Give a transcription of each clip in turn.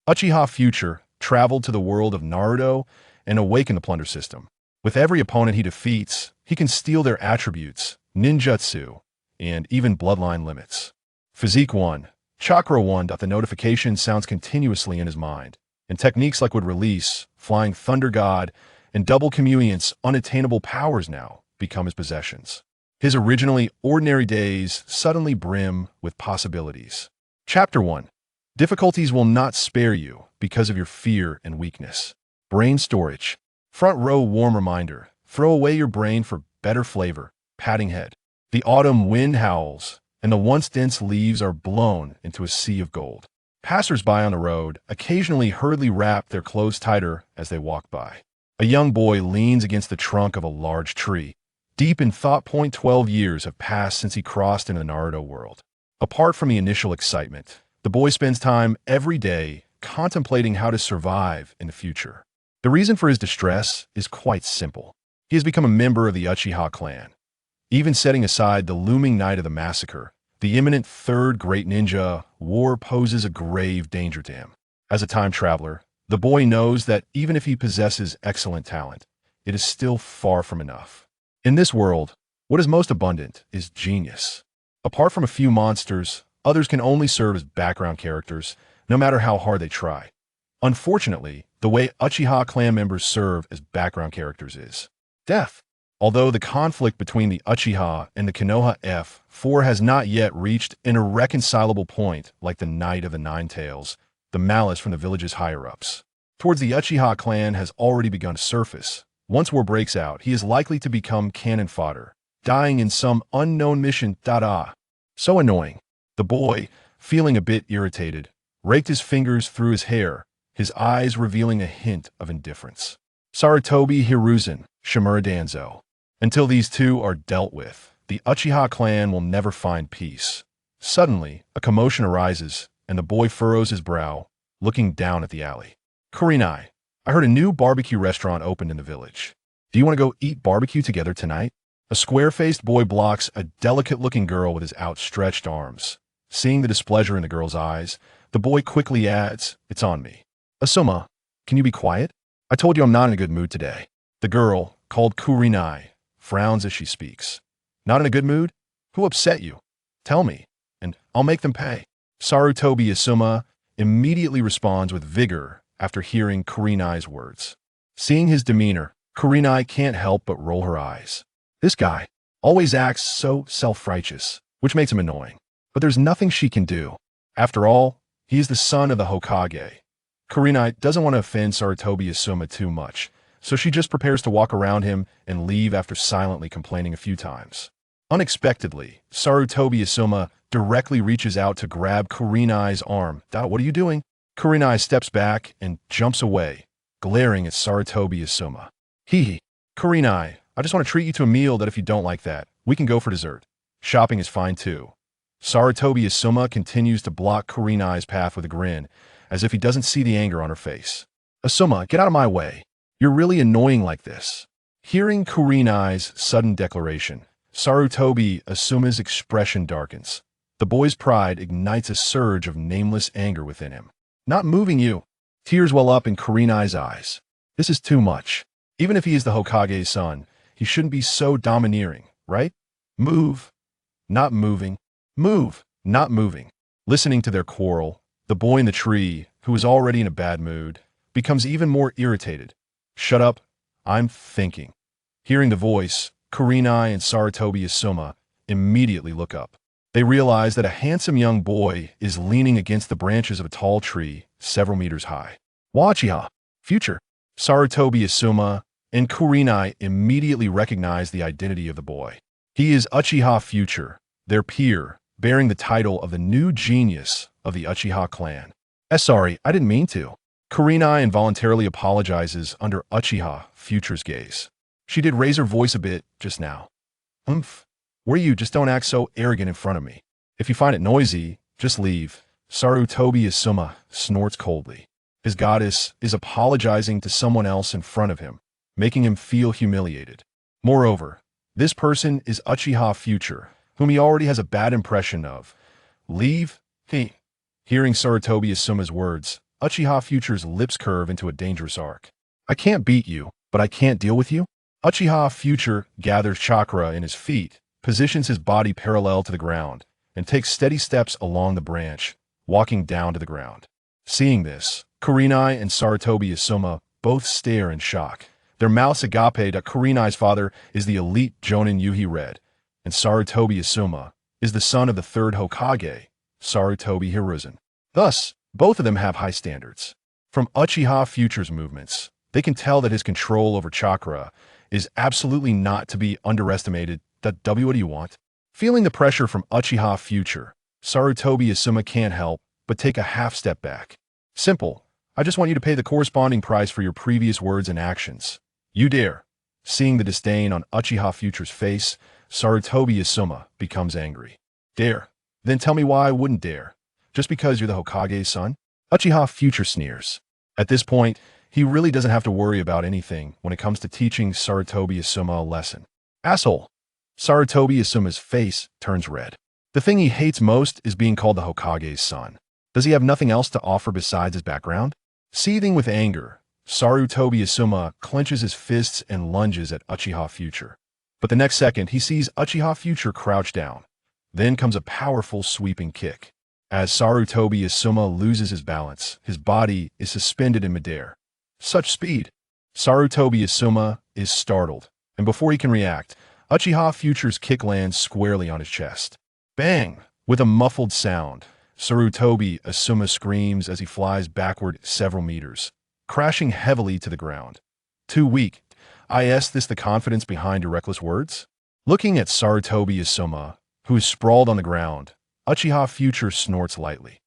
Uchiha Future traveled to the world of Naruto and awakened the plunder system. With every opponent he defeats, he can steal their attributes, ninjutsu, and even bloodline limits. Physique 1. Chakra 1. The notification sounds continuously in his mind, and techniques like would release, flying thunder god, and double Kamui's unattainable powers now become his possessions. His originally ordinary days suddenly brim with possibilities. Chapter 1. Difficulties will not spare you because of your fear and weakness. Brain storage. Front row warm reminder. Throw away your brain for better flavor. Patting head. The autumn wind howls, and the once dense leaves are blown into a sea of gold. Passers-by on the road occasionally hurriedly wrap their clothes tighter as they walk by. A young boy leans against the trunk of a large tree. Deep in thought. 12 years have passed since he crossed into the Naruto world. Apart from the initial excitement, the boy spends time every day contemplating how to survive in the future. The reason for his distress is quite simple. He has become a member of the Uchiha clan. Even setting aside the looming night of the massacre, the imminent third great ninja war poses a grave danger to him. As a time traveler, the boy knows that even if he possesses excellent talent, it is still far from enough. In this world, what is most abundant is genius. Apart from a few monsters, others can only serve as background characters, no matter how hard they try. Unfortunately, the way Uchiha clan members serve as background characters is death. Although the conflict between the Uchiha and the Konoha F4 has not yet reached an irreconcilable point like the Night of the Nine Tails, the malice from the village's higher-ups towards the Uchiha clan has already begun to surface. Once war breaks out, he is likely to become cannon fodder, dying in some unknown mission. So annoying. The boy, feeling a bit irritated, raked his fingers through his hair, his eyes revealing a hint of indifference. Sarutobi Hiruzen, Shimura Danzo. Until these two are dealt with, the Uchiha clan will never find peace. Suddenly, a commotion arises, and the boy furrows his brow, looking down at the alley. Kurenai, I heard a new barbecue restaurant opened in the village. Do you want to go eat barbecue together tonight? A square-faced boy blocks a delicate-looking girl with his outstretched arms. Seeing the displeasure in the girl's eyes, the boy quickly adds, "It's on me." Asuma, can you be quiet? I told you I'm not in a good mood today. The girl, called Kurenai, frowns as she speaks. Not in a good mood? Who upset you? Tell me, and I'll make them pay. Sarutobi Asuma immediately responds with vigor after hearing Kurenai's words. Seeing his demeanor, Kurenai can't help but roll her eyes. This guy always acts so self-righteous, which makes him annoying. But there's nothing she can do. After all, he is the son of the Hokage. Kurenai doesn't want to offend Sarutobi Asuma too much, so she just prepares to walk around him and leave after silently complaining a few times. Unexpectedly, Sarutobi Asuma directly reaches out to grab Kurenai's arm. What are you doing? Kurenai steps back and jumps away, glaring at Sarutobi Asuma. Hee. Kurenai, I just want to treat you to a meal that if you don't like that, we can go for dessert. Shopping is fine too. Sarutobi Asuma continues to block Kurenai's path with a grin, as if he doesn't see the anger on her face. Asuma, get out of my way. You're really annoying like this. Hearing Kurenai's sudden declaration, Sarutobi Asuma's expression darkens. The boy's pride ignites a surge of nameless anger within him. Not moving you. Tears well up in Kurenai's eyes. This is too much. Even if he is the Hokage's son, he shouldn't be so domineering, right? Move. Not moving. Move. Not moving. Listening to their quarrel, the boy in the tree, who is already in a bad mood, becomes even more irritated. Shut up. I'm thinking. Hearing the voice, Kurenai and Sarutobi Asuma immediately look up. They realize that a handsome young boy is leaning against the branches of a tall tree several meters high. Uchiha Future. Sarutobi Asuma and Kurenai immediately recognize the identity of the boy. He is Uchiha Future, their peer, bearing the title of the new genius of the Uchiha clan. Sorry, I didn't mean to. Kurenai involuntarily apologizes under Uchiha Future's gaze. She did raise her voice a bit just now. Were you? Just don't act so arrogant in front of me. If you find it noisy, just leave. Sarutobi Asuma snorts coldly. His goddess is apologizing to someone else in front of him, making him feel humiliated. Moreover, this person is Uchiha Future, whom he already has a bad impression of. Leave? Hearing Sarutobi Asuma's words, Uchiha Future's lips curve into a dangerous arc. I can't beat you, but I can't deal with you? Uchiha Future gathers chakra in his feet, positions his body parallel to the ground, and takes steady steps along the branch, walking down to the ground. Seeing this, Kurenai and Sarutobi Asuma both stare in shock. Their mouths agape that Kurenai's father is the elite Jonin Yuhi Red, and Sarutobi Asuma is the son of the third Hokage, Sarutobi Hiruzen. Thus, both of them have high standards. From Uchiha Future's movements, they can tell that his control over chakra is absolutely not to be underestimated. What do you want? Feeling the pressure from Uchiha Future, Sarutobi Asuma can't help but take a half step back. Simple. I just want you to pay the corresponding price for your previous words and actions. You dare. Seeing the disdain on Uchiha Future's face, Sarutobi Asuma becomes angry. Dare? Then tell me why I wouldn't dare. Just because you're the Hokage's son? Uchiha Future sneers. At this point, he really doesn't have to worry about anything when it comes to teaching Sarutobi Asuma a lesson. Asshole. Sarutobi Asuma's face turns red. The thing he hates most is being called the Hokage's son. Does he have nothing else to offer besides his background? Seething with anger, Sarutobi Asuma clenches his fists and lunges at Uchiha Future. But the next second, he sees Uchiha Future crouch down. Then comes a powerful sweeping kick. As Sarutobi Asuma loses his balance, his body is suspended in midair. Such speed! Sarutobi Asuma is startled, and before he can react, Uchiha Future's kick lands squarely on his chest. Bang! With a muffled sound, Sarutobi Asuma screams as he flies backward several meters, crashing heavily to the ground. Too weak. Is this the confidence behind your reckless words? Looking at Sarutobi Asuma, who is sprawled on the ground, Uchiha Future snorts lightly.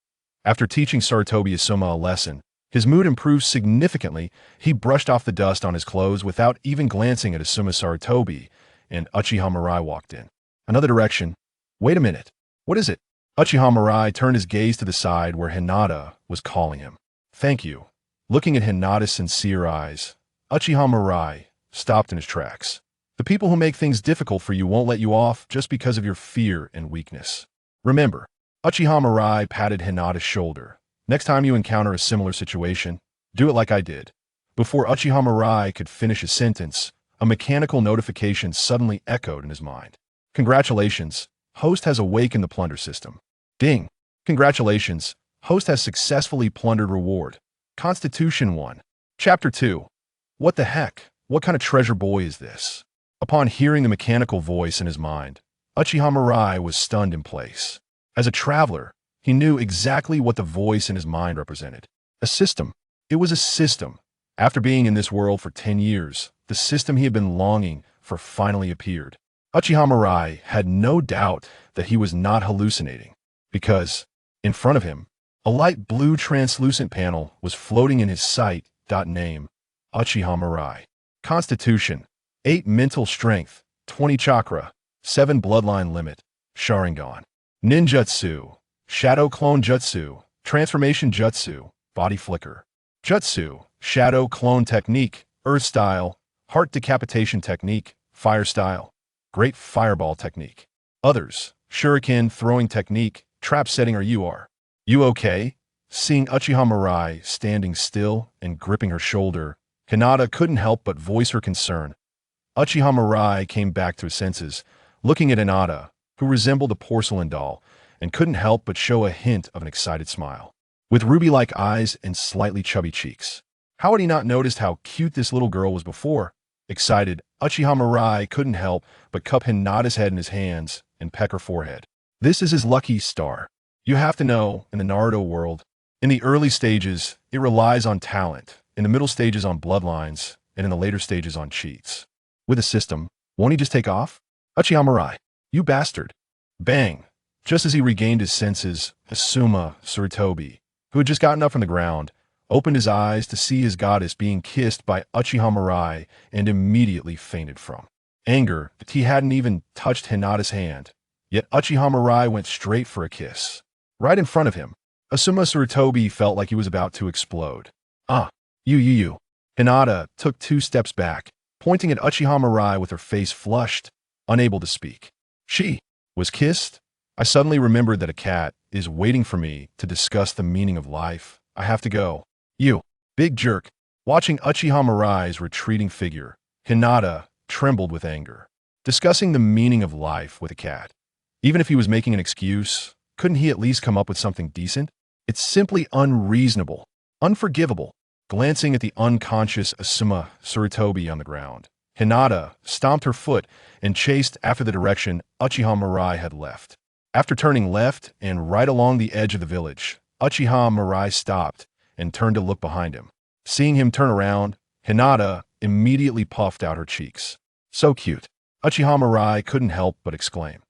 After teaching Sarutobi Asuma a lesson, his mood improved significantly. He brushed off the dust on his clothes without even glancing at Asuma. Sarutobi and Uchiha Mirai walked in. Another direction. Wait a minute. What is it? Uchiha Mirai turned his gaze to the side where Hinata was calling him. Thank you. Looking at Hinata's sincere eyes, Uchiha Mirai stopped in his tracks. The people who make things difficult for you won't let you off just because of your fear and weakness. Remember, Uchiha Mirai patted Hinata's shoulder. Next time you encounter a similar situation, do it like I did. Before Uchiha Mirai could finish his sentence, a mechanical notification suddenly echoed in his mind. Congratulations, host has awakened the plunder system. Ding! Congratulations, host has successfully plundered reward. Constitution 1. Chapter 2. What the heck? What kind of treasure boy is this? Upon hearing the mechanical voice in his mind, Uchiha Mirai was stunned in place. As a traveler, he knew exactly what the voice in his mind represented. A system. It was a system. After being in this world for 10 years, the system he had been longing for finally appeared. Uchiha Mirai had no doubt that he was not hallucinating, because, in front of him, a light blue translucent panel was floating in his sight. Name, Uchiha Mirai. Constitution, 8 mental strength, 20 chakra, 7 bloodline limit, Sharingan. Ninjutsu, shadow clone jutsu, transformation jutsu, body flicker. Jutsu, shadow clone technique, earth style, heart decapitation technique, fire style, great fireball technique. Others, shuriken throwing technique, trap setting. Are you okay? Seeing Uchiha Mirai standing still and gripping her shoulder, Hinata couldn't help but voice her concern. Uchiha Mirai came back to his senses, looking at Hinata, who resembled a porcelain doll, and couldn't help but show a hint of an excited smile. With ruby-like eyes and slightly chubby cheeks. How had he not noticed how cute this little girl was before? Excited, Uchiha Mirai couldn't help but cup Hinata's head in his hands and peck her forehead. This is his lucky star. You have to know, in the Naruto world, in the early stages, it relies on talent, in the middle stages on bloodlines, and in the later stages on cheats. With a system, won't he just take off? Uchiha Mirai, you bastard. Bang! Just as he regained his senses, Asuma Sarutobi, who had just gotten up from the ground, opened his eyes to see his goddess being kissed by Uchiha Mirai and immediately fainted from anger that he hadn't even touched Hinata's hand. Yet Uchiha Mirai went straight for a kiss. Right in front of him, Asuma Sarutobi felt like he was about to explode. You. Hinata took 2 steps back, pointing at Uchiha Mirai with her face flushed, unable to speak. She was kissed? I suddenly remembered that a cat is waiting for me to discuss the meaning of life. I have to go. You, big jerk. Watching Uchiha Mirai's retreating figure, Hinata trembled with anger. Discussing the meaning of life with a cat. Even if he was making an excuse, couldn't he at least come up with something decent? It's simply unreasonable, unforgivable. Glancing at the unconscious Asuma Sarutobi on the ground, Hinata stomped her foot and chased after the direction Uchiha Mirai had left. After turning left and right along the edge of the village, Uchiha Mirai stopped and turned to look behind him. Seeing him turn around, Hinata immediately puffed out her cheeks. So cute. Uchiha Mirai couldn't help but exclaim.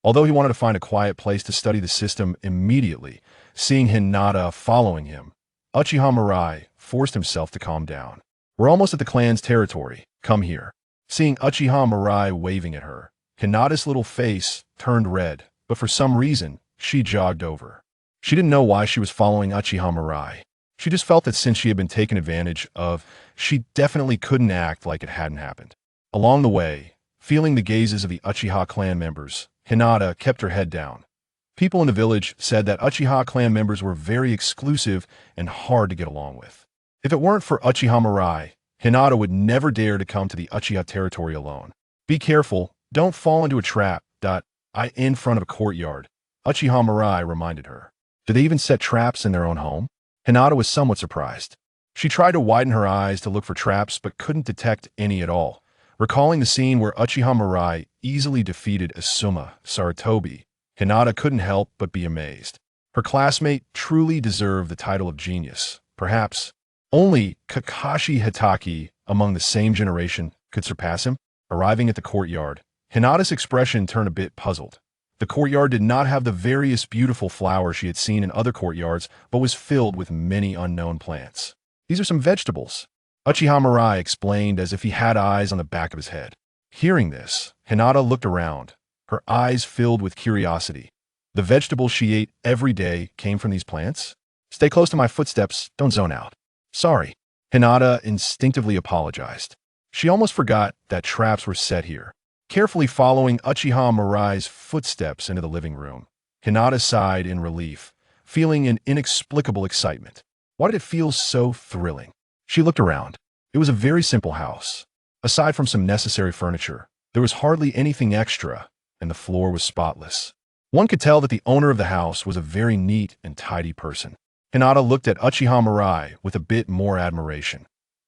Although he wanted to find a quiet place to study the system immediately, seeing Hinata following him, Uchiha Mirai forced himself to calm down. We're almost at the clan's territory. Come here. Seeing Uchiha Mirai waving at her, Hinata's little face turned red, but for some reason, she jogged over. She didn't know why she was following Uchiha Mirai. She just felt that since she had been taken advantage of, she definitely couldn't act like it hadn't happened. Along the way, feeling the gazes of the Uchiha clan members, Hinata kept her head down. People in the village said that Uchiha clan members were very exclusive and hard to get along with. If it weren't for Uchiha Mirai, Hinata would never dare to come to the Uchiha territory alone. Be careful, don't fall into a trap. In front of a courtyard, Uchiha Mirai reminded her. Do they even set traps in their own home? Hinata was somewhat surprised. She tried to widen her eyes to look for traps but couldn't detect any at all. Recalling the scene where Uchiha Mirai easily defeated Asuma Sarutobi, Hinata couldn't help but be amazed. Her classmate truly deserved the title of genius. Perhaps only Kakashi Hitaki among the same generation could surpass him. Arriving at the courtyard, Hinata's expression turned a bit puzzled. The courtyard did not have the various beautiful flowers she had seen in other courtyards, but was filled with many unknown plants. These are some vegetables, Uchiha Mirai explained as if he had eyes on the back of his head. Hearing this, Hinata looked around, her eyes filled with curiosity. The vegetables she ate every day came from these plants? Stay close to my footsteps, don't zone out. Sorry, Hinata instinctively apologized. She almost forgot that traps were set here. Carefully following Uchiha Mirai's footsteps into the living room, Hinata sighed in relief, feeling an inexplicable excitement. Why did it feel so thrilling? She looked around. It was a very simple house. Aside from some necessary furniture, there was hardly anything extra, and the floor was spotless. One could tell that the owner of the house was a very neat and tidy person. Hinata looked at Uchiha Mirai with a bit more admiration.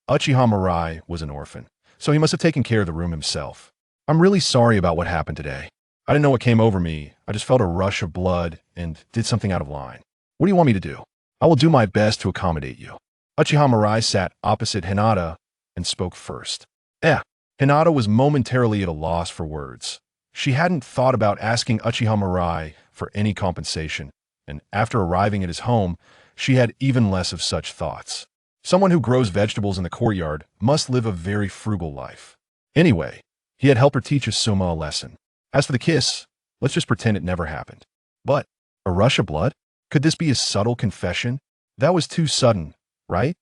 Uchiha Mirai was an orphan, so he must have taken care of the room himself. I'm really sorry about what happened today. I didn't know what came over me. I just felt a rush of blood and did something out of line. What do you want me to do? I will do my best to accommodate you. Uchiha Mirai sat opposite Hinata and spoke first. Hinata was momentarily at a loss for words. She hadn't thought about asking Uchiha Mirai for any compensation, and after arriving at his home, she had even less of such thoughts. Someone who grows vegetables in the courtyard must live a very frugal life. Anyway, he had helped her teach Asuma a lesson. As for the kiss, let's just pretend it never happened. But a rush of blood? Could this be a subtle confession? That was too sudden, right?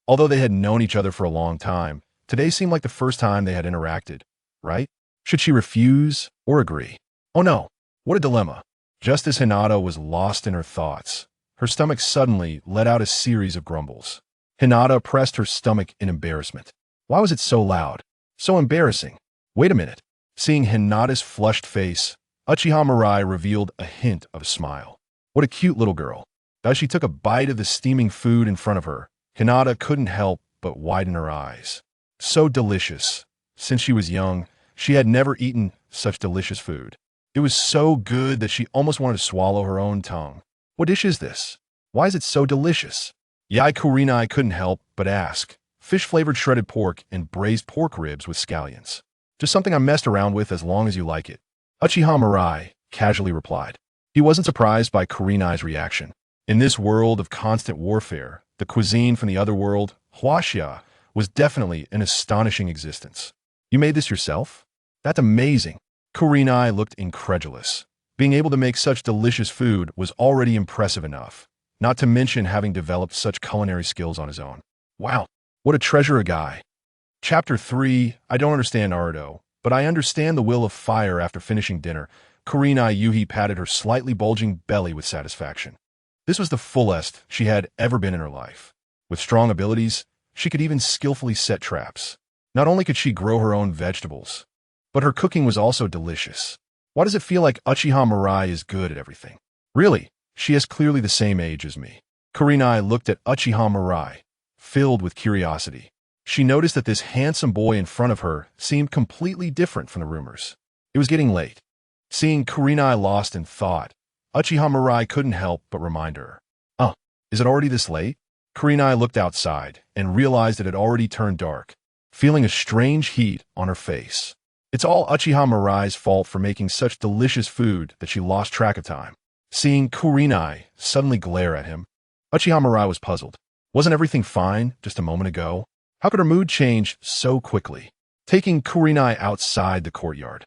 Although they had known each other for a long time, today seemed like the first time they had interacted, right? Should she refuse or agree? Oh no, what a dilemma. Just as Hinata was lost in her thoughts, her stomach suddenly let out a series of grumbles. Hinata pressed her stomach in embarrassment. Why was it so loud? So embarrassing. Wait a minute. Seeing Hinata's flushed face, Uchiha Mirai revealed a hint of a smile. What a cute little girl. As she took a bite of the steaming food in front of her, Hinata couldn't help but widen her eyes. So delicious. Since she was young, she had never eaten such delicious food. It was so good that she almost wanted to swallow her own tongue. What dish is this? Why is it so delicious? Yai Kurinai couldn't help but ask. Fish-flavored shredded pork and braised pork ribs with scallions. Just something I messed around with as long as you like it. Uchiha Mirai casually replied. He wasn't surprised by Kurinai's reaction. In this world of constant warfare, the cuisine from the other world, Huaxia, was definitely an astonishing existence. You made this yourself? That's amazing. Kurinai looked incredulous. Being able to make such delicious food was already impressive enough, not to mention having developed such culinary skills on his own. Wow, what a treasure a guy. Chapter 3, I don't understand Naruto, but I understand the will of fire. After finishing dinner, Kurinai Yuhi patted her slightly bulging belly with satisfaction. This was the fullest she had ever been in her life. With strong abilities, she could even skillfully set traps. Not only could she grow her own vegetables, but her cooking was also delicious. Why does it feel like Uchiha Mirai is good at everything? Really, she is clearly the same age as me. Kurenai looked at Uchiha Mirai, filled with curiosity. She noticed that this handsome boy in front of her seemed completely different from the rumors. It was getting late. Seeing Kurenai lost in thought, Uchiha Mirai couldn't help but remind her. Is it already this late? Kurenai looked outside and realized it had already turned dark, feeling a strange heat on her face. It's all Uchiha Mirai's fault for making such delicious food that she lost track of time. Seeing Kurenai suddenly glare at him, Uchiha Mirai was puzzled. Wasn't everything fine just a moment ago? How could her mood change so quickly? Taking Kurenai outside the courtyard.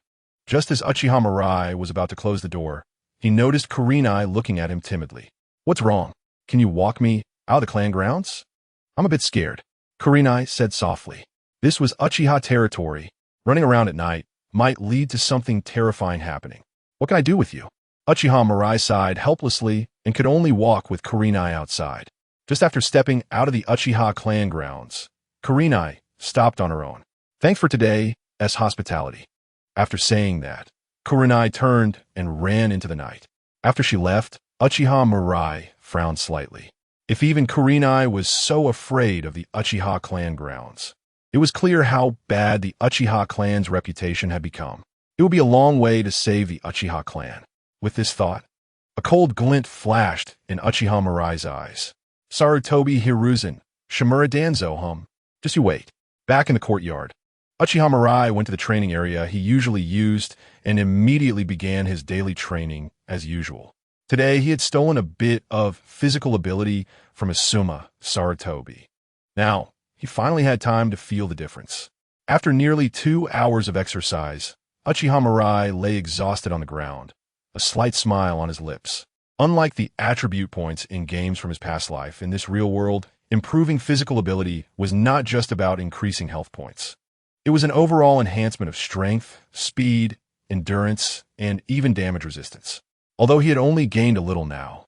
Just as Uchiha Mirai was about to close the door, he noticed Kurenai looking at him timidly. What's wrong? Can you walk me out of the clan grounds? I'm a bit scared, Kurenai said softly. This was Uchiha territory. Running around at night might lead to something terrifying happening. What can I do with you? Uchiha Mirai sighed helplessly and could only walk with Kurenai outside. Just after stepping out of the Uchiha clan grounds, Kurenai stopped on her own. Thanks for today's hospitality. After saying that, Kurenai turned and ran into the night. After she left, Uchiha Mirai frowned slightly. If even Kurenai was so afraid of the Uchiha clan grounds, it was clear how bad the Uchiha clan's reputation had become. It would be a long way to save the Uchiha clan. With this thought, a cold glint flashed in Uchiha Mirai's eyes. Sarutobi Hiruzen, Shimura Danzo, Just you wait. Back in the courtyard, Uchiha Mirai went to the training area he usually used and immediately began his daily training as usual. Today, he had stolen a bit of physical ability from Asuma Sarutobi. Now, he finally had time to feel the difference. After nearly 2 hours of exercise, Uchiha Mirai lay exhausted on the ground, a slight smile on his lips. Unlike the attribute points in games from his past life, in this real world, improving physical ability was not just about increasing health points. It was an overall enhancement of strength, speed, endurance, and even damage resistance. Although he had only gained a little now,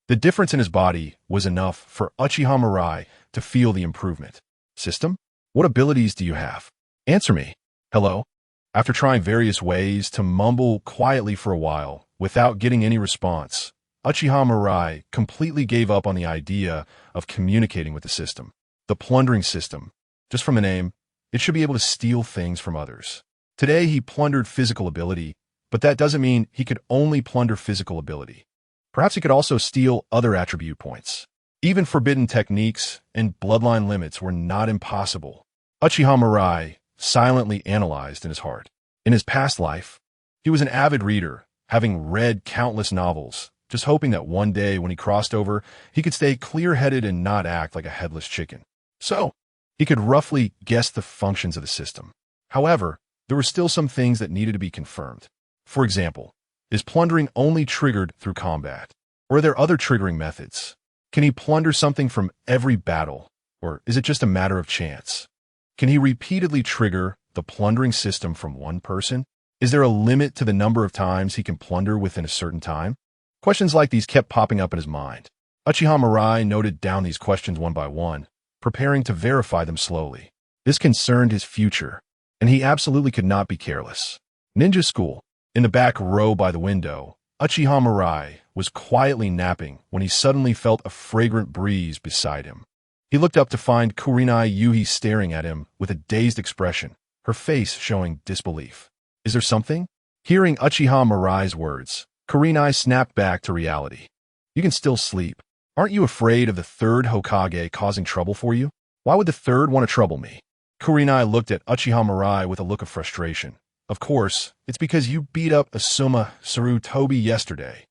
the difference in his body was enough for Uchiha Mirai to feel the improvement. System? What abilities do you have? Answer me. Hello? After trying various ways to mumble quietly for a while without getting any response, Uchiha Mirai completely gave up on the idea of communicating with the system. The plundering system. Just from the name, it should be able to steal things from others. Today he plundered physical ability, but that doesn't mean he could only plunder physical ability. Perhaps he could also steal other attribute points. Even forbidden techniques and bloodline limits were not impossible. Uchiha Mirai silently analyzed in his heart. In his past life, he was an avid reader, having read countless novels, just hoping that one day when he crossed over, he could stay clear-headed and not act like a headless chicken. So, he could roughly guess the functions of the system. However, there were still some things that needed to be confirmed. For example, is plundering only triggered through combat? Or are there other triggering methods? Can he plunder something from every battle? Or is it just a matter of chance? Can he repeatedly trigger the plundering system from one person? Is there a limit to the number of times he can plunder within a certain time? Questions like these kept popping up in his mind. Uchiha Mirai noted down these questions one by one, preparing to verify them slowly. This concerned his future, and he absolutely could not be careless. Ninja school. In the back row by the window, Uchiha Mirai was quietly napping when he suddenly felt a fragrant breeze beside him. He looked up to find Kurenai Yuhi staring at him with a dazed expression, her face showing disbelief. Is there something? Hearing Uchiha Mirai's words, Kurenai snapped back to reality. You can still sleep. Aren't you afraid of the third Hokage causing trouble for you? Why would the third want to trouble me? Kurenai looked at Uchiha Mirai with a look of frustration. Of course, it's because you beat up Asuma Sarutobi yesterday.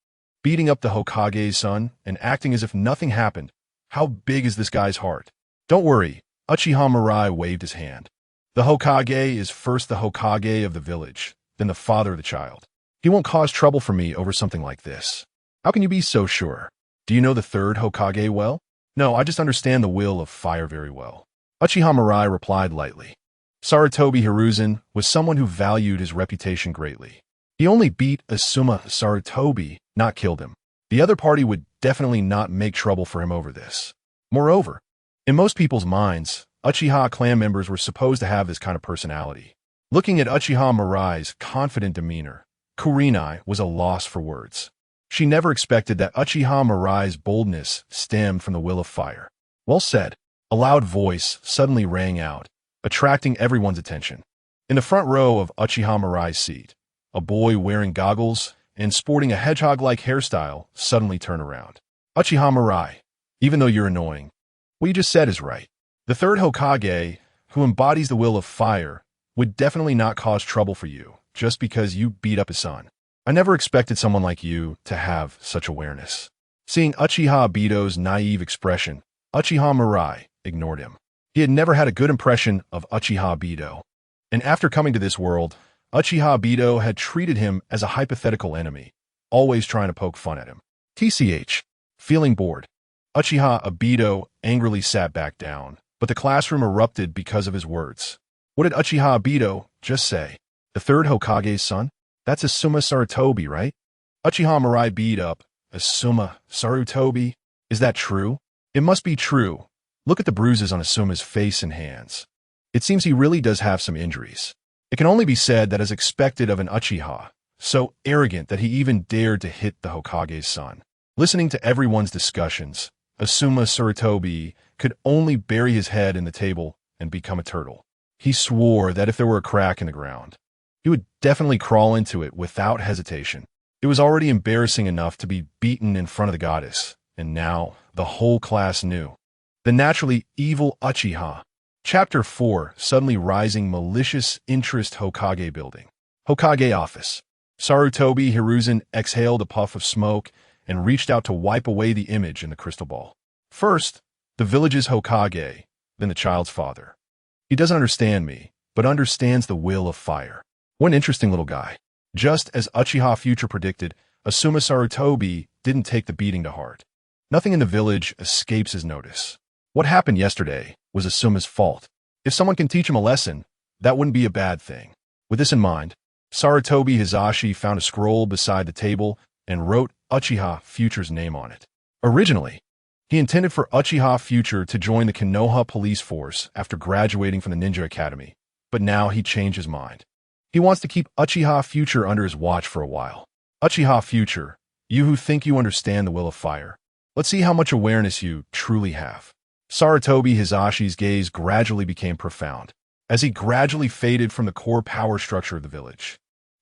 Beating up the Hokage's son and acting as if nothing happened. How big is this guy's heart? Don't worry, Uchiha Mirai waved his hand. The Hokage is first the Hokage of the village, then the father of the child. He won't cause trouble for me over something like this. How can you be so sure? Do you know the third Hokage well? No, I just understand the will of fire very well. Uchiha Mirai replied lightly. Sarutobi Hiruzen was someone who valued his reputation greatly. He only beat Asuma Sarutobi, not killed him. The other party would definitely not make trouble for him over this. Moreover, In most people's minds, Uchiha clan members were supposed to have this kind of personality. Looking at Uchiha Mirai's confident demeanor, Kurenai was a loss for words. She never expected that Uchiha Mirai's boldness stemmed from the will of fire. Well said. A loud voice suddenly rang out, attracting everyone's attention. In the front row of Uchiha Mirai's seat, a boy wearing goggles and sporting a hedgehog-like hairstyle suddenly turned around. Uchiha Mirai, even though you're annoying, what you just said is right. The third Hokage, who embodies the will of fire, would definitely not cause trouble for you just because you beat up his son. I never expected someone like you to have such awareness. Seeing Uchiha Obito's naive expression, Uchiha Mirai ignored him. He had never had a good impression of Uchiha Obito. And after coming to this world, Uchiha Obito had treated him as a hypothetical enemy, always trying to poke fun at him. TCH. Feeling bored, Uchiha Obito angrily sat back down, but the classroom erupted because of his words. What did Uchiha Obito just say? The third Hokage's son? That's Asuma Sarutobi, right? Uchiha Mirai beat up. Asuma Sarutobi? Is that true? It must be true. Look at the bruises on Asuma's face and hands. It seems he really does have some injuries. It can only be said that as expected of an Uchiha, so arrogant that he even dared to hit the Hokage's son. Listening to everyone's discussions, Asuma Sarutobi could only bury his head in the table and become a turtle. He swore that if there were a crack in the ground, he would definitely crawl into it without hesitation. It was already embarrassing enough to be beaten in front of the goddess, and now the whole class knew. The naturally evil Uchiha. Chapter 4, Suddenly Rising Malicious Interest Hokage Building. Hokage Office. Sarutobi Hiruzen exhaled a puff of smoke and reached out to wipe away the image in the crystal ball. First, the village's Hokage, then the child's father. He doesn't understand me, but understands the will of fire. One interesting little guy. Just as Uchiha Future predicted, Asuma Sarutobi didn't take the beating to heart. Nothing in the village escapes his notice. What happened yesterday was Asuma's fault. If someone can teach him a lesson, that wouldn't be a bad thing. With this in mind, Sarutobi Hizashi found a scroll beside the table and wrote Uchiha Future's name on it. Originally, he intended for Uchiha Future to join the Konoha police force after graduating from the Ninja Academy, but now he changed his mind. He wants to keep Uchiha Future under his watch for a while. Uchiha Future, you who think you understand the will of fire, let's see how much awareness you truly have. Sarutobi Hizashi's gaze gradually became profound, as he gradually faded from the core power structure of the village.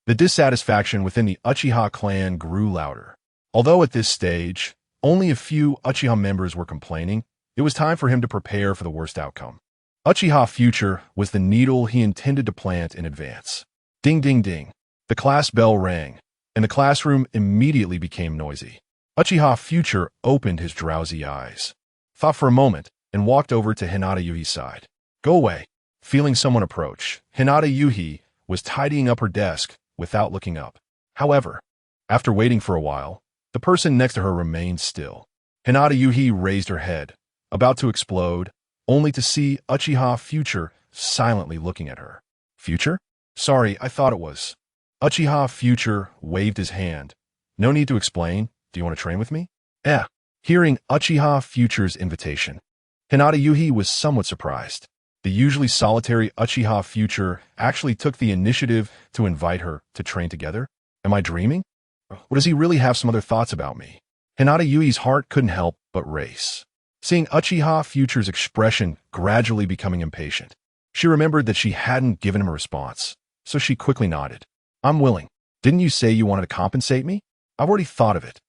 The dissatisfaction within the Uchiha clan grew louder. Although at this stage, only a few Uchiha members were complaining, it was time for him to prepare for the worst outcome. Uchiha Future was the needle he intended to plant in advance. Ding ding ding. The class bell rang, and the classroom immediately became noisy. Uchiha Future opened his drowsy eyes, thought for a moment, and walked over to Hinata Yuhi's side. Go away. Feeling someone approach, Hinata Yuhi was tidying up her desk without looking up. However, after waiting for a while, the person next to her remained still. Hinata Yuhi raised her head, about to explode, only to see Uchiha Future silently looking at her. Future? Sorry, I thought it was. Uchiha Future waved his hand. No need to explain. Do you want to train with me? Hearing Uchiha Future's invitation, Hinata Yuhi was somewhat surprised. The usually solitary Uchiha Future actually took the initiative to invite her to train together. Am I dreaming? Or does he really have some other thoughts about me? Hinata Yui's heart couldn't help but race. Seeing Uchiha Future's expression gradually becoming impatient, she remembered that she hadn't given him a response, so she quickly nodded. I'm willing. Didn't you say you wanted to compensate me? I've already thought of it.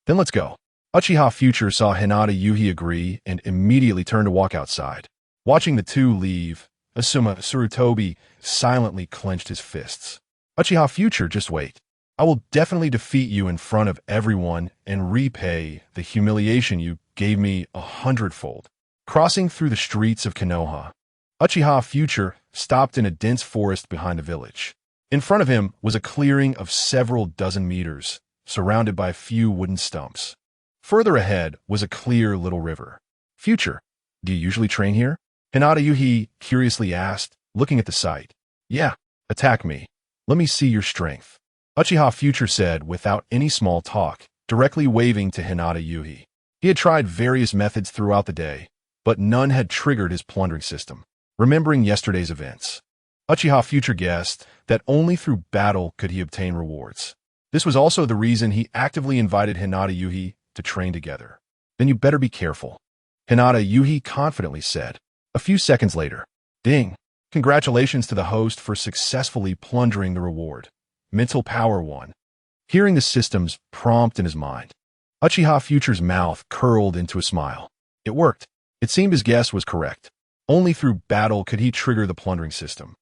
Then let's go. Uchiha Future saw Hinata Yuhi agree and immediately turned to walk outside. Watching the two leave, Asuma Sarutobi silently clenched his fists. Uchiha Future, just wait. I will definitely defeat you in front of everyone and repay the humiliation you gave me 100-fold. Crossing through the streets of Konoha, Uchiha Future stopped in a dense forest behind the village. In front of him was a clearing of several dozen meters, surrounded by a few wooden stumps. Further ahead was a clear little river. Future, do you usually train here? Hinata Yuhi curiously asked, looking at the site. Yeah, attack me. Let me see your strength. Uchiha Future said without any small talk, directly waving to Hinata Yuhi. He had tried various methods throughout the day, but none had triggered his plundering system. Remembering yesterday's events, Uchiha Future guessed that only through battle could he obtain rewards. This was also the reason he actively invited Hinata Yuhi to train together. Then you better be careful, Hinata Yuhi confidently said. A few seconds later, ding! Congratulations to the host for successfully plundering the reward. Mental Power 1. Hearing the system's prompt in his mind, Uchiha Future's mouth curled into a smile. It worked. It seemed his guess was correct. Only through battle could he trigger the plundering system.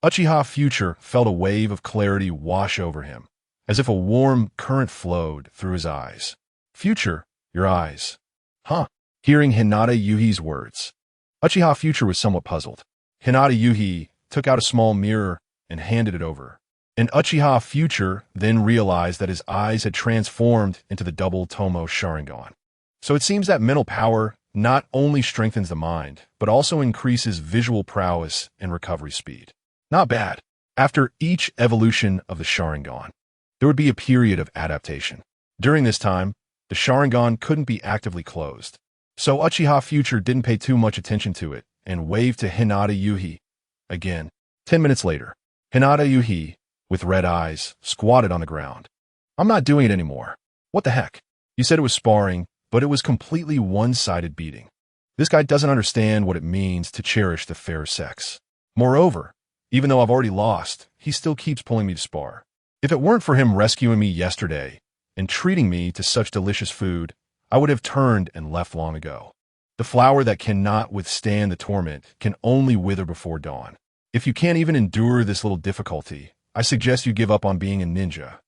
Uchiha Future felt a wave of clarity wash over him, as if a warm current flowed through his eyes. Future, your eyes. Huh? Hearing Hinata Yuhi's words, Uchiha Future was somewhat puzzled. Hinata Yuhi took out a small mirror and handed it over. And Uchiha Future then realized that his eyes had transformed into the double Tomo Sharingan. So it seems that mental power not only strengthens the mind, but also increases visual prowess and recovery speed. Not bad. After each evolution of the Sharingan, there would be a period of adaptation. During this time, the Sharingan couldn't be actively closed. So Uchiha Future didn't pay too much attention to it and waved to Hinata Yuhi. Again, 10 minutes later, Hinata Yuhi, with red eyes, squatted on the ground. I'm not doing it anymore. What the heck? You said it was sparring, but it was completely one-sided beating. This guy doesn't understand what it means to cherish the fair sex. Moreover, even though I've already lost, he still keeps pulling me to spar. If it weren't for him rescuing me yesterday and treating me to such delicious food, I would have turned and left long ago. The flower that cannot withstand the torment can only wither before dawn. If you can't even endure this little difficulty, I suggest you give up on being a ninja.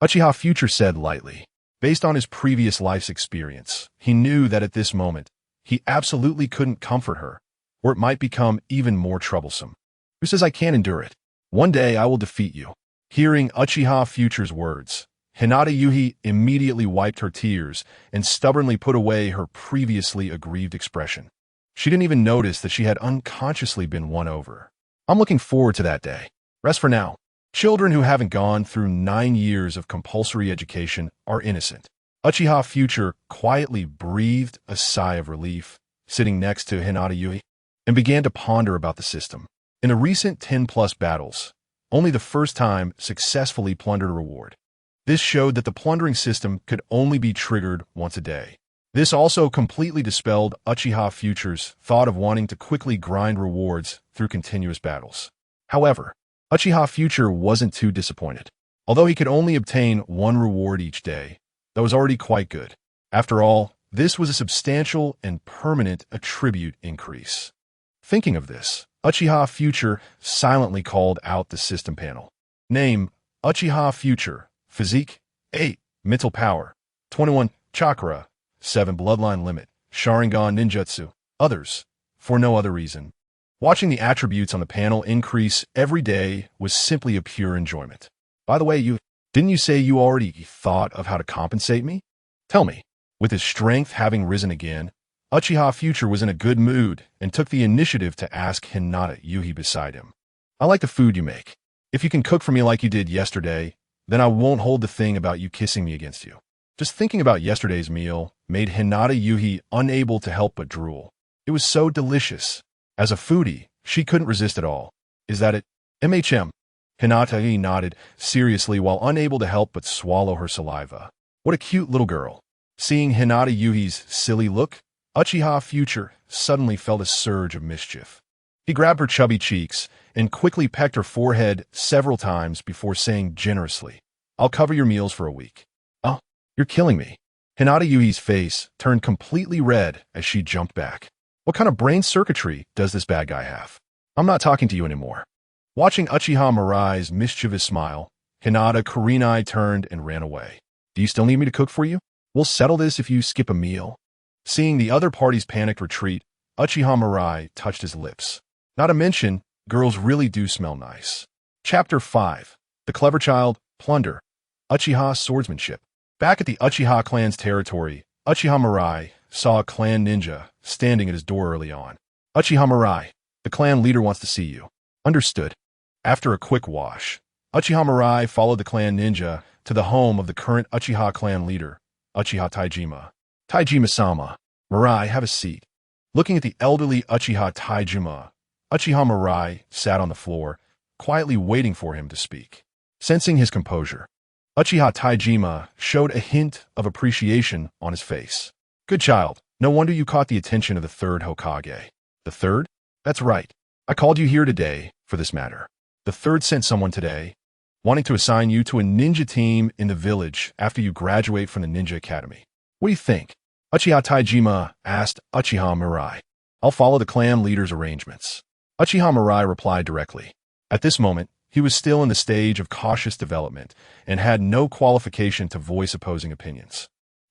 Uchiha Future said lightly. Based on his previous life's experience, he knew that at this moment, he absolutely couldn't comfort her, or it might become even more troublesome. Who says I can't endure it? One day I will defeat you. Hearing Uchiha Future's words, Hinata Yuhi immediately wiped her tears and stubbornly put away her previously aggrieved expression. She didn't even notice that she had unconsciously been won over. I'm looking forward to that day. Rest for now. Children who haven't gone through 9 years of compulsory education are innocent. Uchiha Future quietly breathed a sigh of relief, sitting next to Hinata Yuhi, and began to ponder about the system. In the recent 10-plus battles, only the first time successfully plundered a reward. This showed that the plundering system could only be triggered once a day. This also completely dispelled Uchiha Future's thought of wanting to quickly grind rewards through continuous battles. However, Uchiha Future wasn't too disappointed. Although he could only obtain 1 reward each day, that was already quite good. After all, this was a substantial and permanent attribute increase. Thinking of this, Uchiha Future silently called out the system panel. Name, Uchiha Future. Physique, 8. Mental Power, 21. Chakra, 7. Bloodline Limit, Sharingan Ninjutsu. Others, for no other reason. Watching the attributes on the panel increase every day was simply a pure enjoyment. By the way, didn't you say you already thought of how to compensate me? Tell me. With his strength having risen again, Uchiha Future was in a good mood and took the initiative to ask Hinata Yuhi beside him. I like the food you make. If you can cook for me like you did yesterday, then I won't hold the thing about you kissing me against you. Just thinking about yesterday's meal made Hinata Yuhi unable to help but drool. It was so delicious. As a foodie, she couldn't resist at all. Is that it? MHM. Hinata Yuhi nodded seriously while unable to help but swallow her saliva. What a cute little girl. Seeing Hinata Yuhi's silly look, Uchiha Future suddenly felt a surge of mischief. He grabbed her chubby cheeks and quickly pecked her forehead several times before saying generously, I'll cover your meals for a week. Oh, you're killing me. Hinata Yuhi's face turned completely red as she jumped back. What kind of brain circuitry does this bad guy have? I'm not talking to you anymore. Watching Uchiha Mirai's mischievous smile, Hinata Kurenai turned and ran away. Do you still need me to cook for you? We'll settle this if you skip a meal. Seeing the other party's panicked retreat, Uchiha Mirai touched his lips. Not to mention, girls really do smell nice. Chapter 5. The Clever Child, Plunder, Uchiha Swordsmanship. Back at the Uchiha clan's territory, Uchiha Mirai saw a clan ninja standing at his door early on. Uchiha Mirai, the clan leader wants to see you. Understood. After a quick wash, Uchiha Mirai followed the clan ninja to the home of the current Uchiha clan leader, Uchiha Taijima. Taijima-sama, Mirai, have a seat. Looking at the elderly Uchiha Taijima, Uchiha Mirai sat on the floor, quietly waiting for him to speak. Sensing his composure, Uchiha Taijima showed a hint of appreciation on his face. Good child. No wonder you caught the attention of the third Hokage. The third? That's right. I called you here today for this matter. The third sent someone today, wanting to assign you to a ninja team in the village after you graduate from the Ninja Academy. What do you think? Uchiha Taijima asked Uchiha Mirai. I'll follow the clan leader's arrangements. Uchiha Mirai replied directly. At this moment, he was still in the stage of cautious development and had no qualification to voice opposing opinions.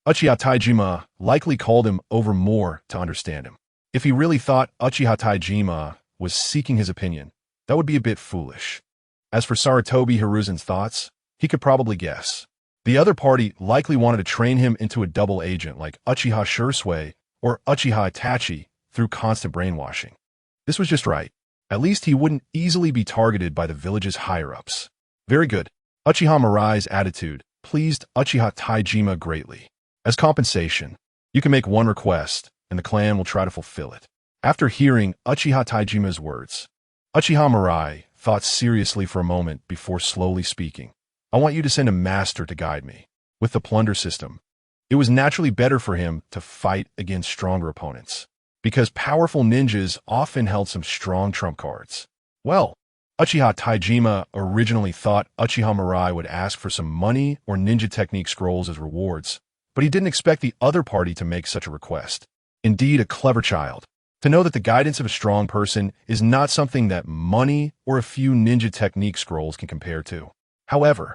Uchiha Taijima likely called him over more to understand him. If he really thought Uchiha Taijima was seeking his opinion, that would be a bit foolish. As for Sarutobi Hiruzen's thoughts, he could probably guess. The other party likely wanted to train him into a double agent like Uchiha Shursui or Uchiha Itachi through constant brainwashing. This was just right. At least he wouldn't easily be targeted by the village's higher-ups. Very good. Uchiha Mirai's attitude pleased Uchiha Taijima greatly. As compensation, you can make one request, and the clan will try to fulfill it. After hearing Uchiha Taijima's words, Uchiha Mirai thought seriously for a moment before slowly speaking. I want you to send a master to guide me. With the plunder system, it was naturally better for him to fight against stronger opponents, because powerful ninjas often held some strong trump cards. Well, Uchiha Taijima originally thought Uchiha Mirai would ask for some money or ninja technique scrolls as rewards, but he didn't expect the other party to make such a request. Indeed, a clever child. To know that the guidance of a strong person is not something that money or a few ninja technique scrolls can compare to. However,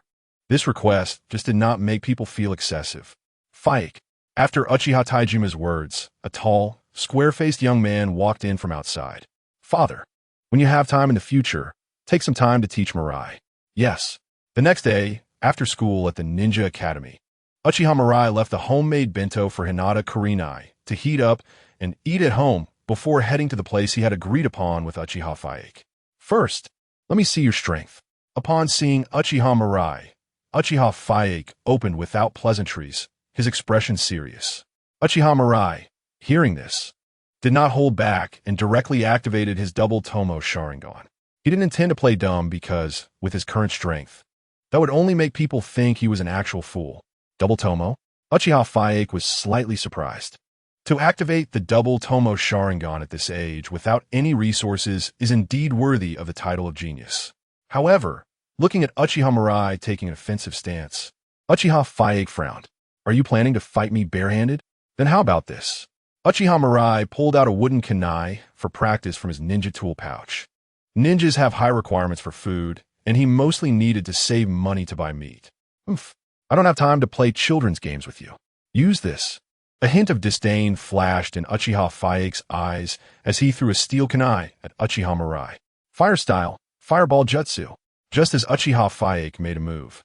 this request just did not make people feel excessive. Physique. After Uchiha Taijima's words, a tall, square-faced young man walked in from outside. Father, when you have time in the future, take some time to teach Mirai. Yes. The next day, after school at the Ninja Academy, Uchiha Mirai left a homemade bento for Hinata Kurenai to heat up and eat at home before heading to the place he had agreed upon with Uchiha Physique. First, let me see your strength. Upon seeing Uchiha Mirai, Uchiha Physique opened without pleasantries, his expression serious. Uchiha Mirai, hearing this, did not hold back and directly activated his double Tomo Sharingan. He didn't intend to play dumb because, with his current strength, that would only make people think he was an actual fool. Double Tomo? Uchiha Physique was slightly surprised. To activate the double Tomo Sharingan at this age without any resources is indeed worthy of the title of genius. However, looking at Uchiha Mirai taking an offensive stance, Uchiha Physique frowned. Are you planning to fight me barehanded? Then how about this? Uchiha Mirai pulled out a wooden kunai for practice from his ninja tool pouch. Ninjas have high requirements for food, and he mostly needed to save money to buy meat. Oof. I don't have time to play children's games with you. Use this. A hint of disdain flashed in Uchiha Physique's eyes as he threw a steel kunai at Uchiha Mirai. Fire style, fireball jutsu. Just as Uchiha Physique made a move,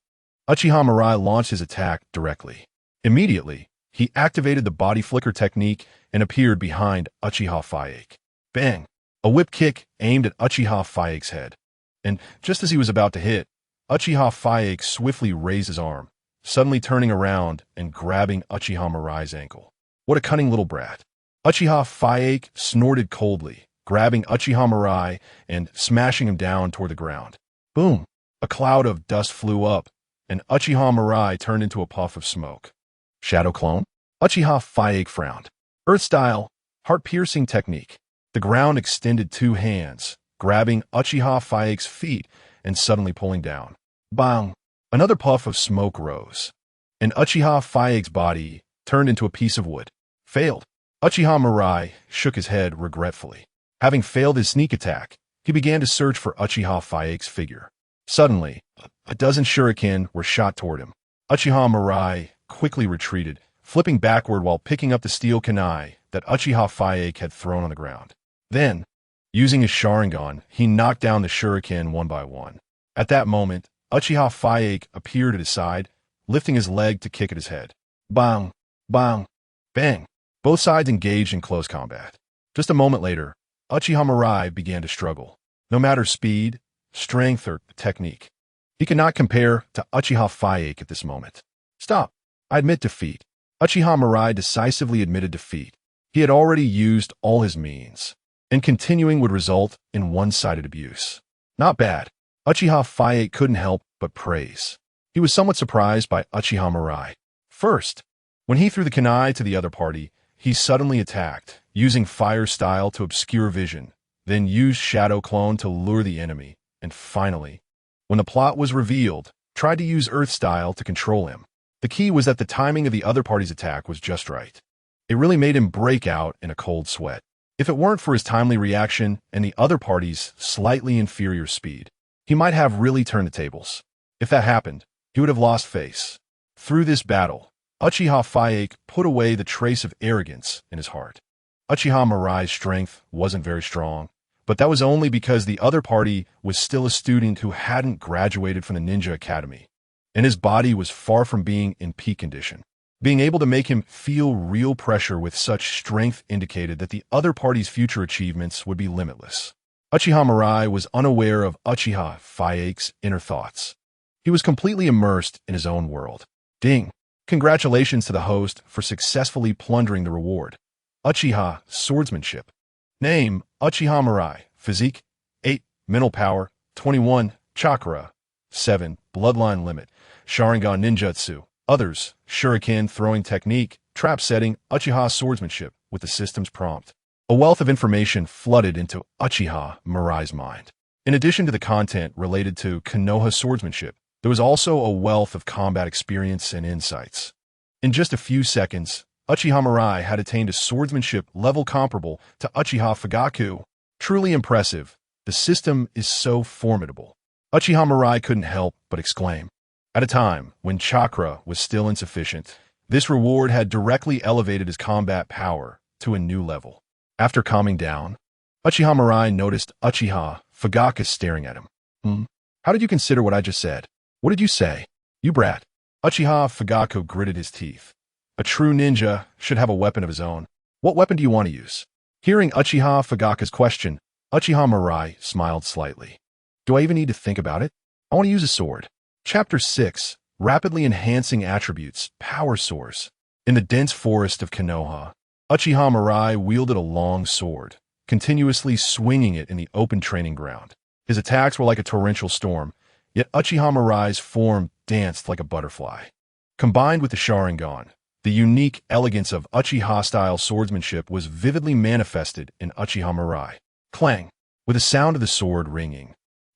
Uchiha Mirai launched his attack directly. Immediately, he activated the body flicker technique and appeared behind Uchiha Physique. Bang! A whip kick aimed at Uchiha Physique's head. And just as he was about to hit, Uchiha Physique swiftly raised his arm, suddenly turning around and grabbing Uchiha Mirai's ankle. What a cunning little brat. Uchiha Physique snorted coldly, grabbing Uchiha Mirai and smashing him down toward the ground. Boom! A cloud of dust flew up, and Uchiha Mirai turned into a puff of smoke. Shadow clone? Uchiha Physique frowned. Earth-style, heart-piercing technique. The ground extended two hands, grabbing Uchiha Physique's feet and suddenly pulling down. Bang! Another puff of smoke rose, and Uchiha Physique's body turned into a piece of wood. Failed. Uchiha Mirai shook his head regretfully. Having failed his sneak attack, he began to search for Uchiha Physique's figure. Suddenly, a dozen shuriken were shot toward him. Uchiha Mirai quickly retreated, flipping backward while picking up the steel kunai that Uchiha Physique had thrown on the ground. Then, using his Sharingan, he knocked down the shuriken one by one. At that moment, Uchiha Physique appeared at his side, lifting his leg to kick at his head. Bang! Bang! Bang! Both sides engaged in close combat. Just a moment later, Uchiha Mirai began to struggle. No matter speed, strength, or technique, he could not compare to Uchiha Physique at this moment. Stop! I admit defeat. Uchiha Mirai decisively admitted defeat. He had already used all his means, and continuing would result in one-sided abuse. Not bad. Uchiha Physique couldn't help but praise. He was somewhat surprised by Uchiha Mirai. First, when he threw the kunai to the other party, he suddenly attacked, using fire style to obscure vision, then used shadow clone to lure the enemy, and finally, when the plot was revealed, tried to use earth style to control him. The key was that the timing of the other party's attack was just right. It really made him break out in a cold sweat. If it weren't for his timely reaction and the other party's slightly inferior speed, he might have really turned the tables. If that happened, he would have lost face. Through this battle, Uchiha Physique put away the trace of arrogance in his heart. Uchiha Mirai's strength wasn't very strong, but that was only because the other party was still a student who hadn't graduated from the ninja academy, and his body was far from being in peak condition. Being able to make him feel real pressure with such strength indicated that the other party's future achievements would be limitless. Uchiha Mirai was unaware of Uchiha Physique's inner thoughts. He was completely immersed in his own world. Ding! Congratulations to the host for successfully plundering the reward. Uchiha Swordsmanship. Name, Uchiha Mirai. Physique, 8. Mental power, 21. Chakra, 7. Bloodline limit. Sharingan ninjutsu. Others, shuriken throwing technique, trap setting, Uchiha swordsmanship, with the system's prompt. A wealth of information flooded into Uchiha Mirai's mind. In addition to the content related to Konoha swordsmanship, there was also a wealth of combat experience and insights. In just a few seconds, Uchiha Mirai had attained a swordsmanship level comparable to Uchiha Fugaku. Truly impressive. The system is so formidable. Uchiha Mirai couldn't help but exclaim. At a time when chakra was still insufficient, this reward had directly elevated his combat power to a new level. After calming down, Uchiha Mirai noticed Uchiha Fugaku staring at him. How did you consider what I just said? What did you say? You brat. Uchiha Fugaku gritted his teeth. A true ninja should have a weapon of his own. What weapon do you want to use? Hearing Uchiha Fugaku's question, Uchiha Mirai smiled slightly. Do I even need to think about it? I want to use a sword. Chapter 6, Rapidly Enhancing Attributes, Power Source. In the dense forest of Konoha, Uchiha Mirai wielded a long sword, continuously swinging it in the open training ground. His attacks were like a torrential storm, yet Uchiha Mirai's form danced like a butterfly. Combined with the Sharingan, the unique elegance of Uchiha-style swordsmanship was vividly manifested in Uchiha Mirai. Clang! With the sound of the sword ringing,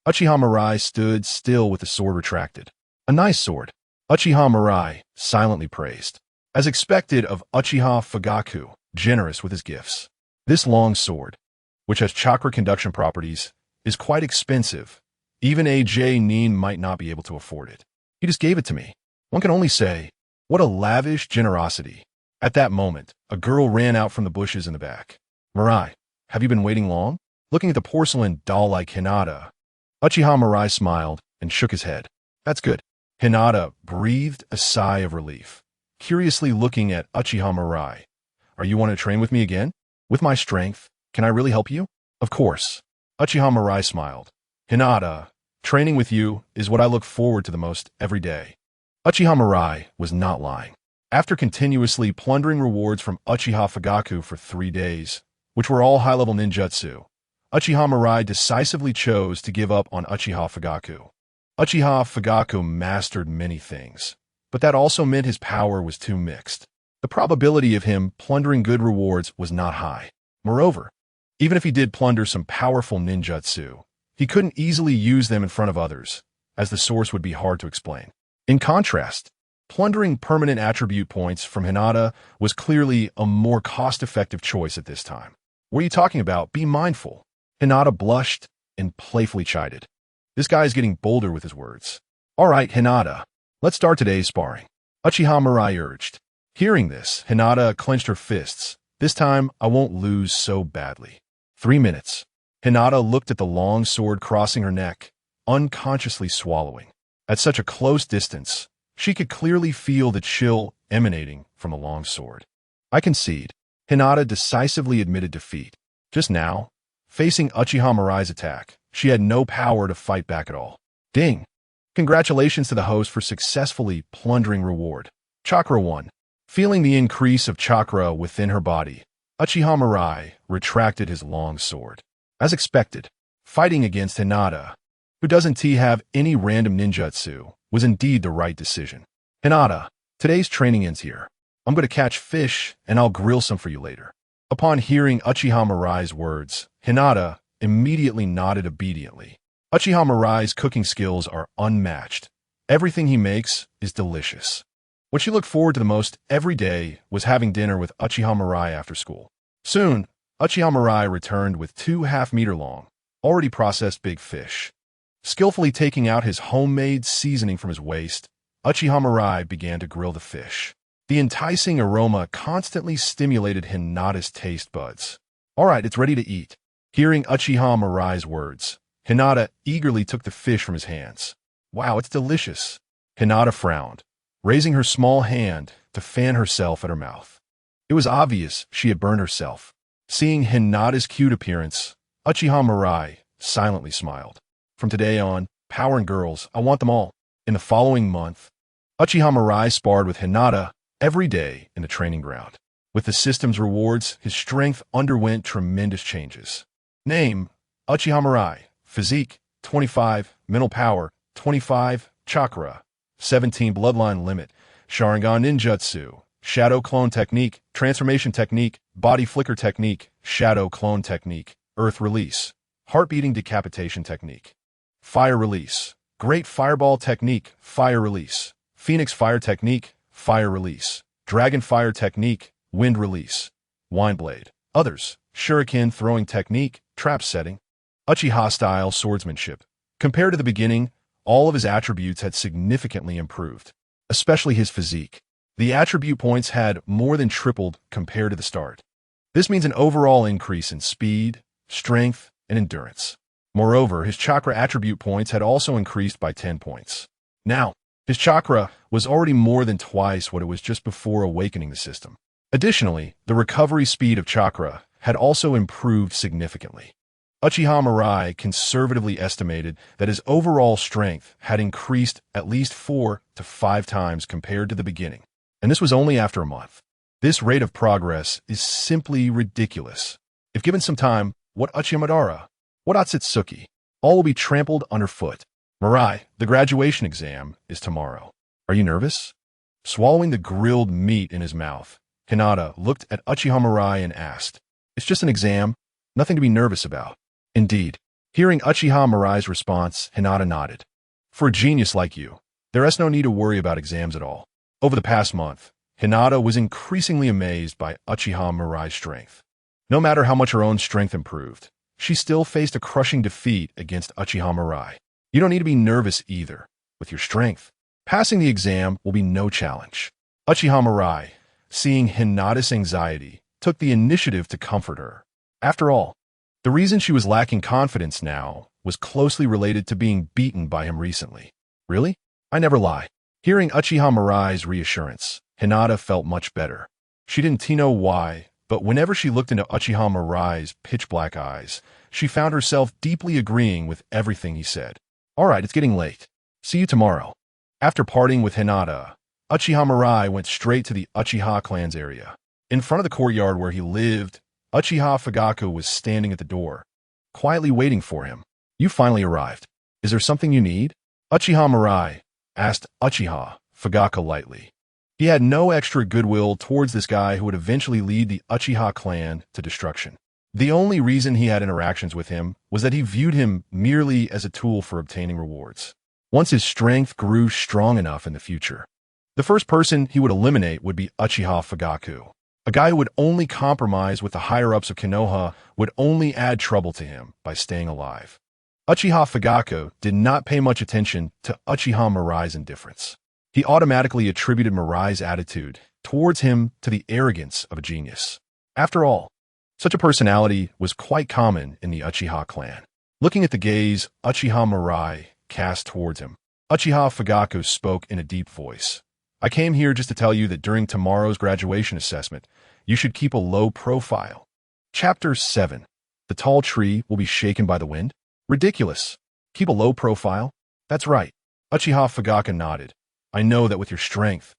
Uchiha Mirai stood still with the sword retracted. A nice sword, Uchiha Mirai silently praised. As expected of Uchiha Fugaku, generous with his gifts. This long sword, which has chakra conduction properties, is quite expensive. Even a Nin might not be able to afford it. He just gave it to me. One can only say, what a lavish generosity. At that moment, a girl ran out from the bushes in the back. Mirai, have you been waiting long? Looking at the porcelain doll-like Hinata, Uchiha Mirai smiled and shook his head. That's good. Hinata breathed a sigh of relief, curiously looking at Uchiha Mirai. Are you wanting to train with me again? With my strength, can I really help you? Of course. Uchiha Mirai smiled. Hinata, training with you is what I look forward to the most every day. Uchiha Mirai was not lying. After continuously plundering rewards from Uchiha Fugaku for 3 days, which were all high-level ninjutsu, Uchiha Mirai decisively chose to give up on Uchiha Fugaku. Uchiha Fugaku mastered many things, but that also meant his power was too mixed. The probability of him plundering good rewards was not high. Moreover, even if he did plunder some powerful ninjutsu, he couldn't easily use them in front of others, as the source would be hard to explain. In contrast, plundering permanent attribute points from Hinata was clearly a more cost-effective choice at this time. What are you talking about? Be mindful. Hinata blushed and playfully chided. This guy is getting bolder with his words. All right, Hinata, let's start today's sparring. Uchiha Mirai urged. Hearing this, Hinata clenched her fists. This time, I won't lose so badly. 3 minutes. Hinata looked at the long sword crossing her neck, unconsciously swallowing. At such a close distance, she could clearly feel the chill emanating from the long sword. I concede. Hinata decisively admitted defeat. Just now, facing Uchiha Mirai's attack, she had no power to fight back at all. Ding! Congratulations to the host for successfully plundering reward. Chakra 1. Feeling the increase of chakra within her body, Uchiha Mirai retracted his long sword. As expected, fighting against Hinata, who doesn't have any random ninjutsu, was indeed the right decision. Hinata, today's training ends here. I'm going to catch fish and I'll grill some for you later. Upon hearing Uchiha Mirai's words, Hinata immediately nodded obediently. Uchiha Mirai's cooking skills are unmatched. Everything he makes is delicious. What she looked forward to the most every day was having dinner with Uchiha Mirai after school. Soon, Uchiha Mirai returned with 2 half-meter-long, already processed big fish. Skillfully taking out his homemade seasoning from his waist, Uchiha Mirai began to grill the fish. The enticing aroma constantly stimulated Hinata's taste buds. All right, it's ready to eat. Hearing Uchiha Mirai's words, Hinata eagerly took the fish from his hands. Wow, it's delicious. Hinata frowned, raising her small hand to fan herself at her mouth. It was obvious she had burned herself. Seeing Hinata's cute appearance, Uchiha Mirai silently smiled. From today on, power and girls, I want them all. In the following month, Uchiha Mirai sparred with Hinata every day in the training ground. With the system's rewards, his strength underwent tremendous changes. Name, Uchiha Mirai. Physique, 25. Mental power, 25. Chakra, 17. Bloodline limit. Sharingan ninjutsu. Shadow clone technique. Transformation technique. Body flicker technique. Shadow clone technique. Earth release. Heart-beating decapitation technique. Fire release. Great fireball technique. Fire release. Phoenix fire technique. Fire release. Dragon fire technique. Wind release. Wind blade. Others. Shuriken throwing technique. Trap setting. Uchiha style swordsmanship. Compared to the beginning, all of his attributes had significantly improved, especially his physique. The attribute points had more than tripled compared to the start. This means an overall increase in speed, strength, and endurance. Moreover, his chakra attribute points had also increased by 10 points. Now, his chakra was already more than twice what it was just before awakening the system. Additionally, the recovery speed of chakra had also improved significantly. Uchiha Mirai conservatively estimated that his overall strength had increased at least 4 to 5 times compared to the beginning, and this was only after a month. This rate of progress is simply ridiculous. If given some time, what Uchiha Madara, what Otsutsuki, all will be trampled underfoot. Mirai, the graduation exam is tomorrow. Are you nervous? Swallowing the grilled meat in his mouth, Hinata looked at Uchiha Mirai and asked, "It's just an exam, nothing to be nervous about." Indeed. Hearing Uchiha Mirai's response, Hinata nodded. For a genius like you, there is no need to worry about exams at all. Over the past month, Hinata was increasingly amazed by Uchiha Mirai's strength. No matter how much her own strength improved, she still faced a crushing defeat against Uchiha Mirai. You don't need to be nervous either. With your strength, passing the exam will be no challenge. Uchiha Mirai, seeing Hinata's anxiety, took the initiative to comfort her. After all, the reason she was lacking confidence now was closely related to being beaten by him recently. Really? I never lie. Hearing Uchiha Mirai's reassurance, Hinata felt much better. She didn't know why, but whenever she looked into Uchiha Mirai's pitch-black eyes, she found herself deeply agreeing with everything he said. All right, it's getting late. See you tomorrow. After parting with Hinata, Uchiha Mirai went straight to the Uchiha clan's area. In front of the courtyard where he lived, Uchiha Fugaku was standing at the door, quietly waiting for him. You finally arrived. Is there something you need? Uchiha Mirai asked Uchiha Fugaku lightly. He had no extra goodwill towards this guy who would eventually lead the Uchiha clan to destruction. The only reason he had interactions with him was that he viewed him merely as a tool for obtaining rewards. Once his strength grew strong enough in the future, the first person he would eliminate would be Uchiha Fugaku. A guy who would only compromise with the higher-ups of Konoha would only add trouble to him by staying alive. Uchiha Fugaku did not pay much attention to Uchiha Mirai's indifference. He automatically attributed Mirai's attitude towards him to the arrogance of a genius. After all, such a personality was quite common in the Uchiha clan. Looking at the gaze Uchiha Mirai cast towards him, Uchiha Fugaku spoke in a deep voice. I came here just to tell you that during tomorrow's graduation assessment, you should keep a low profile. Chapter 7. The tall tree will be shaken by the wind? Ridiculous. Keep a low profile? That's right. Uchiha Fugaku nodded. I know that with your strength,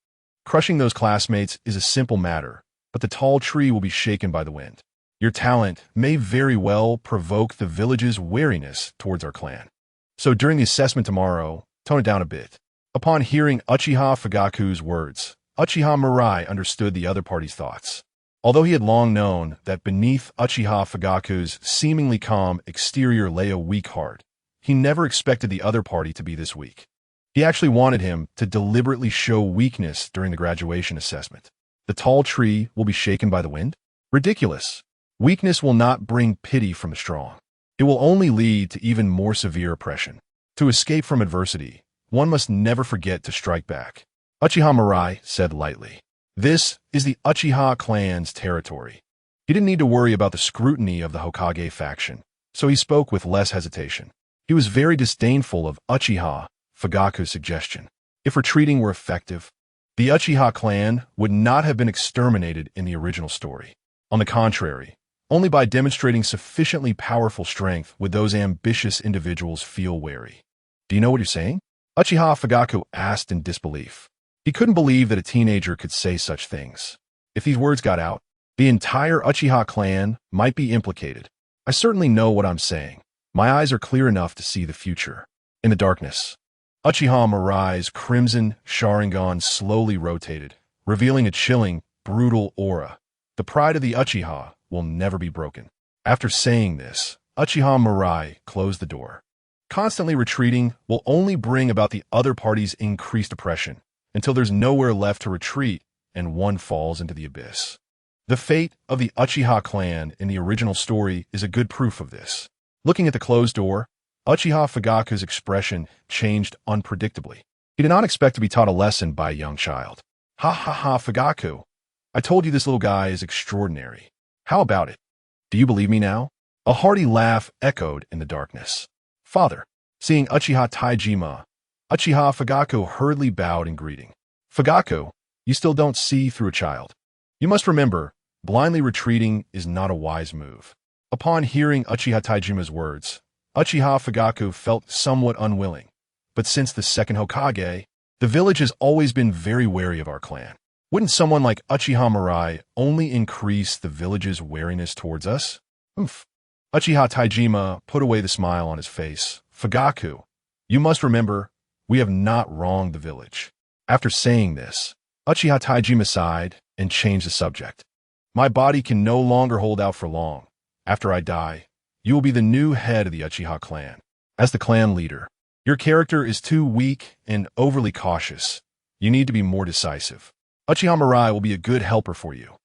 crushing those classmates is a simple matter, but the tall tree will be shaken by the wind. Your talent may very well provoke the village's wariness towards our clan. So during the assessment tomorrow, tone it down a bit. Upon hearing Uchiha Fugaku's words, Uchiha Mirai understood the other party's thoughts. Although he had long known that beneath Uchiha Fugaku's seemingly calm exterior lay a weak heart, he never expected the other party to be this weak. He actually wanted him to deliberately show weakness during the graduation assessment. The tall tree will be shaken by the wind? Ridiculous. Weakness will not bring pity from the strong. It will only lead to even more severe oppression. To escape from adversity, one must never forget to strike back. Uchiha Mirai said lightly. This is the Uchiha clan's territory. He didn't need to worry about the scrutiny of the Hokage faction, so he spoke with less hesitation. He was very disdainful of Uchiha Fugaku's suggestion. If retreating were effective, the Uchiha clan would not have been exterminated in the original story. On the contrary, only by demonstrating sufficiently powerful strength would those ambitious individuals feel wary. Do you know what you're saying? Uchiha Fugaku asked in disbelief. He couldn't believe that a teenager could say such things. If these words got out, the entire Uchiha clan might be implicated. I certainly know what I'm saying. My eyes are clear enough to see the future. In the darkness, Uchiha Mirai's crimson Sharingan slowly rotated, revealing a chilling, brutal aura. The pride of the Uchiha will never be broken. After saying this, Uchiha Mirai closed the door. Constantly retreating will only bring about the other party's increased oppression, until there's nowhere left to retreat and one falls into the abyss. The fate of the Uchiha clan in the original story is a good proof of this. Looking at the closed door, Uchiha Fugaku's expression changed unpredictably. He did not expect to be taught a lesson by a young child. Ha ha ha, Fugaku. I told you this little guy is extraordinary. How about it? Do you believe me now? A hearty laugh echoed in the darkness. Father, seeing Uchiha Taijima, Uchiha Fugaku hurriedly bowed in greeting. Fugaku, you still don't see through a child. You must remember, blindly retreating is not a wise move. Upon hearing Uchiha Taijima's words, Uchiha Fugaku felt somewhat unwilling. But since the second Hokage, the village has always been very wary of our clan. Wouldn't someone like Uchiha Mirai only increase the village's wariness towards us? Oof. Uchiha Taijima put away the smile on his face. Fugaku, you must remember, we have not wronged the village. After saying this, Uchiha Taijima sighed and changed the subject. My body can no longer hold out for long. After I die, you will be the new head of the Uchiha clan. As the clan leader, your character is too weak and overly cautious. You need to be more decisive. Uchiha Mirai will be a good helper for you.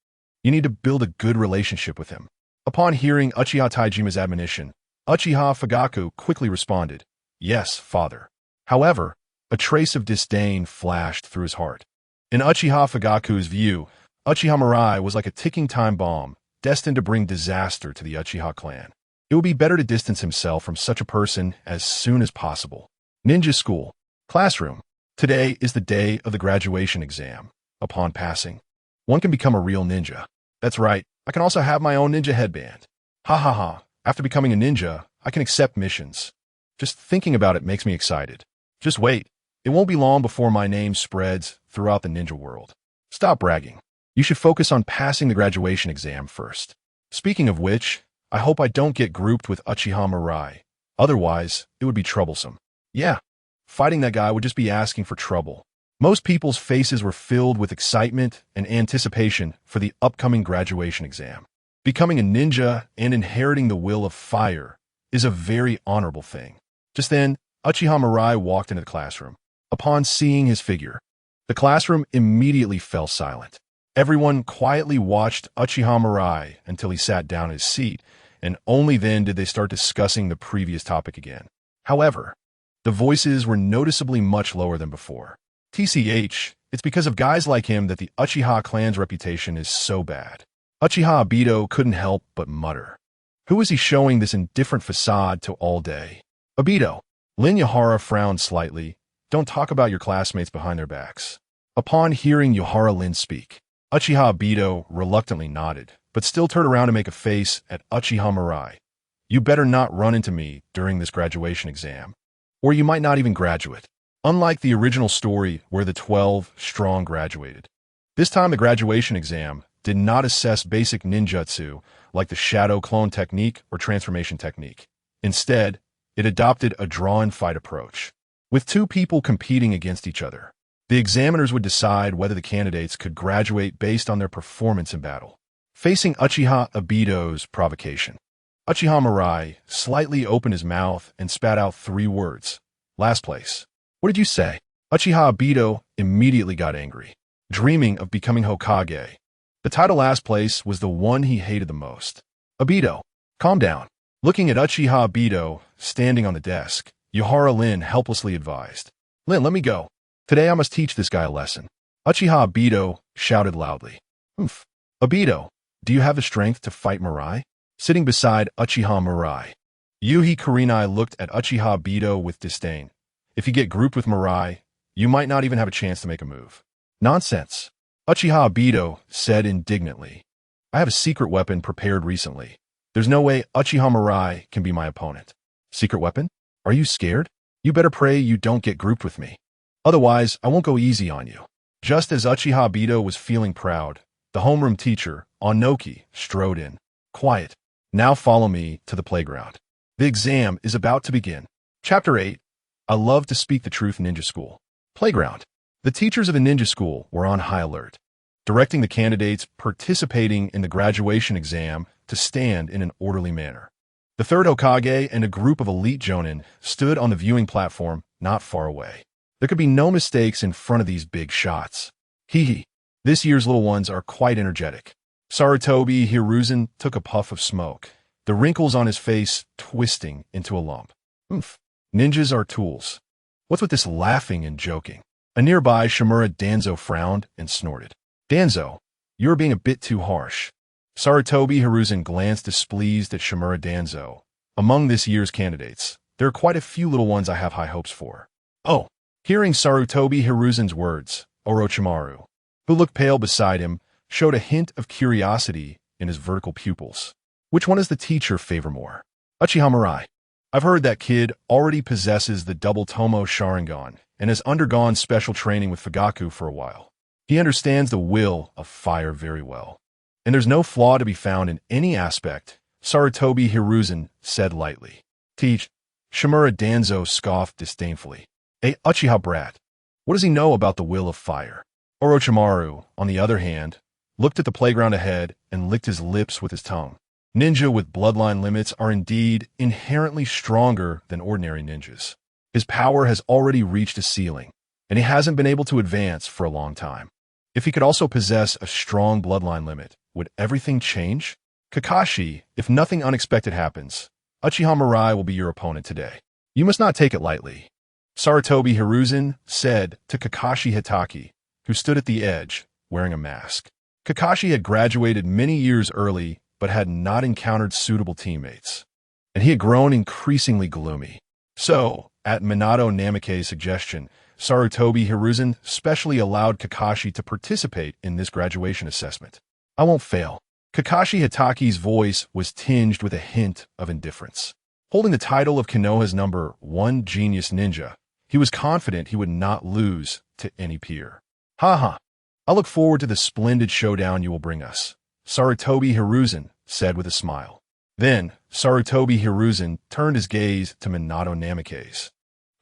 You need to build a good relationship with him. Upon hearing Uchiha Taijima's admonition, Uchiha Fugaku quickly responded, Yes, father. However, a trace of disdain flashed through his heart. In Uchiha Fugaku's view, Uchiha Mirai was like a ticking time bomb, destined to bring disaster to the Uchiha clan. It would be better to distance himself from such a person as soon as possible. Ninja School. Classroom. Today is the day of the graduation exam. Upon passing, one can become a real ninja. That's right, I can also have my own ninja headband. Ha ha ha, after becoming a ninja, I can accept missions. Just thinking about it makes me excited. Just wait, it won't be long before my name spreads throughout the ninja world. Stop bragging. You should focus on passing the graduation exam first. Speaking of which, I hope I don't get grouped with Uchiha Mirai. Otherwise, it would be troublesome. Yeah, fighting that guy would just be asking for trouble. Most people's faces were filled with excitement and anticipation for the upcoming graduation exam. Becoming a ninja and inheriting the will of fire is a very honorable thing. Just then, Uchiha Mirai walked into the classroom. Upon seeing his figure, the classroom immediately fell silent. Everyone quietly watched Uchiha Mirai until he sat down in his seat, and only then did they start discussing the previous topic again. However, the voices were noticeably much lower than before. TCH, it's because of guys like him that the Uchiha clan's reputation is so bad. Uchiha Obito couldn't help but mutter. Who is he showing this indifferent facade to all day? Obito. Lin Yahara frowned slightly. Don't talk about your classmates behind their backs. Upon hearing Yahara Lin speak, Uchiha Obito reluctantly nodded, but still turned around to make a face at Uchiha Mirai. You better not run into me during this graduation exam, or you might not even graduate. Unlike the original story where the 12 strong graduated, this time the graduation exam did not assess basic ninjutsu like the shadow clone technique or transformation technique. Instead, it adopted a draw-and-fight approach. With two people competing against each other, the examiners would decide whether the candidates could graduate based on their performance in battle. Facing Uchiha Obito's provocation, Uchiha Mirai slightly opened his mouth and spat out 3 words. Last place. What did you say? Uchiha Obito immediately got angry, dreaming of becoming Hokage. The title last place was the one he hated the most. Obito, calm down. Looking at Uchiha Obito standing on the desk, Yohara Lin helplessly advised. Lin, let me go. Today I must teach this guy a lesson. Uchiha Obito shouted loudly. Oof. Obito, do you have the strength to fight Mirai? Sitting beside Uchiha Mirai, Yuhi Kurenai looked at Uchiha Obito with disdain. If you get grouped with Mirai, you might not even have a chance to make a move. Nonsense. Uchiha Obito said indignantly. I have a secret weapon prepared recently. There's no way Uchiha Mirai can be my opponent. Secret weapon? Are you scared? You better pray you don't get grouped with me. Otherwise, I won't go easy on you. Just as Uchiha Obito was feeling proud, the homeroom teacher, Onoki, strode in. Quiet. Now follow me to the playground. The exam is about to begin. Chapter 8. I love to speak the truth ninja school. Playground. The teachers of a ninja school were on high alert, directing the candidates participating in the graduation exam to stand in an orderly manner. The third Hokage and a group of elite jonin stood on the viewing platform not far away. There could be no mistakes in front of these big shots. Hee. This year's little ones are quite energetic. Sarutobi Hiruzen took a puff of smoke, the wrinkles on his face twisting into a lump. Oof. Ninjas are tools. What's with this laughing and joking? A nearby Shimura Danzo frowned and snorted. Danzo, you're being a bit too harsh. Sarutobi Hiruzen glanced displeased at Shimura Danzo. Among this year's candidates, there are quite a few little ones I have high hopes for. Oh. Hearing Sarutobi Hiruzen's words, Orochimaru, who looked pale beside him, showed a hint of curiosity in his vertical pupils. Which one does the teacher favor more? Uchiha Mirai. I've heard that kid already possesses the double Tomo Sharingan and has undergone special training with Fugaku for a while. He understands the will of fire very well. And there's no flaw to be found in any aspect, Sarutobi Hiruzen said lightly. Teach. Shimura Danzo scoffed disdainfully. A Uchiha brat. What does he know about the will of fire? Orochimaru, on the other hand, looked at the playground ahead and licked his lips with his tongue. Ninja with bloodline limits are indeed inherently stronger than ordinary ninjas. His power has already reached a ceiling, and he hasn't been able to advance for a long time. If he could also possess a strong bloodline limit, would everything change? Kakashi, if nothing unexpected happens, Uchiha Mirai will be your opponent today. You must not take it lightly. Sarutobi Hiruzen said to Kakashi Hitaki, who stood at the edge, wearing a mask. Kakashi had graduated many years early, but had not encountered suitable teammates, and he had grown increasingly gloomy. So, at Minato Namake's suggestion, Sarutobi Hiruzen specially allowed Kakashi to participate in this graduation assessment. I won't fail. Kakashi Hitaki's voice was tinged with a hint of indifference. Holding the title of Konoha's #1 genius ninja, he was confident he would not lose to any peer. Ha. I look forward to the splendid showdown you will bring us, Sarutobi Hiruzen said with a smile. Then, Sarutobi Hiruzen turned his gaze to Minato Namake's,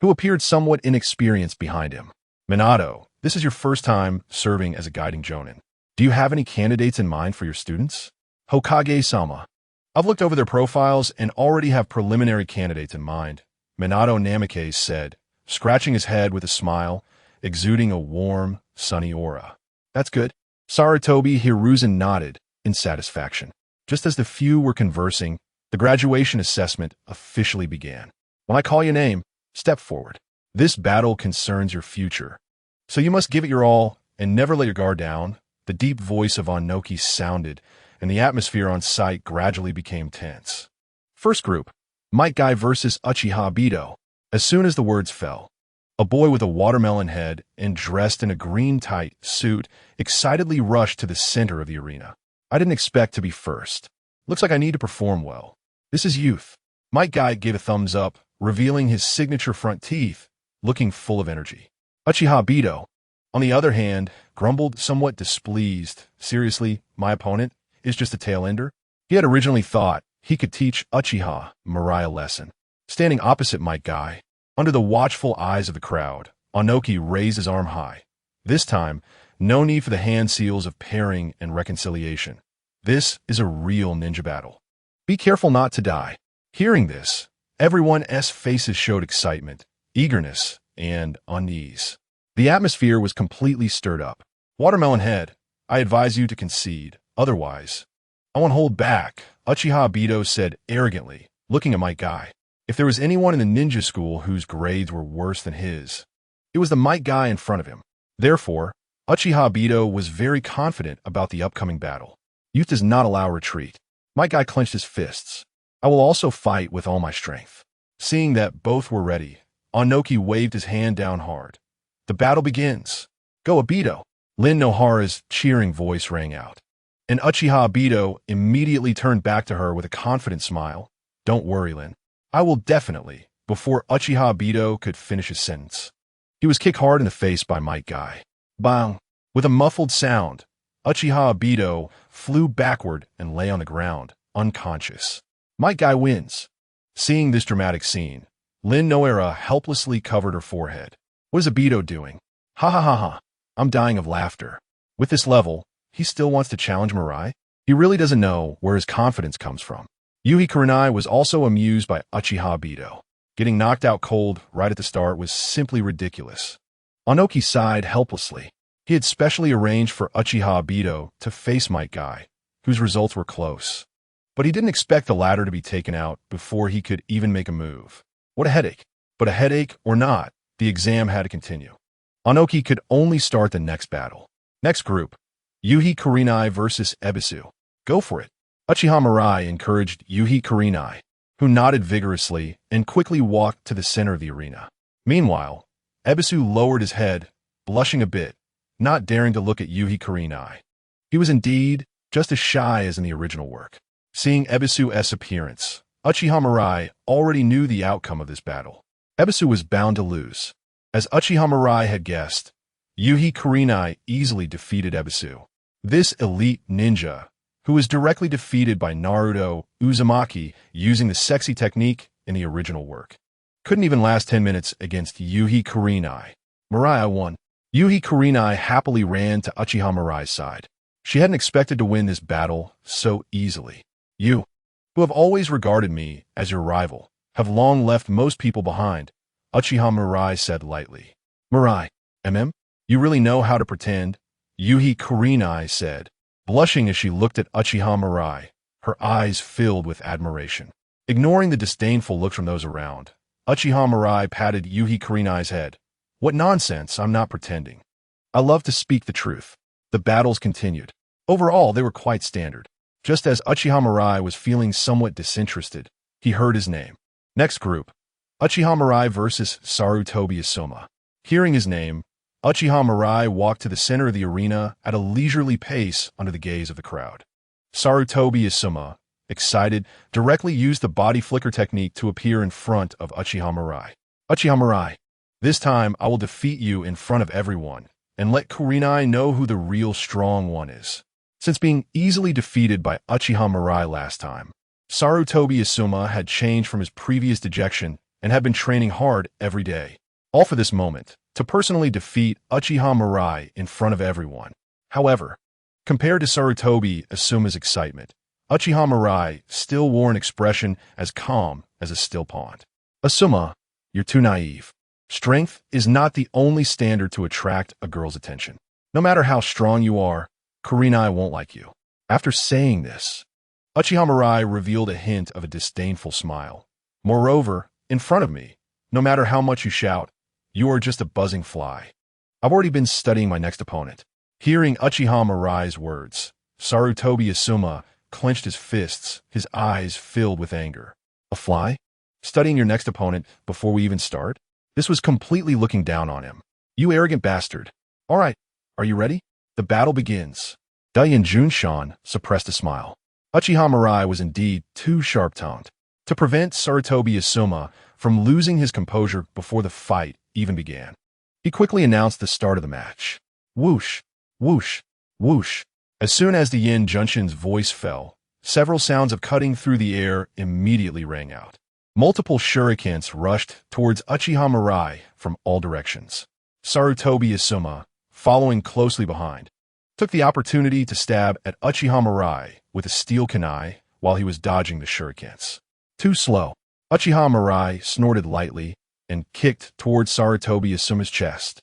who appeared somewhat inexperienced behind him. Minato, this is your first time serving as a guiding jonin. Do you have any candidates in mind for your students? Hokage-sama. I've looked over their profiles and already have preliminary candidates in mind, Minato Namake said, scratching his head with a smile, exuding a warm, sunny aura. That's good. Sarutobi Hiruzen nodded in satisfaction. Just as the few were conversing, the graduation assessment officially began. When I call your name, step forward. This battle concerns your future, so you must give it your all and never let your guard down. The deep voice of Onoki sounded, and the atmosphere on site gradually became tense. First group, Might Guy versus Uchiha Obito. As soon as the words fell, a boy with a watermelon head and dressed in a green tight suit excitedly rushed to the center of the arena. I didn't expect to be first. Looks like I need to perform well. This is youth. Might Guy gave a thumbs up, revealing his signature front teeth, looking full of energy. Uchiha Obito. on the other hand, grumbled somewhat displeased. Seriously, my opponent is just a tail ender? He had originally thought he could teach Uchiha Mirai a lesson. Standing opposite Might Guy, under the watchful eyes of the crowd, Onoki raised his arm high. This time, no need for the hand seals of pairing and reconciliation. This is a real ninja battle. Be careful not to die. Hearing this, everyone's faces showed excitement, eagerness, and unease. The atmosphere was completely stirred up. Watermelon Head, I advise you to concede. Otherwise, I won't hold back, Uchiha Obito said arrogantly, looking at Might Guy. If there was anyone in the ninja school whose grades were worse than his, it was the Might Guy in front of him. Therefore, Uchiha Obito was very confident about the upcoming battle. Youth does not allow retreat. Might Guy clenched his fists. I will also fight with all my strength. Seeing that both were ready, Onoki waved his hand down hard. The battle begins. Go Obito! Lin Nohara's cheering voice rang out. And Uchiha Obito immediately turned back to her with a confident smile. Don't worry, Lin. I will definitely, before Uchiha Obito could finish his sentence. He was kicked hard in the face by Might Guy. Bang! With a muffled sound, Uchiha Obito flew backward and lay on the ground, unconscious. Might Guy wins. Seeing this dramatic scene, Lin Nohara helplessly covered her forehead. What is Obito doing? Ha ha ha ha. I'm dying of laughter. With this level, he still wants to challenge Mirai? He really doesn't know where his confidence comes from. Yuhi Kurenai was also amused by Uchiha Obito. Getting knocked out cold right at the start was simply ridiculous. Onoki sighed helplessly. He had specially arranged for Uchiha Obito to face Might Guy, whose results were close. But he didn't expect the latter to be taken out before he could even make a move. What a headache. But a headache or not, the exam had to continue. Onoki could only start the next battle. Next group, Yuhi Kurenai versus Ebisu. Go for it. Uchiha Mirai encouraged Yuhi Kurenai, who nodded vigorously and quickly walked to the center of the arena. Meanwhile, Ebisu lowered his head, blushing a bit, not daring to look at Yuhi Kurenai. He was indeed just as shy as in the original work. Seeing Ebisu's appearance, Uchiha Mirai already knew the outcome of this battle. Ebisu was bound to lose. As Uchiha Mirai had guessed, Yuhi Kurenai easily defeated Ebisu. This elite ninja, who was directly defeated by Naruto Uzumaki using the sexy technique in the original work, couldn't even last 10 minutes against Yuhi Kurenai. Mirai won. Yuhi Kurenai happily ran to Uchiha Mirai's side. She hadn't expected to win this battle so easily. You, who have always regarded me as your rival, have long left most people behind, Uchiha Mirai said lightly. Mirai, you really know how to pretend? Yuhi Kurenai said, blushing as she looked at Uchiha Mirai, her eyes filled with admiration. Ignoring the disdainful looks from those around, Uchiha Mirai patted Yuhi Kurenai's head. What nonsense, I'm not pretending. I love to speak the truth. The battles continued. Overall, they were quite standard. Just as Uchiha Mirai was feeling somewhat disinterested, he heard his name. Next group, Uchiha Mirai versus Sarutobi Asuma. Hearing his name, Uchiha Mirai walked to the center of the arena at a leisurely pace under the gaze of the crowd. Sarutobi Asuma, excited, directly used the body flicker technique to appear in front of Uchiha Mirai. Uchiha Mirai, this time I will defeat you in front of everyone, and let Kurenai know who the real strong one is. Since being easily defeated by Uchiha Mirai last time, Sarutobi Asuma had changed from his previous dejection and had been training hard every day, all for this moment, to personally defeat Uchiha Mirai in front of everyone. However, compared to Sarutobi Asuma's excitement, Uchiha Mirai still wore an expression as calm as a still pond. Asuma, you're too naive. Strength is not the only standard to attract a girl's attention. No matter how strong you are, Kurenai won't like you. After saying this, Uchiha Mirai revealed a hint of a disdainful smile. Moreover, in front of me, no matter how much you shout, you are just a buzzing fly. I've already been studying my next opponent. Hearing Uchiha Mirai's words, Sarutobi Asuma clenched his fists, his eyes filled with anger. A fly? Studying your next opponent before we even start? This was completely looking down on him. You arrogant bastard. All right, are you ready? The battle begins. Dayan Junshan suppressed a smile. Uchiha Mirai was indeed too sharp-tongued. To prevent Sarutobi Asuma from losing his composure before the fight even began, he quickly announced the start of the match. Whoosh, whoosh, whoosh. As soon as the Yin Junshin's voice fell, several sounds of cutting through the air immediately rang out. Multiple shurikens rushed towards Uchiha Mirai from all directions. Sarutobi Asuma, following closely behind, took the opportunity to stab at Uchiha Mirai with a steel kunai while he was dodging the shurikens. Too slow. Uchiha Mirai snorted lightly and kicked towards Sarutobi Asuma's chest.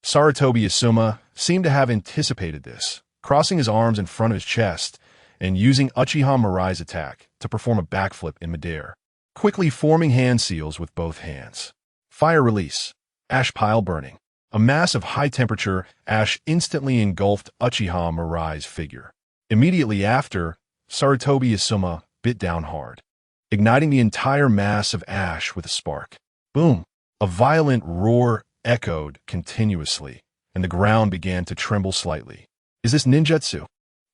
Sarutobi Asuma seemed to have anticipated this, crossing his arms in front of his chest and using Uchiha Mirai's attack to perform a backflip in midair, quickly forming hand seals with both hands. Fire release. Ash pile burning. A mass of high-temperature ash instantly engulfed Uchiha Mirai's figure. Immediately after, Sarutobi Asuma bit down hard, igniting the entire mass of ash with a spark. Boom! A violent roar echoed continuously, and the ground began to tremble slightly. Is this ninjutsu?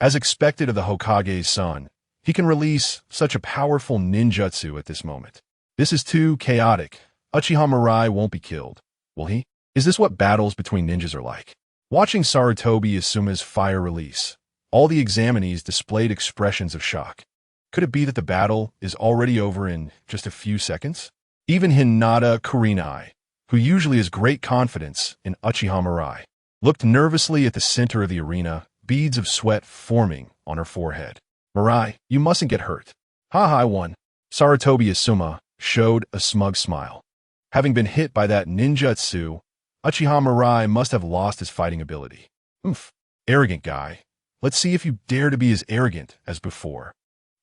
As expected of the Hokage's son, he can release such a powerful ninjutsu at this moment. This is too chaotic. Uchiha Mirai won't be killed, will he? Is this what battles between ninjas are like? Watching Sarutobi Asuma's fire release, all the examinees displayed expressions of shock. Could it be that the battle is already over in just a few seconds? Even Hinata Kurenai, who usually has great confidence in Uchiha Mirai, looked nervously at the center of the arena, beads of sweat forming on her forehead. Mirai, you mustn't get hurt. Ha, I won. Sarutobi Asuma showed a smug smile. Having been hit by that ninjutsu, Uchiha Mirai must have lost his fighting ability. Oomph, arrogant guy. Let's see if you dare to be as arrogant as before.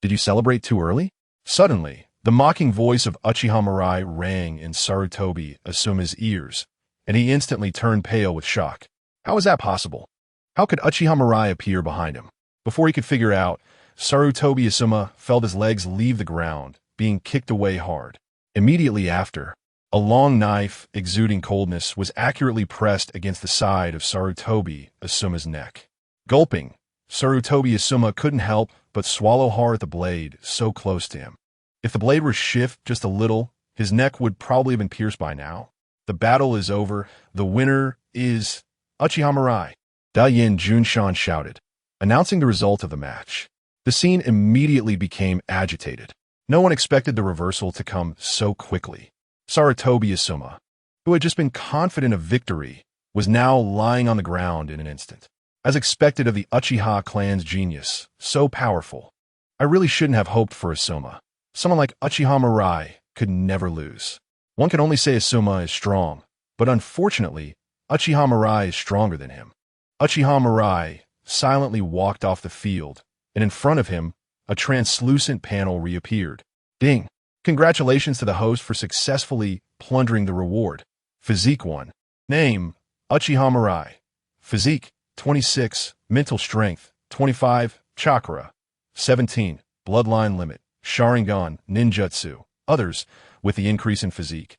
Did you celebrate too early? Suddenly, the mocking voice of Uchiha Mirai rang in Sarutobi Asuma's ears, and he instantly turned pale with shock. How was that possible? How could Uchiha Mirai appear behind him? Before he could figure out, Sarutobi Asuma felt his legs leave the ground, being kicked away hard. Immediately after, a long knife, exuding coldness, was accurately pressed against the side of Sarutobi Asuma's neck. Gulping, Sarutobi Asuma couldn't help but swallow hard the blade so close to him. If the blade were shift just a little, his neck would probably have been pierced by now. The battle is over. The winner is Uchiha Mirai. Da Yin Junshan shouted, announcing the result of the match. The scene immediately became agitated. No one expected the reversal to come so quickly. Sarutobi Asuma, who had just been confident of victory, was now lying on the ground in an instant. As expected of the Uchiha clan's genius, so powerful. I really shouldn't have hoped for Asuma. Someone like Uchiha Mirai could never lose. One can only say Asuma is strong, but unfortunately, Uchiha Mirai is stronger than him. Uchiha Mirai silently walked off the field, and in front of him, a translucent panel reappeared. Ding! Congratulations to the host for successfully plundering the reward. Physique 1. Name, Uchiha Mirai. Physique, 26. Mental strength, 25. Chakra, 17. Bloodline limit. Sharingan, ninjutsu. Others, with the increase in physique.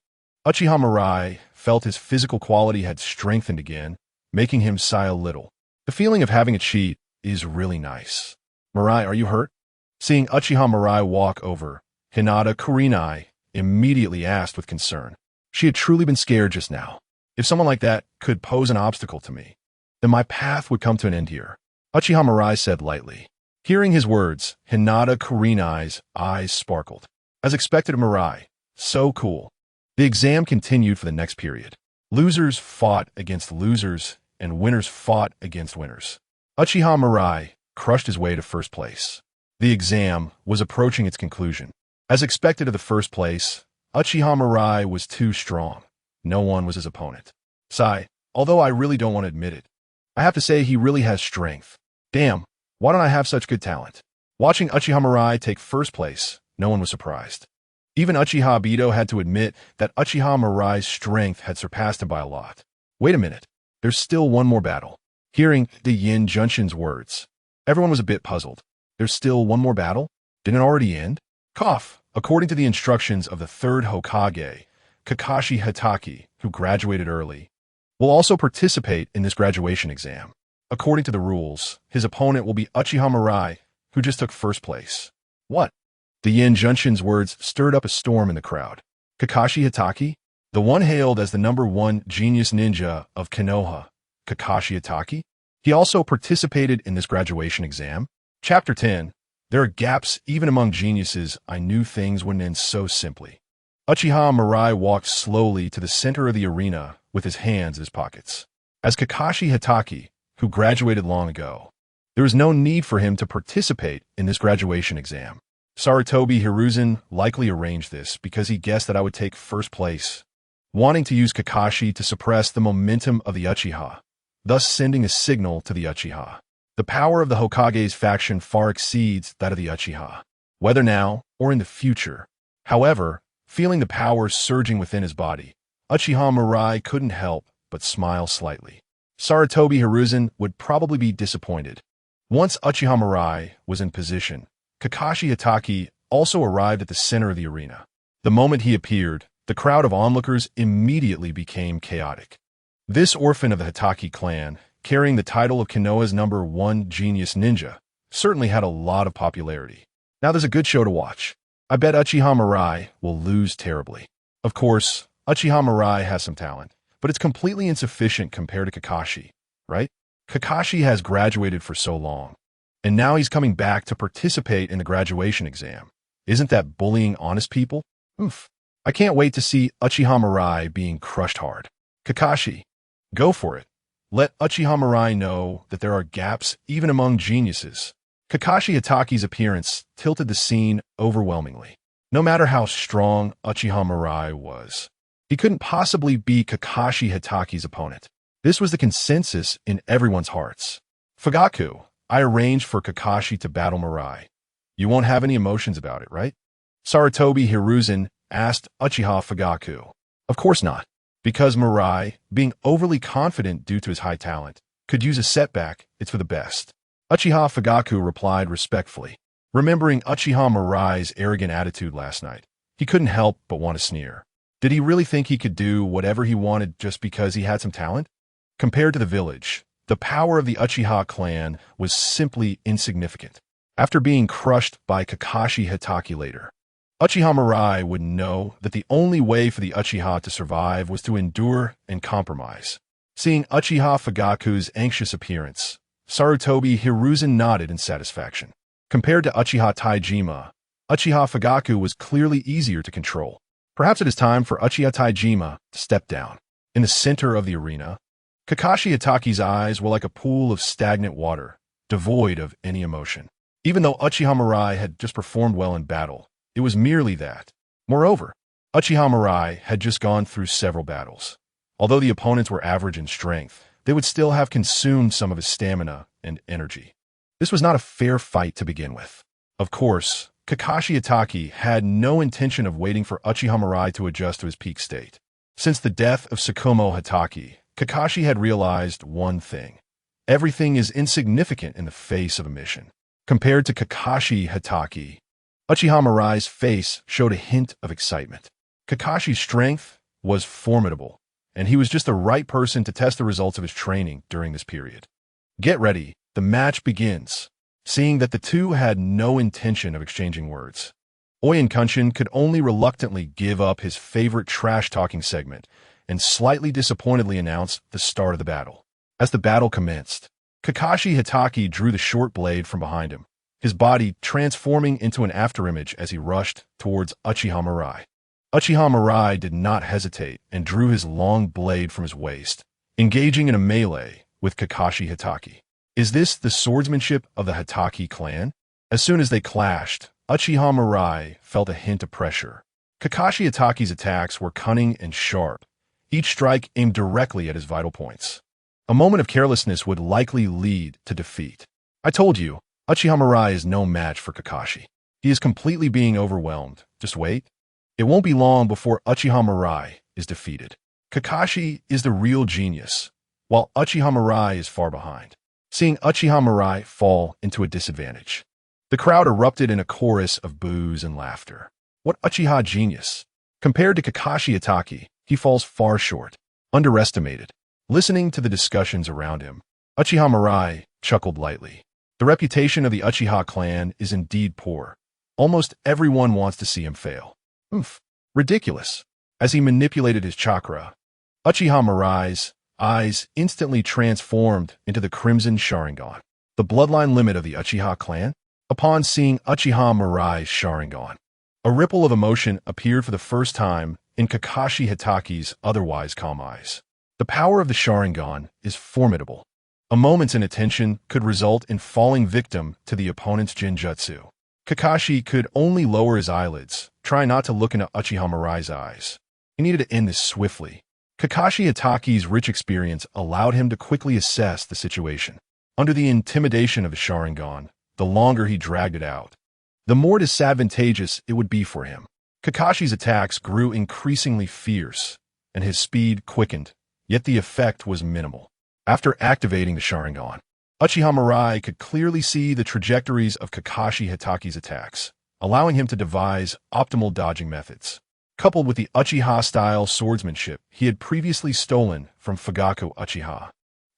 Uchiha Mirai felt his physical quality had strengthened again, making him sigh a little. The feeling of having a cheat is really nice. Mirai, are you hurt? Seeing Uchiha Mirai walk over, Hinata Kurenai immediately asked with concern. She had truly been scared just now. If someone like that could pose an obstacle to me, then my path would come to an end here. Uchiha Mirai said lightly. Hearing his words, Hinata Kurenai's eyes sparkled. As expected of Mirai, so cool. The exam continued for the next period. Losers fought against losers, and winners fought against winners. Uchiha Mirai crushed his way to first place. The exam was approaching its conclusion. As expected of the first place, Uchiha Mirai was too strong. No one was his opponent. Sigh, although I really don't want to admit it. I have to say he really has strength. Damn, why don't I have such good talent? Watching Uchiha Mirai take first place, no one was surprised. Even Uchiha Obito had to admit that Uchiha Mirai's strength had surpassed him by a lot. Wait a minute, there's still one more battle. Hearing the Yin Junshin's words, everyone was a bit puzzled. There's still one more battle? Didn't it already end? Cough. According to the instructions of the third Hokage, Kakashi Hatake, who graduated early, will also participate in this graduation exam. According to the rules, his opponent will be Uchiha Mirai, who just took first place. What? The Yin Junshin's words stirred up a storm in the crowd. Kakashi Hatake? The one hailed as the #1 genius ninja of Konoha, Kakashi Hatake? He also participated in this graduation exam. Chapter 10. There are gaps even among geniuses. I knew things wouldn't end so simply. Uchiha Mirai walked slowly to the center of the arena with his hands in his pockets. As Kakashi Hatake, who graduated long ago, there was no need for him to participate in this graduation exam. Sarutobi Hiruzen likely arranged this because he guessed that I would take first place, wanting to use Kakashi to suppress the momentum of the Uchiha, thus sending a signal to the Uchiha. The power of the Hokage's faction far exceeds that of the Uchiha, whether now or in the future. However, feeling the power surging within his body, Uchiha Mirai couldn't help but smile slightly. Sarutobi Hiruzen would probably be disappointed. Once Uchiha Mirai was in position, Kakashi Hatake also arrived at the center of the arena. The moment he appeared, the crowd of onlookers immediately became chaotic. This orphan of the Hatake clan, carrying the title of Konoha's #1 genius ninja, certainly had a lot of popularity. Now there's a good show to watch. I bet Uchiha Mirai will lose terribly. Of course, Uchiha Mirai has some talent, but it's completely insufficient compared to Kakashi, right? Kakashi has graduated for so long, and now he's coming back to participate in the graduation exam. Isn't that bullying honest people? Oof. I can't wait to see Uchiha Mirai being crushed hard. Kakashi, go for it. Let Uchiha Mirai know that there are gaps even among geniuses. Kakashi Hatake's appearance tilted the scene overwhelmingly. No matter how strong Uchiha Mirai was, he couldn't possibly be Kakashi Hatake's opponent. This was the consensus in everyone's hearts. Fugaku, I arranged for Kakashi to battle Mirai. You won't have any emotions about it, right? Sarutobi Hiruzen asked Uchiha Fugaku. Of course not, because Mirai, being overly confident due to his high talent, could use a setback. It's for the best. Uchiha Fugaku replied respectfully. Remembering Uchiha Mirai's arrogant attitude last night, he couldn't help but want to sneer. Did he really think he could do whatever he wanted just because he had some talent? Compared to the village, the power of the Uchiha clan was simply insignificant. After being crushed by Kakashi Hatake later, Uchiha Mirai would know that the only way for the Uchiha to survive was to endure and compromise. Seeing Uchiha Fugaku's anxious appearance, Sarutobi Hiruzen nodded in satisfaction. Compared to Uchiha Taijima, Uchiha Fugaku was clearly easier to control. Perhaps it is time for Uchiha Taijima to step down. In the center of the arena, Kakashi Hatake's eyes were like a pool of stagnant water, devoid of any emotion. Even though Uchiha Mirai had just performed well in battle, it was merely that. Moreover, Uchiha Mirai had just gone through several battles. Although the opponents were average in strength, they would still have consumed some of his stamina and energy. This was not a fair fight to begin with. Of course, Kakashi Hatake had no intention of waiting for Uchiha Mirai to adjust to his peak state. Since the death of Tsukumo Hatake, Kakashi had realized one thing. Everything is insignificant in the face of a mission. Compared to Kakashi Hatake, Uchiha Mirai's face showed a hint of excitement. Kakashi's strength was formidable, and he was just the right person to test the results of his training during this period. Get ready, the match begins. Seeing that the two had no intention of exchanging words, Oyen Kunshin could only reluctantly give up his favorite trash-talking segment and slightly disappointedly announce the start of the battle. As the battle commenced, Kakashi Hatake drew the short blade from behind him, his body transforming into an afterimage as he rushed towards Uchiha Mirai. Uchiha Mirai did not hesitate and drew his long blade from his waist, engaging in a melee with Kakashi Hatake. Is this the swordsmanship of the Hatake clan? As soon as they clashed, Uchiha Mirai felt a hint of pressure. Kakashi Hatake's attacks were cunning and sharp, each strike aimed directly at his vital points. A moment of carelessness would likely lead to defeat. I told you, Uchiha Mirai is no match for Kakashi. He is completely being overwhelmed. Just wait. It won't be long before Uchiha Mirai is defeated. Kakashi is the real genius, while Uchiha Mirai is far behind. Seeing Uchiha Mirai fall into a disadvantage, the crowd erupted in a chorus of boos and laughter. What Uchiha genius! Compared to Kakashi Hatake, he falls far short. Underestimated. Listening to the discussions around him, Uchiha Mirai chuckled lightly. The reputation of the Uchiha clan is indeed poor. Almost everyone wants to see him fail. Ridiculous. As he manipulated his chakra, Uchiha Mirai's eyes instantly transformed into the Crimson Sharingan, the bloodline limit of the Uchiha clan. Upon seeing Uchiha Mirai's Sharingan, a ripple of emotion appeared for the first time in Kakashi Hitaki's otherwise calm eyes. The power of the Sharingan is formidable. A moment's inattention could result in falling victim to the opponent's Jinjutsu. Kakashi could only lower his eyelids, try not to look into Uchiha Mirai's eyes. He needed to end this swiftly. Kakashi Hitaki's rich experience allowed him to quickly assess the situation. Under the intimidation of the Sharingan, the longer he dragged it out, the more disadvantageous it would be for him. Kakashi's attacks grew increasingly fierce, and his speed quickened, yet the effect was minimal. After activating the Sharingan, Uchiha Mirai could clearly see the trajectories of Kakashi Hitaki's attacks, allowing him to devise optimal dodging methods. Coupled with the Uchiha-style swordsmanship he had previously stolen from Fugaku Uchiha,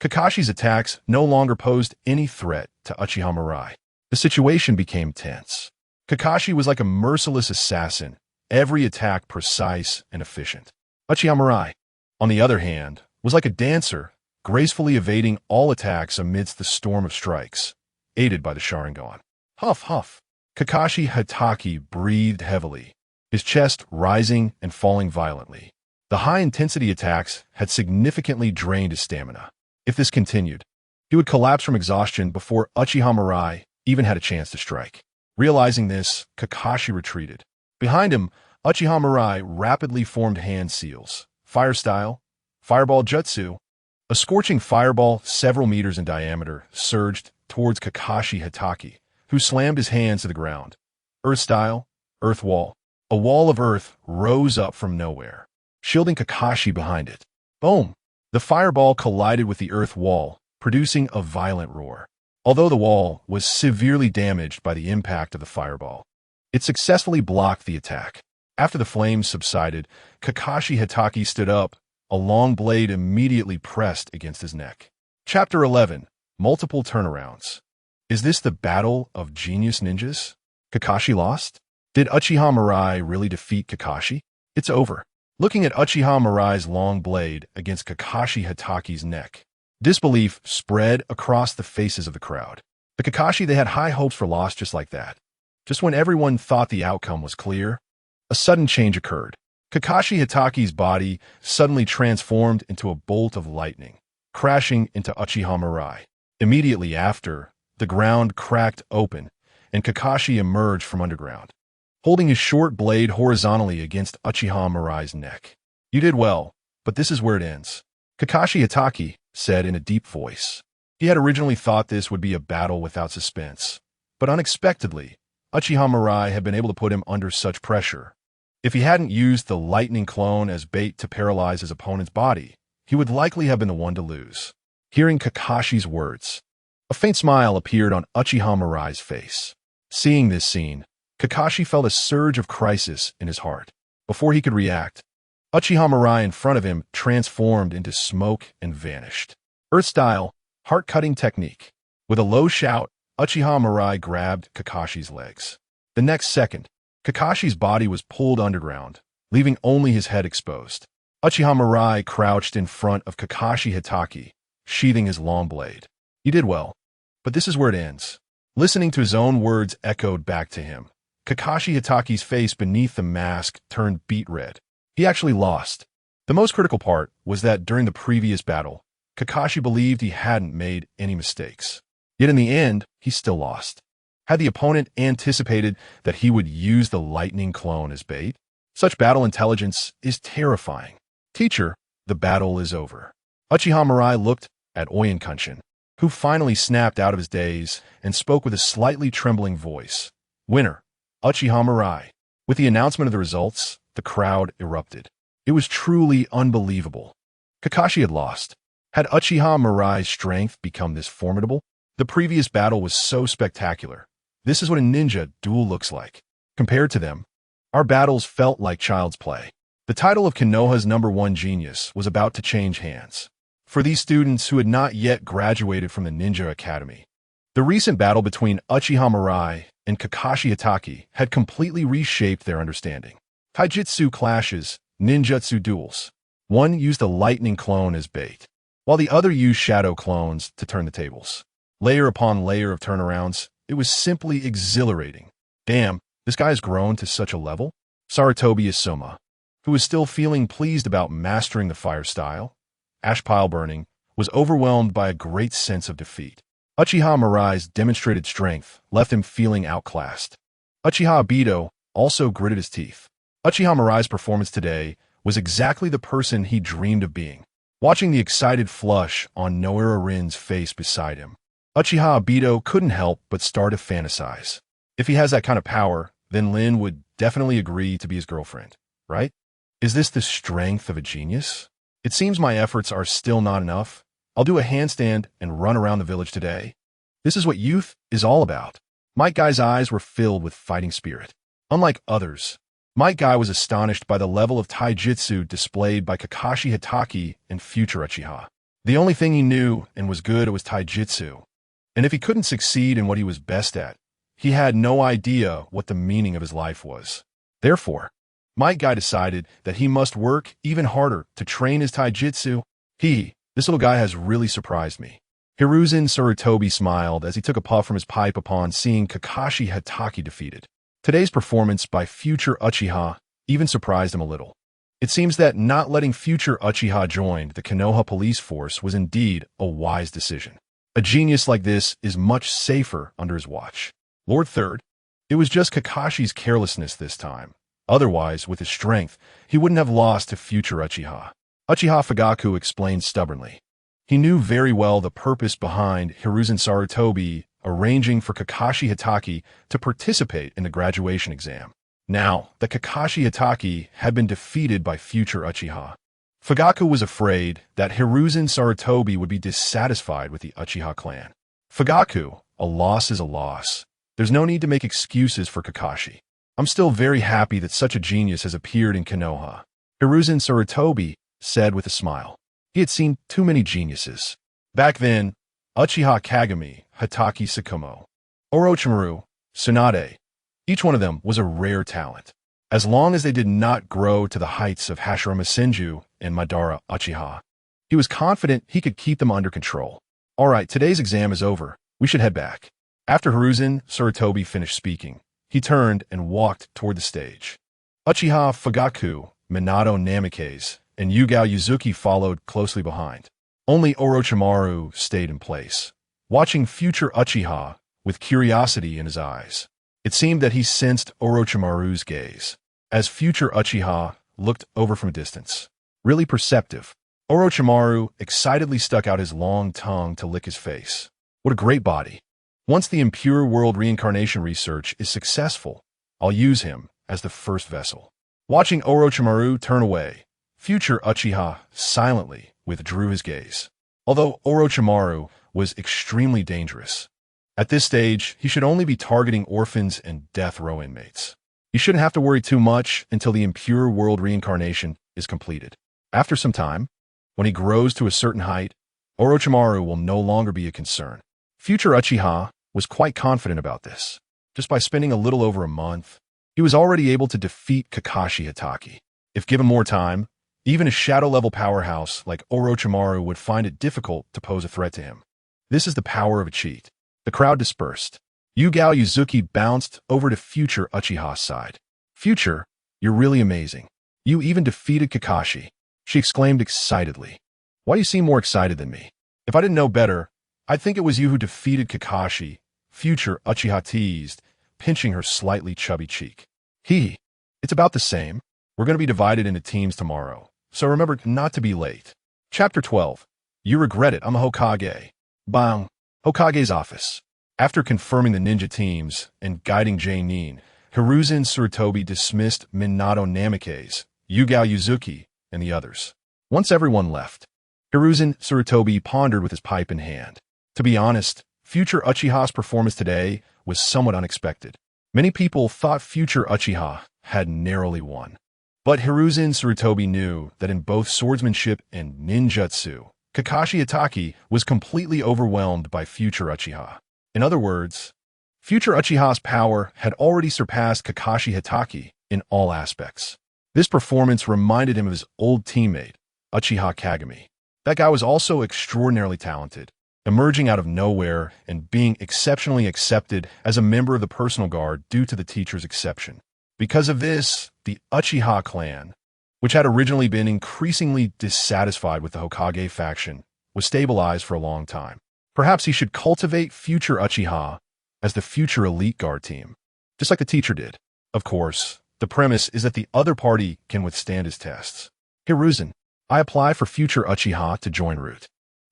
Kakashi's attacks no longer posed any threat to Uchiha Mirai. The situation became tense. Kakashi was like a merciless assassin, every attack precise and efficient. Uchiha Mirai, on the other hand, was like a dancer, gracefully evading all attacks amidst the storm of strikes, aided by the Sharingan. Huff, huff. Kakashi Hitaki breathed heavily, his chest rising and falling violently. The high-intensity attacks had significantly drained his stamina. If this continued, he would collapse from exhaustion before Uchiha Mirai even had a chance to strike. Realizing this, Kakashi retreated. Behind him, Uchiha Mirai rapidly formed hand seals, fire style, fireball jutsu. A scorching fireball several meters in diameter surged towards Kakashi Hitaki, who slammed his hands to the ground. Earth style, earth wall. A wall of earth rose up from nowhere, shielding Kakashi behind it. Boom! The fireball collided with the earth wall, producing a violent roar. Although the wall was severely damaged by the impact of the fireball, it successfully blocked the attack. After the flames subsided, Kakashi Hitaki stood up, a long blade immediately pressed against his neck. Chapter 11. Multiple Turnarounds. Is this the battle of genius ninjas? Kakashi lost? Did Uchiha Mirai really defeat Kakashi? It's over. Looking at Uchiha Mirai's long blade against Kakashi Hitaki's neck, disbelief spread across the faces of the crowd. The Kakashi they had high hopes for lost just like that. Just when everyone thought the outcome was clear, a sudden change occurred. Kakashi Hitaki's body suddenly transformed into a bolt of lightning, crashing into Uchiha Mirai. Immediately after, the ground cracked open, and Kakashi emerged from underground, holding his short blade horizontally against Uchiha Mirai's neck. You did well, but this is where it ends. Kakashi Hitaki said in a deep voice. He had originally thought this would be a battle without suspense, but unexpectedly, Uchiha Mirai had been able to put him under such pressure. If he hadn't used the lightning clone as bait to paralyze his opponent's body, he would likely have been the one to lose. Hearing Kakashi's words, a faint smile appeared on Uchiha Mirai's face. Seeing this scene, Kakashi felt a surge of crisis in his heart. Before he could react, Uchiha Mirai in front of him transformed into smoke and vanished. Earth-style, heart-cutting technique. With a low shout, Uchiha Mirai grabbed Kakashi's legs. The next second, Kakashi's body was pulled underground, leaving only his head exposed. Uchiha Mirai crouched in front of Kakashi Hitaki, sheathing his long blade. You did well, but this is where it ends. Listening to his own words echoed back to him, Kakashi Hitaki's face beneath the mask turned beet red. He actually lost. The most critical part was that during the previous battle, Kakashi believed he hadn't made any mistakes. Yet in the end, he still lost. Had the opponent anticipated that he would use the lightning clone as bait? Such battle intelligence is terrifying. Teacher, the battle is over. Uchiha Mirai looked at Oinkanshin, who finally snapped out of his daze and spoke with a slightly trembling voice. Winner, Uchiha Mirai. With the announcement of the results, the crowd erupted. It was truly unbelievable. Kakashi had lost. Had Uchiha Mirai's strength become this formidable? The previous battle was so spectacular. This is what a ninja duel looks like. Compared to them, our battles felt like child's play. The title of Konoha's #1 genius was about to change hands. For these students who had not yet graduated from the Ninja Academy, the recent battle between Uchiha Mirai and Kakashi Hitaki had completely reshaped their understanding. Taijutsu clashes, ninjutsu duels. One used a lightning clone as bait. while the other used shadow clones to turn the tables. Layer upon layer of turnarounds, it was simply exhilarating. Damn, this guy has grown to such a level? Sarutobi Isoma, who was still feeling pleased about mastering the fire style, ash pile burning, was overwhelmed by a great sense of defeat. Uchiha Mirai's demonstrated strength left him feeling outclassed. Uchiha Obito also gritted his teeth. Uchiha Mirai's performance today was exactly the person he dreamed of being. Watching the excited flush on Noura Rin's face beside him, Uchiha Obito couldn't help but start to fantasize. If he has that kind of power, then Lin would definitely agree to be his girlfriend, right? Is this the strength of a genius? It seems my efforts are still not enough. I'll do a handstand and run around the village today. This is what youth is all about. Might Guy's eyes were filled with fighting spirit. Unlike others, Might Guy was astonished by the level of taijutsu displayed by Kakashi Hatake and future Uchiha. The only thing he knew and was good at was taijutsu. And if he couldn't succeed in what he was best at, he had no idea what the meaning of his life was. Therefore, Might Guy decided that he must work even harder to train his taijutsu. This little guy has really surprised me. Hiruzen Sarutobi smiled as he took a puff from his pipe upon seeing Kakashi Hatake defeated. Today's performance by future Uchiha even surprised him a little. It seems that not letting future Uchiha join the Konoha police force was indeed a wise decision. A genius like this is much safer under his watch. Lord Third, it was just Kakashi's carelessness this time. Otherwise, with his strength, he wouldn't have lost to future Uchiha. Uchiha Fugaku explained stubbornly. He knew very well the purpose behind Hiruzen Sarutobi arranging for Kakashi Hatake to participate in the graduation exam. Now that Kakashi Hatake had been defeated by future Uchiha, Fugaku was afraid that Hiruzen Sarutobi would be dissatisfied with the Uchiha clan. Fugaku, a loss is a loss. There's no need to make excuses for Kakashi. I'm still very happy that such a genius has appeared in Konoha, Hiruzen Sarutobi said with a smile. He had seen too many geniuses. Back then, Uchiha Kagami, Hatake Tsukumo, Orochimaru, Tsunade, each one of them was a rare talent, as long as they did not grow to the heights of Hashirama Senju and Madara Uchiha. He was confident he could keep them under control. All right, today's exam is over. We should head back. After Hiruzen Sarutobi finished speaking, he turned and walked toward the stage. Uchiha Fugaku, Minato Namikaze, and Yugao Yuzuki followed closely behind. Only Orochimaru stayed in place, watching future Uchiha with curiosity in his eyes. It seemed that he sensed Orochimaru's gaze, as future Uchiha looked over from a distance. Really perceptive, Orochimaru excitedly stuck out his long tongue to lick his face. What a great body. Once the Impure World reincarnation research is successful, I'll use him as the first vessel. Watching Orochimaru turn away, future Uchiha silently withdrew his gaze. Although Orochimaru was extremely dangerous, at this stage, he should only be targeting orphans and death row inmates. He shouldn't have to worry too much until the Impure World reincarnation is completed. After some time, when he grows to a certain height, Orochimaru will no longer be a concern. Future Uchiha was quite confident about this. Just by spending a little over a month, he was already able to defeat Kakashi Hatake. If given more time, even a shadow-level powerhouse like Orochimaru would find it difficult to pose a threat to him. This is the power of a cheat. The crowd dispersed. Yugao Yuzuki bounced over to future Uchiha's side. Future, you're really amazing. You even defeated Kakashi, she exclaimed excitedly. Why do you seem more excited than me? If I didn't know better, I'd think it was you who defeated Kakashi, future Uchiha teased, pinching her slightly chubby cheek. It's about the same. We're going to be divided into teams tomorrow, so remember not to be late. Chapter 12. You regret it, I'm a Hokage. Bang. Hokage's office. After confirming the ninja teams and guiding Nin, Hiruzen Sarutobi dismissed Minato Namikaze, Yugao Yuzuki, and the others. Once everyone left, Hiruzen Sarutobi pondered with his pipe in hand. To be honest, future Uchiha's performance today was somewhat unexpected. Many people thought future Uchiha had narrowly won. But Hiruzen Sarutobi knew that in both swordsmanship and ninjutsu, Kakashi Hatake was completely overwhelmed by future Uchiha. In other words, future Uchiha's power had already surpassed Kakashi Hatake in all aspects. This performance reminded him of his old teammate, Uchiha Kagami. That guy was also extraordinarily talented, emerging out of nowhere and being exceptionally accepted as a member of the personal guard due to the teacher's exception. Because of this, the Uchiha clan, which had originally been increasingly dissatisfied with the Hokage faction, was stabilized for a long time. Perhaps he should cultivate future Uchiha as the future elite guard team, just like the teacher did. Of course, the premise is that the other party can withstand his tests. Hiruzen, I apply for future Uchiha to join Root.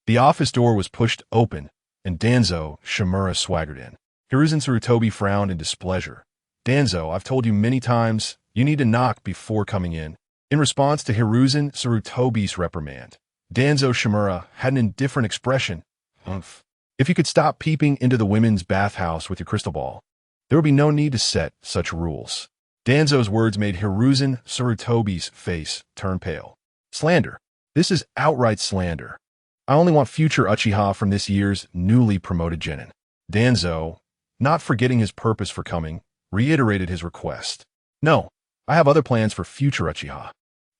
The office door was pushed open, and Danzo Shimura swaggered in. Hiruzen Sarutobi frowned in displeasure. Danzo, I've told you many times, you need to knock before coming in. In response to Hiruzen Sarutobi's reprimand, Danzo Shimura had an indifferent expression. Humph. If you could stop peeping into the women's bathhouse with your crystal ball, there would be no need to set such rules. Danzo's words made Hiruzen Sarutobi's face turn pale. Slander. This is outright slander. I only want future Uchiha from this year's newly promoted genin. Danzo, not forgetting his purpose for coming, reiterated his request. No, I have other plans for future Uchiha.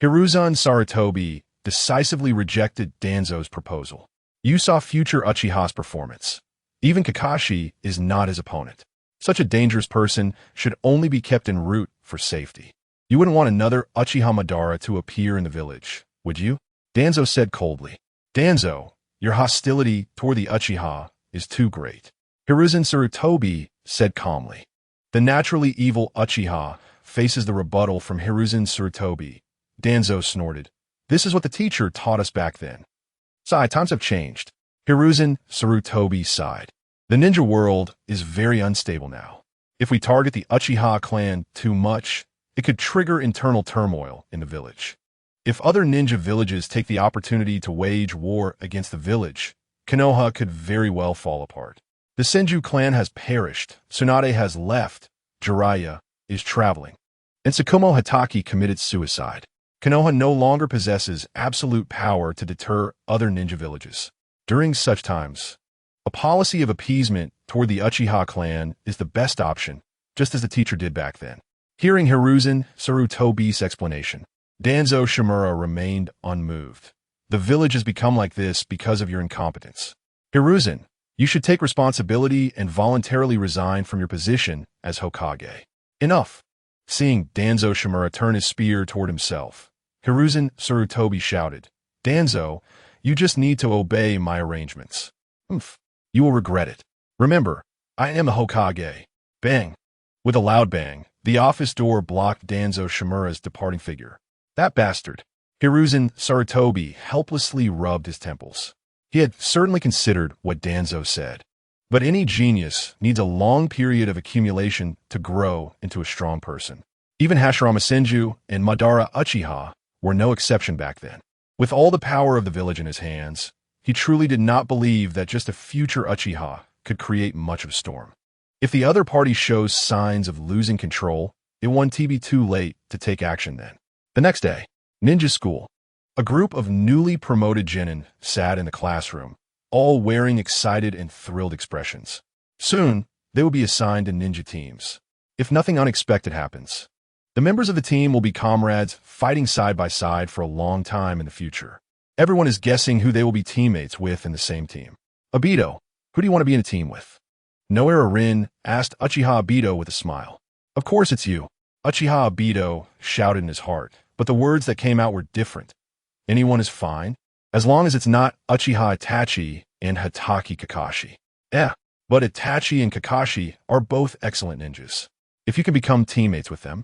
Hiruzen Sarutobi decisively rejected Danzo's proposal. You saw future Uchiha's performance. Even Kakashi is not his opponent. Such a dangerous person should only be kept en route for safety. You wouldn't want another Uchiha Madara to appear in the village, would you? Danzo said coldly. Danzo, your hostility toward the Uchiha is too great. Hiruzen Sarutobi said calmly. The naturally evil Uchiha faces the rebuttal from Hiruzen Sarutobi. Danzo snorted. This is what the teacher taught us back then. Sigh, times have changed. Hiruzen Sarutobi sighed. The ninja world is very unstable now. If we target the Uchiha clan too much, it could trigger internal turmoil in the village. If other ninja villages take the opportunity to wage war against the village, Konoha could very well fall apart. The Senju clan has perished, Tsunade has left, Jiraiya is traveling, and Tsukumo Hatake committed suicide. Konoha no longer possesses absolute power to deter other ninja villages. During such times, a policy of appeasement toward the Uchiha clan is the best option, just as the teacher did back then. Hearing Hiruzen Sarutobi's explanation, Danzo Shimura remained unmoved. The village has become like this because of your incompetence. Hiruzen, you should take responsibility and voluntarily resign from your position as Hokage. Enough. Seeing Danzo Shimura turn his spear toward himself, Hiruzen Sarutobi shouted, Danzo, you just need to obey my arrangements. Humph. You will regret it. Remember, I am a Hokage. Bang. With a loud bang, the office door blocked Danzo Shimura's departing figure. That bastard. Hiruzen Sarutobi helplessly rubbed his temples. He had certainly considered what Danzo said. But any genius needs a long period of accumulation to grow into a strong person. Even Hashirama Senju and Madara Uchiha were no exception back then. With all the power of the village in his hands, he truly did not believe that just a future Uchiha could create much of a storm. If the other party shows signs of losing control, it won't be too late to take action then. The next day, ninja school. A group of newly promoted genin sat in the classroom, all wearing excited and thrilled expressions. Soon, they will be assigned to ninja teams. If nothing unexpected happens, the members of the team will be comrades fighting side by side for a long time in the future. Everyone is guessing who they will be teammates with in the same team. Obito, who do you want to be in a team with? Noera Rin asked Uchiha Obito with a smile. Of course it's you. Uchiha Obito shouted in his heart, but the words that came out were different. Anyone is fine, as long as it's not Uchiha Itachi and Hatake Kakashi. But Itachi and Kakashi are both excellent ninjas. If you can become teammates with them,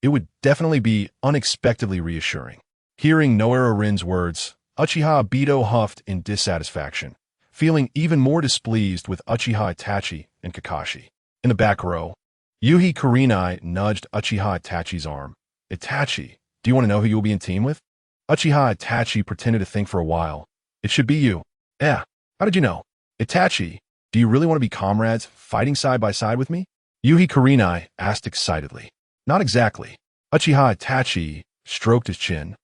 it would definitely be unexpectedly reassuring. Hearing Noera Rin's words, Uchiha Obito huffed in dissatisfaction, feeling even more displeased with Uchiha Itachi and Kakashi. In the back row, Yuhi Kurenai nudged Uchiha Itachi's arm. Itachi, do you want to know who you'll be in team with? Uchiha Itachi pretended to think for a while. It should be you. How did you know? Itachi, do you really want to be comrades fighting side by side with me? Yuhi Kurenai asked excitedly. Not exactly. Uchiha Itachi stroked his chin.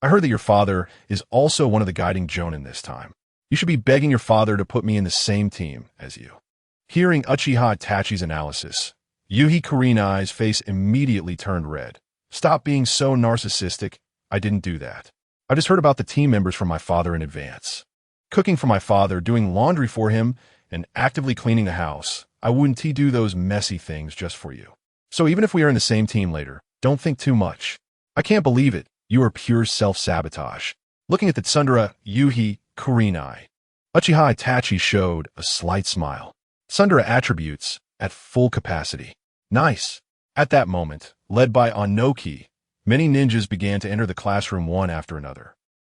I heard that your father is also one of the guiding jonin this time. You should be begging your father to put me in the same team as you. Hearing Uchiha Itachi's analysis, Yuhi Kurenai's face immediately turned red. Stop being so narcissistic. I didn't do that. I just heard about the team members from my father in advance. Cooking for my father, doing laundry for him, and actively cleaning the house. I wouldn't do those messy things just for you. So even if we are in the same team later, don't think too much. I can't believe it. You are pure self-sabotage. Looking at the tsundere, Yuhi Kurenai. Uchiha Itachi showed a slight smile. Tsundere attributes at full capacity. Nice. At that moment, led by Onoki, many ninjas began to enter the classroom one after another.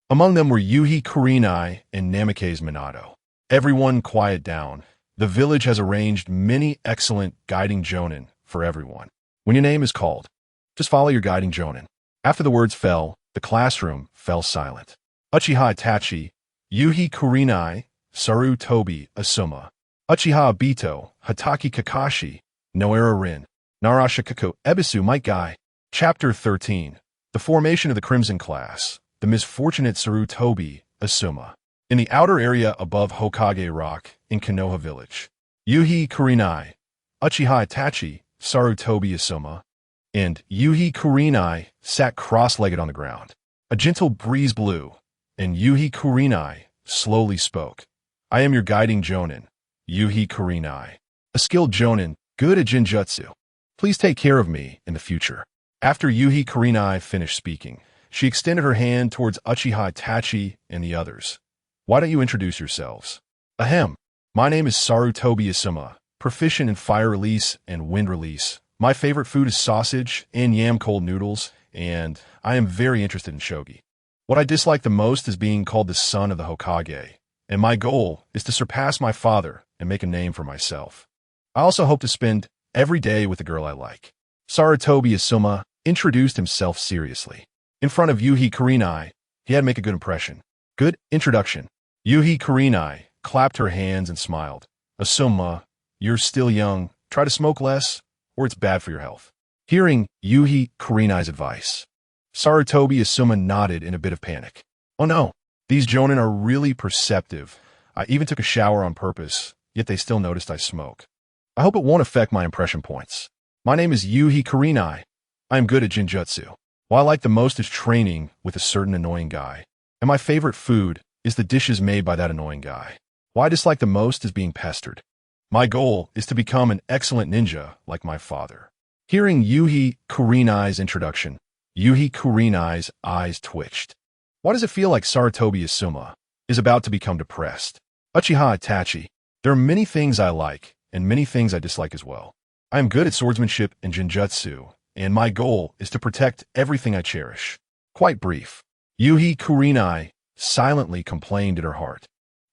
Among them were Yuhi Kurenai and Namikaze Minato. Everyone quiet down. The village has arranged many excellent guiding jonin for everyone. When your name is called, just follow your guiding jonin. After the words fell, the classroom fell silent. Uchiha Itachi, Yuhi Kurenai, Sarutobi Asuma, Uchiha Obito, Hatake Kakashi, Noara Rin, Narashikako Ebisu Might Guy. Chapter 13. The Formation of the Crimson Class. The misfortunate Sarutobi Asuma. In the outer area above Hokage Rock, in Konoha Village, Yuhi Kurenai, Uchiha Itachi, Sarutobi Asuma, and Yuhi Kurenai sat cross-legged on the ground. A gentle breeze blew, and Yuhi Kurenai slowly spoke. I am your guiding jonin, Yuhi Kurenai. A skilled jonin, good at ninjutsu. Please take care of me in the future. After Yuhi Kurenai finished speaking, she extended her hand towards Uchiha Itachi and the others. Why don't you introduce yourselves? Ahem. My name is Sarutobi Asuma, proficient in fire release and wind release. My favorite food is sausage and yam cold noodles, and I am very interested in shogi. What I dislike the most is being called the son of the Hokage, and my goal is to surpass my father and make a name for myself. I also hope to spend every day with the girl I like. Sarutobi Asuma introduced himself seriously. In front of Yuhi Kurenai, he had to make a good impression. Good introduction. Yuhi Kurenai clapped her hands and smiled. Asuma, you're still young. Try to smoke less, or it's bad for your health. Hearing Yuhi Kurenai's advice, Sarutobi Asuma nodded in a bit of panic. Oh no, these jonin are really perceptive. I even took a shower on purpose, yet they still noticed I smoke. I hope it won't affect my impression points. My name is Yuhi Kurenai. I am good at ninjutsu. What I like the most is training with a certain annoying guy. And my favorite food is the dishes made by that annoying guy. What I dislike the most is being pestered. My goal is to become an excellent ninja like my father. Hearing Yuhi Kurenai's introduction, Yuhi Kurenai's eyes twitched. Why does it feel like Sarutobi Asuma is about to become depressed? Uchiha Itachi, there are many things I like and many things I dislike as well. I am good at swordsmanship and ninjutsu, and my goal is to protect everything I cherish. Quite brief. Yuhi Kurenai silently complained in her heart.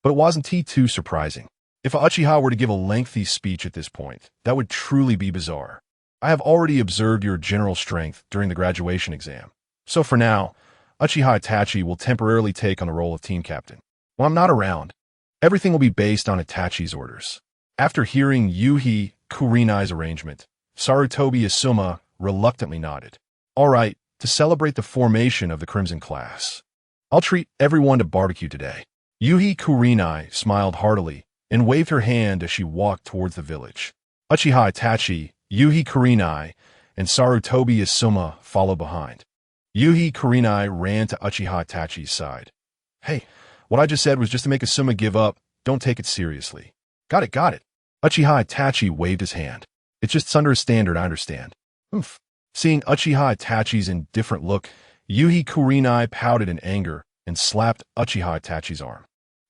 But it wasn't too surprising. If Uchiha were to give a lengthy speech at this point, that would truly be bizarre. I have already observed your general strength during the graduation exam. So for now, Uchiha Itachi will temporarily take on the role of team captain. While I'm not around, everything will be based on Itachi's orders. After hearing Yuhi Kurenai's arrangement, Sarutobi Asuma reluctantly nodded. All right, to celebrate the formation of the Crimson Class, I'll treat everyone to barbecue today. Yuhi Kurenai smiled heartily and waved her hand as she walked towards the village. Uchiha Itachi, Yuhi Kurenai, and Sarutobi Asuma followed behind. Yuhi Kurenai ran to Uchiha Itachi's side. Hey, what I just said was just to make Asuma give up. Don't take it seriously. Got it. Uchiha Itachi waved his hand. It's just under a standard, I understand. Oof. Seeing Uchiha Itachi's indifferent look, Yuhi Kurenai pouted in anger and slapped Uchiha Itachi's arm.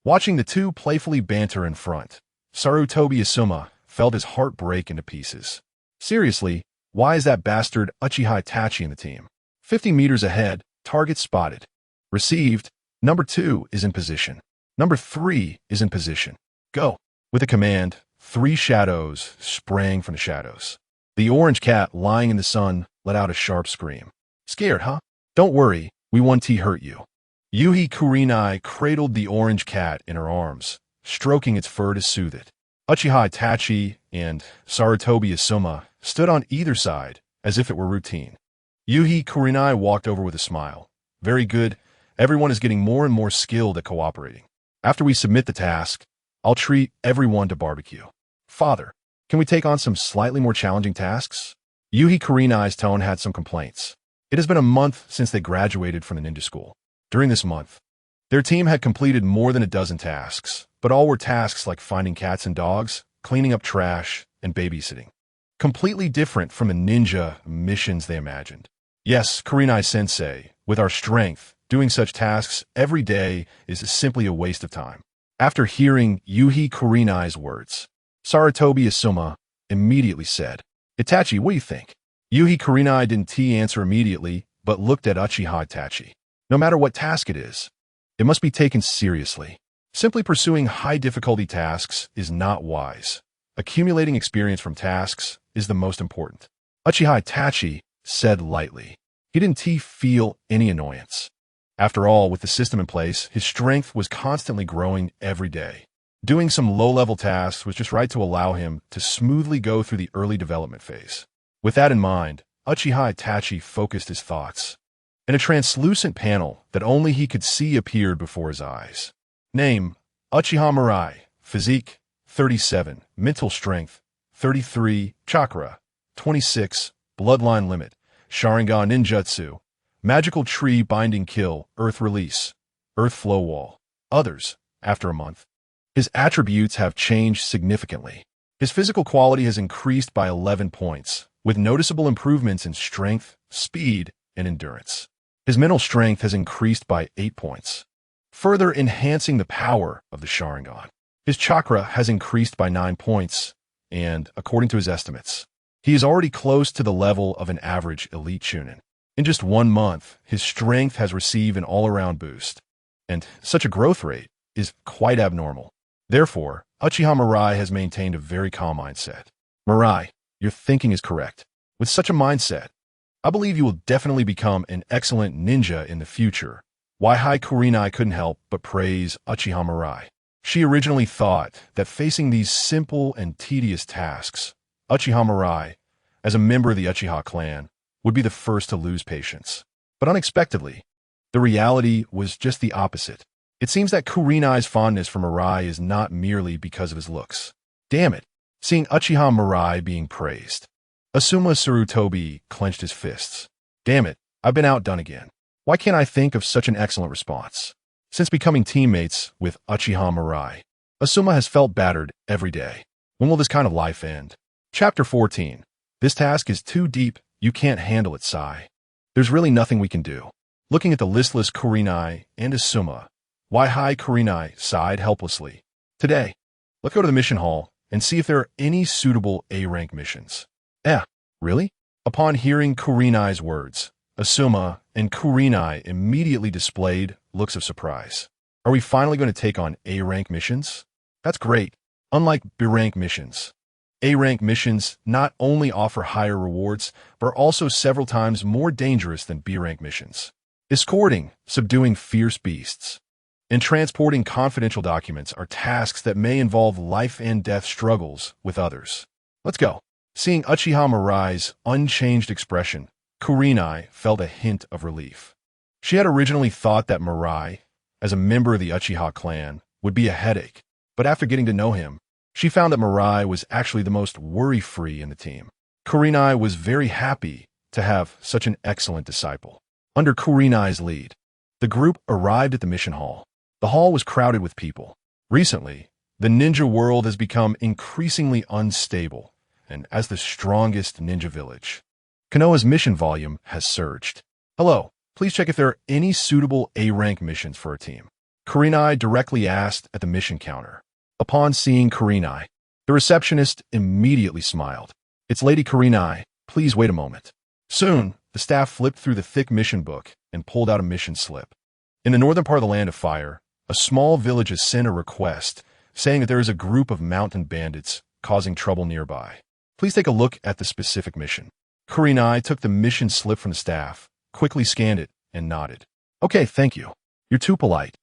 Watching the two playfully banter in front, Sarutobi Asuma felt his heart break into pieces. Seriously, why is that bastard Uchiha Itachi in the team? 50 meters ahead, target spotted. Received. Number 2 is in position. Number 3 is in position. Go. With a command, 3 shadows sprang from the shadows. The orange cat lying in the sun let out a sharp scream. Scared, huh? Don't worry, we won't hurt you. Yuhi Kurenai cradled the orange cat in her arms, stroking its fur to soothe it. Uchiha Itachi and Sarutobi Asuma stood on either side, as if it were routine. Yuhi Kurenai walked over with a smile. Very good. Everyone is getting more and more skilled at cooperating. After we submit the task, I'll treat everyone to barbecue. Father, can we take on some slightly more challenging tasks? Yuhi Kurenai's tone had some complaints. It has been a month since they graduated from the ninja school. During this month, their team had completed more than a dozen tasks, but all were tasks like finding cats and dogs, cleaning up trash, and babysitting. Completely different from the ninja missions they imagined. Yes, Kurenai-sensei, with our strength, doing such tasks every day is simply a waste of time. After hearing Yuhi Kurenai's words, Sarutobi Asuma immediately said, Itachi, what do you think? Yuhi Kurenai didn't answer immediately, but looked at Uchiha Itachi. No matter what task it is, it must be taken seriously. Simply pursuing high-difficulty tasks is not wise. Accumulating experience from tasks is the most important. Uchiha Itachi said lightly. He didn't feel any annoyance. After all, with the system in place, his strength was constantly growing every day. Doing some low-level tasks was just right to allow him to smoothly go through the early development phase. With that in mind, Uchiha Itachi focused his thoughts. And a translucent panel that only he could see appeared before his eyes. Name, Uchiha Mirai, Physique, 37, Mental Strength, 33, Chakra, 26, Bloodline Limit, Sharingan Ninjutsu, Magical Tree Binding Kill, Earth Release, Earth Flow Wall. Others, after a month. His attributes have changed significantly. His physical quality has increased by 11 points, with noticeable improvements in strength, speed, and endurance. His mental strength has increased by 8 points, further enhancing the power of the Sharingan. His chakra has increased by 9 points, and, according to his estimates, he is already close to the level of an average elite Chunin. In just 1 month, his strength has received an all-around boost, and such a growth rate is quite abnormal. Therefore, Uchiha Mirai has maintained a very calm mindset. Mirai, your thinking is correct. With such a mindset, I believe you will definitely become an excellent ninja in the future. Waihi Kurenai couldn't help but praise Uchiha Mirai. She originally thought that facing these simple and tedious tasks, Uchiha Mirai, as a member of the Uchiha clan, would be the first to lose patience. But unexpectedly, the reality was just the opposite. It seems that Kurenai's fondness for Mirai is not merely because of his looks. Damn it, seeing Uchiha Mirai being praised. Asuma Sarutobi clenched his fists. Damn it, I've been outdone again. Why can't I think of such an excellent response? Since becoming teammates with Uchiha Mirai, Asuma has felt battered every day. When will this kind of life end? Chapter 14. This task is too deep, you can't handle it, sigh. There's really nothing we can do. Looking at the listless Kurenai and Asuma, Waihi Kurenai sighed helplessly. Today, let's go to the mission hall and see if there are any suitable A-rank missions. Really? Upon hearing Kurenai's words, Asuma and Kurenai immediately displayed looks of surprise. Are we finally going to take on A-rank missions? That's great. Unlike B-rank missions, A-rank missions not only offer higher rewards, but are also several times more dangerous than B-rank missions. Escorting, subduing fierce beasts, and transporting confidential documents are tasks that may involve life and death struggles with others. Let's go. Seeing Uchiha Mirai's unchanged expression, Kurenai felt a hint of relief. She had originally thought that Mirai, as a member of the Uchiha clan, would be a headache, but after getting to know him, she found that Mirai was actually the most worry-free in the team. Kurenai was very happy to have such an excellent disciple. Under Kurenai's lead, the group arrived at the mission hall. The hall was crowded with people. Recently, the ninja world has become increasingly unstable, and as the strongest ninja village, Konoha's mission volume has surged. Hello, please check if there are any suitable A-rank missions for our team. Kurenai directly asked at the mission counter. Upon seeing Kurenai, the receptionist immediately smiled. It's Lady Kurenai, please wait a moment. Soon, the staff flipped through the thick mission book and pulled out a mission slip. In the northern part of the Land of Fire, a small village has sent a request saying that there is a group of mountain bandits causing trouble nearby. Please take a look at the specific mission. Kurenai took the mission slip from the staff, quickly scanned it, and nodded. Okay, thank you. You're too polite.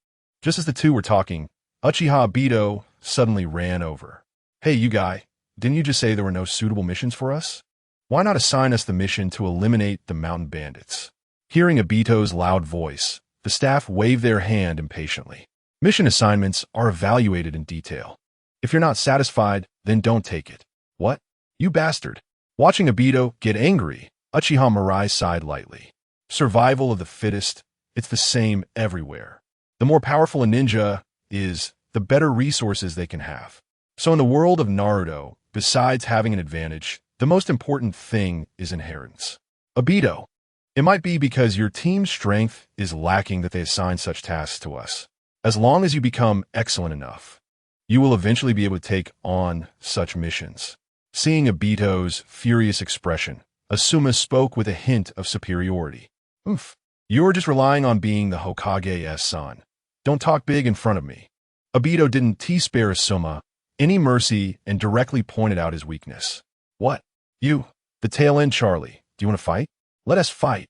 Just as the two were talking, Uchiha Obito suddenly ran over. Hey, you guy, didn't you just say there were no suitable missions for us? Why not assign us the mission to eliminate the mountain bandits? Hearing Obito's loud voice, the staff waved their hand impatiently. Mission assignments are evaluated in detail. If you're not satisfied, then don't take it. What? You bastard. Watching Obito get angry, Uchiha Mirai sighed lightly. Survival of the fittest It's the same everywhere. The more powerful a ninja is, the better resources they can have. So in the world of Naruto, besides having an advantage, the most important thing is inheritance. Obito. It might be because your team's strength is lacking that they assign such tasks to us. As long as you become excellent enough, you will eventually be able to take on such missions. Seeing Obito's furious expression, Asuma spoke with a hint of superiority. Oof. You're just relying on being the Hokage's son. Don't talk big in front of me. Obito didn't spare Asuma any mercy and directly pointed out his weakness. What? You, the tail end Charlie, do you want to fight? Let us fight.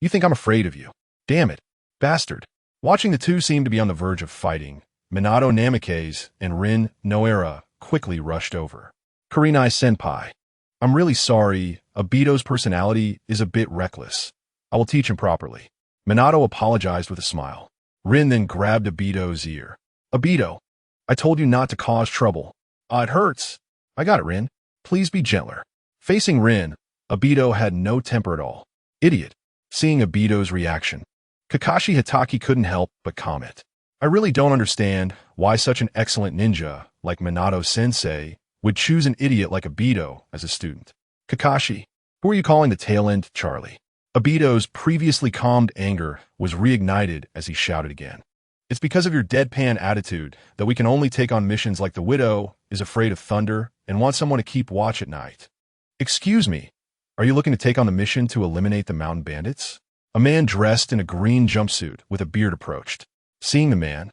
You think I'm afraid of you? Damn it, bastard. Watching the two seem to be on the verge of fighting, Minato Namikaze and Rin Noara quickly rushed over. Kurenai-senpai. I'm really sorry, Obito's personality is a bit reckless. I will teach him properly. Minato apologized with a smile. Rin then grabbed Obito's ear. Obito, I told you not to cause trouble. It hurts. I got it, Rin. Please be gentler. Facing Rin, Obito had no temper at all. Idiot. Seeing Obito's reaction, Kakashi Hatake couldn't help but comment. I really don't understand why such an excellent ninja like Minato-sensei would choose an idiot like Obito as a student. Kakashi, who are you calling the tail end Charlie? Obito's previously calmed anger was reignited as he shouted again. It's because of your deadpan attitude that we can only take on missions like the Widow is afraid of thunder and wants someone to keep watch at night. Excuse me, are you looking to take on the mission to eliminate the mountain bandits? A man dressed in a green jumpsuit with a beard approached. Seeing the man,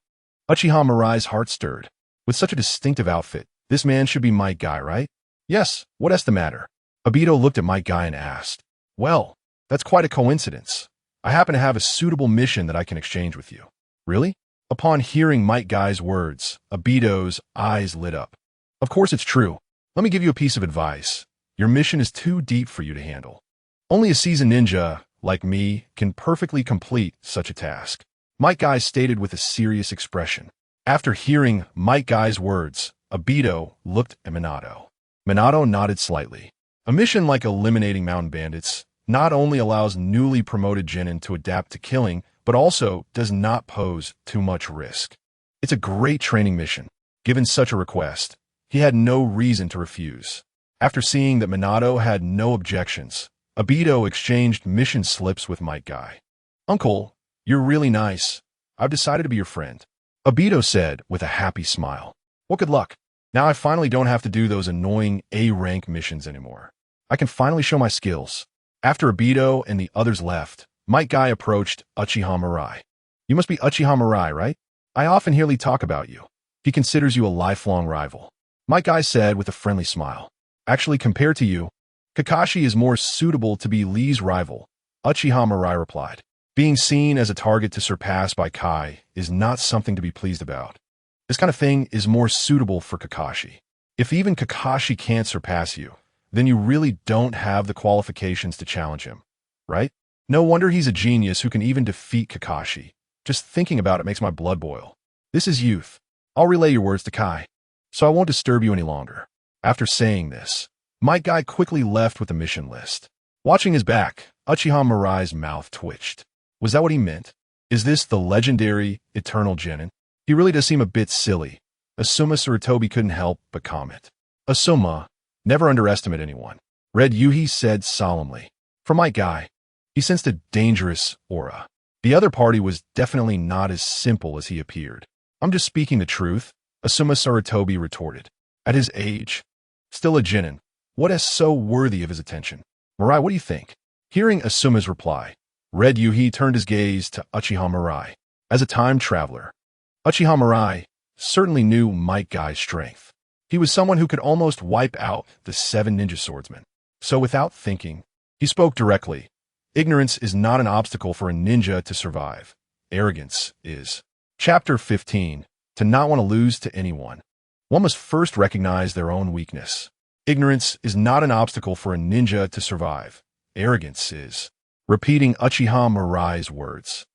Uchiha Mirai's heart stirred. With such a distinctive outfit, this man should be my guy, right? Yes, what's the matter? Obito looked at my guy and asked. Well, that's quite a coincidence. I happen to have a suitable mission that I can exchange with you. Really? Upon hearing Might Guy's words, Obito's eyes lit up. Of course it's true. Let me give you a piece of advice. Your mission is too deep for you to handle. Only a seasoned ninja, like me, can perfectly complete such a task. Might Guy stated with a serious expression. After hearing Might Guy's words, Obito looked at Minato. Minato nodded slightly. A mission like eliminating mountain bandits not only allows newly promoted genin to adapt to killing, but also does not pose too much risk. It's a great training mission. Given such a request, he had no reason to refuse. After seeing that Minato had no objections, Obito exchanged mission slips with Might Guy. Uncle, you're really nice. I've decided to be your friend. Obito said with a happy smile. Well, good luck. Now I finally don't have to do those annoying A-rank missions anymore. I can finally show my skills. After Obito and the others left, Might Guy approached Uchiha Mirai. You must be Uchiha Mirai, right? I often hear Lee talk about you. He considers you a lifelong rival. Might Guy said with a friendly smile. Actually, compared to you, Kakashi is more suitable to be Lee's rival, Uchiha Mirai replied. Being seen as a target to surpass by Kai is not something to be pleased about. This kind of thing is more suitable for Kakashi. If even Kakashi can't surpass you, then you really don't have the qualifications to challenge him, right? No wonder he's a genius who can even defeat Kakashi. Just thinking about it makes my blood boil. This is youth. I'll relay your words to Kai, so I won't disturb you any longer. After saying this, Might Guy quickly left with the mission list. Watching his back, Uchiha Mirai's mouth twitched. Was that what he meant? Is this the legendary Eternal Genin? He really does seem a bit silly. Asuma Sarutobi couldn't help but comment. Asuma, never underestimate anyone. Red Yuhi said solemnly. For Might Guy, he sensed a dangerous aura. The other party was definitely not as simple as he appeared. I'm just speaking the truth, Asuma Sarutobi retorted. At his age, still a genin, what is so worthy of his attention? Mirai, what do you think? Hearing Asuma's reply, Red Yuhi turned his gaze to Uchiha Mirai. As a time traveler, Uchiha Mirai certainly knew Might Guy's strength. He was someone who could almost wipe out the 7 ninja swordsmen. So without thinking, he spoke directly. Ignorance is not an obstacle for a ninja to survive. Arrogance is. Chapter 15. To not want to lose to anyone. One must first recognize their own weakness. Ignorance is not an obstacle for a ninja to survive. Arrogance is. Repeating Uchiha Mirai's words.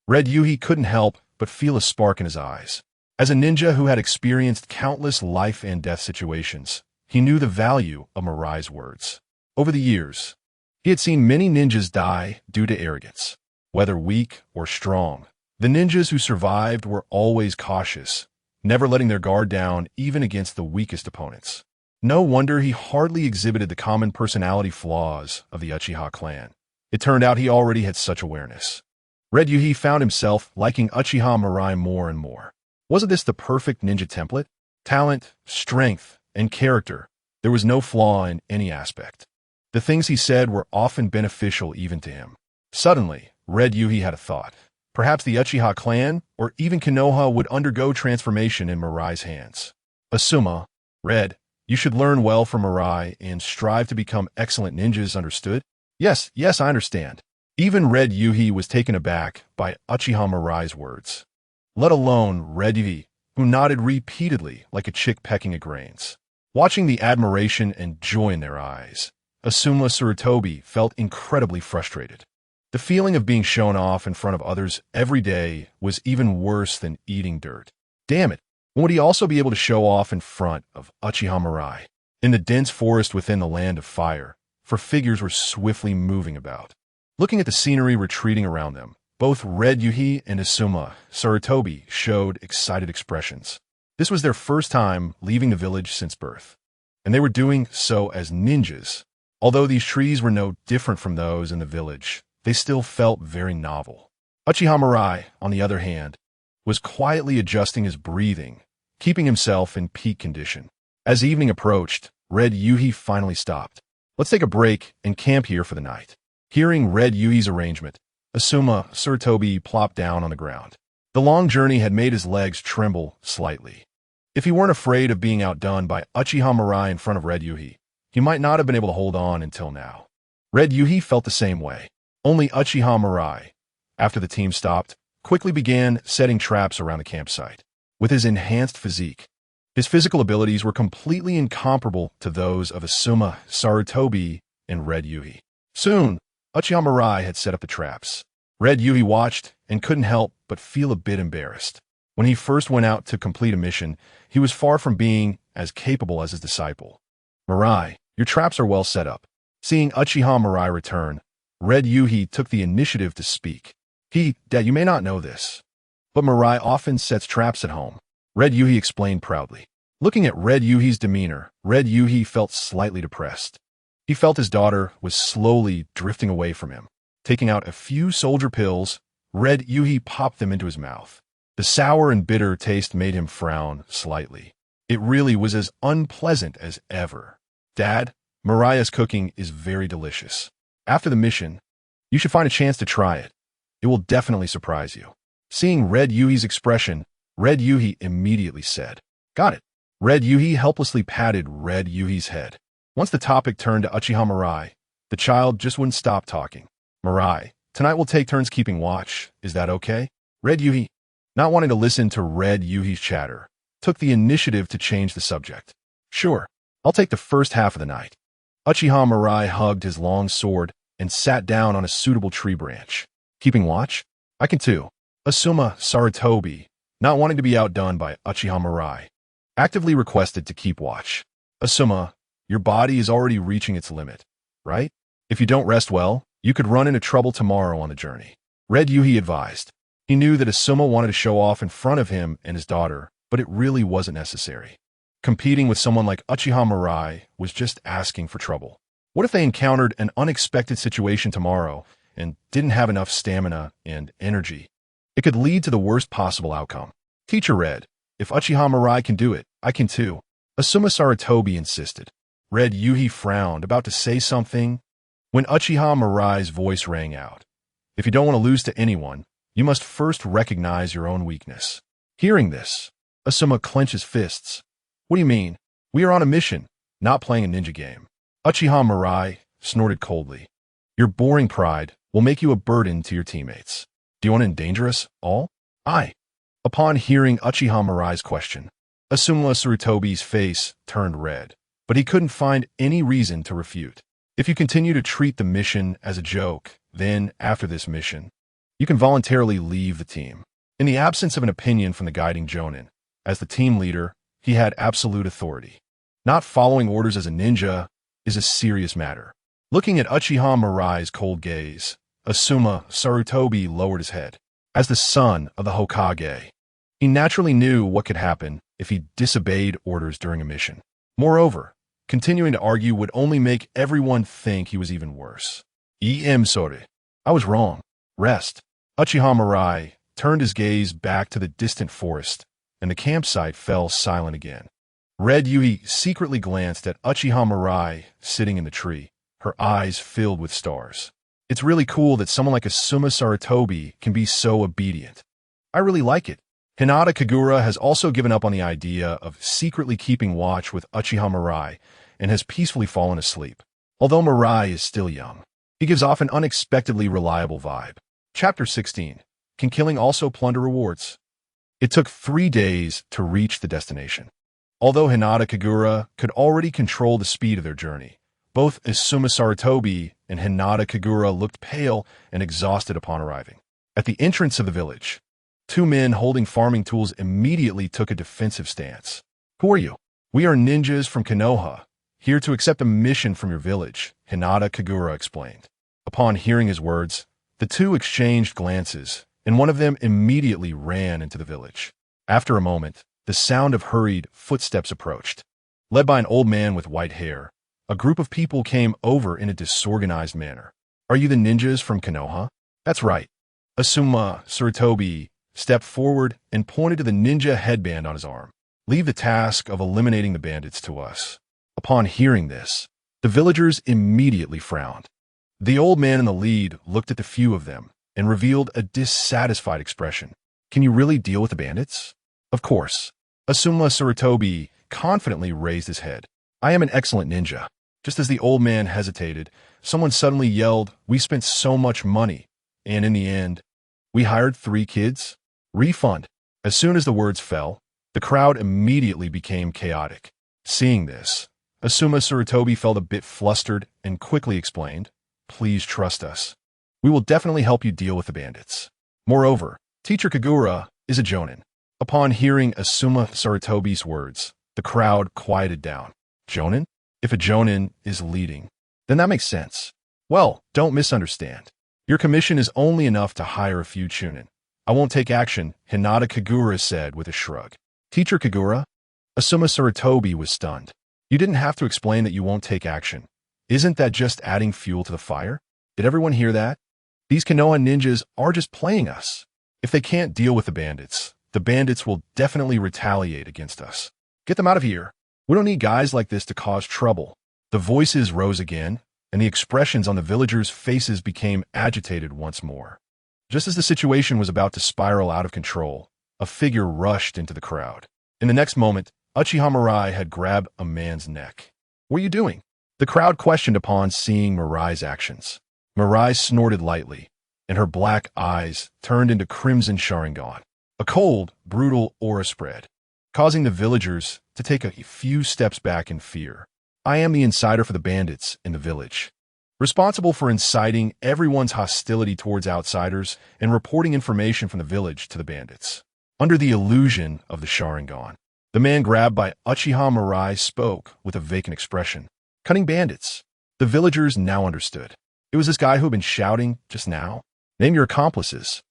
Red Yuhi couldn't help but feel a spark in his eyes. As a ninja who had experienced countless life and death situations, he knew the value of Mirai's words. Over the years, he had seen many ninjas die due to arrogance. whether weak or strong. The ninjas who survived were always cautious, never letting their guard down even against the weakest opponents. No wonder he hardly exhibited the common personality flaws of the Uchiha clan. It turned out he already had such awareness. Red Yuhi found himself liking Uchiha Mirai more and more. Wasn't this the perfect ninja template? Talent, strength, and character. There was no flaw in any aspect. The things he said were often beneficial even to him. Suddenly, Red Yuhi had a thought. Perhaps the Uchiha clan, or even Konoha, would undergo transformation in Mirai's hands. Asuma, Red, you should learn well from Mirai and strive to become excellent ninjas, understood? Yes, I understand. Even Red Yuhi was taken aback by Uchiha Mirai's words. Let alone Red Yuhi, who nodded repeatedly like a chick pecking at grains. Watching the admiration and joy in their eyes, Asuma Sarutobi felt incredibly frustrated. The feeling of being shown off in front of others every day was even worse than eating dirt. Damn it, when would he also be able to show off in front of Uchiha Mirai? In the dense forest within the land of fire, for figures were swiftly moving about. Looking at the scenery retreating around them, both Red Yuhi and Asuma Sarutobi showed excited expressions. This was their first time leaving the village since birth, and they were doing so as ninjas. Although these trees were no different from those in the village, they still felt very novel. Uchiha Mirai, on the other hand, was quietly adjusting his breathing, keeping himself in peak condition. As evening approached, Red Yuhi finally stopped. Let's take a break and camp here for the night. Hearing Red Yuhi's arrangement, Asuma Sarutobi plopped down on the ground. The long journey had made his legs tremble slightly. If he weren't afraid of being outdone by Uchiha Mirai in front of Red Yuhi, he might not have been able to hold on until now. Red Yuhi felt the same way. Only Uchiha Mirai, after the team stopped, quickly began setting traps around the campsite. With his enhanced physique, his physical abilities were completely incomparable to those of Asuma Sarutobi and Red Yuhi. Soon, Uchiha Mirai had set up the traps. Red Yuhi watched and couldn't help but feel a bit embarrassed. When he first went out to complete a mission, he was far from being as capable as his disciple. Mirai, your traps are well set up. Seeing Uchiha Mirai return, Red Yuhi took the initiative to speak. Dad, you may not know this, but Mirai often sets traps at home. Red Yuhi explained proudly. Looking at Red Yuhi's demeanor, Red Yuhi felt slightly depressed. He felt his daughter was slowly drifting away from him. Taking out a few soldier pills, Red Yuhi popped them into his mouth. The sour and bitter taste made him frown slightly. It really was as unpleasant as ever. Dad, Mariah's cooking is very delicious. After the mission, you should find a chance to try it. It will definitely surprise you. Seeing Red Yuhi's expression, Red Yuhi immediately said, Got it. Red Yuhi helplessly patted Red Yuhi's head. Once the topic turned to Uchiha Mirai, the child just wouldn't stop talking. Mirai, tonight we'll take turns keeping watch. Is that okay? Red Yuhi, not wanting to listen to Red Yuhi's chatter, took the initiative to change the subject. Sure, I'll take the first half of the night. Uchiha Mirai hugged his long sword and sat down on a suitable tree branch. Keeping watch? I can too. Asuma Sarutobi, not wanting to be outdone by Uchiha Mirai, actively requested to keep watch. Asuma, your body is already reaching its limit, right? If you don't rest well, you could run into trouble tomorrow on the journey. Red Yuhi advised. He knew that Asuma wanted to show off in front of him and his daughter, but it really wasn't necessary. Competing with someone like Uchiha Mirai was just asking for trouble. What if they encountered an unexpected situation tomorrow and didn't have enough stamina and energy? It could lead to the worst possible outcome. Teacher Red, if Uchiha Mirai can do it, I can too. Asuma Sarutobi insisted. Red Yuhi frowned, about to say something, when Uchiha Mirai's voice rang out. If you don't want to lose to anyone, you must first recognize your own weakness. Hearing this, Asuma clenched his fists. What do you mean? We are on a mission, not playing a ninja game. Uchiha Mirai snorted coldly. Your boring pride will make you a burden to your teammates. Do you want to endanger us all? Aye. Upon hearing Uchiha Mirai's question, Asuma Sarutobi's face turned red, but he couldn't find any reason to refute. If you continue to treat the mission as a joke, then, after this mission, you can voluntarily leave the team. In the absence of an opinion from the guiding Jonin, as the team leader, he had absolute authority. Not following orders as a ninja is a serious matter. Looking at Uchiha Mirai's cold gaze, Asuma Sarutobi lowered his head. As the son of the Hokage, he naturally knew what could happen if he disobeyed orders during a mission. Moreover, continuing to argue would only make everyone think he was even worse. Sorry. I was wrong. Rest. Uchiha Mirai turned his gaze back to the distant forest, and the campsite fell silent again. Red Yui secretly glanced at Uchiha Mirai sitting in the tree, her eyes filled with stars. It's really cool that someone like Asuma Sarutobi can be so obedient. I really like it. Hinata Kagura has also given up on the idea of secretly keeping watch with Uchiha Mirai and has peacefully fallen asleep. Although Mirai is still young, he gives off an unexpectedly reliable vibe. Chapter 16. Can killing also plunder rewards? It took 3 days to reach the destination. Although Hinata Kagura could already control the speed of their journey, both Asuma Sarutobi and Hinata Kagura looked pale and exhausted upon arriving. At the entrance of the village, 2 men holding farming tools immediately took a defensive stance. Who are you? We are ninjas from Konoha, here to accept a mission from your village, Hinata Kagura explained. Upon hearing his words, the 2 exchanged glances, and one of them immediately ran into the village. After a moment, the sound of hurried footsteps approached. Led by an old man with white hair, a group of people came over in a disorganized manner. Are you the ninjas from Konoha? That's right. Asuma Sarutobi stepped forward and pointed to the ninja headband on his arm. Leave the task of eliminating the bandits to us. Upon hearing this, the villagers immediately frowned. The old man in the lead looked at the few of them and revealed a dissatisfied expression. Can you really deal with the bandits? Of course. Asuma Sarutobi confidently raised his head. I am an excellent ninja. Just as the old man hesitated, someone suddenly yelled, we spent so much money, and in the end, we hired 3 kids? Refund. As soon as the words fell, the crowd immediately became chaotic. Seeing this, Asuma Sarutobi felt a bit flustered and quickly explained, please trust us. We will definitely help you deal with the bandits. Moreover, Teacher Kagura is a jonin. Upon hearing Asuma Sarutobi's words, the crowd quieted down. Jonin? If a jonin is leading, then that makes sense. Well, don't misunderstand. Your commission is only enough to hire a few chunin. I won't take action, Hinata Kagura said with a shrug. Teacher Kagura? Asuma Sarutobi was stunned. You didn't have to explain that you won't take action. Isn't that just adding fuel to the fire? Did everyone hear that? These Konoha ninjas are just playing us. If they can't deal with the bandits will definitely retaliate against us. Get them out of here. We don't need guys like this to cause trouble. The voices rose again, and the expressions on the villagers' faces became agitated once more. Just as the situation was about to spiral out of control, a figure rushed into the crowd. In the next moment, Uchiha Mirai had grabbed a man's neck. What are you doing? The crowd questioned upon seeing Mirai's actions. Mirai snorted lightly, and her black eyes turned into crimson Sharingan. A cold, brutal aura spread, causing the villagers to take a few steps back in fear. I am the insider for the bandits in the village, responsible for inciting everyone's hostility towards outsiders and reporting information from the village to the bandits. Under the illusion of the Sharingan, the man grabbed by Uchiha Mirai spoke with a vacant expression. Cunning bandits. The villagers now understood. It was this guy who had been shouting just now. Name your accomplices.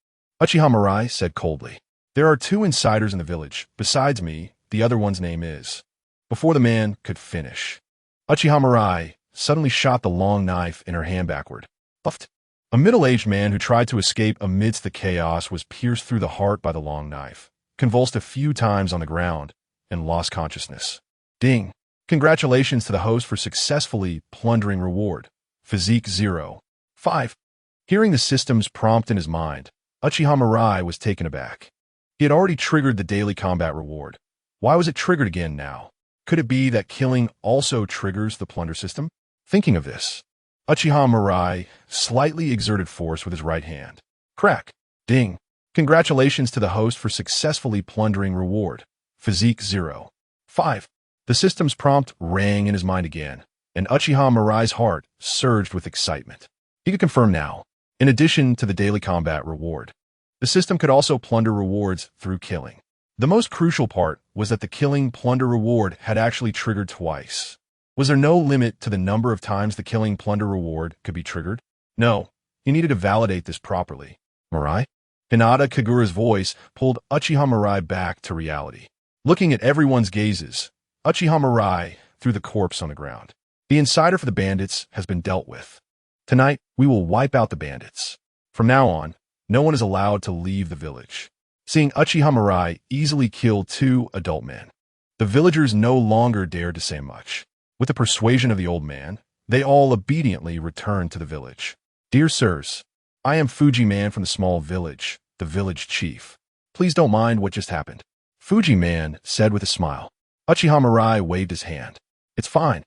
Uchiha Mirai said coldly. There are 2 insiders in the village. Besides me, the other one's name is. Before the man could finish, Uchiha Mirai suddenly shot the long knife in her hand backward. Buffed. A middle-aged man who tried to escape amidst the chaos was pierced through the heart by the long knife, convulsed a few times on the ground, and lost consciousness. Ding. Congratulations to the host for successfully plundering reward. Physique 0. 5. Hearing the system's prompt in his mind, Uchiha Mirai was taken aback. He had already triggered the daily combat reward. Why was it triggered again now? Could it be that killing also triggers the plunder system? Thinking of this, Uchiha Mirai slightly exerted force with his right hand. Crack. Ding. Congratulations to the host for successfully plundering reward. Physique 0. 5. The system's prompt rang in his mind again, and Uchiha Mirai's heart surged with excitement. He could confirm now, in addition to the daily combat reward, the system could also plunder rewards through killing. The most crucial part was that the killing plunder reward had actually triggered twice. Was there no limit to the number of times the killing plunder reward could be triggered? No. He needed to validate this properly. Mirai? Hinata Kagura's voice pulled Uchiha Mirai back to reality. Looking at everyone's gazes, Uchiha Mirai threw the corpse on the ground. The insider for the bandits has been dealt with. Tonight, we will wipe out the bandits. From now on, no one is allowed to leave the village. Seeing Uchiha Mirai easily kill 2 adult men, the villagers no longer dared to say much. With the persuasion of the old man, they all obediently returned to the village. Dear sirs, I am Fuji Man from the small village, the village chief. Please don't mind what just happened. Fuji Man said with a smile. Uchiha Mirai waved his hand. It's fine.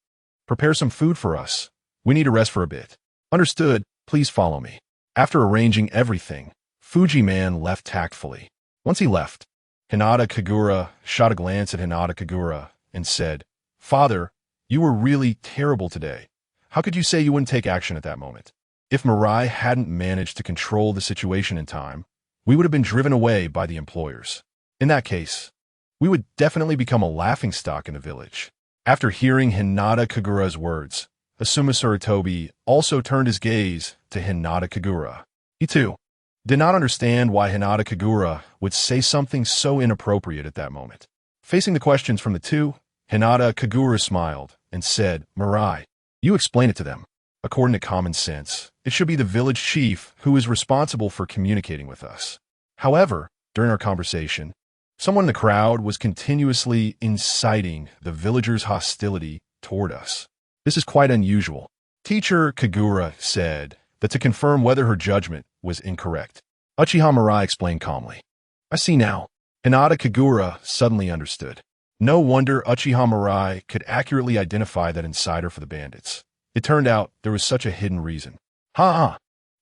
Prepare some food for us. We need to rest for a bit. Understood, please follow me. After arranging everything, Fuji Man left tactfully. Once he left, Hinata Kagura shot a glance at Hinata Kagura and said, Father, you were really terrible today. How could you say you wouldn't take action at that moment? If Mirai hadn't managed to control the situation in time, we would have been driven away by the employers. In that case, we would definitely become a laughingstock in the village. After hearing Hinata Kagura's words, Asuma Sarutobi also turned his gaze to Hinata Kagura. He too did not understand why Hinata Kagura would say something so inappropriate at that moment. Facing the questions from the two, Hinata Kagura smiled and said, Mirai, you explain it to them. According to common sense, it should be the village chief who is responsible for communicating with us. However, during our conversation, someone in the crowd was continuously inciting the villagers' hostility toward us. This is quite unusual. Teacher Kagura said that to confirm whether her judgment was incorrect. Uchiha Mirai explained calmly. I see now. Hinata Kagura suddenly understood. No wonder Uchiha Mirai could accurately identify that insider for the bandits. It turned out there was such a hidden reason. Ha!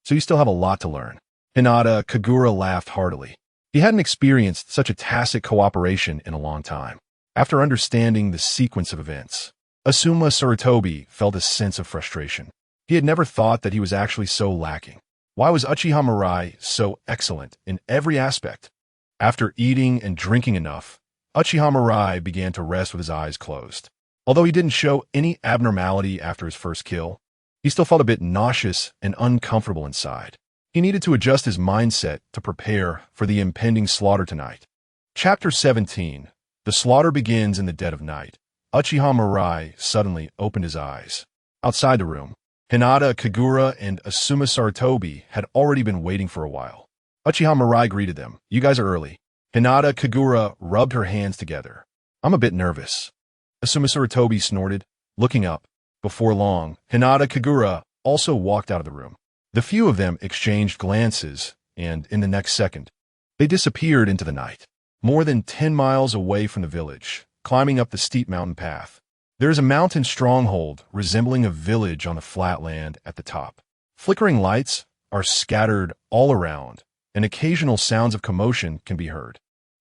So you still have a lot to learn. Hinata Kagura laughed heartily. He hadn't experienced such a tacit cooperation in a long time. After understanding the sequence of events, Asuma Sarutobi felt a sense of frustration. He had never thought that he was actually so lacking. Why was Uchiha Mirai so excellent in every aspect? After eating and drinking enough, Uchiha Mirai began to rest with his eyes closed. Although he didn't show any abnormality after his first kill, he still felt a bit nauseous and uncomfortable inside. He needed to adjust his mindset to prepare for the impending slaughter tonight. Chapter 17. The slaughter begins in the dead of night. Uchiha Mirai suddenly opened his eyes. Outside the room, Hinata Kagura and Asuma Sarutobi had already been waiting for a while. Uchiha Mirai greeted them. You guys are early. Hinata Kagura rubbed her hands together. I'm a bit nervous. Asuma Sarutobi snorted, looking up. Before long, Hinata Kagura also walked out of the room. The few of them exchanged glances, and in the next second, they disappeared into the night. More than 10 miles away from the village, climbing up the steep mountain path, there is a mountain stronghold resembling a village on the flat land at the top. Flickering lights are scattered all around, and occasional sounds of commotion can be heard.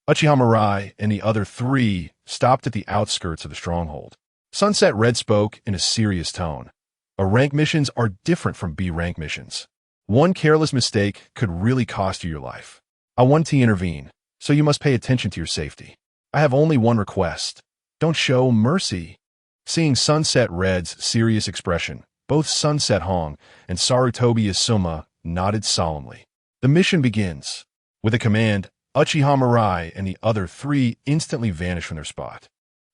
Uchiha Mirai and the other 3 stopped at the outskirts of the stronghold. Sunset Red spoke in a serious tone. A-rank missions are different from B-rank missions. One careless mistake could really cost you your life. I want to intervene, so you must pay attention to your safety. I have only one request. Don't show mercy. Seeing Sunset Red's serious expression, both Sunset Hong and Sarutobi Asuma nodded solemnly. The mission begins. With a command, Uchiha Mirai and the other 3 instantly vanished from their spot.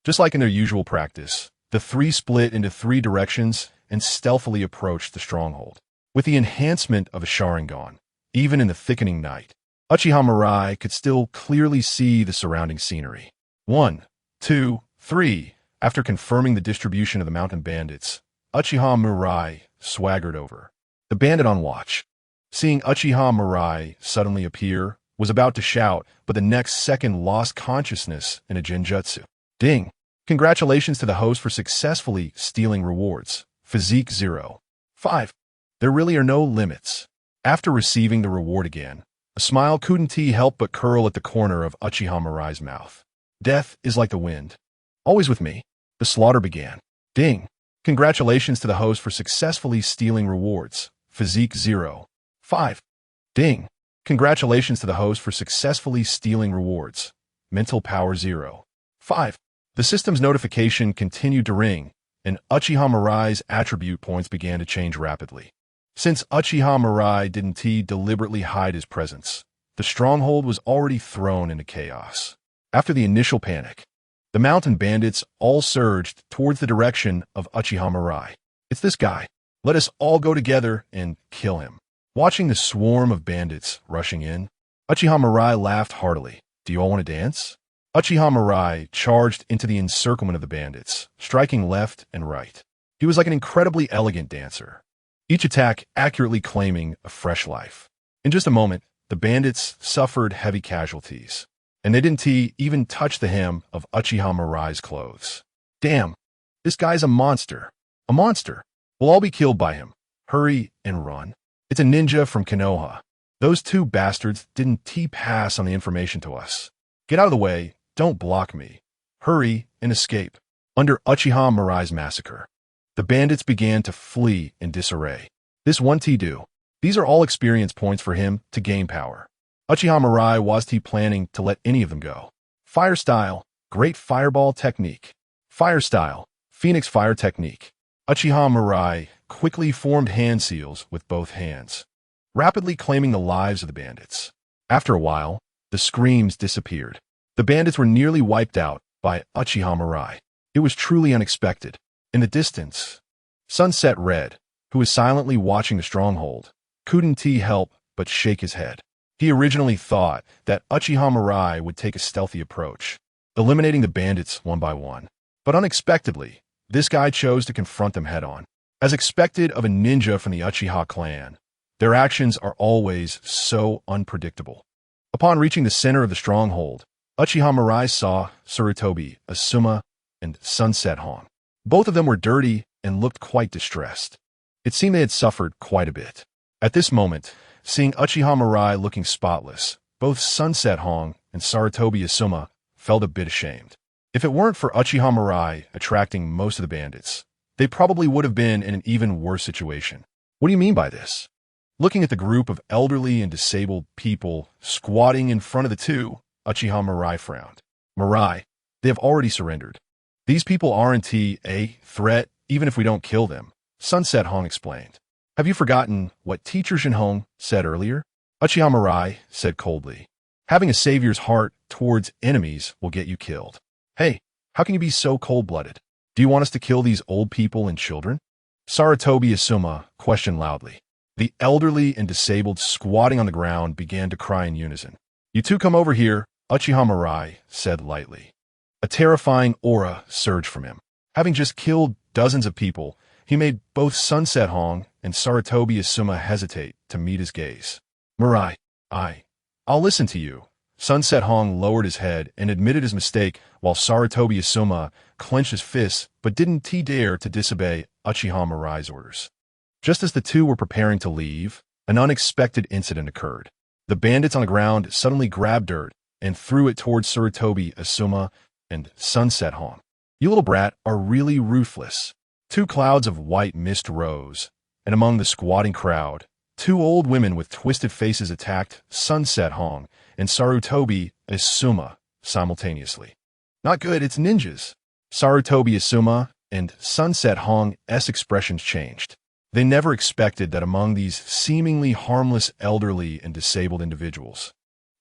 Just like in their usual practice, the 3 split into 3 directions and stealthily approached the stronghold. With the enhancement of a Sharingan, even in the thickening night, Uchiha Mirai could still clearly see the surrounding scenery. 1, 2, 3. After confirming the distribution of the mountain bandits, Uchiha Mirai swaggered over. The bandit on watch, seeing Uchiha Mirai suddenly appear, was about to shout, but the next second lost consciousness in a genjutsu. Ding! Congratulations to the host for successfully stealing rewards. Physique 0. 5. There really are no limits. After receiving the reward again, a smile couldn't help but curl at the corner of Uchiha Mirai's mouth. Death is like the wind. Always with me. The slaughter began. Ding! Congratulations to the host for successfully stealing rewards. Physique 0. 5. Ding! Congratulations to the host for successfully stealing rewards. Mental power 0. 5. The system's notification continued to ring, and Uchiha Mirai's attribute points began to change rapidly. Since Uchiha Mirai didn't deliberately hide his presence, the stronghold was already thrown into chaos. After the initial panic, the mountain bandits all surged towards the direction of Uchiha Mirai. It's this guy. Let us all go together and kill him. Watching the swarm of bandits rushing in, Uchiha Mirai laughed heartily. Do you all want to dance? Uchiha Mirai charged into the encirclement of the bandits, striking left and right. He was like an incredibly elegant dancer, each attack accurately claiming a fresh life. In just a moment, the bandits suffered heavy casualties, and they didn't even touch the hem of Uchiha Mirai's clothes. Damn, this guy's a monster. A monster. We'll all be killed by him. Hurry and run. It's a ninja from Konoha. Those two bastards didn't pass on the information to us. Get out of the way. Don't block me. Hurry and escape. Under Uchiha Mirai's massacre, the bandits began to flee in disarray. This one do. These are all experience points for him to gain power. Uchiha Mirai wasn't planning to let any of them go. Fire style, great fireball technique. Fire style, phoenix fire technique. Uchiha Mirai quickly formed hand seals with both hands, rapidly claiming the lives of the bandits. After a while, the screams disappeared. The bandits were nearly wiped out by Uchiha Mirai. It was truly unexpected. In the distance, Sunset Red, who was silently watching the stronghold, couldn't help but shake his head. He originally thought that Uchiha Mirai would take a stealthy approach, eliminating the bandits one by one. But unexpectedly, this guy chose to confront them head-on. As expected of a ninja from the Uchiha clan, their actions are always so unpredictable. Upon reaching the center of the stronghold, Uchiha Mirai saw Sarutobi, Asuma, and Sunset Hong. Both of them were dirty and looked quite distressed. It seemed they had suffered quite a bit. At this moment, seeing Uchiha Mirai looking spotless, both Sunset Hong and Sarutobi Asuma felt a bit ashamed. If it weren't for Uchiha Mirai attracting most of the bandits, they probably would have been in an even worse situation. What do you mean by this? Looking at the group of elderly and disabled people squatting in front of the two, Uchiha Mirai frowned. Mirai, they have already surrendered. These people aren't a threat even if we don't kill them, Sunset Hong explained. Have you forgotten what Teacher Shinhong said earlier? Uchiha Mirai said coldly. Having a savior's heart towards enemies will get you killed. Hey, how can you be so cold-blooded? Do you want us to kill these old people and children? Sarutobi Asuma questioned loudly. The elderly and disabled squatting on the ground began to cry in unison. You two come over here, Uchiha Mirai said lightly. A terrifying aura surged from him. Having just killed dozens of people, he made both Sunset Hong and Sarutobi Asuma hesitate to meet his gaze. Mirai, I'll listen to you. Sunset Hong lowered his head and admitted his mistake while Sarutobi Asuma clenched his fists but didn't dare to disobey Uchiha Mirai's orders. Just as the two were preparing to leave, an unexpected incident occurred. The bandits on the ground suddenly grabbed dirt and threw it towards Sarutobi Asuma and Sunset Hong. You little brat are really ruthless. Two clouds of white mist rose, and among the squatting crowd, two old women with twisted faces attacked Sunset Hong and Sarutobi Asuma simultaneously. Not good, it's ninjas. Sarutobi Asuma and Sunset Hong's expressions changed. They never expected that among these seemingly harmless elderly and disabled individuals,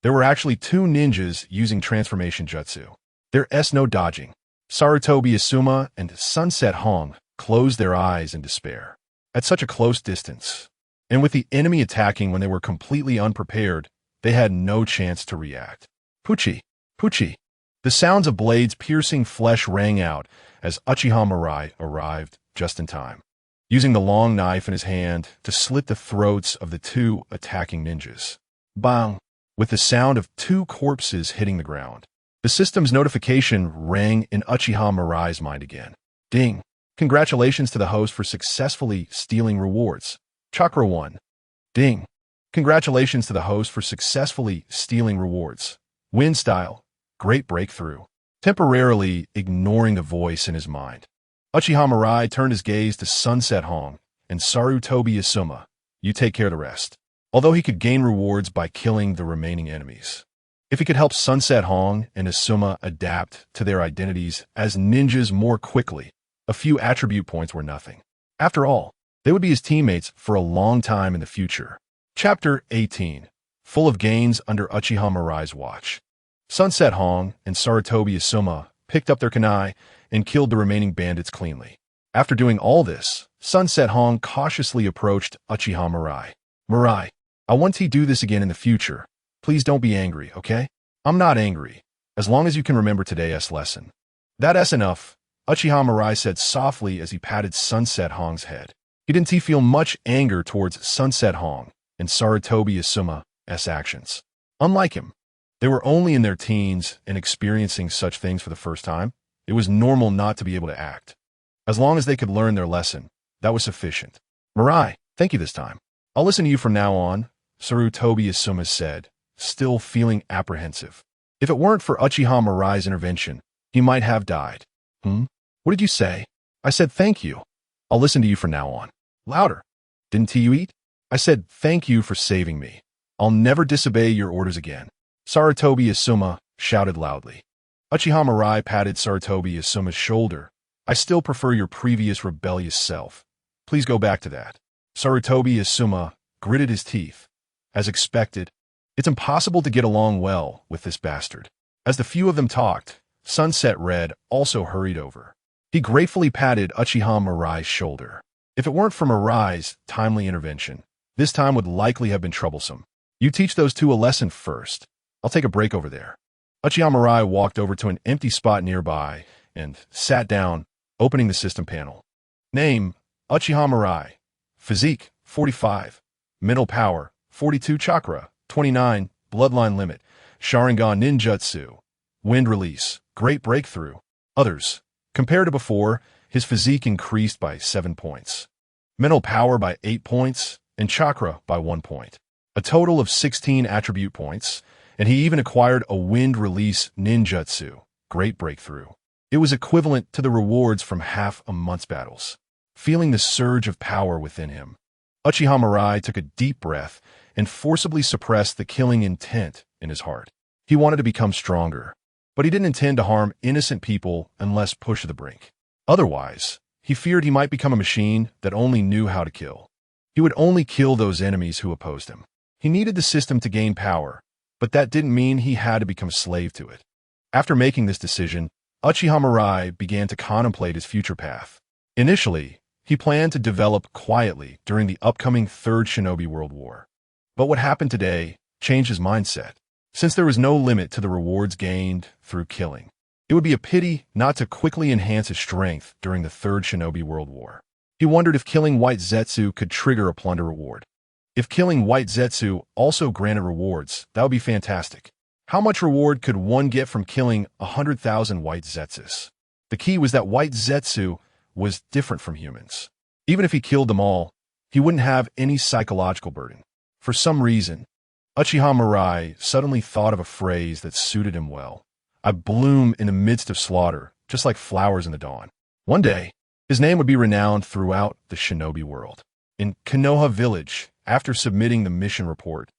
there were actually two ninjas using transformation jutsu. There's no dodging. Sarutobi Asuma and Sunset Hong closed their eyes in despair. At such a close distance, and with the enemy attacking when they were completely unprepared, they had no chance to react. Puchi! Puchi! The sounds of blades piercing flesh rang out as Uchiha Mirai arrived just in time, using the long knife in his hand to slit the throats of the two attacking ninjas. Bang! With the sound of two corpses hitting the ground, the system's notification rang in Uchiha Mirai's mind again. Ding! Congratulations to the host for successfully stealing rewards. Chakra 1. Ding! Congratulations to the host for successfully stealing rewards. Win style. Great breakthrough. Temporarily ignoring the voice in his mind, Uchiha Mirai turned his gaze to Sunset Hong and Sarutobi Asuma. You take care of the rest. Although he could gain rewards by killing the remaining enemies, if he could help Sunset Hong and Asuma adapt to their identities as ninjas more quickly, a few attribute points were nothing. After all, They would be his teammates for a long time in the future. Chapter 18. Full of gains under Uchiha Mirai's watch. Sunset Hong and Sarutobi Asuma picked up their kunai and killed the remaining bandits cleanly. After doing all this, Sunset Hong cautiously approached Uchiha Mirai. Mirai, I want to do this again in the future. Please don't be angry, okay? I'm not angry, as long as you can remember today's lesson. That's enough, Uchiha Mirai said softly as he patted Sunset Hong's head. He didn't feel much anger towards Sunset Hong and Sarutobi Asuma's actions. Unlike him, they were only in their teens and experiencing such things for the first time. It was normal not to be able to act. As long as they could learn their lesson, that was sufficient. Mirai, thank you this time. I'll listen to you from now on, Sarutobi Asuma said, still feeling apprehensive. If it weren't for Uchiha Mirai's intervention, he might have died. What did you say? I said thank you. I'll listen to you from now on. Louder. Didn't you eat? I said thank you for saving me. I'll never disobey your orders again. Sarutobi Asuma shouted loudly. Uchiha Mirai patted Sarutobi Asuma's shoulder. I still prefer your previous rebellious self. Please go back to that. Sarutobi Asuma gritted his teeth. As expected, it's impossible to get along well with this bastard. As the few of them talked, Sunset Red also hurried over. He gratefully patted Uchiha Mirai's shoulder. If it weren't for Mirai's timely intervention, this time would likely have been troublesome. You teach those two a lesson first. I'll take a break over there. Uchiha Mirai walked over to an empty spot nearby and sat down, opening the system panel. Name, Uchiha Mirai. Physique, 45. Mental power, 42. Chakra, 29. Bloodline limit. Sharingan ninjutsu. Wind release. Great breakthrough. Others. Compared to before, his physique increased by 7 points. Mental power by 8 points, and chakra by 1 point. A total of 16 attribute points, and he even acquired a wind release ninjutsu. Great breakthrough. It was equivalent to the rewards from half a month's battles. Feeling the surge of power within him, Uchiha Mirai took a deep breath and forcibly suppressed the killing intent in his heart. He wanted to become stronger, but he didn't intend to harm innocent people unless pushed to the brink. Otherwise, he feared he might become a machine that only knew how to kill. He would only kill those enemies who opposed him. He needed the system to gain power, but that didn't mean he had to become a slave to it. After making this decision, Uchiha Mirai began to contemplate his future path. Initially, he planned to develop quietly during the upcoming Third Shinobi World War. But what happened today changed his mindset. Since there was no limit to the rewards gained through killing, it would be a pity not to quickly enhance his strength during the Third Shinobi World War. He wondered if killing White Zetsu could trigger a plunder reward. If killing White Zetsu also granted rewards, that would be fantastic. How much reward could one get from killing 100,000 White Zetsus? The key was that White Zetsu was different from humans. Even if he killed them all, he wouldn't have any psychological burden. For some reason, Uchiha Mirai suddenly thought of a phrase that suited him well. I bloom in the midst of slaughter, just like flowers in the dawn. One day, his name would be renowned throughout the shinobi world. In Konoha Village, after submitting the mission report,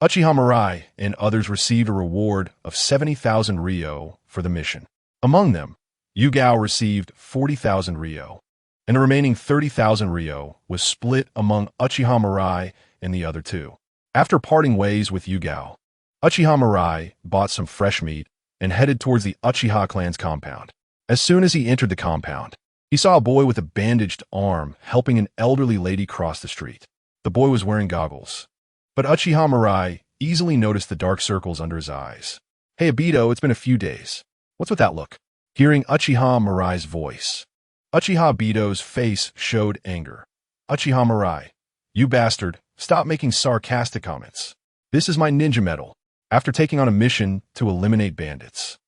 Uchiha Mirai and others received a reward of 70,000 ryo for the mission. Among them, Yugao received 40,000 ryo, and the remaining 30,000 ryo was split among Uchiha Mirai and the other two. After parting ways with Yugao, Uchiha Mirai bought some fresh meat and headed towards the Uchiha clan's compound. As soon as he entered the compound, he saw a boy with a bandaged arm helping an elderly lady cross the street. The boy was wearing goggles, but Uchiha Mirai easily noticed the dark circles under his eyes. Hey Obito, it's been a few days. What's with that look? Hearing Uchiha Mirai's voice, Uchiha Obito's face showed anger. Uchiha Mirai, you bastard, stop making sarcastic comments. This is my ninja medal. After taking on a mission to eliminate bandits,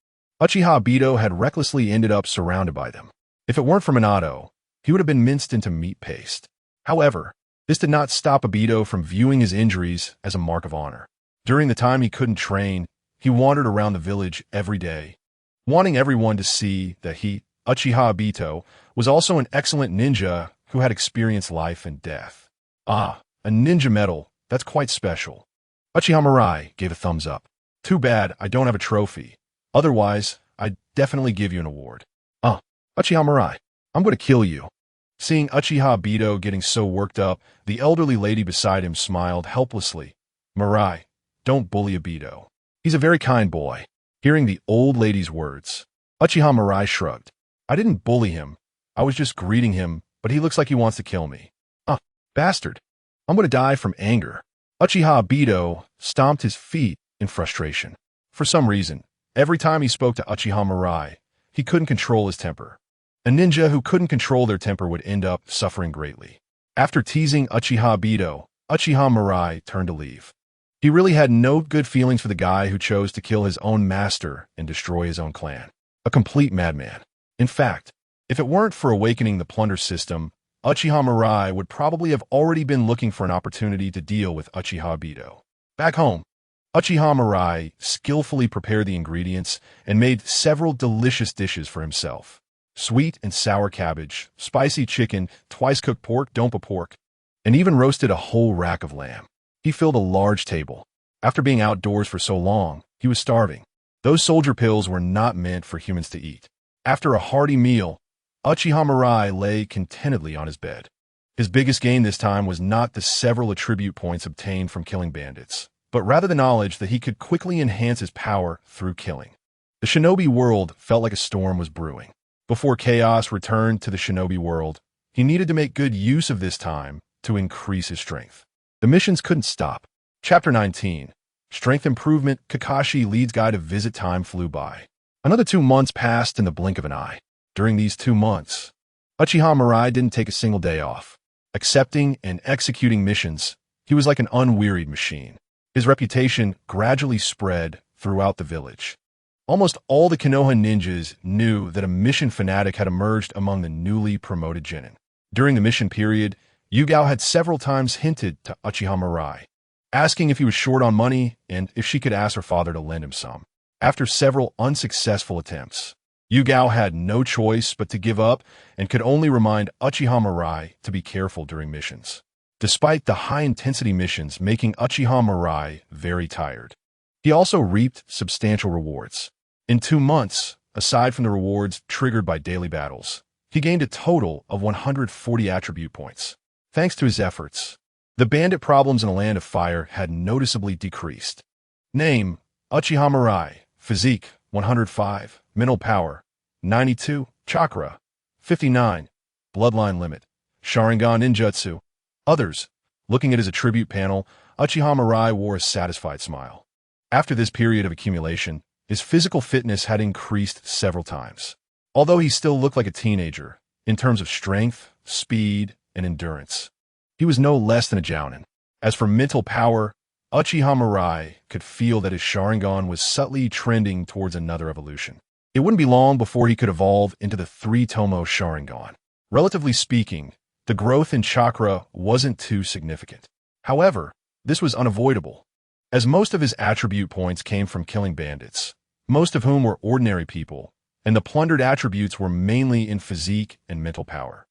Uchiha Obito had recklessly ended up surrounded by them. If it weren't for Minato, he would have been minced into meat paste. However, this did not stop Obito from viewing his injuries as a mark of honor. During the time he couldn't train, he wandered around the village every day, wanting everyone to see that he, Uchiha Obito, was also an excellent ninja who had experienced life and death. Ah, a ninja medal, that's quite special. Uchiha Mirai gave a thumbs up. Too bad I don't have a trophy. Otherwise, I'd definitely give you an award. Uchiha Mirai, I'm going to kill you. Seeing Uchiha Obito getting so worked up, the elderly lady beside him smiled helplessly. Mirai, don't bully Obito. He's a very kind boy. Hearing the old lady's words, Uchiha Mirai shrugged. I didn't bully him. I was just greeting him, but he looks like he wants to kill me. Ah, bastard. I'm going to die from anger. Uchiha Obito stomped his feet in frustration. For some reason, every time he spoke to Uchiha Mirai, he couldn't control his temper. A ninja who couldn't control their temper would end up suffering greatly. After teasing Uchiha Obito, Uchiha Mirai turned to leave. He really had no good feelings for the guy who chose to kill his own master and destroy his own clan. A complete madman. In fact, if it weren't for awakening the plunder system, Uchiha Mirai would probably have already been looking for an opportunity to deal with Uchiha Obito. Back home, Uchiha Mirai skillfully prepared the ingredients and made several delicious dishes for himself. Sweet and sour cabbage, spicy chicken, twice-cooked pork, dompa pork, and even roasted a whole rack of lamb. He filled a large table. After being outdoors for so long, he was starving. Those soldier pills were not meant for humans to eat. After a hearty meal, Uchiha Mirai lay contentedly on his bed. His biggest gain this time was not the several attribute points obtained from killing bandits, but rather the knowledge that he could quickly enhance his power through killing. The shinobi world felt like a storm was brewing. Before chaos returned to the shinobi world, he needed to make good use of this time to increase his strength. The missions couldn't stop. Chapter 19. Strength Improvement. Kakashi leads guy to visit. Time flew by. Another 2 months passed in the blink of an eye. During these 2 months, Uchiha Mirai didn't take a single day off. Accepting and executing missions, he was like an unwearied machine. His reputation gradually spread throughout the village. Almost all the Konoha ninjas knew that a mission fanatic had emerged among the newly promoted genin. During the mission period, Yugao had several times hinted to Uchiha Mirai, asking if he was short on money and if she could ask her father to lend him some. After several unsuccessful attempts, Yugao had no choice but to give up and could only remind Uchiha Mirai to be careful during missions. Despite the high-intensity missions making Uchiha Mirai very tired, he also reaped substantial rewards. In 2 months, aside from the rewards triggered by daily battles, he gained a total of 140 attribute points. Thanks to his efforts, the bandit problems in a land of fire had noticeably decreased. Name: Uchiha Mirai. Physique: 105. Mental power: 92. Chakra: 59. Bloodline limit: Sharingan ninjutsu. Others. Looking at his attribute panel, Uchiha Mirai wore a satisfied smile. After this period of accumulation, his physical fitness had increased several times. Although he still looked like a teenager, in terms of strength, speed, and endurance, he was no less than a jounin. As for mental power, Uchiha Mirai could feel that his Sharingan was subtly trending towards another evolution. It wouldn't be long before he could evolve into the 3-Tomo Sharingan. Relatively speaking, the growth in Chakra wasn't too significant. However, this was unavoidable, as most of his attribute points came from killing bandits, most of whom were ordinary people, and the plundered attributes were mainly in physique and mental power.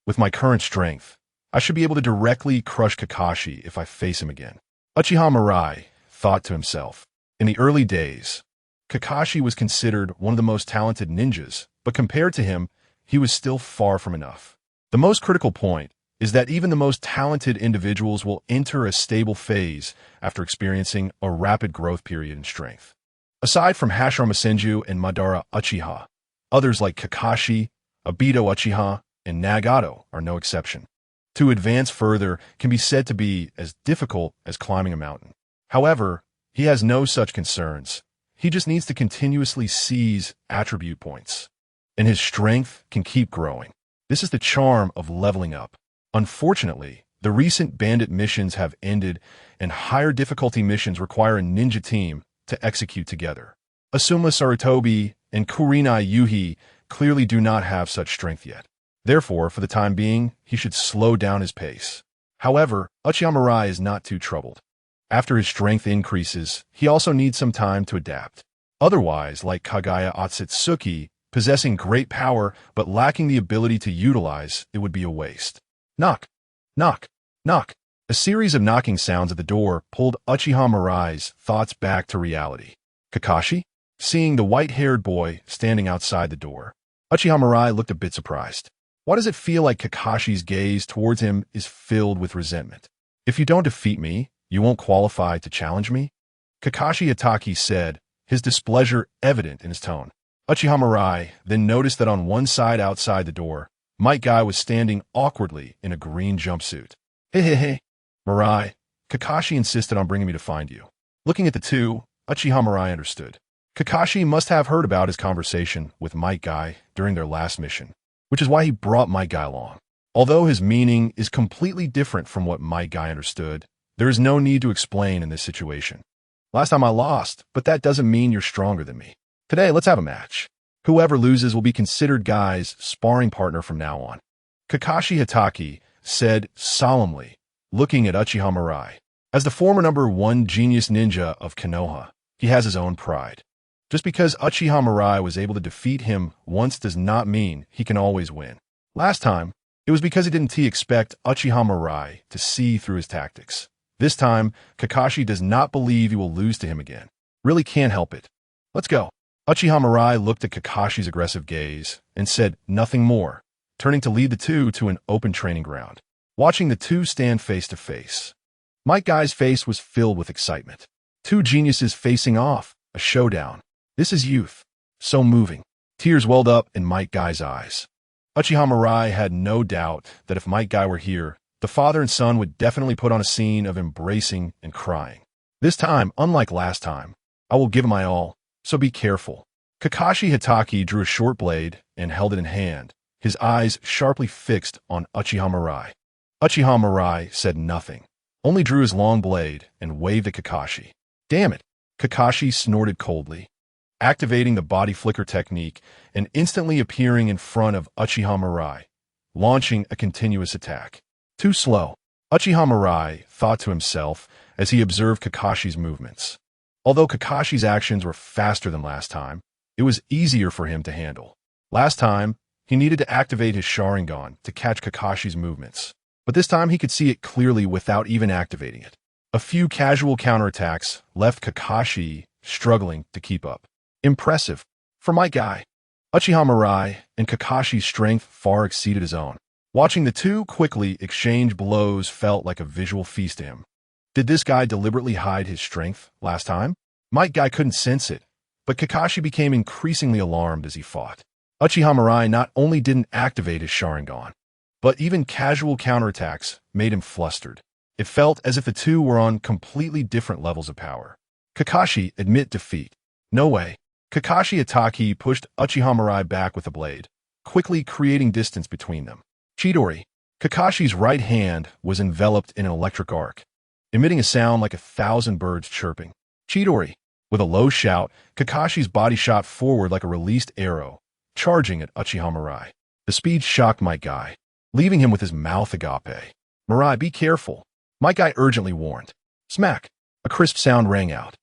With my current strength, I should be able to directly crush Kakashi if I face him again. Uchiha Mirai thought to himself. In the early days, Kakashi was considered one of the most talented ninjas, but compared to him, he was still far from enough. The most critical point is that even the most talented individuals will enter a stable phase after experiencing a rapid growth period in strength. Aside from Hashirama Senju and Madara Uchiha, others like Kakashi, Obito Uchiha, and Nagato are no exception. To advance further can be said to be as difficult as climbing a mountain. However, he has no such concerns. He just needs to continuously seize attribute points, and his strength can keep growing. This is the charm of leveling up. Unfortunately, the recent bandit missions have ended, and higher difficulty missions require a ninja team to execute together. Asuma Sarutobi and Kurenai Yuhi clearly do not have such strength yet. Therefore, for the time being, he should slow down his pace. However, Uchiha Mirai is not too troubled. After his strength increases, he also needs some time to adapt. Otherwise, like Kagaya Otsutsuki, possessing great power but lacking the ability to utilize, it would be a waste. Knock, knock, knock. A series of knocking sounds at the door pulled Uchiha Mirai's thoughts back to reality. Kakashi? Seeing the white-haired boy standing outside the door, Uchiha Mirai looked a bit surprised. Why does it feel like Kakashi's gaze towards him is filled with resentment? If you don't defeat me, you won't qualify to challenge me? Kakashi Hatake said, his displeasure evident in his tone. Uchiha Mirai then noticed that on one side outside the door, Might Guy was standing awkwardly in a green jumpsuit. Hey. Mirai, Kakashi insisted on bringing me to find you. Looking at the two, Uchiha Mirai understood. Kakashi must have heard about his conversation with Might Guy during their last mission, which is why he brought Might Guy along. Although his meaning is completely different from what Might Guy understood, there is no need to explain in this situation. Last time I lost, but that doesn't mean you're stronger than me. Today, let's have a match. Whoever loses will be considered Guy's sparring partner from now on. Kakashi Hatake said solemnly, looking at Uchiha Mirai. As the former #1 genius ninja of Konoha, he has his own pride. Just because Uchiha Mirai was able to defeat him once does not mean he can always win. Last time, it was because he didn't expect Uchiha Mirai to see through his tactics. This time, Kakashi does not believe he will lose to him again. Really can't help it. Let's go. Uchiha Mirai looked at Kakashi's aggressive gaze and said nothing more, turning to lead the two to an open training ground. Watching the two stand face to face, Might Guy's face was filled with excitement. Two geniuses facing off, a showdown. This is youth. So moving. Tears welled up in Might Guy's eyes. Uchiha Mirai had no doubt that if Might Guy were here, the father and son would definitely put on a scene of embracing and crying. This time, unlike last time, I will give my all, so be careful. Kakashi Hatake drew a short blade and held it in hand, his eyes sharply fixed on Uchiha Mirai. Uchiha Mirai said nothing, only drew his long blade and waved at Kakashi. Damn it! Kakashi snorted coldly, activating the body flicker technique and instantly appearing in front of Uchiha Mirai, launching a continuous attack. Too slow, Uchiha Mirai thought to himself as he observed Kakashi's movements. Although Kakashi's actions were faster than last time, it was easier for him to handle. Last time, he needed to activate his Sharingan to catch Kakashi's movements, but this time he could see it clearly without even activating it. A few casual counterattacks left Kakashi struggling to keep up. Impressive. For Might Guy, Uchiha Mirai and Kakashi's strength far exceeded his own. Watching the two quickly exchange blows felt like a visual feast to him. Did this guy deliberately hide his strength last time? Might Guy couldn't sense it, but Kakashi became increasingly alarmed as he fought. Uchiha Mirai not only didn't activate his Sharingan, but even casual counterattacks made him flustered. It felt as if the two were on completely different levels of power. Kakashi admit defeat. No way. Kakashi Hatake pushed Uchiha Mirai back with a blade, quickly creating distance between them. Chidori. Kakashi's right hand was enveloped in an electric arc, emitting a sound like 1,000 birds chirping. Chidori. With a low shout, Kakashi's body shot forward like a released arrow, charging at Uchiha Mirai. The speed shocked Might Guy, leaving him with his mouth agape. Mirai, be careful. Might Guy urgently warned. Smack. A crisp sound rang out.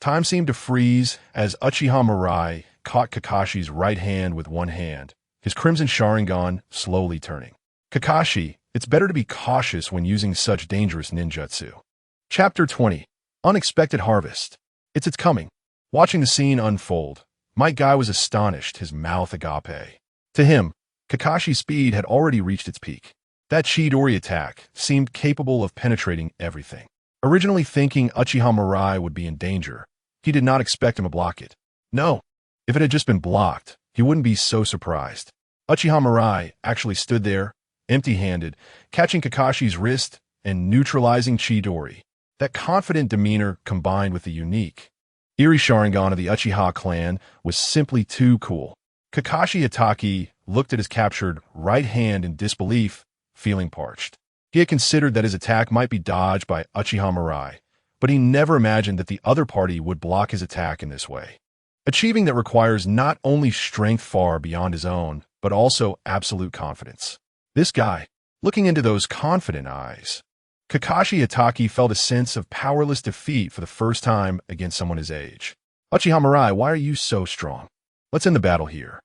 Time seemed to freeze as Uchiha Mirai caught Kakashi's right hand with one hand, his crimson Sharingan slowly turning. Kakashi, it's better to be cautious when using such dangerous ninjutsu. Chapter 20. Unexpected Harvest. It's coming. Watching the scene unfold, Might Guy was astonished, his mouth agape. To him, Kakashi's speed had already reached its peak. That Chidori attack seemed capable of penetrating everything. Originally thinking Uchiha Mirai would be in danger, he did not expect him to block it. No, if it had just been blocked, he wouldn't be so surprised. Uchiha Mirai actually stood there, empty-handed, catching Kakashi's wrist and neutralizing Chidori. That confident demeanor combined with the unique, eerie Sharingan of the Uchiha clan was simply too cool. Kakashi Hatake looked at his captured right hand in disbelief, feeling parched. He had considered that his attack might be dodged by Uchiha Mirai, but he never imagined that the other party would block his attack in this way. Achieving that requires not only strength far beyond his own, but also absolute confidence. This guy, looking into those confident eyes, Kakashi Hatake felt a sense of powerless defeat for the first time against someone his age. Uchiha Mirai, why are you so strong? Let's end the battle here.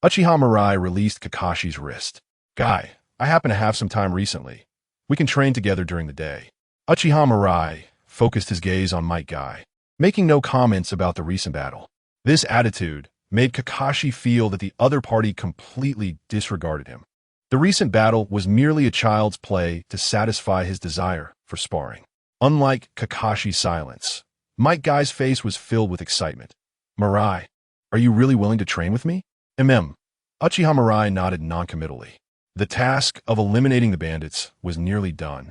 Uchiha Mirai released Kakashi's wrist. Guy, I happen to have some time recently. We can train together during the day. Uchiha Mirai focused his gaze on Might Guy, making no comments about the recent battle. This attitude made Kakashi feel that the other party completely disregarded him. The recent battle was merely a child's play to satisfy his desire for sparring. Unlike Kakashi's silence, Might Guy's face was filled with excitement. Mirai, are you really willing to train with me? Uchiha Mirai nodded noncommittally. The task of eliminating the bandits was nearly done,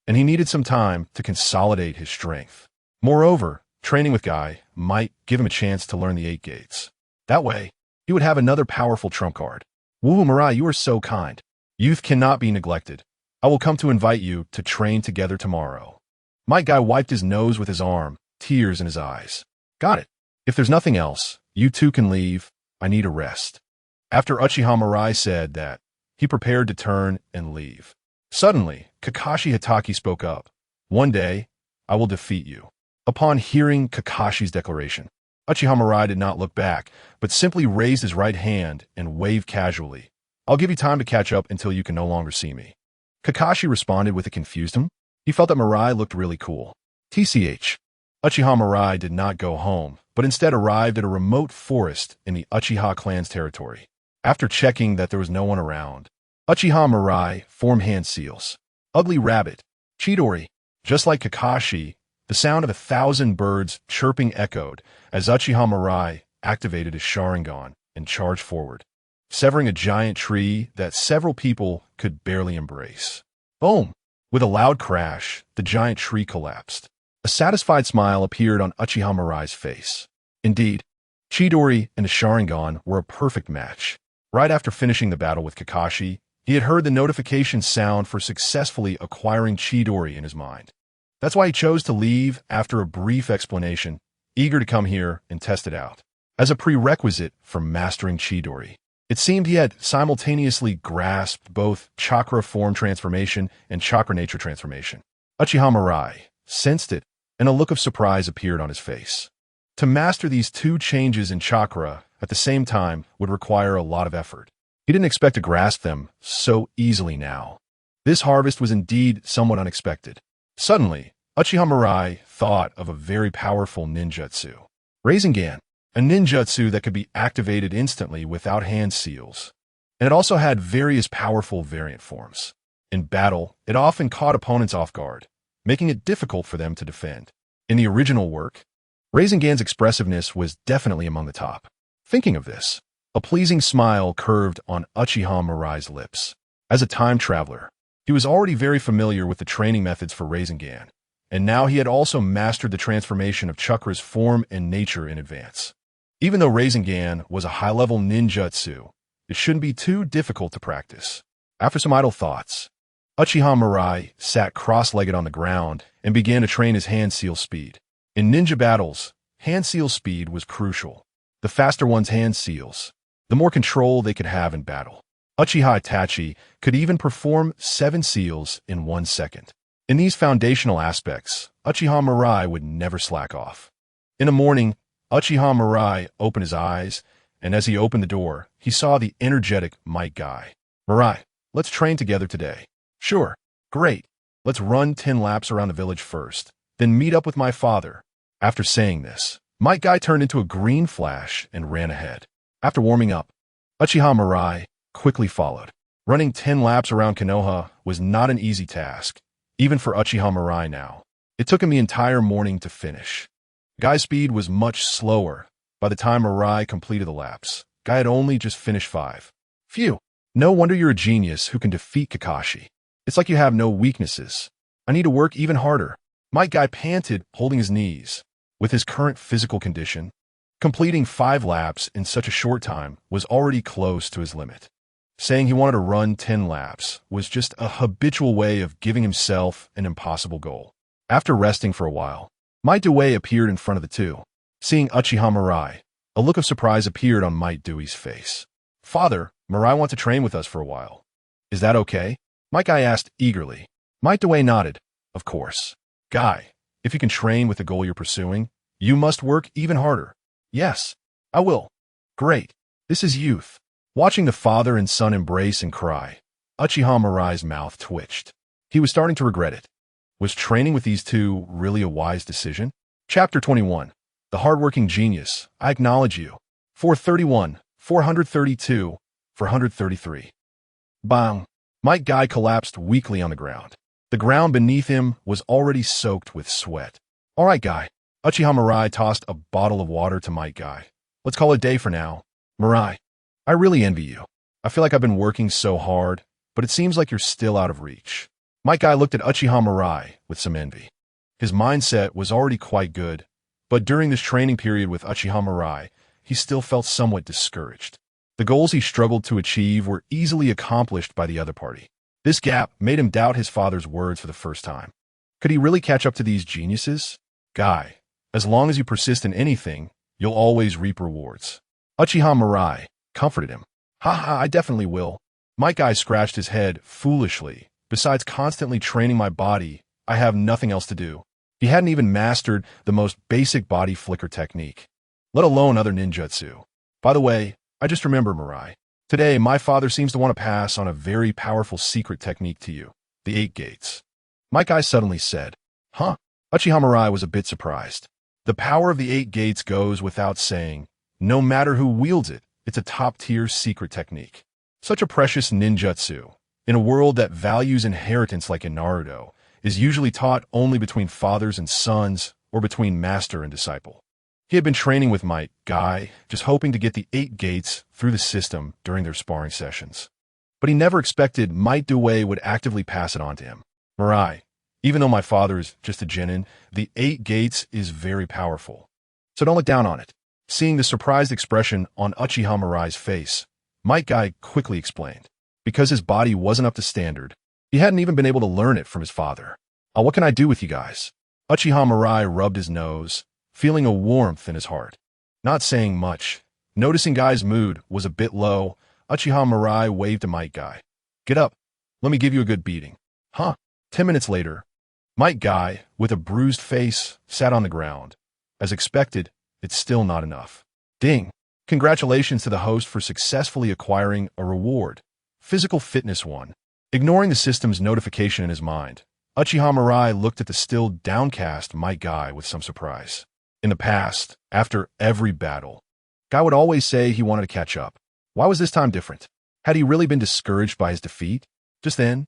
and he needed some time to consolidate his strength. Moreover, training with Guy might give him a chance to learn the 8 gates. That way, he would have another powerful trump card. Woo Mirai, you are so kind. Youth cannot be neglected. I will come to invite you to train together tomorrow. Might Guy wiped his nose with his arm, tears in his eyes. Got it. If there's nothing else, you two can leave. I need a rest. After Uchiha Mirai said that, he prepared to turn and leave. Suddenly, Kakashi Hatake spoke up. One day, I will defeat you. Upon hearing Kakashi's declaration, Uchiha Mirai did not look back, but simply raised his right hand and waved casually. I'll give you time to catch up until you can no longer see me. Kakashi responded with a confused him. He felt that Mirai looked really cool. TCH. Uchiha Mirai did not go home, but instead arrived at a remote forest in the Uchiha clan's territory. After checking that there was no one around, Uchiha Mirai formed hand seals. Ugly Rabbit. Chidori. Just like Kakashi, the sound of 1,000 birds chirping echoed as Uchiha Mirai activated his Sharingan and charged forward, severing a giant tree that several people could barely embrace. Boom! With a loud crash, the giant tree collapsed. A satisfied smile appeared on Uchiha Mirai's face. Indeed, Chidori and the Sharingan were a perfect match. Right after finishing the battle with Kakashi, he had heard the notification sound for successfully acquiring Chidori in his mind. That's why he chose to leave after a brief explanation, eager to come here and test it out. As a prerequisite for mastering Chidori, it seemed he had simultaneously grasped both Chakra form transformation and Chakra nature transformation. Uchiha Mirai sensed it, and a look of surprise appeared on his face. To master these 2 changes in Chakra at the same time would require a lot of effort. He didn't expect to grasp them so easily now. This harvest was indeed somewhat unexpected. Suddenly, Uchiha Mirai thought of a very powerful ninjutsu. Rasengan, a ninjutsu that could be activated instantly without hand seals. And it also had various powerful variant forms. In battle, it often caught opponents off guard, making it difficult for them to defend. In the original work, Rasengan's expressiveness was definitely among the top. Thinking of this, a pleasing smile curved on Uchiha Mirai's lips. As a time traveler, he was already very familiar with the training methods for Rasengan, and now he had also mastered the transformation of Chakra's form and nature in advance. Even though Rasengan was a high-level ninjutsu, it shouldn't be too difficult to practice. After some idle thoughts, Uchiha Mirai sat cross-legged on the ground and began to train his hand seal speed. In ninja battles, hand seal speed was crucial. The faster one's hand seals, the more control they could have in battle. Uchiha Itachi could even perform 7 seals in 1 second. In these foundational aspects, Uchiha Mirai would never slack off. In the morning, Uchiha Mirai opened his eyes, and as he opened the door, he saw the energetic Might Guy. Mirai, let's train together today. Sure. Great. Let's run 10 laps around the village first, then meet up with my father. After saying this, Might Guy turned into a green flash and ran ahead. After warming up, Uchiha Mirai quickly followed. Running 10 laps around Konoha was not an easy task, even for Uchiha Mirai now. It took him the entire morning to finish. Guy's speed was much slower. By the time Mirai completed the laps, Guy had only just finished 5. Phew. No wonder you're a genius who can defeat Kakashi. It's like you have no weaknesses. I need to work even harder. Might Guy panted, holding his knees. With his current physical condition, completing 5 laps in such a short time was already close to his limit. Saying he wanted to run 10 laps was just a habitual way of giving himself an impossible goal. After resting for a while, Might Dewey appeared in front of the two. Seeing Uchiha Mirai, a look of surprise appeared on Might Dewey's face. Father, Mirai wants to train with us for a while. Is that okay? Might Guy asked eagerly. Might Dewey nodded. Of course. Guy, if you can train with the goal you're pursuing, you must work even harder. Yes, I will. Great. This is youth. Watching the father and son embrace and cry, Uchiha Mirai's mouth twitched. He was starting to regret it. Was training with these two really a wise decision? Chapter 21. The hardworking genius. I acknowledge you. 431, 432, 433. Bang! Might Guy collapsed weakly on the ground. The ground beneath him was already soaked with sweat. All right, Guy. Uchiha Mirai tossed a bottle of water to Might Guy. Let's call it a day for now. Mirai, I really envy you. I feel like I've been working so hard, but it seems like you're still out of reach. Might Guy looked at Uchiha Mirai with some envy. His mindset was already quite good, but during this training period with Uchiha Mirai, he still felt somewhat discouraged. The goals he struggled to achieve were easily accomplished by the other party. This gap made him doubt his father's words for the first time. Could he really catch up to these geniuses? Guy, as long as you persist in anything, you'll always reap rewards. Uchiha Mirai comforted him. Haha, I definitely will. Might Guy scratched his head foolishly. Besides constantly training my body, I have nothing else to do. He hadn't even mastered the most basic body flicker technique, let alone other ninjutsu. By the way, I just remember, Mirai. Today, my father seems to want to pass on a very powerful secret technique to you, the 8 gates. Might Guy suddenly said, Huh? Uchiha Mirai was a bit surprised. The power of the 8 gates goes without saying. No matter who wields it, it's a top-tier secret technique. Such a precious ninjutsu, in a world that values inheritance like in Naruto, is usually taught only between fathers and sons or between master and disciple. He had been training with Might Guy, just hoping to get the 8 gates through the system during their sparring sessions. But he never expected Might Due would actively pass it on to him. Mirai, even though my father is just a genin, the 8 gates is very powerful. So don't look down on it. Seeing the surprised expression on Uchiha Mirai's face, Might Guy quickly explained. Because his body wasn't up to standard, he hadn't even been able to learn it from his father. What can I do with you guys? Uchiha Mirai rubbed his nose, feeling a warmth in his heart. Not saying much. Noticing Guy's mood was a bit low, Uchiha Mirai waved to Might Guy. Get up. Let me give you a good beating. Huh? 10 minutes later, Might Guy, with a bruised face, sat on the ground. As expected, it's still not enough. Ding! Congratulations to the host for successfully acquiring a reward. Physical Fitness 1. Ignoring the system's notification in his mind, Uchiha Mirai looked at the still downcast Might Guy with some surprise. In the past, after every battle, Guy would always say he wanted to catch up. Why was this time different? Had he really been discouraged by his defeat? Just then,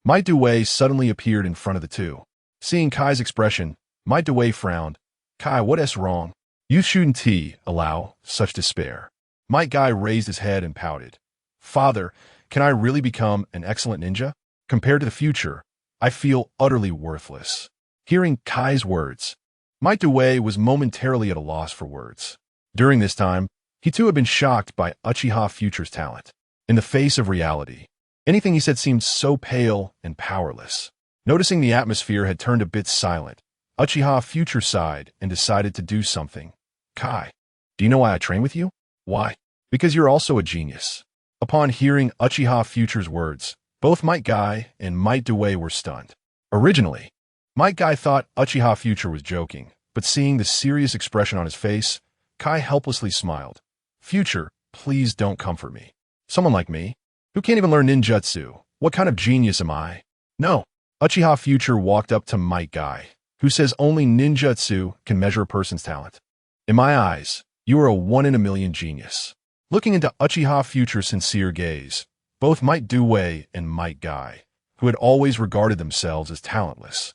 Might Due suddenly appeared in front of the two. Seeing Kai's expression, Might Due frowned. Kai, what's wrong? You shouldn't allow such despair. Might Guy raised his head and pouted. Father, can I really become an excellent ninja? Compared to the future, I feel utterly worthless. Hearing Kai's words, Might Due was momentarily at a loss for words. During this time, he too had been shocked by Uchiha Future's talent. In the face of reality, anything he said seemed so pale and powerless. Noticing the atmosphere had turned a bit silent, Uchiha Future sighed and decided to do something. Kai, do you know why I train with you? Why? Because you're also a genius. Upon hearing Uchiha Future's words, both Might Guy and Might Due were stunned. Originally, Might Guy thought Uchiha Future was joking, but seeing the serious expression on his face, Kai helplessly smiled. Future, please don't comfort me. Someone like me, who can't even learn ninjutsu, what kind of genius am I? No. Uchiha Future walked up to Might Guy, who says only ninjutsu can measure a person's talent. In my eyes, you are a 1 in a million genius. Looking into Uchiha Future's sincere gaze, both Might Due and Might Guy, who had always regarded themselves as talentless,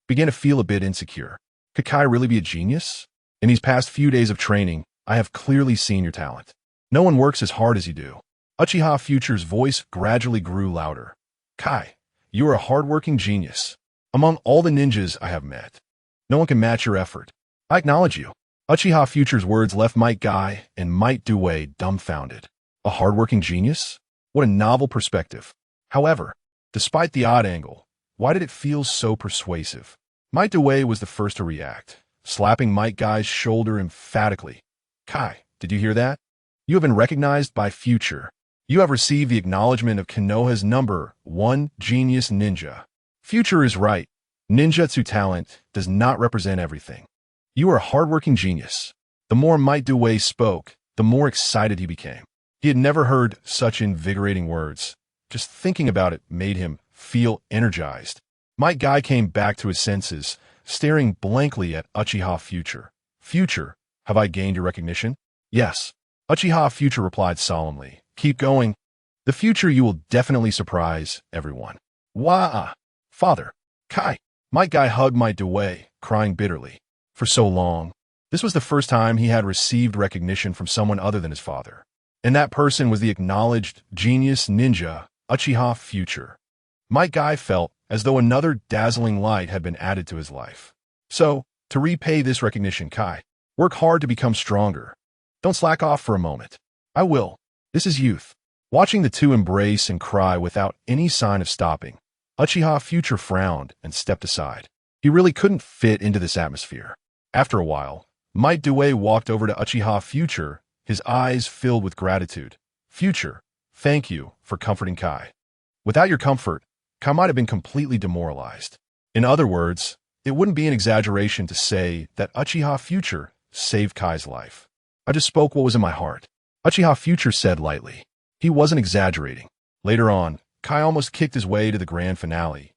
began to feel a bit insecure. Could Kai really be a genius? In these past few days of training, I have clearly seen your talent. No one works as hard as you do. Uchiha Future's voice gradually grew louder. Kai, you are a hardworking genius. Among all the ninjas I have met, no one can match your effort. I acknowledge you. Uchiha Future's words left Might Guy and Might Due dumbfounded. A hardworking genius? What a novel perspective. However, despite the odd angle, why did it feel so persuasive? Might Due was the first to react, slapping Might Guy's shoulder emphatically. Kai, did you hear that? You have been recognized by Future. You have received the acknowledgement of Konoha's #1 genius ninja. Future is right. Ninjutsu talent does not represent everything. You are a hardworking genius. The more Might Due spoke, the more excited he became. He had never heard such invigorating words. Just thinking about it made him feel energized. Might Guy came back to his senses, staring blankly at Uchiha Future. Future, have I gained your recognition? Yes. Uchiha Future replied solemnly. Keep going. The future you will definitely surprise everyone. Wah! Father, Kai. Might Guy hugged Might Dway, crying bitterly. For so long, this was the first time he had received recognition from someone other than his father. And that person was the acknowledged genius ninja, Uchiha Future. Might Guy felt as though another dazzling light had been added to his life. So, to repay this recognition, Kai, work hard to become stronger. Don't slack off for a moment. I will. This is youth. Watching the two embrace and cry without any sign of stopping, Uchiha Future frowned and stepped aside. He really couldn't fit into this atmosphere. After a while, Might Dway walked over to Uchiha Future, his eyes filled with gratitude. Future, thank you for comforting Kai. Without your comfort, Kai might have been completely demoralized. In other words, it wouldn't be an exaggeration to say that Uchiha Future saved Kai's life. I just spoke what was in my heart, Uchiha Future said lightly. He wasn't exaggerating. Later on, Kai almost kicked his way to the grand finale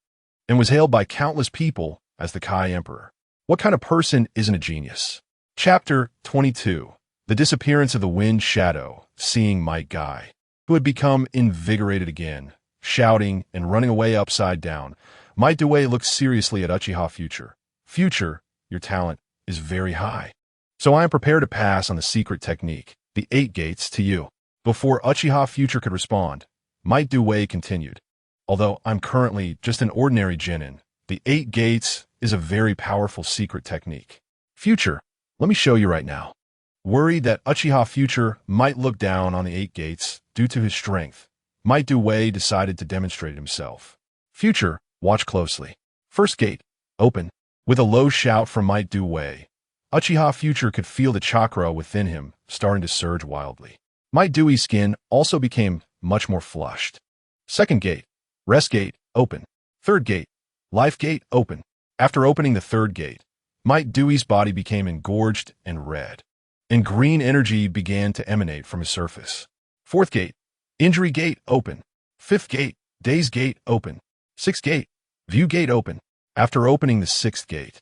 and was hailed by countless people as the Kai Emperor. What kind of person isn't a genius? Chapter 22. The Disappearance of the Wind Shadow, Seeing Might Guy, who had become invigorated again, shouting and running away upside down. Might Dway looked seriously at Uchiha Future. Future, your talent is very high. So I am prepared to pass on the secret technique, the 8 gates, to you. Before Uchiha Future could respond, Might Dway continued. Although I'm currently just an ordinary genin, the 8 gates is a very powerful secret technique. Future, let me show you right now. Worried that Uchiha Future might look down on the 8 gates due to his strength, Might Dway decided to demonstrate himself. Future, watch closely. First gate, open. With a low shout from Might Dway, Uchiha Future could feel the chakra within him starting to surge wildly. Might Dewey's skin also became much more flushed. Second gate, rest gate, open. Third gate, life gate, open. After opening the third gate, Might Dewey's body became engorged and red, and green energy began to emanate from his surface. Fourth gate, injury gate, open. Fifth gate, days gate, open. Sixth gate, view gate, open. After opening the 6th gate,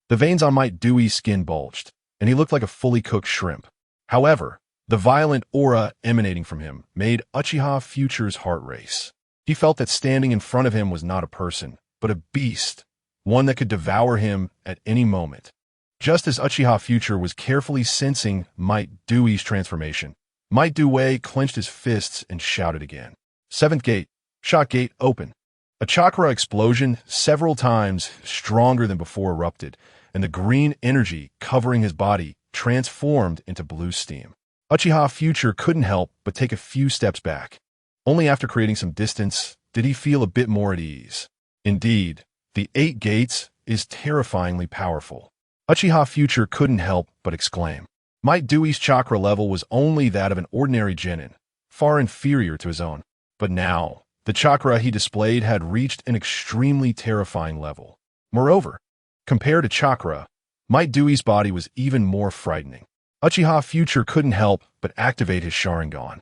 the veins on Might Dewey's skin bulged, and he looked like a fully cooked shrimp. However, the violent aura emanating from him made Uchiha Future's heart race. He felt that standing in front of him was not a person, but a beast, one that could devour him at any moment. Just as Uchiha Future was carefully sensing Might Dewey's transformation, Might Dway clenched his fists and shouted again. 7th gate, shock gate, open. A chakra explosion several times stronger than before erupted, and the green energy covering his body transformed into blue steam. Uchiha Future couldn't help but take a few steps back. Only after creating some distance did he feel a bit more at ease. Indeed, the 8 gates is terrifyingly powerful. Uchiha Future couldn't help but exclaim. Might Dewey's chakra level was only that of an ordinary genin, far inferior to his own. But now, the chakra he displayed had reached an extremely terrifying level. Moreover, compared to chakra, Might Dewey's body was even more frightening. Uchiha Future couldn't help but activate his Sharingan,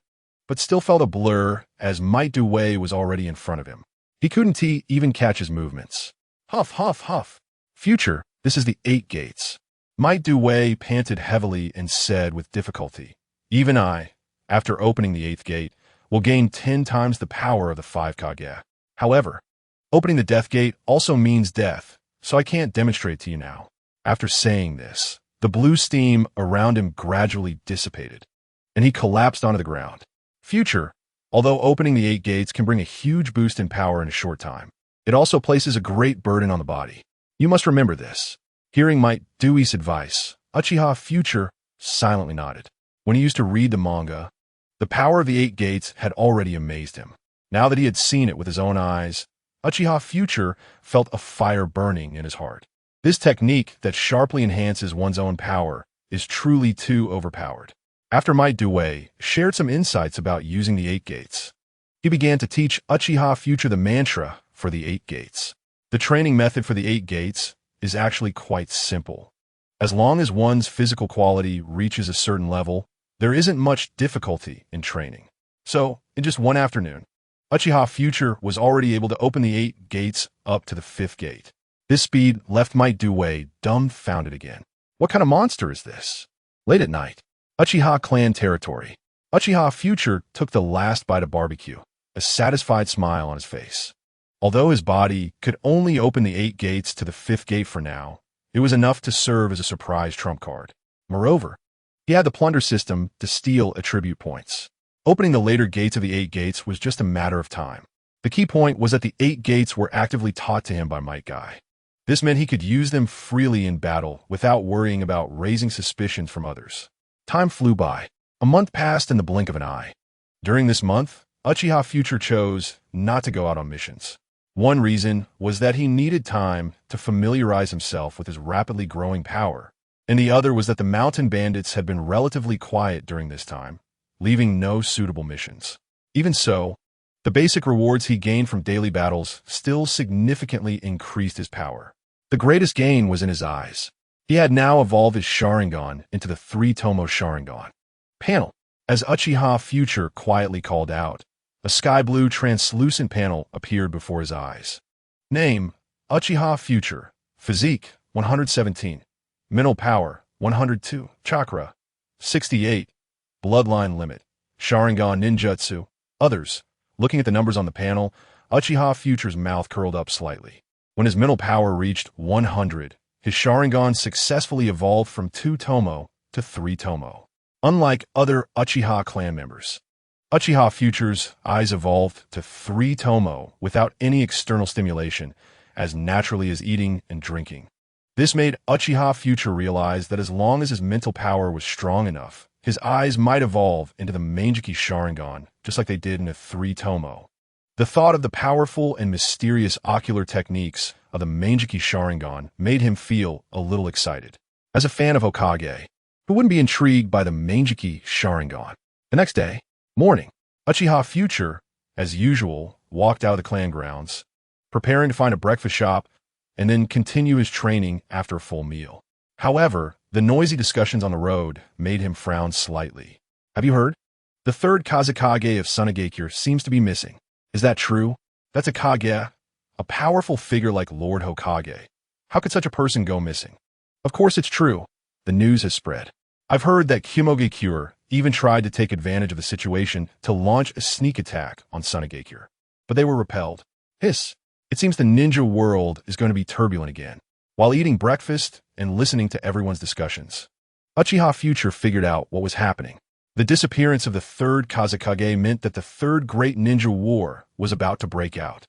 but still felt a blur as Might Dway was already in front of him. He couldn't even catch his movements. Huff, huff, huff. Future, this is the 8 gates. Might Dway panted heavily and said with difficulty, even I, after opening the 8th gate, will gain 10 times the power of the 5 Kage. However, opening the death gate also means death, so I can't demonstrate to you now. After saying this, the blue steam around him gradually dissipated, and he collapsed onto the ground. Future, although opening the 8 gates can bring a huge boost in power in a short time, it also places a great burden on the body. You must remember this. Hearing Might Dewey's advice, Uchiha Future silently nodded. When he used to read the manga, the power of the 8 gates had already amazed him. Now that he had seen it with his own eyes, Uchiha Future felt a fire burning in his heart. This technique that sharply enhances one's own power is truly too overpowered. After Might Dway shared some insights about using the 8 gates, he began to teach Uchiha Future the mantra for the 8 gates. The training method for the 8 gates is actually quite simple. As long as one's physical quality reaches a certain level, there isn't much difficulty in training. So, in just one afternoon, Uchiha Future was already able to open the 8 gates up to the 5th gate. This speed left Might Dway dumbfounded again. What kind of monster is this? Late at night, Uchiha clan territory. Uchiha Future took the last bite of barbecue. a satisfied smile on his face. Although his body could only open the 8 gates to the 5th gate for now, it was enough to serve as a surprise trump card. Moreover, he had the plunder system to steal attribute points. Opening the later gates of the 8 gates was just a matter of time. The key point was that the 8 gates were actively taught to him by Might Guy. This meant he could use them freely in battle without worrying about raising suspicions from others. Time flew by. A month passed in the blink of an eye. During this month, Uchiha Future chose not to go out on missions. One reason was that he needed time to familiarize himself with his rapidly growing power, and the other was that the mountain bandits had been relatively quiet during this time, leaving no suitable missions. Even so, the basic rewards he gained from daily battles still significantly increased his power. The greatest gain was in his eyes. He had now evolved his Sharingan into the 3-Tomo Sharingan. Panel. As Uchiha Future quietly called out, a sky-blue translucent panel appeared before his eyes. Name: Uchiha Future. Physique: 117. Mental power: 102. Chakra: 68. Bloodline limit: Sharingan ninjutsu. Others. Looking at the numbers on the panel, Uchiha Future's mouth curled up slightly. When his mental power reached 100, his Sharingan successfully evolved from 2-Tomo to 3-Tomo. Unlike other Uchiha clan members, Uchiha Future's eyes evolved to 3-Tomo without any external stimulation, as naturally as eating and drinking. This made Uchiha Future realize that as long as his mental power was strong enough, his eyes might evolve into the Mangekyō Sharingan, just like they did in a 3-Tomo. The thought of the powerful and mysterious ocular techniques of the Mangekyō Sharingan made him feel a little excited. As a fan of Hokage, who wouldn't be intrigued by the Mangekyō Sharingan? The next day, morning, Uchiha Future, as usual, walked out of the clan grounds, preparing to find a breakfast shop and then continue his training after a full meal. However, the noisy discussions on the road made him frown slightly. Have you heard? The 3rd Kazekage of Sangekyō seems to be missing. Is that true? That's a Kage, a powerful figure like Lord Hokage. How could such a person go missing? Of course it's true. The news has spread. I've heard that Kamui even tried to take advantage of the situation to launch a sneak attack on Sangekyō, but they were repelled. Hiss. It seems the ninja world is going to be turbulent again. While eating breakfast and listening to everyone's discussions, Uchiha Future figured out what was happening. The disappearance of the 3rd Kazekage meant that the 3rd Great Ninja War was about to break out.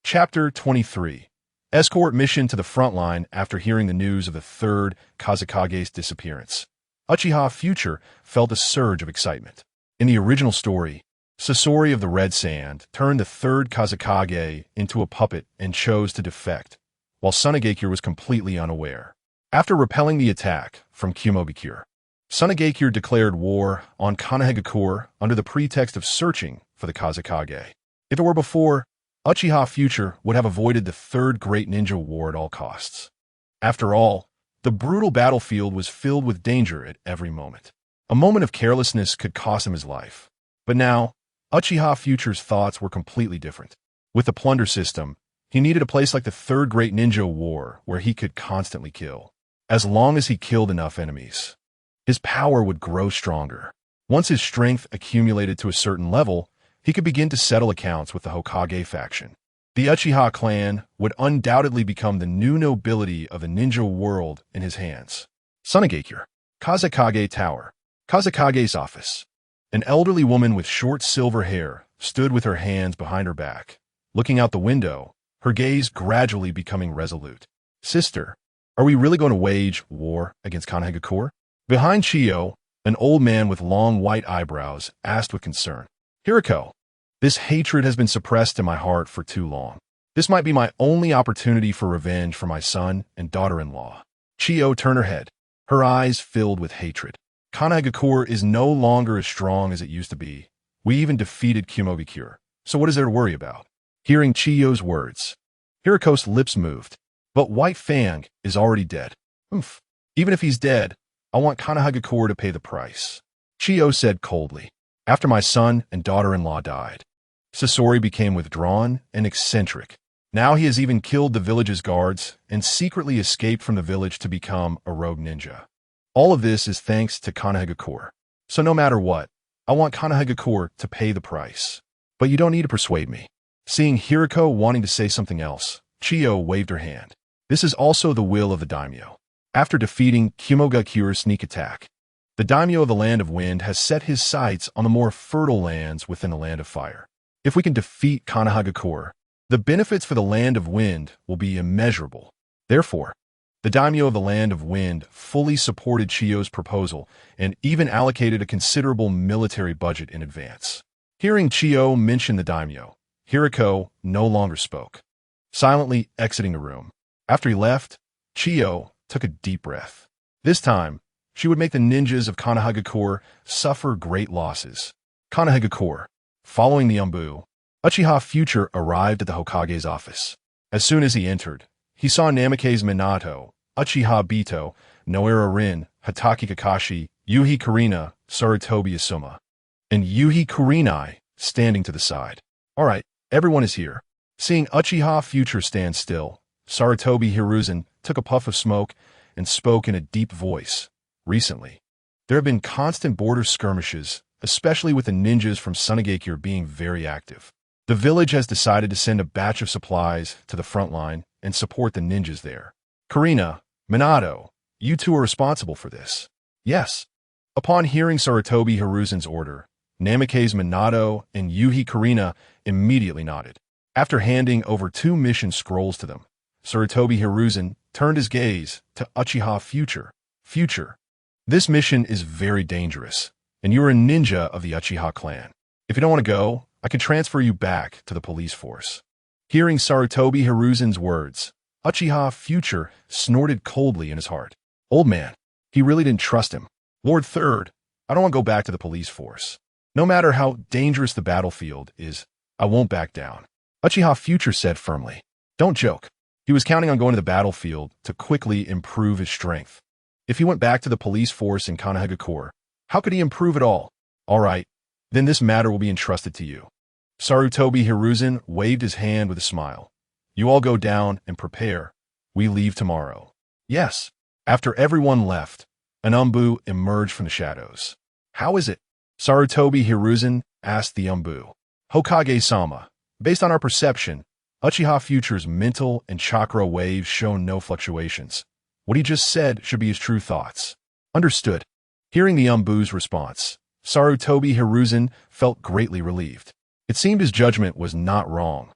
Chapter 23. Escort mission to the front line after hearing the news of the 3rd Kazekage's disappearance. Uchiha Future felt a surge of excitement. In the original story, Sasori of the Red Sand turned the 3rd Kazekage into a puppet and chose to defect, while Sangekyō was completely unaware. After repelling the attack from Kamui, Sangekyō declared war on Konohagakure under the pretext of searching for the Kazekage. If it were before, Uchiha Future would have avoided the 3rd Great Ninja War at all costs. After all, the brutal battlefield was filled with danger at every moment. A moment of carelessness could cost him his life. But now, Uchiha Future's thoughts were completely different. With the plunder system, he needed a place like the 3rd Great Ninja War where he could constantly kill. As long as he killed enough enemies, his power would grow stronger. Once his strength accumulated to a certain level, he could begin to settle accounts with the Hokage faction. The Uchiha clan would undoubtedly become the new nobility of the ninja world in his hands. Sangekyō. Kazekage Tower. Kazekage's office. An elderly woman with short silver hair stood with her hands behind her back, looking out the window, her gaze gradually becoming resolute. Sister, are we really going to wage war against Konohagakure? Behind Chiyo, an old man with long white eyebrows asked with concern. Hiriko, this hatred has been suppressed in my heart for too long. This might be my only opportunity for revenge for my son and daughter-in-law. Chiyo turned her head, her eyes filled with hatred. Konohagakure is no longer as strong as it used to be. We even defeated Kamui, so what is there to worry about? Hearing Chiyo's words, Hiriko's lips moved. But White Fang is already dead. Oof. Even if he's dead, I want Konohagakure to pay the price. Chiyo said coldly. After my son and daughter-in-law died, Sasori became withdrawn and eccentric. Now he has even killed the village's guards and secretly escaped from the village to become a rogue ninja. All of this is thanks to Konohagakure. So no matter what, I want Konohagakure to pay the price. But you don't need to persuade me. Seeing Hiriko wanting to say something else, Chiyo waved her hand. This is also the will of the daimyo. After defeating Kumogakure's sneak attack, the daimyo of the Land of Wind has set his sights on the more fertile lands within the Land of Fire. If we can defeat Konohagakure, the benefits for the Land of Wind will be immeasurable. Therefore, the daimyo of the Land of Wind fully supported Chiyo's proposal and even allocated a considerable military budget in advance. Hearing Chiyo mention the daimyo, Hiriko no longer spoke, silently exiting the room. After he left, Chiyo took a deep breath. This time, she would make the ninjas of Konohagakure suffer great losses. Konohagakure. Following the Umbu, Uchiha Future arrived at the Hokage's office. As soon as he entered, he saw Namikaze Minato, Uchiha Bito, Noara Rin, Hatake Kakashi, Yuhi Kurina, Sarutobi Asuma, and Yuhi Kurinai standing to the side. All right, everyone is here. Seeing Uchiha Future stand still, Sarutobi Hiruzen took a puff of smoke and spoke in a deep voice. Recently, there have been constant border skirmishes, especially with the ninjas from Sunagakure being very active. The village has decided to send a batch of supplies to the front line and support the ninjas there. Kurina, Minato, you two are responsible for this. Yes. Upon hearing Sarutobi Hiruzen's order, Namikaze Minato and Yuhi Kurina immediately nodded. After handing over 2 mission scrolls to them, Sarutobi Hiruzen turned his gaze to Uchiha Future. Future. This mission is very dangerous, and you are a ninja of the Uchiha clan. If you don't want to go, I can transfer you back to the police force. Hearing Sarutobi Hiruzen's words, Uchiha Future snorted coldly in his heart. Old man, he really didn't trust him. Lord Third, I don't want to go back to the police force. No matter how dangerous the battlefield is, I won't back down. Uchiha Future said firmly. Don't joke. He was counting on going to the battlefield to quickly improve his strength. If he went back to the police force in Konohagakure, how could he improve at all? All right, then this matter will be entrusted to you. Sarutobi Hiruzen waved his hand with a smile. You all go down and prepare. We leave tomorrow. Yes. After everyone left, an Umbu emerged from the shadows. How is it? Sarutobi Hiruzen asked the Umbu. Hokage-sama, based on our perception, Uchiha Future's mental and chakra waves show no fluctuations. What he just said should be his true thoughts. Understood. Hearing the Umbu's response, Sarutobi Hiruzen felt greatly relieved. It seemed his judgment was not wrong.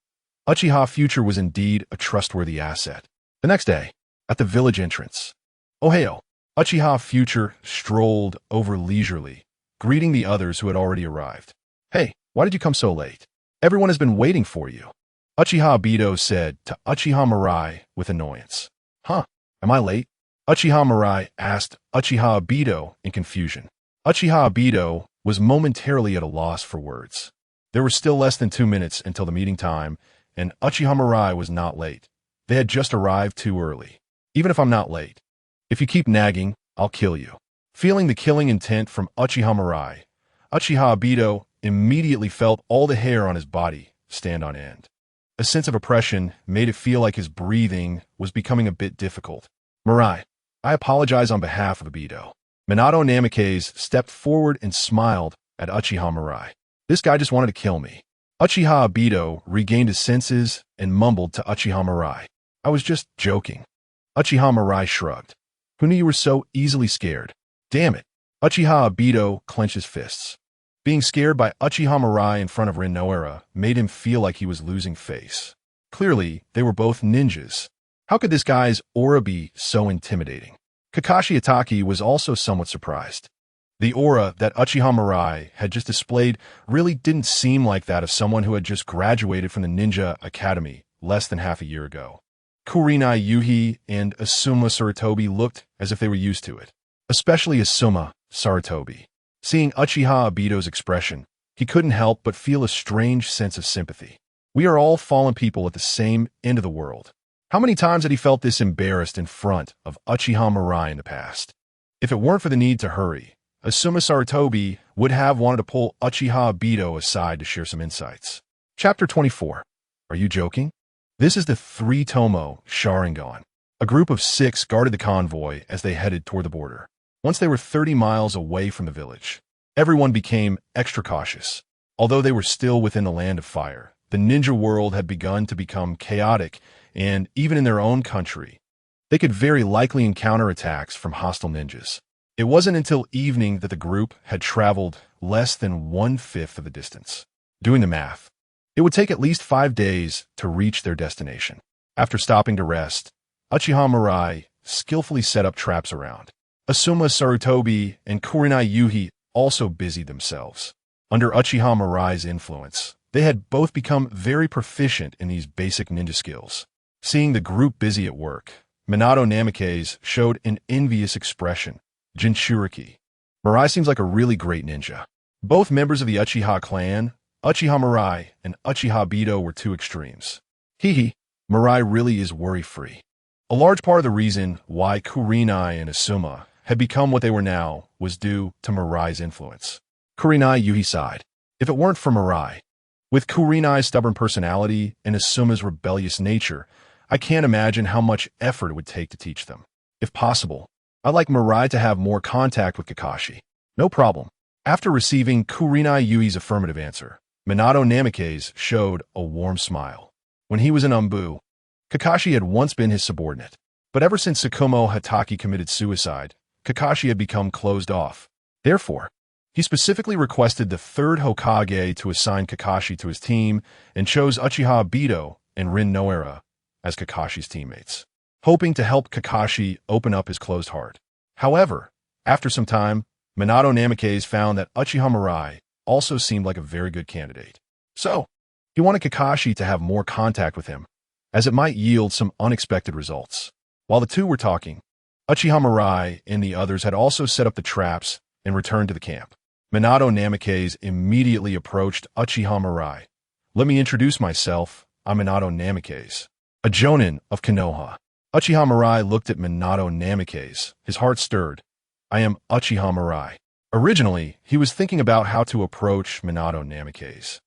Uchiha Future was indeed a trustworthy asset. The next day, at the village entrance, Ohio, Uchiha Future strolled over leisurely, greeting the others who had already arrived. Hey, why did you come so late? Everyone has been waiting for you. Uchiha Bito said to Uchiha Mirai with annoyance. Huh, am I late? Uchiha Mirai asked Uchiha Bito in confusion. Uchiha Bito was momentarily at a loss for words. There were still less than 2 minutes until the meeting time, and Uchiha Mirai was not late. They had just arrived too early. Even if I'm not late, if you keep nagging, I'll kill you. Feeling the killing intent from Uchiha Mirai, Uchiha Bito immediately felt all the hair on his body stand on end. A sense of oppression made it feel like his breathing was becoming a bit difficult. Mirai, I apologize on behalf of Bito. Minato Namikaze stepped forward and smiled at Uchiha Mirai. This guy just wanted to kill me. Uchiha Bito regained his senses and mumbled to Uchiha Mirai. I was just joking. Uchiha Mirai shrugged. Who knew you were so easily scared? Damn it. Uchiha Bito clenched his fists. Being scared by Uchiha Mirai in front of Rin Noara made him feel like he was losing face. Clearly, they were both ninjas. How could this guy's aura be so intimidating? Kakashi Hatake was also somewhat surprised. The aura that Uchiha Mirai had just displayed really didn't seem like that of someone who had just graduated from the Ninja Academy less than half a year ago. Kurinai Yuhi and Asuma Sarutobi looked as if they were used to it. Especially Asuma Sarutobi. Seeing Uchiha Bito's expression, he couldn't help but feel a strange sense of sympathy. We are all fallen people at the same end of the world. How many times had he felt this embarrassed in front of Uchiha Mirai in the past? If it weren't for the need to hurry, Asuma Sarutobi would have wanted to pull Uchiha Bito aside to share some insights. Chapter 24. Are you joking? This is the 3-Tomo Sharingan. A group of 6 guarded the convoy as they headed toward the border. Once they were 30 miles away from the village, everyone became extra cautious. Although they were still within the land of fire, the ninja world had begun to become chaotic, and even in their own country, they could very likely encounter attacks from hostile ninjas. It wasn't until evening that the group had traveled less than 1/5 of the distance. Doing the math, it would take at least 5 days to reach their destination. After stopping to rest, Uchiha Mirai skillfully set up traps around. Asuma Sarutobi and Kurenai Yuhi also busied themselves. Under Uchiha Mirai's influence, they had both become very proficient in these basic ninja skills. Seeing the group busy at work, Minato Namikaze showed an envious expression. Jinchuriki. Mirai seems like a really great ninja. Both members of the Uchiha clan, Uchiha Mirai and Uchiha Bito, were two extremes. Mirai really is worry-free. A large part of the reason why Kurenai and Asuma had become what they were now was due to Mirai's influence. Kurenai Yuhi sighed. If it weren't for Mirai, with Kurenai's stubborn personality and Asuma's rebellious nature, I can't imagine how much effort it would take to teach them. If possible, I'd like Mirai to have more contact with Kakashi. No problem. After receiving Kurenai Yui's affirmative answer, Minato Namikaze showed a warm smile. When he was in Umbu, Kakashi had once been his subordinate. But ever since Tsukumo Hatake committed suicide, Kakashi had become closed off. Therefore, he specifically requested the third Hokage to assign Kakashi to his team and chose Uchiha Bito and Rin Noara as Kakashi's teammates, hoping to help Kakashi open up his closed heart. However, after some time, Minato Namikaze found that Uchiha Mirai also seemed like a very good candidate. So, he wanted Kakashi to have more contact with him, as it might yield some unexpected results. While the two were talking, Uchiha Mirai and the others had also set up the traps and returned to the camp. Minato Namikaze immediately approached Uchiha Mirai. Let me introduce myself. I'm Minato Namikaze, a jonin of Konoha. Uchiha Mirai looked at Minato Namikaze. His heart stirred. I am Uchiha Mirai. Originally, he was thinking about how to approach Minato Namikaze,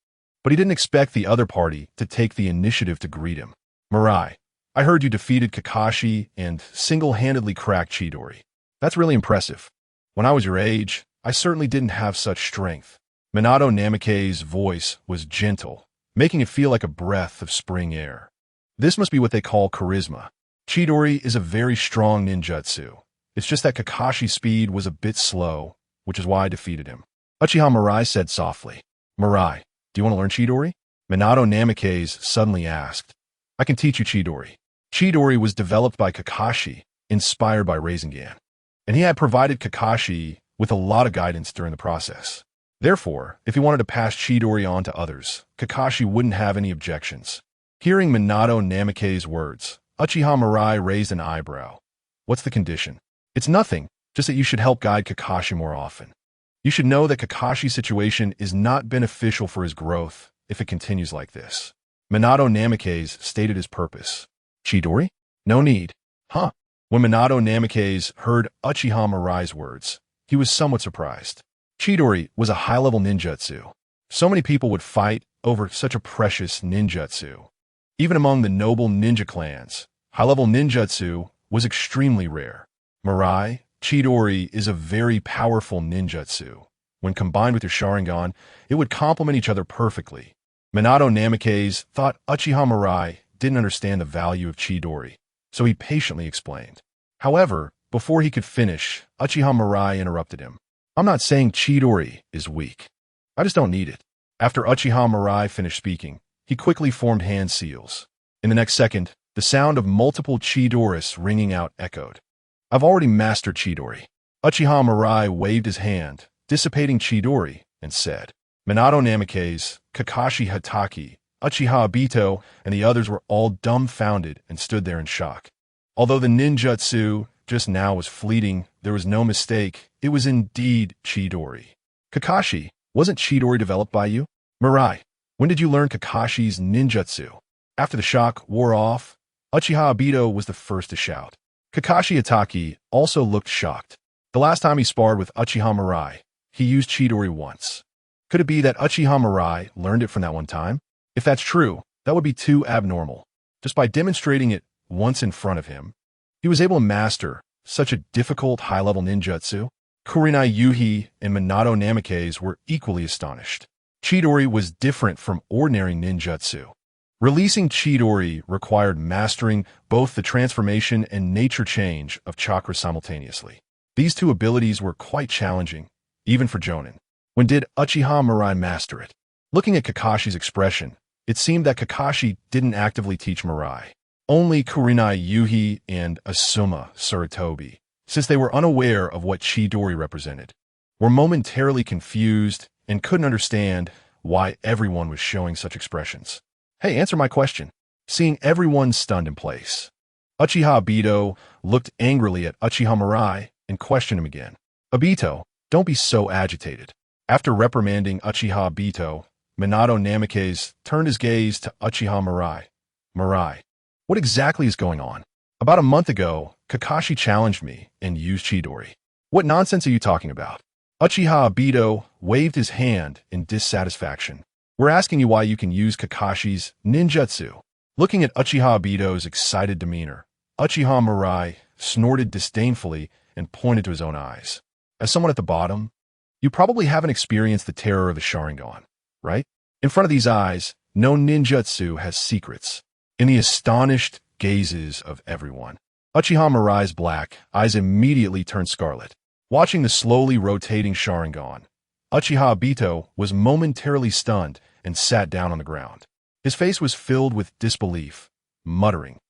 but he didn't expect the other party to take the initiative to greet him. Mirai, I heard you defeated Kakashi and single-handedly cracked Chidori. That's really impressive. When I was your age, I certainly didn't have such strength. Minato Namikaze's voice was gentle, making it feel like a breath of spring air. This must be what they call charisma. Chidori is a very strong ninjutsu. It's just that Kakashi's speed was a bit slow, which is why I defeated him. Uchiha Mirai said softly. Mirai, do you want to learn Chidori? Minato Namikaze suddenly asked. I can teach you Chidori. Chidori was developed by Kakashi, inspired by Rasengan, and he had provided Kakashi with a lot of guidance during the process. Therefore, if he wanted to pass Chidori on to others, Kakashi wouldn't have any objections. Hearing Minato Namikaze's words, Uchiha Mirai raised an eyebrow. What's the condition? It's nothing, just that you should help guide Kakashi more often. You should know that Kakashi's situation is not beneficial for his growth if it continues like this. Minato Namikaze stated his purpose. Chidori? No need. Huh. When Minato Namikaze heard Uchiha Mirai's words, he was somewhat surprised. Chidori was a high-level ninjutsu. So many people would fight over such a precious ninjutsu. Even among the noble ninja clans, high-level ninjutsu was extremely rare. Mirai, Chidori is a very powerful ninjutsu. When combined with your Sharingan, it would complement each other perfectly. Minato Namikaze thought Uchiha Mirai didn't understand the value of Chidori, so he patiently explained. However, before he could finish, Uchiha Mirai interrupted him. I'm not saying Chidori is weak. I just don't need it. After Uchiha Mirai finished speaking, he quickly formed hand seals. In the next second, the sound of multiple Chidoris ringing out echoed. I've already mastered Chidori. Uchiha Mirai waved his hand, dissipating Chidori, and said, Minato Namikaze, Kakashi Hatake, Uchiha Bito, and the others were all dumbfounded and stood there in shock. Although the ninjutsu just now was fleeting, there was no mistake. It was indeed Chidori. Kakashi, wasn't Chidori developed by you? Mirai, when did you learn Kakashi's ninjutsu? After the shock wore off, Uchiha Bito was the first to shout. Kakashi Hatake also looked shocked. The last time he sparred with Uchiha Mirai, he used Chidori once. Could it be that Uchiha Mirai learned it from that one time? If that's true, that would be too abnormal. Just by demonstrating it once in front of him, he was able to master such a difficult high-level ninjutsu. Kurenai Yuhi and Minato Namikaze were equally astonished. Chidori was different from ordinary ninjutsu. Releasing Chidori required mastering both the transformation and nature change of Chakra simultaneously. These two abilities were quite challenging, even for Jonin. When did Uchiha Mirai master it? Looking at Kakashi's expression, it seemed that Kakashi didn't actively teach Mirai. Only Kurenai Yuhi and Asuma Sarutobi, since they were unaware of what Chidori represented, were momentarily confused and couldn't understand why everyone was showing such expressions. Hey, answer my question. Seeing everyone stunned in place, Uchiha Obito looked angrily at Uchiha Mirai and questioned him again. Obito, don't be so agitated. After reprimanding Uchiha Obito, Minato Namikaze turned his gaze to Uchiha Mirai. Mirai, what exactly is going on? About a month ago, Kakashi challenged me and used Chidori. What nonsense are you talking about? Uchiha Obito waved his hand in dissatisfaction. We're asking you why you can use Kakashi's ninjutsu. Looking at Uchiha Obito's excited demeanor, Uchiha Mirai snorted disdainfully and pointed to his own eyes. As someone at the bottom, you probably haven't experienced the terror of the Sharingan, right? In front of these eyes, no ninjutsu has secrets. In the astonished gazes of everyone, Uchiha Mirai's black eyes immediately turned scarlet. Watching the slowly rotating Sharingan, Uchiha Obito was momentarily stunned and sat down on the ground. His face was filled with disbelief, muttering,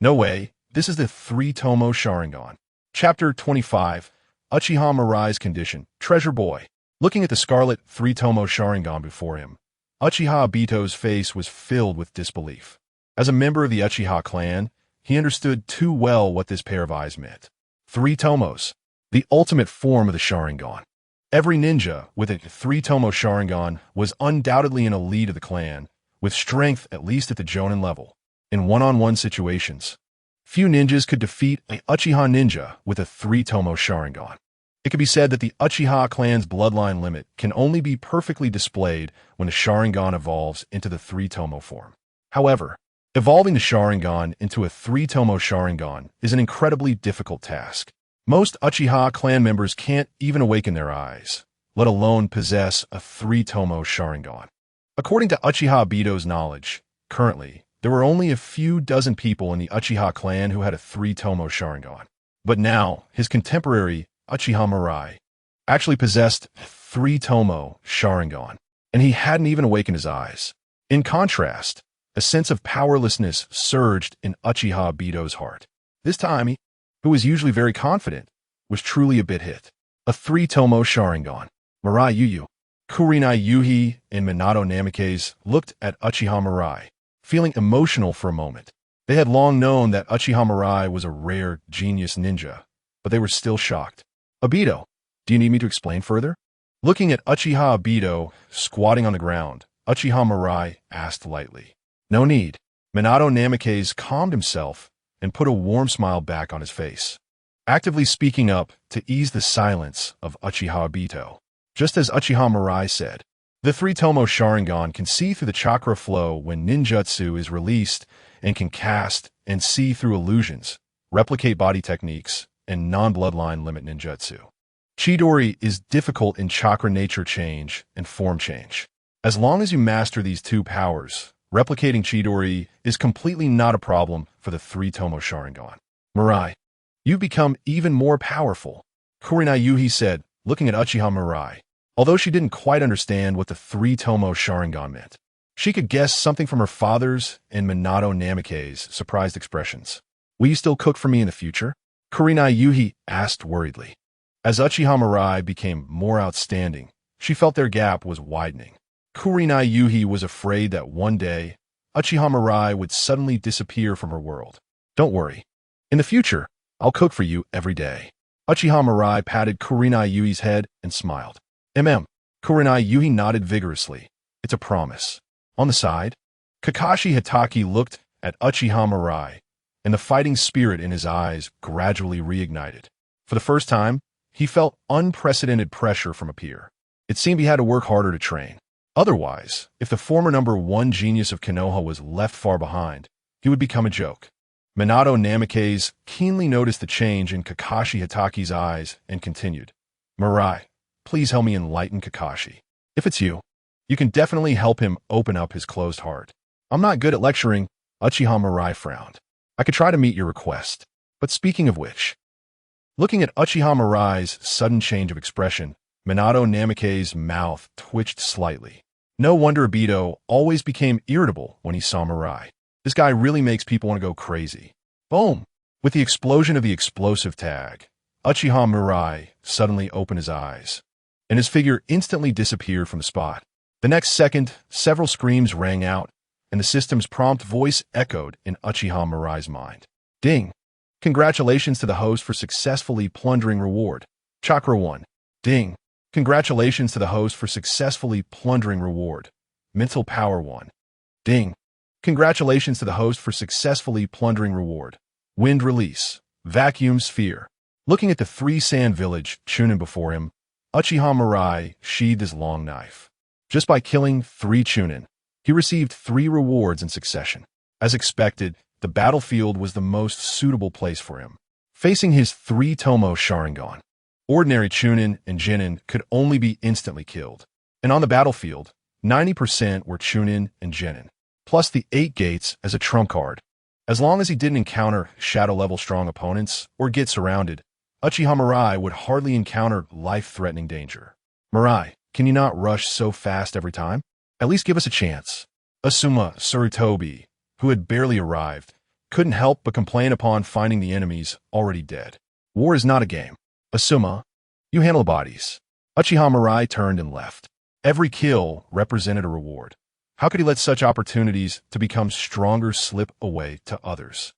"No way, this is the three-tomo Sharingan." Chapter 25, Uchiha Mirai's Condition, Treasure Boy. Looking at the scarlet three-tomo Sharingan before him, Uchiha Obito's face was filled with disbelief. As a member of the Uchiha clan, he understood too well what this pair of eyes meant. Three tomos, the ultimate form of the Sharingan. Every ninja with a three-tomo Sharingan was undoubtedly an elite of the clan, with strength at least at the Jonin level. In one-on-one situations, few ninjas could defeat a Uchiha ninja with a three-tomo Sharingan. It could be said that the Uchiha clan's bloodline limit can only be perfectly displayed when the Sharingan evolves into the three-tomo form. However, evolving the Sharingan into a three-tomo Sharingan is an incredibly difficult task. Most Uchiha clan members can't even awaken their eyes, let alone possess a three-tomo Sharingan. According to Uchiha Obito's knowledge, currently, there were only a few dozen people in the Uchiha clan who had a three-tomo Sharingan. But now, his contemporary, Uchiha Mirai, actually possessed three-tomo Sharingan, and he hadn't even awakened his eyes. In contrast, a sense of powerlessness surged in Uchiha Obito's heart. This time, he, who was usually very confident, was truly a bit hit. A three-tomo Sharingan. Mirai Yuyu, Kurenai Yuhi, and Minato Namikaze looked at Uchiha Mirai, feeling emotional for a moment. They had long known that Uchiha Mirai was a rare genius ninja, but they were still shocked. Obito, do you need me to explain further? Looking at Uchiha Obito squatting on the ground, Uchiha Mirai asked lightly. No need. Minato Namikaze calmed himself and put a warm smile back on his face, actively speaking up to ease the silence of Uchiha Obito. Just as Uchiha Mirai said, the three-tomo Sharingan can see through the chakra flow when ninjutsu is released and can cast and see through illusions, replicate body techniques, and non-bloodline limit ninjutsu. Chidori is difficult in chakra nature change and form change. As long as you master these two powers, replicating Chidori is completely not a problem for the three-tomo Sharingan. Mirai, you've become even more powerful, Kurenai Yuhi said, looking at Uchiha Mirai. Although she didn't quite understand what the three-tomo Sharingan meant, she could guess something from her father's and Minato Namikaze's surprised expressions. Will you still cook for me in the future? Kurenai Yuhi asked worriedly. As Uchiha Mirai became more outstanding, she felt their gap was widening. Kurenai Yuhi was afraid that one day, Uchiha Mirai would suddenly disappear from her world. Don't worry. In the future, I'll cook for you every day. Uchiha Mirai patted Kurenai Yuhi's head and smiled. Kurenai Yuhi nodded vigorously. It's a promise. On the side, Kakashi Hitaki looked at Uchiha Mirai, and the fighting spirit in his eyes gradually reignited. For the first time, he felt unprecedented pressure from a peer. It seemed he had to work harder to train. Otherwise, if the former #1 genius of Konoha was left far behind, he would become a joke. Minato Namikaze keenly noticed the change in Kakashi Hitaki's eyes and continued. Mirai, please help me enlighten Kakashi. If it's you, You can definitely help him open up his closed heart. I'm not good at lecturing, Uchiha Mirai frowned. I could try to meet your request. But speaking of which, looking at Uchiha Mirai's sudden change of expression, Minato Namikaze's mouth twitched slightly. No wonder Obito always became irritable when he saw Mirai. This guy really makes people want to go crazy. Boom! With the explosion of the explosive tag, Uchiha Mirai suddenly opened his eyes, and his figure instantly disappeared from the spot. The next second, several screams rang out, and the system's prompt voice echoed in Uchiha Mirai's mind. Ding! Congratulations to the host for successfully plundering reward. Chakra 1. Ding! Congratulations to the host for successfully plundering reward. Mental Power 1. Ding! Congratulations to the host for successfully plundering reward. Wind Release. Vacuum Sphere. Looking at the 3-sand village Chunin before him, Uchiha Mirai sheathed his long knife. Just by killing 3 Chunin, he received 3 rewards in succession. As expected, the battlefield was the most suitable place for him. Facing his 3-tomo Sharingan, ordinary Chunin and Genin could only be instantly killed. And on the battlefield, 90% were Chunin and Genin, plus the 8 gates as a trump card. As long as he didn't encounter shadow-level strong opponents or get surrounded, Uchiha Mirai would hardly encounter life-threatening danger. Mirai, can you not rush so fast every time? At least give us a chance. Asuma Sarutobi, who had barely arrived, couldn't help but complain upon finding the enemies already dead. War is not a game. Asuma, you handle the bodies. Uchiha Mirai turned and left. Every kill represented a reward. How could he let such opportunities to become stronger slip away to others?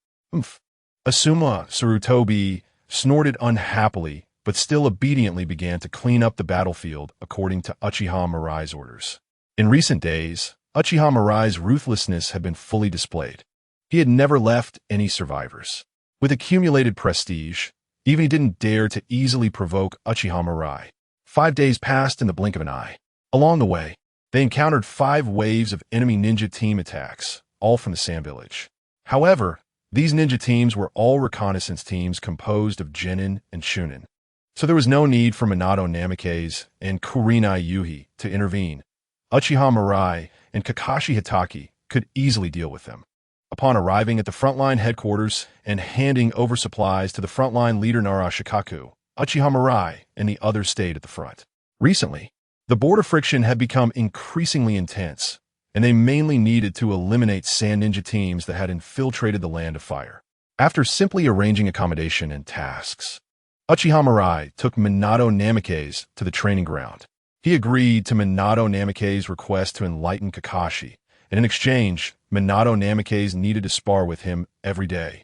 Asuma Sarutobi snorted unhappily, but still obediently began to clean up the battlefield according to Uchiha Mirai's orders. In recent days, Uchiha Mirai's ruthlessness had been fully displayed. He had never left any survivors. With accumulated prestige, even he didn't dare to easily provoke Uchiha Mirai. 5 days passed in the blink of an eye. Along the way, they encountered 5 waves of enemy ninja team attacks, all from the Sand Village. However, these ninja teams were all reconnaissance teams composed of Genin and Chunin, so there was no need for Minato Namikaze and Kurenai Yuhi to intervene. Uchiha Mirai and Kakashi Hitaki could easily deal with them. Upon arriving at the frontline headquarters and handing over supplies to the frontline leader Nara Shikaku, Uchiha Mirai and the others stayed at the front. Recently, the border friction had become increasingly intense, and they mainly needed to eliminate sand ninja teams that had infiltrated the Land of Fire. After simply arranging accommodation and tasks, Uchiha Mirai took Minato Namikaze to the training ground. He agreed to Minato Namikaze's request to enlighten Kakashi, and in exchange, Minato Namikaze needed to spar with him every day.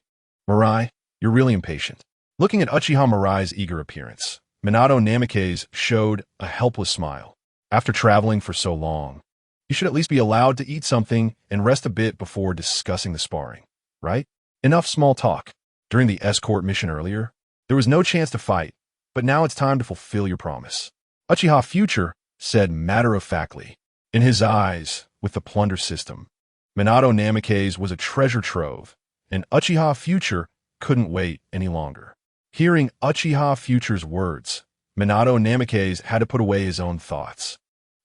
Mirai, you're really impatient. Looking at Uchiha Mirai's eager appearance, Minato Namikaze showed a helpless smile. After traveling for so long, you should at least be allowed to eat something and rest a bit before discussing the sparring, right? Enough small talk. During the escort mission earlier, there was no chance to fight, but now it's time to fulfill your promise. Uchiha Future said matter-of-factly. In his eyes, with the plunder system, Minato Namikaze was a treasure trove, and Uchiha Future couldn't wait any longer. Hearing Uchiha Future's words, Minato Namikaze had to put away his own thoughts,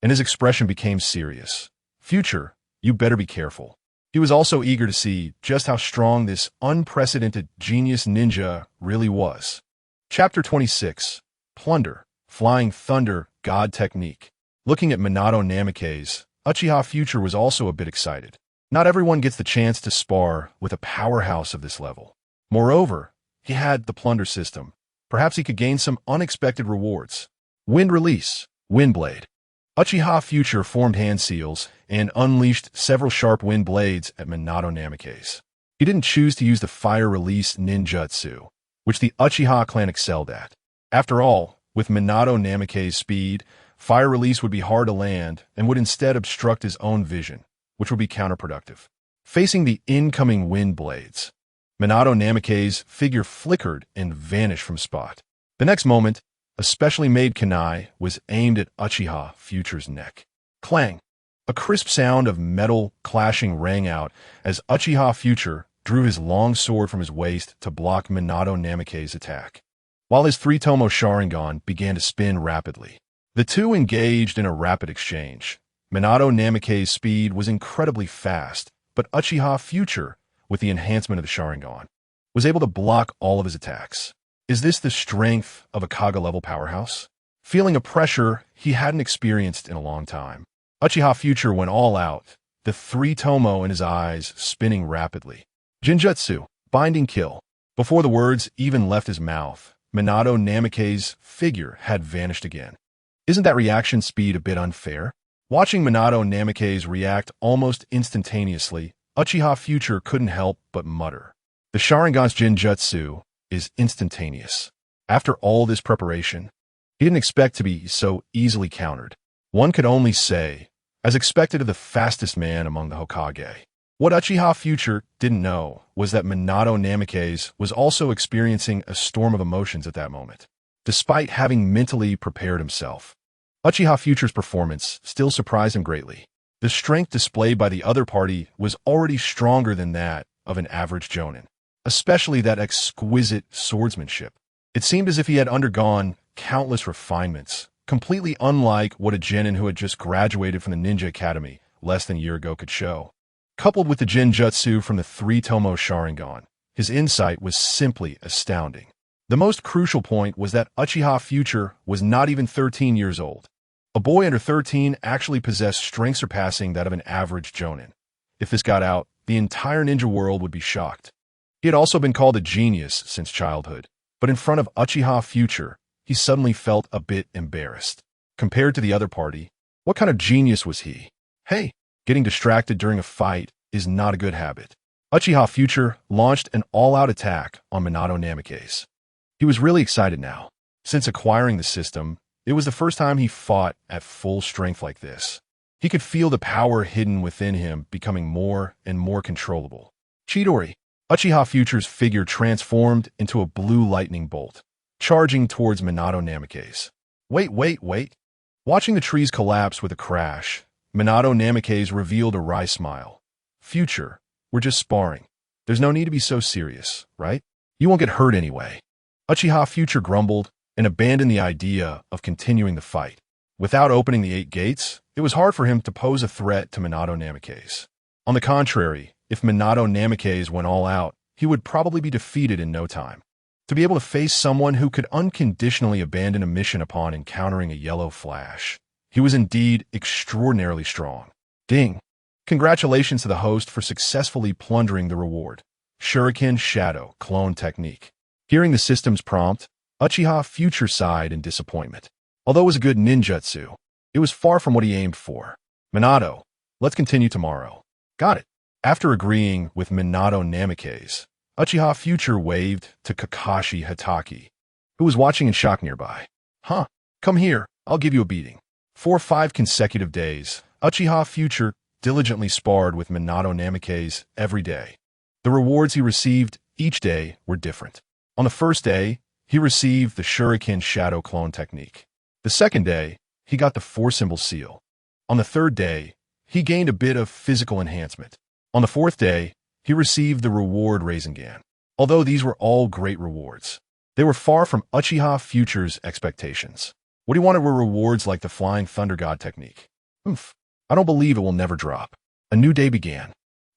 and his expression became serious. Future, you better be careful. He was also eager to see just how strong this unprecedented genius ninja really was. Chapter 26. Plunder. Flying Thunder God Technique. Looking at Minato Namikaze, Uchiha Future was also a bit excited. Not everyone gets the chance to spar with a powerhouse of this level. Moreover, he had the plunder system. Perhaps he could gain some unexpected rewards. Wind Release. Wind Blade. Uchiha Future formed hand seals and unleashed several sharp wind blades at Minato Namikaze. He didn't choose to use the fire release ninjutsu, which the Uchiha clan excelled at. After all, with Minato Namikaze's speed, fire release would be hard to land and would instead obstruct his own vision, which would be counterproductive. Facing the incoming wind blades, Minato Namikaze's figure flickered and vanished from spot. The next moment, a specially made kunai was aimed at Uchiha Future's neck. Clang! A crisp sound of metal clashing rang out as Uchiha Future drew his long sword from his waist to block Minato Namikaze's attack, while his 3-tomo Sharingan began to spin rapidly. The two engaged in a rapid exchange, Minato Namikaze's speed was incredibly fast, but Uchiha Future, with the enhancement of the Sharingan, was able to block all of his attacks. Is this the strength of a Kaga-level powerhouse? Feeling a pressure he hadn't experienced in a long time, Uchiha Future went all out, the three tomo in his eyes spinning rapidly. Jinjutsu, binding kill. Before the words even left his mouth, Minato Namikaze's figure had vanished again. Isn't that reaction speed a bit unfair? Watching Minato Namikaze react almost instantaneously, Uchiha Future couldn't help but mutter. The Sharingan's Jinjutsu is instantaneous. After all this preparation, he didn't expect to be so easily countered. One could only say, as expected of the fastest man among the Hokage. What Uchiha Future didn't know was that Minato Namikaze was also experiencing a storm of emotions at that moment. Despite having mentally prepared himself, Uchiha Future's performance still surprised him greatly. The strength displayed by the other party was already stronger than that of an average jonin, especially that exquisite swordsmanship. It seemed as if he had undergone countless refinements, completely unlike what a genin who had just graduated from the Ninja Academy less than a year ago could show. Coupled with the Jinjutsu from the three-tomo Sharingan, his insight was simply astounding. The most crucial point was that Uchiha Future was not even 13 years old. A boy under 13 actually possessed strength surpassing that of an average jonin. If this got out, the entire ninja world would be shocked. He had also been called a genius since childhood, but in front of Uchiha Future, he suddenly felt a bit embarrassed. Compared to the other party, what kind of genius was he? Hey, getting distracted during a fight is not a good habit. Uchiha Future launched an all-out attack on Minato Namikaze. He was really excited now. Since acquiring the system, it was the first time he fought at full strength like this. He could feel the power hidden within him becoming more and more controllable. Chidori, Uchiha Future's figure transformed into a blue lightning bolt, charging towards Minato Namikaze. Wait. Watching the trees collapse with a crash, Minato Namikaze revealed a wry smile. Future, we're just sparring. There's no need to be so serious, right? You won't get hurt anyway. Uchiha Future grumbled and abandoned the idea of continuing the fight. Without opening the 8 gates, it was hard for him to pose a threat to Minato Namikaze. On the contrary, if Minato Namikaze went all out, he would probably be defeated in no time. To be able to face someone who could unconditionally abandon a mission upon encountering a yellow flash, he was indeed extraordinarily strong. Ding! Congratulations to the host for successfully plundering the reward. Shuriken Shadow Clone Technique. Hearing the system's prompt, Uchiha Future sighed in disappointment. Although it was a good ninjutsu, it was far from what he aimed for. Minato, let's continue tomorrow. Got it. After agreeing with Minato Namikaze, Uchiha Future waved to Kakashi Hatake, who was watching in shock nearby. Huh, come here, I'll give you a beating. For 5 consecutive days, Uchiha Future diligently sparred with Minato Namikaze every day. The rewards he received each day were different. On the first day, he received the Shuriken Shadow Clone Technique. The second day, he got the 4-symbol seal. On the third day, he gained a bit of physical enhancement. On the fourth day, he received the reward Rasengan. Although these were all great rewards, they were far from Uchiha Future's expectations. What he wanted were rewards like the Flying Thunder God technique. I don't believe it will never drop. A new day began,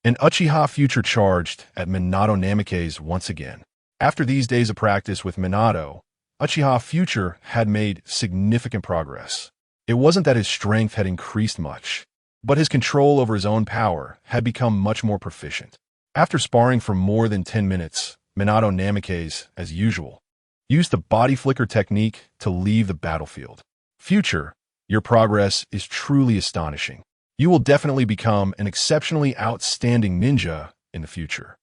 and Uchiha Future charged at Minato Namikaze once again. After these days of practice with Minato, Uchiha Future had made significant progress. It wasn't that his strength had increased much, but his control over his own power had become much more proficient. After sparring for more than 10 minutes, Minato Namikaze, as usual, used the body flicker technique to leave the battlefield. Future, your progress is truly astonishing. You will definitely become an exceptionally outstanding ninja in the future.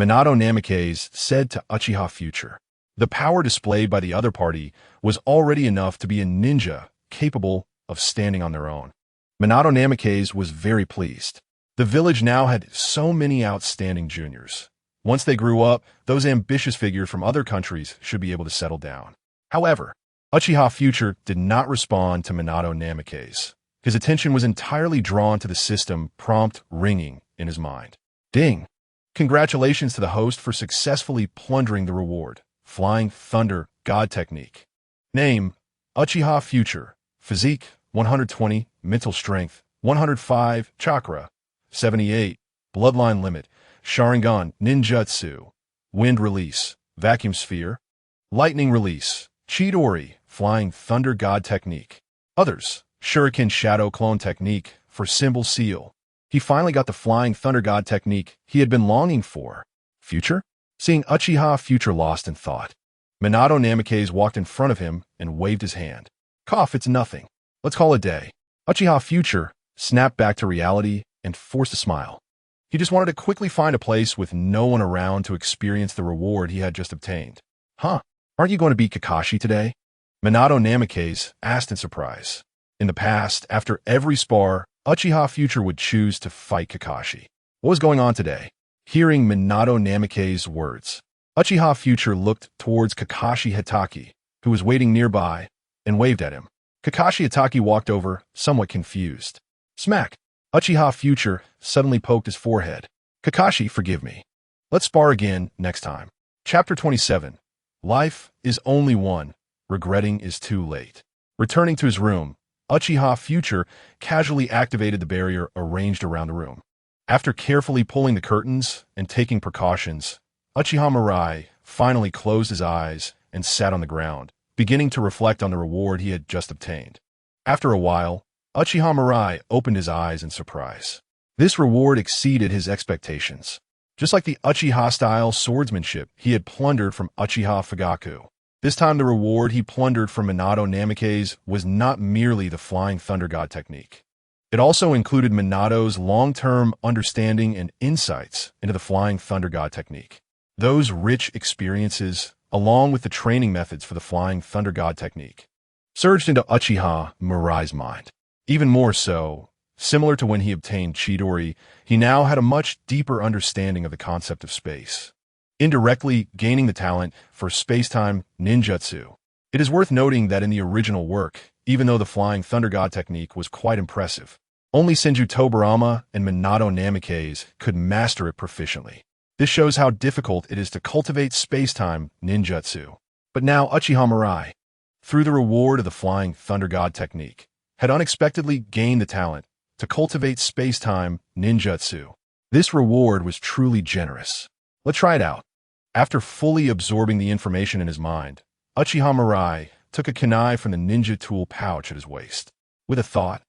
Minato Namikaze said to Uchiha Future. The power displayed by the other party was already enough to be a ninja capable of standing on their own. Minato Namikaze was very pleased. The village now had so many outstanding juniors. Once they grew up, those ambitious figures from other countries should be able to settle down. However, Uchiha Future did not respond to Minato Namikaze. His attention was entirely drawn to the system prompt ringing in his mind. Ding! Congratulations to the host for successfully plundering the reward. Flying Thunder God Technique. Name, Uchiha Future. Physique, 120. Mental Strength, 105, Chakra. 78, Bloodline Limit, Sharingan, Ninjutsu, Wind Release, Vacuum Sphere, Lightning Release, Chidori, Flying Thunder God Technique. Others, Shuriken Shadow Clone Technique for Symbol Seal. He finally got the Flying Thunder God Technique he had been longing for. Future? Seeing Uchiha Future lost in thought, Minato Namikaze walked in front of him and waved his hand. Cough, it's nothing. Let's call it a day. Uchiha Future snapped back to reality and forced a smile. He just wanted to quickly find a place with no one around to experience the reward he had just obtained. Huh? Aren't you going to beat Kakashi today? Minato Namikaze asked in surprise. In the past, after every spar, Uchiha Future would choose to fight Kakashi. What was going on today? Hearing Minato Namikaze's words, Uchiha Future looked towards Kakashi Hitaki, who was waiting nearby, and waved at him. Kakashi Hitaki walked over, somewhat confused. Smack! Uchiha Future suddenly poked his forehead. Kakashi, forgive me. Let's spar again next time. Chapter 27. Life is only one. Regretting is too late. Returning to his room, Uchiha Future casually activated the barrier arranged around the room. After carefully pulling the curtains and taking precautions, Uchiha Mirai finally closed his eyes and sat on the ground, beginning to reflect on the reward he had just obtained. After a while, Uchiha Mirai opened his eyes in surprise. This reward exceeded his expectations. Just like the Uchiha-style swordsmanship he had plundered from Uchiha Fugaku. This time the reward he plundered from Minato Namikaze was not merely the Flying Thunder God technique. It also included Minato's long-term understanding and insights into the Flying Thunder God technique. Those rich experiences, along with the training methods for the Flying Thunder God technique, surged into Uchiha Mirai's mind. Even more so, similar to when he obtained Chidori, he now had a much deeper understanding of the concept of space, indirectly gaining the talent for space-time ninjutsu. It is worth noting that in the original work, even though the Flying Thunder God technique was quite impressive, only Senju Tobarama and Minato Namikaze could master it proficiently. This shows how difficult it is to cultivate space-time ninjutsu. But now Uchiha Mirai, through the reward of the Flying Thunder God technique, had unexpectedly gained the talent to cultivate space-time ninjutsu. This reward was truly generous. Let's try it out. After fully absorbing the information in his mind, Uchiha Mirai took a kunai from the ninja tool pouch at his waist. With a thought,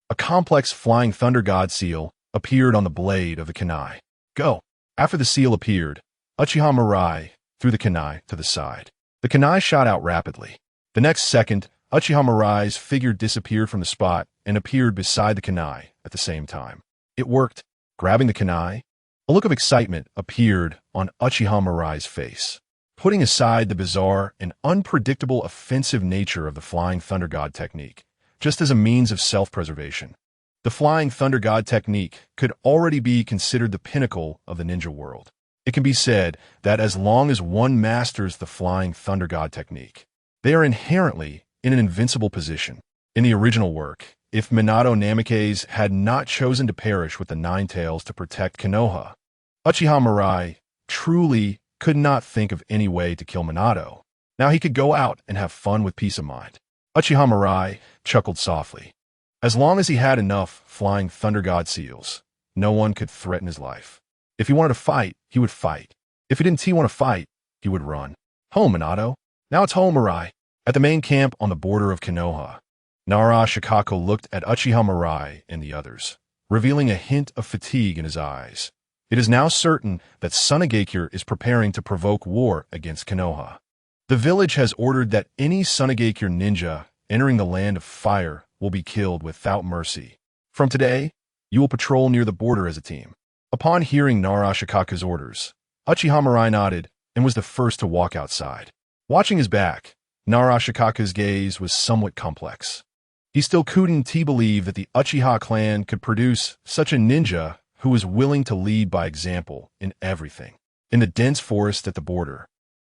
a complex Flying Thunder God seal appeared on the blade of the kunai. Go! After the seal appeared, Uchiha Mirai threw the kunai to the side. The kunai shot out rapidly. The next second, Uchiha Mirai's figure disappeared from the spot and appeared beside the kunai at the same time. It worked. Grabbing the kunai, a look of excitement appeared on Uchiha Mirai's face. Putting aside the bizarre and unpredictable offensive nature of the Flying Thunder God technique, just as a means of self-preservation, the Flying Thunder God technique could already be considered the pinnacle of the ninja world. It can be said that as long as one masters the Flying Thunder God technique, they are inherently in an invincible position. In the original work, if Minato Namikaze had not chosen to perish with the Nine Tails to protect Konoha, Uchiha Mirai truly could not think of any way to kill Minato. Now he could go out and have fun with peace of mind. Uchiha Mirai chuckled softly. As long as he had enough Flying Thunder God seals, no one could threaten his life. If he wanted to fight, he would fight. If he didn't want to fight, he would run. Home, Minato. Now it's home, Mirai. At the main camp on the border of Konoha, Nara Shikako looked at Uchiha Mirai and the others, revealing a hint of fatigue in his eyes. It is now certain that Sunagakure is preparing to provoke war against Konoha. The village has ordered that any Sunagakure ninja entering the land of fire will be killed without mercy. From today, you will patrol near the border as a team. Upon hearing Nara Shikaku's orders, Uchiha Mirai nodded and was the first to walk outside. Watching his back, Nara Shikaku's gaze was somewhat complex. He still couldn't believe that the Uchiha clan could produce such a ninja who was willing to lead by example in everything. In the dense forest at the border,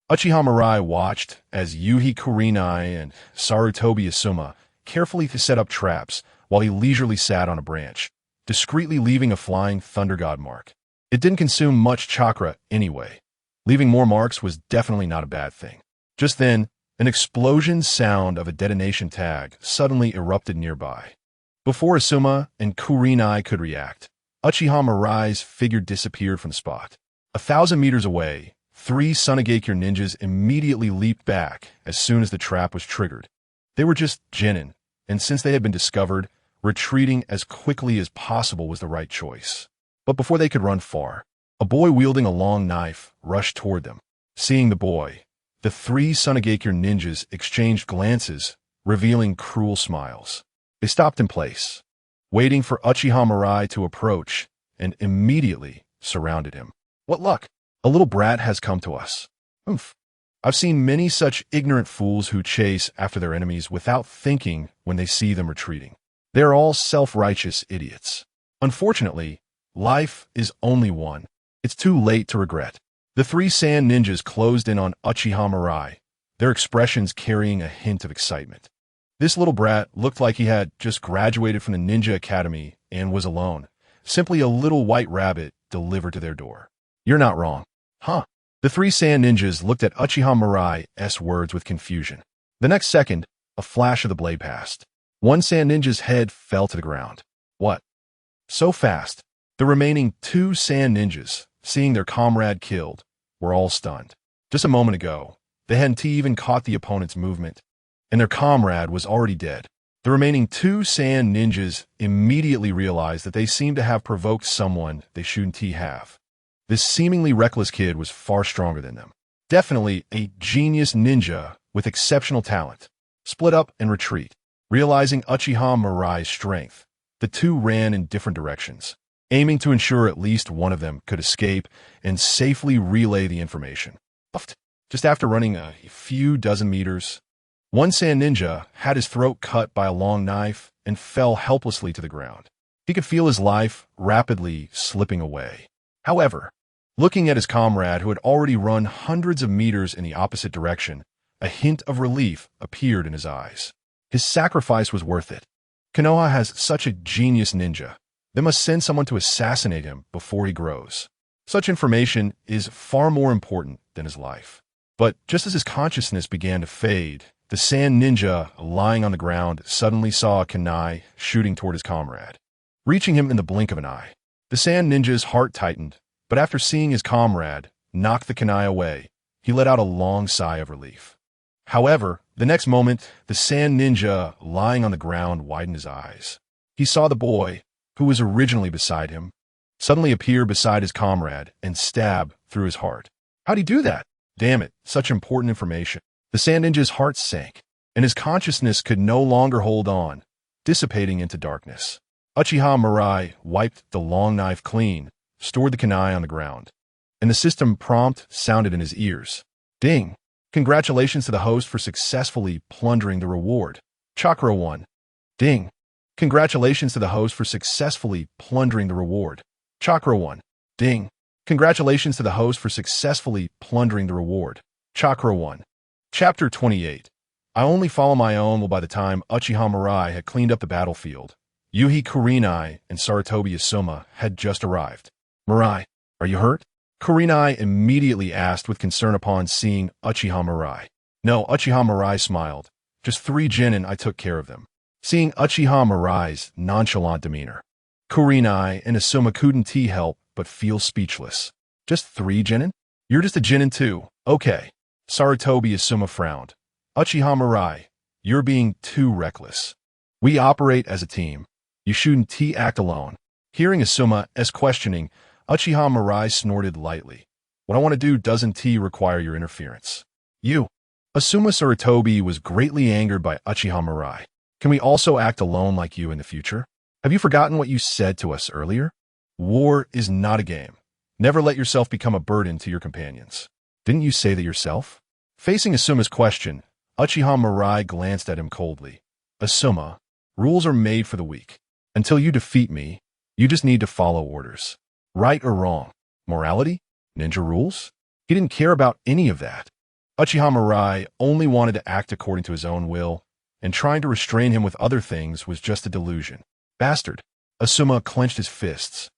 Uchiha Mirai watched as Yuhi Kurinai and Sarutobi Asuma carefully set up traps while he leisurely sat on a branch, discreetly leaving a Flying Thunder God mark. It didn't consume much chakra anyway. Leaving more marks was definitely not a bad thing. Just then, an explosion sound of a detonation tag suddenly erupted nearby. Before Asuma and Kurenai could react, Uchiha Mirai's figure disappeared from the spot. 1,000 meters away, 3 Mangekyō ninjas immediately leaped back as soon as the trap was triggered. They were just genin, and since they had been discovered, retreating as quickly as possible was the right choice. But before they could run far, a boy wielding a long knife rushed toward them. Seeing the boy, the 3 Mangekyō ninjas exchanged glances, revealing cruel smiles. They stopped in place, waiting for Uchiha Mirai to approach, and immediately surrounded him. What luck! A little brat has come to us. Oomph. I've seen many such ignorant fools who chase after their enemies without thinking when they see them retreating. They are all self-righteous idiots. Unfortunately, life is only one. It's too late to regret. The 3 sand ninjas closed in on Uchiha Mirai, their expressions carrying a hint of excitement. This little brat looked like he had just graduated from the ninja academy and was alone, simply a little white rabbit delivered to their door. You're not wrong. Huh? The 3 sand ninjas looked at Uchiha Mirai's words with confusion. The next second, a flash of the blade passed. 1 sand ninja's head fell to the ground. What? So fast. The remaining 2 sand ninjas, seeing their comrade killed, were all stunned. Just a moment ago, they hadn't even caught the opponent's movement, and their comrade was already dead. The remaining 2 sand ninjas immediately realized that they seemed to have provoked someone they shouldn't have. This seemingly reckless kid was far stronger than them. Definitely a genius ninja with exceptional talent. Split up and retreat. Realizing Uchiha Mirai's strength, the 2 ran in different directions, aiming to ensure at least one of them could escape and safely relay the information. Just after running a few dozen meters, 1 sand ninja had his throat cut by a long knife and fell helplessly to the ground. He could feel his life rapidly slipping away. However, looking at his comrade who had already run hundreds of meters in the opposite direction, a hint of relief appeared in his eyes. His sacrifice was worth it. Konoha has such a genius ninja. They must send someone to assassinate him before he grows. Such information is far more important than his life. But just as his consciousness began to fade, the sand ninja lying on the ground suddenly saw a kunai shooting toward his comrade, reaching him in the blink of an eye. The sand ninja's heart tightened, but after seeing his comrade knock the kunai away, he let out a long sigh of relief. However, the next moment, the sand ninja lying on the ground widened his eyes. He saw the boy, who was originally beside him, suddenly appear beside his comrade and stab through his heart. How'd he do that? Damn it, such important information. The sand ninja's heart sank, and his consciousness could no longer hold on, dissipating into darkness. Uchiha Mirai wiped the long knife clean, stored the kunai on the ground, and the system prompt sounded in his ears. Ding! Congratulations to the host for successfully plundering the reward. Chakra 1. Ding! Congratulations to the host for successfully plundering the reward. Chakra 1. Ding! Congratulations to the host for successfully plundering the reward. Chakra 1. Chapter 28. I only follow my own. Well, by the time Uchiha Mirai had cleaned up the battlefield, Yuhi Kurenai and Sarutobi Asuma had just arrived. Mirai, are you hurt? Kurenai immediately asked with concern upon seeing Uchiha Mirai. No, Uchiha Mirai smiled. Just 3 genin, I took care of them. Seeing Uchiha Mirai's nonchalant demeanor, Kurenai and Asuma couldn't help but feel speechless. Just 3 genin? You're just a genin too. Okay. Sarutobi Asuma frowned. Uchiha Mirai, you're being too reckless. We operate as a team. You shouldn't act alone. Hearing Asuma's questioning, Uchiha Mirai snorted lightly. What I want to do doesn't require your interference. You. Asuma Sarutobi was greatly angered by Uchiha Mirai. Can we also act alone like you in the future? Have you forgotten what you said to us earlier? War is not a game. Never let yourself become a burden to your companions. Didn't you say that yourself? Facing Asuma's question, Uchiha Mirai glanced at him coldly. Asuma, rules are made for the weak. Until you defeat me, you just need to follow orders. Right or wrong? Morality? Ninja rules? He didn't care about any of that. Uchiha Mirai only wanted to act according to his own will, and trying to restrain him with other things was just a delusion. Bastard! Asuma clenched his fists,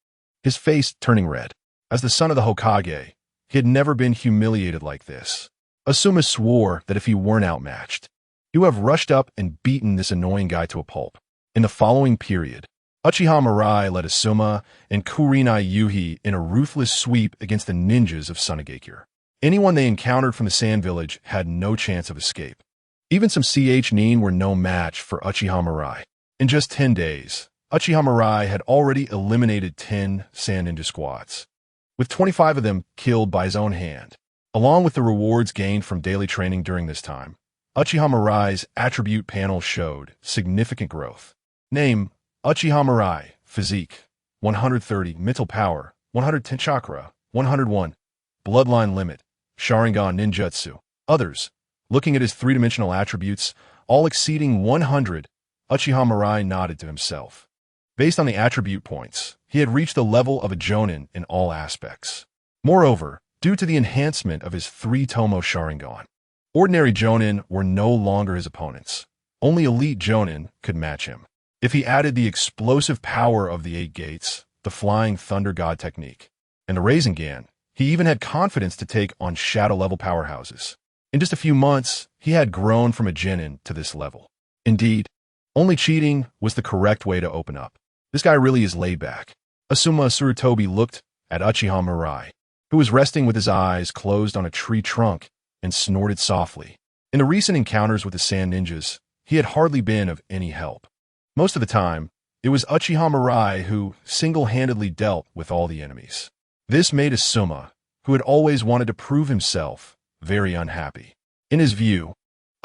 his face turning red. As the son of the Hokage, he had never been humiliated like this. Asuma swore that if he weren't outmatched, he would have rushed up and beaten this annoying guy to a pulp. In the following period, Uchiha Mirai led Asuma and Kurenai Yuhi in a ruthless sweep against the ninjas of Sunagakure. Anyone they encountered from the Sand Village had no chance of escape. Even some nin were no match for Uchiha Mirai. In just 10 days, Uchiha Mirai had already eliminated 10 Sand Ninja squads, with 25 of them killed by his own hand. Along with the rewards gained from daily training during this time, Uchiha Mirai's attribute panel showed significant growth. Name: Uchiha Mirai, Physique, 130, Mental Power, 110, Chakra, 101, Bloodline Limit, Sharingan Ninjutsu. Others, looking at his three-dimensional attributes, all exceeding 100, Uchiha Mirai nodded to himself. Based on the attribute points, he had reached the level of a Jonin in all aspects. Moreover, due to the enhancement of his 3-Tomo Sharingan, ordinary Jonin were no longer his opponents. Only elite Jonin could match him. If he added the explosive power of the 8 gates, the Flying Thunder God technique, and the Rasengan, he even had confidence to take on shadow-level powerhouses. In just a few months, he had grown from a genin to this level. Indeed, only cheating was the correct way to open up. This guy really is laid back. Asuma Sarutobi looked at Uchiha Mirai, who was resting with his eyes closed on a tree trunk, and snorted softly. In the recent encounters with the Sand Ninjas, he had hardly been of any help. Most of the time, it was Uchiha Mirai who single-handedly dealt with all the enemies. This made Asuma, who had always wanted to prove himself, very unhappy. In his view,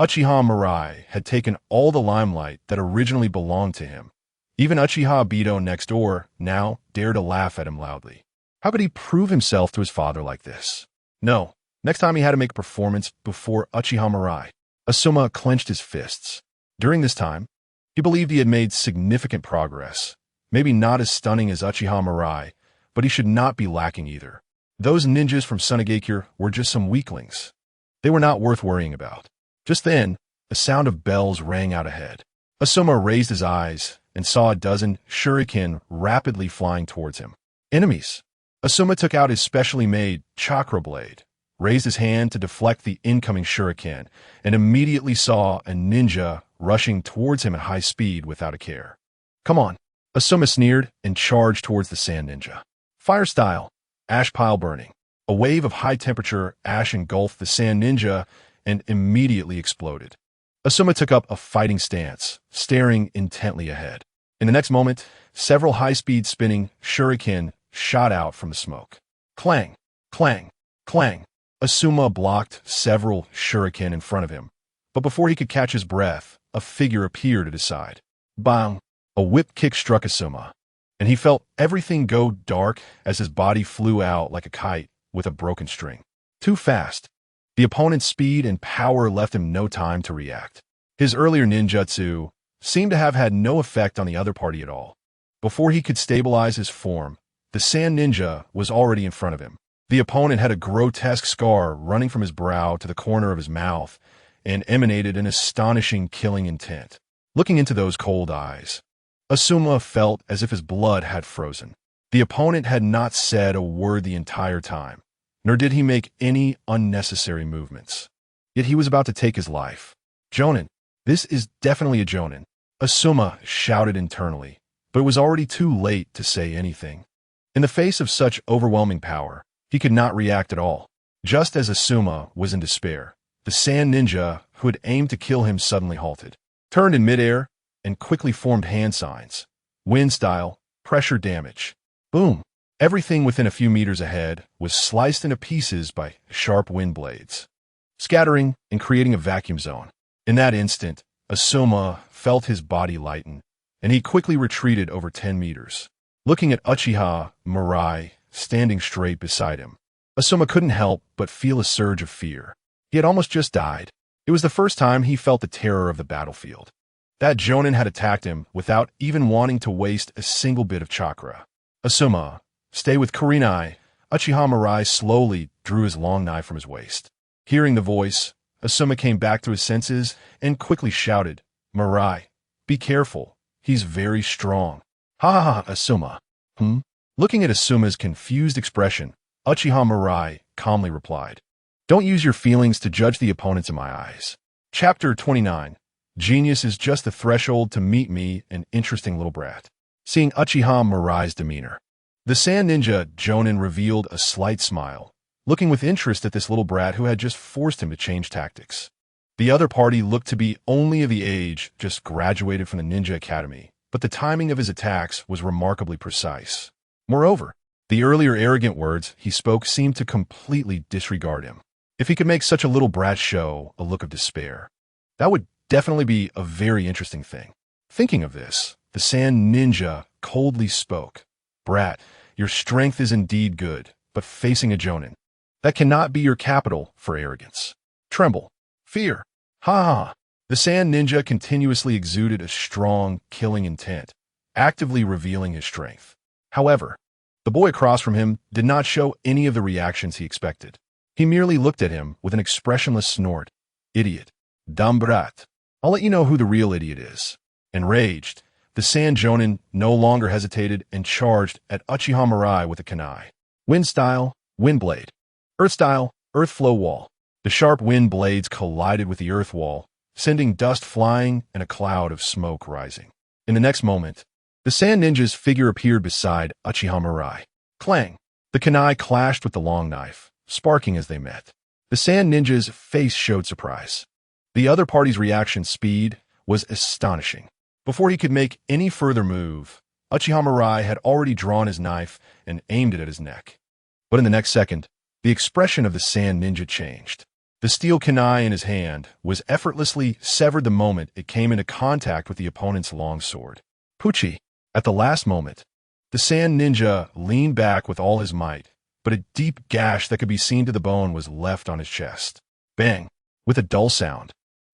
Uchiha Mirai had taken all the limelight that originally belonged to him. Even Uchiha Obito next door now dared to laugh at him loudly. How could he prove himself to his father like this? No, next time he had to make a performance before Uchiha Mirai. Asuma clenched his fists. During this time, he believed he had made significant progress. Maybe not as stunning as Uchiha Mirai, but he should not be lacking either. Those ninjas from Sunagakure were just some weaklings. They were not worth worrying about. Just then, a sound of bells rang out ahead. Asuma raised his eyes and saw a dozen shuriken rapidly flying towards him. Enemies. Asuma took out his specially made chakra blade, raised his hand to deflect the incoming shuriken, and immediately saw a ninja rushing towards him at high speed without a care. Come on. Asuma sneered and charged towards the Sand Ninja. Fire style. Ash pile burning. A wave of high-temperature ash engulfed the Sand Ninja and immediately exploded. Asuma took up a fighting stance, staring intently ahead. In the next moment, several high-speed spinning shuriken shot out from the smoke. Clang, clang, clang. Asuma blocked several shuriken in front of him, but before he could catch his breath, a figure appeared at his side. Bang! A whip kick struck Asuma, and he felt everything go dark as his body flew out like a kite with a broken string. Too fast. The opponent's speed and power left him no time to react. His earlier ninjutsu seemed to have had no effect on the other party at all. Before he could stabilize his form, the Sand Ninja was already in front of him. The opponent had a grotesque scar running from his brow to the corner of his mouth and emanated an astonishing killing intent. Looking into those cold eyes, Asuma felt as if his blood had frozen. The opponent had not said a word the entire time, nor did he make any unnecessary movements. Yet he was about to take his life. Jonin. This is definitely a Jonin. Asuma shouted internally, but it was already too late to say anything. In the face of such overwhelming power, he could not react at all. Just as Asuma was in despair, the Sand Ninja, who had aimed to kill him, suddenly halted, turned in midair, and quickly formed hand signs. Wind style, pressure damage. Boom! Everything within a few meters ahead was sliced into pieces by sharp wind blades, scattering and creating a vacuum zone. In that instant, Asuma felt his body lighten, and he quickly retreated over 10 meters. Looking at Uchiha Mirai standing straight beside him, Asuma couldn't help but feel a surge of fear. He had almost just died. It was the first time he felt the terror of the battlefield. That Jonin had attacked him without even wanting to waste a single bit of chakra. Asuma, stay with Kurenai. Uchiha Mirai slowly drew his long knife from his waist. Hearing the voice, Asuma came back to his senses and quickly shouted, Mirai, be careful. He's very strong. Ha ha ha, Asuma. Looking at Asuma's confused expression, Uchiha Mirai calmly replied, Don't use your feelings to judge the opponents in my eyes. Chapter 29. Genius is just the threshold to meet me, an interesting little brat. Seeing Uchiha Mirai's demeanor, the Sand Ninja Jonin revealed a slight smile, looking with interest at this little brat who had just forced him to change tactics. The other party looked to be only of the age, just graduated from the Ninja Academy, but the timing of his attacks was remarkably precise. Moreover, the earlier arrogant words he spoke seemed to completely disregard him. If he could make such a little brat show a look of despair, that would definitely be a very interesting thing. Thinking of this, the Sand Ninja coldly spoke. Brat, your strength is indeed good, but facing a Jonin, that cannot be your capital for arrogance. Tremble. Fear. Ha ha. The Sand Ninja continuously exuded a strong, killing intent, actively revealing his strength. However, the boy across from him did not show any of the reactions he expected. He merely looked at him with an expressionless snort. Idiot. Dumb brat. I'll let you know who the real idiot is. Enraged, the Sand Jonin no longer hesitated and charged at Uchiha Mirai with a kunai. Wind style, wind blade. Earth style, earth flow wall. The sharp wind blades collided with the earth wall, sending dust flying and a cloud of smoke rising. In the next moment, the Sand Ninja's figure appeared beside Uchiha Mirai. Clang! The kunai clashed with the long knife, sparking as they met. The Sand Ninja's face showed surprise. The other party's reaction speed was astonishing. Before he could make any further move, Uchiha Mirai had already drawn his knife and aimed it at his neck. But in the next second, the expression of the Sand Ninja changed. The steel kunai in his hand was effortlessly severed the moment it came into contact with the opponent's long sword. Puchi! At the last moment, the Sand Ninja leaned back with all his might, but a deep gash that could be seen to the bone was left on his chest. Bang! With a dull sound,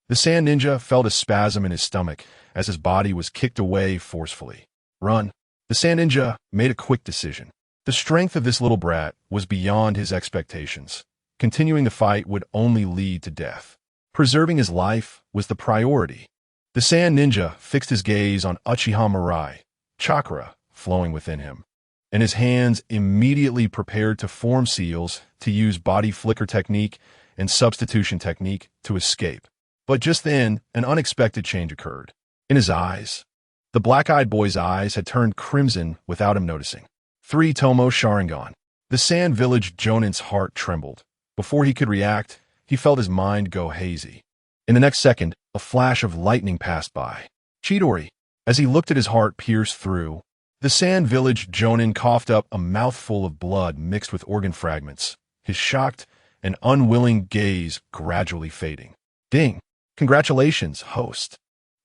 the Sand Ninja felt a spasm in his stomach as his body was kicked away forcefully. Run! The Sand Ninja made a quick decision. The strength of this little brat was beyond his expectations. Continuing the fight would only lead to death. Preserving his life was the priority. The Sand Ninja fixed his gaze on Uchiha Mirai, Chakra flowing within him, and his hands immediately prepared to form seals to use body flicker technique and substitution technique to escape. But just then, an unexpected change occurred. In his eyes, the black-eyed boy's eyes had turned crimson without him noticing. 3 Tomo Sharingan. The Sand Village Jonin's heart trembled. Before he could react, he felt his mind go hazy. In the next second, a flash of lightning passed by. Chidori. As he looked at his heart pierced through, the Sand Village Jonin coughed up a mouthful of blood mixed with organ fragments, his shocked and unwilling gaze gradually fading. Ding! Congratulations, host.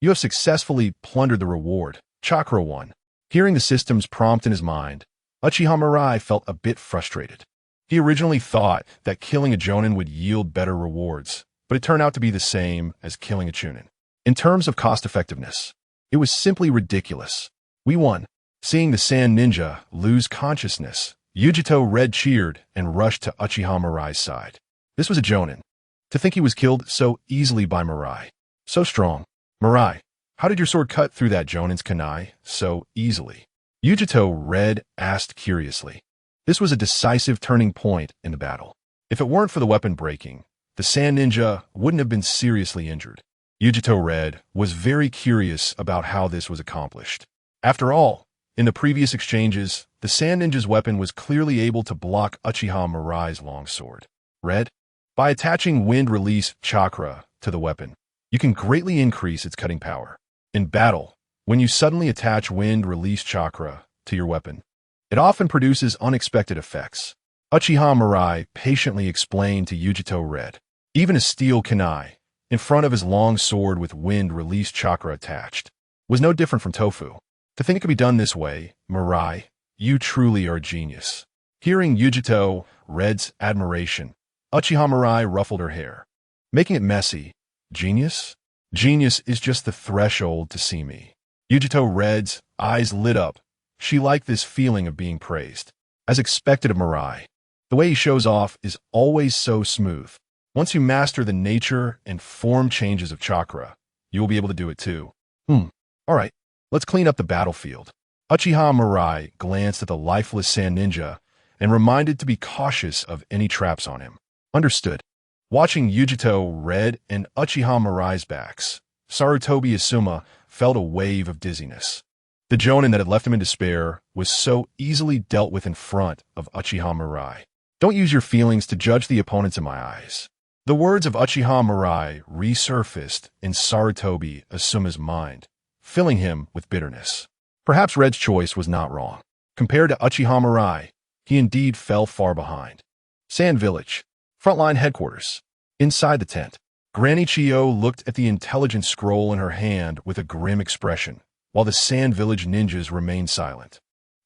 You have successfully plundered the reward, Chakra 1. Hearing the system's prompt in his mind, Uchiha Mirai felt a bit frustrated. He originally thought that killing a Jonin would yield better rewards, but it turned out to be the same as killing a Chunin. In terms of cost-effectiveness, it was simply ridiculous. We won. Seeing the Sand Ninja lose consciousness, Yujito Red cheered and rushed to Uchiha Mirai's side. This was a Jonin. To think he was killed so easily by Mirai. So strong. Mirai, how did your sword cut through that Jonin's kunai so easily? Yujito Red asked curiously. This was a decisive turning point in the battle. If it weren't for the weapon breaking, the Sand Ninja wouldn't have been seriously injured. Yujito Red was very curious about how this was accomplished. After all, in the previous exchanges, the Sand Ninja's weapon was clearly able to block Uchiha Mirai's longsword. Red? By attaching Wind Release Chakra to the weapon, you can greatly increase its cutting power. In battle, when you suddenly attach Wind Release Chakra to your weapon, it often produces unexpected effects. Uchiha Mirai patiently explained to Yujito Red. Even a steel kunai, in front of his long sword with Wind Release Chakra attached, was no different from tofu. To think it could be done this way, Mirai, you truly are a genius. Hearing Yujito Red's admiration, Uchiha Mirai ruffled her hair, making it messy. Genius? Genius is just the threshold to see me. Yujito Red's eyes lit up. She liked this feeling of being praised. As expected of Mirai, the way he shows off is always so smooth. Once you master the nature and form changes of chakra, you will be able to do it too. Alright, let's clean up the battlefield. Uchiha Mirai glanced at the lifeless Sand Ninja and reminded to be cautious of any traps on him. Understood. Watching Yujito Red and Uchiha Mirai's backs, Sarutobi Asuma felt a wave of dizziness. The jonin that had left him in despair was so easily dealt with in front of Uchiha Mirai. Don't use your feelings to judge the opponents in my eyes. The words of Uchiha Mirai resurfaced in Sarutobi Asuma's mind, filling him with bitterness. Perhaps Red's choice was not wrong. Compared to Uchiha Mirai, he indeed fell far behind. Sand Village, frontline headquarters. Inside the tent, Granny Chiyo looked at the intelligence scroll in her hand with a grim expression, while the Sand Village ninjas remained silent.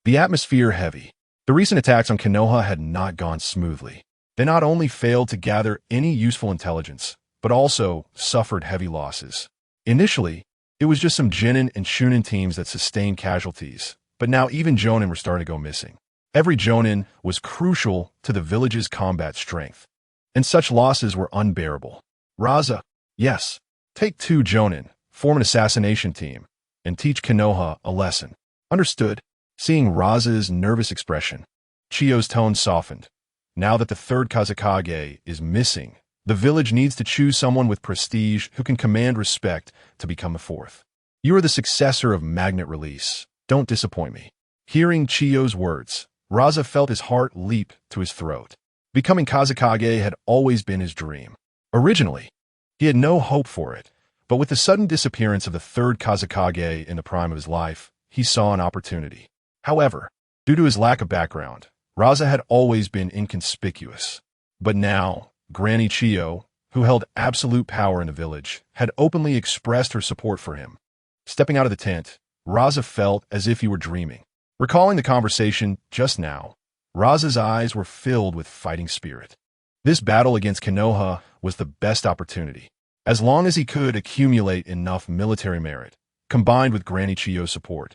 The atmosphere heavy. The recent attacks on Konoha had not gone smoothly. They not only failed to gather any useful intelligence, but also suffered heavy losses. Initially, it was just some Genin and Shunin teams that sustained casualties, but now even Jonin were starting to go missing. Every Jonin was crucial to the village's combat strength, and such losses were unbearable. Raza, yes, take 2 Jonin, form an assassination team, and teach Konoha a lesson. Understood? Seeing Raza's nervous expression, Chiyo's tone softened. Now that the 3rd Kazekage is missing, the village needs to choose someone with prestige who can command respect to become the 4th. You are the successor of Magnet Release. Don't disappoint me. Hearing Chiyo's words, Raza felt his heart leap to his throat. Becoming Kazekage had always been his dream. Originally, he had no hope for it, but with the sudden disappearance of the 3rd Kazekage in the prime of his life, he saw an opportunity. However, due to his lack of background, Raza had always been inconspicuous. But now, Granny Chiyo, who held absolute power in the village, had openly expressed her support for him. Stepping out of the tent, Raza felt as if he were dreaming. Recalling the conversation just now, Raza's eyes were filled with fighting spirit. This battle against Konoha was the best opportunity. As long as he could accumulate enough military merit, combined with Granny Chiyo's support,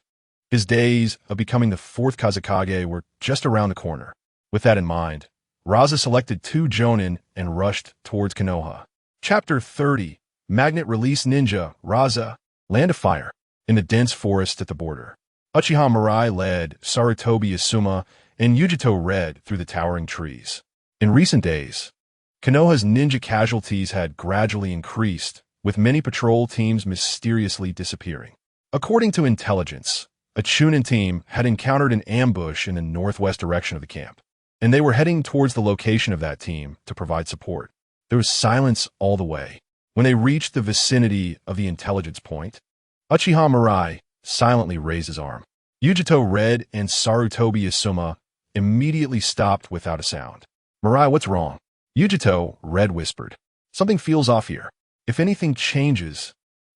his days of becoming the 4th Kazekage were just around the corner. With that in mind, Raza selected 2 Jonin and rushed towards Konoha. Chapter 30, Magnet Release Ninja, Raza, Land of Fire. In the dense forest at the border, Uchiha Mirai led Sarutobi Asuma and Yujito Red through the towering trees. In recent days, Konoha's ninja casualties had gradually increased, with many patrol teams mysteriously disappearing. According to intelligence, a Chunin team had encountered an ambush in the northwest direction of the camp, and they were heading towards the location of that team to provide support. There was silence all the way. When they reached the vicinity of the intelligence point, Uchiha Mirai silently raised his arm. Yujito Red and Sarutobi Asuma immediately stopped without a sound. Mirai, what's wrong? Yujito Red whispered. Something feels off here. If anything changes,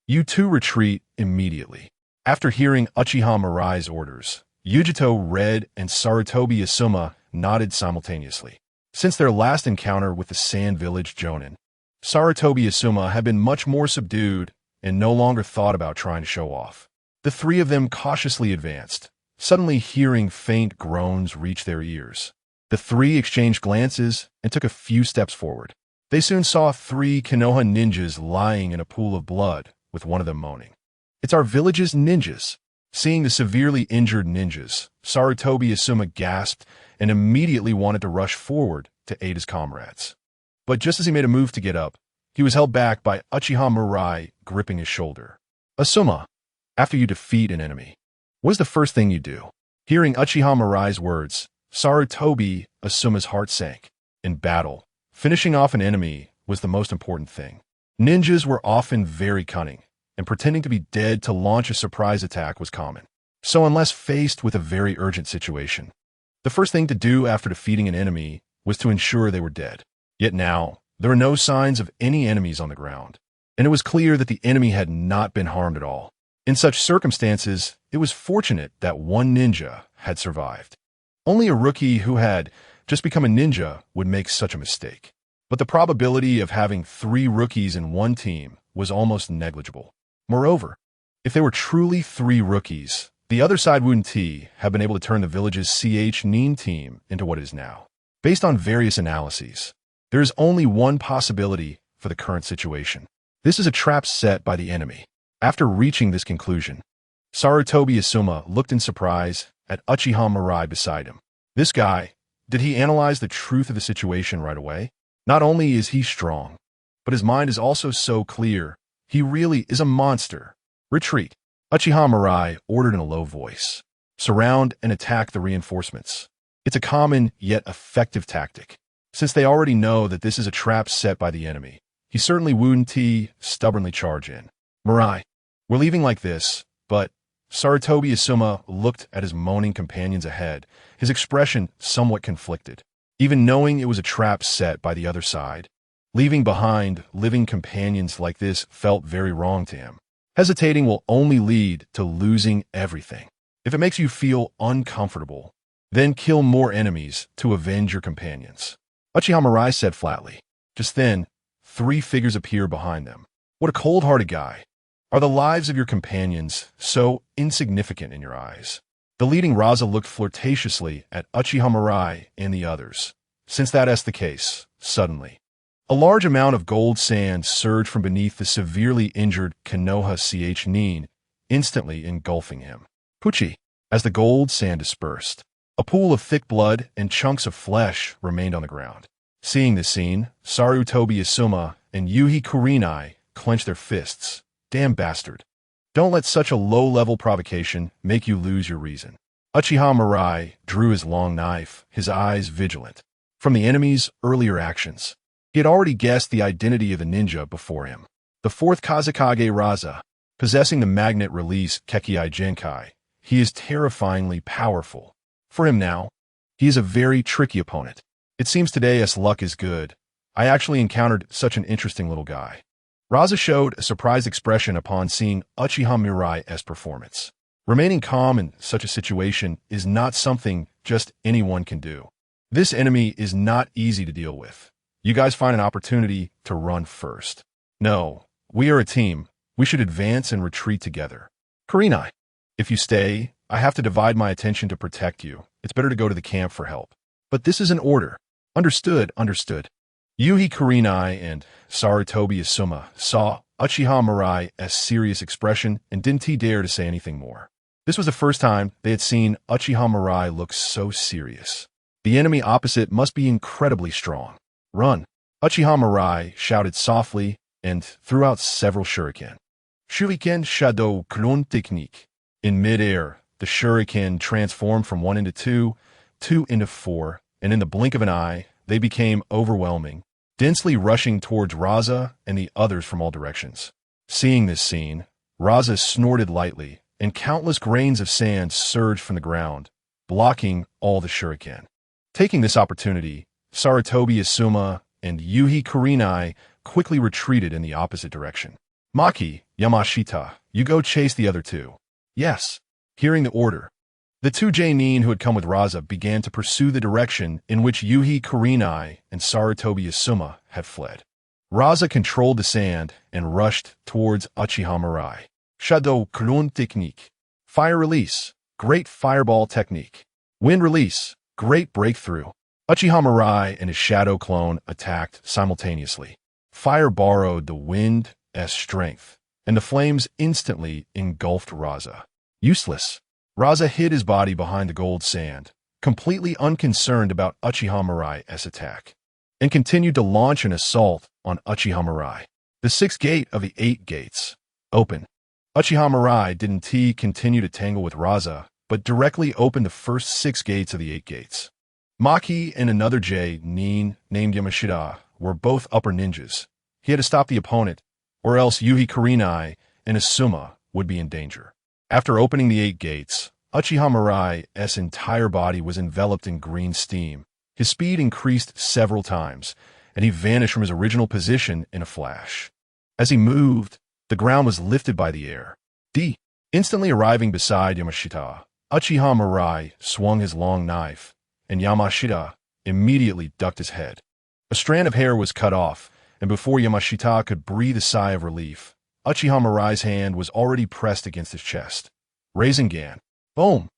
you 2 retreat immediately. After hearing Uchiha Mirai's orders, Yujito Red and Sarutobi Asuma nodded simultaneously. Since their last encounter with the Sand Village Jonin, Sarutobi Asuma had been much more subdued and no longer thought about trying to show off. The 3 of them cautiously advanced, suddenly hearing faint groans reach their ears. The 3 exchanged glances and took a few steps forward. They soon saw 3 Konoha ninjas lying in a pool of blood, with one of them moaning. It's our village's ninjas. Seeing the severely injured ninjas, Sarutobi Asuma gasped and immediately wanted to rush forward to aid his comrades. But just as he made a move to get up, he was held back by Uchiha Mirai gripping his shoulder. Asuma, after you defeat an enemy, what is the first thing you do? Hearing Uchiha Mirai's words, Sarutobi Asuma's heart sank. In battle, finishing off an enemy was the most important thing. Ninjas were often very cunning, and pretending to be dead to launch a surprise attack was common. So unless faced with a very urgent situation, the first thing to do after defeating an enemy was to ensure they were dead. Yet now, there were no signs of any enemies on the ground, and it was clear that the enemy had not been harmed at all. In such circumstances, it was fortunate that one ninja had survived. Only a rookie who had just become a ninja would make such a mistake. But the probability of having 3 rookies in one team was almost negligible. Moreover, if they were truly 3 rookies, the other side wouldn't have been able to turn the village's CH Nin team into what it is now. Based on various analyses, there is only one possibility for the current situation. This is a trap set by the enemy. After reaching this conclusion, Sarutobi Asuma looked in surprise at Uchiha Mirai beside him. This guy, did he analyze the truth of the situation right away? Not only is he strong, but his mind is also so clear, He really is a monster. Retreat. Uchiha Mirai ordered in a low voice. Surround and attack the reinforcements. It's a common yet effective tactic. Since they already know that this is a trap set by the enemy, he certainly wouldn't stubbornly charge in. Mirai, we're leaving like this, but Sarutobi Asuma looked at his moaning companions ahead, his expression somewhat conflicted. Even knowing it was a trap set by the other side, leaving behind living companions like this felt very wrong to him. Hesitating will only lead to losing everything. If it makes you feel uncomfortable, then kill more enemies to avenge your companions. Uchiha Mirai said flatly. Just then, 3 figures appear behind them. What a cold-hearted guy. Are the lives of your companions so insignificant in your eyes? The leading Raza looked flirtatiously at Uchiha Mirai and the others. Since that's the case, suddenly, a large amount of gold sand surged from beneath the severely injured Konoha Nin, instantly engulfing him. Puchi. As the gold sand dispersed, a pool of thick blood and chunks of flesh remained on the ground. Seeing this scene, Sarutobi Asuma and Yuhi Kurenai clenched their fists. Damn bastard. Don't let such a low-level provocation make you lose your reason. Uchiha Mirai drew his long knife, his eyes vigilant. From the enemy's earlier actions, he had already guessed the identity of the ninja before him. The 4th Kazekage Raza, possessing the magnet release Kekkei Genkai, he is terrifyingly powerful. For him now, he is a very tricky opponent. It seems today as luck is good, I actually encountered such an interesting little guy. Raza showed a surprised expression upon seeing Uchiha Mirai's performance. Remaining calm in such a situation is not something just anyone can do. This enemy is not easy to deal with. You guys find an opportunity to run first. No, we are a team. We should advance and retreat together. Kurenai, if you stay, I have to divide my attention to protect you. It's better to go to the camp for help. But this is an order. Understood, understood. Yuhi Kurenai and Sarutobi Asuma saw Uchiha Mirai's serious expression and didn't dare to say anything more. This was the first time they had seen Uchiha Mirai look so serious. The enemy opposite must be incredibly strong. Run! Uchiha Mirai shouted softly and threw out several shuriken. Shuriken Shadow Clone Technique. In mid-air, the shuriken transformed from 1 into 2, 2 into 4, and in the blink of an eye, they became overwhelming, densely rushing towards Raza and the others from all directions. Seeing this scene, Raza snorted lightly, and countless grains of sand surged from the ground, blocking all the shuriken. Taking this opportunity, Sarutobi Asuma and Yuhi Kurenai quickly retreated in the opposite direction. Maki, Yamashita, you go chase the other 2. Yes. Hearing the order, the 2 Nin who had come with Raza began to pursue the direction in which Yuhi Kurenai and Sarutobi Asuma had fled. Raza controlled the sand and rushed towards Uchiha Mirai. Shadow Clone Technique. Fire release. Great fireball technique. Wind release. Great breakthrough. Uchiha Mirai and his shadow clone attacked simultaneously. Fire borrowed the wind's strength, and the flames instantly engulfed Raza. Useless. Raza hid his body behind the gold sand, completely unconcerned about Uchiha Mirai's attack, and continued to launch an assault on Uchiha Mirai. The 6th gate of the 8 gates. Open. Uchiha Mirai didn't continue to tangle with Raza, but directly opened the first 6 gates of the 8 gates. Maki and another Nin named Yamashita were both upper ninjas. He had to stop the opponent, or else Yuhi Kurenai and Asuma would be in danger. After opening the 8 gates, Uchiha Mirai's entire body was enveloped in green steam. His speed increased several times, and he vanished from his original position in a flash. As he moved, the ground was lifted by the air. Instantly arriving beside Yamashita, Uchiha Mirai swung his long knife, and Yamashita immediately ducked his head. A strand of hair was cut off, and before Yamashita could breathe a sigh of relief, Uchiha Mirai's hand was already pressed against his chest. Rasengan. Boom!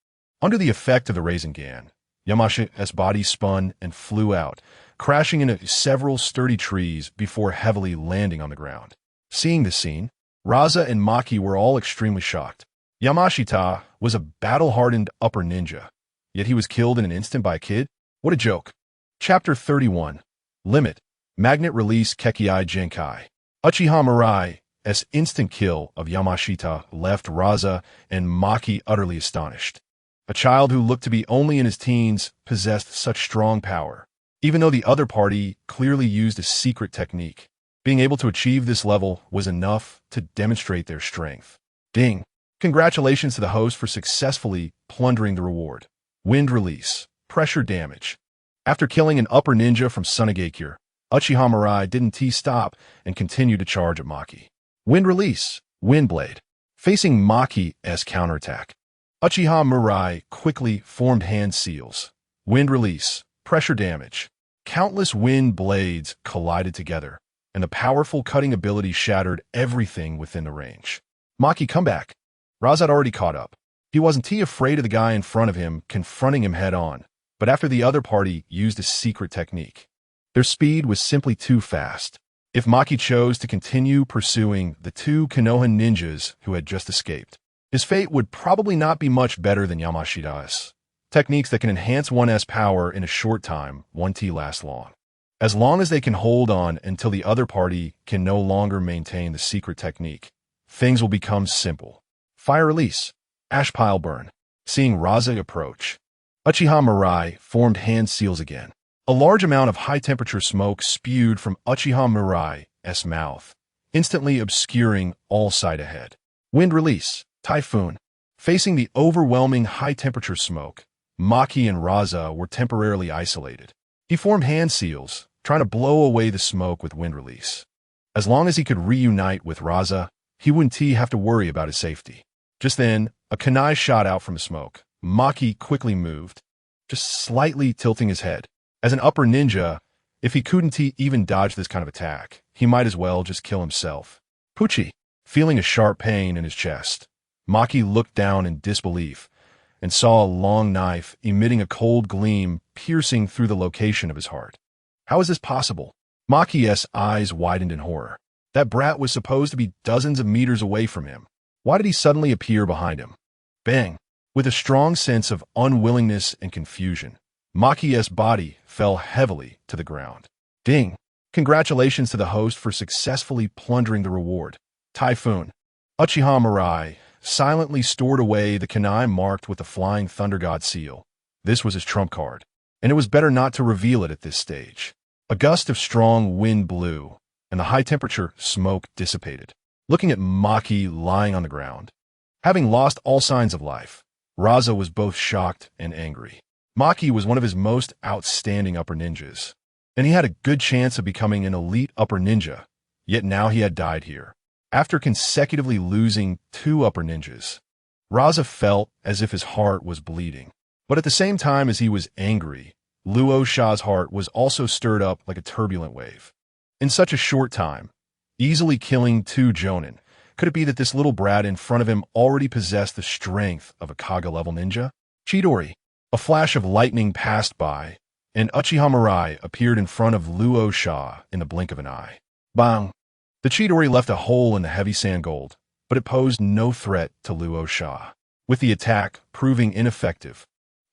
Under the effect of the Rasengan, Yamashita's body spun and flew out, crashing into several sturdy trees before heavily landing on the ground. Seeing this scene, Raza and Maki were all extremely shocked. Yamashita was a battle-hardened upper ninja, yet he was killed in an instant by a kid? What a joke. Chapter 31. Limit. Magnet Release Kekkei Genkai. Uchiha Mirai Mirai-'s instant kill of Yamashita left Raza and Maki utterly astonished. A child who looked to be only in his teens possessed such strong power, even though the other party clearly used a secret technique. Being able to achieve this level was enough to demonstrate their strength. Ding! Congratulations to the host for successfully plundering the reward. Wind release. Pressure damage. After killing an upper ninja from Sunagakure, Uchiha Mirai didn't stop and continued to charge at Maki. Wind release. Wind blade. Facing Maki's counterattack, Uchiha Mirai quickly formed hand seals. Wind release. Pressure damage. Countless wind blades collided together, and the powerful cutting ability shattered everything within the range. Maki comeback. Raza had already caught up. He wasn't afraid of the guy in front of him confronting him head-on, but after the other party used a secret technique. Their speed was simply too fast. If Maki chose to continue pursuing the two Konoha ninjas who had just escaped, his fate would probably not be much better than Yamashita's. Techniques that can enhance one's power in a short time won't last long. As long as they can hold on until the other party can no longer maintain the secret technique, things will become simple. Fire release. Ash pile burn. Seeing Raza approach, Uchiha Mirai formed hand seals again. A large amount of high-temperature smoke spewed from Uchiha Mirai's mouth, instantly obscuring all sight ahead. Wind release. Typhoon. Facing the overwhelming high-temperature smoke, Maki and Raza were temporarily isolated. He formed hand seals, trying to blow away the smoke with wind release. As long as he could reunite with Raza, he wouldn't have to worry about his safety. Just then, a kunai shot out from the smoke. Maki quickly moved, just slightly tilting his head. As an upper ninja, if he couldn't even dodge this kind of attack, he might as well just kill himself. Pucci. Feeling a sharp pain in his chest, Maki looked down in disbelief and saw a long knife emitting a cold gleam piercing through the location of his heart. How is this possible? Maki's eyes widened in horror. That brat was supposed to be dozens of meters away from him. Why did he suddenly appear behind him? Bang! With a strong sense of unwillingness and confusion, Maki's body fell heavily to the ground. Ding! Congratulations to the host for successfully plundering the reward. Typhoon. Uchiha Mirai silently stored away the kunai marked with the Flying Thunder God seal. This was his trump card, and it was better not to reveal it at this stage. A gust of strong wind blew, and the high-temperature smoke dissipated. Looking at Maki lying on the ground, having lost all signs of life, Raza was both shocked and angry. Maki was one of his most outstanding upper ninjas, and he had a good chance of becoming an elite upper ninja, yet now he had died here. After consecutively losing two upper ninjas, Raza felt as if his heart was bleeding. But at the same time as he was angry, Luo Sha's heart was also stirred up like a turbulent wave. In such a short time, easily killing two jonin, could it be that this little brat in front of him already possessed the strength of a Kaga-level ninja? Chidori. A flash of lightning passed by, and Uchiha Mirai appeared in front of Luo Sha in the blink of an eye. Bang! The Chidori left a hole in the heavy sand gold, but it posed no threat to Luo Sha. With the attack proving ineffective,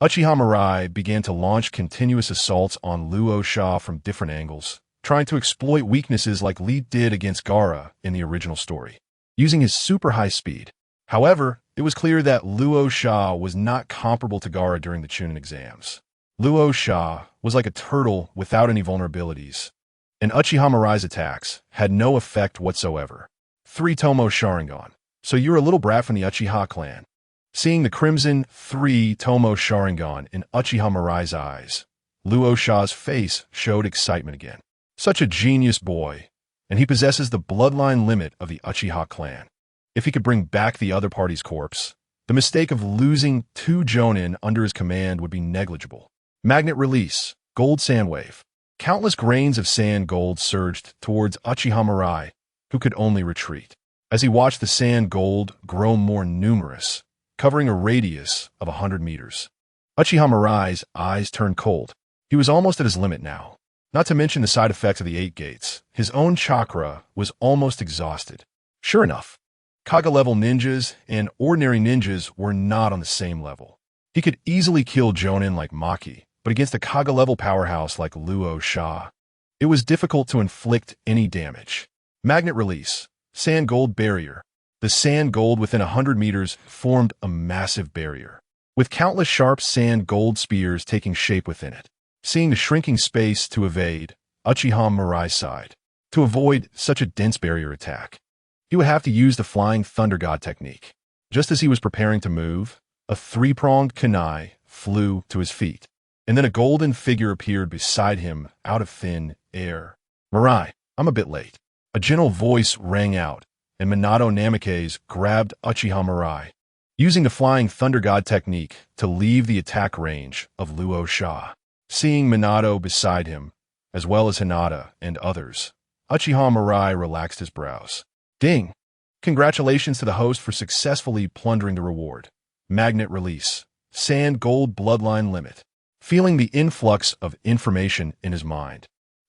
Uchiha Mirai began to launch continuous assaults on Luo Sha from different angles, trying to exploit weaknesses like Lee did against Gaara in the original story, using his super high speed. However, it was clear that Luo Sha was not comparable to Gaara during the Chunin exams. Luo Sha was like a turtle without any vulnerabilities, and Uchiha Mirai's attacks had no effect whatsoever. 3 Tomo Sharingan. So you're a little brat from the Uchiha clan. Seeing the crimson 3 Tomo Sharingan in Uchiha Mirai's eyes, Luo Sha's face showed excitement again. Such a genius boy, and he possesses the bloodline limit of the Uchiha clan. If he could bring back the other party's corpse, the mistake of losing 2 jonin under his command would be negligible. Magnet release. Gold sand wave. Countless grains of sand gold surged towards Uchiha Mirai, who could only retreat. As he watched the sand gold grow more numerous, covering a radius of 100 meters, Uchiha Mirai's eyes turned cold. He was almost at his limit now. Not to mention the side effects of the 8 gates, his own chakra was almost exhausted. Sure enough, Kaga-level ninjas and ordinary ninjas were not on the same level. He could easily kill jonin like Maki, but against a Kaga-level powerhouse like Luo Sha, it was difficult to inflict any damage. Magnet release. Sand gold barrier. The sand gold within 100 meters formed a massive barrier, with countless sharp sand gold spears taking shape within it. Seeing the shrinking space to evade, Uchiha Mirai sighed. To avoid such a dense barrier attack, he would have to use the Flying Thunder God technique. Just as he was preparing to move, a three-pronged kunai flew to his feet, and then a golden figure appeared beside him out of thin air. Mirai, I'm a bit late. A gentle voice rang out, and Minato Namikaze grabbed Uchiha Mirai, using the Flying Thunder God technique to leave the attack range of Luo Sha. Seeing Minato beside him, as well as Hinata and others, Uchiha Mirai relaxed his brows. Ding! Congratulations to the host for successfully plundering the reward. Magnet release. Sand Gold Bloodline Limit. Feeling the influx of information in his mind,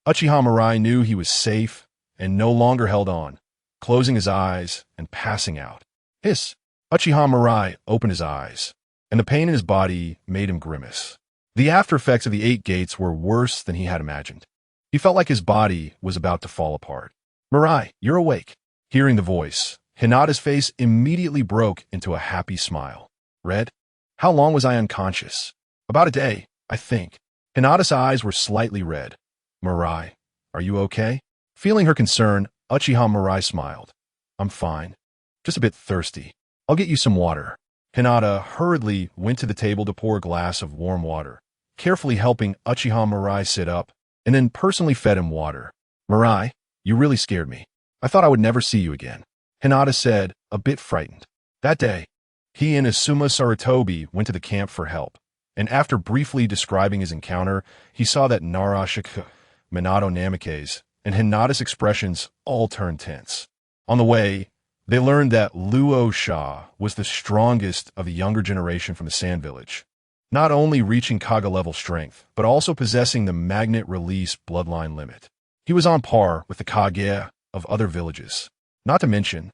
Uchiha Mirai knew he was safe and no longer held on, closing his eyes and passing out. Hiss! Uchiha Mirai opened his eyes, and the pain in his body made him grimace. The after effects of the 8 gates were worse than he had imagined. He felt like his body was about to fall apart. Mirai, you're awake. Hearing the voice, Hinata's face immediately broke into a happy smile. Red? How long was I unconscious? About a day, I think. Hinata's eyes were slightly red. Mirai, are you okay? Feeling her concern, Uchiha Mirai smiled. I'm fine. Just a bit thirsty. I'll get you some water. Hinata hurriedly went to the table to pour a glass of warm water, carefully helping Uchiha Mirai sit up, and then personally fed him water. Mirai, you really scared me. I thought I would never see you again, Hinata said, a bit frightened. That day, he and Asuma Sarutobi went to the camp for help, and after briefly describing his encounter, he saw that Naruto, Minato Namikaze, and Hinata's expressions all turned tense. On the way, they learned that Luo Sha was the strongest of the younger generation from the Sand Village, not only reaching Kaga-level strength, but also possessing the Magnet Release Bloodline Limit. He was on par with the Kage of other villages. Not to mention,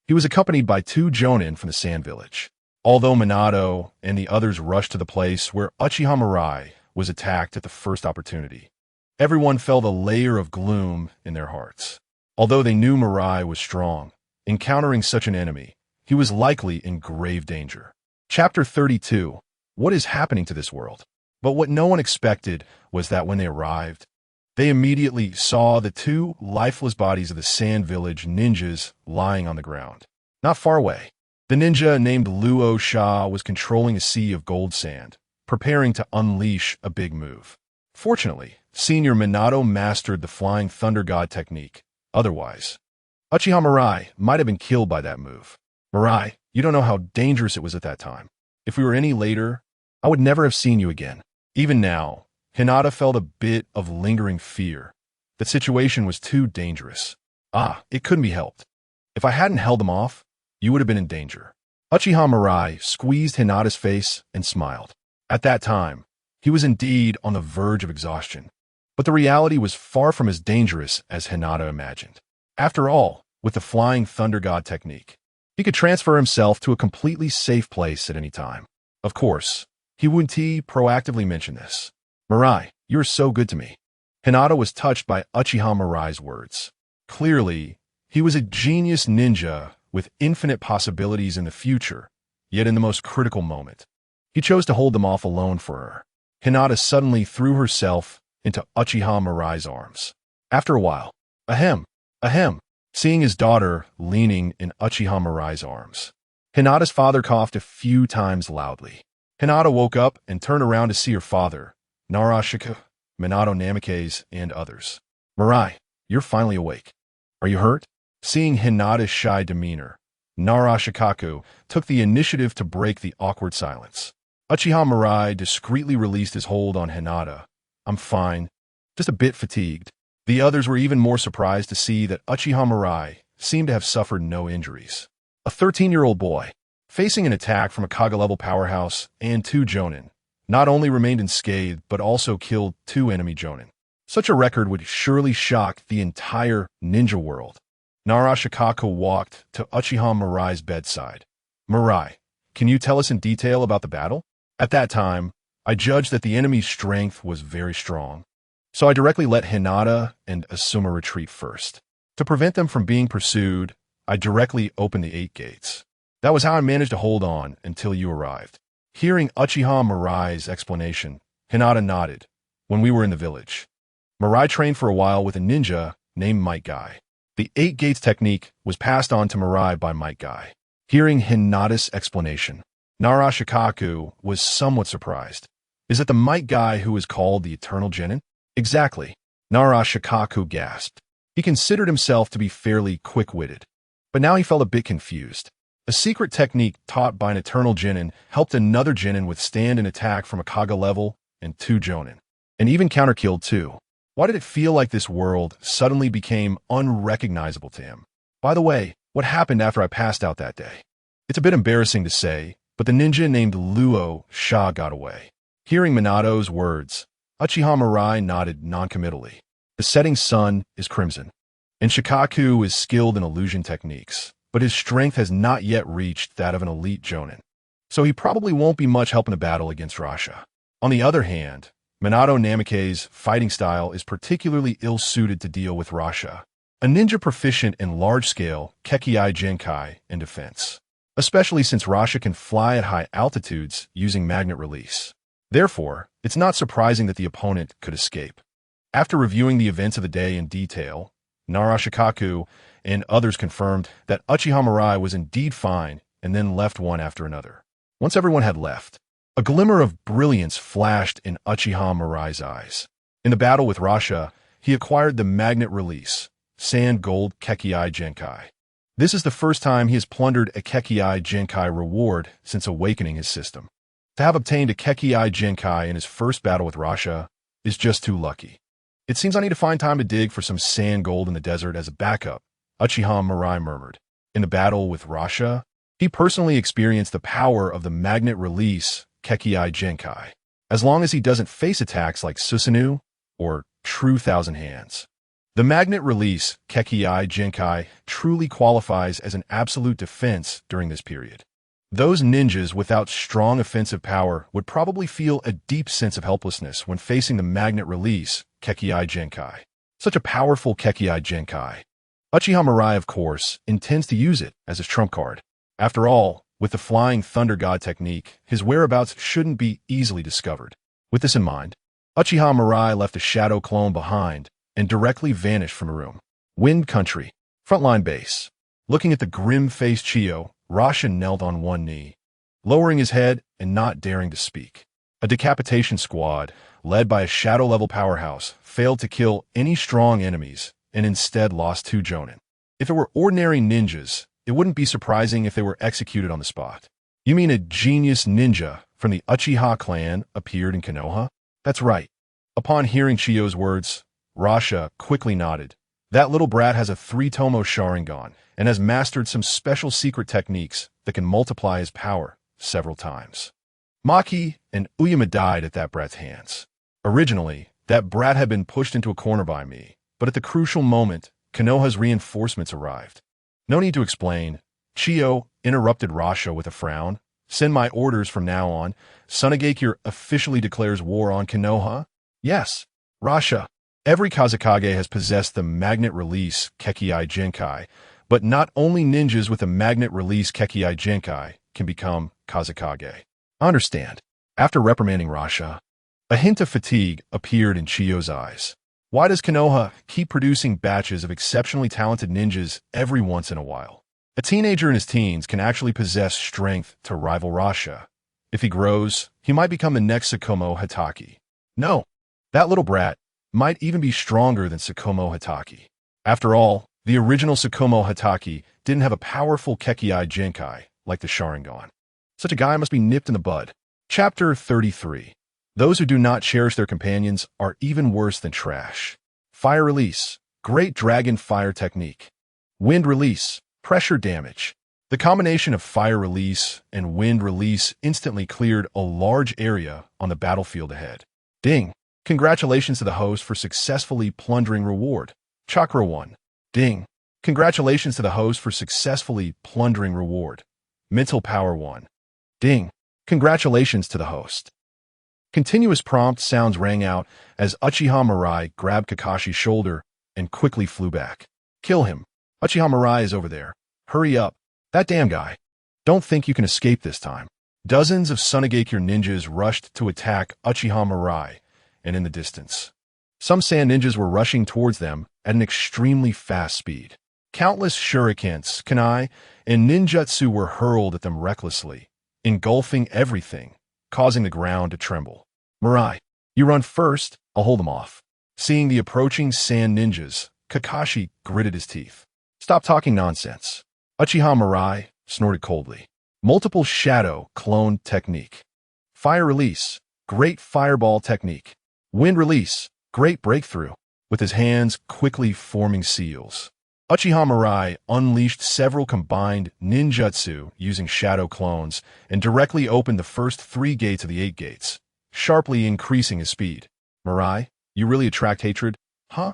he was accompanied by 2 Jonin from the Sand Village. Although Minato and the others rushed to the place where Uchiha Mirai was attacked at the first opportunity, everyone felt a layer of gloom in their hearts. Although they knew Mirai was strong, encountering such an enemy, he was likely in grave danger. Chapter 32. What is happening to this world? But what no one expected was that when they arrived, they immediately saw the 2 lifeless bodies of the Sand Village ninjas lying on the ground. Not far away, the ninja named Luo Sha was controlling a sea of gold sand, preparing to unleash a big move. Fortunately, Senior Minato mastered the Flying Thunder God technique. Otherwise, Uchiha Mirai might have been killed by that move. Mirai, you don't know how dangerous it was at that time. If we were any later, I would never have seen you again. Even now, Hinata felt a bit of lingering fear. The situation was too dangerous. It couldn't be helped. If I hadn't held them off, you would have been in danger. Uchiha Mirai squeezed Hinata's face and smiled. At that time, he was indeed on the verge of exhaustion. But the reality was far from as dangerous as Hinata imagined. After all, with the Flying Thunder God technique, he could transfer himself to a completely safe place at any time. Of course, he wouldn't proactively mention this. Mirai, you're so good to me. Hinata was touched by Uchiha Mirai's words. Clearly, he was a genius ninja with infinite possibilities in the future, yet in the most critical moment, he chose to hold them off alone for her. Hinata suddenly threw herself into Uchiha Mirai's arms. After a while, ahem, seeing his daughter leaning in Uchiha Mirai's arms, Hinata's father coughed a few times loudly. Hinata woke up and turned around to see her father, Naruto, Minato Namikaze, and others. Mirai, you're finally awake. Are you hurt? Seeing Hinata's shy demeanor, Naruto took the initiative to break the awkward silence. Uchiha Mirai discreetly released his hold on Hinata. I'm fine, just a bit fatigued. The others were even more surprised to see that Uchiha Mirai seemed to have suffered no injuries. A 13-year-old boy, facing an attack from a Kaga-level powerhouse and 2 Jonin, not only remained unscathed but also killed 2 enemy Jonin. Such a record would surely shock the entire ninja world. Naruto walked to Uchiha Mirai's bedside. Mirai, can you tell us in detail about the battle? At that time, I judged that the enemy's strength was very strong, so I directly let Hinata and Asuma retreat first. To prevent them from being pursued, I directly opened the 8 gates. That was how I managed to hold on until you arrived. Hearing Uchiha Mirai's explanation, Hinata nodded. When we were in the village, Mirai trained for a while with a ninja named Might Guy. The 8 gates technique was passed on to Mirai by Might Guy. Hearing Hinata's explanation, Narashikaku was somewhat surprised. Is it the Might Guy who is called the Eternal Genin? Exactly. Narashikaku gasped. He considered himself to be fairly quick-witted, but now he felt a bit confused. A secret technique taught by an Eternal Genin helped another Genin withstand an attack from a Kaga level and 2 Jonin, and even counter-killed 2. Why did it feel like this world suddenly became unrecognizable to him? By the way, what happened after I passed out that day? It's a bit embarrassing to say, but the ninja named Luo Sha got away. Hearing Minato's words, Uchiha Mirai nodded noncommittally. The setting sun is crimson, and Shikaku is skilled in illusion techniques, but his strength has not yet reached that of an elite Jonin, so he probably won't be much help in a battle against Rasha. On the other hand, Minato Namike's fighting style is particularly ill-suited to deal with Rasha, a ninja proficient in large-scale Kekkei Genkai and defense, especially since Rasha can fly at high altitudes using magnet release. Therefore, it's not surprising that the opponent could escape. After reviewing the events of the day in detail, Narashikaku and others confirmed that Uchiha Mirai was indeed fine and then left one after another. Once everyone had left, a glimmer of brilliance flashed in Uchiha Mirai's eyes. In the battle with Rasha, he acquired the magnet release, Sand Gold Kekkei Genkai. This is the first time he has plundered a Kekkei Genkai reward since awakening his system. To have obtained a Kekkei Genkai in his first battle with Rasha is just too lucky. It seems I need to find time to dig for some sand gold in the desert as a backup, Uchiha Mirai murmured. In the battle with Rasha, he personally experienced the power of the magnet release Kekkei Genkai, as long as he doesn't face attacks like Susanoo or True Thousand Hands. The magnet release Kekkei Genkai truly qualifies as an absolute defense during this period. Those ninjas without strong offensive power would probably feel a deep sense of helplessness when facing the magnet release Kekkei Genkai. Such a powerful Kekkei Genkai. Uchiha Mirai, of course, intends to use it as his trump card. After all, with the Flying Thunder God technique, his whereabouts shouldn't be easily discovered. With this in mind, Uchiha Mirai left a shadow clone behind and directly vanished from the room. Wind Country. Frontline base. Looking at the grim-faced Chiyo, Rasha knelt on one knee, lowering his head and not daring to speak. A decapitation squad, led by a shadow-level powerhouse, failed to kill any strong enemies and instead lost 2 Jonin. If it were ordinary ninjas, it wouldn't be surprising if they were executed on the spot. You mean a genius ninja from the Uchiha clan appeared in Konoha? That's right. Upon hearing Chiyo's words, Rasha quickly nodded. That little brat has a 3-tomo Sharingan and has mastered some special secret techniques that can multiply his power several times. Maki and Uyama died at that brat's hands. Originally, that brat had been pushed into a corner by me, but at the crucial moment, Konoha's reinforcements arrived. No need to explain. Chiyo interrupted Rasha with a frown. Send my orders from now on. Sunagakure officially declares war on Konoha? Yes. Rasha. Every Kazekage has possessed the magnet release Kekkei Genkai, but not only ninjas with a magnet release Kekkei Genkai can become Kazekage. I understand. After reprimanding Rasha, a hint of fatigue appeared in Chiyo's eyes. Why does Konoha keep producing batches of exceptionally talented ninjas every once in a while? A teenager in his teens can actually possess strength to rival Rasha. If he grows, he might become the next Tsukumo Hatake. No, that little brat might even be stronger than Tsukumo Hatake. After all, the original Tsukumo Hatake didn't have a powerful Kekkei Genkai like the Sharingan. Such a guy must be nipped in the bud. Chapter 33. Those who do not cherish their companions are even worse than trash. Fire Release. Great Dragon Fire Technique. Wind Release. Pressure Damage. The combination of Fire Release and Wind Release instantly cleared a large area on the battlefield ahead. Ding. Congratulations to the host for successfully plundering reward. Chakra 1. Ding. Congratulations to the host for successfully plundering reward. Mental Power 1. Ding. Congratulations to the host. Continuous prompt sounds rang out as Uchiha Mirai grabbed Kakashi's shoulder and quickly flew back. Kill him. Uchiha Mirai is over there. Hurry up. That damn guy. Don't think you can escape this time. Dozens of Sunagakure ninjas rushed to attack Uchiha Mirai, and in the distance, some sand ninjas were rushing towards them at an extremely fast speed. Countless shurikens, kunai, and ninjutsu were hurled at them recklessly, engulfing everything, causing the ground to tremble. Mirai, you run first, I'll hold them off. Seeing the approaching sand ninjas, Kakashi gritted his teeth. Stop talking nonsense. Uchiha Mirai snorted coldly. Multiple shadow clone technique. Fire release, great fireball technique. Wind release, great breakthrough. With his hands quickly forming seals, Uchiha Mirai unleashed several combined ninjutsu using shadow clones and directly opened the first 3 gates of the 8 gates, sharply increasing his speed. Mirai, you really attract hatred, huh?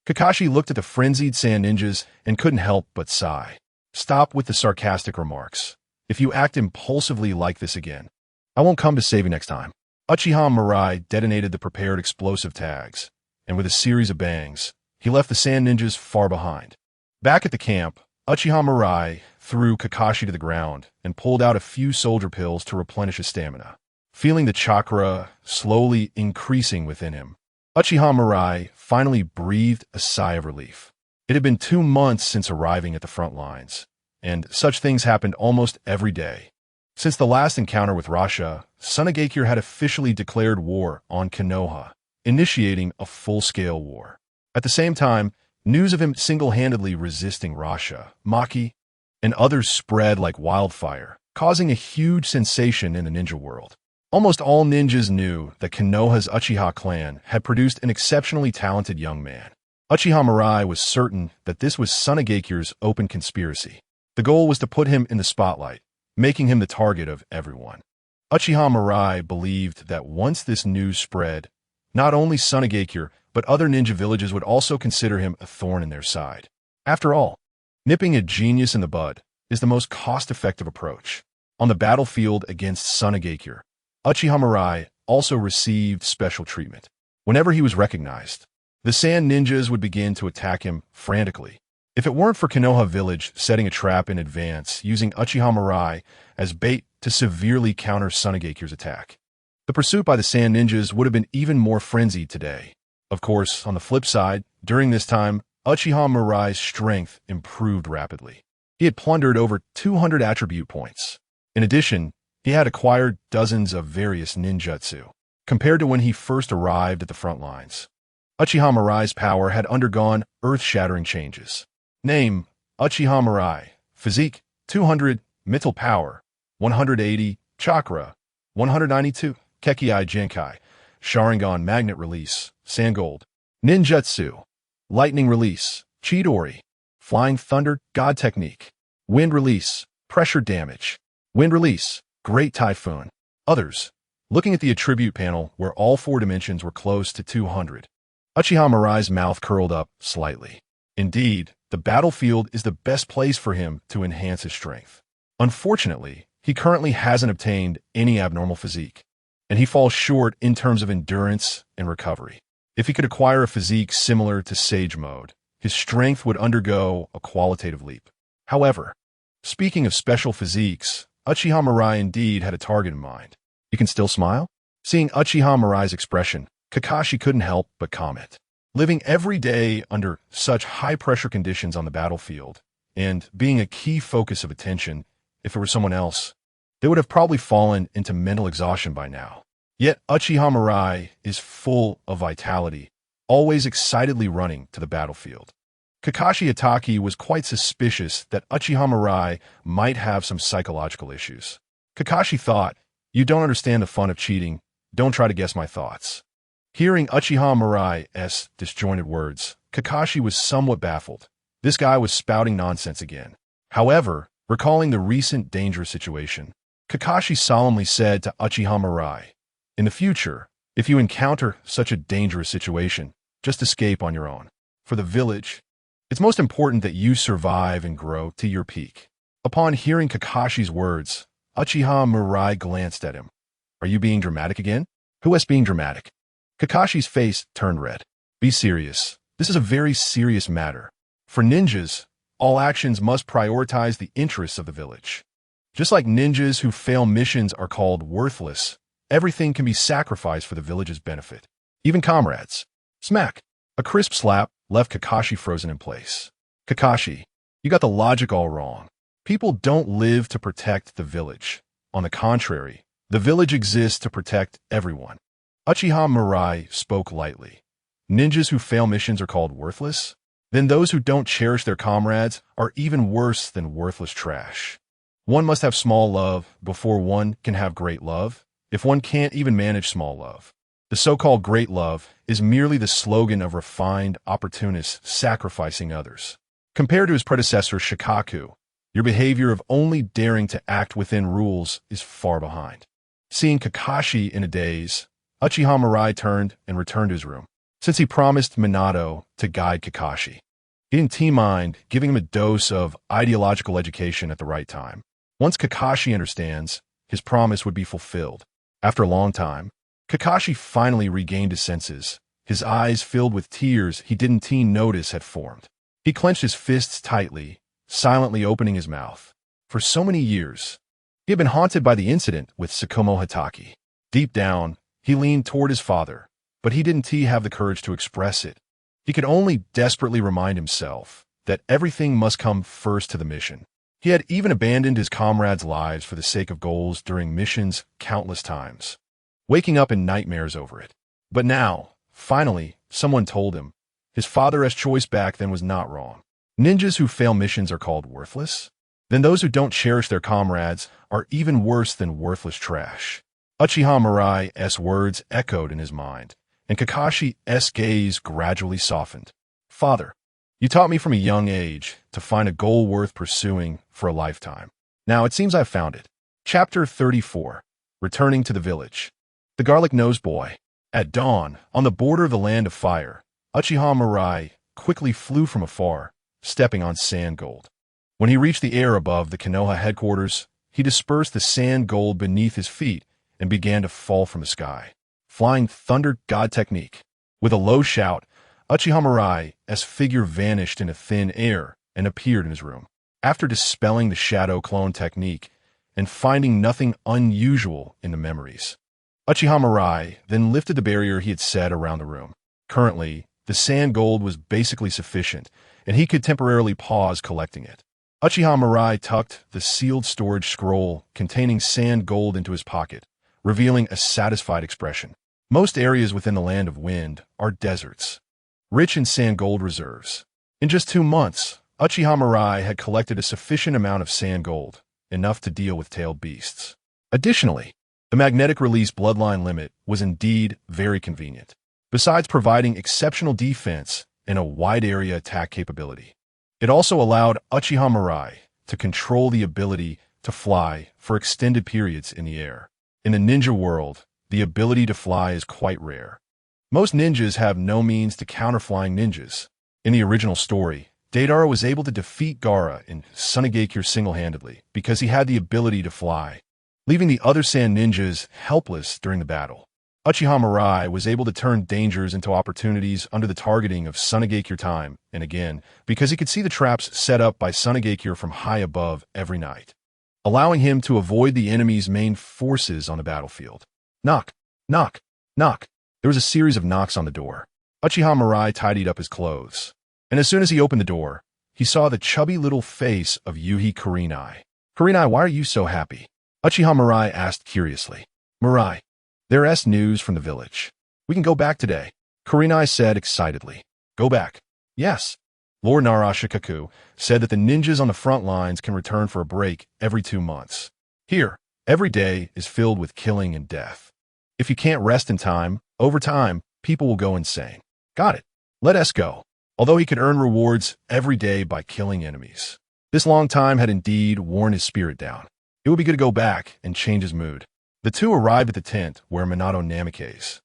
Kakashi looked at the frenzied sand ninjas and couldn't help but sigh. Stop with the sarcastic remarks. If you act impulsively like this again, I won't come to save you next time. Uchiha Mirai detonated the prepared explosive tags, and with a series of bangs, he left the sand ninjas far behind. Back at the camp, Uchiha Mirai threw Kakashi to the ground and pulled out a few soldier pills to replenish his stamina. Feeling the chakra slowly increasing within him, Uchiha Mirai finally breathed a sigh of relief. It had been 2 months since arriving at the front lines, and such things happened almost every day. Since the last encounter with Rasha, Sunagakure had officially declared war on Konoha, initiating a full-scale war. At the same time, news of him single-handedly resisting Rasha, Maki, and others spread like wildfire, causing a huge sensation in the ninja world. Almost all ninjas knew that Konoha's Uchiha clan had produced an exceptionally talented young man. Uchiha Mirai was certain that this was Sunagakure's open conspiracy. The goal was to put him in the spotlight, making him the target of everyone. Uchiha Mirai believed that once this news spread, not only Sunagakure, but other ninja villages would also consider him a thorn in their side. After all, nipping a genius in the bud is the most cost-effective approach. On the battlefield against Sunagakure, Uchiha Mirai also received special treatment. Whenever he was recognized, the sand ninjas would begin to attack him frantically. If it weren't for Konoha village setting a trap in advance using Uchiha Mirai as bait to severely counter Sunagakure's attack, the pursuit by the sand ninjas would have been even more frenzied today. Of course, on the flip side, during this time, Uchiha Mirai's strength improved rapidly. He had plundered over 200 attribute points. In addition, he had acquired dozens of various ninjutsu. Compared to when he first arrived at the front lines, Uchiha Mirai's power had undergone earth-shattering changes. Name, Uchiha Mirai. Physique, 200. Mental power, 180. Chakra, 192. Kekkei Genkai. Sharingan magnet release, sand gold. Ninjutsu, lightning release, Chidori. Flying thunder, god technique. Wind release, pressure damage. Wind release, great typhoon. Others, looking at the attribute panel where all 4 dimensions were close to 200. Uchiha Mirai's mouth curled up slightly. Indeed, the battlefield is the best place for him to enhance his strength. Unfortunately, he currently hasn't obtained any abnormal physique, and he falls short in terms of endurance and recovery. If he could acquire a physique similar to Sage Mode, his strength would undergo a qualitative leap. However, speaking of special physiques, Uchiha Mirai indeed had a target in mind. You can still smile? Seeing Uchiha Mirai's expression, Kakashi couldn't help but comment. Living every day under such high-pressure conditions on the battlefield, and being a key focus of attention, if it were someone else, they would have probably fallen into mental exhaustion by now. Yet Uchiha Mirai is full of vitality, always excitedly running to the battlefield. Kakashi Hatake was quite suspicious that Uchiha Mirai might have some psychological issues. Kakashi thought, "You don't understand the fun of cheating, don't try to guess my thoughts." Hearing Uchiha Mirai's disjointed words, Kakashi was somewhat baffled. This guy was spouting nonsense again. However, recalling the recent dangerous situation, Kakashi solemnly said to Uchiha Mirai, "In the future, if you encounter such a dangerous situation, just escape on your own. For the village, it's most important that you survive and grow to your peak." Upon hearing Kakashi's words, Uchiha Mirai glanced at him. "Are you being dramatic again?" "Who is being dramatic?" Kakashi's face turned red. "Be serious. This is a very serious matter. For ninjas, all actions must prioritize the interests of the village. Just like ninjas who fail missions are called worthless, everything can be sacrificed for the village's benefit. Even comrades. Smack! A crisp slap left Kakashi frozen in place. Kakashi, you got the logic all wrong. People don't live to protect the village. On the contrary, the village exists to protect everyone. Uchiha Mirai spoke lightly. Ninjas who fail missions are called worthless? Then those who don't cherish their comrades are even worse than worthless trash. One must have small love before one can have great love, if one can't even manage small love. The so-called great love is merely the slogan of refined opportunists sacrificing others. Compared to his predecessor Shikaku, your behavior of only daring to act within rules is far behind. Seeing Kakashi in a daze, Uchiha Mirai turned and returned to his room. Since he promised Minato to guide Kakashi, he didn't mind giving him a dose of ideological education at the right time. Once Kakashi understands, his promise would be fulfilled. After a long time, Kakashi finally regained his senses, his eyes filled with tears he didn't notice had formed. He clenched his fists tightly, silently opening his mouth. For so many years, he had been haunted by the incident with Tsukumo Hatake. Deep down, he leaned toward his father, but he didn't have the courage to express it. He could only desperately remind himself that everything must come first to the mission. He had even abandoned his comrades' lives for the sake of goals during missions countless times, waking up in nightmares over it. But now, finally, someone told him, his father's choice back then was not wrong. Ninjas who fail missions are called worthless? Then those who don't cherish their comrades are even worse than worthless trash. Uchiha Mirai's words echoed in his mind, and Kakashi's gaze gradually softened. Father, you taught me from a young age to find a goal worth pursuing for a lifetime. Now it seems I've found it. Chapter 34. Returning to the village. The garlic-nosed boy. At dawn, on the border of the land of fire, Uchiha Mirai quickly flew from afar, stepping on sand gold. When he reached the air above the Konoha headquarters, he dispersed the sand gold beneath his feet and began to fall from the sky. Flying thunder god technique. With a low shout, Uchiha Mirai's figure vanished in a thin air and appeared in his room. After dispelling the shadow clone technique and finding nothing unusual in the memories, Uchiha Mirai then lifted the barrier he had set around the room. Currently, the sand gold was basically sufficient, and he could temporarily pause collecting it. Uchiha Mirai tucked the sealed storage scroll containing sand gold into his pocket, revealing a satisfied expression. Most areas within the Land of Wind are deserts, rich in sand gold reserves. In just 2 months, Uchiha Mirai had collected a sufficient amount of sand gold, enough to deal with tailed beasts. Additionally, the magnetic release bloodline limit was indeed very convenient. Besides providing exceptional defense and a wide area attack capability, it also allowed Uchiha Mirai to control the ability to fly for extended periods in the air. In the ninja world, the ability to fly is quite rare. Most ninjas have no means to counter flying ninjas. In the original story, Deidara was able to defeat Gaara and Sunigakure single-handedly because he had the ability to fly, leaving the other sand ninjas helpless during the battle. Uchiha Mirai was able to turn dangers into opportunities under the targeting of Sunigakure time and again because he could see the traps set up by Sunigakure from high above every night, allowing him to avoid the enemy's main forces on the battlefield. Knock, knock, knock. There was a series of knocks on the door. Uchiha Mirai tidied up his clothes, and as soon as he opened the door, he saw the chubby little face of Yuhi Kurenai. Kurenai, why are you so happy? Uchiha Mirai asked curiously. Mirai, there's news from the village. We can go back today, Kurenai said excitedly. Go back? Yes. Lord Narashikaku said that the ninjas on the front lines can return for a break every 2 months. Here, every day is filled with killing and death. If you can't rest in time, over time, people will go insane. Got it. Let us go. Although he could earn rewards every day by killing enemies, this long time had indeed worn his spirit down. It would be good to go back and change his mood. The two arrived at the tent where Minato Namikaze,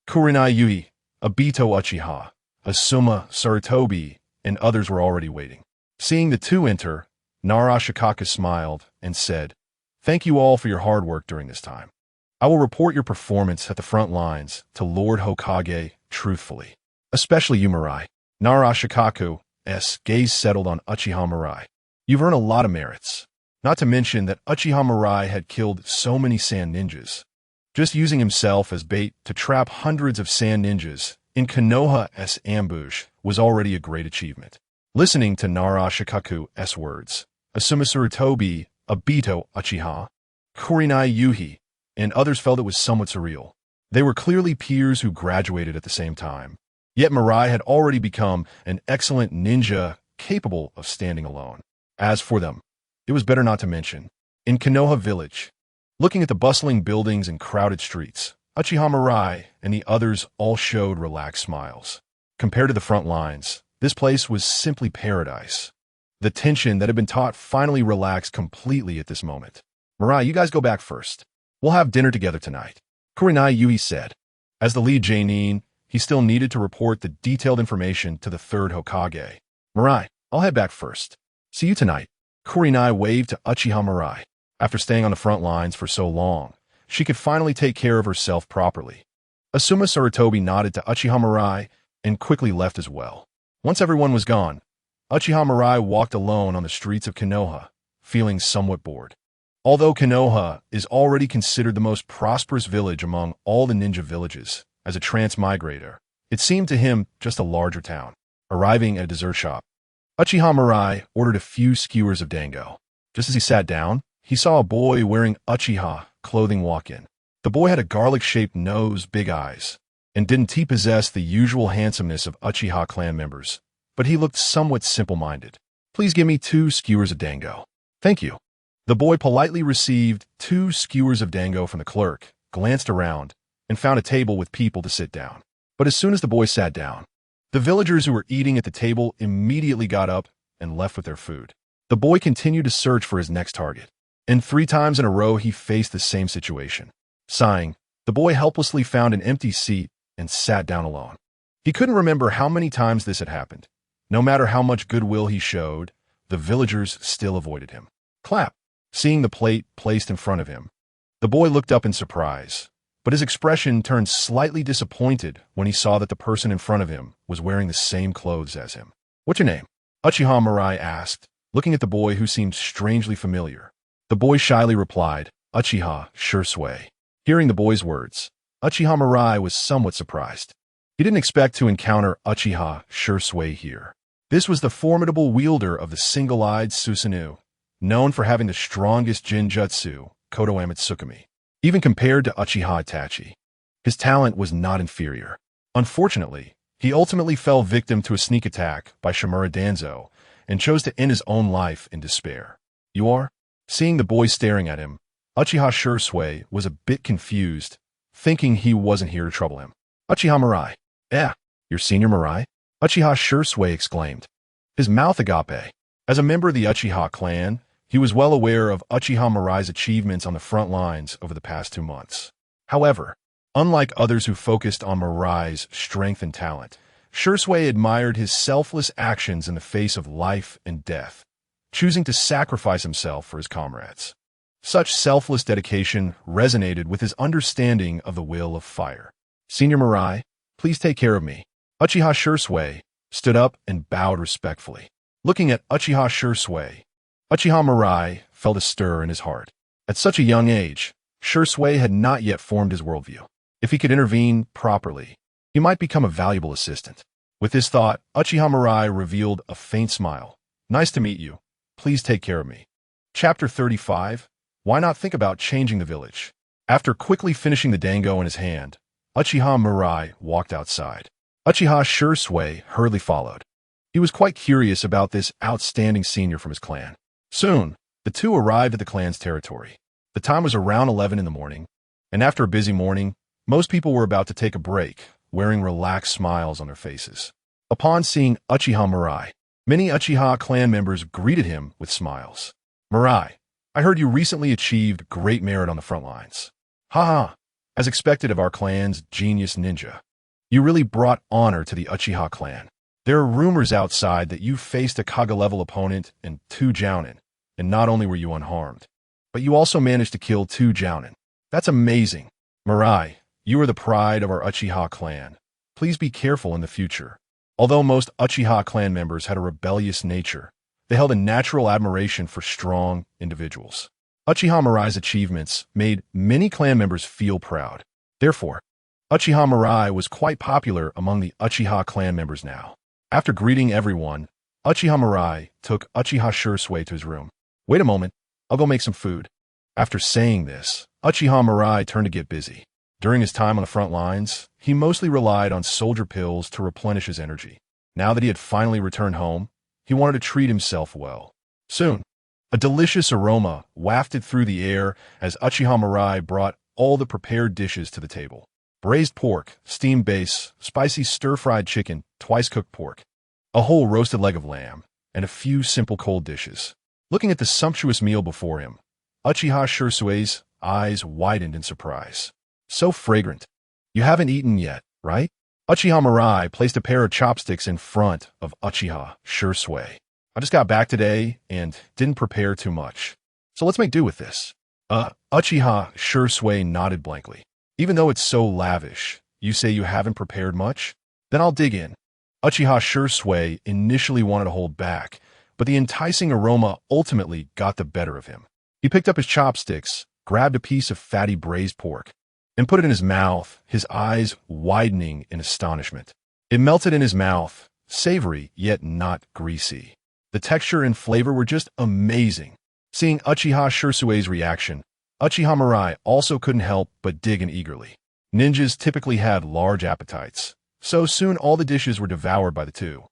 Kurenai Yui, Obito Uchiha, Asuma Sarutobi, and others were already waiting. Seeing the two enter, Narashikaku smiled and said, "Thank you all for your hard work during this time. I will report your performance at the front lines to Lord Hokage truthfully, especially you, Mirai." Narashikaku Uchiha's gaze settled on Uchiha Mirai. You've earned a lot of merits. Not to mention that Uchiha Mirai had killed so many sand ninjas. Just using himself as bait to trap hundreds of sand ninjas in Konoha's ambush was already a great achievement. Listening to Nara Shikaku's words, Asuma Sarutobi, Obito Uchiha, Kurenai Yuhi, and others felt it was somewhat surreal. They were clearly peers who graduated at the same time. Yet Mirai had already become an excellent ninja capable of standing alone. As for them, it was better not to mention. In Konoha Village, looking at the bustling buildings and crowded streets, Uchiha Mirai and the others all showed relaxed smiles. Compared to the front lines, this place was simply paradise. The tension that had been taut finally relaxed completely at this moment. Mirai, you guys go back first. We'll have dinner together tonight, Kurenai Yuhi said. As the lead Jonin, he still needed to report the detailed information to the third Hokage. Mirai, I'll head back first. See you tonight. Kurenai waved to Uchiha Mirai. After staying on the front lines for so long, she could finally take care of herself properly. Asuma Sarutobi nodded to Uchiha Mirai and quickly left as well. Once everyone was gone, Uchiha Mirai walked alone on the streets of Konoha, feeling somewhat bored. Although Konoha is already considered the most prosperous village among all the ninja villages, as a transmigrator, it seemed to him just a larger town. Arriving at a dessert shop, Uchiha Mirai ordered a few skewers of dango. Just as he sat down, he saw a boy wearing Uchiha clothing walk in. The boy had a garlic-shaped nose, big eyes, and didn't he possess the usual handsomeness of Uchiha clan members, but he looked somewhat simple-minded. Please give me 2 skewers of dango. Thank you. The boy politely received 2 skewers of dango from the clerk, glanced around, and found a table with people to sit down. But as soon as the boy sat down, the villagers who were eating at the table immediately got up and left with their food. The boy continued to search for his next target, and 3 times in a row he faced the same situation. Sighing, the boy helplessly found an empty seat and sat down alone. He couldn't remember how many times this had happened. No matter how much goodwill he showed, the villagers still avoided him. Clap! Seeing the plate placed in front of him, the boy looked up in surprise, but his expression turned slightly disappointed when he saw that the person in front of him was wearing the same clothes as him. What's your name? Uchiha Mirai asked, looking at the boy who seemed strangely familiar. The boy shyly replied, Uchiha Shursui. Hearing the boy's words, Uchiha Mirai was somewhat surprised. He didn't expect to encounter Uchiha Shursui here. This was the formidable wielder of the single-eyed Susanoo, known for having the strongest Jinjutsu, Kodo Amatsukami. Even compared to Uchiha Itachi, his talent was not inferior. Unfortunately, he ultimately fell victim to a sneak attack by Shimura Danzo and chose to end his own life in despair. You are? Seeing the boy staring at him, Uchiha Shursui was a bit confused, thinking he wasn't here to trouble him. Uchiha Mirai. Your senior Mirai? Uchiha Shursui exclaimed, his mouth agape. As a member of the Uchiha clan, he was well aware of Uchiha Mirai's achievements on the front lines over the past 2 months. However, unlike others who focused on Mirai's strength and talent, Shursui admired his selfless actions in the face of life and death, choosing to sacrifice himself for his comrades. Such selfless dedication resonated with his understanding of the will of fire. Senior Mirai, please take care of me. Uchiha Shursui stood up and bowed respectfully. Looking at Uchiha Shursui, Uchiha Mirai felt a stir in his heart. At such a young age, Shursui had not yet formed his worldview. If he could intervene properly, he might become a valuable assistant. With this thought, Uchiha Mirai revealed a faint smile. Nice to meet you. Please take care of me. Chapter 35. Why not think about changing the village? After quickly finishing the dango in his hand, Uchiha Mirai walked outside. Uchiha Shursui hurriedly followed. He was quite curious about this outstanding senior from his clan. Soon, the two arrived at the clan's territory. The time was around 11 in the morning, and after a busy morning, most people were about to take a break, wearing relaxed smiles on their faces. Upon seeing Uchiha Mirai, many Uchiha clan members greeted him with smiles. Mirai, I heard you recently achieved great merit on the front lines. Haha, as expected of our clan's genius ninja. You really brought honor to the Uchiha clan. There are rumors outside that you faced a Kaga-level opponent and 2 Jounin, and not only were you unharmed, but you also managed to kill 2 Jounin. That's amazing. Mirai, you are the pride of our Uchiha clan. Please be careful in the future. Although most Uchiha clan members had a rebellious nature, they held a natural admiration for strong individuals. Uchiha Mirai's achievements made many clan members feel proud. Therefore, Uchiha Mirai was quite popular among the Uchiha clan members now. After greeting everyone, Uchiha Mirai took Uchiha Shursui to his room. "Wait a moment, I'll go make some food." After saying this, Uchiha Mirai turned to get busy. During his time on the front lines, he mostly relied on soldier pills to replenish his energy. Now that he had finally returned home, he wanted to treat himself well. Soon, a delicious aroma wafted through the air as Uchiha Mirai brought all the prepared dishes to the table. Braised pork, steamed base, spicy stir-fried chicken, twice-cooked pork, a whole roasted leg of lamb, and a few simple cold dishes. Looking at the sumptuous meal before him, Uchiha Shursui's eyes widened in surprise. "So fragrant. You haven't eaten yet, right?" Uchiha Mirai placed a pair of chopsticks in front of Uchiha Shursui. "I just got back today and didn't prepare too much, so let's make do with this." Uchiha Shursui nodded blankly. "Even though it's so lavish, you say you haven't prepared much? Then I'll dig in." Uchiha Shursui initially wanted to hold back, but the enticing aroma ultimately got the better of him. He picked up his chopsticks, grabbed a piece of fatty braised pork, and put it in his mouth, his eyes widening in astonishment. It melted in his mouth, savory yet not greasy. The texture and flavor were just amazing. Seeing Uchiha Shursui's reaction, Uchiha Mirai also couldn't help but dig in eagerly. Ninjas typically had large appetites, so soon all the dishes were devoured by the two.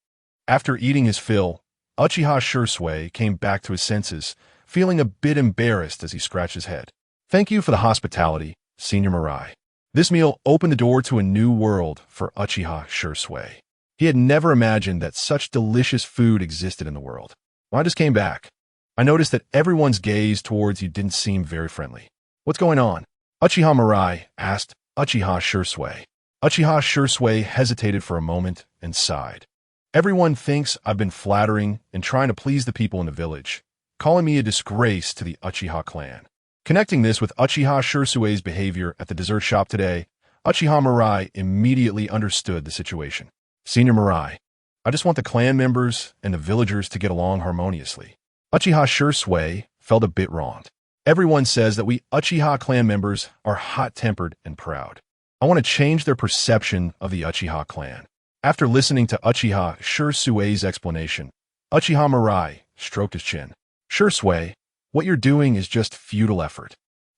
After eating his fill, Uchiha Shursui came back to his senses, feeling a bit embarrassed as he scratched his head. "Thank you for the hospitality, Senior Mirai." This meal opened the door to a new world for Uchiha Shursui. He had never imagined that such delicious food existed in the world. When I just came back, I noticed that everyone's gaze towards you didn't seem very friendly. "What's going on?" Uchiha Mirai asked Uchiha Shursui. Uchiha Shursui hesitated for a moment and sighed. "Everyone thinks I've been flattering and trying to please the people in the village, calling me a disgrace to the Uchiha clan." Connecting this with Uchiha Shursui's behavior at the dessert shop today, Uchiha Mirai immediately understood the situation. "Senior Mirai, I just want the clan members and the villagers to get along harmoniously." Uchiha Shursui felt a bit wronged. "Everyone says that we Uchiha clan members are hot-tempered and proud. I want to change their perception of the Uchiha clan." After listening to Uchiha Shursui's explanation, Uchiha Mirai stroked his chin. "Shursui, what you're doing is just futile effort."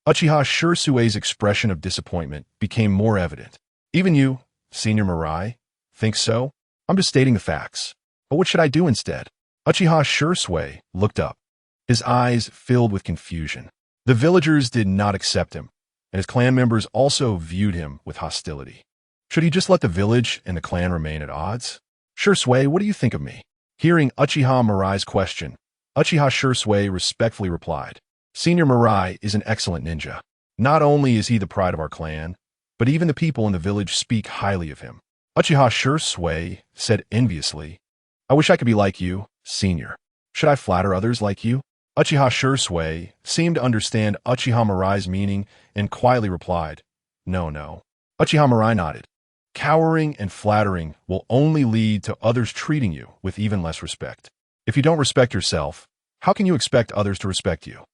Uchiha Shursui's expression of disappointment became more evident. "Even you, Senior Mirai, think so? I'm just stating the facts. But what should I do instead?" Uchiha Shursui looked up, his eyes filled with confusion. The villagers did not accept him, and his clan members also viewed him with hostility. Should he just let the village and the clan remain at odds? "Shursui, what do you think of me?" Hearing Uchiha Mirai's question, Uchiha Shursui respectfully replied, "Senior Mirai is an excellent ninja. Not only is he the pride of our clan, but even the people in the village speak highly of him." Uchiha Shursui said enviously, "I wish I could be like you, Senior. Should I flatter others like you?" Uchiha Shursui seemed to understand Uchiha Mirai's meaning and quietly replied, "No, no." Uchiha Mirai nodded. "Cowering and flattering will only lead to others treating you with even less respect. If you don't respect yourself, how can you expect others to respect you?"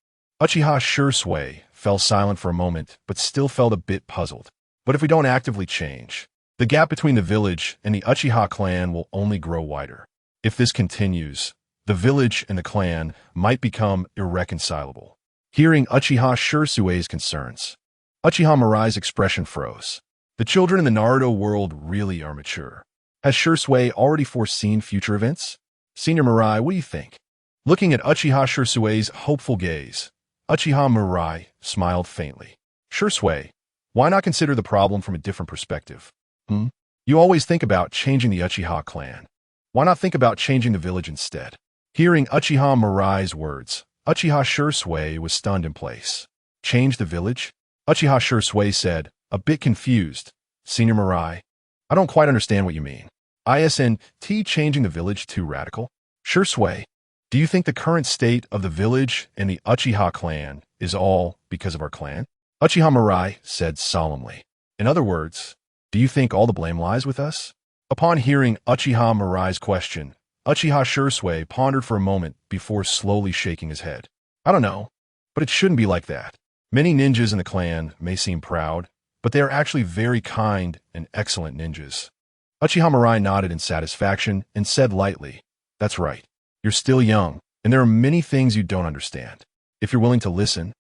Uchiha Shursui fell silent for a moment, but still felt a bit puzzled. "But if we don't actively change, the gap between the village and the Uchiha clan will only grow wider. If this continues, the village and the clan might become irreconcilable." Hearing Uchiha Shursui's concerns, Uchiha Mirai's expression froze. The children in the Naruto world really are mature. Has Shursui already foreseen future events? Senior Mirai, what do you think? Looking at Uchiha Shursui's hopeful gaze, Uchiha Mirai smiled faintly. "Shursui, why not consider the problem from a different perspective? You always think about changing the Uchiha clan. Why not think about changing the village instead?" Hearing Uchiha Mirai's words, Uchiha Shursui was stunned in place. "Change the village?" Uchiha Shursui said, a bit confused. "Senior Mirai, I don't quite understand what you mean. Isn't changing the village too radical?" "Shursui, do you think the current state of the village and the Uchiha clan is all because of our clan?" Uchiha Mirai said solemnly. "In other words, do you think all the blame lies with us?" Upon hearing Uchiha Mirai's question, Uchiha Shursui pondered for a moment before slowly shaking his head. I don't know, but it shouldn't be like that. Many ninjas in the clan may seem proud, but they are actually very kind and excellent ninjas. Uchiha Mirai nodded in satisfaction and said lightly, That's right. You're still young, and there are many things you don't understand. If you're willing to listen,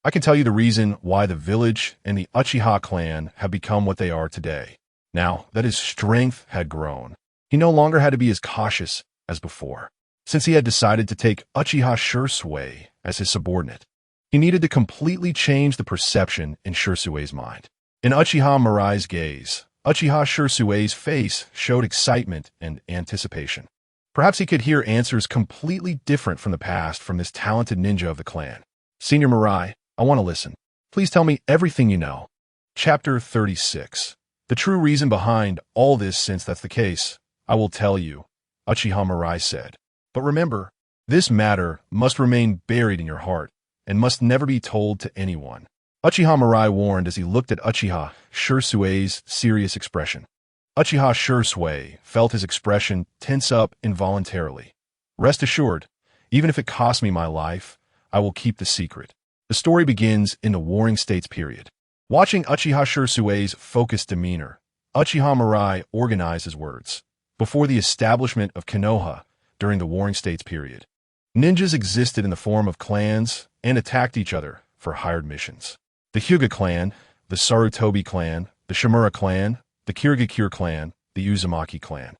I can tell you the reason why the village and the Uchiha clan have become what they are today. Now that his strength had grown, he no longer had to be as cautious as before. Since he had decided to take Uchiha Shursui as his subordinate, he needed to completely change the perception in Shursui's mind. In Uchiha Mirai's gaze, Uchiha Shursui's face showed excitement and anticipation. Perhaps he could hear answers completely different from the past from this talented ninja of the clan. Senior Mirai, I want to listen. Please tell me everything you know. Chapter 36. The true reason behind all this, since that's the case, I will tell you, Uchiha Mirai said. But remember, this matter must remain buried in your heart and must never be told to anyone. Uchiha Mirai warned as he looked at Uchiha Shursui's serious expression. Uchiha Shursui felt his expression tense up involuntarily. Rest assured, even if it costs me my life, I will keep the secret. The story begins in the Warring States period. Watching Uchiha Shursui's focused demeanor, Uchiha Mirai organized his words. Before the establishment of Konoha during the Warring States period, ninjas existed in the form of clans and attacked each other for hired missions. The Hyuga clan, the Sarutobi clan, the Shimura clan, the Kirigakure clan, the Uzumaki clan.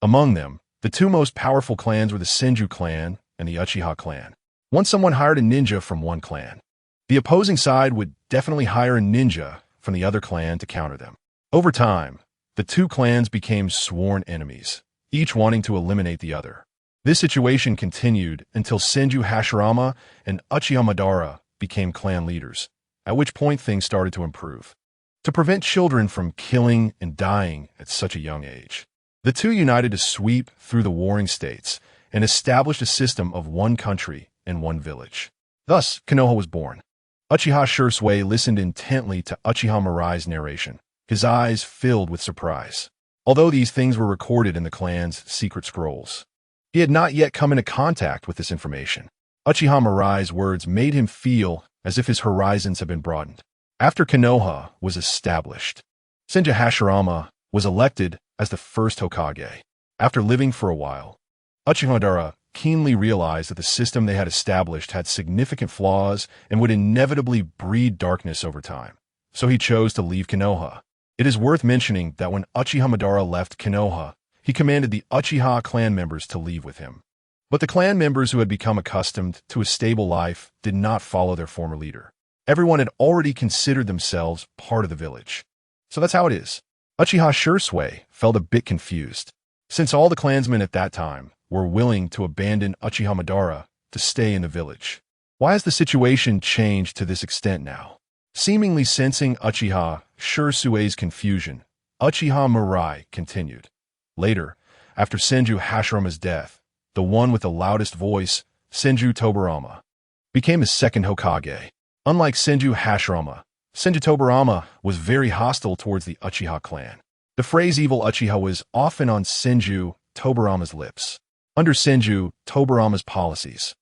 Among them, the two most powerful clans were the Senju clan and the Uchiha clan. Once someone hired a ninja from one clan, the opposing side would definitely hire a ninja from the other clan to counter them. Over time, the two clans became sworn enemies, each wanting to eliminate the other. This situation continued until Senju Hashirama and Uchiha Madara became clan leaders, at which point things started to improve. To prevent children from killing and dying at such a young age, the two united to sweep through the warring states and established a system of one country and one village. Thus, Konoha was born. Uchiha Shursui listened intently to Uchiha Mirai's narration, his eyes filled with surprise. Although these things were recorded in the clan's secret scrolls, he had not yet come into contact with this information. Uchiha Mirai's words made him feel as if his horizons had been broadened. After Konoha was established, Senju Hashirama was elected as the first Hokage. After living for a while, Uchiha Madara keenly realized that the system they had established had significant flaws and would inevitably breed darkness over time, so he chose to leave Konoha. It is worth mentioning that when Uchiha Madara left Konoha, he commanded the Uchiha clan members to leave with him. But the clan members who had become accustomed to a stable life did not follow their former leader. Everyone had already considered themselves part of the village. So that's how it is. Uchiha Shursui felt a bit confused, since all the clansmen at that time were willing to abandon Uchiha Madara to stay in the village. Why has the situation changed to this extent now? Seemingly sensing Uchiha Shursui's confusion, Uchiha Mirai continued. Later, after Senju Hashirama's death, the one with the loudest voice, Senju Tobarama, became his second Hokage. Unlike Senju Hashirama, Senju Tobarama was very hostile towards the Uchiha clan. The phrase evil Uchiha was often on Senju Tobarama's lips. Under Senju Tobarama's policies,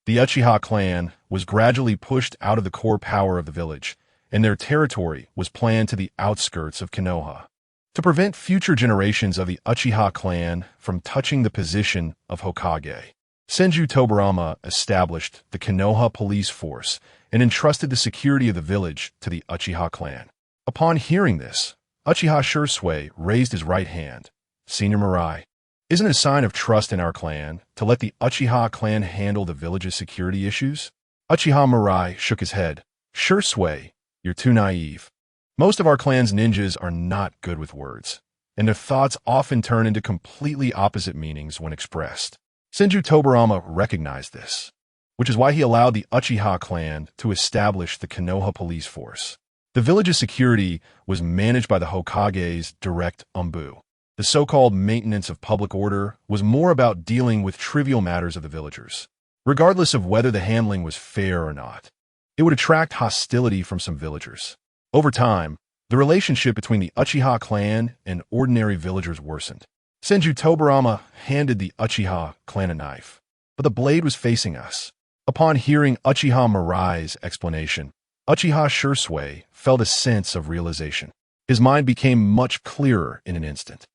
the Uchiha clan was gradually pushed out of the core power of the village, and their territory was planned to the outskirts of Konoha. To prevent future generations of the Uchiha clan from touching the position of Hokage, Senju Tobarama established the Konoha police force and entrusted the security of the village to the Uchiha clan. Upon hearing this, Uchiha Shursui raised his right hand. Senior Mirai, isn't it a sign of trust in our clan to let the Uchiha clan handle the village's security issues? Uchiha Mirai shook his head. Shursui, you're too naive. Most of our clan's ninjas are not good with words, and their thoughts often turn into completely opposite meanings when expressed. Senju Tobarama recognized this, which is why he allowed the Uchiha clan to establish the Konoha police force. The village's security was managed by the Hokage's direct umbu. The so-called maintenance of public order was more about dealing with trivial matters of the villagers. Regardless of whether the handling was fair or not, it would attract hostility from some villagers. Over time, The relationship between the Uchiha clan and ordinary villagers worsened. Senju Tobarama handed the Uchiha clan a knife, but the blade was facing us. Upon hearing Uchiha Mirai's explanation, Uchiha Shursui felt a sense of realization. His mind became much clearer in an instant.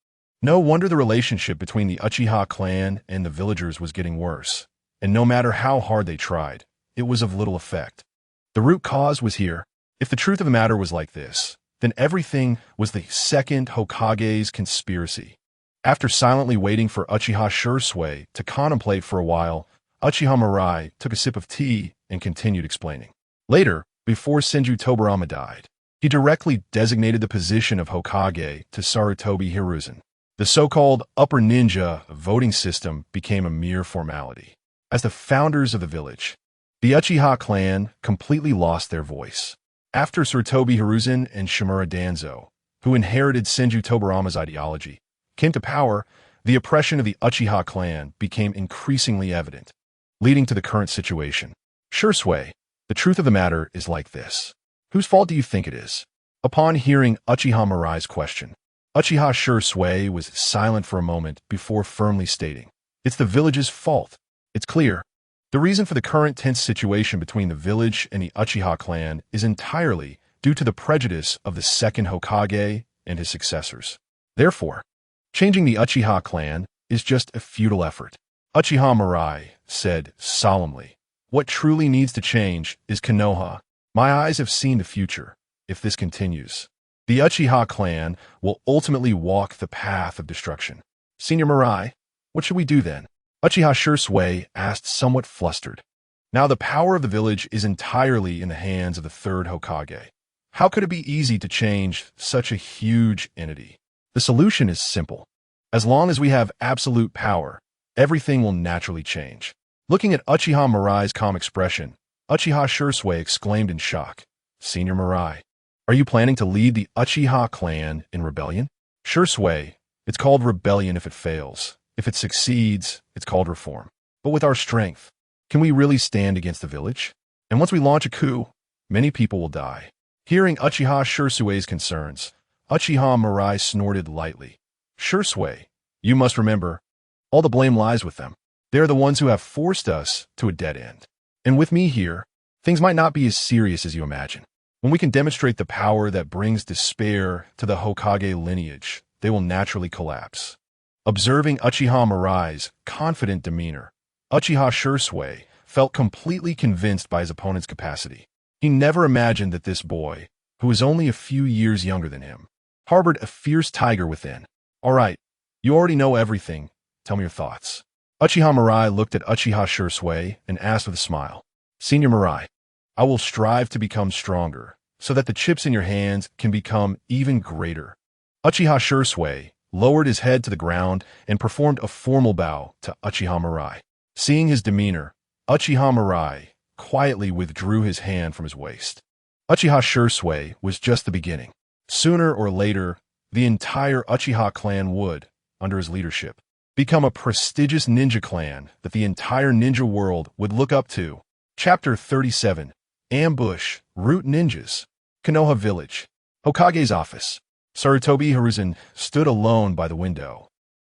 No wonder the relationship between the Uchiha clan and the villagers was getting worse, and no matter how hard they tried, it was of little effect. The root cause was here. If the truth of the matter was like this, then everything was the second Hokage's conspiracy. After silently waiting for Uchiha Shursui to contemplate for a while, Uchiha Mirai took a sip of tea and continued explaining. Later, before Senju Tobarama died, he directly designated the position of Hokage to Sarutobi Hiruzen. The so-called upper ninja voting system became a mere formality. As the founders of the village, the Uchiha clan completely lost their voice. After Sarutobi Hiruzen and Shimura Danzo, who inherited Senju Tobarama's ideology, came to power, the oppression of the Uchiha clan became increasingly evident, leading to the current situation. Shursui, the truth of the matter is like this. Whose fault do you think it is? Upon hearing Uchiha Mirai's question, Uchiha Shursui was silent for a moment before firmly stating, "It's the village's fault. It's clear. The reason for the current tense situation between the village and the Uchiha clan is entirely due to the prejudice of the second Hokage and his successors. Therefore, changing the Uchiha clan is just a futile effort." Uchiha Mirai said solemnly, "What truly needs to change is Konoha. My eyes have seen the future. If this continues, the Uchiha clan will ultimately walk the path of destruction." "Senior Mirai, what should we do then?" Uchiha Shursui asked, somewhat flustered. Now the power of the village is entirely in the hands of the third Hokage. How could it be easy to change such a huge entity? The solution is simple. As long as we have absolute power, everything will naturally change. Looking at Uchiha Mirai's calm expression, Uchiha Shursui exclaimed in shock, "Senior Mirai, are you planning to lead the Uchiha clan in rebellion?" "Shursui, it's called rebellion if it fails. If it succeeds, it's called reform. But with our strength, can we really stand against the village? And once we launch a coup, many people will die." Hearing Uchiha Shursui's concerns, Uchiha Mirai snorted lightly. "Shursui, you must remember, all the blame lies with them. They are the ones who have forced us to a dead end. And with me here, things might not be as serious as you imagine. When we can demonstrate the power that brings despair to the Hokage lineage, they will naturally collapse." Observing Uchiha Mirai's confident demeanor, Uchiha Shursui felt completely convinced by his opponent's capacity. He never imagined that this boy, who was only a few years younger than him, harbored a fierce tiger within. "All right, you already know everything. Tell me your thoughts." Uchiha Mirai looked at Uchiha Shursui and asked with a smile, "Senior Mirai, I will strive to become stronger, so that the chips in your hands can become even greater." Uchiha Shursui lowered his head to the ground and performed a formal bow to Uchiha Mirai. Seeing his demeanor, Uchiha Mirai quietly withdrew his hand from his waist. Uchiha Shursui was just the beginning. Sooner or later, the entire Uchiha clan would, under his leadership, become a prestigious ninja clan that the entire ninja world would look up to. Chapter 37. Ambush, Root Ninjas. Konoha Village. Hokage's office. Sarutobi Hiruzen stood alone by the window,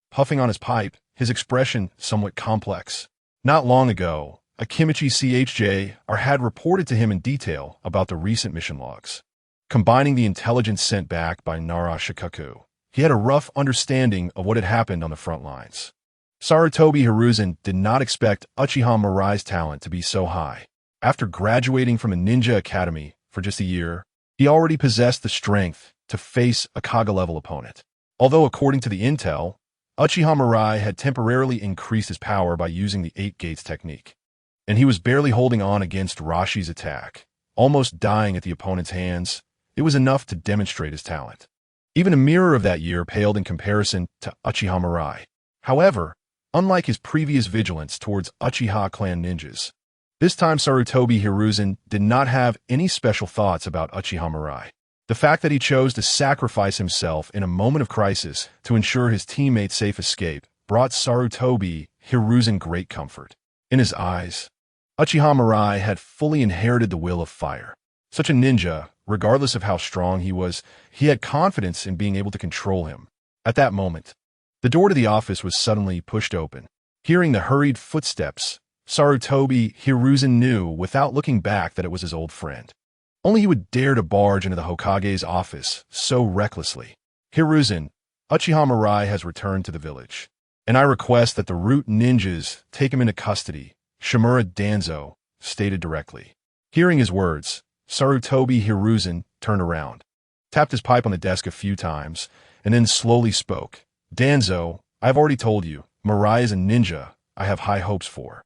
puffing on his pipe, his expression somewhat complex. Not long ago, Akimichi CHJ had reported to him in detail about the recent mission logs. Combining the intelligence sent back by Nara Shikaku, he had a rough understanding of what had happened on the front lines. Sarutobi Hiruzen did not expect Uchiha Mirai's talent to be so high. After graduating from a ninja academy for just a year, he already possessed the strength to face a Kage-level opponent. Although according to the intel, Uchiha Mirai had temporarily increased his power by using the 8 gates technique, and he was barely holding on against Rashi's attack, almost dying at the opponent's hands. It was enough to demonstrate his talent. Even a mirror of that year paled in comparison to Uchiha Mirai. However, unlike his previous vigilance towards Uchiha clan ninjas, this time Sarutobi Hiruzen did not have any special thoughts about Uchiha Mirai. The fact that he chose to sacrifice himself in a moment of crisis to ensure his teammates' safe escape brought Sarutobi Hiruzen great comfort. In his eyes, Uchiha Mirai had fully inherited the will of fire. Such a ninja regardless of how strong he was, he had confidence in being able to control him. At that moment, the door to the office was suddenly pushed open. Hearing the hurried footsteps, Sarutobi Hiruzen knew without looking back that it was his old friend. Only he would dare to barge into the Hokage's office so recklessly. "Hiruzen, Uchiha Mirai has returned to the village, and I request that the root ninjas take him into custody," Shimura Danzo stated directly. Hearing his words, Sarutobi Hiruzen turned around, tapped his pipe on the desk a few times, and then slowly spoke. "Danzo, I've already told you, Mirai is a ninja I have high hopes for.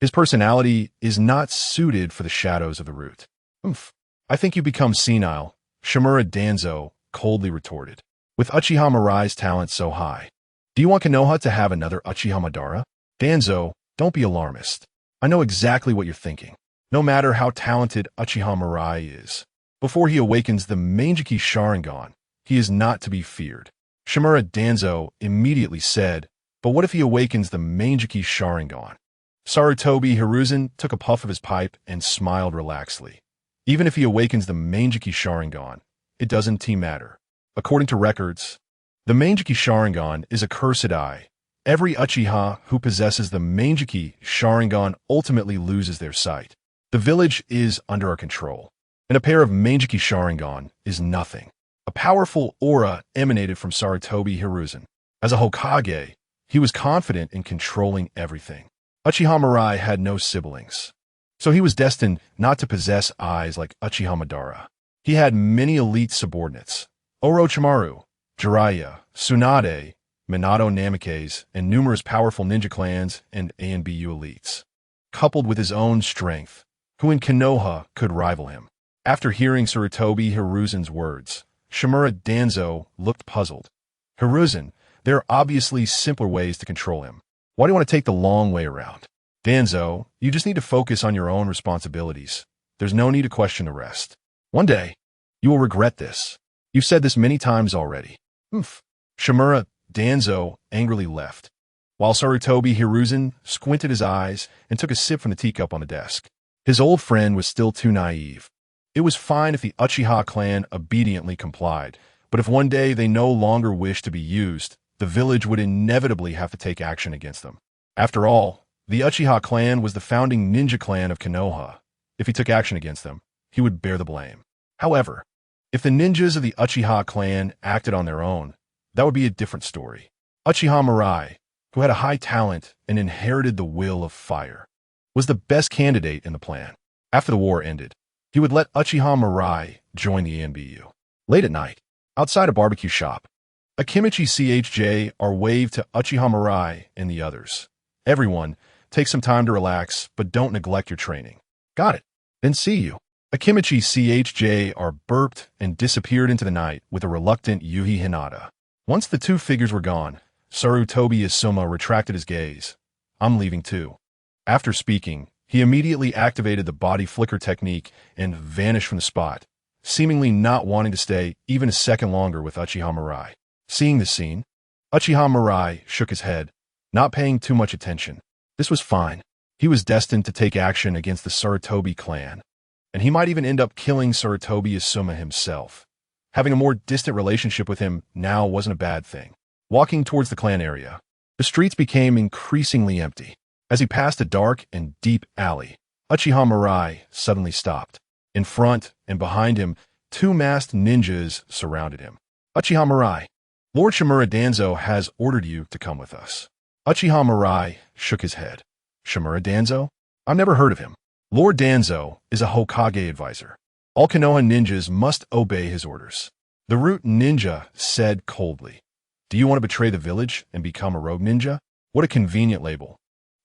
His personality is not suited for the shadows of the root." "Oomph. I think you become senile," Shimura Danzo coldly retorted. "With Uchiha Mirai's talent so high, do you want Konoha to have another Uchiha Madara?" "Danzo, don't be alarmist. I know exactly what you're thinking. No matter how talented Uchiha Mirai is, before he awakens the Mangekyō Sharingan, he is not to be feared." Shimura Danzo immediately said, "But what if he awakens the Mangekyō Sharingan?" Sarutobi Hiruzen took a puff of his pipe and smiled relaxedly. "Even if he awakens the Mangekyō Sharingan, it doesn't matter. According to records, the Mangekyō Sharingan is a cursed eye. Every Uchiha who possesses the Mangekyō Sharingan ultimately loses their sight. The village is under our control, and a pair of Mangekyō Sharingan is nothing." A powerful aura emanated from Sarutobi Hiruzen. As a Hokage, he was confident in controlling everything. Uchiha Mirai had no siblings, so he was destined not to possess eyes like Uchiha Madara. He had many elite subordinates: Orochimaru, Jiraiya, Tsunade, Minato Namikaze, and numerous powerful ninja clans and ANBU elites, coupled with his own strength, who in Konoha could rival him. After hearing Sarutobi Hiruzen's words, Shimura Danzo looked puzzled. "Hiruzen, there are obviously simpler ways to control him. Why do you want to take the long way around?" "Danzo, you just need to focus on your own responsibilities. There's no need to question the rest. One day, you will regret this. You've said this many times already." "Oomph." Shimura Danzo angrily left, while Sarutobi Hiruzen squinted his eyes and took a sip from the teacup on the desk. His old friend was still too naive. It was fine if the Uchiha clan obediently complied, but if one day they no longer wished to be used, the village would inevitably have to take action against them. After all, the Uchiha clan was the founding ninja clan of Konoha. If he took action against them, he would bear the blame. However, if the ninjas of the Uchiha clan acted on their own, that would be a different story. Uchiha Mirai, who had a high talent and inherited the will of fire, was the best candidate in the plan. After the war ended, he would let Uchiha Mirai join the ANBU. Late at night, outside a barbecue shop, Akimichi CHJR waved to Uchiha Mirai and the others. "Everyone, take some time to relax, but don't neglect your training." "Got it. Then see you." Akimichi CHJR burped and disappeared into the night with a reluctant Yuhi Hinata. Once the two figures were gone, Sarutobi Isuma retracted his gaze. "I'm leaving too." After speaking, he immediately activated the body flicker technique and vanished from the spot, seemingly not wanting to stay even a second longer with Uchiha Mirai. Seeing this scene, Uchiha Mirai shook his head, not paying too much attention. This was fine. He was destined to take action against the Sarutobi clan, and he might even end up killing Sarutobi Isuma himself. Having a more distant relationship with him now wasn't a bad thing. Walking towards the clan area, the streets became increasingly empty. As he passed a dark and deep alley, Uchiha Mirai suddenly stopped. In front and behind him, two masked ninjas surrounded him. "Uchiha Mirai, Lord Shimura Danzo has ordered you to come with us." Uchiha Mirai shook his head. "Shimura Danzo? I've never heard of him." "Lord Danzo is a Hokage advisor. All Konoha ninjas must obey his orders." The root ninja said coldly. "Do you want to betray the village and become a rogue ninja? What a convenient label."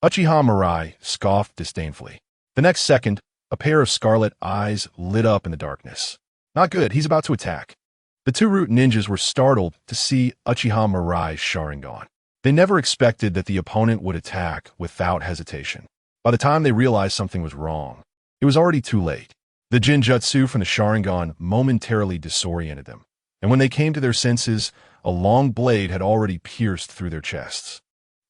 Uchiha Mirai scoffed disdainfully. The next second, a pair of scarlet eyes lit up in the darkness. "Not good, he's about to attack." The two root ninjas were startled to see Uchiha Mirai's Sharingan. They never expected that the opponent would attack without hesitation. By the time they realized something was wrong, it was already too late. The Jinjutsu from the Sharingan momentarily disoriented them, and when they came to their senses, a long blade had already pierced through their chests.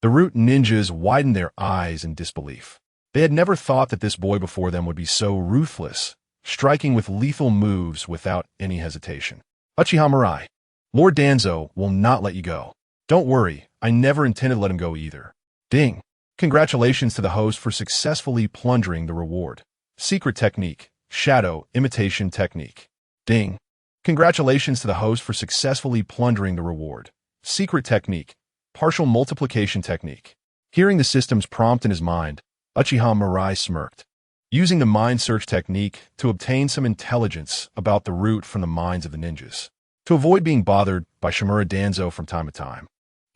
The root ninjas widened their eyes in disbelief. They had never thought that this boy before them would be so ruthless striking with lethal moves without any hesitation. Uchiha Mirai. Lord Danzo will not let you go. Don't worry, I never intended to let him go either. Ding. Congratulations to the host for successfully plundering the reward. Secret technique. Shadow imitation technique. Ding. Congratulations to the host for successfully plundering the reward. Secret technique. Partial multiplication technique. Hearing the system's prompt in his mind, Uchiha Mirai smirked. Using the mind search technique to obtain some intelligence about the root from the minds of the ninjas. To avoid being bothered by Shimura Danzo from time to time,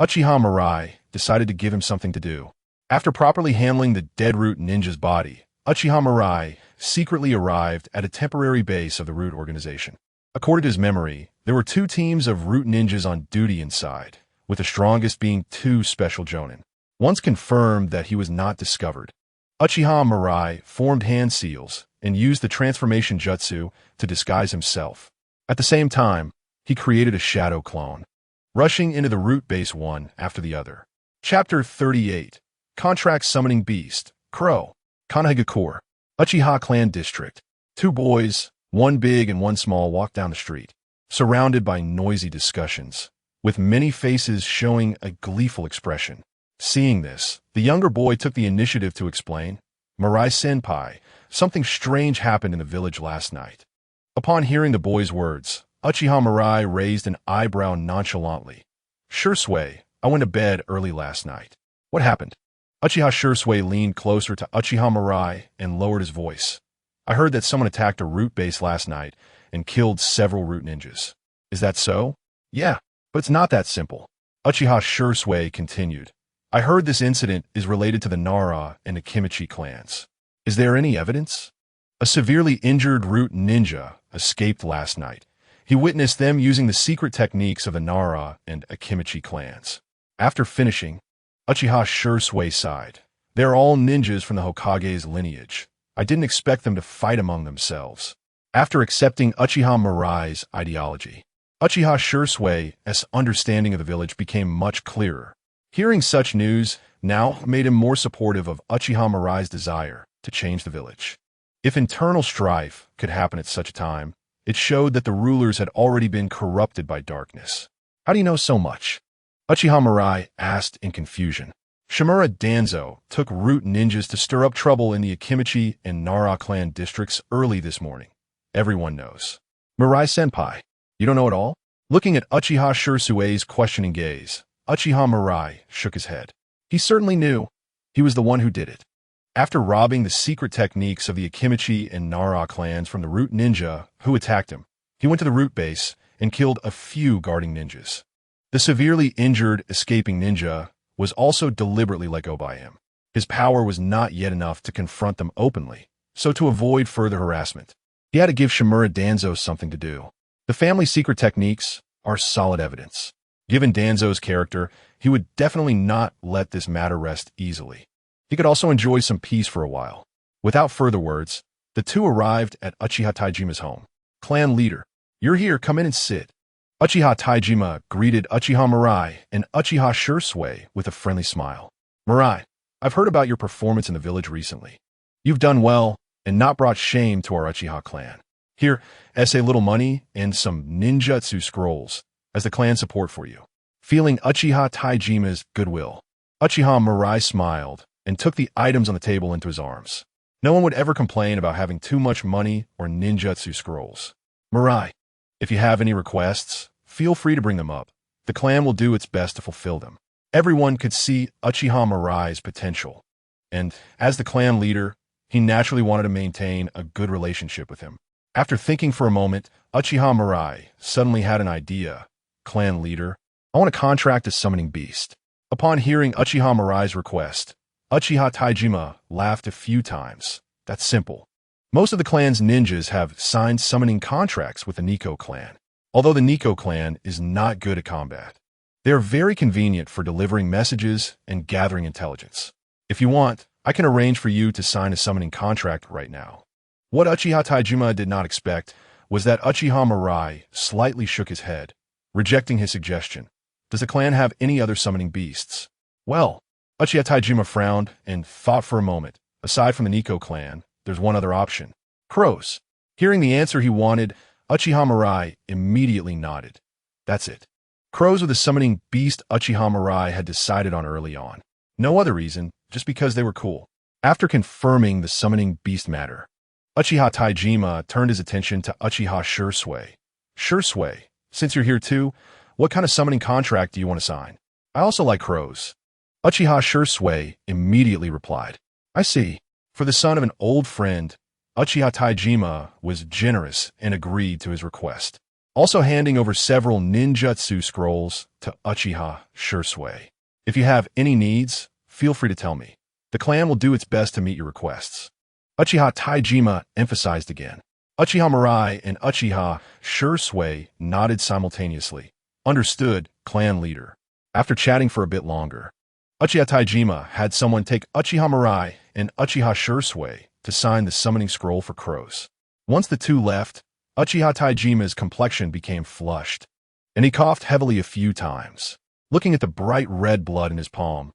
Uchiha Mirai decided to give him something to do. After properly handling the dead root ninja's body, Uchiha Mirai secretly arrived at a temporary base of the root organization. According to his memory, there were 2 teams of root ninjas on duty inside, with the strongest being 2 special jonin. Once confirmed that he was not discovered, Uchiha Mirai formed hand seals and used the transformation jutsu to disguise himself. At the same time, he created a shadow clone, rushing into the root base one after the other. Chapter 38. Contract Summoning Beast. Crow. Kanahigakure. Uchiha Clan District. 2 boys, one big and one small, walked down the street, surrounded by noisy discussions, with many faces showing a gleeful expression. Seeing this, the younger boy took the initiative to explain, "Mirai-senpai, something strange happened in the village last night." Upon hearing the boy's words, Uchiha Mirai raised an eyebrow nonchalantly. "Shursui, I went to bed early last night. What happened?" Uchiha Shursui leaned closer to Uchiha Mirai and lowered his voice. "I heard that someone attacked a root base last night and killed several root ninjas." "Is that so?" "Yeah, but it's not that simple." Uchiha Shursui continued. "I heard this incident is related to the Nara and the Akimichi clans. Is there any evidence?" "A severely injured root ninja escaped last night. He witnessed them using the secret techniques of the Nara and Akimichi clans." After finishing, Uchiha Shursui sighed. "They're all ninjas from the Hokage's lineage. I didn't expect them to fight among themselves." After accepting Uchiha Mirai's ideology, Uchiha Shursui's understanding of the village became much clearer. Hearing such news now made him more supportive of Uchiha Mirai's desire to change the village. If internal strife could happen at such a time, it showed that the rulers had already been corrupted by darkness. "How do you know so much?" Uchiha Mirai asked in confusion. Shimura Danzo took root ninjas to stir up trouble in the Akimichi and Nara clan districts early this morning. Everyone knows. "Mirai-senpai, you don't know at all?" Looking at Uchiha Shursui's questioning gaze, Uchiha Mirai shook his head. He certainly knew. He was the one who did it. After robbing the secret techniques of the Akimichi and Nara clans from the root ninja who attacked him, he went to the root base and killed a few guarding ninjas. The severely injured escaping ninja was also deliberately let go by him. His power was not yet enough to confront them openly, so to avoid further harassment, he had to give Shimura Danzo something to do. The family secret techniques are solid evidence. Given Danzo's character, he would definitely not let this matter rest easily. He could also enjoy some peace for a while. Without further words, the two arrived at Uchiha Taijima's home. "Clan leader, you're here, come in and sit." Uchiha Taijima greeted Uchiha Mirai and Uchiha Shursui with a friendly smile. "Mirai, I've heard about your performance in the village recently. You've done well and not brought shame to our Uchiha clan. Here, as a little money and some ninjutsu scrolls as the clan support for you." Feeling Uchiha Taijima's goodwill, Uchiha Mirai smiled and took the items on the table into his arms. No one would ever complain about having too much money or ninjutsu scrolls. "Mirai, if you have any requests, feel free to bring them up. The clan will do its best to fulfill them." Everyone could see Uchiha Mirai's potential, and as the clan leader, he naturally wanted to maintain a good relationship with him. After thinking for a moment, Uchiha Mirai suddenly had an idea. "Clan leader, I want to contract a summoning beast." Upon hearing Uchiha Mirai's request, Uchiha Taijima laughed a few times. "That's simple. Most of the clan's ninjas have signed summoning contracts with the Nikko clan. Although the Nikko clan is not good at combat, they are very convenient for delivering messages and gathering intelligence. If you want, I can arrange for you to sign a summoning contract right now." What Uchiha Taijima did not expect was that Uchiha Mirai slightly shook his head, rejecting his suggestion. "Does the clan have any other summoning beasts?" "Well," Uchiha Taijima frowned and thought for a moment. "Aside from the Nikko clan, there's one other option. Crows. Hearing the answer he wanted, Uchiha Mirai immediately nodded. That's it. Crows with a summoning beast Uchiha Mirai had decided on early on. No other reason, just because they were cool. After confirming the summoning beast matter, Uchiha Taijima turned his attention to Uchiha Shursui. Shursui, since you're here too, what kind of summoning contract do you want to sign? I also like crows. Uchiha Shursui immediately replied. I see. For the son of an old friend, Uchiha Taijima was generous and agreed to his request, also handing over several ninjutsu scrolls to Uchiha Shursui. If you have any needs, feel free to tell me. The clan will do its best to meet your requests. Uchiha Taijima emphasized again. Uchiha Mirai and Uchiha Shursui nodded simultaneously. Understood, clan leader. After chatting for a bit longer, Uchiha Taijima had someone take Uchiha Mirai and Uchiha Shursui to sign the summoning scroll for crows. Once the two left, Uchiha Taijima's complexion became flushed, and he coughed heavily a few times. Looking at the bright red blood in his palm,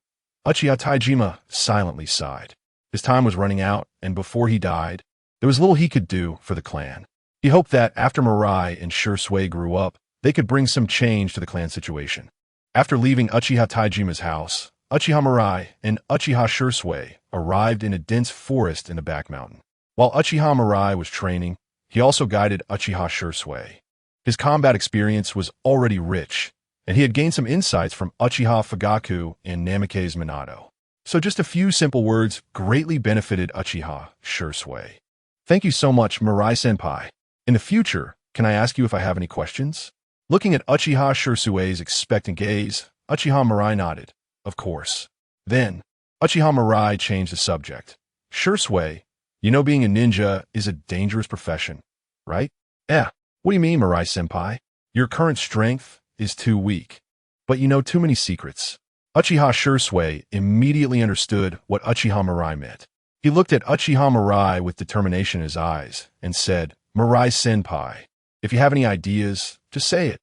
Uchiha Taijima silently sighed. His time was running out, and before he died, there was little he could do for the clan. He hoped that after Mirai and Shursui grew up, they could bring some change to the clan situation. After leaving Uchiha Taijima's house, Uchiha Mirai and Uchiha Shursui arrived in a dense forest in the back mountain. While Uchiha Mirai was training, he also guided Uchiha Shursui. His combat experience was already rich, and he had gained some insights from Uchiha Fugaku and Namikaze Minato. So just a few simple words greatly benefited Uchiha Shursui. Thank you so much, Mirai-senpai. In the future, can I ask you if I have any questions? Looking at Uchiha Shursui's expectant gaze, Uchiha Mirai nodded. Of course. Then, Uchiha Mirai changed the subject. Shursui, you know being a ninja is a dangerous profession, right? Yeah. What do you mean, Mirai-senpai? Your current strength is too weak, but you know too many secrets. Uchiha Shursui immediately understood what Uchiha Mirai meant. He looked at Uchiha Mirai with determination in his eyes and said, Mirai-senpai, if you have any ideas, just say it.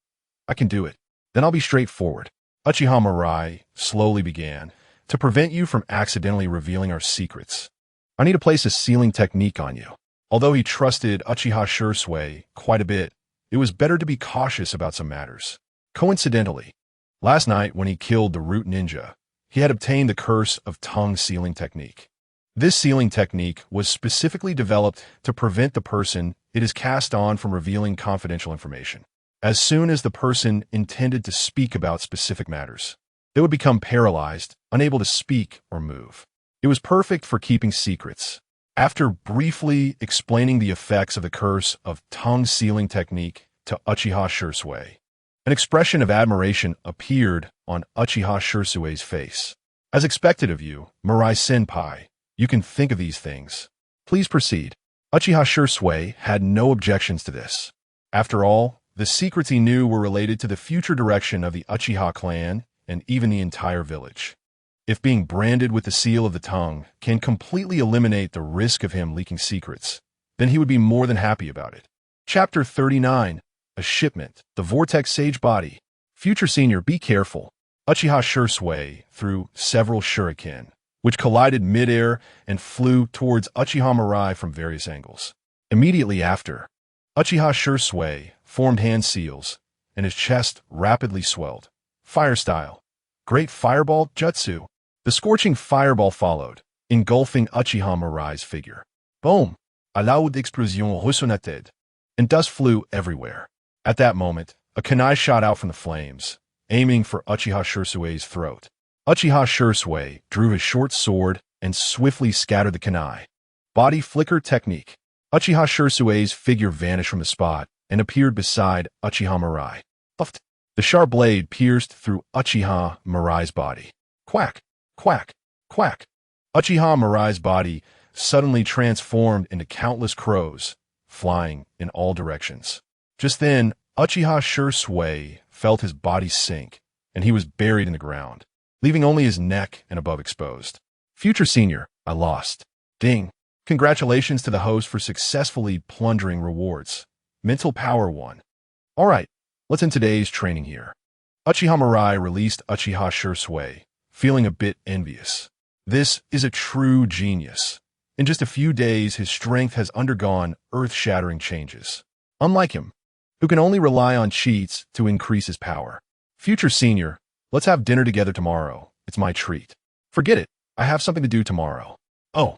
I can do it. Then I'll be straightforward. Uchiha Mirai slowly began. To prevent you from accidentally revealing our secrets, I need to place a sealing technique on you. Although he trusted Uchiha Shursui quite a bit, it was better to be cautious about some matters. Coincidentally, last night when he killed the root ninja, he had obtained the curse of tongue sealing technique. This sealing technique was specifically developed to prevent the person it is cast on from revealing confidential information. As soon as the person intended to speak about specific matters, they would become paralyzed, unable to speak or move. It was perfect for keeping secrets. After briefly explaining the effects of the curse of tongue sealing technique to Uchiha Shursui, an expression of admiration appeared on Uchiha Shursui's face. As expected of you, Mirai-senpai, you can think of these things. Please proceed. Uchiha Shursui had no objections to this. After all, the secrets he knew were related to the future direction of the Uchiha clan and even the entire village. If being branded with the seal of the tongue can completely eliminate the risk of him leaking secrets, then he would be more than happy about it. Chapter 39. A Shipment. The Vortex Sage Body. Future Senior, be careful. Uchiha Shursui threw several shuriken, which collided midair and flew towards Uchiha Mirai from various angles. Immediately after, Uchiha Shursui formed hand seals, and his chest rapidly swelled. Fire style. Great Fireball Jutsu. The scorching fireball followed, engulfing Uchiha Mirai's figure. Boom! A loud explosion resonated, and dust flew everywhere. At that moment, a kunai shot out from the flames, aiming for Uchiha Shursui's throat. Uchiha Shursui drew his short sword and swiftly scattered the kunai. Body flicker technique. Uchiha Shursui's figure vanished from the spot and appeared beside Uchiha Mirai. Puffed. The sharp blade pierced through Uchiha Mirai's body. Quack, quack, quack. Uchiha Mirai's body suddenly transformed into countless crows, flying in all directions. Just then, Uchiha Shursui felt his body sink, and he was buried in the ground, leaving only his neck and above exposed. Future Senior, I lost. Ding. Congratulations to the host for successfully plundering rewards. Mental Power 1. Alright, let's end today's training here. Uchiha Mirai released Uchiha Shursui, feeling a bit envious. This is a true genius. In just a few days, his strength has undergone earth-shattering changes. Unlike him, who can only rely on cheats to increase his power. Future senior, let's have dinner together tomorrow. It's my treat. Forget it. I have something to do tomorrow. Oh.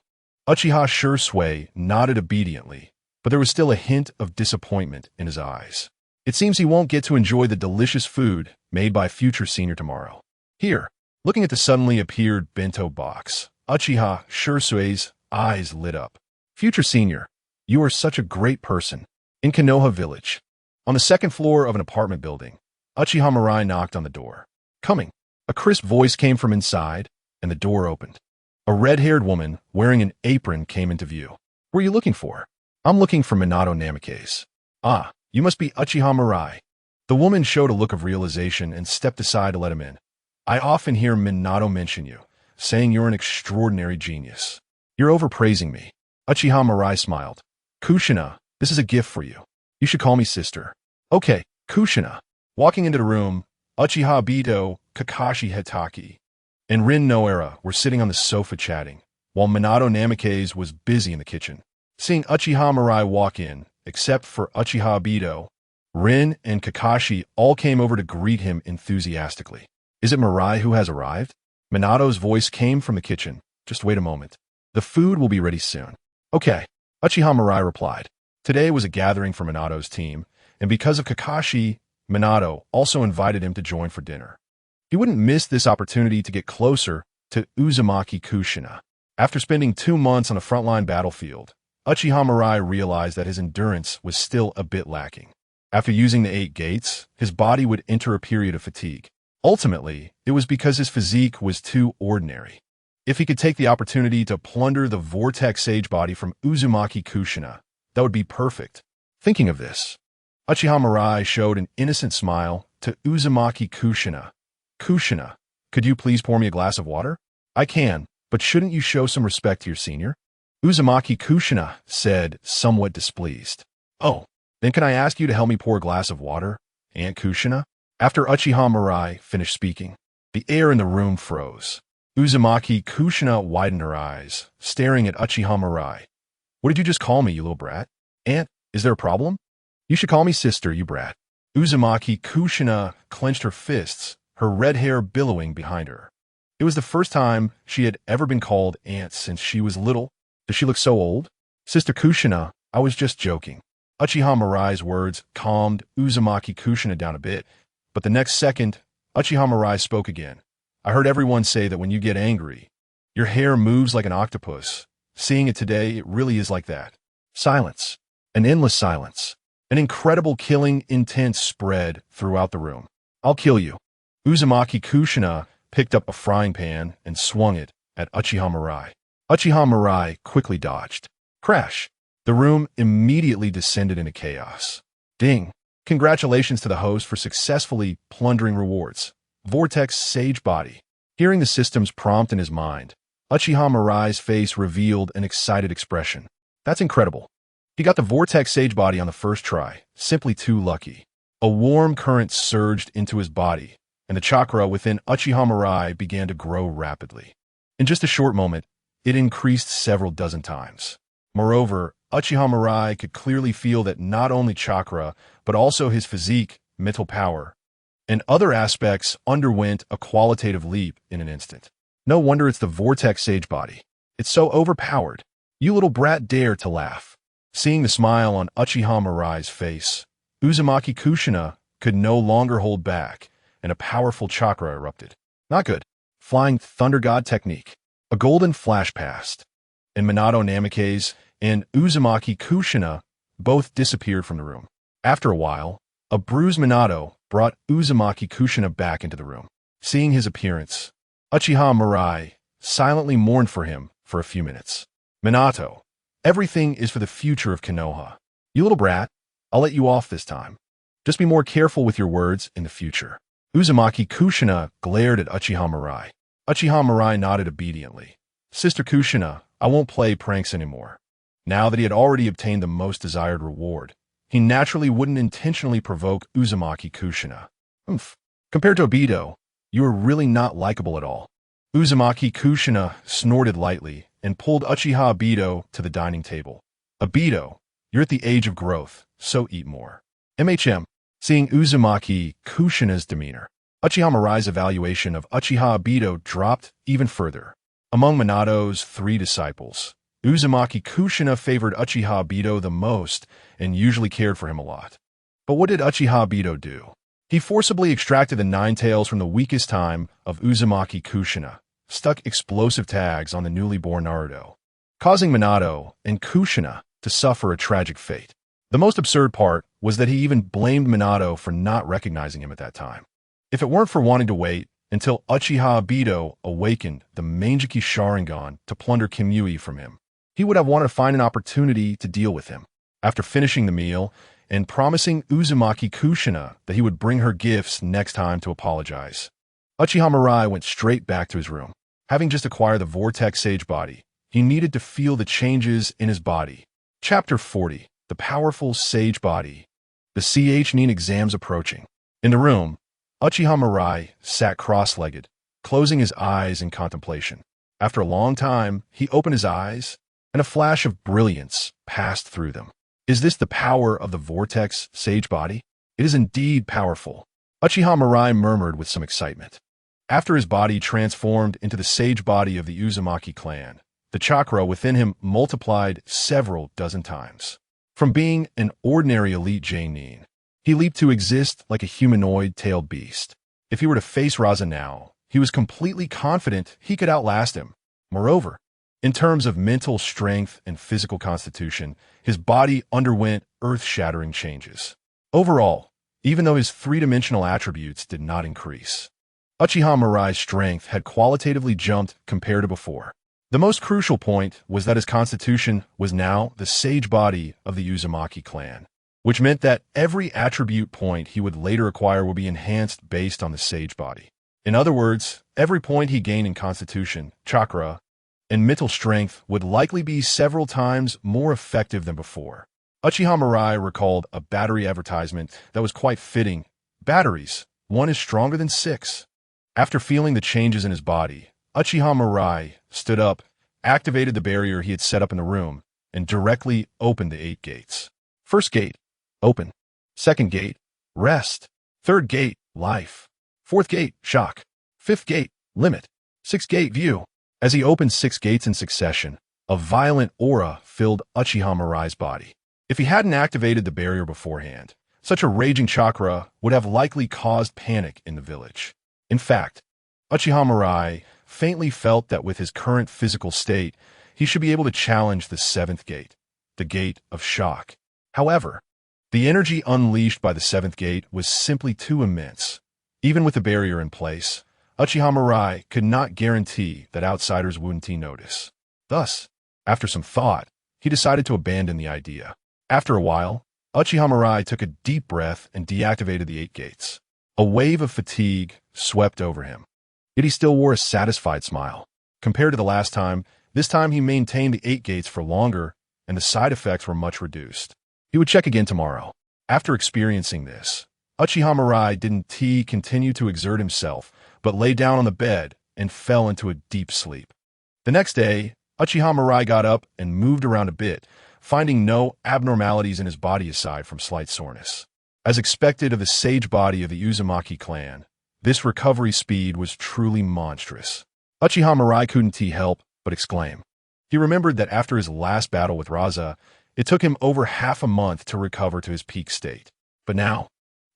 Uchiha Shirsui nodded obediently, but there was still a hint of disappointment in his eyes. It seems he won't get to enjoy the delicious food made by future senior tomorrow. Here, looking at the suddenly appeared bento box, Uchiha Shirsui's eyes lit up. Future senior, you are such a great person. In Konoha village, on the second floor of an apartment building, Uchiha Mirai knocked on the door. Coming. A crisp voice came from inside, and the door opened. A red-haired woman wearing an apron came into view. What are you looking for? I'm looking for Minato Namikaze. Ah, you must be Uchiha Mirai. The woman showed a look of realization and stepped aside to let him in. I often hear Minato mention you, saying you're an extraordinary genius. You're overpraising me. Uchiha Mirai smiled. Kushina, this is a gift for you. You should call me sister. Okay, Kushina. Walking into the room, Uchiha Obito, Kakashi Hitaki, and Rin Noara were sitting on the sofa chatting, while Minato Namikaze was busy in the kitchen. Seeing Uchiha Mirai walk in, except for Uchiha Obito, Rin and Kakashi all came over to greet him enthusiastically. Is it Mirai who has arrived? Minato's voice came from the kitchen. Just wait a moment. The food will be ready soon. Okay, Uchiha Mirai replied. Today was a gathering for Minato's team, and because of Kakashi, Minato also invited him to join for dinner. He wouldn't miss this opportunity to get closer to Uzumaki Kushina. After spending 2 months on a frontline battlefield, Uchiha Mirai realized that his endurance was still a bit lacking. After using the 8 gates, his body would enter a period of fatigue. Ultimately, it was because his physique was too ordinary. If he could take the opportunity to plunder the Vortex Sage body from Uzumaki Kushina, that would be perfect. Thinking of this, Uchiha Mirai showed an innocent smile to Uzumaki Kushina. Kushina, could you please pour me a glass of water? I can, but shouldn't you show some respect to your senior? Uzumaki Kushina said, somewhat displeased. Oh, then can I ask you to help me pour a glass of water, Aunt Kushina? After Uchiha Mirai finished speaking, the air in the room froze. Uzumaki Kushina widened her eyes, staring at Uchiha Mirai. What did you just call me, you little brat? Aunt, is there a problem? You should call me sister, you brat. Uzumaki Kushina clenched her fists, her red hair billowing behind her. It was the first time she had ever been called aunt since she was little. Does she look so old? Sister Kushina, I was just joking. Uchiha Mirai's words calmed Uzumaki Kushina down a bit, but the next second, Uchiha Mirai spoke again. I heard everyone say that when you get angry, your hair moves like an octopus. Seeing it today, it really is like that. Silence. An endless silence. An incredible killing intent spread throughout the room. I'll kill you. Uzumaki Kushina picked up a frying pan and swung it at Uchiha Mirai. Uchiha Mirai quickly dodged. Crash! The room immediately descended into chaos. Ding! Congratulations to the host for successfully plundering rewards. Vortex Sage Body. Hearing the system's prompt in his mind, Uchiha Mirai's face revealed an excited expression. That's incredible. He got the Vortex Sage Body on the first try, simply too lucky. A warm current surged into his body, and the chakra within Uchiha Mirai began to grow rapidly. In just a short moment, it increased several dozen times. Moreover, Uchiha Mirai could clearly feel that not only chakra, but also his physique, mental power, and other aspects underwent a qualitative leap in an instant. No wonder it's the Vortex Sage Body. It's so overpowered. You little brat dare to laugh. Seeing the smile on Uchiha Mirai's face, Uzumaki Kushina could no longer hold back, and a powerful chakra erupted. Not good. Flying Thunder God technique. A golden flash passed, and Minato Namikaze and Uzumaki Kushina both disappeared from the room. After a while, a bruised Minato brought Uzumaki Kushina back into the room. Seeing his appearance, Uchiha Mirai silently mourned for him for a few minutes. Minato, everything is for the future of Konoha. You little brat, I'll let you off this time. Just be more careful with your words in the future. Uzumaki Kushina glared at Uchiha Mirai. Uchiha Mirai nodded obediently. Sister Kushina, I won't play pranks anymore. Now that he had already obtained the most desired reward, he naturally wouldn't intentionally provoke Uzumaki Kushina. Compared to Obito, you are really not likable at all. Uzumaki Kushina snorted lightly and pulled Uchiha Obito to the dining table. Obito, you're at the age of growth, so eat more. Seeing Uzumaki Kushina's demeanor, Uchiha Mirai's evaluation of Uchiha Obito dropped even further. Among Minato's 3 disciples, Uzumaki Kushina favored Uchiha Obito the most and usually cared for him a lot. But what did Uchiha Obito do? He forcibly extracted the 9 tails from the weakest time of Uzumaki Kushina, stuck explosive tags on the newly born Naruto, causing Minato and Kushina to suffer a tragic fate. The most absurd part was that he even blamed Minato for not recognizing him at that time. If it weren't for wanting to wait until Uchiha Obito awakened the Mangekyō Sharingan to plunder Kamui from him, he would have wanted to find an opportunity to deal with him. After finishing the meal and promising Uzumaki Kushina that he would bring her gifts next time to apologize, Uchiha Mirai went straight back to his room. Having just acquired the Vortex Sage Body, he needed to feel the changes in his body. Chapter 40. The Powerful Sage Body. The CH-9 exams approaching. In the room, Uchiha Mirai sat cross-legged, closing his eyes in contemplation. After a long time, he opened his eyes, and a flash of brilliance passed through them. Is this the power of the Vortex Sage Body? It is indeed powerful, Uchiha Mirai murmured with some excitement. After his body transformed into the Sage Body of the Uzumaki clan, the chakra within him multiplied several dozen times. From being an ordinary elite Genin, he leaped to exist like a humanoid-tailed beast. If he were to face Raza now, he was completely confident he could outlast him. Moreover, in terms of mental strength and physical constitution, his body underwent earth-shattering changes. Overall, even though his 3-dimensional attributes did not increase, Uchiha Mirai's strength had qualitatively jumped compared to before. The most crucial point was that his constitution was now the Sage Body of the Uzumaki clan, which meant that every attribute point he would later acquire would be enhanced based on the Sage Body. In other words, every point he gained in constitution, chakra, and mental strength would likely be several times more effective than before. Uchiha Mirai recalled a battery advertisement that was quite fitting. Batteries, 1 is stronger than 6. After feeling the changes in his body, Uchiha Mirai stood up, activated the barrier he had set up in the room, and directly opened the 8 gates. First gate, open. Second gate, rest. Third gate, life. Fourth gate, shock. Fifth gate, limit. Sixth gate, view. As he opened 6 gates in succession, a violent aura filled Uchiha Mirai's body. If he hadn't activated the barrier beforehand, such a raging chakra would have likely caused panic in the village. In fact, Uchiha Mirai faintly felt that with his current physical state, he should be able to challenge the 7th gate, the gate of shock. However, the energy unleashed by the 7th gate was simply too immense. Even with the barrier in place, Uchiha Mirai could not guarantee that outsiders wouldn't notice. Thus, after some thought, he decided to abandon the idea. After a while, Uchiha Mirai took a deep breath and deactivated the 8 gates. A wave of fatigue swept over him. Yet he still wore a satisfied smile. Compared to the last time, this time he maintained the 8 gates for longer, and the side effects were much reduced. He would check again tomorrow. After experiencing this, Uchiha Mirai didn't continue to exert himself, but lay down on the bed and fell into a deep sleep. The next day, Uchiha Mirai got up and moved around a bit, finding no abnormalities in his body aside from slight soreness. As expected of the Sage Body of the Uzumaki clan, this recovery speed was truly monstrous. Uchiha Mirai couldn't help but exclaim. He remembered that after his last battle with Raza, it took him over half a month to recover to his peak state. But now,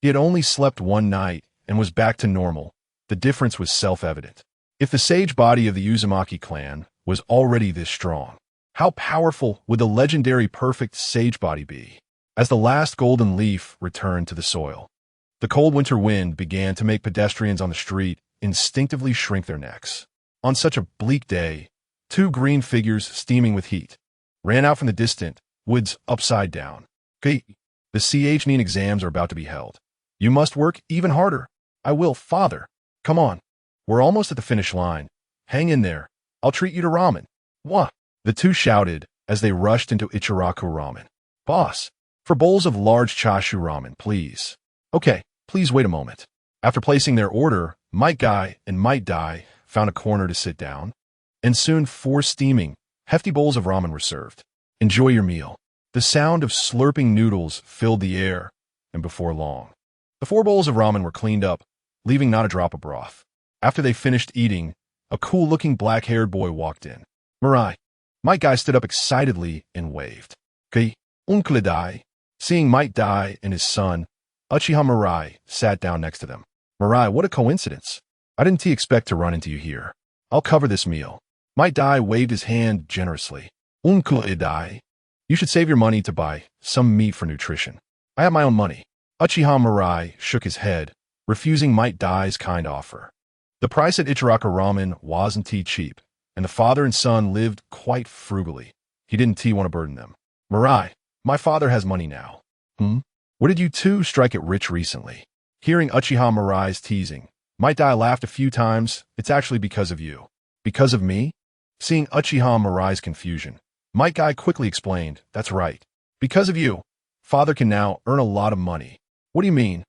he had only slept 1 night and was back to normal. The difference was self-evident. If the Sage Body of the Uzumaki clan was already this strong, how powerful would the legendary perfect Sage Body be? As the last golden leaf returned to the soil, the cold winter wind began to make pedestrians on the street instinctively shrink their necks. On such a bleak day, 2 green figures steaming with heat ran out from the distant woods upside down. Okay, the CH9 exams are about to be held. You must work even harder. I will, father. Come on. We're almost at the finish line. Hang in there. I'll treat you to ramen. What? The 2 shouted as they rushed into Ichiraku Ramen. Boss, for bowls of large chashu ramen, please. Okay, please wait a moment. After placing their order, Might Guy and Might Die found a corner to sit down, and soon 4 steaming, Hefty bowls of ramen were served. Enjoy your meal. The sound of slurping noodles filled the air, and before long, the 4 bowls of ramen were cleaned up, leaving not a drop of broth. After they finished eating, a cool-looking black-haired boy walked in. Mirai. Might Guy stood up excitedly and waved. Ki, Uncle Dai. Seeing Might Dai and his son, Uchiha Mirai, sat down next to them. Mirai, what a coincidence. I didn't expect to run into you here. I'll cover this meal. Might Dai waved his hand generously. Uncle Dai. You should save your money to buy some meat for nutrition. I have my own money. Uchiha Mirai shook his head, refusing Might Dai's kind offer. The price at Ichiraka Ramen wasn't cheap, and the father and son lived quite frugally. He didn't want to burden them. Mirai, my father has money now. What did you two strike it rich recently? Hearing Uchiha Mirai's teasing, Might Dai laughed a few times. It's actually because of you. Because of me? Seeing Uchiha Mirai's confusion, Might Guy quickly explained, that's right. Because of you, father can now earn a lot of money. What do you mean?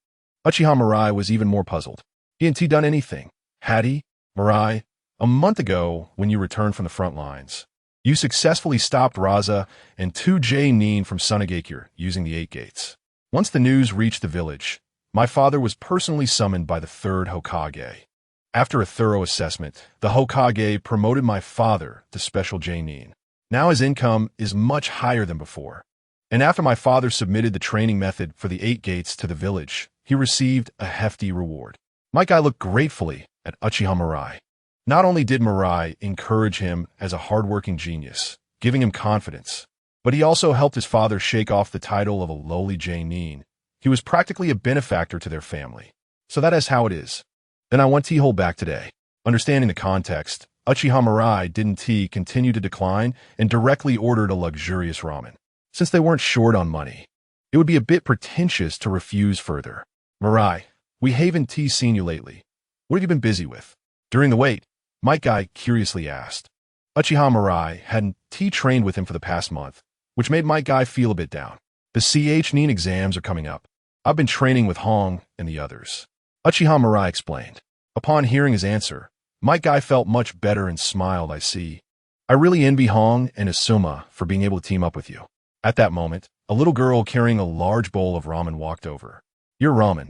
Uchiha Mirai was even more puzzled. He hadn't done anything, had he? Mirai, a month ago, when you returned from the front lines, you successfully stopped Raza and 2 Nin from Sunagakure using the 8 gates. Once the news reached the village, my father was personally summoned by the 3rd Hokage. After a thorough assessment, the Hokage promoted my father to Special Nin. Now his income is much higher than before. And after my father submitted the training method for the 8 gates to the village, he received a hefty reward. Might Guy looked gratefully at Uchiha Mirai. Not only did Mirai encourage him as a hardworking genius, giving him confidence, but he also helped his father shake off the title of a lowly Nin. He was practically a benefactor to their family. So that is how it is. Then I want to hold back today. Understanding the context, Uchiha Mirai didn't continue to decline and directly ordered a luxurious ramen. Since they weren't short on money, it would be a bit pretentious to refuse further. Mirai, we haven't seen you lately. What have you been busy with? During the wait, Might Guy curiously asked. Uchiha Mirai hadn't trained with him for the past month, which made Might Guy feel a bit down. The Nin exams are coming up. I've been training with Hong and the others. Uchiha Mirai explained. Upon hearing his answer, Might Guy felt much better and smiled. I see. I really envy Hong and Asuma for being able to team up with you. At that moment, a little girl carrying a large bowl of ramen walked over. Your ramen.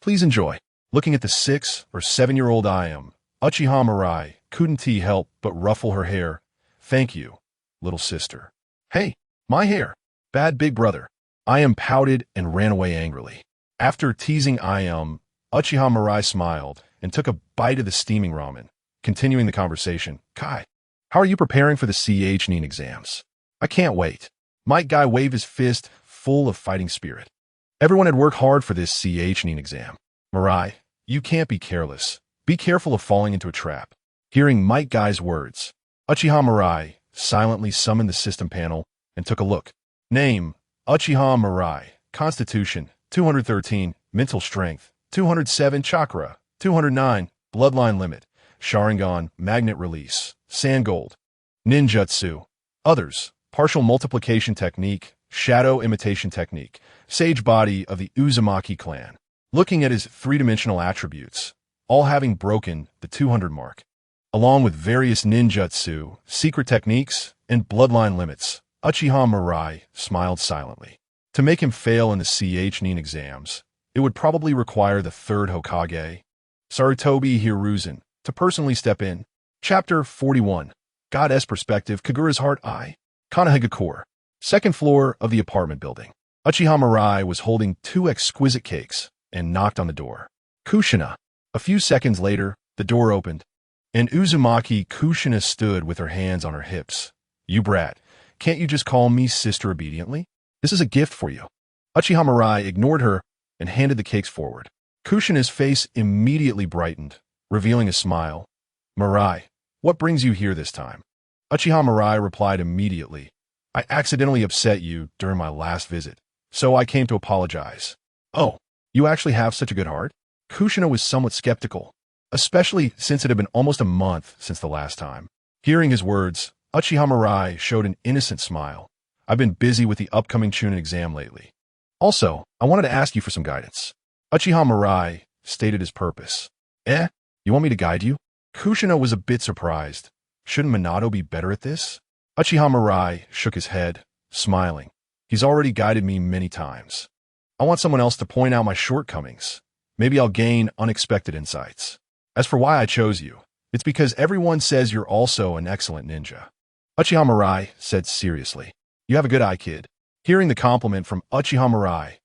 Please enjoy. Looking at the 6 or 7-year-old Uchiha Mirai couldn't help but ruffle her hair. Thank you, little sister. Hey, my hair. Bad big brother. Pouted and ran away angrily. After teasing Uchiha Mirai smiled and took a bite of the steaming ramen, continuing the conversation. Kai, how are you preparing for the Nin exams? I can't wait. Might Guy waved his fist, full of fighting spirit. Everyone had worked hard for this Nin exam. Mirai, you can't be careless. Be careful of falling into a trap. Hearing Might Guy's words, Uchiha Mirai silently summoned the system panel and took a look. Name, Uchiha Mirai. Constitution, 213. Mental strength, 207. Chakra, 209. Bloodline limit. Sharingan, magnet release. Sand gold. Ninjutsu. Others. Partial multiplication technique, shadow imitation technique, sage body of the Uzumaki clan. Looking at his 3-dimensional attributes, all having broken the 200 mark, along with various ninjutsu, secret techniques, and bloodline limits, Uchiha Mirai smiled silently. To make him fail in the Nin exams, it would probably require the 3rd Hokage, Sarutobi Hiruzen, to personally step in. Chapter 41. Goddess Perspective. Kagura's Heart Eye. Kanahigakure. 2nd floor of the apartment building. Uchiha Mirai was holding 2 exquisite cakes and knocked on the door. Kushina. A few seconds later, the door opened, and Uzumaki Kushina stood with her hands on her hips. You brat, can't you just call me sister obediently? This is a gift for you. Uchiha Mirai ignored her and handed the cakes forward. Kushina's face immediately brightened, revealing a smile. Mirai, what brings you here this time? Uchiha Mirai replied immediately. I accidentally upset you during my last visit, so I came to apologize. Oh, you actually have such a good heart? Kushina was somewhat skeptical, especially since it had been almost a month since the last time. Hearing his words, Uchiha Mirai showed an innocent smile. I've been busy with the upcoming Chunin exam lately. Also, I wanted to ask you for some guidance. Uchiha Mirai stated his purpose. You want me to guide you? Kushina was a bit surprised. Shouldn't Minato be better at this? Uchiha Mirai shook his head, smiling. He's already guided me many times. I want someone else to point out my shortcomings. Maybe I'll gain unexpected insights. As for why I chose you, it's because everyone says you're also an excellent ninja. Uchiha Mirai said seriously. You have a good eye, kid. Hearing the compliment from Uchiha Mirai,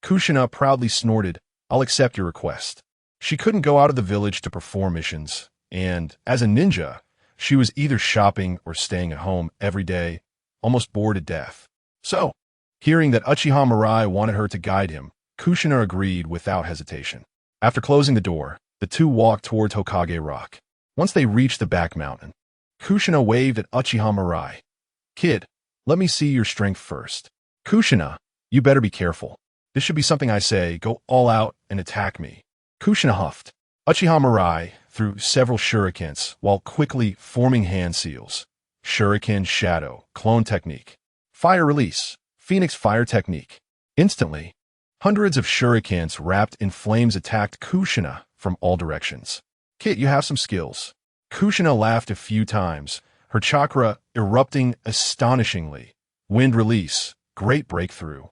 Kushina proudly snorted, I'll accept your request. She couldn't go out of the village to perform missions, and, as a ninja, she was either shopping or staying at home every day, almost bored to death. So, hearing that Uchiha Mirai wanted her to guide him, Kushina agreed without hesitation. After closing the door, the two walked towards Hokage Rock. Once they reached the back mountain, Kushina waved at Uchiha Mirai. Kid, let me see your strength first. Kushina, you better be careful. This should be something I say, go all out and attack me. Kushina huffed. Uchiha Mirai threw several shurikens while quickly forming hand seals. Shuriken Shadow, Clone Technique. Fire Release, Phoenix Fire Technique. Instantly, hundreds of shurikens wrapped in flames attacked Kushina from all directions. Kid, you have some skills. Kushina laughed a few times, her chakra erupting astonishingly. Wind Release, Great Breakthrough.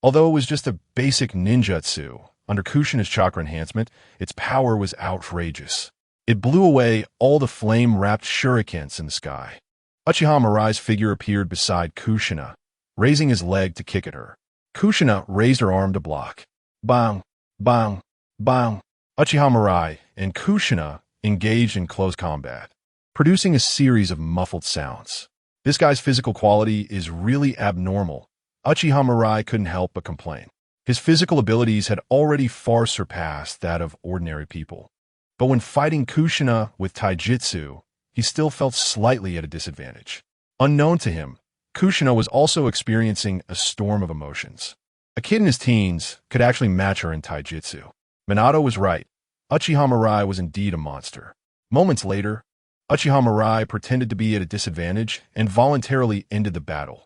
Although it was just a basic ninjutsu, under Kushina's chakra enhancement, its power was outrageous. It blew away all the flame-wrapped shurikens in the sky. Uchiha Mirai's figure appeared beside Kushina, raising his leg to kick at her. Kushina raised her arm to block. Bang, bang, bang. Uchiha Mirai and Kushina engaged in close combat, producing a series of muffled sounds. This guy's physical quality is really abnormal. Uchiha Mirai couldn't help but complain. His physical abilities had already far surpassed that of ordinary people. But when fighting Kushina with taijutsu, he still felt slightly at a disadvantage. Unknown to him, Kushina was also experiencing a storm of emotions. A kid in his teens could actually match her in taijutsu. Minato was right. Uchiha Mirai was indeed a monster. Moments later, Uchiha Mirai pretended to be at a disadvantage and voluntarily ended the battle.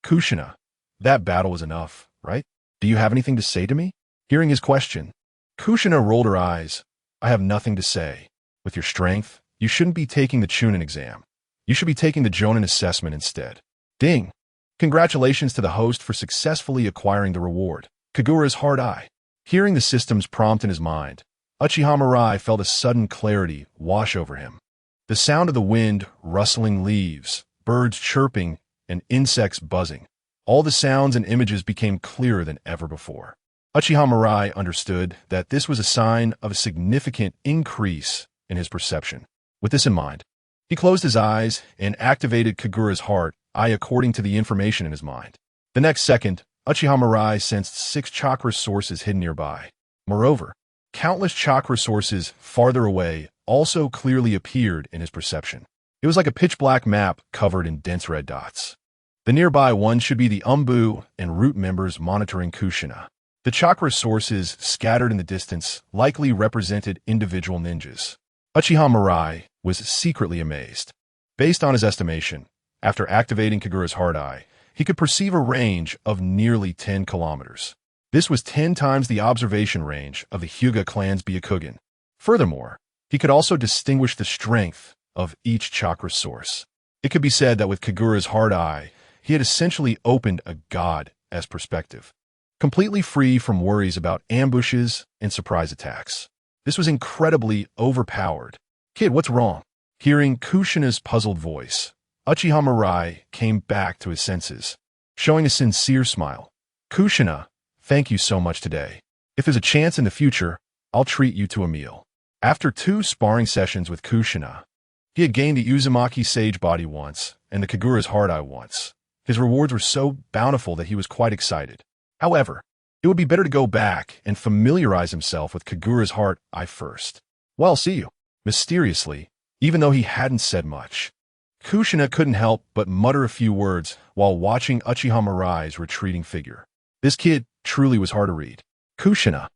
Kushina, that battle was enough, right? Do you have anything to say to me? Hearing his question, Kushina rolled her eyes. I have nothing to say. With your strength, you shouldn't be taking the Chunin exam. You should be taking the Jonin assessment instead. Ding! Congratulations to the host for successfully acquiring the reward. Kagura's hard eye. Hearing the system's prompt in his mind, Uchiha Mirai felt a sudden clarity wash over him. The sound of the wind rustling leaves, birds chirping, and insects buzzing. All the sounds and images became clearer than ever before. Uchiha Mirai understood that this was a sign of a significant increase in his perception. With this in mind, he closed his eyes and activated Kagura's heart eye according to the information in his mind. The next second, Uchiha Mirai sensed 6 chakra sources hidden nearby. Moreover, countless chakra sources farther away also clearly appeared in his perception. It was like a pitch-black map covered in dense red dots. The nearby ones should be the Umbu and Root members monitoring Kushina. The chakra sources scattered in the distance likely represented individual ninjas. Uchiha Mirai was secretly amazed. Based on his estimation, after activating Kagura's hard eye, he could perceive a range of nearly 10 kilometers. This was 10 times the observation range of the Hyuga clan's Byakugan. Furthermore, he could also distinguish the strength of each chakra source. It could be said that with Kagura's hard eye, he had essentially opened a god-esque perspective, completely free from worries about ambushes and surprise attacks. This was incredibly overpowered. Kid, what's wrong? Hearing Kushina's puzzled voice, Uchiha Mirai came back to his senses, showing a sincere smile. Kushina, thank you so much today. If there's a chance in the future, I'll treat you to a meal. After 2 sparring sessions with Kushina, he had gained the Uzumaki Sage Body once and the Kagura's Hard Eye once. His rewards were so bountiful that he was quite excited. However, it would be better to go back and familiarize himself with Kagura's Heart Eye first. Well, see you. Mysteriously, even though he hadn't said much, Kushina couldn't help but mutter a few words while watching Uchiha Mirai's retreating figure. This kid truly was hard to read. Kushina.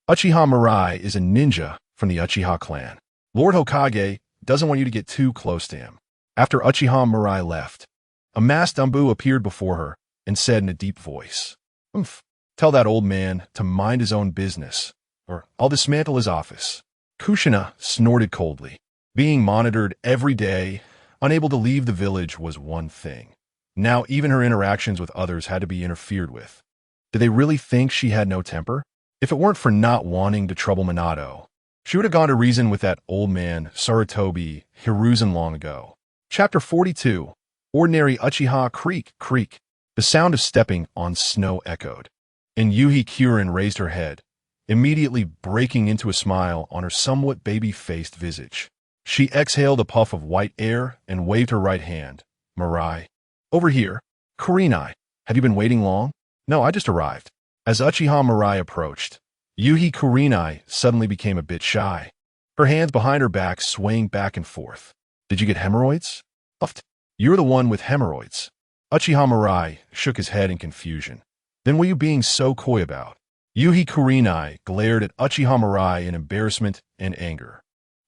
Uchiha Mirai is a ninja from the Uchiha clan. Lord Hokage doesn't want you to get too close to him. After Uchiha Mirai left, a masked Umbu appeared before her and said in a deep voice, "Oomph, tell that old man to mind his own business, or I'll dismantle his office." Kushina snorted coldly. Being monitored every day, unable to leave the village was one thing. Now even her interactions with others had to be interfered with. Did they really think she had no temper? If it weren't for not wanting to trouble Minato, she would have gone to reason with that old man, Sarutobi, Hiruzen long ago. Chapter 42. Ordinary Uchiha Creak, Creak. The sound of stepping on snow echoed, and Yuhi Kyurin raised her head, immediately breaking into a smile on her somewhat baby-faced visage. She exhaled a puff of white air and waved her right hand. Mirai. Over here. Kurenai. Have you been waiting long? No, I just arrived. As Uchiha Mirai approached, Yuhi Kurenai suddenly became a bit shy, her hands behind her back swaying back and forth. Did you get hemorrhoids? Uffed. You're the one with hemorrhoids. Uchiha Mirai shook his head in confusion. Then what are you being so coy about? Yuhi Kurenai glared at Uchiha Mirai in embarrassment and anger,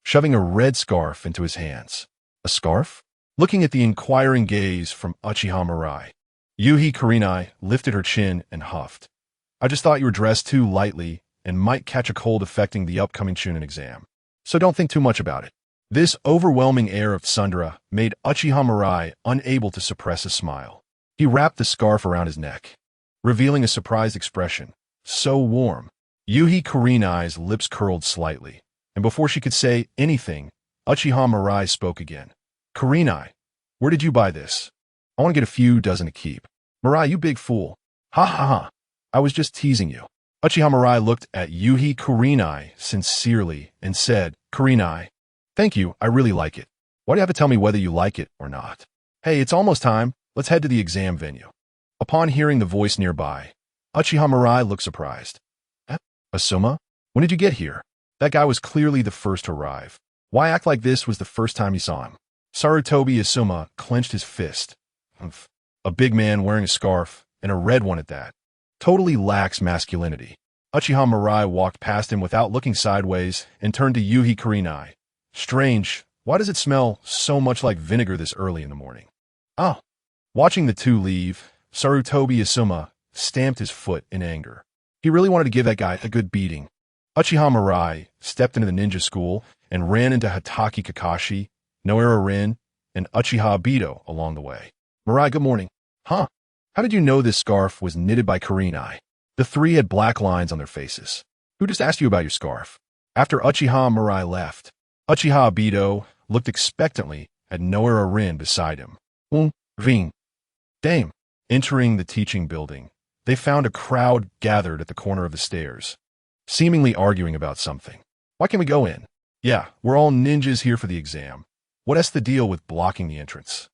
shoving a red scarf into his hands. A scarf? Looking at the inquiring gaze from Uchiha Mirai, Yuhi Kurenai lifted her chin and huffed. I just thought you were dressed too lightly and might catch a cold affecting the upcoming Chunin exam. So don't think too much about it. This overwhelming air of tsundere made Uchiha Mirai unable to suppress a smile. He wrapped the scarf around his neck, revealing a surprised expression. So warm. Yuhi Kurenai's lips curled slightly, and before she could say anything, Uchiha Mirai spoke again. Kurenai, where did you buy this? I want to get a few dozen to keep. Mirai, you big fool. Ha ha ha. I was just teasing you. Uchiha Mirai looked at Yuhi Kurenai sincerely and said, Kurenai, thank you, I really like it. Why do you have to tell me whether you like it or not? Hey, it's almost time. Let's head to the exam venue. Upon hearing the voice nearby, Uchiha Mirai looked surprised. Asuma? When did you get here? That guy was clearly the first to arrive. Why act like this was the first time you saw him? Sarutobi Asuma clenched his fist. A big man wearing a scarf, and a red one at that. Totally lacks masculinity. Uchiha Mirai walked past him without looking sideways and turned to Yuhi Kurenai. Strange, why does it smell so much like vinegar this early in the morning? Oh. Watching the two leave, Sarutobi Asuma stamped his foot in anger. He really wanted to give that guy a good beating. Uchiha Mirai stepped into the ninja school and ran into Hatake Kakashi, Noara Rin, and Uchiha Obito along the way. Mirai, good morning. Huh? How did you know this scarf was knitted by Kurenai? The three had black lines on their faces. Who just asked you about your scarf? After Uchiha Mirai left, Uchiha Obito looked expectantly at Noara Rin beside him. Ving. Dame. Entering the teaching building, they found a crowd gathered at the corner of the stairs, seemingly arguing about something. Why can't we go in? Yeah, we're all ninjas here for the exam. What's the deal with blocking the entrance?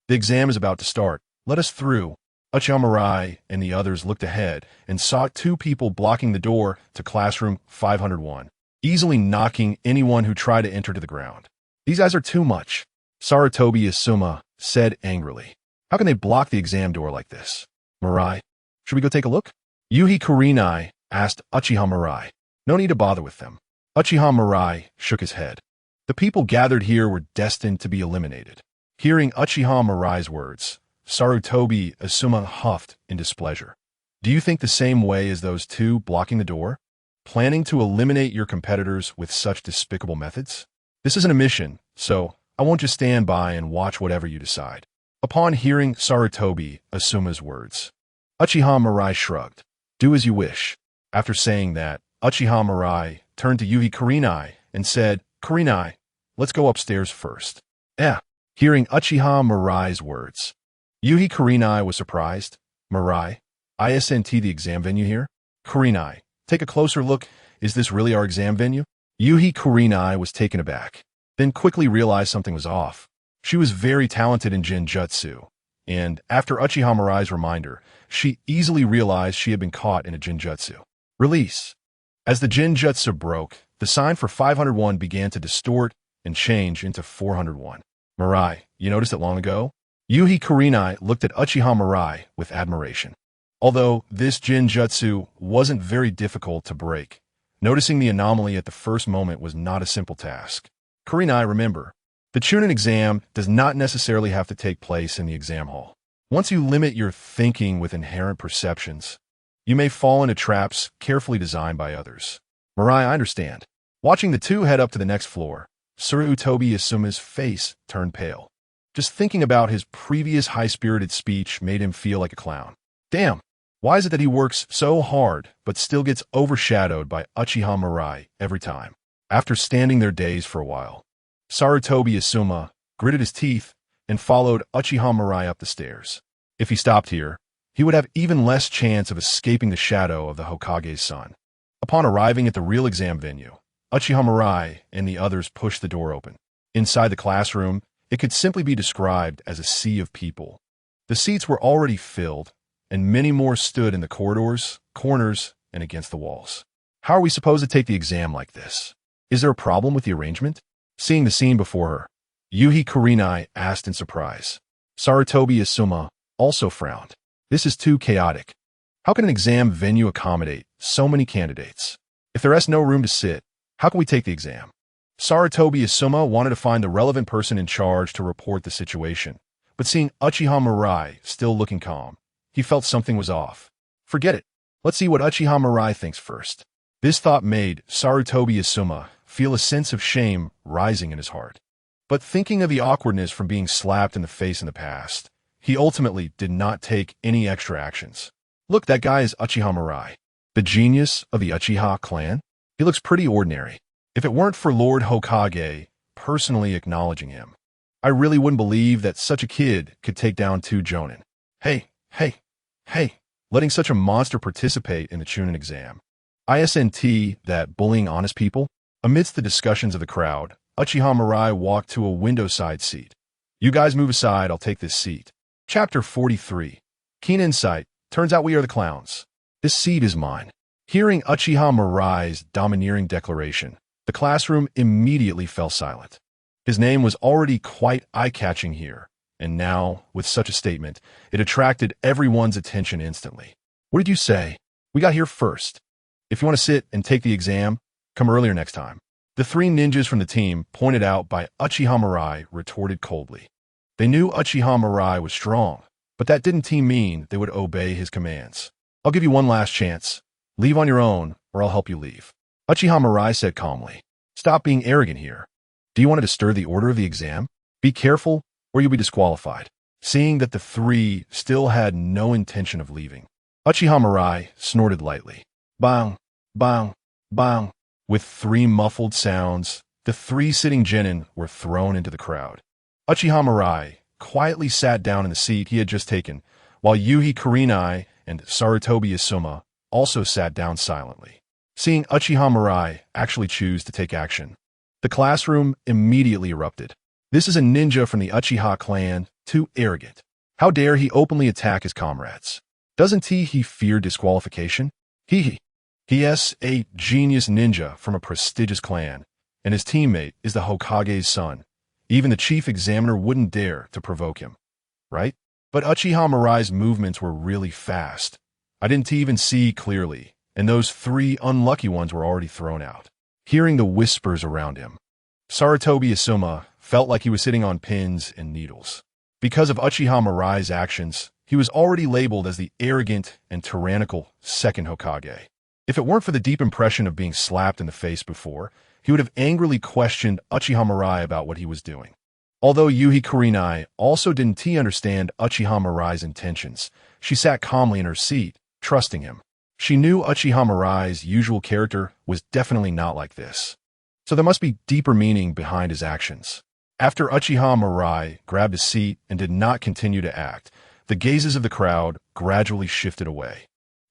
The exam is about to start. Let us through. Uchiha Mirai and the others looked ahead and saw two people blocking the door to classroom 501, easily knocking anyone who tried to enter to the ground. These guys are too much, Sarutobi Asuma said angrily. How can they block the exam door like this? Mirai, should we go take a look? Yuhi Kurenai asked Uchiha Mirai. No need to bother with them. Uchiha Mirai shook his head. The people gathered here were destined to be eliminated. Hearing Uchiha Mirai's words, Sarutobi Asuma huffed in displeasure. Do you think the same way as those two blocking the door? Planning to eliminate your competitors with such despicable methods? This isn't a mission, so I won't just stand by and watch whatever you decide. Upon hearing Sarutobi Asuma's words, Uchiha Mirai shrugged. Do as you wish. After saying that, Uchiha Mirai turned to Yuhi Kurenai and said, Kurenai, let's go upstairs first. Hearing Uchiha Mirai's words, Yuhi Kurenai was surprised. Mirai, isn't the exam venue here? Kurenai, take a closer look. Is this really our exam venue? Yuhi Kurenai was taken aback, then quickly realized something was off. She was very talented in Jinjutsu, and after Uchiha Mirai's reminder, she easily realized she had been caught in a Jinjutsu. Release. As the Jinjutsu broke, the sign for 501 began to distort and change into 401. Mirai, you noticed it long ago? Yuhi Kurenai looked at Uchiha Mirai with admiration. Although this Jinjutsu wasn't very difficult to break, noticing the anomaly at the first moment was not a simple task. Kurenai, remember, the Chunin exam does not necessarily have to take place in the exam hall. Once you limit your thinking with inherent perceptions, you may fall into traps carefully designed by others. Mirai, I understand. Watching the two head up to the next floor, Sarutobi Asuma's face turned pale. Just thinking about his previous high-spirited speech made him feel like a clown. Damn, why is it that he works so hard but still gets overshadowed by Uchiha Mirai every time? After standing there dazed for a while, Sarutobi Asuma gritted his teeth and followed Uchiha Mirai up the stairs. If he stopped here, he would have even less chance of escaping the shadow of the Hokage's son. Upon arriving at the real exam venue, Uchiha Mirai and the others pushed the door open. Inside the classroom, it could simply be described as a sea of people. The seats were already filled, and many more stood in the corridors, corners, and against the walls. How are we supposed to take the exam like this? Is there a problem with the arrangement? Seeing the scene before her, Yuhi Kurenai asked in surprise. Sarutobi Asuma also frowned. This is too chaotic. How can an exam venue accommodate so many candidates? If there is no room to sit, how can we take the exam? Sarutobi Asuma wanted to find the relevant person in charge to report the situation, but seeing Uchiha Mirai still looking calm, he felt something was off. Forget it. Let's see what Uchiha Mirai thinks first. This thought made Sarutobi Asuma feel a sense of shame rising in his heart. But thinking of the awkwardness from being slapped in the face in the past, he ultimately did not take any extra actions. Look, that guy is Uchiha Mirai, the genius of the Uchiha clan. He looks pretty ordinary. If it weren't for Lord Hokage personally acknowledging him, I really wouldn't believe that such a kid could take down 2 jonin. Hey, letting such a monster participate in the Chunin exam. ISNT that bullying honest people? Amidst the discussions of the crowd, Uchiha Mirai walked to a window-side seat. You guys move aside, I'll take this seat. Chapter 43. Keen insight. Turns out we are the clowns. This seat is mine. Hearing Uchiha Mirai's domineering declaration, the classroom immediately fell silent. His name was already quite eye-catching here, and now, with such a statement, it attracted everyone's attention instantly. What did you say? We got here first. If you want to sit and take the exam, come earlier next time. The 3 ninjas from the team, pointed out by Uchiha Mirai, retorted coldly. They knew Uchiha Mirai was strong, but that didn't mean they would obey his commands. I'll give you one last chance. Leave on your own, or I'll help you leave. Uchiha Mirai said calmly. Stop being arrogant here. Do you want to disturb the order of the exam? Be careful, or you'll be disqualified. Seeing that the 3 still had no intention of leaving, Uchiha Mirai snorted lightly. Bang, bang, bang. With 3 muffled sounds, the 3 sitting genin were thrown into the crowd. Uchiha Mirai quietly sat down in the seat he had just taken, while Yuhi Kurenai and Sarutobi Asuma also sat down silently. Seeing Uchiha Mirai actually choose to take action, the classroom immediately erupted. This is a ninja from the Uchiha clan, too arrogant. How dare he openly attack his comrades? Doesn't he fear disqualification? He is a genius ninja from a prestigious clan, and his teammate is the Hokage's son. Even the chief examiner wouldn't dare to provoke him, right? But Uchiha Mirai's movements were really fast. I didn't even see clearly, and those 3 unlucky ones were already thrown out. Hearing the whispers around him, Sarutobi Asuma felt like he was sitting on pins and needles. Because of Uchiha Mirai's actions, he was already labeled as the arrogant and tyrannical second Hokage. If it weren't for the deep impression of being slapped in the face before, he would have angrily questioned Uchiha Mirai about what he was doing. Although Yuhi Kurenai also didn't understand Uchiha Mirai's intentions, she sat calmly in her seat, trusting him. She knew Uchiha Mirai's usual character was definitely not like this, so there must be deeper meaning behind his actions. After Uchiha Mirai grabbed a seat and did not continue to act, the gazes of the crowd gradually shifted away.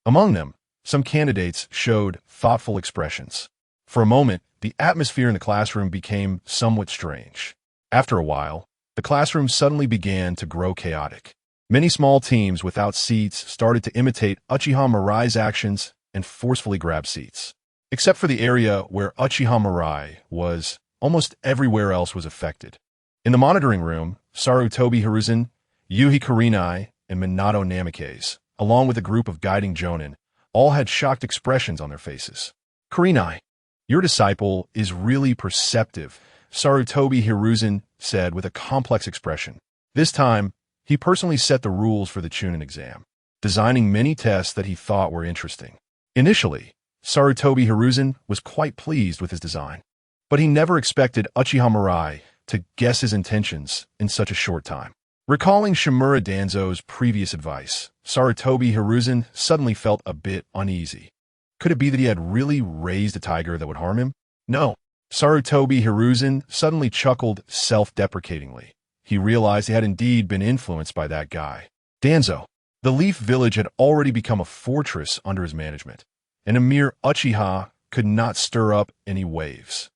Among them, some candidates showed thoughtful expressions. For a moment, the atmosphere in the classroom became somewhat strange. After a while, the classroom suddenly began to grow chaotic. Many small teams without seats started to imitate Uchiha Mirai's actions and forcefully grab seats. Except for the area where Uchiha Mirai was, almost everywhere else was affected. In the monitoring room, Sarutobi Hiruzen, Yuhi Kurenai, and Minato Namikaze, along with a group of guiding jonin, all had shocked expressions on their faces. Kurenai, your disciple is really perceptive, Sarutobi Hiruzen said with a complex expression. This time, he personally set the rules for the Chunin exam, designing many tests that he thought were interesting. Initially, Sarutobi Hiruzen was quite pleased with his design, but he never expected Uchiha Mirai to guess his intentions in such a short time. Recalling Shimura Danzo's previous advice, Sarutobi Hiruzen suddenly felt a bit uneasy. Could it be that he had really raised a tiger that would harm him? No. Sarutobi Hiruzen suddenly chuckled self-deprecatingly. He realized he had indeed been influenced by that guy. Danzo. The Leaf Village had already become a fortress under his management, and a mere Uchiha could not stir up any waves.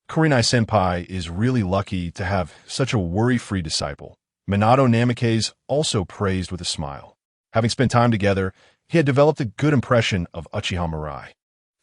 Kurenai-senpai is really lucky to have such a worry-free disciple. Minato Namikaze also praised with a smile. Having spent time together, he had developed a good impression of Uchiha Mirai.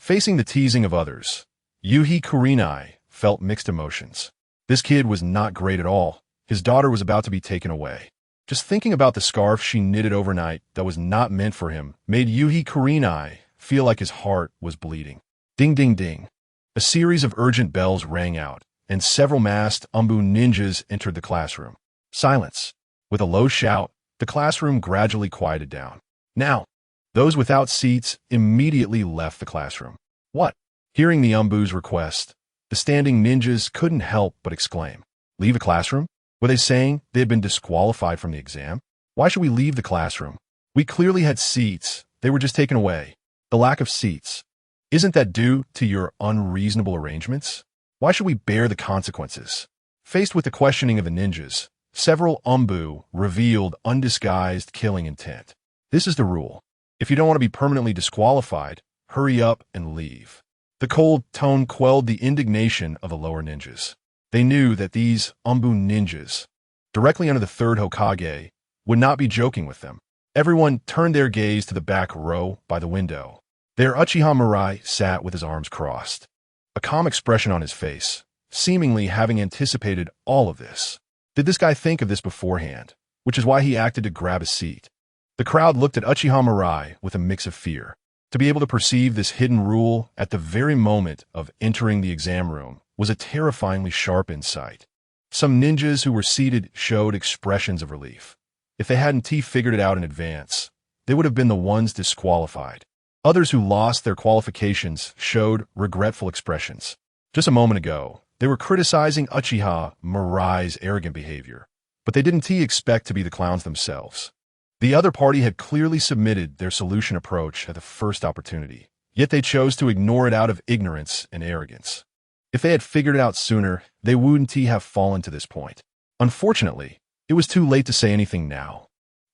Facing the teasing of others, Yuhi Kurenai felt mixed emotions. This kid was not great at all. His daughter was about to be taken away. Just thinking about the scarf she knitted overnight that was not meant for him made Yuhi Kurenai feel like his heart was bleeding. Ding ding ding. A series of urgent bells rang out, and several masked Umbu ninjas entered the classroom. Silence. With a low shout, the classroom gradually quieted down. Now, those without seats immediately left the classroom. What? Hearing the Umbu's request, the standing ninjas couldn't help but exclaim. Leave the classroom? Were they saying they had been disqualified from the exam? Why should we leave the classroom? We clearly had seats. They were just taken away. The lack of seats. Isn't that due to your unreasonable arrangements? Why should we bear the consequences? Faced with the questioning of the ninjas, several Umbu revealed undisguised killing intent. This is the rule. If you don't want to be permanently disqualified, hurry up and leave. The cold tone quelled the indignation of the lower ninjas. They knew that these Umbu ninjas, directly under the third Hokage, would not be joking with them. Everyone turned their gaze to the back row by the window. There Uchiha Mirai sat with his arms crossed, a calm expression on his face, seemingly having anticipated all of this. Did this guy think of this beforehand, which is why he acted to grab a seat? The crowd looked at Uchiha Mirai with a mix of fear. To be able to perceive this hidden rule at the very moment of entering the exam room was a terrifyingly sharp insight. Some ninjas who were seated showed expressions of relief. If they hadn't figured it out in advance, they would have been the ones disqualified. Others who lost their qualifications showed regretful expressions. Just a moment ago, they were criticizing Uchiha Mirai's arrogant behavior, but they didn't expect to be the clowns themselves. The other party had clearly submitted their solution approach at the first opportunity, yet they chose to ignore it out of ignorance and arrogance. If they had figured it out sooner, they wouldn't have fallen to this point. Unfortunately, it was too late to say anything now.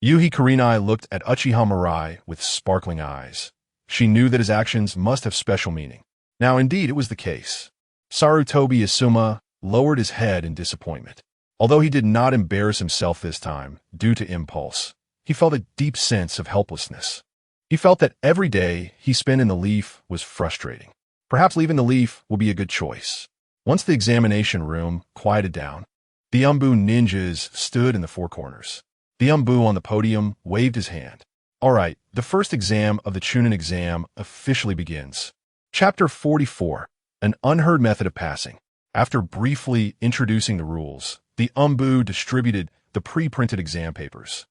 Yuhi Kurenai looked at Uchiha Mirai with sparkling eyes. She knew that his actions must have special meaning. Now, indeed, it was the case. Sarutobi Isuma lowered his head in disappointment. Although he did not embarrass himself this time, due to impulse, he felt a deep sense of helplessness. He felt that every day he spent in the Leaf was frustrating. Perhaps leaving the Leaf would be a good choice. Once the examination room quieted down, the Umbu ninjas stood in the four corners. The Umbu on the podium waved his hand. All right, the first exam of the Chunin exam officially begins. Chapter 44, An Unheard Method of Passing. After briefly introducing the rules, the Umbu distributed the pre-printed exam papers.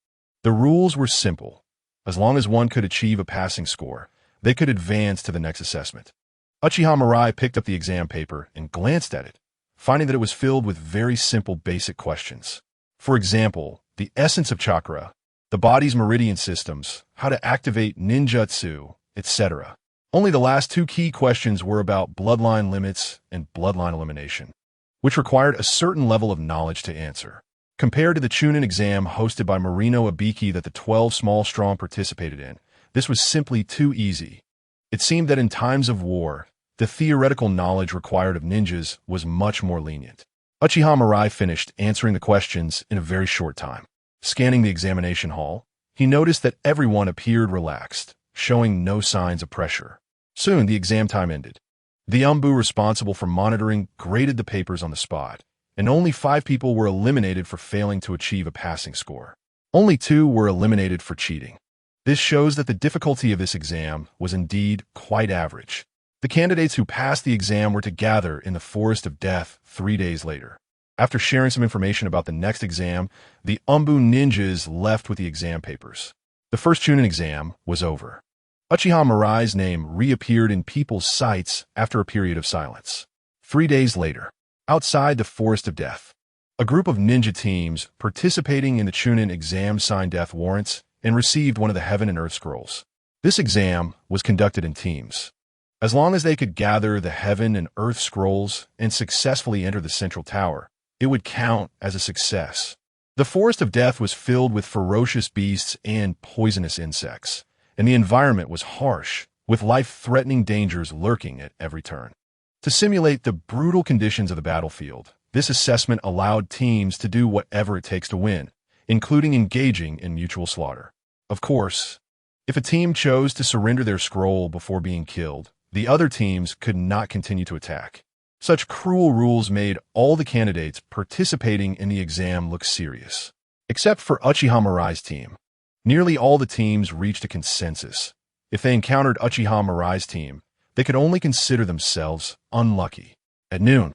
The rules were simple. As long as one could achieve a passing score, they could advance to the next assessment. Uchiha Mirai picked up the exam paper and glanced at it, finding that it was filled with very simple basic questions. For example, the essence of chakra, the body's meridian systems, how to activate ninjutsu, etc. Only the last two key questions were about bloodline limits and bloodline elimination, which required a certain level of knowledge to answer. Compared to the Chunin exam hosted by Marino Abiki that the 12 small strong participated in, this was simply too easy. It seemed that in times of war, the theoretical knowledge required of ninjas was much more lenient. Uchiha Mirai finished answering the questions in a very short time. Scanning the examination hall, he noticed that everyone appeared relaxed, showing no signs of pressure. Soon, the exam time ended. The Umbu responsible for monitoring graded the papers on the spot, and only 5 people were eliminated for failing to achieve a passing score. Only 2 were eliminated for cheating. This shows that the difficulty of this exam was indeed quite average. The candidates who passed the exam were to gather in the Forest of Death 3 days later. After sharing some information about the next exam, the Umbu ninjas left with the exam papers. The first Chunin exam was over. Uchiha Mirai's name reappeared in people's sights after a period of silence. 3 days later, outside the Forest of Death, A group of ninja teams participating in the Chunin exam signed death warrants and received one of the Heaven and Earth Scrolls. This exam was conducted in teams. As long as they could gather the Heaven and Earth Scrolls and successfully enter the Central Tower, it would count as a success. The Forest of Death was filled with ferocious beasts and poisonous insects, and the environment was harsh, with life-threatening dangers lurking at every turn. To simulate the brutal conditions of the battlefield, this assessment allowed teams to do whatever it takes to win, including engaging in mutual slaughter. Of course, if a team chose to surrender their scroll before being killed, the other teams could not continue to attack. Such cruel rules made all the candidates participating in the exam look serious. Except for Uchiha Mirai's team. Nearly all the teams reached a consensus. If they encountered Uchiha Mirai's team, they could only consider themselves unlucky. At noon,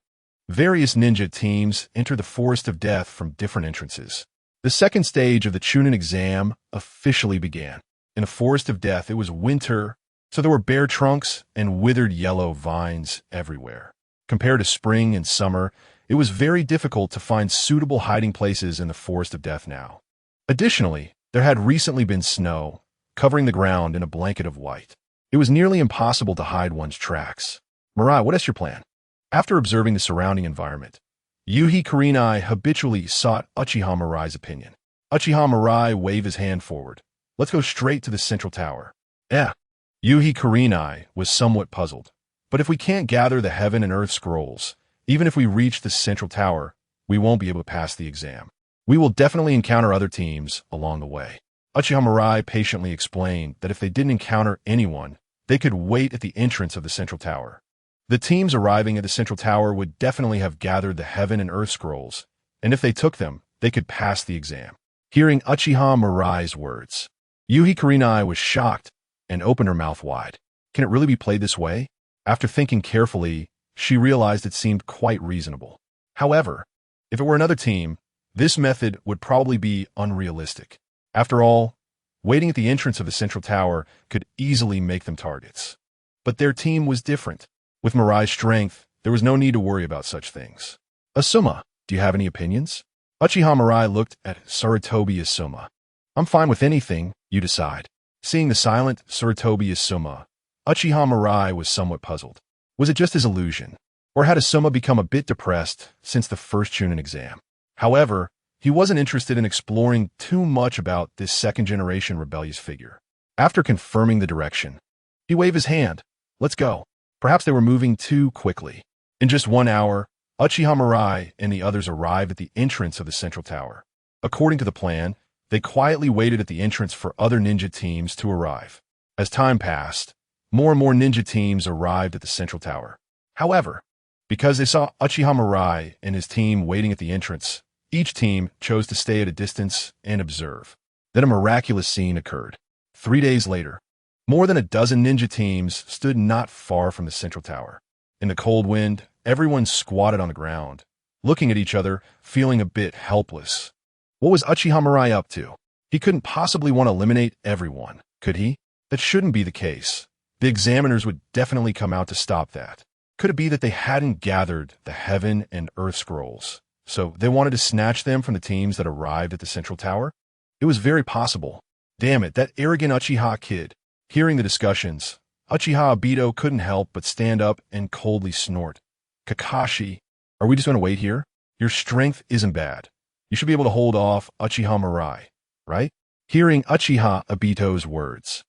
various ninja teams enter the Forest of Death from different entrances. The second stage of the Chunin exam officially began. In the Forest of Death, it was winter, so there were bare trunks and withered yellow vines everywhere. Compared to spring and summer, it was very difficult to find suitable hiding places in the Forest of Death now. Additionally, there had recently been snow, covering the ground in a blanket of white. It was nearly impossible to hide one's tracks. Mirai, what is your plan? After observing the surrounding environment, Yuhi Kurenai habitually sought Uchiha Mirai's opinion. Uchiha Mirai waved his hand forward. Let's go straight to the Central Tower. Yuhi Kurenai was somewhat puzzled. But if we can't gather the Heaven and Earth Scrolls, even if we reach the Central Tower, we won't be able to pass the exam. We will definitely encounter other teams along the way. Uchiha Mirai patiently explained that if they didn't encounter anyone, they could wait at the entrance of the Central Tower. The teams arriving at the Central Tower would definitely have gathered the Heaven and Earth Scrolls, and if they took them, they could pass the exam. Hearing Uchiha Mirai's words, Yuhi Kurenai was shocked and opened her mouth wide. Can it really be played this way? After thinking carefully, she realized it seemed quite reasonable. However, if it were another team, this method would probably be unrealistic. After all, waiting at the entrance of the Central Tower could easily make them targets. But their team was different. With Mirai's strength, there was no need to worry about such things. Asuma, do you have any opinions? Uchiha Mirai looked at Sarutobi Asuma. I'm fine with anything, you decide. Seeing the silent Sarutobi Asuma, Uchiha Mirai was somewhat puzzled. Was it just his illusion? Or had Asuma become a bit depressed since the first Chunin exam? However, he wasn't interested in exploring too much about this second-generation rebellious figure. After confirming the direction, he waved his hand. Let's go. Perhaps they were moving too quickly. In just 1 hour, Uchiha Mirai and the others arrived at the entrance of the Central Tower. According to the plan, they quietly waited at the entrance for other ninja teams to arrive. As time passed, more and more ninja teams arrived at the Central Tower. However, because they saw Uchiha Mirai and his team waiting at the entrance, each team chose to stay at a distance and observe. Then a miraculous scene occurred. 3 days later, more than a dozen ninja teams stood not far from the Central Tower. In the cold wind, everyone squatted on the ground, looking at each other, feeling a bit helpless. What was Uchiha Mirai up to? He couldn't possibly want to eliminate everyone, could he? That shouldn't be the case. The examiners would definitely come out to stop that. Could it be that they hadn't gathered the Heaven and Earth Scrolls, so they wanted to snatch them from the teams that arrived at the Central Tower? It was very possible. Damn it, that arrogant Uchiha kid. Hearing the discussions, Uchiha Obito couldn't help but stand up and coldly snort. Kakashi, are we just going to wait here? Your strength isn't bad. You should be able to hold off Uchiha Mirai, right? Hearing Uchiha Obito's words,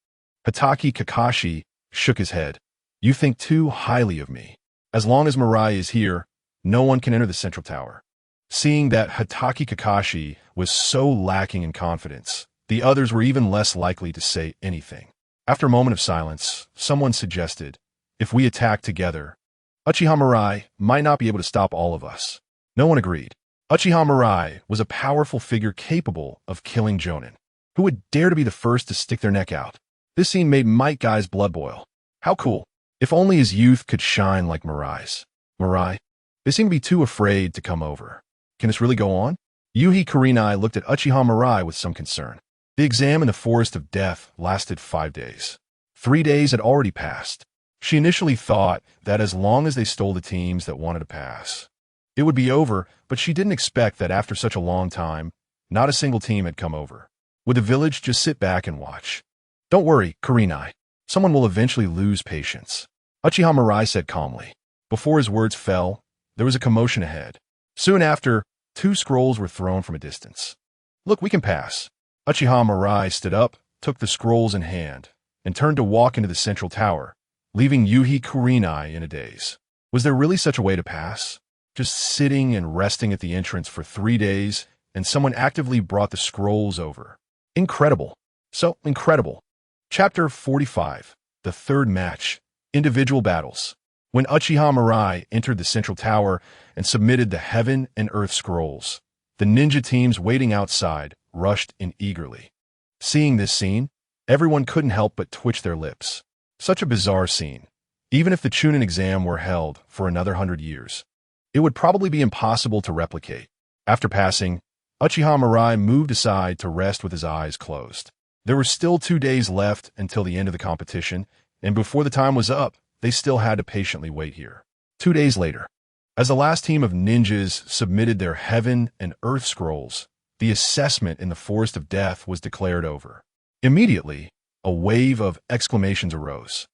Hatake Kakashi shook his head. You think too highly of me. As long as Mirai is here, no one can enter the Central Tower. Seeing that Hatake Kakashi was so lacking in confidence, the others were even less likely to say anything. After a moment of silence, someone suggested, if we attack together, Uchiha Mirai might not be able to stop all of us. No one agreed. Uchiha Mirai was a powerful figure capable of killing Jonin. Who would dare to be the first to stick their neck out? This scene made Might Guy's blood boil. How cool. If only his youth could shine like Mirai's. Mirai, they seem to be too afraid to come over. Can this really go on? Yuhi Kurenai looked at Uchiha Mirai with some concern. The exam in the Forest of Death lasted 5 days. 3 days had already passed. She initially thought that as long as they stole the teams that wanted to pass, It would be over, but she didn't expect that after such a long time, not a single team had come over. Would the village just sit back and watch? Don't worry, Kurenai. Someone will eventually lose patience, Uchiha Mirai said calmly. Before his words fell, there was a commotion ahead. Soon after, 2 scrolls were thrown from a distance. Look, we can pass. Uchiha Mirai stood up, took the scrolls in hand, and turned to walk into the central tower, leaving Yuhi Kurenai in a daze. Was there really such a way to pass? Just sitting and resting at the entrance for 3 days, and someone actively brought the scrolls over. Incredible. So incredible. Chapter 45. The third match. Individual battles. When Uchiha Mirai entered the central tower and submitted the Heaven and Earth scrolls, the ninja teams waiting outside rushed in eagerly. Seeing this scene, everyone couldn't help but twitch their lips. Such a bizarre scene. Even if the Chunin exam were held for another 100 years, it would probably be impossible to replicate. After passing, Uchiha Mirai moved aside to rest with his eyes closed. There were still 2 days left until the end of the competition, and before the time was up, they still had to patiently wait here. 2 days later, as the last team of ninjas submitted their Heaven and Earth scrolls, the assessment in the Forest of Death was declared over. Immediately, a wave of exclamations arose.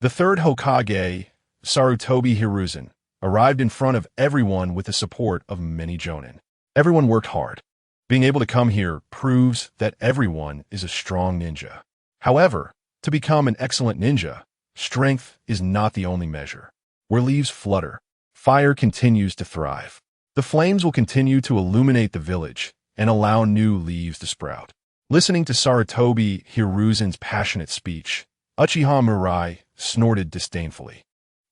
The third Hokage, Sarutobi Hiruzen, arrived in front of everyone with the support of many jonin. Everyone worked hard. Being able to come here proves that everyone is a strong ninja. However, to become an excellent ninja, strength is not the only measure. Where leaves flutter, fire continues to thrive. The flames will continue to illuminate the village and allow new leaves to sprout. Listening to Sarutobi Hiruzen's passionate speech, Uchiha Mirai snorted disdainfully.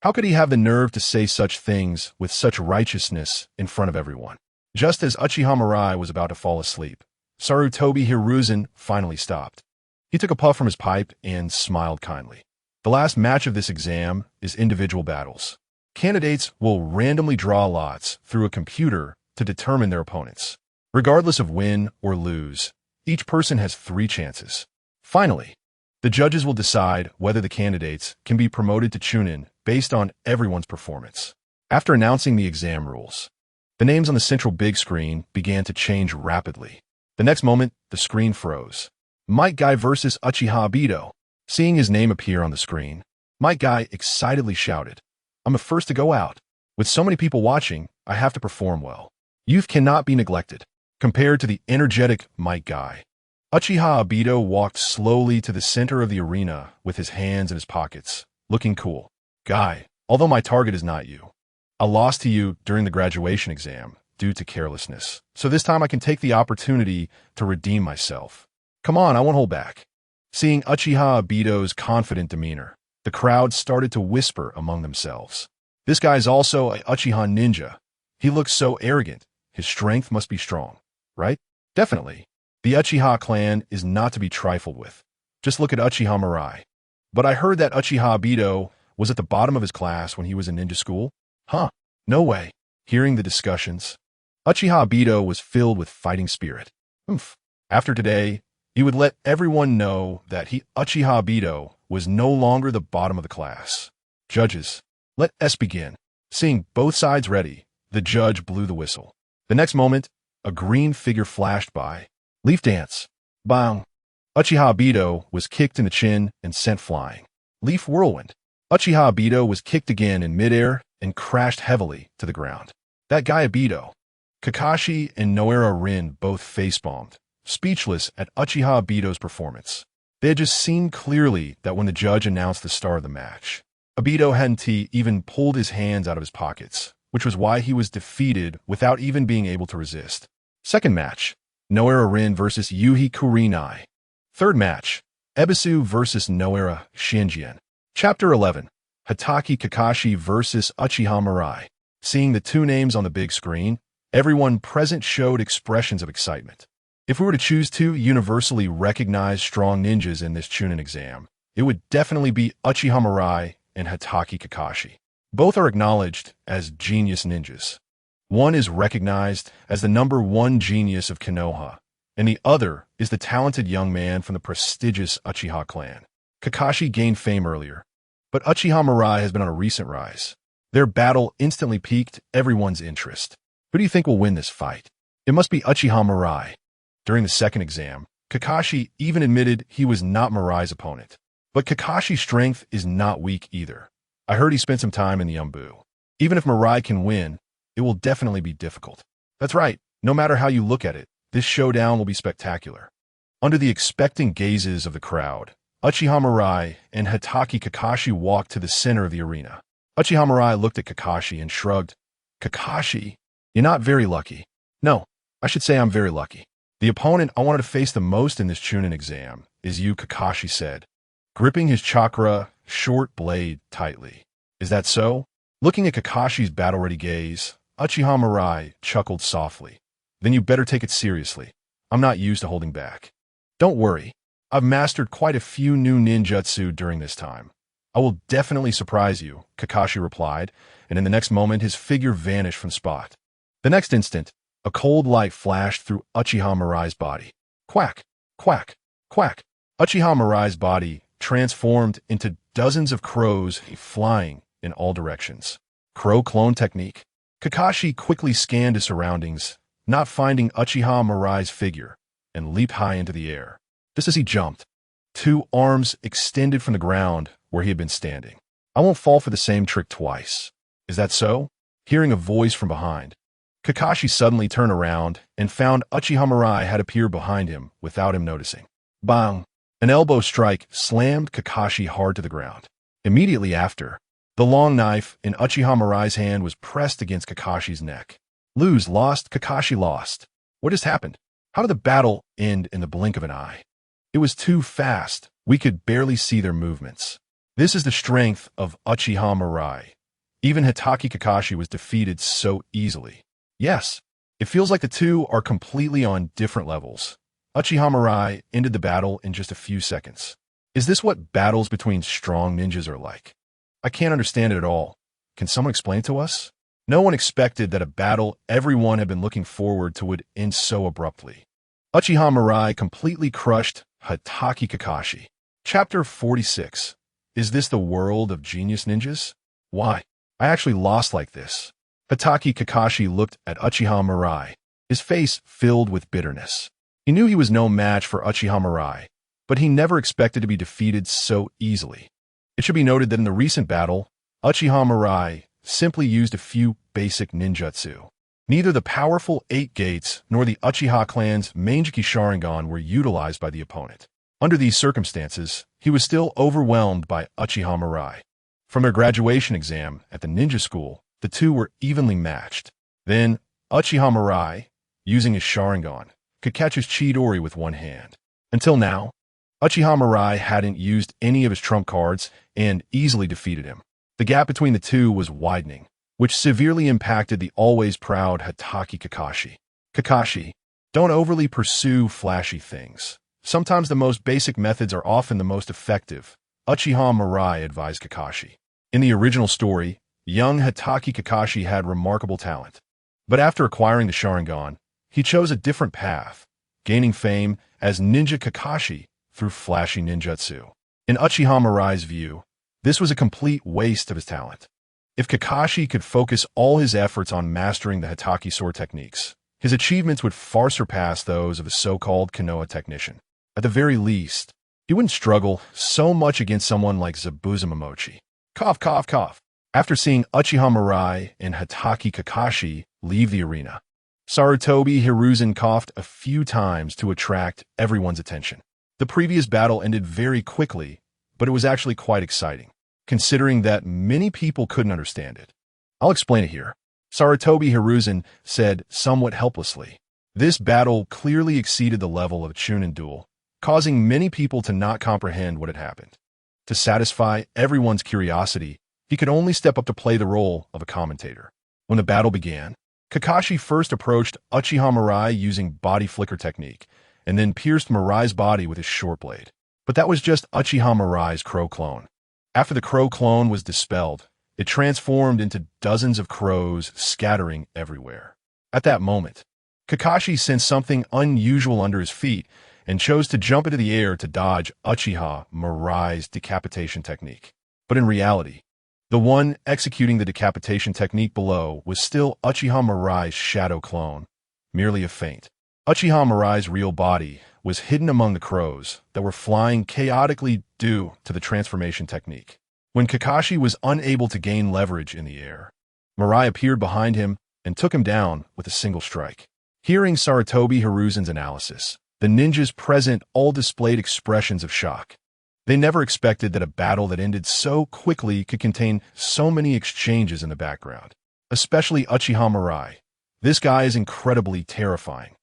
How could he have the nerve to say such things with such righteousness in front of everyone? Just as Uchiha Mirai was about to fall asleep, Sarutobi Hiruzen finally stopped. He took a puff from his pipe and smiled kindly. The last match of this exam is individual battles. Candidates will randomly draw lots through a computer to determine their opponents. Regardless of win or lose, each person has 3 chances. Finally, the judges will decide whether the candidates can be promoted to Chunin based on everyone's performance. After announcing the exam rules, the names on the central big screen began to change rapidly. The next moment, the screen froze. Might Guy versus Uchiha Obito. Seeing his name appear on the screen, Might Guy excitedly shouted, "I'm the first to go out. With so many people watching, I have to perform well. Youth cannot be neglected." Compared to the energetic Might Guy, Uchiha Obito walked slowly to the center of the arena with his hands in his pockets, looking cool. "Guy, although my target is not you, I lost to you during the graduation exam due to carelessness, so this time I can take the opportunity to redeem myself. Come on, I won't hold back." Seeing Uchiha Obito's confident demeanor, the crowd started to whisper among themselves. "This guy's also a Uchiha ninja. He looks so arrogant. His strength must be strong, right?" Definitely. The Uchiha clan is not to be trifled with. Just look at Uchiha Mirai. But I heard that Uchiha Obito was at the bottom of his class when he was in ninja school? Huh, no way. Hearing the discussions, Uchiha Obito was filled with fighting spirit. After today, he would let everyone know that Uchiha Obito was no longer the bottom of the class. "Judges, let us begin." Seeing both sides ready, the judge blew the whistle. The next moment, a green figure flashed by. Leaf dance. Bang. Uchiha Obito was kicked in the chin and sent flying. Leaf whirlwind. Uchiha Obito was kicked again in midair and crashed heavily to the ground. That guy Obito. Kakashi and Noara Rin both facepalmed, speechless at Uchiha Obito's performance. They had just seen clearly that when the judge announced the start of the match, Obito hadn't even pulled his hands out of his pockets, which was why he was defeated without even being able to resist. Second match, Noara Rin versus Yuhi Kurenai. Third match, Ebisu versus Noara Shinjian. Chapter 11, Hatake Kakashi versus Uchiha Mirai. Seeing the 2 names on the big screen, everyone present showed expressions of excitement. If we were to choose 2 universally recognized strong ninjas in this Chunin exam, it would definitely be Uchiha Mirai and Hatake Kakashi. Both are acknowledged as genius ninjas. One is recognized as the #1 genius of Konoha, and the other is the talented young man from the prestigious Uchiha clan. Kakashi gained fame earlier, but Uchiha Mirai has been on a recent rise. Their battle instantly piqued everyone's interest. Who do you think will win this fight? It must be Uchiha Mirai. During the second exam, Kakashi even admitted he was not Mirai's opponent. But Kakashi's strength is not weak either. I heard he spent some time in the Umbu. Even if Mirai can win, it will definitely be difficult. That's right, no matter how you look at it, this showdown will be spectacular. Under the expectant gazes of the crowd, Uchiha Mirai and Hatake Kakashi walked to the center of the arena. Uchiha Mirai looked at Kakashi and shrugged. Kakashi, you're not very lucky. No, I should say I'm very lucky. The opponent I wanted to face the most in this Chunin exam is you, Kakashi said, gripping his Chakra short blade tightly. Is that so? Looking at Kakashi's battle-ready gaze, Uchiha Mirai chuckled softly. Then you better take it seriously. I'm not used to holding back. Don't worry. I've mastered quite a few new ninjutsu during this time. I will definitely surprise you, Kakashi replied, and in the next moment his figure vanished from spot. The next instant, a cold light flashed through Uchiha Mirai's body. Quack, quack, quack. Uchiha Mirai's body transformed into dozens of crows flying in all directions. Crow clone technique. Kakashi quickly scanned his surroundings, not finding Uchiha Mirai's figure, and leaped high into the air. Just as he jumped, two arms extended from the ground where he had been standing. I won't fall for the same trick twice. Is that so? Hearing a voice from behind, Kakashi suddenly turned around and found Uchiha Mirai had appeared behind him without him noticing. Bang! An elbow strike slammed Kakashi hard to the ground. Immediately after, the long knife in Uchiha Mirai's hand was pressed against Kakashi's neck. Lose, lost, Kakashi lost. What just happened? How did the battle end in the blink of an eye? It was too fast. We could barely see their movements. This is the strength of Uchiha Mirai. Even Hatake Kakashi was defeated so easily. Yes, it feels like the two are completely on different levels. Uchiha Mirai ended the battle in just a few seconds. Is this what battles between strong ninjas are like? I can't understand it at all. Can someone explain it to us? No one expected that a battle everyone had been looking forward to would end so abruptly. Uchiha Mirai completely crushed Hatake Kakashi. Chapter 46. Is this the world of genius ninjas? Why? I actually lost like this. Hatake Kakashi looked at Uchiha Mirai, his face filled with bitterness. He knew he was no match for Uchiha Mirai, but he never expected to be defeated so easily. It should be noted that in the recent battle, Uchiha Mirai simply used a few basic ninjutsu. Neither the powerful 8 gates nor the Uchiha clan's Mangekyō Sharingan were utilized by the opponent. Under these circumstances, he was still overwhelmed by Uchiha Mirai. From their graduation exam at the ninja school, the two were evenly matched. Then, Uchiha Mirai, using his Sharingan, could catch his Chidori with one hand. Until now, Uchiha Mirai hadn't used any of his trump cards and easily defeated him. The gap between the two was widening, which severely impacted the always proud Hatake Kakashi. Kakashi, don't overly pursue flashy things. Sometimes the most basic methods are often the most effective, Uchiha Mirai advised Kakashi. In the original story, young Hatake Kakashi had remarkable talent. But after acquiring the Sharingan, he chose a different path, gaining fame as Ninja Kakashi through flashy ninjutsu. In Uchiha Mirai's view, this was a complete waste of his talent. If Kakashi could focus all his efforts on mastering the Hatake sword techniques, his achievements would far surpass those of a so-called Konoha technician. At the very least, he wouldn't struggle so much against someone like Zabuza Momochi. Cough, cough, cough. After seeing Uchiha Mirai and Hatake Kakashi leave the arena, Sarutobi Hiruzen coughed a few times to attract everyone's attention. The previous battle ended very quickly, but it was actually quite exciting, considering that many people couldn't understand it. I'll explain it here. Sarutobi Hiruzen said somewhat helplessly. This battle clearly exceeded the level of a Chunin duel, causing many people to not comprehend what had happened. To satisfy everyone's curiosity, he could only step up to play the role of a commentator. When the battle began, Kakashi first approached Uchiha Mirai using body flicker technique, and then pierced Mirai's body with his short blade. But that was just Uchiha Mirai's crow clone. After the crow clone was dispelled, it transformed into dozens of crows scattering everywhere. At that moment, Kakashi sensed something unusual under his feet and chose to jump into the air to dodge Uchiha Mirai's decapitation technique. But in reality, The one executing the decapitation technique below was still Uchiha Mirai's shadow clone, merely a feint. Uchiha Mirai's real body was hidden among the crows that were flying chaotically due to the transformation technique. When Kakashi was unable to gain leverage in the air, Mirai appeared behind him and took him down with a single strike. Hearing Sarutobi Hiruzen's analysis, the ninjas present all displayed expressions of shock. They never expected that a battle that ended so quickly could contain so many exchanges in the background. Especially Uchiha Mirai. This guy is incredibly terrifying,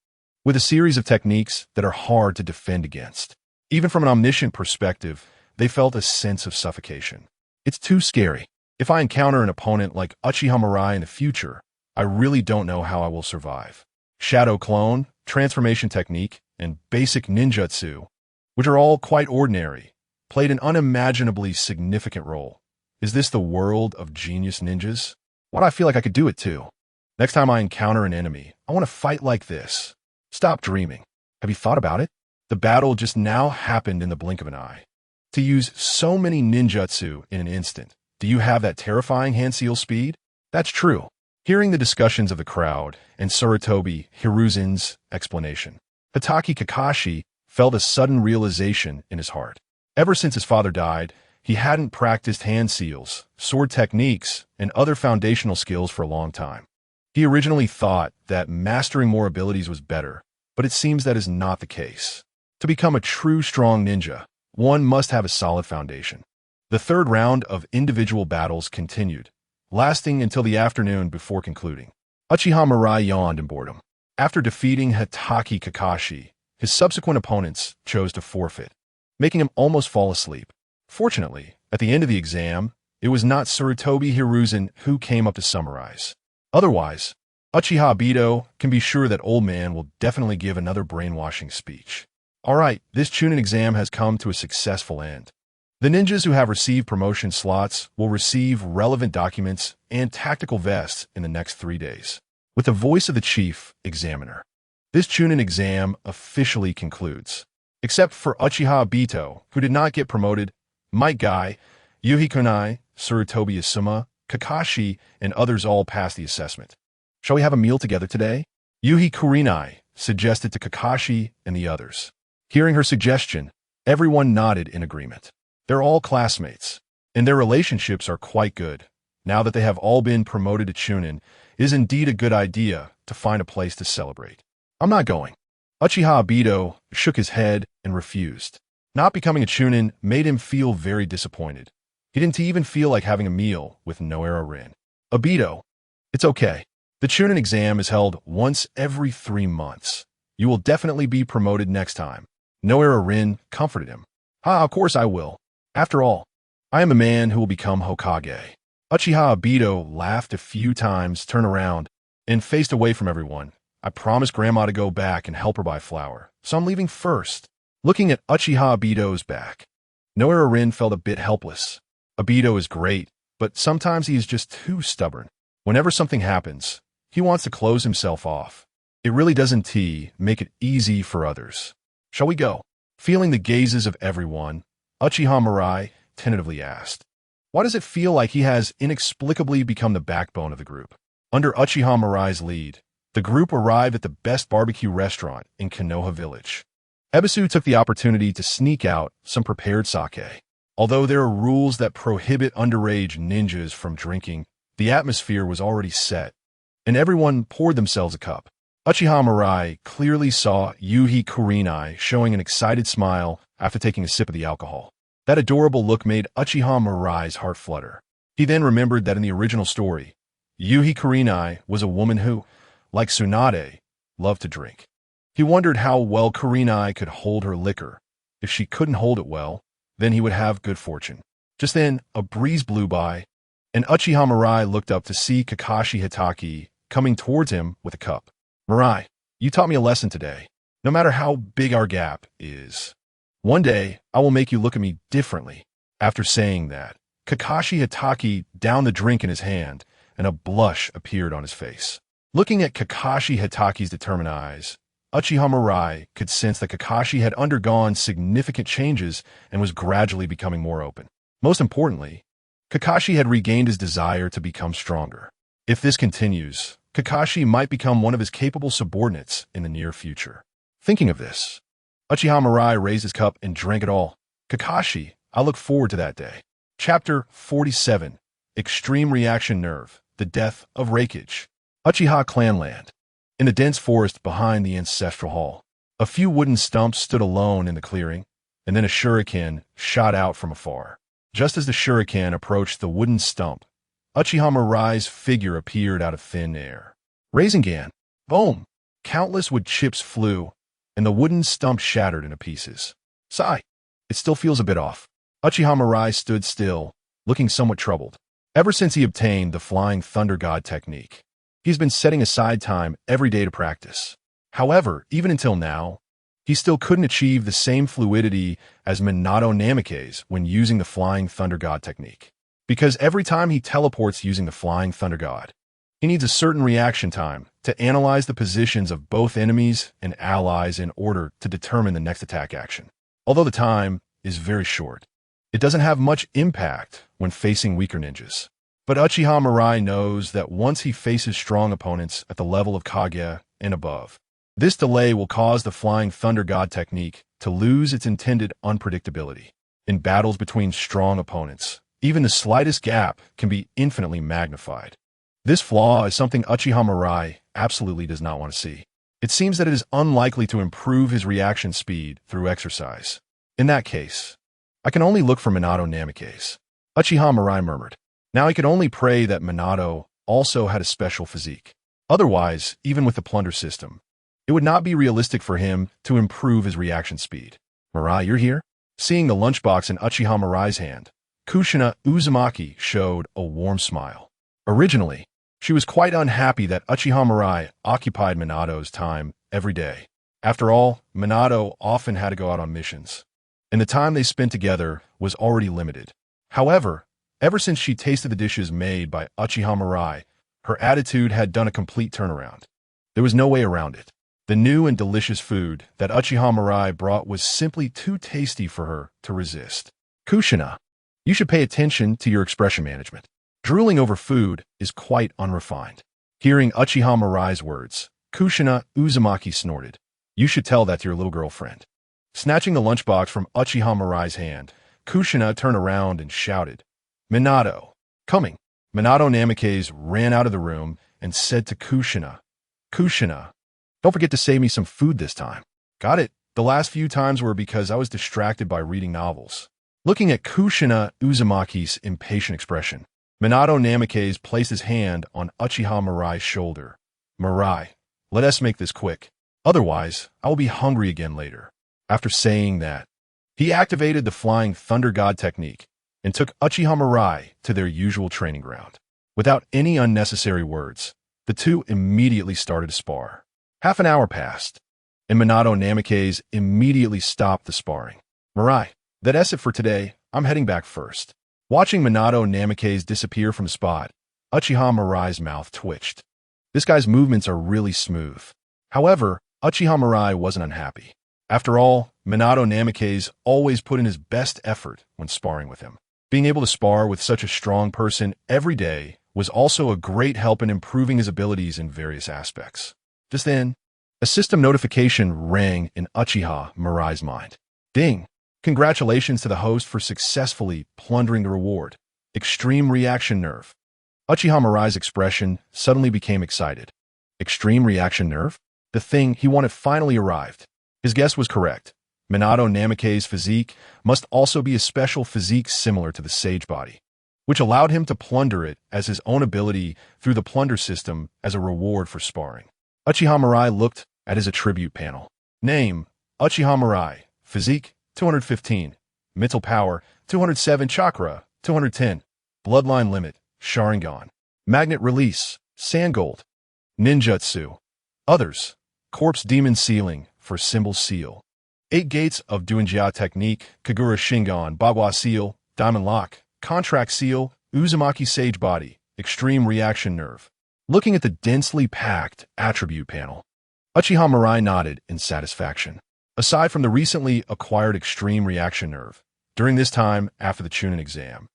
with a series of techniques that are hard to defend against. Even from an omniscient perspective, they felt a sense of suffocation. It's too scary. If I encounter an opponent like Uchiha Mirai in the future, I really don't know how I will survive. Shadow Clone, Transformation Technique, and Basic Ninjutsu, which are all quite ordinary, played an unimaginably significant role. Is this the world of genius ninjas? Why do I feel like I could do it too? Next time I encounter an enemy, I want to fight like this. Stop dreaming. Have you thought about it? The battle just now happened in the blink of an eye. To use so many ninjutsu in an instant, do you have that terrifying hand seal speed? That's true. Hearing the discussions of the crowd and Sarutobi Hiruzen's explanation, Hitaki Kakashi felt a sudden realization in his heart. Ever since his father died, he hadn't practiced hand seals, sword techniques, and other foundational skills for a long time. He originally thought that mastering more abilities was better, but it seems that is not the case. To become a true strong ninja, one must have a solid foundation. The third round of individual battles continued, lasting until the afternoon before concluding. Uchiha Mirai yawned in boredom. After defeating Hitaki Kakashi, his subsequent opponents chose to forfeit, making him almost fall asleep. Fortunately, at the end of the exam, it was not Sarutobi Hiruzen who came up to summarize. Otherwise, Uchiha Obito can be sure that old man will definitely give another brainwashing speech. Alright, this Chunin exam has come to a successful end. The ninjas who have received promotion slots will receive relevant documents and tactical vests in the next 3 days. With the voice of the chief examiner, this Chunin exam officially concludes. Except for Uchiha Obito, who did not get promoted, Might Guy, Yuhi Kunai, Sarutobi Asuma, Kakashi, and others all passed the assessment. Shall we have a meal together today? Yuhi Kurinai suggested to Kakashi and the others. Hearing her suggestion, everyone nodded in agreement. They're all classmates, and their relationships are quite good. Now that they have all been promoted to Chunin, it is indeed a good idea to find a place to celebrate. I'm not going. Uchiha Obito shook his head and refused. Not becoming a Chunin made him feel very disappointed. He didn't even feel like having a meal with Noera Rin. Obito, it's okay. The Chunin exam is held once every 3 months. You will definitely be promoted next time. Noera Rin comforted him. Of course I will. After all, I am a man who will become Hokage. Uchiha Obito laughed a few times, turned around, and faced away from everyone. I promised Grandma to go back and help her buy flour, so I'm leaving first. Looking at Uchiha Obito's back, Noera Rin felt a bit helpless. Obito is great, but sometimes he is just too stubborn. Whenever something happens, he wants to close himself off. It really doesn't make it easy for others. Shall we go? Feeling the gazes of everyone, Uchiha Mirai tentatively asked. Why does it feel like he has inexplicably become the backbone of the group? Under Uchiha Mirai's lead, the group arrived at the best barbecue restaurant in Konoha Village. Ebisu took the opportunity to sneak out some prepared sake. Although there are rules that prohibit underage ninjas from drinking, the atmosphere was already set, and everyone poured themselves a cup. Uchiha Mirai clearly saw Yuhi Kurinai showing an excited smile after taking a sip of the alcohol. That adorable look made Uchiha Mirai's heart flutter. He then remembered that in the original story, Yuhi Kurinai was a woman who, like Tsunade, loved to drink. He wondered how well Kurinai could hold her liquor. If she couldn't hold it well, then he would have good fortune. Just then, a breeze blew by, and Uchiha Mirai looked up to see Kakashi Hitaki coming towards him with a cup. Mirai, you taught me a lesson today. No matter how big our gap is, one day I will make you look at me differently. After saying that, Kakashi Hitaki downed the drink in his hand, and a blush appeared on his face. Looking at Kakashi Hitaki's determined eyes, Uchiha Mirai could sense that Kakashi had undergone significant changes and was gradually becoming more open. Most importantly, Kakashi had regained his desire to become stronger. If this continues, Kakashi might become one of his capable subordinates in the near future. Thinking of this, Uchiha Mirai raised his cup and drank it all. Kakashi, I look forward to that day. Chapter 47, Extreme Reaction Nerve, The Death of Reikage. Uchiha Clanland. In the dense forest behind the ancestral hall, a few wooden stumps stood alone in the clearing, and then a shuriken shot out from afar. Just as the shuriken approached the wooden stump, Uchiha Mirai's figure appeared out of thin air. Rasengan! Boom! Countless wood chips flew, and the wooden stump shattered into pieces. Sigh! It still feels a bit off. Uchiha Mirai stood still, looking somewhat troubled. Ever since he obtained the Flying Thunder God technique, he's been setting aside time every day to practice. However, even until now, he still couldn't achieve the same fluidity as Minato Namikaze when using the Flying Thunder God technique. Because every time he teleports using the Flying Thunder God, he needs a certain reaction time to analyze the positions of both enemies and allies in order to determine the next attack action. Although the time is very short, it doesn't have much impact when facing weaker ninjas. But Uchiha Mirai knows that once he faces strong opponents at the level of Kage and above, this delay will cause the Flying Thunder God technique to lose its intended unpredictability. In battles between strong opponents, even the slightest gap can be infinitely magnified. This flaw is something Uchiha Mirai absolutely does not want to see. It seems that it is unlikely to improve his reaction speed through exercise. In that case, I can only look for Minato Namikaze. Uchiha Mirai murmured. Now he could only pray that Minato also had a special physique. Otherwise, even with the plunder system, it would not be realistic for him to improve his reaction speed. Mirai, you're here? Seeing the lunchbox in Uchiha Mirai's hand, Kushina Uzumaki showed a warm smile. Originally, she was quite unhappy that Uchiha Mirai occupied Minato's time every day. After all, Minato often had to go out on missions, and the time they spent together was already limited. However, ever since she tasted the dishes made by Uchiha Mirai, her attitude had done a complete turnaround. There was no way around it. The new and delicious food that Uchiha Mirai brought was simply too tasty for her to resist. Kushina, you should pay attention to your expression management. Drooling over food is quite unrefined. Hearing Uchiha Mirai's words, Kushina Uzumaki snorted. You should tell that to your little girlfriend. Snatching the lunchbox from Uchiha Mirai's hand, Kushina turned around and shouted, Minato, coming. Minato Namikaze ran out of the room and said to Kushina, Kushina, don't forget to save me some food this time. Got it. The last few times were because I was distracted by reading novels. Looking at Kushina Uzumaki's impatient expression, Minato Namikaze placed his hand on Uchiha Mirai's shoulder. Mirai, let us make this quick. Otherwise, I will be hungry again later. After saying that, he activated the Flying Thunder God technique and took Uchiha Mirai to their usual training ground. Without any unnecessary words, the two immediately started to spar. Half an hour passed, and Minato Namikaze immediately stopped the sparring. Mirai, that's it for today. I'm heading back first. Watching Minato Namikaze disappear from the spot, Uchiha Mirai's mouth twitched. This guy's movements are really smooth. However, Uchiha Mirai wasn't unhappy. After all, Minato Namikaze always put in his best effort when sparring with him. Being able to spar with such a strong person every day was also a great help in improving his abilities in various aspects. Just then, a system notification rang in Uchiha Mirai's mind. Ding! Congratulations to the host for successfully plundering the reward. Extreme Reaction Nerve. Uchiha Mirai's expression suddenly became excited. Extreme Reaction Nerve? The thing he wanted finally arrived. His guess was correct. Minato Namikaze's physique must also be a special physique similar to the Sage Body, which allowed him to plunder it as his own ability through the plunder system as a reward for sparring. Uchiha Mirai looked at his attribute panel. Name, Uchiha Mirai. Physique, 215. Mental power, 207. Chakra, 210. Bloodline limit, Sharingan. Magnet release, Sandgold. Ninjutsu. Others, Corpse Demon Sealing for Symbol Seal. 8 Gates of Doinjia Technique, Kagura Shingon, Bagua Seal, Diamond Lock, Contract Seal, Uzumaki Sage Body, Extreme Reaction Nerve. Looking at the densely packed attribute panel, Uchiha Mirai nodded in satisfaction. Aside from the recently acquired Extreme Reaction Nerve, during this time after the Chunin exam,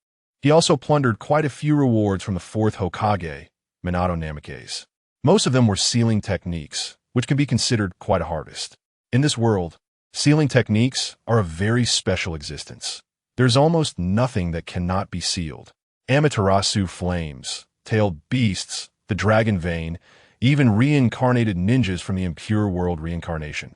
He also plundered quite a few rewards from the fourth Hokage, Minato Namikaze. Most of them were sealing techniques, which can be considered quite a harvest. In this world, sealing techniques are a very special existence. There's almost nothing that cannot be sealed. Amaterasu flames, tailed beasts, the dragon vein, even reincarnated ninjas from the impure world reincarnation.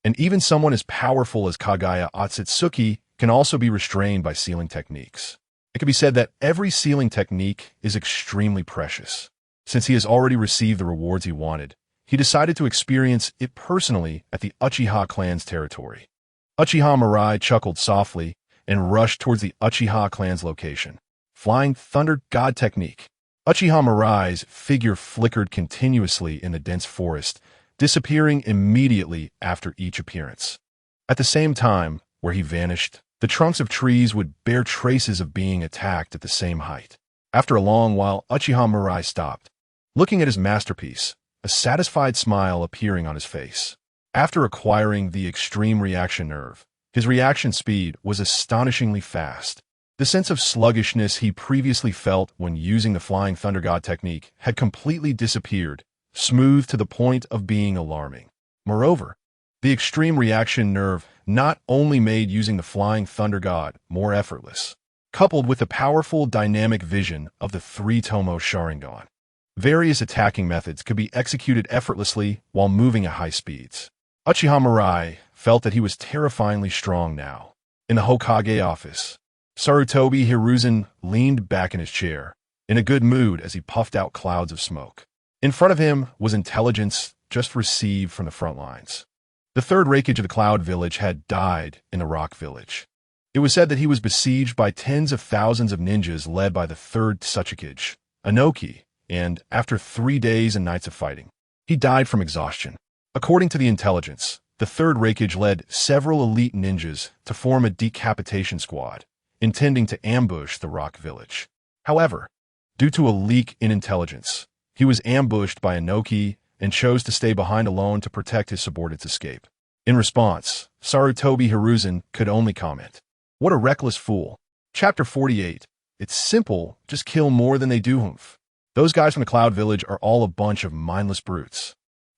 And even someone as powerful as Kagaya Otsutsuki can also be restrained by sealing techniques. It can be said that every sealing technique is extremely precious. Since he has already received the rewards he wanted, he decided to experience it personally at the Uchiha clan's territory. Uchiha Mirai chuckled softly and rushed towards the Uchiha clan's location. Flying Thunder God Technique. Uchiha Mirai's figure flickered continuously in the dense forest, disappearing immediately after each appearance. At the same time, where he vanished, the trunks of trees would bear traces of being attacked at the same height. After a long while, Uchiha Mirai stopped, looking at his masterpiece, a satisfied smile appearing on his face. After acquiring the extreme reaction nerve, his reaction speed was astonishingly fast. The sense of sluggishness he previously felt when using the Flying Thunder God technique had completely disappeared, smooth to the point of being alarming. Moreover, the extreme reaction nerve not only made using the Flying Thunder God more effortless, coupled with the powerful dynamic vision of the three-tomo Sharingan. Various attacking methods could be executed effortlessly while moving at high speeds. Uchiha Mirai felt that he was terrifyingly strong now. In the Hokage office, Sarutobi Hiruzen leaned back in his chair, in a good mood as he puffed out clouds of smoke. In front of him was intelligence just received from the front lines. The third Raikage of the Cloud Village had died in the Rock Village. It was said that he was besieged by tens of thousands of ninjas led by the third Tsuchikage, Inoki, and after 3 days and nights of fighting, he died from exhaustion. According to the intelligence, the third Raikage led several elite ninjas to form a decapitation squad, intending to ambush the Rock Village. However, due to a leak in intelligence, he was ambushed by Inoki and chose to stay behind alone to protect his subordinates' escape. In response, Sarutobi Hiruzen could only comment, "What a reckless fool." Chapter 48. It's simple, just kill more than they do, humph. Those guys from the Cloud Village are all a bunch of mindless brutes.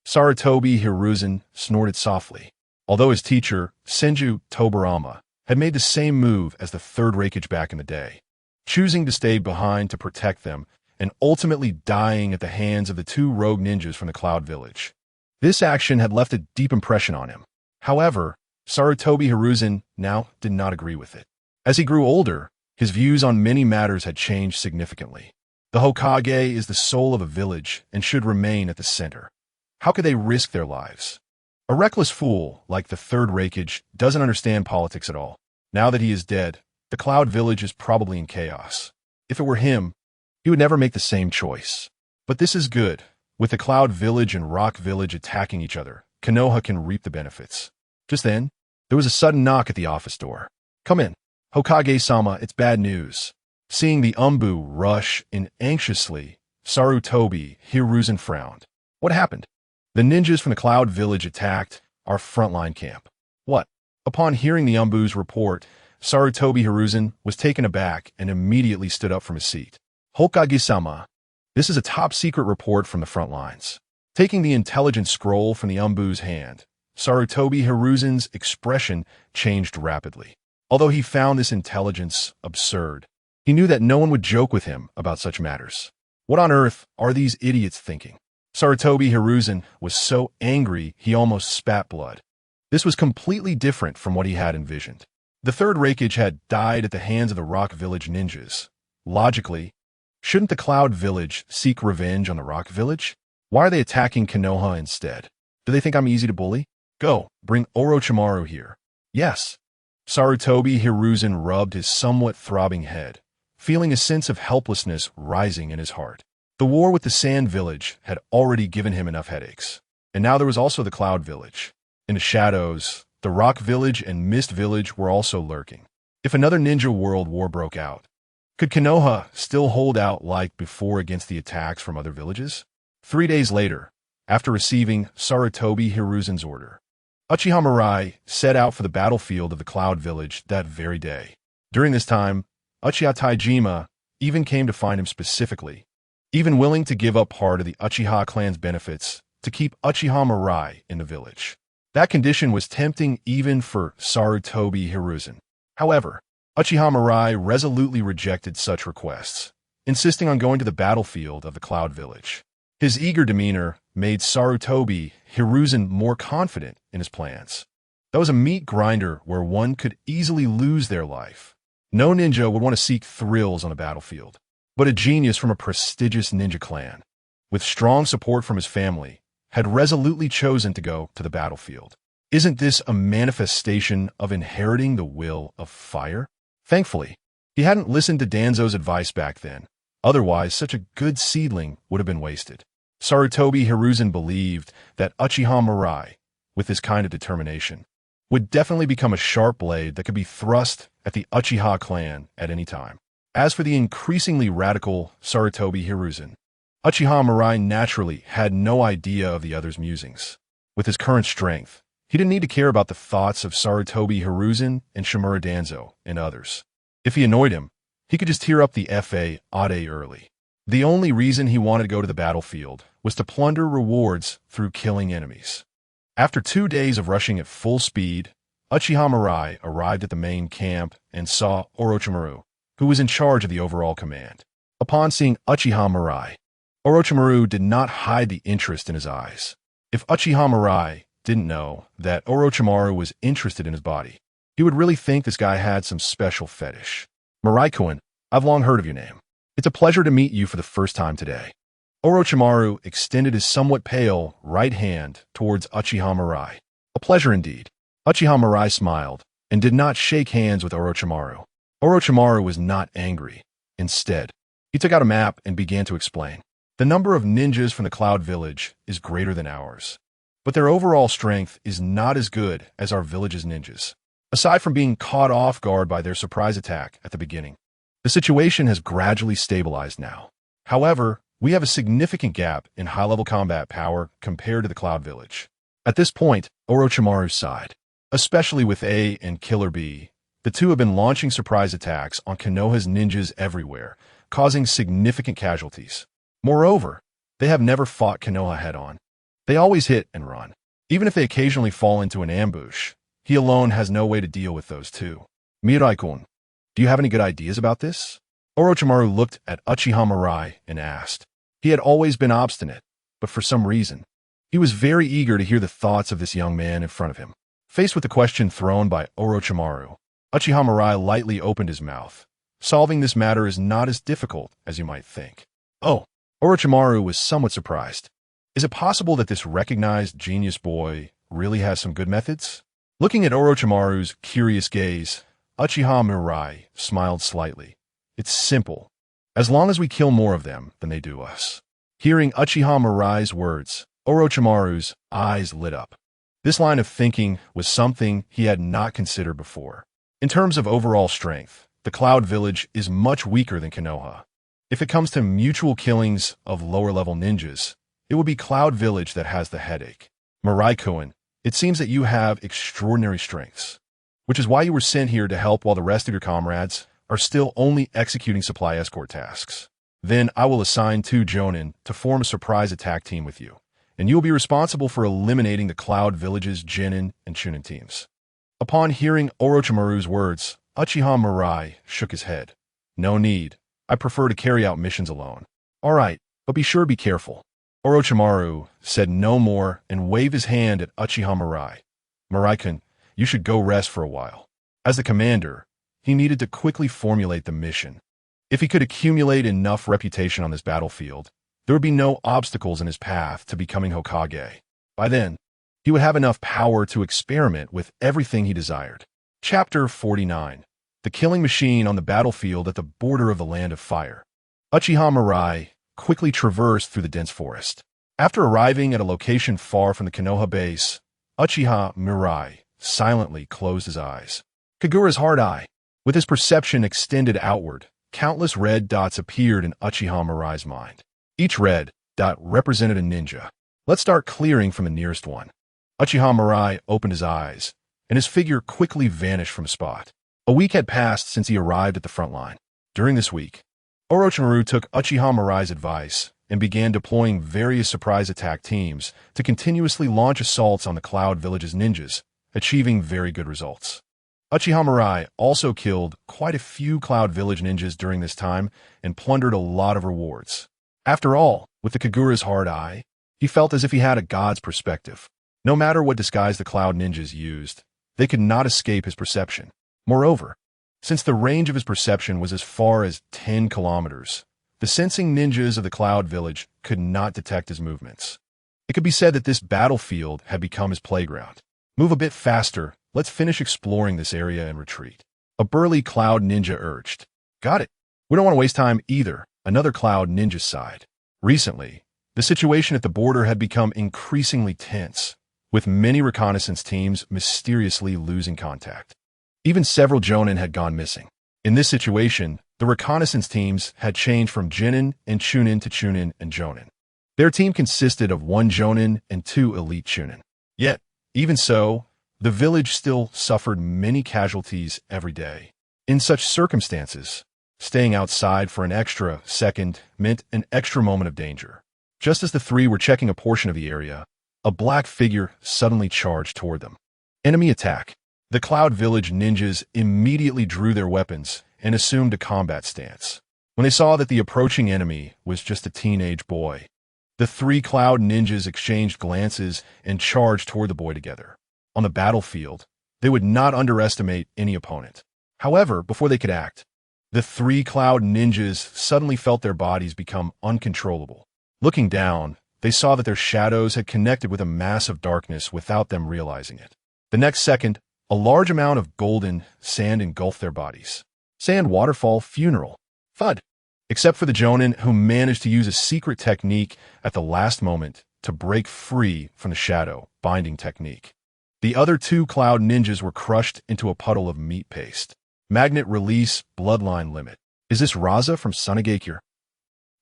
Sarutobi Hiruzen snorted softly. Although his teacher, Senju Tobarama, had made the same move as the third Raikage back in the day, choosing to stay behind to protect them and ultimately dying at the hands of the two rogue ninjas from the Cloud Village. This action had left a deep impression on him. However, Sarutobi Hiruzen now did not agree with it. As he grew older, his views on many matters had changed significantly. The Hokage is the soul of a village and should remain at the center. How could they risk their lives? A reckless fool like the third Raikage doesn't understand politics at all. Now that he is dead, the Cloud Village is probably in chaos. If it were him, he would never make the same choice. But this is good. With the Cloud Village and Rock Village attacking each other, Konoha can reap the benefits. Just then, there was a sudden knock at the office door. "Come in. Hokage-sama, it's bad news." Seeing the Umbu rush in anxiously, Sarutobi Hiruzen frowned. "What happened?" "The ninjas from the Cloud Village attacked our frontline camp." "What?" Upon hearing the Umbu's report, Sarutobi Hiruzen was taken aback and immediately stood up from his seat. "Hokage-sama, this is a top-secret report from the front lines." Taking the intelligence scroll from the Umbu's hand, Sarutobi Hiruzen's expression changed rapidly. Although he found this intelligence absurd, he knew that no one would joke with him about such matters. What on earth are these idiots thinking? Sarutobi Hiruzen was so angry he almost spat blood. This was completely different from what he had envisioned. The third Raikage had died at the hands of the Rock Village ninjas. Logically, shouldn't the Cloud Village seek revenge on the Rock Village? Why are they attacking Konoha instead? Do they think I'm easy to bully? Go, bring Orochimaru here. Yes. Sarutobi Hiruzen rubbed his somewhat throbbing head, feeling a sense of helplessness rising in his heart. The war with the Sand Village had already given him enough headaches. And now there was also the Cloud Village. In the shadows, the Rock Village and Mist Village were also lurking. If another ninja world war broke out, could Konoha still hold out like before against the attacks from other villages? 3 days later, after receiving Sarutobi Hiruzen's order, Uchiha Mirai set out for the battlefield of the Cloud Village that very day. During this time, Uchiha Taijima even came to find him specifically, even willing to give up part of the Uchiha clan's benefits to keep Uchiha Mirai in the village. That condition was tempting even for Sarutobi Hiruzen. However, Uchiha Mirai resolutely rejected such requests, insisting on going to the battlefield of the Cloud Village. His eager demeanor made Sarutobi Hiruzen more confident in his plans. That was a meat grinder where one could easily lose their life. No ninja would want to seek thrills on a battlefield, but a genius from a prestigious ninja clan, with strong support from his family, had resolutely chosen to go to the battlefield. Isn't this a manifestation of inheriting the will of fire? Thankfully, he hadn't listened to Danzo's advice back then. Otherwise, such a good seedling would have been wasted. Sarutobi Hiruzen believed that Uchiha Mirai, with this kind of determination, would definitely become a sharp blade that could be thrust at the Uchiha clan at any time. As for the increasingly radical Sarutobi Hiruzen, Uchiha Mirai naturally had no idea of the other's musings. With his current strength, he didn't need to care about the thoughts of Sarutobi Hiruzen and Shimura Danzo and others. If he annoyed him, he could just tear up the Fa Ade early. The only reason he wanted to go to the battlefield was to plunder rewards through killing enemies. After 2 days of rushing at full speed, Uchiha Mirai arrived at the main camp and saw Orochimaru, who was in charge of the overall command. Upon seeing Uchiha Mirai, Orochimaru did not hide the interest in his eyes. If Uchiha Mirai didn't know that Orochimaru was interested in his body, he would really think this guy had some special fetish. Mirai-kun, I've long heard of your name. It's a pleasure to meet you for the first time today. Orochimaru extended his somewhat pale right hand towards Uchiha Mirai. A pleasure indeed. Uchiha Mirai smiled and did not shake hands with Orochimaru. Orochimaru was not angry. Instead, he took out a map and began to explain. The number of ninjas from the Cloud Village is greater than ours, but their overall strength is not as good as our village's ninjas. Aside from being caught off guard by their surprise attack at the beginning, the situation has gradually stabilized now. However, we have a significant gap in high-level combat power compared to the Cloud Village. At this point, Orochimaru sighed. Especially with A and Killer B, the two have been launching surprise attacks on Konoha's ninjas everywhere, causing significant casualties. Moreover, they have never fought Konoha head-on. They always hit and run. Even if they occasionally fall into an ambush, he alone has no way to deal with those two. Mirai-kun, do you have any good ideas about this? Orochimaru looked at Uchiha Mirai and asked. He had always been obstinate, but for some reason, he was very eager to hear the thoughts of this young man in front of him. Faced with the question thrown by Orochimaru, Uchiha Mirai lightly opened his mouth. Solving this matter is not as difficult as you might think. Oh, Orochimaru was somewhat surprised. Is it possible that this recognized genius boy really has some good methods? Looking at Orochimaru's curious gaze, Uchiha Mirai smiled slightly. It's simple. As long as we kill more of them than they do us. Hearing Uchiha Mirai's words, Orochimaru's eyes lit up. This line of thinking was something he had not considered before. In terms of overall strength, the Cloud Village is much weaker than Konoha. If it comes to mutual killings of lower-level ninjas, it will be Cloud Village that has the headache. Mirai-kun, it seems that you have extraordinary strengths, which is why you were sent here to help while the rest of your comrades are still only executing supply escort tasks. Then I will assign 2 Jonin to form a surprise attack team with you, and you will be responsible for eliminating the Cloud Village's Genin and Chunin teams. Upon hearing Orochimaru's words, Uchiha Mirai shook his head. No need. I prefer to carry out missions alone. All right, but be sure to be careful. Orochimaru said no more and waved his hand at Uchiha Mirai. Mirai-kun, you should go rest for a while. As the commander, he needed to quickly formulate the mission. If he could accumulate enough reputation on this battlefield, there would be no obstacles in his path to becoming Hokage. By then, he would have enough power to experiment with everything he desired. Chapter 49. The Killing Machine on the Battlefield at the Border of the Land of Fire. Uchiha Mirai quickly traversed through the dense forest. After arriving at a location far from the Konoha base, Uchiha Mirai silently closed his eyes. Kagura's hard eye. With his perception extended outward, countless red dots appeared in Uchiha Mirai's mind. Each red dot represented a ninja. Let's start clearing from the nearest one. Uchiha Mirai opened his eyes, and his figure quickly vanished from the spot. A week had passed since he arrived at the front line. During this week, Orochimaru took Uchiha Mirai's advice and began deploying various surprise attack teams to continuously launch assaults on the Cloud Village's ninjas, achieving very good results. Uchiha Mirai also killed quite a few Cloud Village ninjas during this time and plundered a lot of rewards. After all, with the Kagura's hard eye, he felt as if he had a god's perspective. No matter what disguise the Cloud ninjas used, they could not escape his perception. Moreover, since the range of his perception was as far as 10 kilometers, the sensing ninjas of the Cloud Village could not detect his movements. It could be said that this battlefield had become his playground. Move a bit faster, let's finish exploring this area and retreat. A burly Cloud ninja urged. Got it. We don't want to waste time either, another Cloud ninja sighed. Recently, the situation at the border had become increasingly tense, with many reconnaissance teams mysteriously losing contact. Even several Jonin had gone missing. In this situation, the reconnaissance teams had changed from Jinin and Chunin to Chunin and Jonin. Their team consisted of 1 Jonin and 2 elite Chunin. Yet, even so, the village still suffered many casualties every day. In such circumstances, staying outside for an extra second meant an extra moment of danger. Just as the three were checking a portion of the area, a black figure suddenly charged toward them. Enemy attack. The Cloud Village ninjas immediately drew their weapons and assumed a combat stance. When they saw that the approaching enemy was just a teenage boy, the 3 Cloud ninjas exchanged glances and charged toward the boy together. On the battlefield, they would not underestimate any opponent. However, before they could act, the 3 Cloud ninjas suddenly felt their bodies become uncontrollable. Looking down, they saw that their shadows had connected with a mass of darkness without them realizing it. The next second, a large amount of golden sand engulfed their bodies. Sand waterfall funeral. Thud. Except for the Jonin who managed to use a secret technique at the last moment to break free from the shadow binding technique. The other 2 Cloud ninjas were crushed into a puddle of meat paste. Magnet Release Bloodline Limit. Is this Raza from Mangekyō?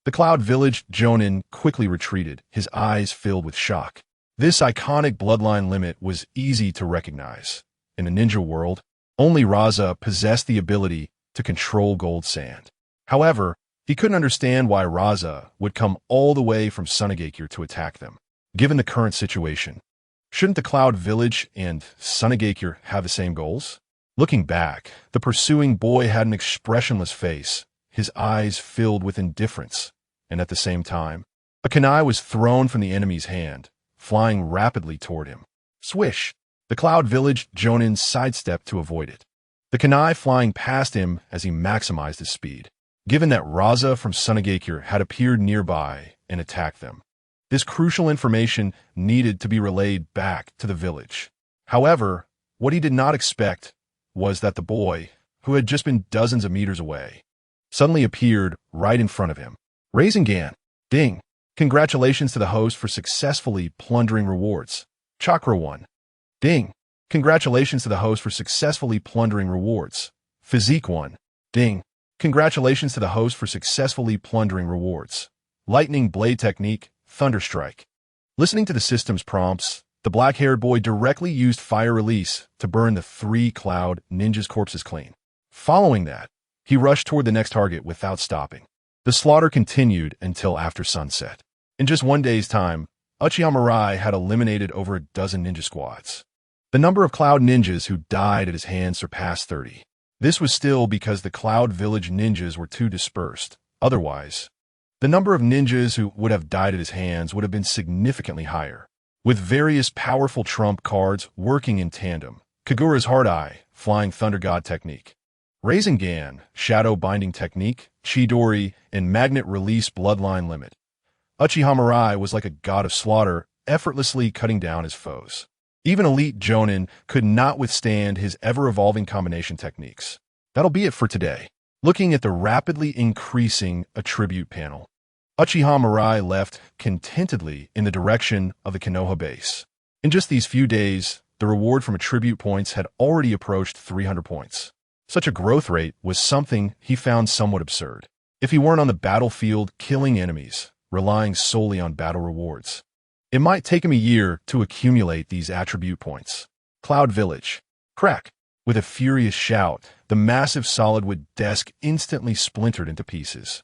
The Cloud Village Jonin quickly retreated, his eyes filled with shock. This iconic bloodline limit was easy to recognize. In the ninja world, only Raza possessed the ability to control gold sand. However, he couldn't understand why Raza would come all the way from Mangekyō to attack them. Given the current situation, shouldn't the Cloud Village and Mangekyō have the same goals? Looking back, the pursuing boy had an expressionless face, his eyes filled with indifference, and at the same time, a kunai was thrown from the enemy's hand, flying rapidly toward him. Swish! The Cloud Village Jonin sidestepped to avoid it, the kunai flying past him as he maximized his speed. Given that Raza from Mangekyō had appeared nearby and attacked them, this crucial information needed to be relayed back to the village. However, what he did not expect was that the boy, who had just been dozens of meters away, suddenly appeared right in front of him. Rasengan. Ding. Congratulations to the host for successfully plundering rewards. Chakra 1. Ding. Congratulations to the host for successfully plundering rewards. Physique 1. Ding. Congratulations to the host for successfully plundering rewards. Lightning Blade Technique, Thunderstrike. Listening to the system's prompts, the black-haired boy directly used Fire Release to burn the 3 Cloud ninjas' corpses clean. Following that, he rushed toward the next target without stopping. The slaughter continued until after sunset. In just 1 day's time, Uchiha Mirai had eliminated over a dozen ninja squads. The number of Cloud ninjas who died at his hands surpassed 30. This was still because the Cloud Village ninjas were too dispersed. Otherwise, the number of ninjas who would have died at his hands would have been significantly higher. With various powerful trump cards working in tandem, Kagura's Hard Eye, Flying Thunder God Technique, Rasengan, Shadow Binding Technique, Chidori, and Magnet Release Bloodline Limit, Uchiha Mirai was like a god of slaughter, effortlessly cutting down his foes. Even elite Jonin could not withstand his ever-evolving combination techniques. That'll be it for today. Looking at the rapidly increasing attribute panel, Uchiha Mirai left contentedly in the direction of the Konoha base. In just these few days, the reward from attribute points had already approached 300 points. Such a growth rate was something he found somewhat absurd. If he weren't on the battlefield killing enemies, relying solely on battle rewards, it might take him a year to accumulate these attribute points. Cloud Village. Crack. With a furious shout, the massive solid wood desk instantly splintered into pieces.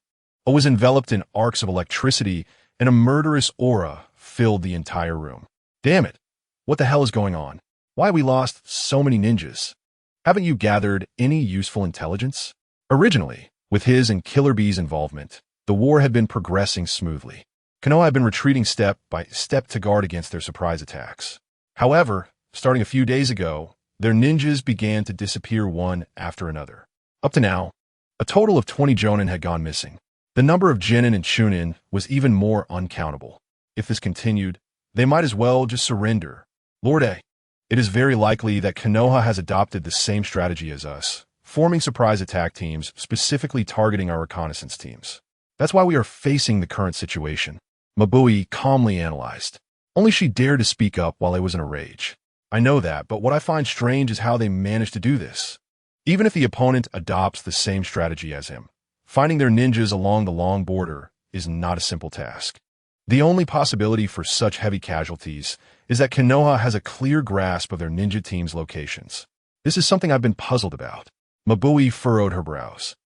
but was enveloped in arcs of electricity, and a murderous aura filled the entire room. Damn it! What the hell is going on? Why we lost so many ninjas? Haven't you gathered any useful intelligence? Originally, with his and Killer Bee's involvement, the war had been progressing smoothly. Konoha had been retreating step by step to guard against their surprise attacks. However, starting a few days ago, their ninjas began to disappear one after another. Up to now, a total of 20 Jonin had gone missing. The number of Genin and Chunin was even more uncountable. If this continued, they might as well just surrender. Lord A, it is very likely that Konoha has adopted the same strategy as us, forming surprise attack teams specifically targeting our reconnaissance teams. That's why we are facing the current situation, Mabui calmly analyzed. Only she dared to speak up while I was in a rage. I know that, but what I find strange is how they managed to do this. Even if the opponent adopts the same strategy as him, finding their ninjas along the long border is not a simple task. The only possibility for such heavy casualties is that Konoha has a clear grasp of their ninja team's locations. This is something I've been puzzled about. Mabui furrowed her brows.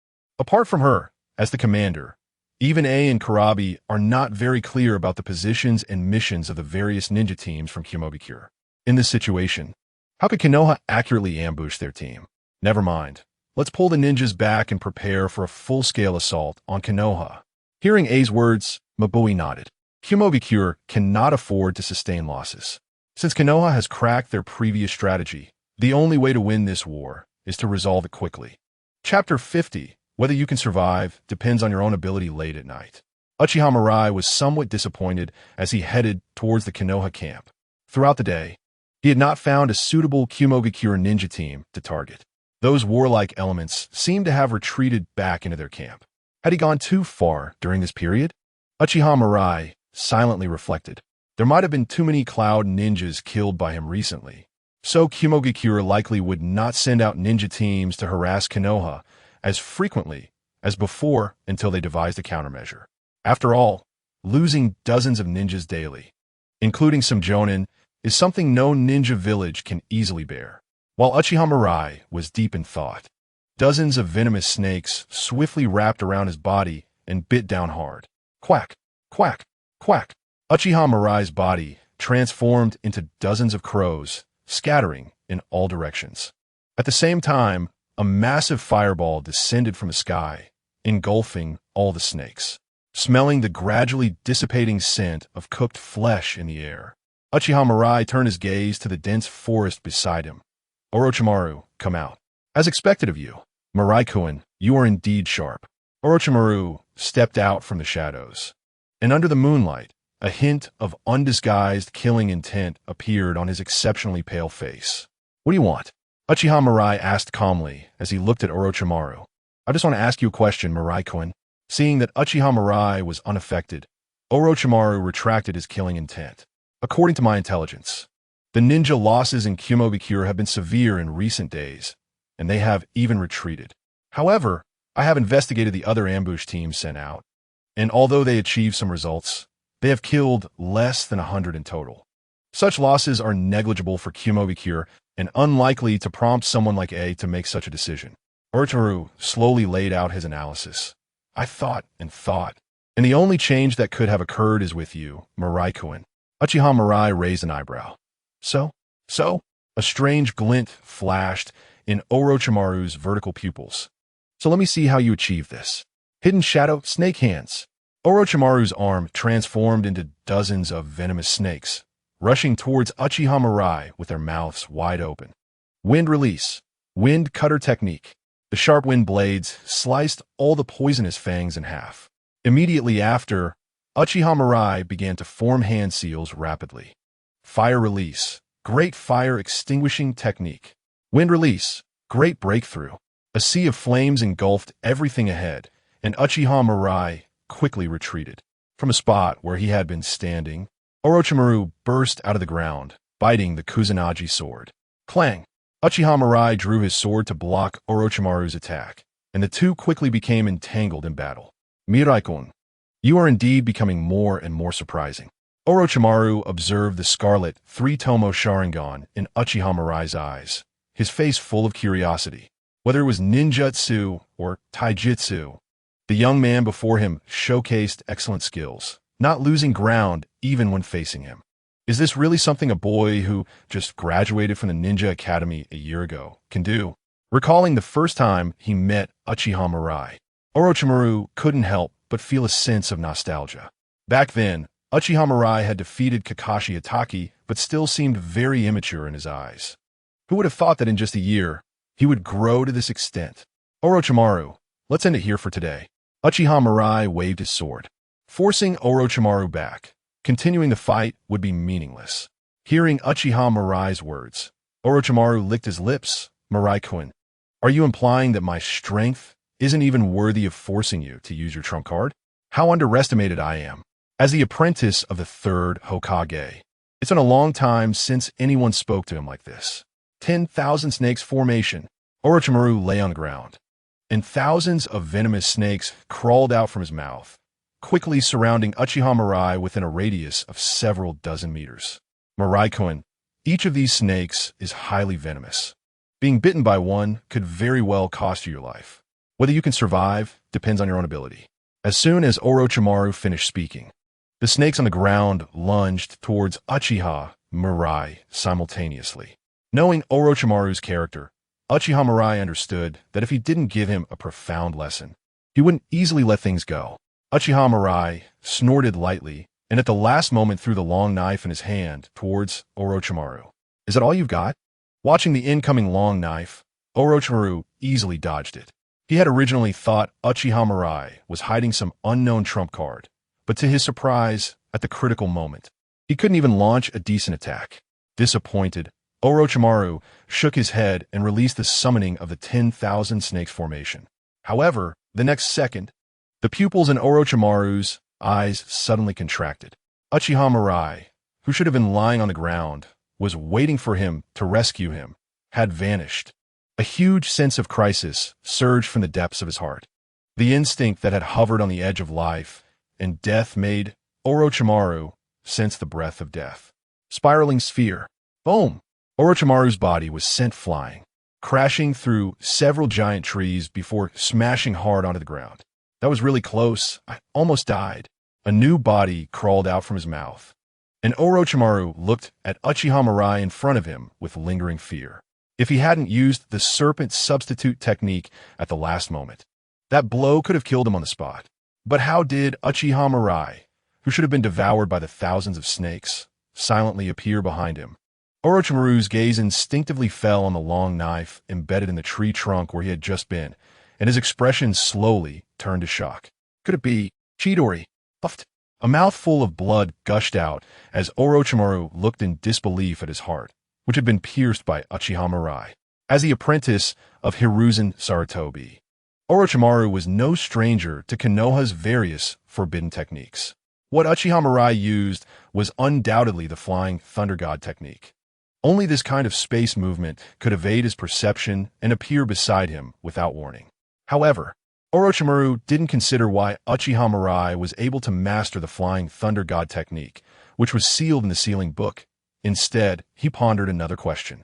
Apart from her, as the commander, even A and Kurabi are not very clear about the positions and missions of the various ninja teams from Kumogakure. In this situation, how could Konoha accurately ambush their team? Never mind. Let's pull the ninjas back and prepare for a full-scale assault on Konoha. Hearing A's words, Mabui nodded. Kumogakure cannot afford to sustain losses. Since Konoha has cracked their previous strategy, the only way to win this war is to resolve it quickly. Chapter 50. Whether you can survive depends on your own ability late at night. Uchiha Mirai was somewhat disappointed as he headed towards the Konoha camp. Throughout the day, he had not found a suitable Kumogakure ninja team to target. Those warlike elements seemed to have retreated back into their camp. Had he gone too far during this period? Uchiha Mirai silently reflected. There might have been too many cloud ninjas killed by him recently. So Kumogakure likely would not send out ninja teams to harass Konoha as frequently as before until they devised a countermeasure. After all, losing dozens of ninjas daily, including some Jonin, is something no ninja village can easily bear. While Uchiha Mirai was deep in thought, dozens of venomous snakes swiftly wrapped around his body and bit down hard. Quack, quack, quack. Uchiha Mirai's body transformed into dozens of crows, scattering in all directions. At the same time, a massive fireball descended from the sky, engulfing all the snakes. Smelling the gradually dissipating scent of cooked flesh in the air, Uchiha Mirai turned his gaze to the dense forest beside him. Orochimaru, come out. As expected of you, Mirai-kun, you are indeed sharp. Orochimaru stepped out from the shadows, and under the moonlight, a hint of undisguised killing intent appeared on his exceptionally pale face. What do you want? Uchiha Mirai asked calmly as he looked at Orochimaru. I just want to ask you a question, Mirai-kun. Seeing that Uchiha Mirai was unaffected, Orochimaru retracted his killing intent. According to my intelligence, the ninja losses in Kumogakure have been severe in recent days, and they have even retreated. However, I have investigated the other ambush teams sent out, and although they achieved some results, they have killed less than 100 in total. Such losses are negligible for Kumogakure and unlikely to prompt someone like A to make such a decision. Orochimaru slowly laid out his analysis. I thought and thought, and the only change that could have occurred is with you, Mirai-kun. Uchiha Mirai raised an eyebrow. So? A strange glint flashed in Orochimaru's vertical pupils. So let me see how you achieve this. Hidden shadow, snake hands. Orochimaru's arm transformed into dozens of venomous snakes, rushing towards Uchiha Mirai with their mouths wide open. Wind release. Wind cutter technique. The sharp wind blades sliced all the poisonous fangs in half. Immediately after, Uchiha Mirai began to form hand seals rapidly. Fire release. Great fire extinguishing technique. Wind release. Great breakthrough. A sea of flames engulfed everything ahead, and Uchiha Mirai quickly retreated. From a spot where he had been standing, Orochimaru burst out of the ground, biting the Kusanagi sword. Clang! Uchiha Mirai drew his sword to block Orochimaru's attack, and the two quickly became entangled in battle. Mirai-kun, you are indeed becoming more and more surprising. Orochimaru observed the scarlet three-tomo Sharingan in Uchiha Mirai's eyes, his face full of curiosity. Whether it was ninjutsu or taijutsu, The young man before him showcased excellent skills, not losing ground even when facing him. Is this really something a boy who just graduated from the Ninja Academy a year ago can do? Recalling the first time he met Uchiha Mirai, Orochimaru couldn't help but feel a sense of nostalgia. Back then, Uchiha Mirai had defeated Kakashi Hatake, but still seemed very immature in his eyes. Who would have thought that in just a year, he would grow to this extent? Orochimaru, let's end it here for today. Uchiha Mirai waved his sword, forcing Orochimaru back. Continuing the fight would be meaningless. Hearing Uchiha Mirai's words, Orochimaru licked his lips. Mirai-kun, are you implying that my strength isn't even worthy of forcing you to use your trump card? How underestimated I am. As the apprentice of the third Hokage, it's been a long time since anyone spoke to him like this. 10,000 snakes formation. Orochimaru lay on the ground, and thousands of venomous snakes crawled out from his mouth, quickly surrounding Uchiha Mirai within a radius of several dozen meters. Mirai-kun, each of these snakes is highly venomous. Being bitten by one could very well cost you your life. Whether you can survive depends on your own ability. As soon as Orochimaru finished speaking, the snakes on the ground lunged towards Uchiha Mirai simultaneously. Knowing Orochimaru's character, Uchiha Mirai understood that if he didn't give him a profound lesson, he wouldn't easily let things go. Uchiha Mirai snorted lightly and at the last moment threw the long knife in his hand towards Orochimaru. Is that all you've got? Watching the incoming long knife, Orochimaru easily dodged it. He had originally thought Uchiha Mirai was hiding some unknown trump card, but to his surprise, at the critical moment, he couldn't even launch a decent attack. Disappointed, Orochimaru shook his head and released the summoning of the 10,000 snakes formation. However, the next second, the pupils in Orochimaru's eyes suddenly contracted. Uchiha Mirai, who should have been lying on the ground, was waiting for him to rescue him, had vanished. A huge sense of crisis surged from the depths of his heart. The instinct that had hovered on the edge of life and death made Orochimaru sense the breath of death. Spiraling sphere. Boom! Orochimaru's body was sent flying, crashing through several giant trees before smashing hard onto the ground. That was really close. I almost died. A new body crawled out from his mouth, and Orochimaru looked at Uchiha Mirai in front of him with lingering fear. If he hadn't used the serpent substitute technique at the last moment, that blow could have killed him on the spot. But how did Uchiha Mirai, who should have been devoured by the thousands of snakes, silently appear behind him? Orochimaru's gaze instinctively fell on the long knife embedded in the tree trunk where he had just been, and his expression slowly turned to shock. Could it be Chidori? Puffed. A mouthful of blood gushed out as Orochimaru looked in disbelief at his heart, which had been pierced by Uchiha Mirai. As the apprentice of Hiruzen Sarutobi, Orochimaru was no stranger to Konoha's various forbidden techniques. What Uchiha Mirai used was undoubtedly the Flying Thunder God technique. Only this kind of space movement could evade his perception and appear beside him without warning. However, Orochimaru didn't consider why Uchiha Mirai was able to master the Flying Thunder God technique, which was sealed in the sealing book. Instead, he pondered another question.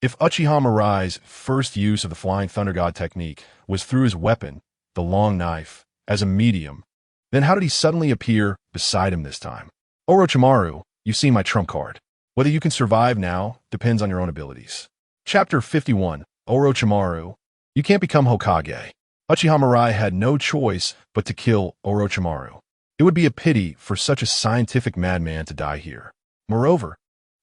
If Uchiha Mirai's first use of the Flying Thunder God technique was through his weapon, the long knife, as a medium, then how did he suddenly appear beside him this time? Orochimaru, you've seen my trump card. Whether you can survive now depends on your own abilities. Chapter 51, Orochimaru. You can't become Hokage. Uchiha Mirai had no choice but to kill Orochimaru. It would be a pity for such a scientific madman to die here. Moreover,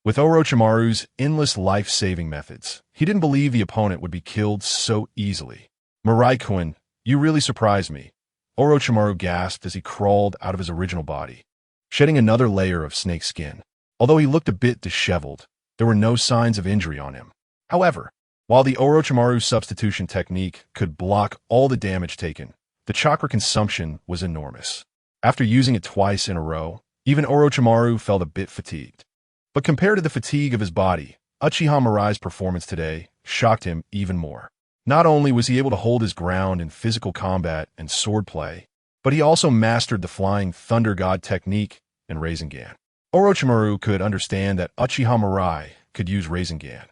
with Orochimaru's endless life-saving methods, he didn't believe the opponent would be killed so easily. Mirai-kun, you really surprised me, Orochimaru gasped as he crawled out of his original body, shedding another layer of snake skin. Although he looked a bit disheveled, there were no signs of injury on him. However, while the Orochimaru substitution technique could block all the damage taken, the chakra consumption was enormous. After using it twice in a row, even Orochimaru felt a bit fatigued. But compared to the fatigue of his body, Uchiha Mirai's performance today shocked him even more. Not only was he able to hold his ground in physical combat and swordplay, but he also mastered the Flying Thunder God technique and Rasengan. Orochimaru could understand that Uchiha Mirai could use Rasengan.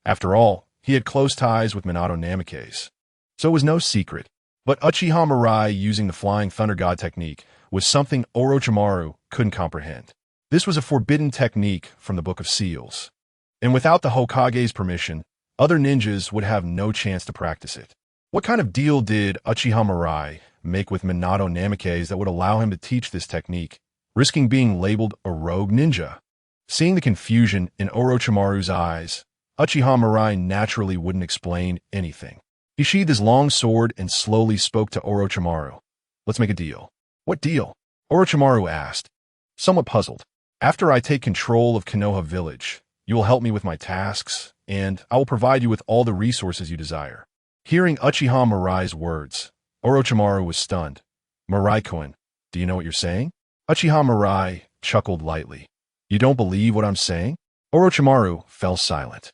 After all, he had close ties with Minato Namikaze. So it was no secret. But Uchiha Mirai using the Flying Thunder God technique was something Orochimaru couldn't comprehend. This was a forbidden technique from the Book of Seals, and without the Hokage's permission, other ninjas would have no chance to practice it. What kind of deal did Uchiha Mirai make with Minato Namikaze that would allow him to teach this technique, risking being labeled a rogue ninja? Seeing the confusion in Orochimaru's eyes, Uchiha Mirai naturally wouldn't explain anything. He sheathed his long sword and slowly spoke to Orochimaru. "Let's make a deal." "What deal?" Orochimaru asked, somewhat puzzled. "After I take control of Konoha village, you will help me with my tasks, and I will provide you with all the resources you desire." Hearing Uchiha Mirai's words, Orochimaru was stunned. "Mirai-kun, do you know what you're saying?" Uchiha Mirai chuckled lightly. "You don't believe what I'm saying?" Orochimaru fell silent.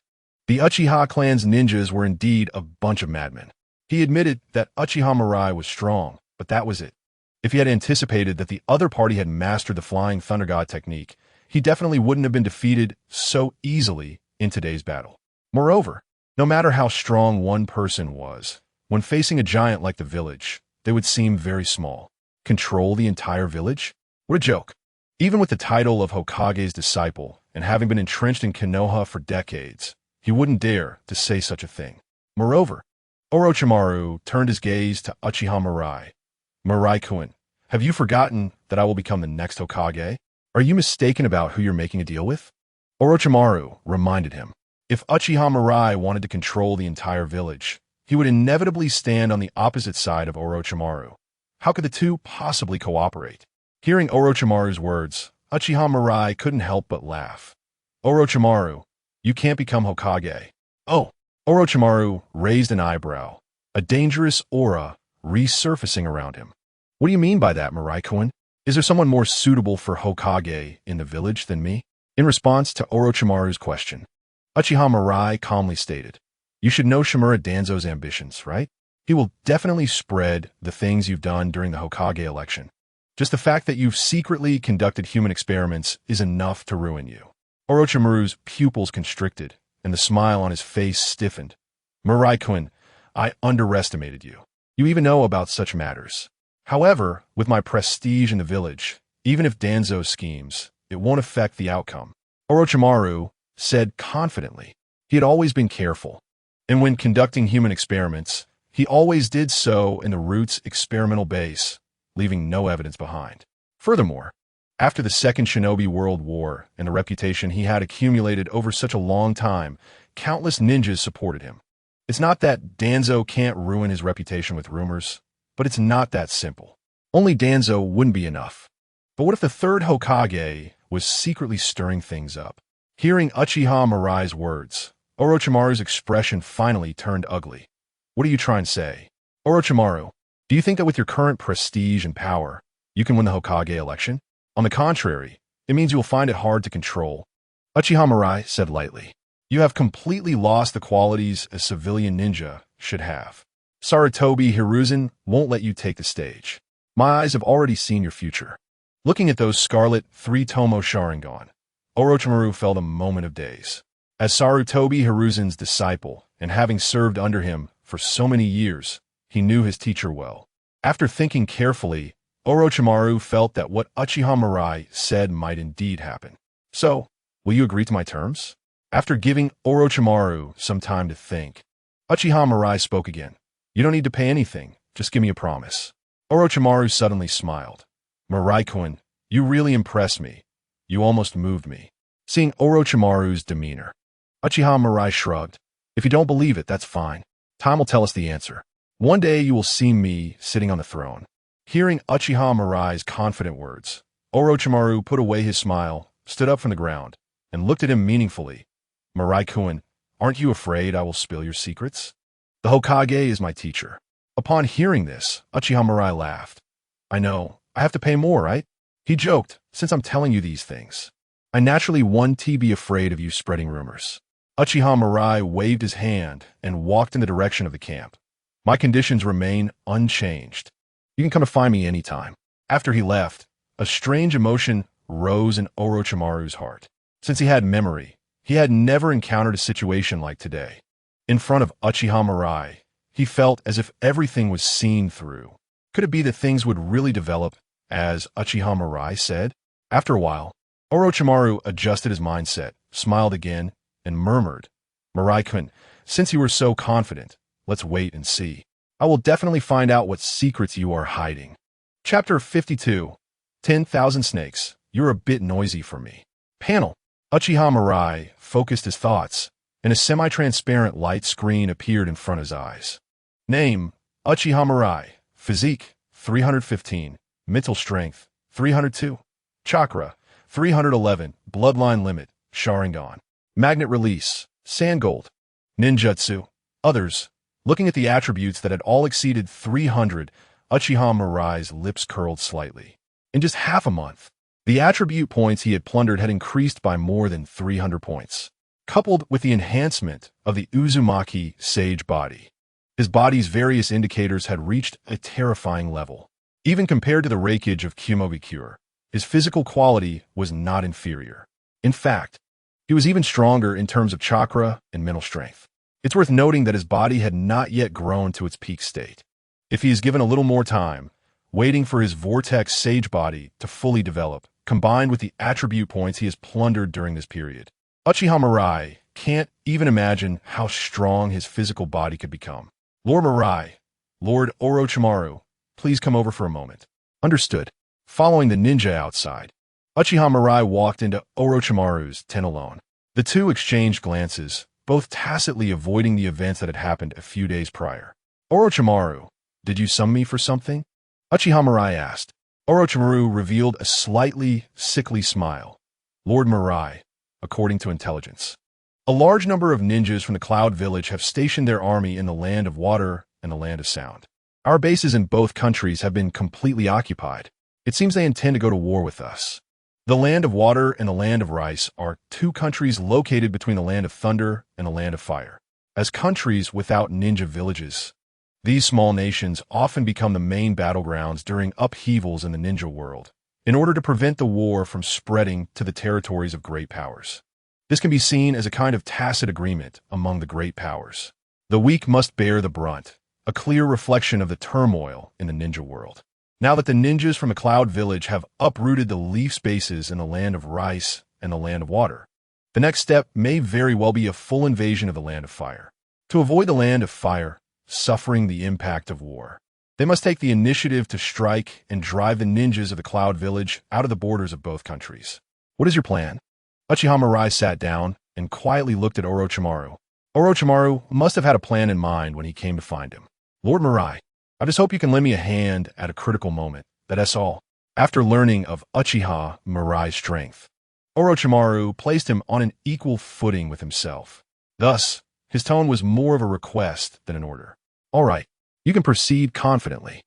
The Uchiha clan's ninjas were indeed a bunch of madmen. He admitted that Uchiha Mirai was strong, but that was it. If he had anticipated that the other party had mastered the Flying Thunder God technique, he definitely wouldn't have been defeated so easily in today's battle. Moreover, no matter how strong one person was, when facing a giant like the village, they would seem very small. Control the entire village? What a joke. Even with the title of Hokage's disciple and having been entrenched in Konoha for decades, he wouldn't dare to say such a thing. Moreover, Orochimaru turned his gaze to Uchiha Mirai. "Mirai-kun, have you forgotten that I will become the next Hokage? Are you mistaken about who you're making a deal with?" Orochimaru reminded him. If Uchiha Mirai wanted to control the entire village, he would inevitably stand on the opposite side of Orochimaru. How could the two possibly cooperate? Hearing Orochimaru's words, Uchiha Mirai couldn't help but laugh. "Orochimaru, you can't become Hokage." "Oh!" Orochimaru raised an eyebrow, a dangerous aura resurfacing around him. "What do you mean by that, Mirai-kun? Is there someone more suitable for Hokage in the village than me?" In response to Orochimaru's question, Uchiha Mirai calmly stated, "You should know Shimura Danzo's ambitions, right? He will definitely spread the things you've done during the Hokage election. Just the fact that you've secretly conducted human experiments is enough to ruin you." Orochimaru's pupils constricted, and the smile on his face stiffened. "Mirai-kun, I underestimated you. You even know about such matters. However, with my prestige in the village, even if Danzo schemes, it won't affect the outcome." Orochimaru said confidently. He had always been careful, and when conducting human experiments, he always did so in the root's experimental base, leaving no evidence behind. Furthermore, after the Second Shinobi World War and the reputation he had accumulated over such a long time, countless ninjas supported him. It's not that Danzo can't ruin his reputation with rumors, but it's not that simple. Only Danzo wouldn't be enough. But what if the third Hokage was secretly stirring things up? Hearing Uchiha Mirai's words, Orochimaru's expression finally turned ugly. "What are you trying to say?" "Orochimaru, do you think that with your current prestige and power, you can win the Hokage election? On the contrary, it means you will find it hard to control." Uchiha Mirai said lightly, "You have completely lost the qualities a civilian ninja should have. Sarutobi Hiruzen won't let you take the stage. My eyes have already seen your future." Looking at those scarlet three-tomo Sharingan, Orochimaru felt a moment of daze. As Sarutobi Hiruzen's disciple, and having served under him for so many years, he knew his teacher well. After thinking carefully, Orochimaru felt that what Uchiha Mirai said might indeed happen. "So, will you agree to my terms?" After giving Orochimaru some time to think, Uchiha Mirai spoke again. "You don't need to pay anything, just give me a promise." Orochimaru suddenly smiled. "Mirai-kun, you really impressed me. You almost moved me." Seeing Orochimaru's demeanor, Uchiha Mirai shrugged. "If you don't believe it, that's fine. Time will tell us the answer. One day you will see me sitting on the throne." Hearing Uchiha Mirai's confident words, Orochimaru put away his smile, stood up from the ground, and looked at him meaningfully. "Mirai-kun, aren't you afraid I will spill your secrets? The Hokage is my teacher." Upon hearing this, Uchiha Mirai laughed. "I know, I have to pay more, right?" He joked, "Since I'm telling you these things, I naturally want to be afraid of you spreading rumors." Uchiha Mirai waved his hand and walked in the direction of the camp. "My conditions remain unchanged. You can come to find me anytime." After he left, a strange emotion rose in Orochimaru's heart. Since he had memory, he had never encountered a situation like today. In front of Uchiha Mirai, He felt as if everything was seen through. Could it be that things would really develop, as Uchiha Mirai said? After a while, Orochimaru adjusted his mindset, smiled again, and murmured, "Mirai-kun, since you were so confident, let's wait and see. I will definitely find out what secrets you are hiding." Chapter 52. 10,000 Snakes. You're a bit noisy for me. Panel. Uchiha Mirai focused his thoughts, and a semi-transparent light screen appeared in front of his eyes. Name, Uchiha Mirai. Physique, 315. Mental strength, 302. Chakra, 311. Bloodline limit, Sharingan. Magnet release, Sandgold. Ninjutsu. Others. Looking at the attributes that had all exceeded 300, Uchiha Mirai's lips curled slightly. In just half a month, the attribute points he had plundered had increased by more than 300 points. Coupled with the enhancement of the Uzumaki Sage body, his body's various indicators had reached a terrifying level. Even compared to the rakeage of Kamui, his physical quality was not inferior. In fact, he was even stronger in terms of chakra and mental strength. It's worth noting that his body had not yet grown to its peak state. If he is given a little more time, waiting for his Vortex Sage body to fully develop, combined with the attribute points he has plundered during this period, Uchiha Mirai can't even imagine how strong his physical body could become. Lord Mirai, Lord Orochimaru, please come over for a moment. Understood. Following the ninja outside, Uchiha Mirai walked into Orochimaru's tent alone. The two exchanged glances, both tacitly avoiding the events that had happened a few days prior. Orochimaru, did you summon me for something? Uchiha Mirai asked. Orochimaru revealed a slightly sickly smile. Lord Mirai, according to intelligence, a large number of ninjas from the Cloud Village have stationed their army in the Land of Water and the Land of Sound. Our bases in both countries have been completely occupied. It seems they intend to go to war with us. The Land of Water and the Land of Rice are two countries located between the Land of Thunder and the Land of Fire. As countries without ninja villages, these small nations often become the main battlegrounds during upheavals in the ninja world, in order to prevent the war from spreading to the territories of great powers. This can be seen as a kind of tacit agreement among the great powers. The weak must bear the brunt, a clear reflection of the turmoil in the ninja world. Now that the ninjas from the Cloud Village have uprooted the leaf spaces in the Land of Rice and the Land of Water, the next step may very well be a full invasion of the Land of Fire. To avoid the Land of Fire suffering the impact of war, they must take the initiative to strike and drive the ninjas of the Cloud Village out of the borders of both countries. What is your plan? Uchiha Mirai sat down and quietly looked at Orochimaru. Orochimaru must have had a plan in mind when he came to find him. Lord Mirai, I just hope you can lend me a hand at a critical moment. That's all. After learning of Uchiha Mirai's strength, Orochimaru placed him on an equal footing with himself. Thus, his tone was more of a request than an order. All right, you can proceed confidently.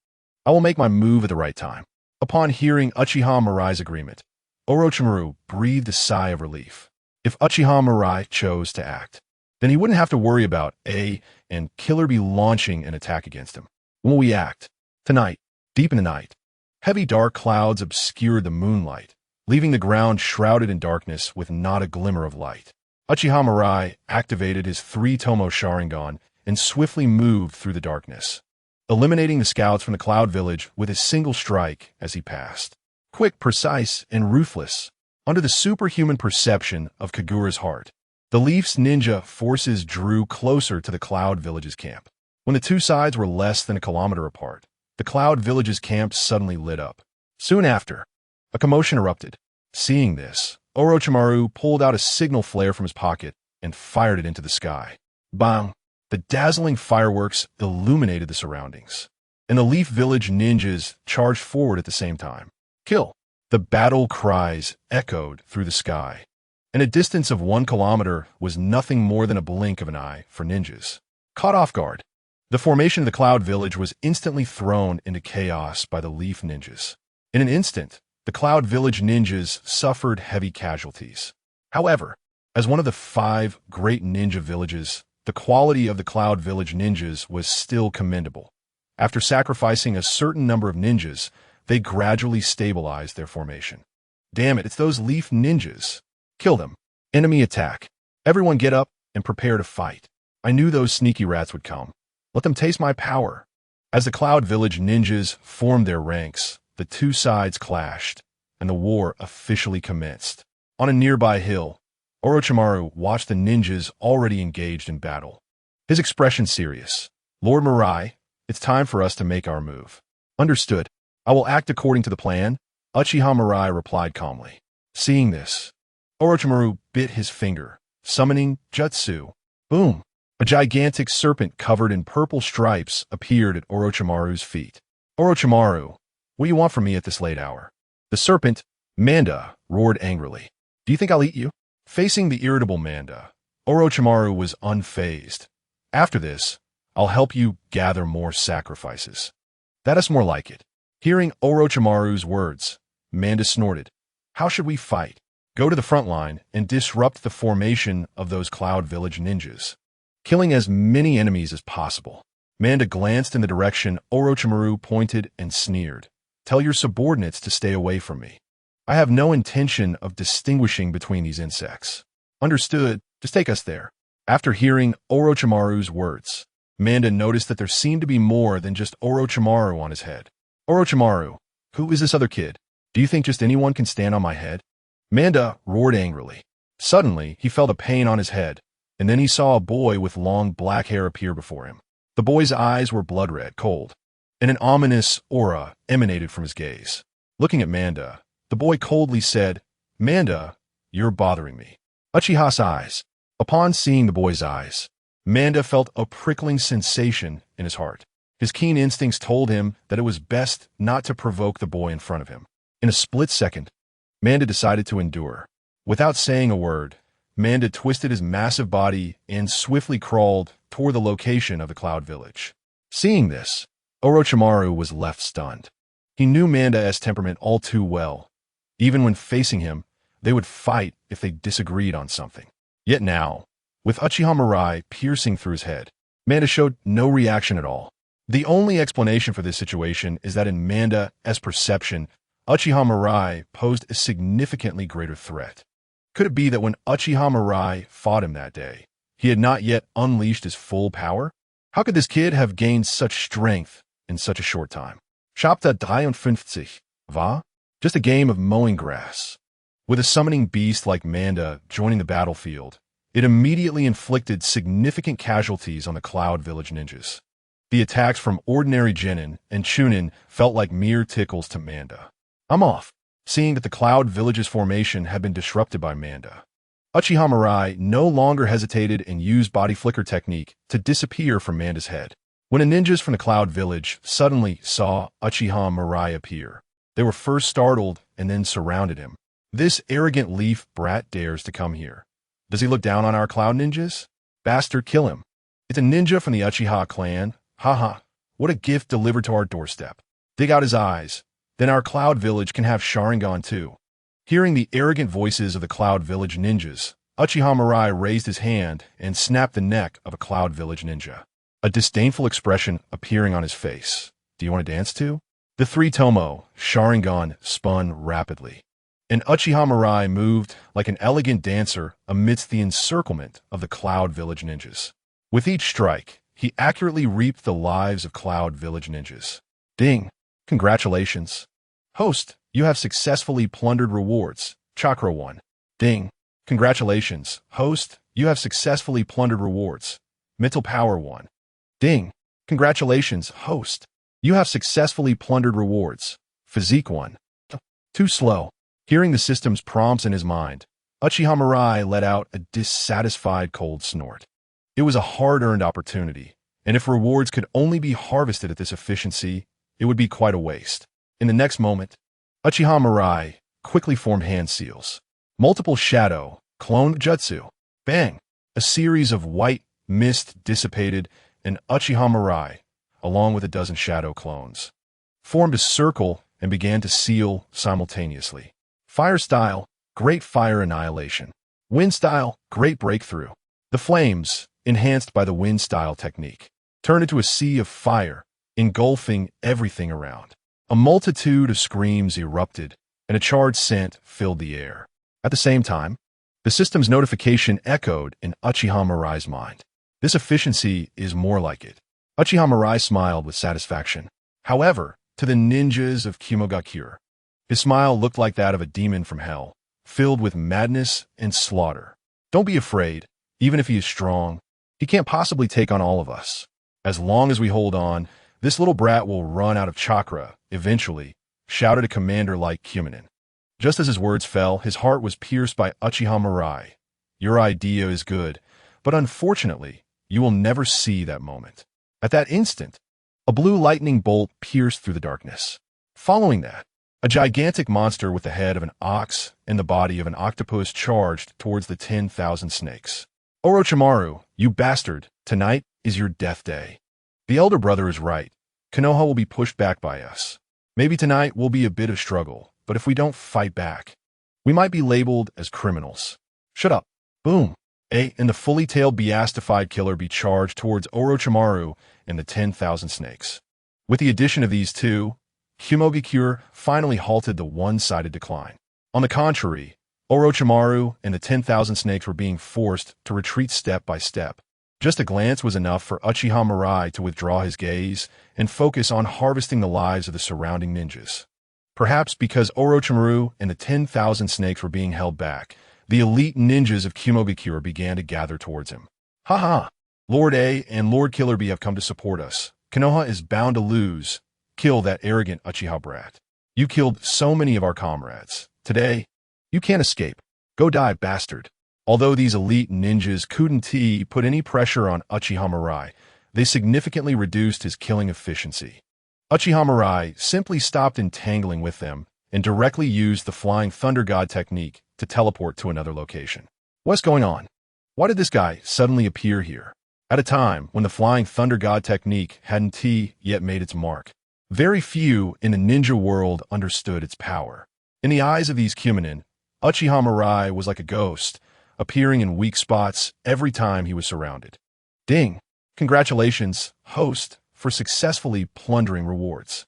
I will make my move at the right time. Upon hearing Uchiha Mirai's agreement, Orochimaru breathed a sigh of relief. If Uchiha Mirai chose to act, then he wouldn't have to worry about and Killer Bee launching an attack against him. When will we act? Tonight, deep in the night. Heavy dark clouds obscured the moonlight, leaving the ground shrouded in darkness with not a glimmer of light. Uchiha Mirai activated his 3-tomo Sharingan and swiftly moved through the darkness, eliminating the scouts from the Cloud Village with a single strike as he passed. Quick, precise, and ruthless, under the superhuman perception of Kagura's heart, the Leaf's ninja forces drew closer to the Cloud Village's camp. When the two sides were less than a kilometer apart, the Cloud Village's camp suddenly lit up. Soon after, a commotion erupted. Seeing this, Orochimaru pulled out a signal flare from his pocket and fired it into the sky. Bang! The dazzling fireworks illuminated the surroundings, and the Leaf Village ninjas charged forward at the same time. Kill! The battle cries echoed through the sky, and a distance of 1 kilometer was nothing more than a blink of an eye for ninjas. Caught off guard, the formation of the Cloud Village was instantly thrown into chaos by the Leaf ninjas. In an instant, the Cloud Village ninjas suffered heavy casualties. However, as one of the 5 great ninja villages, the quality of the Cloud Village ninjas was still commendable. After sacrificing a certain number of ninjas, they gradually stabilized their formation. Damn it, it's those Leaf ninjas. Kill them. Enemy attack. Everyone get up and prepare to fight. I knew those sneaky rats would come. Let them taste my power. As the Cloud Village ninjas formed their ranks, the two sides clashed, and the war officially commenced. On a nearby hill, Orochimaru watched the ninjas already engaged in battle. His expression serious. Lord Mirai, it's time for us to make our move. Understood. I will act according to the plan, Uchiha Mirai replied calmly. Seeing this, Orochimaru bit his finger, summoning jutsu. Boom! A gigantic serpent covered in purple stripes appeared at Orochimaru's feet. Orochimaru, what do you want from me at this late hour? The serpent, Manda, roared angrily. Do you think I'll eat you? Facing the irritable Manda, Orochimaru was unfazed. After this, I'll help you gather more sacrifices. That is more like it. Hearing Orochimaru's words, Manda snorted. How should we fight? Go to the front line and disrupt the formation of those Cloud Village ninjas, killing as many enemies as possible. Manda glanced in the direction Orochimaru pointed and sneered. Tell your subordinates to stay away from me. I have no intention of distinguishing between these insects. Understood, just take us there. After hearing Orochimaru's words, Manda noticed that there seemed to be more than just Orochimaru on his head. Orochimaru, who is this other kid? Do you think just anyone can stand on my head? Manda roared angrily. Suddenly, he felt a pain on his head, and then he saw a boy with long black hair appear before him. The boy's eyes were blood-red, cold, and an ominous aura emanated from his gaze. Looking at Manda, the boy coldly said, Manda, you're bothering me. Uchiha's eyes. Upon seeing the boy's eyes, Manda felt a prickling sensation in his heart. His keen instincts told him that it was best not to provoke the boy in front of him. In a split second, Manda decided to endure. Without saying a word, Manda twisted his massive body and swiftly crawled toward the location of the Cloud Village. Seeing this, Orochimaru was left stunned. He knew Manda's temperament all too well. Even when facing him, they would fight if they disagreed on something. Yet now, with Uchiha Mirai piercing through his head, Manda showed no reaction at all. The only explanation for this situation is that in Manda's perception, Uchiha Mirai posed a significantly greater threat. Could it be that when Uchiha Mirai fought him that day, he had not yet unleashed his full power? How could this kid have gained such strength in such a short time? Chapter 53, va? Just a game of mowing grass. With a summoning beast like Manda joining the battlefield, it immediately inflicted significant casualties on the Cloud Village ninjas. The attacks from ordinary Genin and Chunin felt like mere tickles to Manda. I'm off. Seeing that the Cloud Village's formation had been disrupted by Manda, Uchiha Mirai no longer hesitated and used body flicker technique to disappear from Manda's head. When the ninjas from the Cloud Village suddenly saw Uchiha Mirai appear, they were first startled and then surrounded him. This arrogant leaf brat dares to come here. Does he look down on our Cloud ninjas? Bastard, kill him. It's a ninja from the Uchiha clan. Haha, what a gift delivered to our doorstep. Dig out his eyes. Then our Cloud Village can have Sharingan too. Hearing the arrogant voices of the Cloud Village ninjas, Uchiha Mirai raised his hand and snapped the neck of a Cloud Village ninja, a disdainful expression appearing on his face. Do you want to dance too? The three-tomo Sharingan spun rapidly, and Uchiha Mirai moved like an elegant dancer amidst the encirclement of the Cloud Village ninjas. With each strike, he accurately reaped the lives of Cloud Village ninjas. Ding! Congratulations. Host, you have successfully plundered rewards. Chakra 1. Ding! Congratulations. Host, you have successfully plundered rewards. Mental Power 1. Ding! Congratulations. Host, you have successfully plundered rewards. Physique 1. Too slow. Hearing the system's prompts in his mind, Uchiha Mirai let out a dissatisfied cold snort. It was a hard-earned opportunity, and if rewards could only be harvested at this efficiency, it would be quite a waste. In the next moment, Uchiha Mirai quickly formed hand seals. Multiple shadow, clone jutsu. Bang! A series of white mist dissipated, and Uchiha Mirai, along with a dozen shadow clones, formed a circle and began to seal simultaneously. Fire style, great fire annihilation. Wind style, great breakthrough. The flames, enhanced by the wind style technique, turned into a sea of fire, engulfing everything around. A multitude of screams erupted, and a charred scent filled the air. At the same time, the system's notification echoed in Uchiha Mirai's mind. This efficiency is more like it. Uchiha Mirai smiled with satisfaction. However, to the ninjas of Kamui, his smile looked like that of a demon from hell, filled with madness and slaughter. Don't be afraid. Even if he is strong, he can't possibly take on all of us. As long as we hold on, this little brat will run out of chakra, eventually, shouted a commander like Kamui. Just as his words fell, his heart was pierced by Uchiha Mirai. Your idea is good, but unfortunately, you will never see that moment. At that instant, a blue lightning bolt pierced through the darkness. Following that, a gigantic monster with the head of an ox and the body of an octopus charged towards the 10,000 snakes. Orochimaru, you bastard, tonight is your death day. The elder brother is right. Konoha will be pushed back by us. Maybe tonight will be a bit of struggle, but if we don't fight back, we might be labeled as criminals. Shut up. Boom. And the fully tailed beastified killer be charged towards Orochimaru and the 10,000 snakes. With the addition of these two, Kamui finally halted the one-sided decline. On the contrary, Orochimaru and the 10,000 snakes were being forced to retreat step by step. Just a glance was enough for Uchiha Mirai to withdraw his gaze and focus on harvesting the lives of the surrounding ninjas. Perhaps because Orochimaru and the 10,000 snakes were being held back, the elite ninjas of Kamui began to gather towards him. Haha! Lord A and Lord Killer B have come to support us. Konoha is bound to lose. Kill that arrogant Uchiha brat. You killed so many of our comrades. Today, you can't escape. Go die, bastard. Although these elite ninjas couldn't put any pressure on Uchiha Mirai, they significantly reduced his killing efficiency. Uchiha Mirai simply stopped entangling with them and directly used the Flying Thunder God technique to teleport to another location. What's going on? Why did this guy suddenly appear here? At a time when the Flying Thunder God technique hadn't yet made its mark. Very few in the ninja world understood its power. In the eyes of these Kamui, Uchiha Mirai was like a ghost, appearing in weak spots every time he was surrounded. Ding! Congratulations, host, for successfully plundering rewards.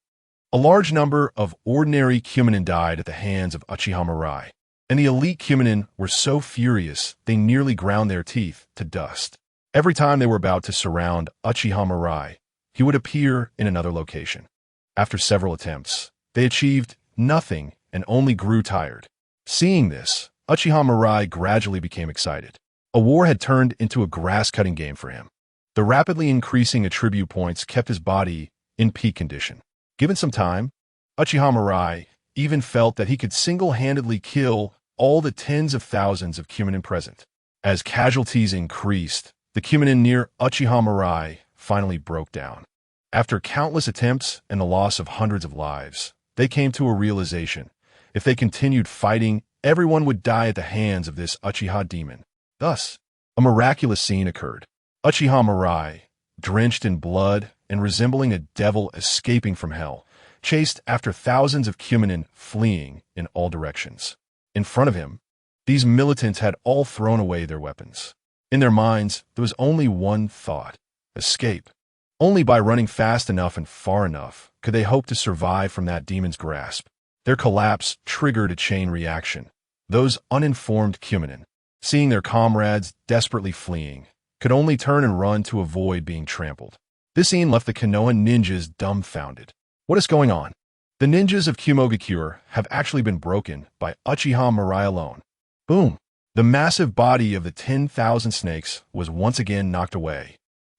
A large number of ordinary Kamui died at the hands of Uchiha Mirai, and the elite Kamui were so furious they nearly ground their teeth to dust. Every time they were about to surround Uchiha Mirai, he would appear in another location. After several attempts, they achieved nothing and only grew tired. Seeing this, Uchiha Mirai gradually became excited. A war had turned into a grass-cutting game for him. The rapidly increasing attribute points kept his body in peak condition. Given some time, Uchiha Mirai even felt that he could single-handedly kill all the tens of thousands of Kamui present. As casualties increased, the Kamui near Uchiha Mirai finally broke down. After countless attempts and the loss of hundreds of lives, they came to a realization. If they continued fighting, everyone would die at the hands of this Uchiha demon. Thus, a miraculous scene occurred. Uchiha Mirai, drenched in blood and resembling a devil escaping from hell, chased after thousands of Kamui fleeing in all directions. In front of him, these militants had all thrown away their weapons. In their minds, there was only one thought: escape. Only by running fast enough and far enough could they hope to survive from that demon's grasp. Their collapse triggered a chain reaction. Those uninformed Kamui, seeing their comrades desperately fleeing, could only turn and run to avoid being trampled. This scene left the Konoha ninjas dumbfounded. What is going on? The ninjas of Kamui have actually been broken by Uchiha Mirai alone. Boom! The massive body of the 10,000 snakes was once again knocked away,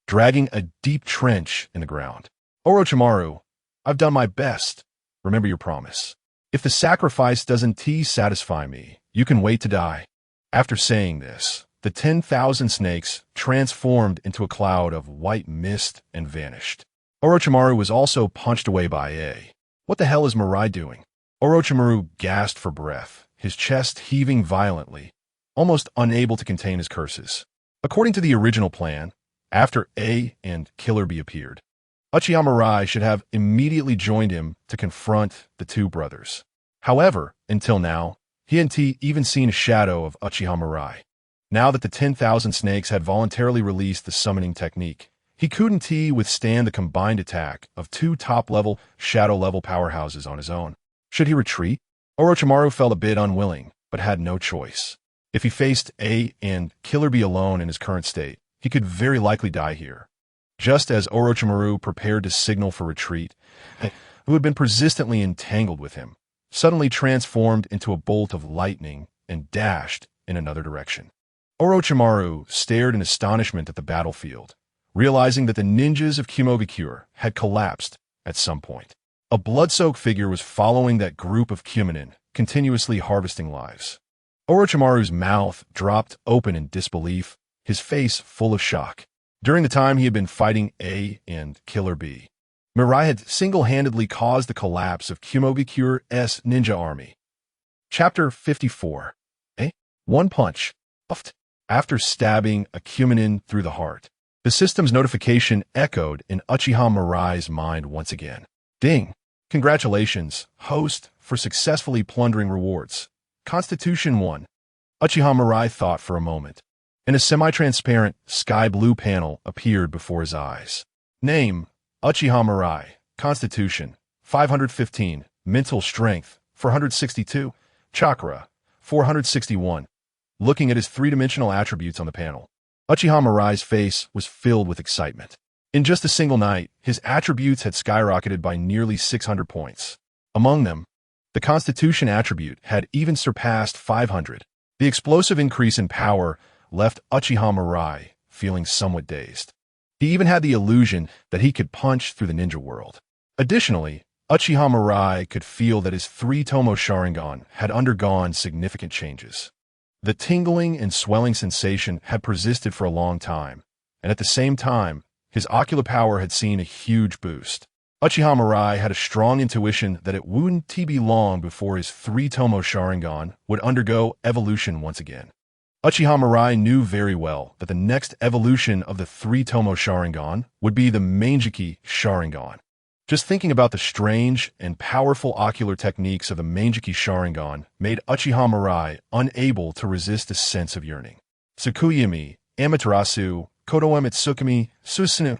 dragging a deep trench in the ground. Orochimaru, I've done my best. Remember your promise. If the sacrifice doesn't satisfy me, you can wait to die. After saying this, the 10,000 snakes transformed into a cloud of white mist and vanished. Orochimaru was also punched away by A. What the hell is Mirai doing? Orochimaru gasped for breath, his chest heaving violently, almost unable to contain his curses. According to the original plan, after A and Killer B appeared, Uchiha Mirai should have immediately joined him to confront the two brothers. However, until now, he hadn't even seen a shadow of Uchiha Mirai. Now that the 10,000 snakes had voluntarily released the summoning technique, he couldn't withstand the combined attack of two top-level, shadow-level powerhouses on his own. Should he retreat? Orochimaru felt a bit unwilling, but had no choice. If he faced A and Killer B alone in his current state, he could very likely die here. Just as Orochimaru prepared to signal for retreat, who had been persistently entangled with him, suddenly transformed into a bolt of lightning and dashed in another direction. Orochimaru stared in astonishment at the battlefield, realizing that the ninjas of Kumogakure had collapsed at some point. A blood-soaked figure was following that group of Kuminin, continuously harvesting lives. Orochimaru's mouth dropped open in disbelief, his face full of shock. During the time he had been fighting A and Killer B, Mirai had single-handedly caused the collapse of Kumogakure's ninja army. Chapter 54. One punch. After stabbing a Kuminin through the heart, the system's notification echoed in Uchiha Mirai's mind once again. Ding! Congratulations, host, for successfully plundering rewards. Constitution 1. Uchiha Mirai thought for a moment, and a semi-transparent sky-blue panel appeared before his eyes. Name: Uchiha Mirai. Constitution: 515. Mental strength: 462. Chakra: 461. Looking at his three-dimensional attributes on the panel, Uchiha Mirai's face was filled with excitement. In just a single night, his attributes had skyrocketed by nearly 600 points. Among them, the Constitution attribute had even surpassed 500. The explosive increase in power left Uchiha Mirai feeling somewhat dazed. He even had the illusion that he could punch through the ninja world. Additionally, Uchiha Mirai could feel that his three-tomo Sharingan had undergone significant changes. The tingling and swelling sensation had persisted for a long time, and at the same time, his ocular power had seen a huge boost. Uchiha Mirai had a strong intuition that it wouldn't be long before his three-tomo Sharingan would undergo evolution once again. Uchiha Mirai knew very well that the next evolution of the three-tomo Sharingan would be the Mangekyō Sharingan. Just thinking about the strange and powerful ocular techniques of the Mangekyō Sharingan made Uchiha Mirai unable to resist a sense of yearning. Tsukuyami, Amaterasu, Kodoemitsukami, Susunu.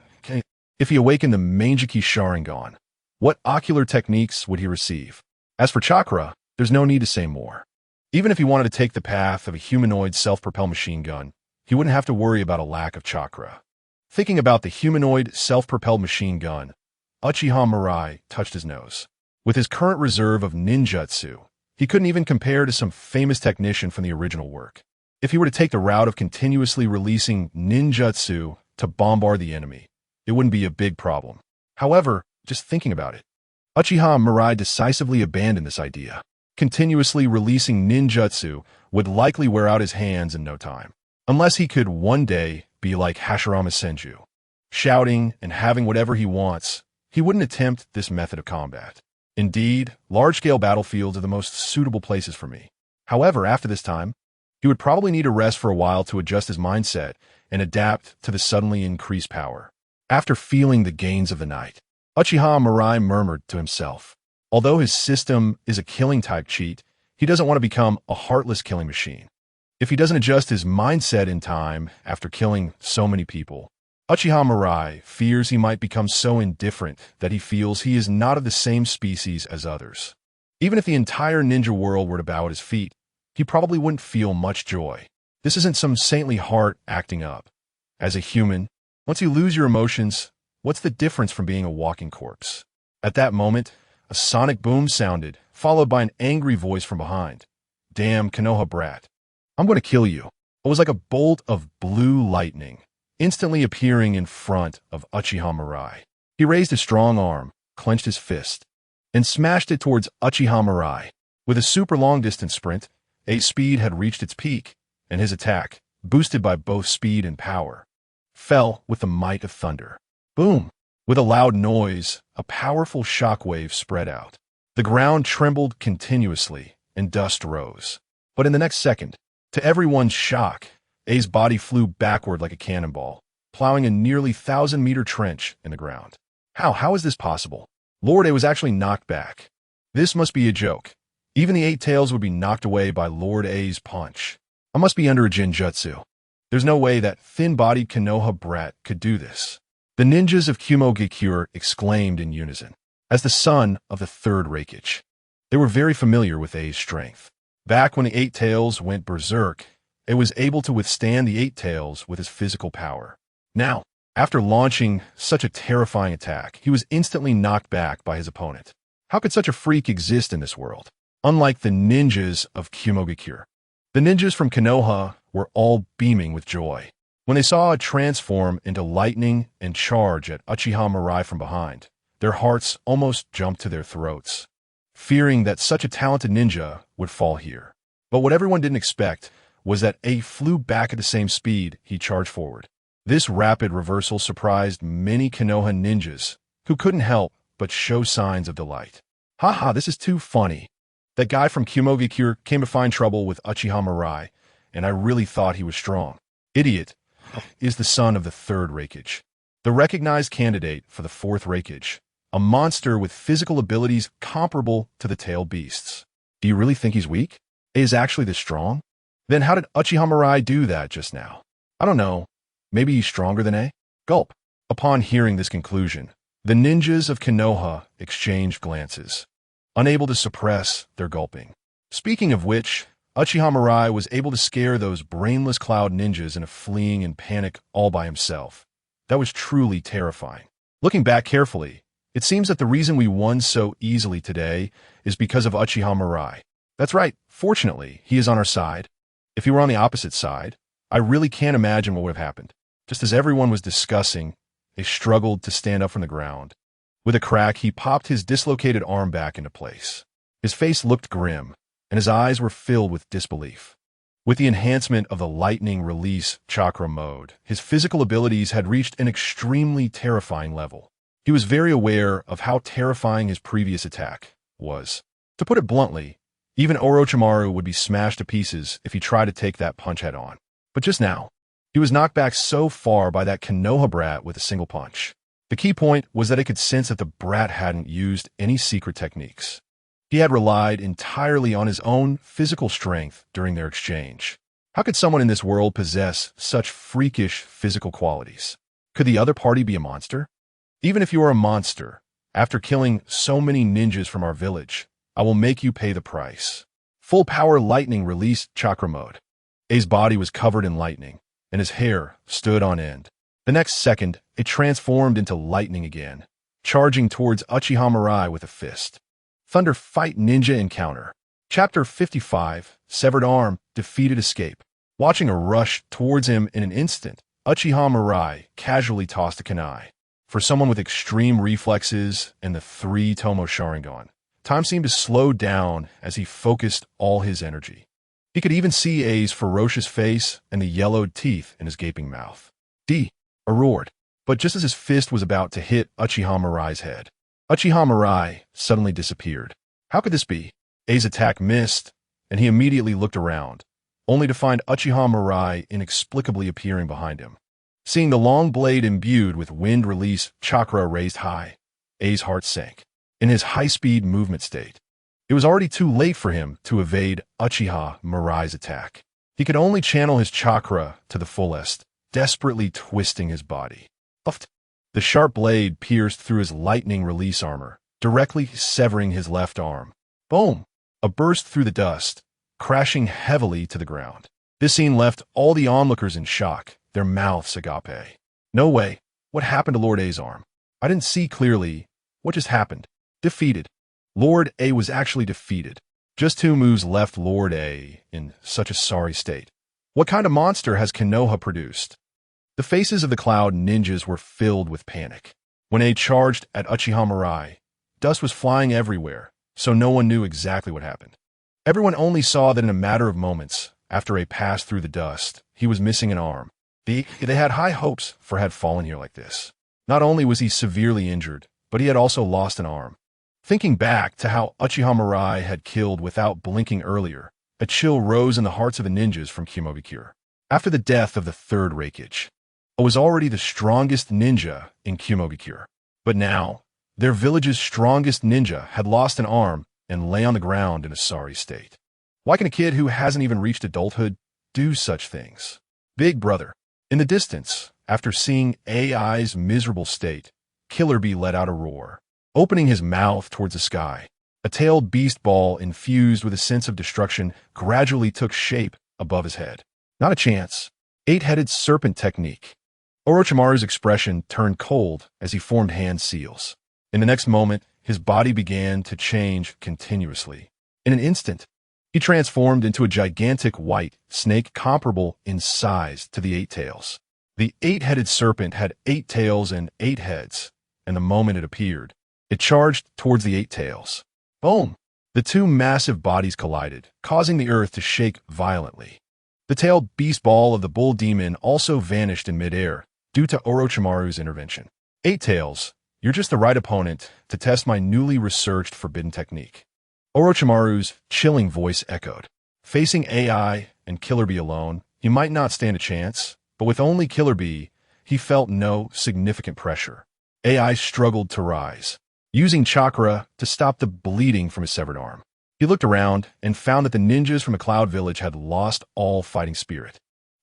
If he awakened the Mangekyō Sharingan, what ocular techniques would he receive? As for Chakra, there's no need to say more. Even if he wanted to take the path of a humanoid self-propelled machine gun, he wouldn't have to worry about a lack of Chakra. Thinking about the humanoid self-propelled machine gun, Uchiha Mirai touched his nose. With his current reserve of ninjutsu, he couldn't even compare to some famous technician from the original work. If he were to take the route of continuously releasing ninjutsu to bombard the enemy, it wouldn't be a big problem. However, just thinking about it, Uchiha Mirai decisively abandoned this idea. Continuously releasing ninjutsu would likely wear out his hands in no time, unless he could one day be like Hashirama Senju, shouting and having whatever he wants. He wouldn't attempt this method of combat. Indeed, large-scale battlefields are the most suitable places for me. However, after this time, he would probably need a rest for a while to adjust his mindset and adapt to the suddenly increased power. After feeling the gains of the night, Uchiha Mirai murmured to himself. Although his system is a killing-type cheat, he doesn't want to become a heartless killing machine. If he doesn't adjust his mindset in time after killing so many people, Uchiha Mirai fears he might become so indifferent that he feels he is not of the same species as others. Even if the entire ninja world were to bow at his feet, he probably wouldn't feel much joy. This isn't some saintly heart acting up. As a human, once you lose your emotions, what's the difference from being a walking corpse? At that moment, a sonic boom sounded, followed by an angry voice from behind. Damn Konoha brat. I'm going to kill you. It was like a bolt of blue lightning, instantly appearing in front of Uchiha Mirai. He raised his strong arm, clenched his fist, and smashed it towards Uchiha Mirai. With a super long-distance sprint, A's speed had reached its peak, and his attack, boosted by both speed and power, fell with the might of thunder. Boom! With a loud noise, a powerful shockwave spread out. The ground trembled continuously, and dust rose. But in the next second, to everyone's shock, A's body flew backward like a cannonball, plowing a nearly 1,000-meter trench in the ground. How is this possible? Lord A was actually knocked back. This must be a joke. Even the 8 tails would be knocked away by Lord A's punch. I must be under a genjutsu. There's no way that thin-bodied Konoha brat could do this. The ninjas of Kumogakure exclaimed in unison. As the son of the third Reikage, they were very familiar with A's strength. Back when the 8 tails went berserk, A was able to withstand the 8 tails with his physical power. Now, After launching such a terrifying attack, he was instantly knocked back by his opponent. How could such a freak exist in this world? Unlike the ninjas of Kamui, the ninjas from Konoha were all beaming with joy. When they saw it transform into lightning and charge at Uchiha Mirai from behind, their hearts almost jumped to their throats, fearing that such a talented ninja would fall here. But what everyone didn't expect was that A flew back at the same speed he charged forward. This rapid reversal surprised many Konoha ninjas, who couldn't help but show signs of delight. Haha, this is too funny. That guy from Kamui came to find trouble with Uchiha Mirai, and I really thought he was strong. Idiot is the son of the third Raikage, the recognized candidate for the fourth Raikage, a monster with physical abilities comparable to the tailed beasts. Do you really think he's weak? A is actually this strong? Then how did Uchiha Mirai do that just now? I don't know. Maybe he's stronger than A? Gulp. Upon hearing this conclusion, the ninjas of Konoha exchanged glances, unable to suppress their gulping. Speaking of which, Uchiha Mirai was able to scare those brainless cloud ninjas into fleeing in panic all by himself. That was truly terrifying. Looking back carefully, it seems that the reason we won so easily today is because of Uchiha Mirai. That's right, fortunately, he is on our side. If he were on the opposite side, I really can't imagine what would have happened. Just as everyone was discussing, they struggled to stand up from the ground. With a crack, he popped his dislocated arm back into place. His face looked grim, and his eyes were filled with disbelief. With the enhancement of the lightning release chakra mode, his physical abilities had reached an extremely terrifying level. He was very aware of how terrifying his previous attack was. To put it bluntly, even Orochimaru would be smashed to pieces if he tried to take that punch head on. But just now, he was knocked back so far by that Konoha brat with a single punch. The key point was that it could sense that the brat hadn't used any secret techniques. He had relied entirely on his own physical strength during their exchange. How could someone in this world possess such freakish physical qualities? Could the other party be a monster? Even if you are a monster, after killing so many ninjas from our village, I will make you pay the price. Full power lightning release chakra mode. A's body was covered in lightning, and his hair stood on end. The next second, it transformed into lightning again, charging towards Uchiha Mirai with a fist. Thunder Fight Ninja Encounter. Chapter 55, Severed Arm, Defeated Escape. Watching a rush towards him in an instant, Uchiha Mirai casually tossed a kunai. For someone with extreme reflexes and the 3-tomo Sharingan, time seemed to slow down as he focused all his energy. He could even see A's ferocious face and the yellowed teeth in his gaping mouth. A roared, but just as his fist was about to hit Uchiha Mirai's head, Uchiha Mirai suddenly disappeared. How could this be? A's attack missed, and he immediately looked around, only to find Uchiha Mirai inexplicably appearing behind him. Seeing the long blade imbued with wind release chakra raised high, A's heart sank. In his high-speed movement state, it was already too late for him to evade Uchiha Mirai's attack. He could only channel his chakra to the fullest, desperately twisting his body. Puffed. The sharp blade pierced through his lightning release armor, directly severing his left arm. Boom! A burst through the dust, crashing heavily to the ground. This scene left all the onlookers in shock, their mouths agape. No way. What happened to Lord A's arm? I didn't see clearly. What just happened? Defeated. Lord A was actually defeated. Just 2 moves left Lord A in such a sorry state. What kind of monster has Konoha produced? The faces of the cloud ninjas were filled with panic. When A charged at Uchiha Mirai, dust was flying everywhere, so no one knew exactly what happened. Everyone only saw that in a matter of moments, after A passed through the dust, he was missing an arm. They had high hopes for had fallen here like this. Not only was he severely injured, but he had also lost an arm. Thinking back to how Uchiha Mirai had killed without blinking earlier, a chill rose in the hearts of the ninjas from Kamui. After the death of the third Raikage, I was already the strongest ninja in Kamui. But now, their village's strongest ninja had lost an arm and lay on the ground in a sorry state. Why can a kid who hasn't even reached adulthood do such things? Big brother. In the distance, after seeing AI's miserable state, Killer Bee let out a roar, opening his mouth towards the sky. A tailed beast ball infused with a sense of destruction gradually took shape above his head. Not a chance. 8-headed serpent technique. Orochimaru's expression turned cold as he formed hand seals. In the next moment, his body began to change continuously. In an instant, he transformed into a gigantic white snake comparable in size to the Eight Tails. The eight-headed serpent had 8 tails and 8 heads, and the moment it appeared, it charged towards the 8 tails. Boom! The two massive bodies collided, causing the earth to shake violently. The tailed beast ball of the bull demon also vanished in midair due to Orochimaru's intervention. 8 Tails, you're just the right opponent to test my newly researched forbidden technique. Orochimaru's chilling voice echoed. Facing AI and Killer Bee alone, he might not stand a chance, but with only Killer Bee, he felt no significant pressure. AI struggled to rise, using Chakra to stop the bleeding from his severed arm. He looked around and found that the ninjas from the Cloud Village had lost all fighting spirit.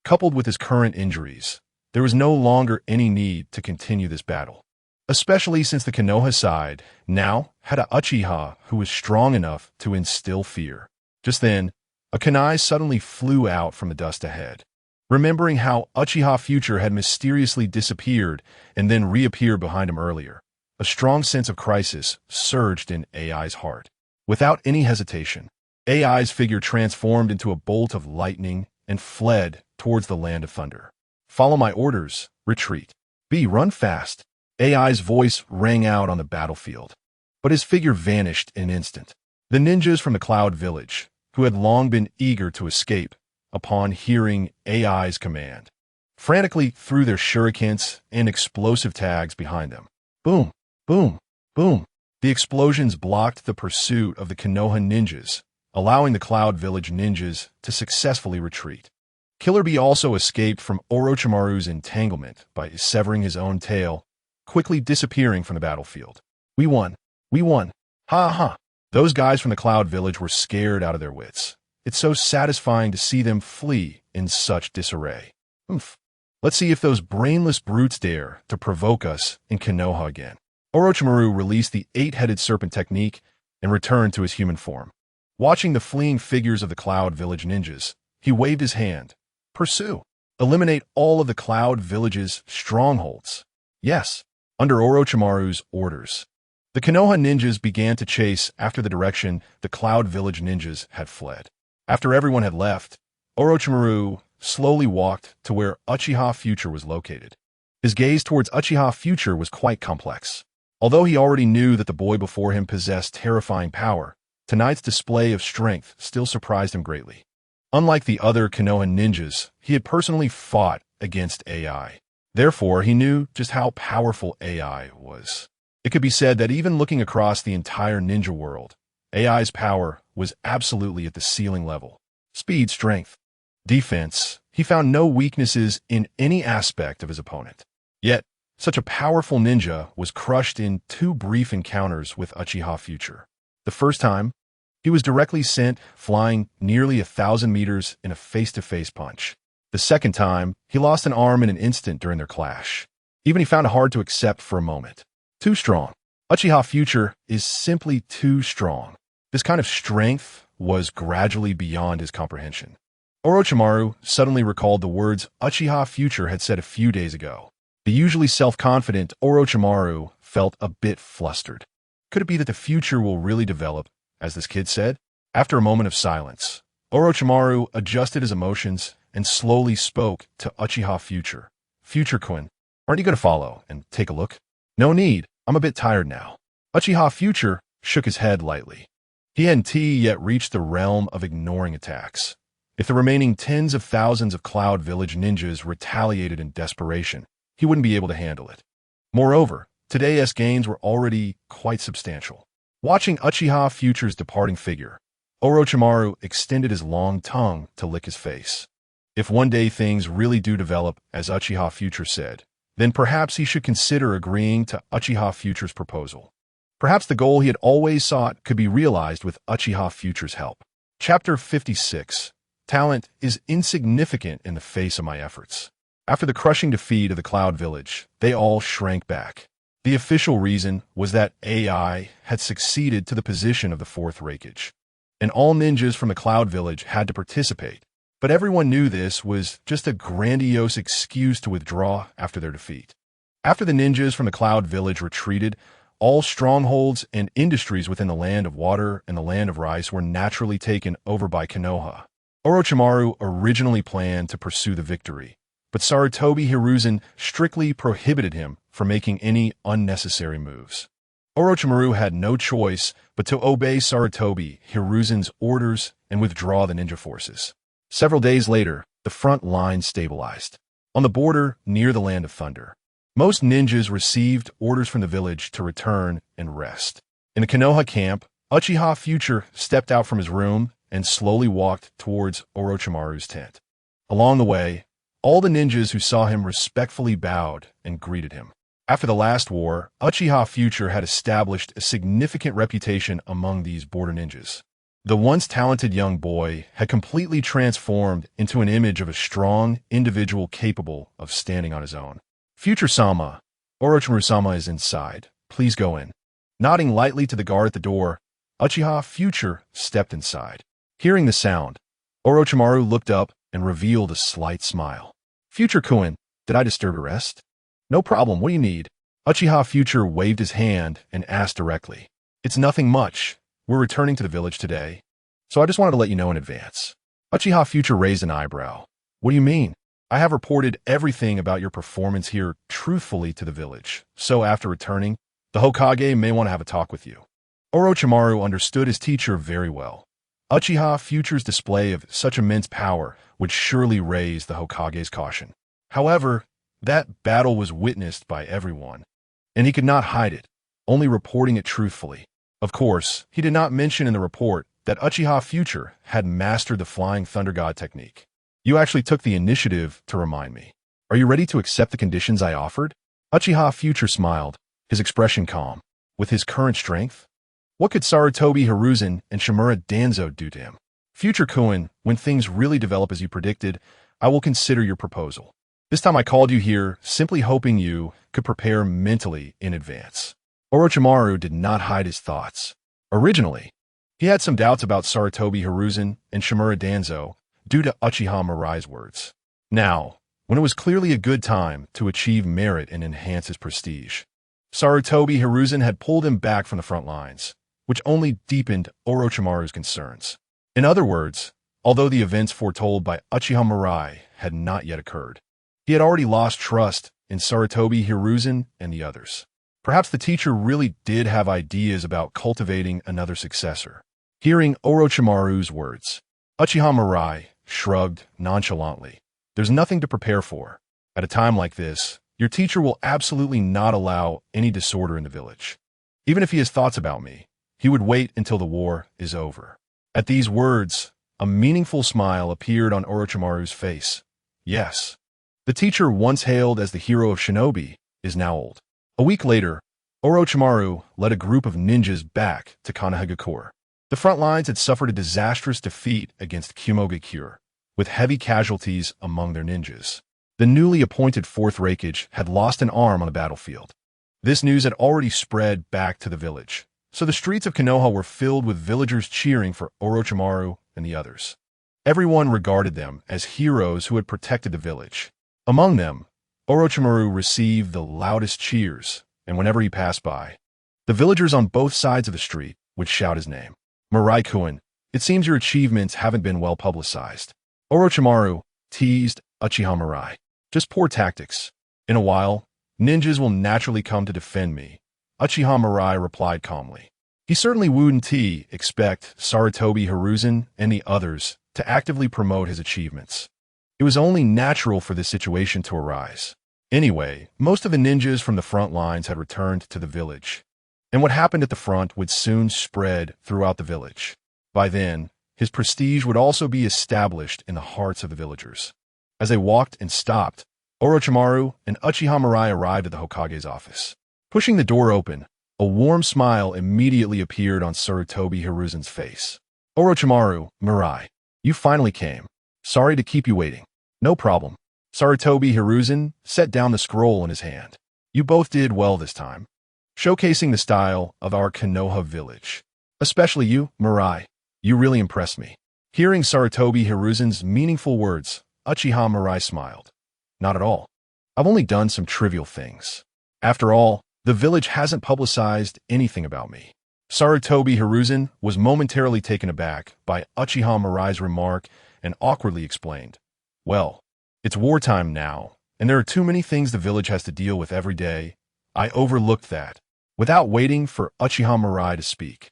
Coupled with his current injuries, there was no longer any need to continue this battle, especially since the Konoha side now had a Uchiha who was strong enough to instill fear. Just then, a kunai suddenly flew out from the dust ahead. Remembering how Uchiha Future had mysteriously disappeared and then reappeared behind him earlier, a strong sense of crisis surged in AI's heart. Without any hesitation, AI's figure transformed into a bolt of lightning and fled towards the land of thunder. Follow my orders, retreat. B, run fast. AI's voice rang out on the battlefield, but his figure vanished in an instant. The ninjas from the Cloud Village, who had long been eager to escape upon hearing AI's command, frantically threw their shurikens and explosive tags behind them. Boom, boom, boom. The explosions blocked the pursuit of the Konoha ninjas, allowing the Cloud Village ninjas to successfully retreat. Killer Bee also escaped from Orochimaru's entanglement by severing his own tail, quickly disappearing from the battlefield. We won. We won. Ha ha. Those guys from the Cloud Village were scared out of their wits. It's so satisfying to see them flee in such disarray. Oomph. Let's see if those brainless brutes dare to provoke us in Konoha again. Orochimaru released the 8-headed serpent technique and returned to his human form. Watching the fleeing figures of the Cloud Village ninjas, he waved his hand. Pursue. Eliminate all of the Cloud Village's strongholds. Yes, under Orochimaru's orders. The Konoha ninjas began to chase after the direction the Cloud Village ninjas had fled. After everyone had left, Orochimaru slowly walked to where Uchiha Future was located. His gaze towards Uchiha Future was quite complex. Although he already knew that the boy before him possessed terrifying power, tonight's display of strength still surprised him greatly. Unlike the other Konoha ninjas, he had personally fought against AI. Therefore, he knew just how powerful AI was. It could be said that even looking across the entire ninja world, AI's power was absolutely at the ceiling level. Speed, strength, defense, he found no weaknesses in any aspect of his opponent. Yet, such a powerful ninja was crushed in 2 brief encounters with Uchiha Future. The first time, he was directly sent flying nearly 1,000 meters in a face-to-face punch. The second time, he lost an arm in an instant during their clash. Even he found it hard to accept for a moment. Too strong. Uchiha Future is simply too strong. This kind of strength was gradually beyond his comprehension. Orochimaru suddenly recalled the words Uchiha Future had said a few days ago. The usually self-confident Orochimaru felt a bit flustered. Could it be that the future will really develop, as this kid said? After a moment of silence, Orochimaru adjusted his emotions and slowly spoke to Uchiha Future. Future-kun, aren't you going to follow and take a look? No need, I'm a bit tired now. Uchiha Future shook his head lightly. He hadn't yet reached the realm of ignoring attacks. If the remaining tens of thousands of Cloud Village ninjas retaliated in desperation, he wouldn't be able to handle it. Moreover, today's gains were already quite substantial. Watching Uchiha Future's departing figure, Orochimaru extended his long tongue to lick his face. If one day things really do develop as Uchiha Future said, then perhaps he should consider agreeing to Uchiha Future's proposal. Perhaps the goal he had always sought could be realized with Uchiha Future's help. Chapter 56. Talent is insignificant in the face of my efforts. After the crushing defeat of the Cloud Village, they all shrank back. The official reason was that AI had succeeded to the position of the 4th Raikage, and all ninjas from the Cloud Village had to participate, But everyone knew this was just a grandiose excuse to withdraw after their defeat. After the ninjas from the Cloud Village retreated, all strongholds and industries within the Land of Water and the Land of Rice were naturally taken over by Konoha. Orochimaru originally planned to pursue the victory, but Sarutobi Hiruzen strictly prohibited him from making any unnecessary moves. Orochimaru had no choice but to obey Sarutobi Hiruzen's orders and withdraw the ninja forces. Several days later, the front line stabilized. On the border near the Land of Thunder, most ninjas received orders from the village to return and rest. In the Konoha camp, Uchiha Future stepped out from his room and slowly walked towards Orochimaru's tent. Along the way, all the ninjas who saw him respectfully bowed and greeted him. After the last war, Uchiha Future had established a significant reputation among these border ninjas. The once talented young boy had completely transformed into an image of a strong individual capable of standing on his own. Future-sama, Orochimaru-sama is inside. Please go in. Nodding lightly to the guard at the door, Uchiha Future stepped inside. Hearing the sound, Orochimaru looked up and revealed a slight smile. Future-kun, did I disturb your rest? No problem, what do you need? Uchiha Future waved his hand and asked directly. It's nothing much. We're returning to the village today, so I just wanted to let you know in advance. Uchiha Future raised an eyebrow. What do you mean? I have reported everything about your performance here truthfully to the village, so after returning, the Hokage may want to have a talk with you. Orochimaru understood his teacher very well. Uchiha Future's display of such immense power would surely raise the Hokage's caution. However, that battle was witnessed by everyone, and he could not hide it, only reporting it truthfully. Of course, he did not mention in the report that Uchiha Future had mastered the Flying Thunder God technique. You actually took the initiative to remind me. Are you ready to accept the conditions I offered? Uchiha Future smiled, his expression calm. With his current strength, what could Sarutobi Hiruzen and Shimura Danzo do to him? Future-kun, when things really develop as you predicted, I will consider your proposal. This time I called you here simply hoping you could prepare mentally in advance. Orochimaru did not hide his thoughts. Originally, he had some doubts about Sarutobi Hiruzen and Shimura Danzo due to Uchiha Mirai's words. Now, when it was clearly a good time to achieve merit and enhance his prestige, Sarutobi Hiruzen had pulled him back from the front lines, which only deepened Orochimaru's concerns. In other words, although the events foretold by Uchiha Mirai had not yet occurred, he had already lost trust in Sarutobi Hiruzen and the others. Perhaps the teacher really did have ideas about cultivating another successor. Hearing Orochimaru's words, Uchiha Mirai shrugged nonchalantly. There's nothing to prepare for. At a time like this, your teacher will absolutely not allow any disorder in the village. Even if he has thoughts about me, he would wait until the war is over. At these words, a meaningful smile appeared on Orochimaru's face. Yes, the teacher once hailed as the hero of shinobi is now old. A week later, Orochimaru led a group of ninjas back to Konohagakure. The front lines had suffered a disastrous defeat against Kumogakure, with heavy casualties among their ninjas. The newly appointed 4th Raikage had lost an arm on the battlefield. This news had already spread back to the village, so the streets of Konoha were filled with villagers cheering for Orochimaru and the others. Everyone regarded them as heroes who had protected the village. Among them, Orochimaru received the loudest cheers, and whenever he passed by, the villagers on both sides of the street would shout his name. Mirai-kun, it seems your achievements haven't been well publicized. Orochimaru teased Uchiha Mirai. Just poor tactics. In a while, ninjas will naturally come to defend me, Uchiha Mirai replied calmly. He certainly wouldn't expect Sarutobi Hiruzen and the others to actively promote his achievements. It was only natural for this situation to arise. Anyway, most of the ninjas from the front lines had returned to the village, and what happened at the front would soon spread throughout the village. By then, his prestige would also be established in the hearts of the villagers. As they walked and stopped, Orochimaru and Uchiha Mirai arrived at the Hokage's office. Pushing the door open, a warm smile immediately appeared on Sarutobi Hiruzen's face. Orochimaru, Mirai, you finally came. Sorry to keep you waiting. No problem. Sarutobi Hiruzen set down the scroll in his hand. You both did well this time, showcasing the style of our Konoha village. Especially you, Mirai. You really impressed me. Hearing Sarutobi Hiruzen's meaningful words, Uchiha Mirai smiled. Not at all. I've only done some trivial things. After all, the village hasn't publicized anything about me. Sarutobi Hiruzen was momentarily taken aback by Uchiha Mirai's remark and awkwardly explained, "Well, it's wartime now, and there are too many things the village has to deal with every day. I overlooked that." Without waiting for Uchiha Mirai to speak,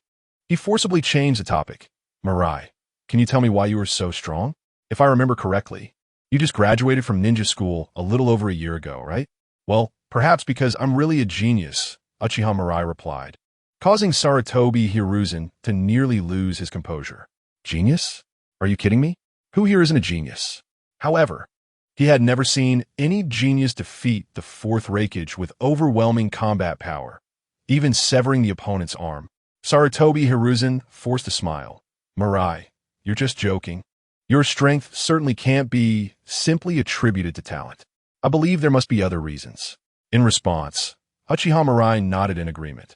he forcibly changed the topic. "Mirai, can you tell me why you were so strong? If I remember correctly, you just graduated from ninja school a little over a year ago, right?" "Well, perhaps because I'm really a genius," Uchiha Mirai replied, causing Sarutobi Hiruzen to nearly lose his composure. "Genius? Are you kidding me? Who here isn't a genius?" However, he had never seen any genius defeat the fourth Raikage with overwhelming combat power, even severing the opponent's arm. Sarutobi Hiruzen forced a smile. "Mirai, you're just joking. Your strength certainly can't be simply attributed to talent. I believe there must be other reasons." In response, Uchiha Mirai nodded in agreement.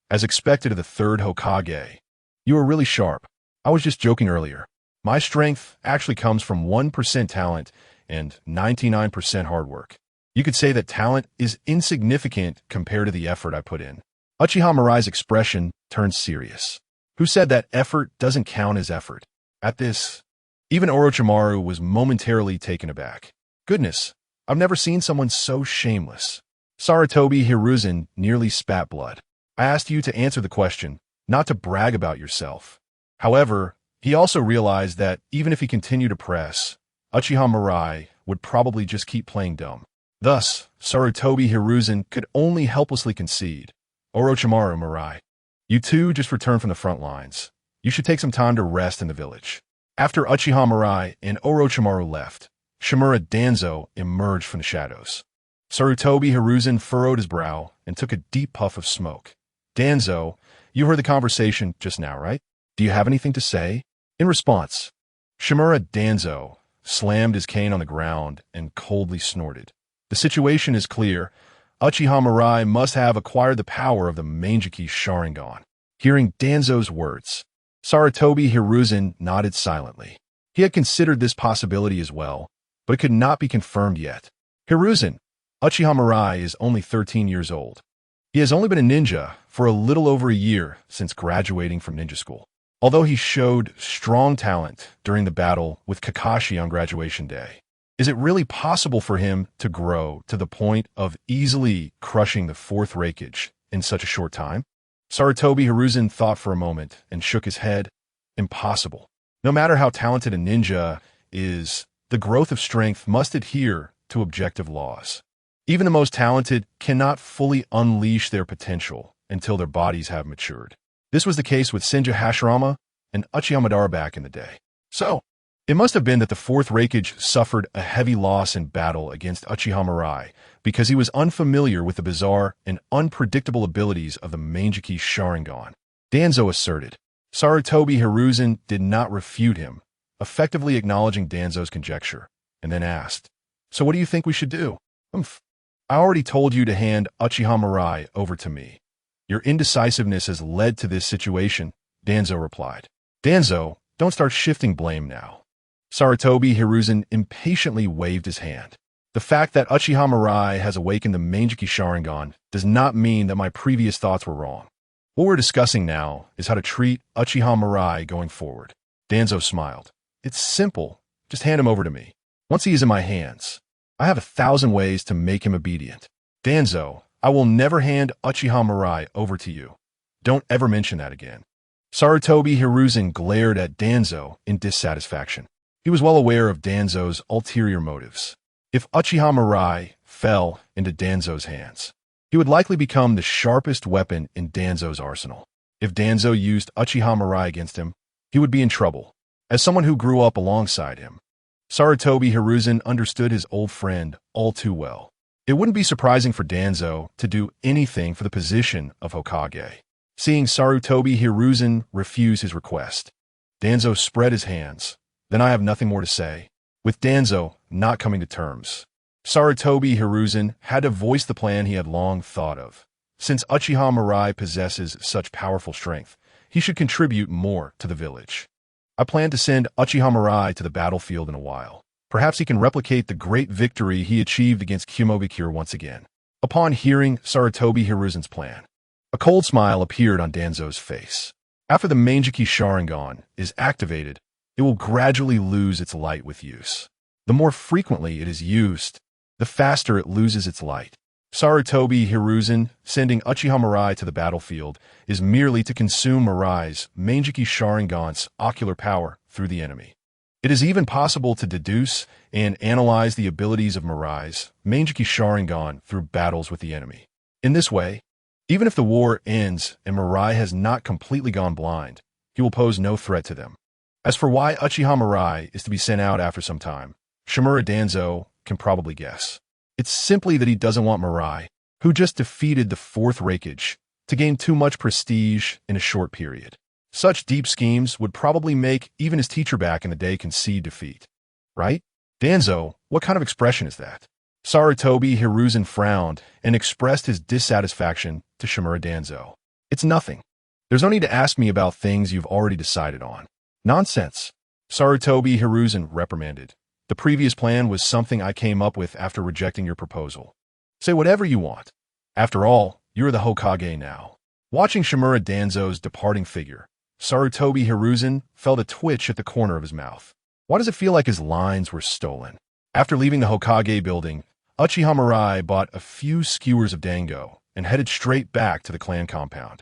"As expected of the third Hokage, you are really sharp. I was just joking earlier. My strength actually comes from 1% talent and 99% hard work. You could say that talent is insignificant compared to the effort I put in." Uchiha Mirai's expression turned serious. Who said that effort doesn't count as effort? At this, even Orochimaru was momentarily taken aback. "Goodness, I've never seen someone so shameless." Sarutobi Hiruzen nearly spat blood. "I asked you to answer the question, not to brag about yourself." However, he also realized that even if he continued to press, Uchiha Mirai would probably just keep playing dumb. Thus, Sarutobi Hiruzen could only helplessly concede. "Orochimaru, Mirai, you two just returned from the front lines. You should take some time to rest in the village." After Uchiha Mirai and Orochimaru left, Shimura Danzo emerged from the shadows. Sarutobi Hiruzen furrowed his brow and took a deep puff of smoke. "Danzo, you heard the conversation just now, right? Do you have anything to say?" In response, Shimura Danzo slammed his cane on the ground and coldly snorted. "The situation is clear. Uchiha Mirai must have acquired the power of the Mangekyō Sharingan." Hearing Danzo's words, Sarutobi Hiruzen nodded silently. He had considered this possibility as well, but it could not be confirmed yet. "Hiruzen, Uchiha Mirai is only 13 years old. He has only been a ninja for a little over a year since graduating from ninja school. Although he showed strong talent during the battle with Kakashi on graduation day, is it really possible for him to grow to the point of easily crushing the fourth Raikage in such a short time?" Sarutobi Hiruzen thought for a moment and shook his head. "Impossible. No matter how talented a ninja is, the growth of strength must adhere to objective laws. Even the most talented cannot fully unleash their potential until their bodies have matured. This was the case with Senju Hashirama and Uchiha Madara back in the day. So, it must have been that the fourth Raikage suffered a heavy loss in battle against Uchiha Mirai because he was unfamiliar with the bizarre and unpredictable abilities of the Mangekyō Sharingan," Danzo asserted. Sarutobi Hiruzen did not refute him, effectively acknowledging Danzo's conjecture, and then asked, "So what do you think we should do?" "I already told you to hand Uchiha Mirai over to me. Your indecisiveness has led to this situation," Danzo replied. "Danzo, don't start shifting blame now." Sarutobi Hiruzen impatiently waved his hand. "The fact that Uchiha Mirai has awakened the Mangekyō Sharingan does not mean that my previous thoughts were wrong. What we're discussing now is how to treat Uchiha Mirai going forward." Danzo smiled. "It's simple. Just hand him over to me. Once he is in my hands, I have 1,000 ways to make him obedient." "Danzo, I will never hand Uchiha Mirai over to you. Don't ever mention that again." Sarutobi Hiruzen glared at Danzo in dissatisfaction. He was well aware of Danzo's ulterior motives. If Uchiha Mirai fell into Danzo's hands, he would likely become the sharpest weapon in Danzo's arsenal. If Danzo used Uchiha Mirai against him, he would be in trouble. As someone who grew up alongside him, Sarutobi Hiruzen understood his old friend all too well. It wouldn't be surprising for Danzo to do anything for the position of Hokage. Seeing Sarutobi Hiruzen refuse his request, Danzo spread his hands. "Then I have nothing more to say." With Danzo not coming to terms, Sarutobi Hiruzen had to voice the plan he had long thought of. Since Uchiha Mirai possesses such powerful strength, he should contribute more to the village. I plan to send Uchiha Mirai to the battlefield in a while. Perhaps he can replicate the great victory he achieved against Kamui once again. Upon hearing Sarutobi Hiruzen's plan, a cold smile appeared on Danzo's face. After the Mangekyō Sharingan is activated, it will gradually lose its light with use. The more frequently it is used, the faster it loses its light. Sarutobi Hiruzen sending Uchiha Mirai to the battlefield is merely to consume Mirai's Mangekyō Sharingan's ocular power through the enemy. It is even possible to deduce and analyze the abilities of Mirai's Mangekyō Sharingan through battles with the enemy. In this way, even if the war ends and Mirai has not completely gone blind, he will pose no threat to them. As for why Uchiha Mirai is to be sent out after some time, Shimura Danzo can probably guess. It's simply that he doesn't want Mirai, who just defeated the fourth Raikage, to gain too much prestige in a short period. Such deep schemes would probably make even his teacher back in the day concede defeat. Right? Danzo, what kind of expression is that? Sarutobi Hiruzen frowned and expressed his dissatisfaction to Shimura Danzo. It's nothing. There's no need to ask me about things you've already decided on. Nonsense. Sarutobi Hiruzen reprimanded. The previous plan was something I came up with after rejecting your proposal. Say whatever you want. After all, you're the Hokage now. Watching Shimura Danzo's departing figure, Sarutobi Hiruzen felt a twitch at the corner of his mouth. Why does it feel like his lines were stolen? After leaving the Hokage building, Uchiha Mirai bought a few skewers of dango and headed straight back to the clan compound.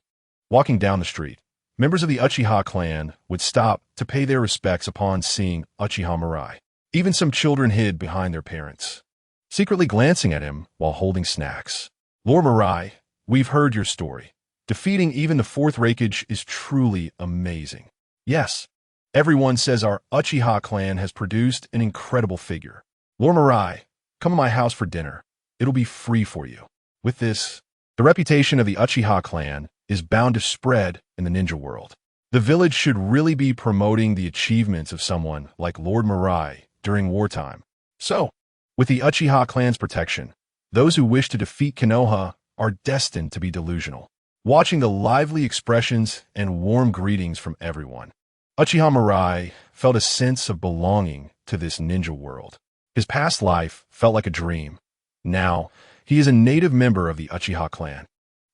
Walking down the street, members of the Uchiha clan would stop to pay their respects upon seeing Uchiha Mirai. Even some children hid behind their parents, secretly glancing at him while holding snacks. Lord Mirai, we've heard your story. Defeating even the fourth Raikage is truly amazing. Yes, everyone says our Uchiha clan has produced an incredible figure. Lord Mirai, come to my house for dinner. It'll be free for you. With this, the reputation of the Uchiha clan is bound to spread in the ninja world. The village should really be promoting the achievements of someone like Lord Mirai during wartime. So, with the Uchiha clan's protection, those who wish to defeat Konoha are destined to be delusional. Watching the lively expressions and warm greetings from everyone, Uchiha Mirai felt a sense of belonging to this ninja world. His past life felt like a dream. Now, he is a native member of the Uchiha clan.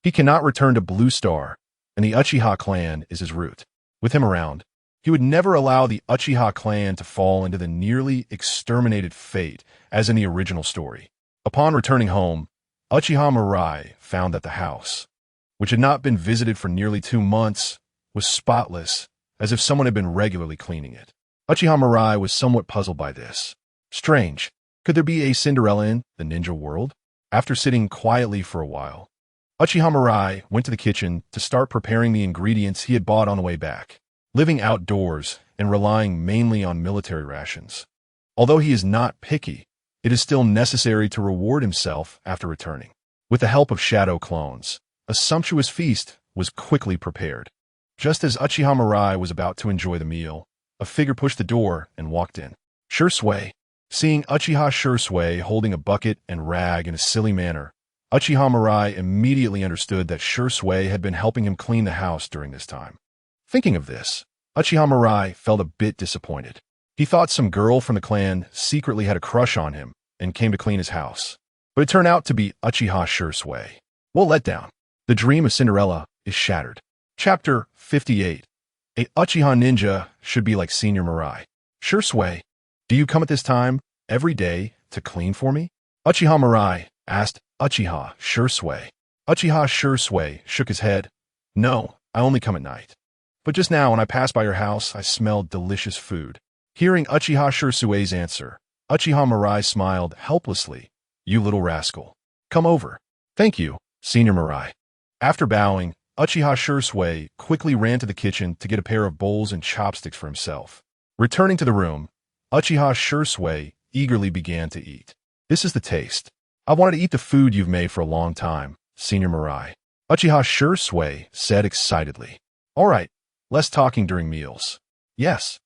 He cannot return to Blue Star, and the Uchiha clan is his root. With him around, he would never allow the Uchiha clan to fall into the nearly exterminated fate as in the original story. Upon returning home, Uchiha Mirai found that the house, which had not been visited for nearly 2 months, was spotless, as if someone had been regularly cleaning it. Uchiha Mirai was somewhat puzzled by this. Strange, could there be a Cinderella in the ninja world? After sitting quietly for a while, Uchiha Mirai went to the kitchen to start preparing the ingredients he had bought on the way back. Living outdoors and relying mainly on military rations. Although he is not picky, it is still necessary to reward himself after returning. With the help of shadow clones, a sumptuous feast was quickly prepared. Just as Uchiha Mirai was about to enjoy the meal, a figure pushed the door and walked in. Shursui. Seeing Uchiha Shursui holding a bucket and rag in a silly manner, Uchiha Mirai immediately understood that Shursui had been helping him clean the house during this time. Thinking of this, Uchiha Mirai felt a bit disappointed. He thought some girl from the clan secretly had a crush on him and came to clean his house. But it turned out to be Uchiha Shursui. What letdown. The dream of Cinderella is shattered. Chapter 58. A Uchiha ninja should be like Senior Mirai. Shursui, do you come at this time every day to clean for me? Uchiha Mirai asked Uchiha Shursui. Uchiha Shursui shook his head. No, I only come at night. But just now when I passed by your house, I smelled delicious food. Hearing Uchiha Shursui's answer, Uchiha Mirai smiled helplessly. You little rascal. Come over. Thank you, Senior Mirai. After bowing, Uchiha Shursui quickly ran to the kitchen to get a pair of bowls and chopsticks for himself. Returning to the room, Uchiha Shursui eagerly began to eat. This is the taste. I've wanted to eat the food you've made for a long time, Senior Mirai. Uchiha Shursui said excitedly. All right. Less talking during meals. Yes.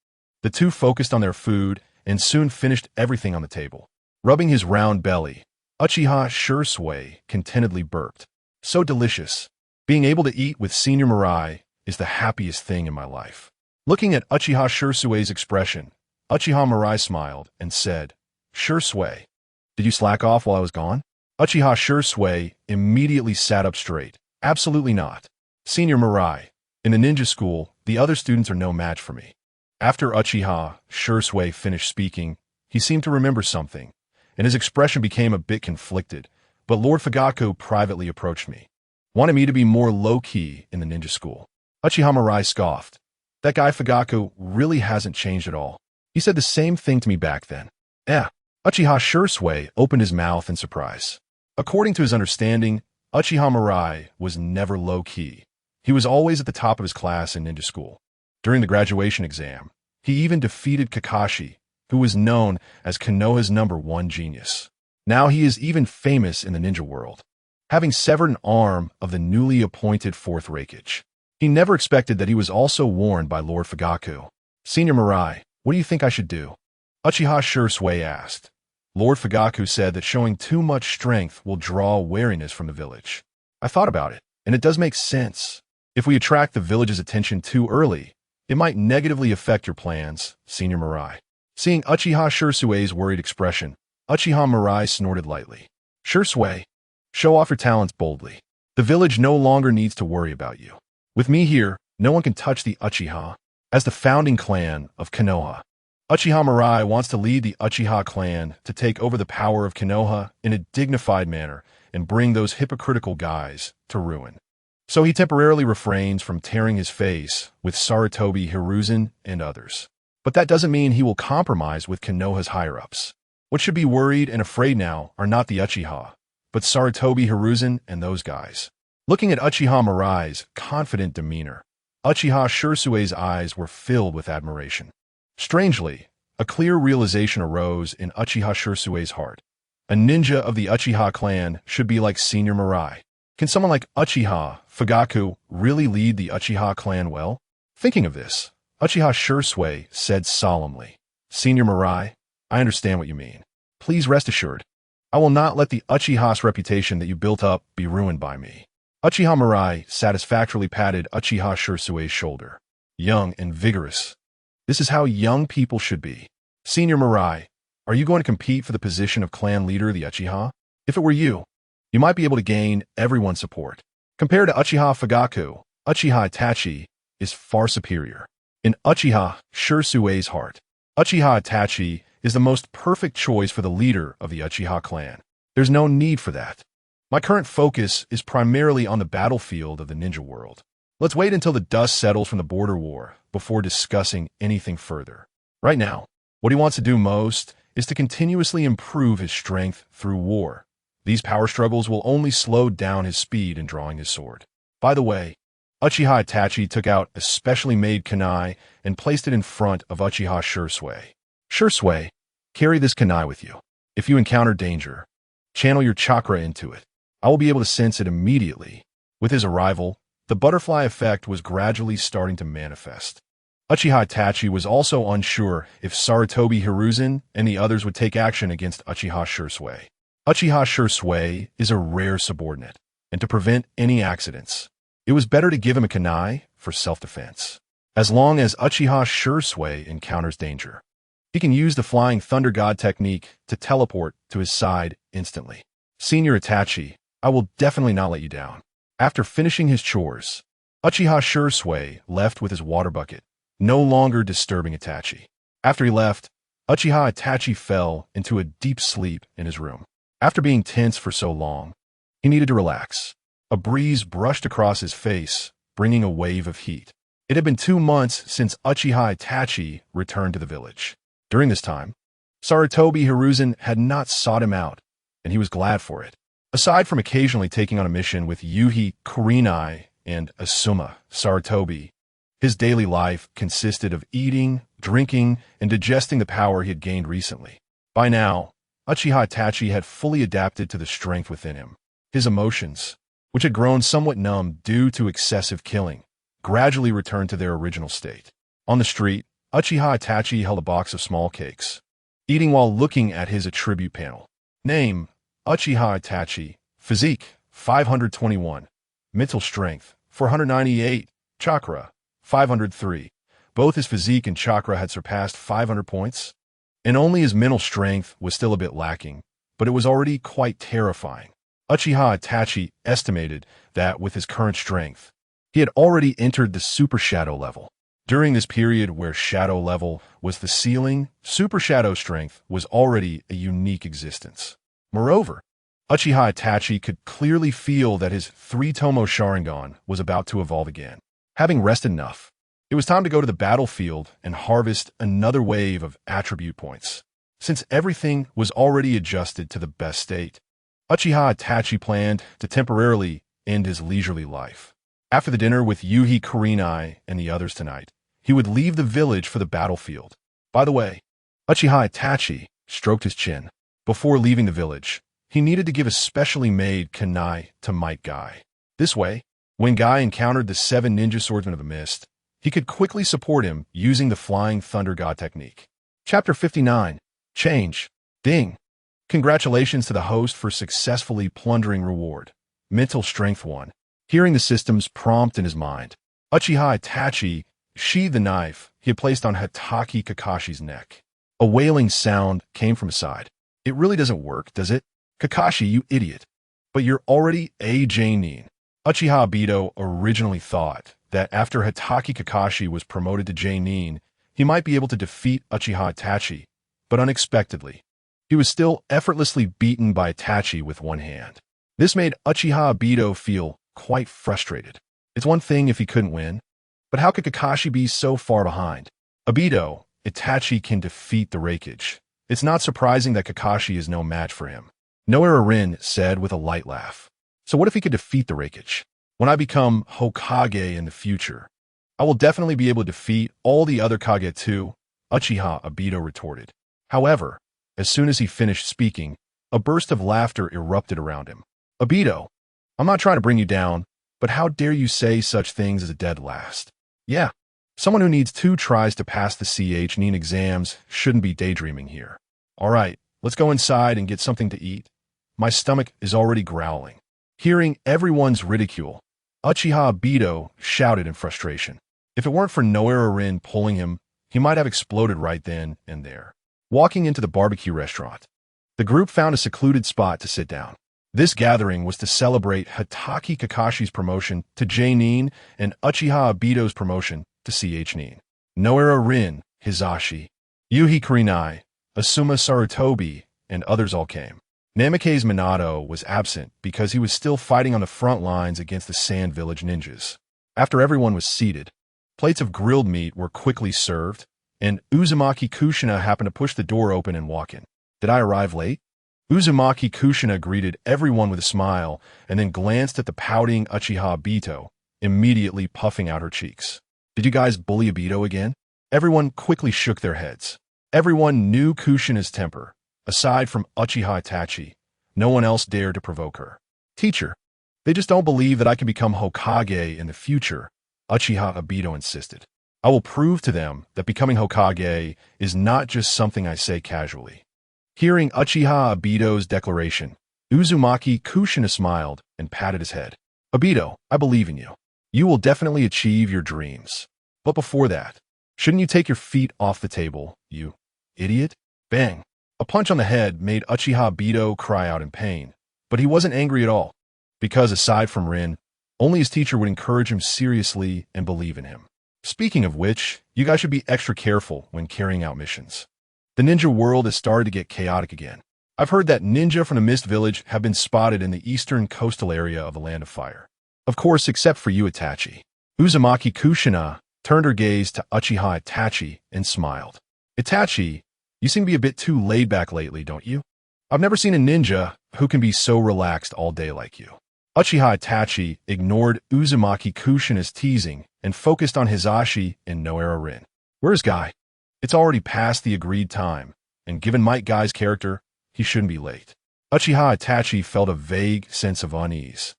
The two focused on their food and soon finished everything on the table. Rubbing his round belly, Uchiha Shursui contentedly burped. So delicious. Being able to eat with Senior Mirai is the happiest thing in my life. Looking at Uchiha Shirsui's expression, Uchiha Mirai smiled and said, "Shirsui, did you slack off while I was gone?" Uchiha Shirsui immediately sat up straight. "Absolutely not. Senior Mirai, in the ninja school, the other students are no match for me." After Uchiha Shirsui finished speaking, he seemed to remember something, and his expression became a bit conflicted, but Lord Fugaku privately approached me. Wanted me to be more low-key in the ninja school. Uchiha Mirai scoffed. That guy Fugaku really hasn't changed at all. He said the same thing to me back then. Uchiha Shirsui opened his mouth in surprise. According to his understanding, Uchiha Mirai was never low-key. He was always at the top of his class in ninja school. During the graduation exam, he even defeated Kakashi, who was known as Konoha's #1 genius. Now he is even famous in the ninja world, having severed an arm of the newly appointed 4th Raikage. He never expected that he was also warned by Lord Fugaku. "Senior Mirai, what do you think I should do?" Uchiha Shirsui asked. Lord Fugaku said that showing too much strength will draw wariness from the village. I thought about it, and it does make sense. If we attract the village's attention too early, it might negatively affect your plans, Senior Mirai. Seeing Uchiha Shirsui's worried expression, Uchiha Mirai snorted lightly. "Shirsui, show off your talents boldly. The village no longer needs to worry about you. With me here, no one can touch the Uchiha. As the founding clan of Konoha, Uchiha Mirai wants to lead the Uchiha clan to take over the power of Konoha in a dignified manner and bring those hypocritical guys to ruin. So he temporarily refrains from tearing his face with Sarutobi Hiruzen and others. But that doesn't mean he will compromise with Konoha's higher-ups. What should be worried and afraid now are not the Uchiha, but Sarutobi Hiruzen and those guys." Looking at Uchiha Mirai's confident demeanor, Uchiha Shirsui's eyes were filled with admiration. Strangely, a clear realization arose in Uchiha Shirsui's heart. A ninja of the Uchiha clan should be like Senior Mirai. Can someone like Uchiha Fugaku really lead the Uchiha clan well? Thinking of this, Uchiha Shirsui said solemnly, "Senior Mirai, I understand what you mean. Please rest assured, I will not let the Uchiha's reputation that you built up be ruined by me." Uchiha Mirai satisfactorily patted Uchiha Shirsui's shoulder. "Young and vigorous. This is how young people should be. Senior Mirai, are you going to compete for the position of clan leader of the Uchiha? If it were you, you might be able to gain everyone's support. Compared to Uchiha Fugaku, Uchiha Itachi is far superior. In Uchiha Shirsui's heart, Uchiha Itachi is the most perfect choice for the leader of the Uchiha clan. There's no need for that. My current focus is primarily on the battlefield of the ninja world. Let's wait until the dust settles from the border war before discussing anything further. Right now, what he wants to do most is to continuously improve his strength through war. These power struggles will only slow down his speed in drawing his sword. By the way, Uchiha Itachi took out a specially made kunai and placed it in front of Uchiha Shirsui. Shirsui, carry this kunai with you. If you encounter danger, channel your chakra into it. I will be able to sense it immediately. With his arrival, the butterfly effect was gradually starting to manifest. Uchiha Itachi was also unsure if Sarutobi Hiruzen and the others would take action against Uchiha Shirsui. Uchiha Shirsui is a rare subordinate, and to prevent any accidents, it was better to give him a kunai for self-defense. As long as Uchiha Shirsui encounters danger, he can use the Flying Thunder God technique to teleport to his side instantly. Senior Itachi, I will definitely not let you down. After finishing his chores, Uchiha Shirsui left with his water bucket, no longer disturbing Itachi. After he left, Uchiha Itachi fell into a deep sleep in his room. After being tense for so long, he needed to relax. A breeze brushed across his face, bringing a wave of heat. It had been 2 months since Uchiha Itachi returned to the village. During this time, Sarutobi Hiruzen had not sought him out, and he was glad for it. Aside from occasionally taking on a mission with Yuhi Kurenai and Asuma Sarutobi, his daily life consisted of eating, drinking, and digesting the power he had gained recently. By now, Uchiha Itachi had fully adapted to the strength within him. His emotions, which had grown somewhat numb due to excessive killing, gradually returned to their original state. On the street, Uchiha Itachi held a box of small cakes, eating while looking at his attribute panel. Name, Uchiha Itachi. Physique, 521. Mental strength, 498. Chakra, 503. Both his physique and chakra had surpassed 500 points, and only his mental strength was still a bit lacking, but it was already quite terrifying. Uchiha Itachi estimated that with his current strength, he had already entered the Super Shadow level. During this period where Shadow level was the ceiling, Super Shadow strength was already a unique existence. Moreover, Uchiha Itachi could clearly feel that his three-tomo Sharingan was about to evolve again. Having rested enough, it was time to go to the battlefield and harvest another wave of attribute points. Since everything was already adjusted to the best state, Uchiha Itachi planned to temporarily end his leisurely life. After the dinner with Uchiha Mirai and the others tonight, he would leave the village for the battlefield. By the way, Uchiha Itachi stroked his chin. Before leaving the village, he needed to give a specially made kunai to Might Guy. This way, when Guy encountered the 7 ninja swordsmen of the mist, he could quickly support him using the Flying Thunder God technique. Chapter 59. Change. Ding. Congratulations to the host for successfully plundering reward. Mental Strength 1. Hearing the system's prompt in his mind, Uchiha Itachi sheathed the knife he had placed on Hatake Kakashi's neck. A wailing sound came from his side. It really doesn't work, does it? Kakashi, you idiot. But you're already a Jonin. Uchiha Obito originally thought that after Hatake Kakashi was promoted to Jonin, he might be able to defeat Uchiha Itachi, but unexpectedly, he was still effortlessly beaten by Itachi with one hand. This made Uchiha Obito feel quite frustrated. It's one thing if he couldn't win, but how could Kakashi be so far behind? Obito, Itachi can defeat the Raikage. It's not surprising that Kakashi is no match for him. Noera Rin said with a light laugh. So what if he could defeat the Raikage? When I become Hokage in the future, I will definitely be able to defeat all the other Kage too, Uchiha Obito retorted. However, as soon as he finished speaking, a burst of laughter erupted around him. Obito, I'm not trying to bring you down, but how dare you say such things as a dead last? Yeah, someone who needs 2 tries to pass the CHNIN exams shouldn't be daydreaming here. All right, let's go inside and get something to eat. My stomach is already growling. Hearing everyone's ridicule, Uchiha Obito shouted in frustration. If it weren't for Noera Rin pulling him, he might have exploded right then and there. Walking into the barbecue restaurant, the group found a secluded spot to sit down. This gathering was to celebrate Hatake Kakashi's promotion to Jonin and Uchiha Obito's promotion to CHNIN. Noera Rin, Hizashi, Uchiha Mirai, Asuma Sarutobi, and others all came. Namikaze Minato was absent because he was still fighting on the front lines against the Sand Village ninjas. After everyone was seated, plates of grilled meat were quickly served, and Uzumaki Kushina happened to push the door open and walk in. Did I arrive late? Uzumaki Kushina greeted everyone with a smile and then glanced at the pouting Uchiha Obito, immediately puffing out her cheeks. Did you guys bully Obito again? Everyone quickly shook their heads. Everyone knew Kushina's temper. Aside from Uchiha Itachi, no one else dared to provoke her. Teacher, they just don't believe that I can become Hokage in the future, Uchiha Obito insisted. I will prove to them that becoming Hokage is not just something I say casually. Hearing Uchiha Obito's declaration, Uzumaki Kushina smiled and patted his head. Obito, I believe in you. You will definitely achieve your dreams. But before that, shouldn't you take your feet off the table, you idiot? Bang. A punch on the head made Uchiha Obito cry out in pain, but he wasn't angry at all, because aside from Rin, only his teacher would encourage him seriously and believe in him. Speaking of which, you guys should be extra careful when carrying out missions. The ninja world has started to get chaotic again. I've heard that ninja from the Mist Village have been spotted in the eastern coastal area of the Land of Fire. Of course, except for you, Itachi. Uzumaki Kushina turned her gaze to Uchiha Itachi and smiled. Itachi, you seem to be a bit too laid back lately, don't you? I've never seen a ninja who can be so relaxed all day like you. Uchiha Itachi ignored Uzumaki Kushina's teasing and focused on Hizashi and Noera Rin. Where's Guy? It's already past the agreed time, and given Might Guy's character, he shouldn't be late. Uchiha Itachi felt a vague sense of unease.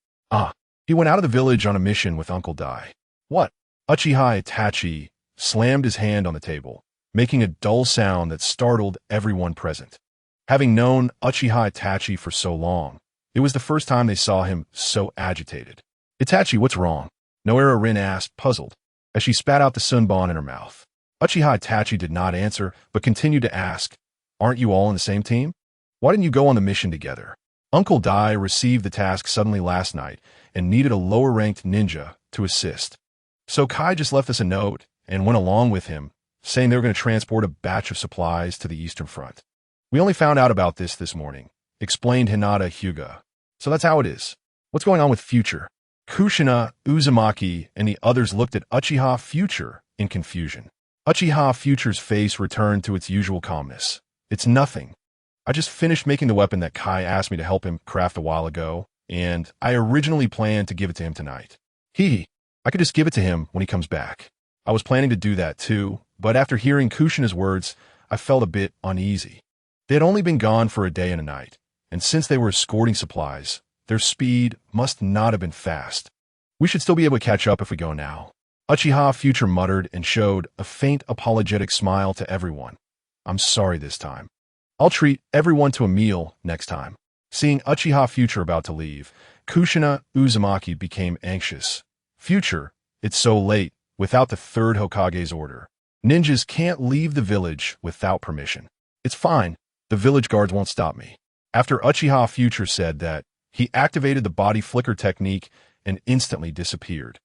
He went out of the village on a mission with Uncle Dai. What? Uchiha Itachi slammed his hand on the table, making a dull sound that startled everyone present. Having known Uchiha Itachi for so long, it was the first time they saw him so agitated. Itachi, what's wrong? Noera Rin asked, puzzled, as she spat out the sunbon in her mouth. Uchiha Itachi did not answer, but continued to ask, "Aren't you all on the same team? Why didn't you go on the mission together?" Uncle Dai received the task suddenly last night and needed a lower-ranked ninja to assist. So Kai just left us a note and went along with him, saying they were going to transport a batch of supplies to the Eastern Front. "We only found out about this morning," explained Hinata Hyuga. "So that's how it is. What's going on with Future?" Kushina, Uzumaki, and the others looked at Uchiha Future in confusion. Uchiha Future's face returned to its usual calmness. "It's nothing. I just finished making the weapon that Kai asked me to help him craft a while ago, and I originally planned to give it to him tonight. I could just give it to him when he comes back. I was planning to do that too, but after hearing Kushina's words, I felt a bit uneasy. They had only been gone for a day and a night, and since they were escorting supplies, their speed must not have been fast. We should still be able to catch up if we go now." Uchiha Future muttered and showed a faint apologetic smile to everyone. "I'm sorry this time. I'll treat everyone to a meal next time." Seeing Uchiha Future about to leave, Kushina Uzumaki became anxious. "Future, it's so late, without the third Hokage's order. Ninjas can't leave the village without permission." "It's fine. The village guards won't stop me." After Uchiha Future said that, he activated the body flicker technique and instantly disappeared.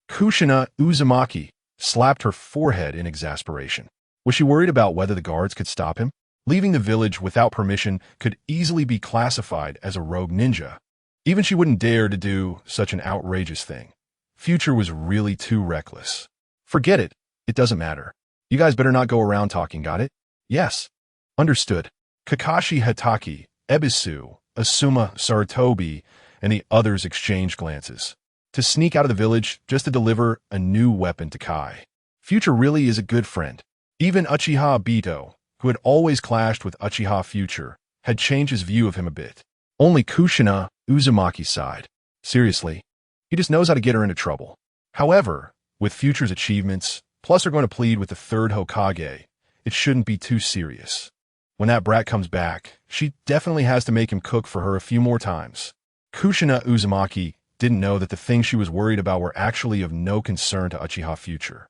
Kushina Uzumaki slapped her forehead in exasperation. Was she worried about whether the guards could stop him? Leaving the village without permission could easily be classified as a rogue ninja. Even she wouldn't dare to do such an outrageous thing. Future was really too reckless. "Forget it. It doesn't matter. You guys better not go around talking, got it?" "Yes." "Understood." Kakashi Hatake, Ebisu, Asuma Sarutobi, and the others exchanged glances. To sneak out of the village just to deliver a new weapon to Kai. Future really is a good friend. Even Uchiha Obito, who had always clashed with Uchiha Future, had changed his view of him a bit. Only Kushina Uzumaki sighed. Seriously, he just knows how to get her into trouble. However, with Future's achievements, plus they're going to plead with the third Hokage, it shouldn't be too serious. When that brat comes back, she definitely has to make him cook for her a few more times. Kushina Uzumaki didn't know that the things she was worried about were actually of no concern to Uchiha Future.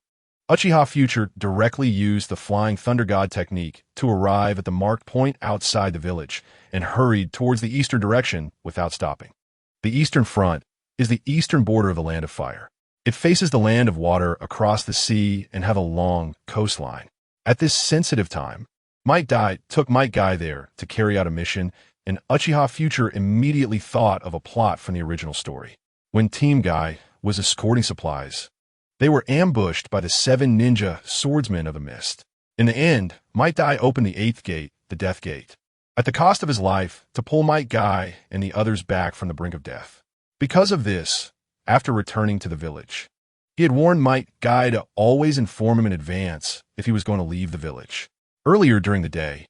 Uchiha Future directly used the Flying Thunder God technique to arrive at the marked point outside the village and hurried towards the eastern direction without stopping. The Eastern Front is the eastern border of the Land of Fire. It faces the Land of Water across the sea and have a long coastline. At this sensitive time, Might Dai took Might Guy there to carry out a mission, and Uchiha Future immediately thought of a plot from the original story. When Team Guy was escorting supplies, they were ambushed by the 7 ninja swordsmen of the mist. In the end, Might Dai opened the 8th gate, the Death Gate, at the cost of his life to pull Might Guy and the others back from the brink of death. Because of this, after returning to the village, he had warned Might Guy to always inform him in advance if he was going to leave the village. Earlier during the day,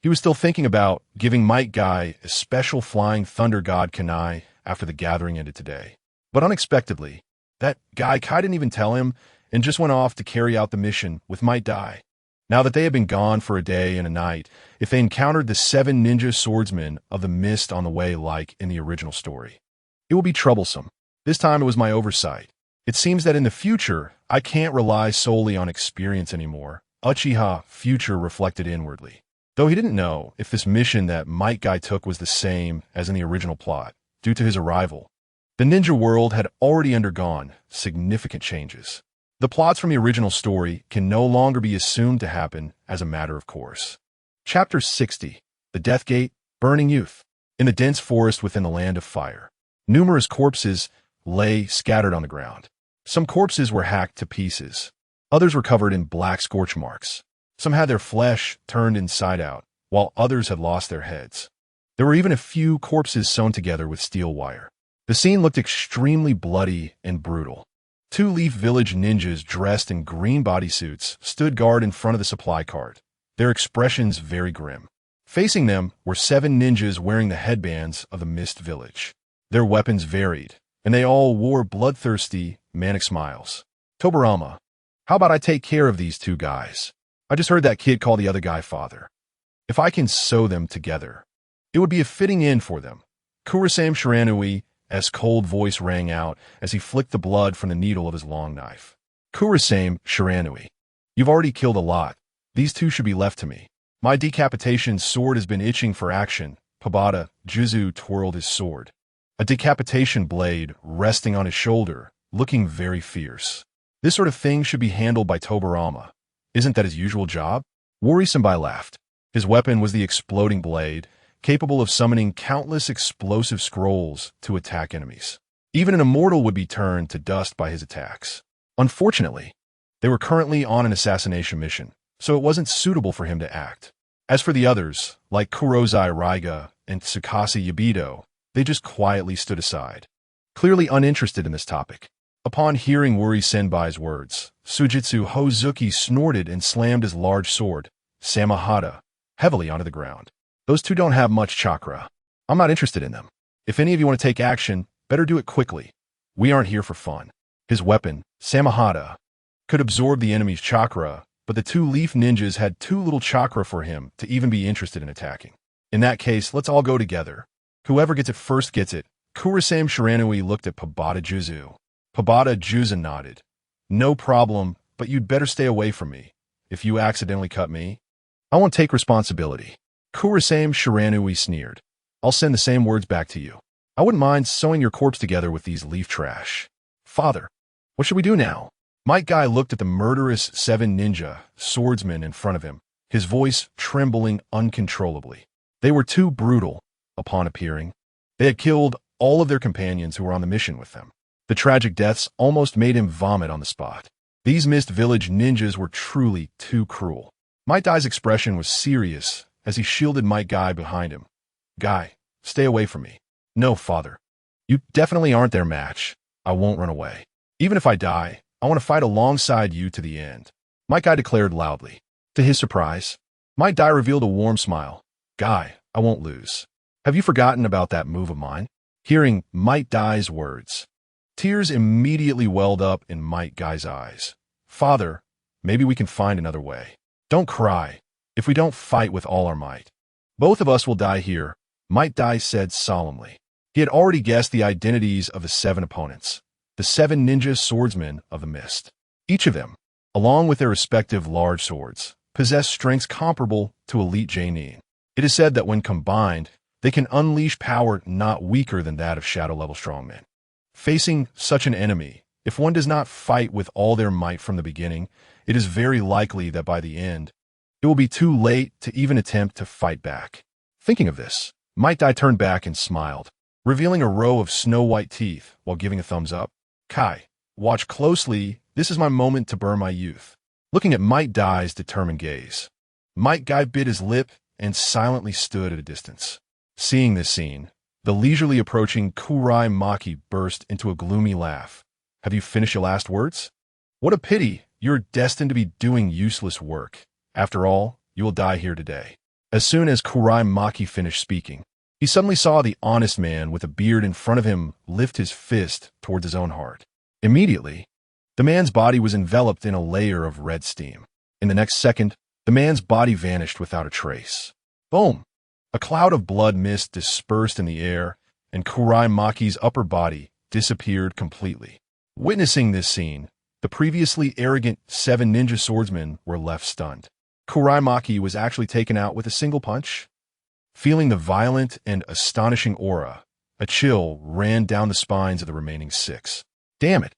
he was still thinking about giving Might Guy a special Flying Thunder God Kanai after the gathering ended today. But unexpectedly, that guy Kai didn't even tell him and just went off to carry out the mission with Might Dai. Now that they had been gone for a day and a night, if they encountered the 7 ninja swordsmen of the mist on the way like in the original story, it will be troublesome. This time it was my oversight. It seems that in the future, I can't rely solely on experience anymore, Uchiha Future reflected inwardly. Though he didn't know if this mission that Might Guy took was the same as in the original plot, due to his arrival, the ninja world had already undergone significant changes. The plots from the original story can no longer be assumed to happen as a matter of course. Chapter 60, The Death Gate, Burning Youth. In the dense forest within the Land of Fire, numerous corpses lay scattered on the ground. Some corpses were hacked to pieces. Others were covered in black scorch marks. Some had their flesh turned inside out, while others had lost their heads. There were even a few corpses sewn together with steel wire. The scene looked extremely bloody and brutal. 2 Leaf Village ninjas dressed in green bodysuits stood guard in front of the supply cart, their expressions very grim. Facing them were 7 ninjas wearing the headbands of the Mist Village. Their weapons varied, and they all wore bloodthirsty, manic smiles. "Tobarama, how about I take care of these 2 guys? I just heard that kid call the other guy father. If I can sew them together, it would be a fitting end for them." Kurasame Shiranui's cold voice rang out as he flicked the blood from the needle of his long knife. Kurasame Shiranui. You've already killed a lot. These two should be left to me. My decapitation sword has been itching for action. Pabata Juzu twirled his sword. A decapitation blade resting on his shoulder, looking very fierce. This sort of thing should be handled by Tobirama. Isn't that his usual job? Wori-senpai laughed. His weapon was the exploding blade, capable of summoning countless explosive scrolls to attack enemies. Even an immortal would be turned to dust by his attacks. Unfortunately, they were currently on an assassination mission, so it wasn't suitable for him to act. As for the others, like Kurozai Raiga and Tsukasa Yubito, they just quietly stood aside, clearly uninterested in this topic. Upon hearing Wori-senpai's words, Sujitsu Hozuki snorted and slammed his large sword, Samahata, heavily onto the ground. Those two don't have much chakra. I'm not interested in them. If any of you want to take action, better do it quickly. We aren't here for fun. His weapon, Samahata, could absorb the enemy's chakra, but the two leaf ninjas had too little chakra for him to even be interested in attacking. In that case, let's all go together. Whoever gets it first gets it. Kurosame Shiranui looked at Pabata Juzu. Pabata Juzu nodded. No problem, but you'd better stay away from me. If you accidentally cut me, I won't take responsibility. Kurosame Shiranui sneered. I'll send the same words back to you. I wouldn't mind sewing your corpse together with these leaf trash. Father, what should we do now? Might Guy looked at the murderous 7 ninja swordsmen in front of him, his voice trembling uncontrollably. They were too brutal upon appearing. They had killed all of their companions who were on the mission with them. The tragic deaths almost made him vomit on the spot. These Mist Village ninjas were truly too cruel. Might Guy's expression was serious as he shielded Might Guy behind him. Guy, stay away from me. No, father. You definitely aren't their match. I won't run away. Even if I die, I want to fight alongside you to the end. Might Guy declared loudly. To his surprise, Might Guy revealed a warm smile. Guy, I won't lose. Have you forgotten about that move of mine? Hearing Might Guy's words, tears immediately welled up in Might Guy's eyes. Father, maybe we can find another way. Don't cry. If we don't fight with all our might, both of us will die here, Might Guy said solemnly. He had already guessed the identities of the 7 opponents, the 7 ninja swordsmen of the mist. Each of them, along with their respective large swords, possess strengths comparable to elite Genin. It is said that when combined, they can unleash power not weaker than that of shadow-level strongmen. Facing such an enemy, if one does not fight with all their might from the beginning, it is very likely that by the end, it will be too late to even attempt to fight back. Thinking of this, Might Guy turned back and smiled, revealing a row of snow-white teeth while giving a thumbs up. Kai, watch closely. This is my moment to burn my youth. Looking at Might Guy's determined gaze, Might Guy bit his lip and silently stood at a distance. Seeing this scene, the leisurely approaching Kurai Maki burst into a gloomy laugh. Have you finished your last words? What a pity. You're destined to be doing useless work. After all, you will die here today. As soon as Kurai Maki finished speaking, he suddenly saw the honest man with a beard in front of him lift his fist towards his own heart. Immediately, the man's body was enveloped in a layer of red steam. In the next second, the man's body vanished without a trace. Boom! A cloud of blood mist dispersed in the air, and Kurai Maki's upper body disappeared completely. Witnessing this scene, the previously arrogant 7 ninja swordsmen were left stunned. Kurai Maki was actually taken out with a single punch. Feeling the violent and astonishing aura, a chill ran down the spines of the remaining 6. Damn it!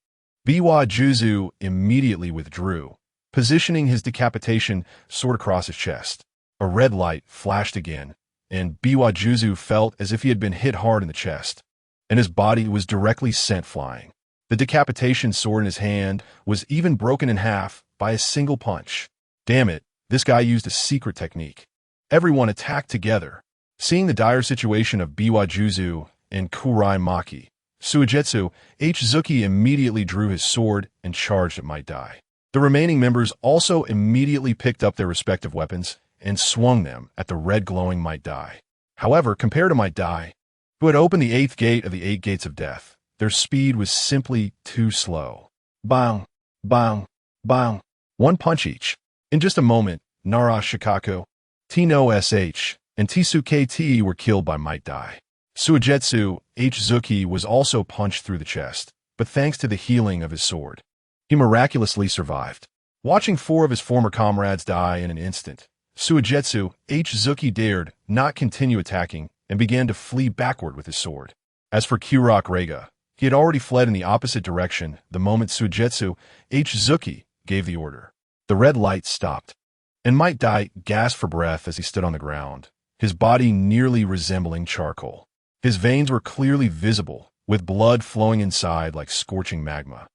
Biwa Juzu immediately withdrew, positioning his decapitation sword across his chest. A red light flashed again, and Biwa Juzu felt as if he had been hit hard in the chest, and his body was directly sent flying. The decapitation sword in his hand was even broken in half by a single punch. Damn it, this guy used a secret technique. Everyone attacked together. Seeing the dire situation of Biwa Juzu and Kurai Maki, Suigetsu Zuki immediately drew his sword and charged at Might Guy. The remaining members also immediately picked up their respective weapons and swung them at the red glowing Might Guy. However, compared to Might Guy, who had opened the 8th gate of the 8 gates of death, their speed was simply too slow. Bang, bang, bang. One punch each. In just a moment, Nara Shikaku, Tino SH, and Tsuke T were killed by Might Guy. Suigetsu Zuki was also punched through the chest, but thanks to the healing of his sword, he miraculously survived. Watching 4 of his former comrades die in an instant, Suigetsu H. dared not continue attacking and began to flee backward with his sword. As for Kurok Rega, he had already fled in the opposite direction the moment Suigetsu H. gave the order. The red light stopped, and Might Dai gasped for breath as he stood on the ground, his body nearly resembling charcoal. His veins were clearly visible, with blood flowing inside like scorching magma,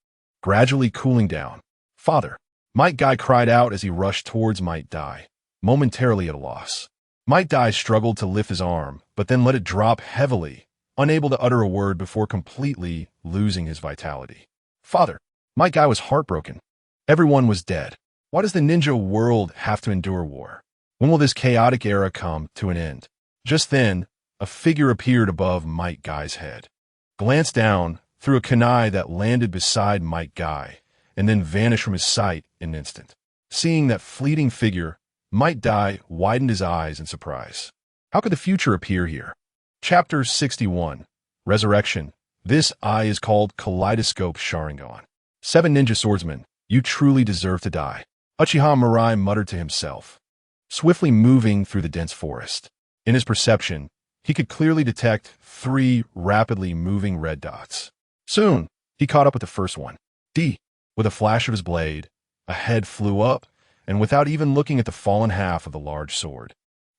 gradually cooling down. "Father!" Might Dai cried out as he rushed towards Might Dai, momentarily at a loss. Might Dai struggled to lift his arm, but then let it drop heavily, unable to utter a word before completely losing his vitality. "Father!" Might Dai was heartbroken. Everyone was dead. Why does the ninja world have to endure war? When will this chaotic era come to an end? Just then, a figure appeared above Might Dai's head, glanced down through a kunai that landed beside Might Dai, and then vanished from his sight in an instant. Seeing that fleeting figure, Might Dai widened his eyes in surprise. How could the future appear here? Chapter 61. Resurrection. This eye is called Kaleidoscope Sharingan. 7 ninja swordsmen, you truly deserve to die, Uchiha Mirai muttered to himself, swiftly moving through the dense forest. In his perception, he could clearly detect 3 rapidly moving red dots. Soon, he caught up with the first one. With a flash of his blade, a head flew up, and without even looking at the fallen half of the large sword,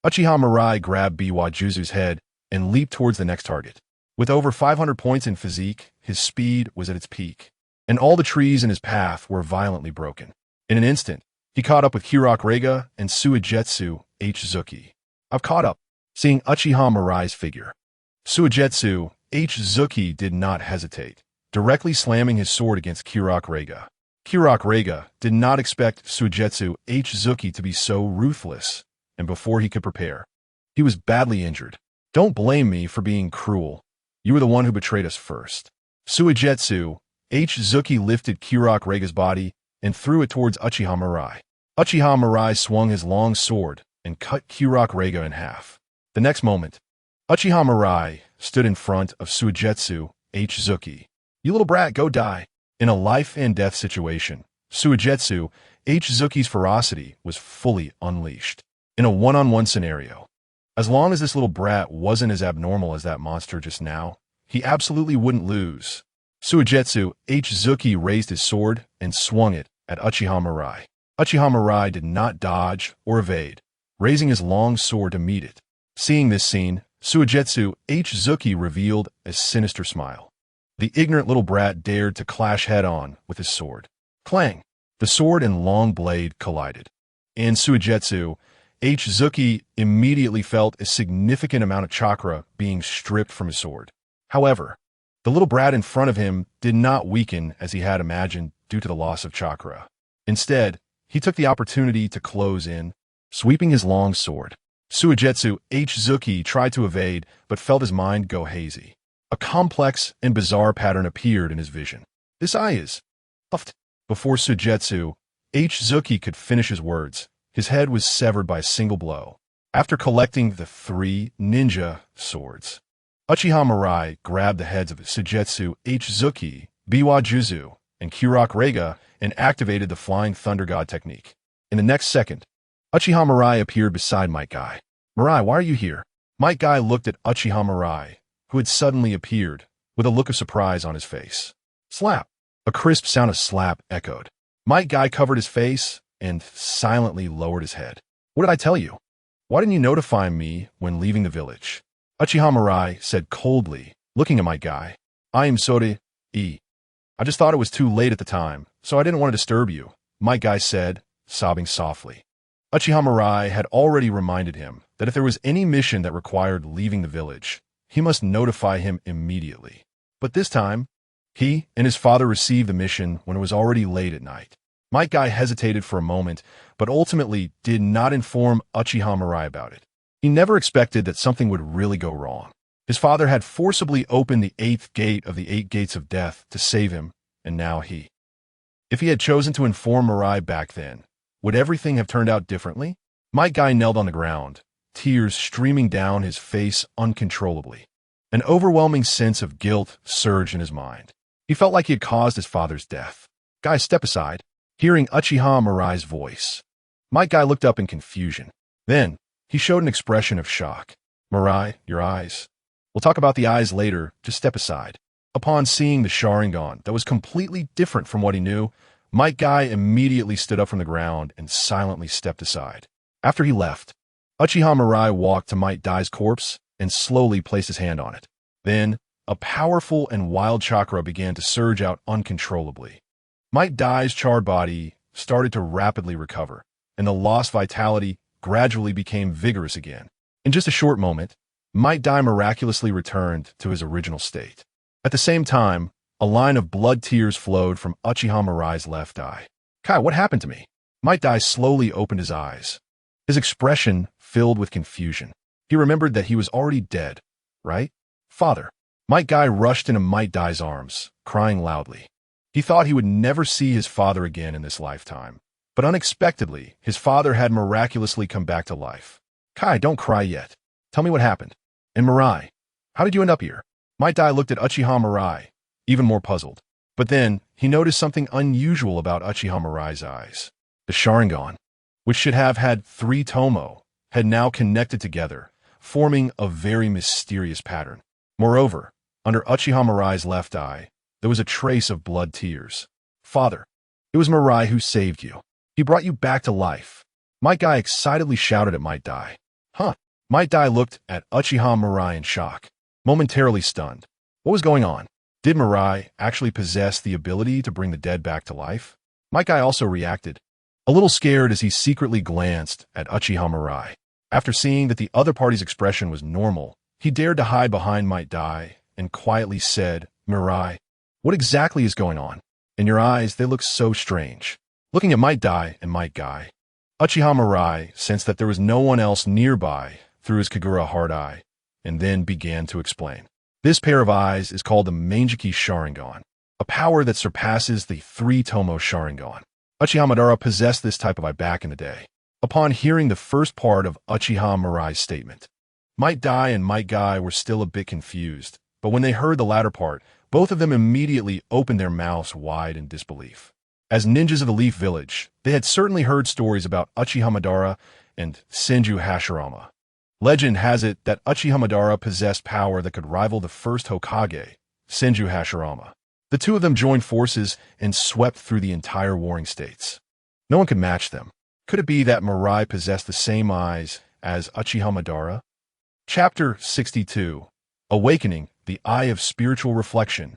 Uchiha Mirai grabbed Biwajuzu's head and leaped towards the next target. With over 500 points in physique, his speed was at its peak, and all the trees in his path were violently broken. In an instant, he caught up with Kurok Rega and Suigetsu H. I've caught up. Seeing Uchiha Mirai's figure, Suigetsu H. did not hesitate, directly slamming his sword against Kurok Rega. Kurok Rega did not expect Suigetsu H. to be so ruthless, and before he could prepare, he was badly injured. "Don't blame me for being cruel. You were the one who betrayed us first." Suigetsu H. lifted Kurok Rega's body and threw it towards Uchiha Mirai. Uchiha Mirai swung his long sword and cut Kurok Rega in half. The next moment, Uchiha Mirai stood in front of Suigetsu H. "You little brat, go die." In a life-and-death situation, Suigetsu H.'s ferocity was fully unleashed. In a one-on-one scenario, as long as this little brat wasn't as abnormal as that monster just now, he absolutely wouldn't lose. Suigetsu H. raised his sword and swung it at Uchiha Mirai. Uchiha Mirai did not dodge or evade, raising his long sword to meet it. Seeing this scene, Suigetsu H. revealed a sinister smile. The ignorant little brat dared to clash head-on with his sword. Clang! The sword and long blade collided, and Suigetsu H. immediately felt a significant amount of chakra being stripped from his sword. However, the little brat in front of him did not weaken as he had imagined due to the loss of chakra. Instead, he took the opportunity to close in, sweeping his long sword. Suigetsu H. tried to evade, but felt his mind go hazy. A complex and bizarre pattern appeared in his vision. "This eye is puffed." Before Suigetsu H. could finish his words, his head was severed by a single blow. After collecting the 3 ninja swords, Uchiha Mirai grabbed the heads of Suigetsu H. Biwajuzu, and Kurok Rega and activated the Flying Thunder God technique. In the next second, Uchiha Mirai appeared beside Might Dai. "Mirai, why are you here?" Might Dai looked at Uchiha Mirai, who had suddenly appeared, with a look of surprise on his face. Slap! A crisp sound of slap echoed. Might Dai covered his face and silently lowered his head. "What did I tell you? Why didn't you notify me when leaving the village?" Uchiha Mirai said coldly, looking at Might Dai. "I am sorry. I just thought it was too late at the time, so I didn't want to disturb you," Might Dai said, sobbing softly. Uchiha Mirai had already reminded him that if there was any mission that required leaving the village, he must notify him immediately. But this time, he and his father received the mission when it was already late at night. Might Dai hesitated for a moment, but ultimately did not inform Uchiha Mirai about it. He never expected that something would really go wrong. His father had forcibly opened the 8th gate of the 8 gates of death to save him, and now if he had chosen to inform Mirai back then, would everything have turned out differently? Might Dai knelt on the ground, tears streaming down his face uncontrollably. An overwhelming sense of guilt surged in his mind. He felt like he had caused his father's death. "Guys, step aside." hearing Uchiha Mirai's voice. Might Guy looked up in confusion. Then, he showed an expression of shock. Mirai, your eyes. We'll talk about the eyes later, just step aside. Upon seeing the Sharingan that was completely different from what he knew, Might Guy immediately stood up from the ground and silently stepped aside. After he left, Uchiha Mirai walked to Might Dai's corpse and slowly placed his hand on it. Then, a powerful and wild chakra began to surge out uncontrollably. Might Dai's charred body started to rapidly recover, and the lost vitality gradually became vigorous again. In just a short moment, Might Dai miraculously returned to his original state. At the same time, a line of blood tears flowed from Uchiha Mirai's left eye. Kai, what happened to me? Might Dai slowly opened his eyes, his expression filled with confusion. He remembered that he was already dead, right? Father. Might Guy rushed into Might Dai's arms, crying loudly. He thought he would never see his father again in this lifetime. But unexpectedly, his father had miraculously come back to life. Kai, don't cry yet. Tell me what happened. And Mirai, how did you end up here? Might Dai looked at Uchiha Mirai, even more puzzled. But then, he noticed something unusual about Uchiha Mirai's eyes. The Sharingan, which should have had 3 tomo, had now connected together, forming a very mysterious pattern. Moreover, under Uchiha Mirai's left eye, there was a trace of blood tears. Father, it was Mirai who saved you. He brought you back to life. Might Guy excitedly shouted at Might Dai. Huh? Might Dai looked at Uchiha Mirai in shock, momentarily stunned. What was going on? Did Mirai actually possess the ability to bring the dead back to life? Might Guy also reacted, a little scared as he secretly glanced at Uchiha Mirai. After seeing that the other party's expression was normal, he dared to hide behind Might Dai and quietly said, Mirai, what exactly is going on? In your eyes, they look so strange. Looking at Might Dai and Might Guy, Uchiha Mirai sensed that there was no one else nearby through his Kagura hard eye, and then began to explain. This pair of eyes is called the Mangekyō Sharingan, a power that surpasses the 3 tomo Sharingan. Uchiha Madara possessed this type of eye back in the day. Upon hearing the first part of Uchiha Mirai's statement, Might Dai and Might Guy were still a bit confused, but when they heard the latter part, both of them immediately opened their mouths wide in disbelief. As ninjas of the Leaf Village, they had certainly heard stories about Uchiha Madara and Senju Hashirama. Legend has it that Uchiha Madara possessed power that could rival the first Hokage, Senju Hashirama. The two of them joined forces and swept through the entire warring states. No one could match them. Could it be that Mirai possessed the same eyes as Uchiha Madara? Chapter 62. Awakening, the Eye of Spiritual Reflection.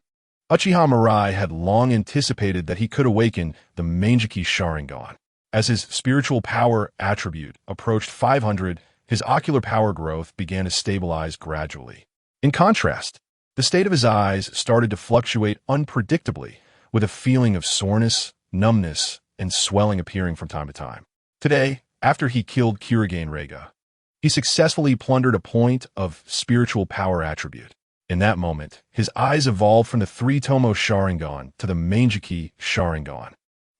Uchiha Mirai had long anticipated that he could awaken the Mangekyō Sharingan. As his spiritual power attribute approached 500, his ocular power growth began to stabilize gradually. In contrast, the state of his eyes started to fluctuate unpredictably, with a feeling of soreness, numbness, and swelling appearing from time to time. Today, after he killed Kurigen Reiga, he successfully plundered a point of spiritual power attribute. In that moment, his eyes evolved from the 3 tomo Sharingan to the Mangekyō Sharingan.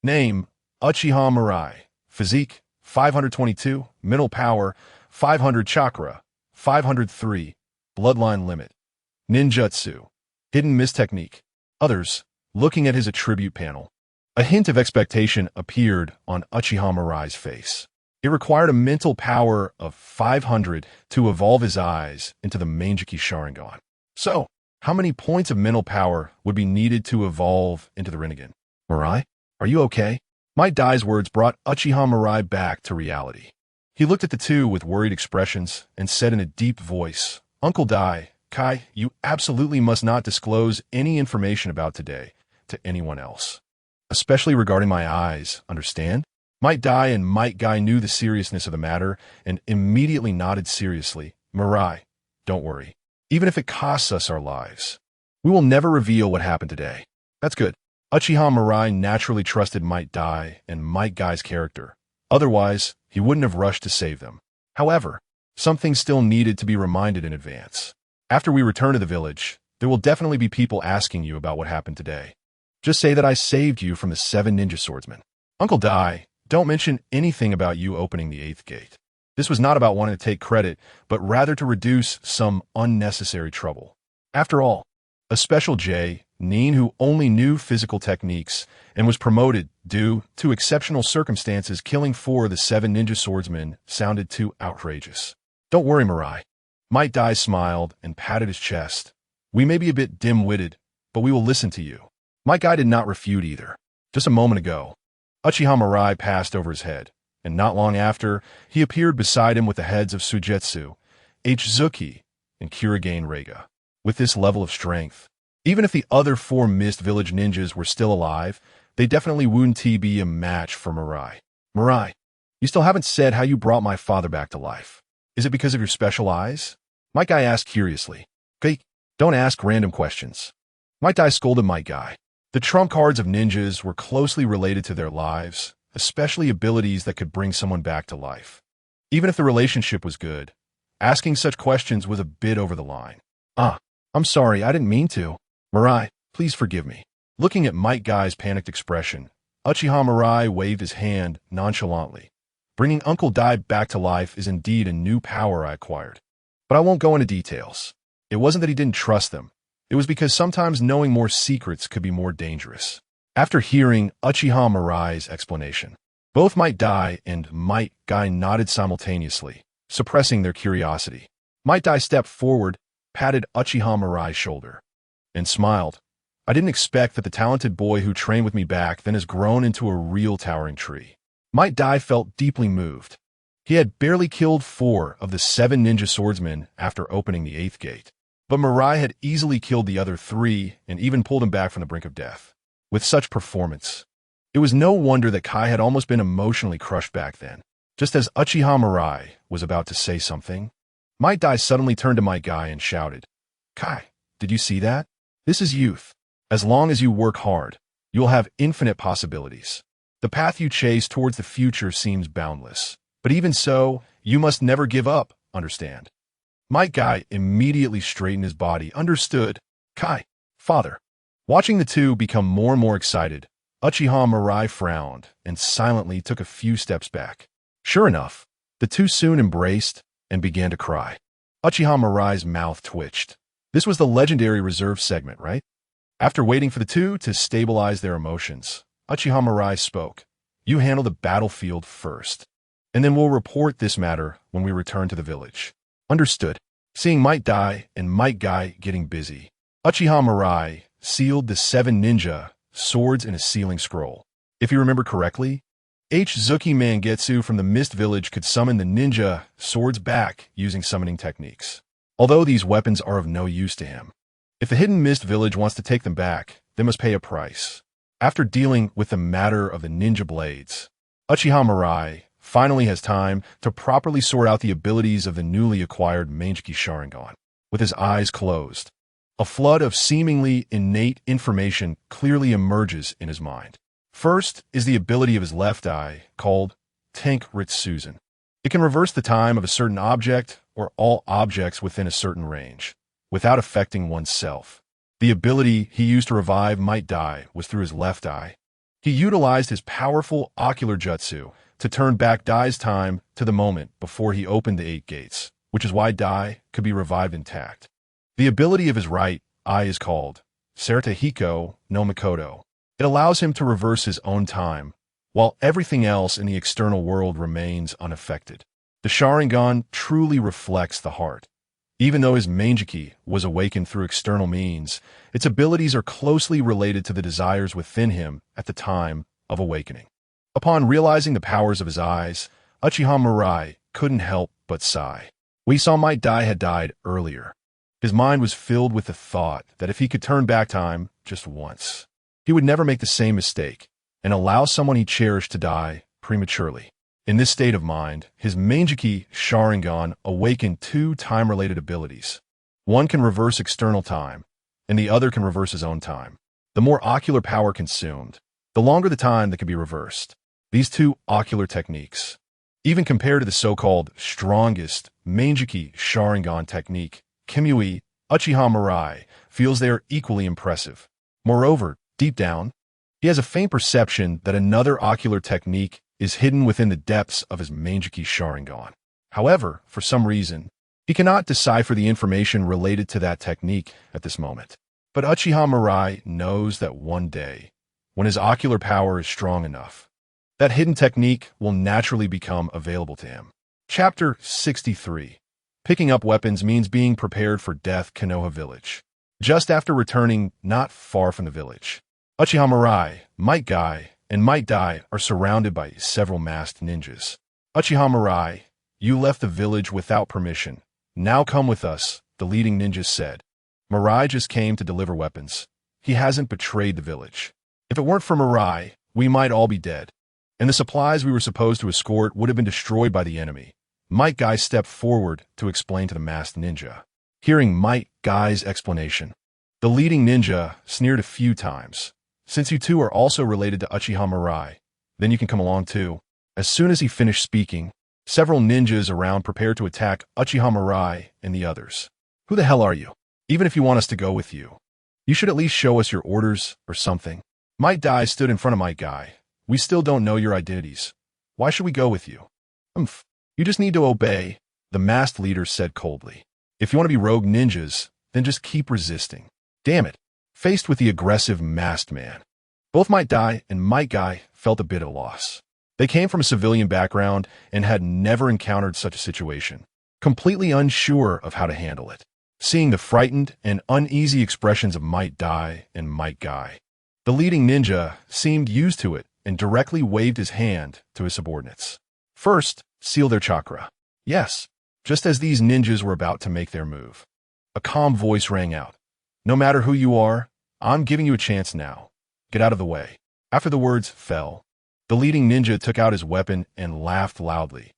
Name, Uchiha Mirai. Physique, 522. Mental power, 500. Chakra, 503. Bloodline limit. Ninjutsu. Hidden miss technique. Others, looking at his attribute panel. A hint of expectation appeared on Uchiha Mirai's face. It required a mental power of 500 to evolve his eyes into the Mangekyō Sharingan. So, how many points of mental power would be needed to evolve into the Rinnegan? Mirai, are you okay? Might Dai's words brought Uchiha Mirai back to reality. He looked at the two with worried expressions and said in a deep voice, Uncle Dai, Kai, you absolutely must not disclose any information about today to anyone else. Especially regarding my eyes, understand? Might Dai and Might Guy knew the seriousness of the matter and immediately nodded seriously. Mirai, don't worry. Even if it costs us our lives, we will never reveal what happened today. That's good. Uchiha Mirai naturally trusted Might Dai and Might Guy's character. Otherwise, he wouldn't have rushed to save them. However, something still needed to be reminded in advance. After we return to the village, there will definitely be people asking you about what happened today. Just say that I saved you from the 7 ninja swordsmen. Uncle Dai, don't mention anything about you opening the 8th gate. This was not about wanting to take credit, but rather to reduce some unnecessary trouble. After all, a special J Nin, who only knew physical techniques and was promoted due to exceptional circumstances, killing 4 of the 7 ninja swordsmen sounded too outrageous. Don't worry, Mirai. Might Dai smiled and patted his chest. We may be a bit dim-witted, but we will listen to you. Might Dai did not refute either. Just a moment ago, Uchiha Mirai passed over his head, and not long after, he appeared beside him with the heads of Sujetsu, Hzuki, and Kurigane Reiga. With this level of strength, even if the other 4 Mist Village ninjas were still alive, they definitely wouldn't be a match for Mirai. Mirai, you still haven't said how you brought my father back to life. Is it because of your special eyes? Might Guy asked curiously. Okay, don't ask random questions. Might Dai scolded Might Guy. The trump cards of ninjas were closely related to their lives, especially abilities that could bring someone back to life. Even if the relationship was good, asking such questions was a bit over the line. I'm sorry, I didn't mean to. Mirai, please forgive me. Looking at Might Guy's panicked expression, Uchiha Mirai waved his hand nonchalantly. Bringing Uncle Dai back to life is indeed a new power I acquired. But I won't go into details. It wasn't that he didn't trust them. It was because sometimes knowing more secrets could be more dangerous. After hearing Uchiha Mirai's explanation, both Might Dai and Might Guy nodded simultaneously, suppressing their curiosity. Might Dai stepped forward, patted Uchiha Mirai's shoulder, and smiled. I didn't expect that the talented boy who trained with me back then has grown into a real towering tree. Might Dai felt deeply moved. He had barely killed 4 of the 7 ninja swordsmen after opening the 8th gate. But Mirai had easily killed the other 3 and even pulled him back from the brink of death. With such performance, it was no wonder that Kai had almost been emotionally crushed back then. Just as Uchiha Mirai was about to say something, Might Dai suddenly turned to Might Guy and shouted, Kai, did you see that? This is youth. As long as you work hard, you will have infinite possibilities. The path you chase towards the future seems boundless. But even so, you must never give up, understand? Might Guy immediately straightened his body. Understood. Kai, father. Watching the two become more and more excited, Uchiha Mirai frowned and silently took a few steps back. Sure enough, the two soon embraced and began to cry. Uchiha Mirai's mouth twitched. This was the legendary reserve segment, right? After waiting for the two to stabilize their emotions, Uchiha Mirai spoke. You handle the battlefield first, and then we'll report this matter when we return to the village. Understood. Seeing Might Dai and Might Guy getting busy, Uchiha Mirai sealed the 7 ninja swords in a sealing scroll. If you remember correctly, Hzuki Mangekyō from the Mist Village could summon the ninja swords back using summoning techniques. Although these weapons are of no use to him, if the hidden Mist Village wants to take them back, they must pay a price. After dealing with the matter of the ninja blades, Uchiha Mirai finally has time to properly sort out the abilities of the newly acquired Mangekyō Sharingan. With his eyes closed, a flood of seemingly innate information clearly emerges in his mind. First is the ability of his left eye, called Tank Ritsuzen. It can reverse the time of a certain object or all objects within a certain range, without affecting oneself. The ability he used to revive Might Dai was through his left eye. He utilized his powerful ocular jutsu to turn back Dai's time to the moment before he opened the 8 gates, which is why Dai could be revived intact. The ability of his right eye is called Saratahiko no Mikoto. It allows him to reverse his own time, while everything else in the external world remains unaffected. The Sharingan truly reflects the heart. Even though his Mangekyō was awakened through external means, its abilities are closely related to the desires within him at the time of awakening. Upon realizing the powers of his eyes, Uchiha Mirai couldn't help but sigh. We saw Might Dai had died earlier. His mind was filled with the thought that if he could turn back time just once, he would never make the same mistake and allow someone he cherished to die prematurely. In this state of mind, his Mangekyō Sharingan awakened 2 time-related abilities. One can reverse external time, and the other can reverse his own time. The more ocular power consumed, the longer the time that can be reversed. These 2 ocular techniques, even compared to the so-called strongest Mangekyō Sharingan technique, Kamui, Uchiha Mirai feels they are equally impressive. Moreover, deep down, he has a faint perception that another ocular technique is hidden within the depths of his Mangekyō Sharingan. However, for some reason, he cannot decipher the information related to that technique at this moment. But Uchiha Mirai knows that one day, when his ocular power is strong enough, that hidden technique will naturally become available to him. Chapter 63. Picking up weapons means being prepared for death. Konoha Village. Just after returning not far from the village, Uchiha Mirai, Might Guy, and Might Dai are surrounded by several masked ninjas. Uchiha Mirai, you left the village without permission. Now come with us, the leading ninja said. Mirai just came to deliver weapons. He hasn't betrayed the village. If it weren't for Mirai, we might all be dead. And the supplies we were supposed to escort would have been destroyed by the enemy. Might Guy stepped forward to explain to the masked ninja. Hearing Might Guy's explanation, the leading ninja sneered a few times. Since you two are also related to Uchiha Mirai, then you can come along too. As soon as he finished speaking, several ninjas around prepared to attack Uchiha Mirai and the others. Who the hell are you? Even if you want us to go with you, you should at least show us your orders or something. Might Dai stood in front of Might Guy. We still don't know your identities. Why should we go with you? You just need to obey, the masked leader said coldly. If you want to be rogue ninjas, then just keep resisting. Damn it. Faced with the aggressive masked man, both Might Dai and Might Guy felt a bit of loss. They came from a civilian background and had never encountered such a situation, completely unsure of how to handle it. Seeing the frightened and uneasy expressions of Might Dai and Might Guy, the leading ninja seemed used to it and directly waved his hand to his subordinates. First, seal their chakra. Yes, just as these ninjas were about to make their move, a calm voice rang out. No matter who you are, I'm giving you a chance now. Get out of the way. After the words fell, the leading ninja took out his weapon and laughed loudly.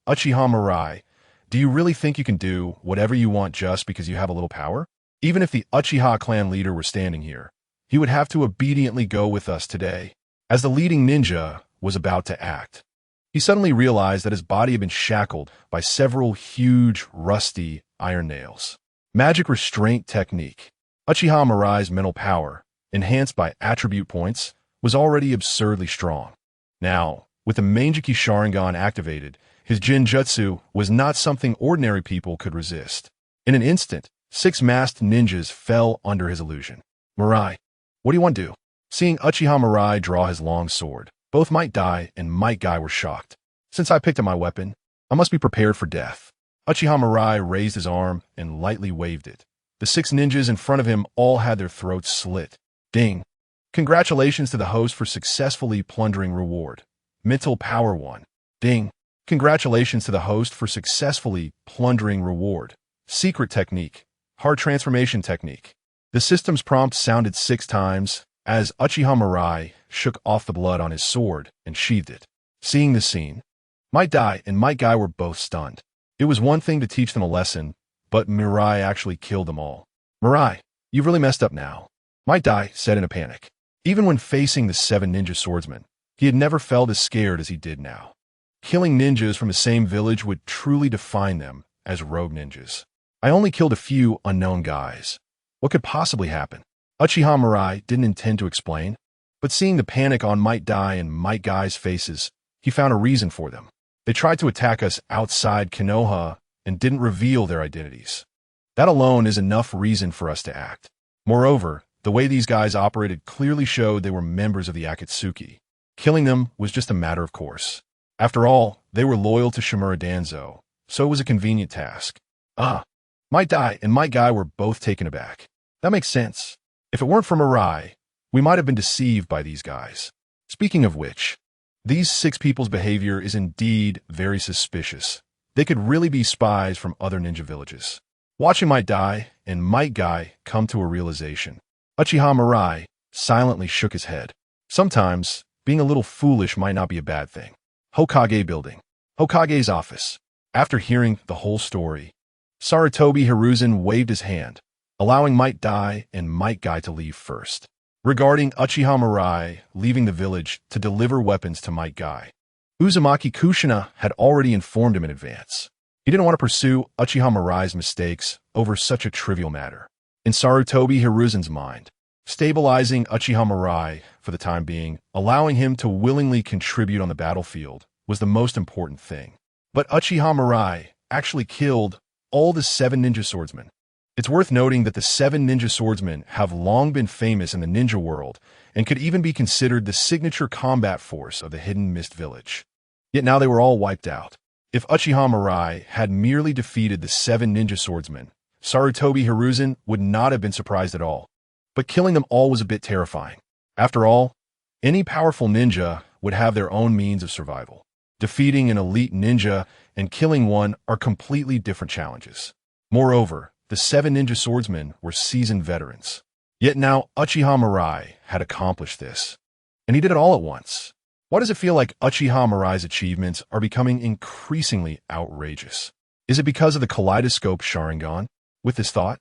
Uchiha Mirai, do you really think you can do whatever you want just because you have a little power? Even if the Uchiha clan leader were standing here, he would have to obediently go with us today. As the leading ninja was about to act, he suddenly realized that his body had been shackled by several huge, rusty iron nails. Magic restraint technique. Uchiha Mirai's mental power, enhanced by attribute points, was already absurdly strong. Now, with the Mangekyō Sharingan activated, his Jinjutsu was not something ordinary people could resist. In an instant, 6 masked ninjas fell under his illusion. Mirai, what do you want to do? Seeing Uchiha Mirai draw his long sword, both Might Dai and Might Guy were shocked. Since I picked up my weapon, I must be prepared for death. Uchiha Mirai raised his arm and lightly waved it. The 6 ninjas in front of him all had their throats slit. Ding. Congratulations to the host for successfully plundering reward. Mental Power 1. Ding. Congratulations to the host for successfully plundering reward. Secret Technique. Hard Transformation Technique. The system's prompt sounded 6 times as Uchiha Mirai shook off the blood on his sword and sheathed it. Seeing the scene, Might Dai and Might Guy were both stunned. It was one thing to teach them a lesson, but Mirai actually killed them all. Mirai, you've really messed up now, Might Dai said in a panic. Even when facing the 7 ninja swordsmen, he had never felt as scared as he did now. Killing ninjas from the same village would truly define them as rogue ninjas. I only killed a few unknown guys. What could possibly happen? Uchiha Mirai didn't intend to explain, but seeing the panic on Might Dai and Might Guy's faces, he found a reason for them. They tried to attack us outside Konoha and didn't reveal their identities. That alone is enough reason for us to act. Moreover, the way these guys operated clearly showed they were members of the Akatsuki. Killing them was just a matter of course. After all, they were loyal to Shimura Danzo, so it was a convenient task. Might Dai and Might Guy were both taken aback. That makes sense. If it weren't for Mirai, we might have been deceived by these guys. Speaking of which, these 6 people's behavior is indeed very suspicious. They could really be spies from other ninja villages. Watching Might Dai and Might Guy come to a realization, Uchiha Mirai silently shook his head. Sometimes, being a little foolish might not be a bad thing. Hokage Building. Hokage's office. After hearing the whole story, Sarutobi Hiruzen waved his hand, allowing Might Dai and Might Guy to leave first. Regarding Uchiha Mirai leaving the village to deliver weapons to Might Guy, Uzumaki Kushina had already informed him in advance. He didn't want to pursue Uchiha Mirai's mistakes over such a trivial matter. In Sarutobi Hiruzen's mind, stabilizing Uchiha Mirai for the time being, allowing him to willingly contribute on the battlefield, was the most important thing. But Uchiha Mirai actually killed all the 7 ninja swordsmen. It's worth noting that the 7 ninja swordsmen have long been famous in the ninja world and could even be considered the signature combat force of the Hidden Mist Village. Yet now they were all wiped out. If Uchiha Mirai had merely defeated the 7 ninja swordsmen, Sarutobi Hiruzen would not have been surprised at all. But killing them all was a bit terrifying. After all, any powerful ninja would have their own means of survival. Defeating an elite ninja and killing one are completely different challenges. Moreover, the 7 ninja swordsmen were seasoned veterans. Yet now Uchiha Mirai had accomplished this. And he did it all at once. Why does it feel like Uchiha Mirai's achievements are becoming increasingly outrageous? Is it because of the Kaleidoscope Sharingan? With this thought,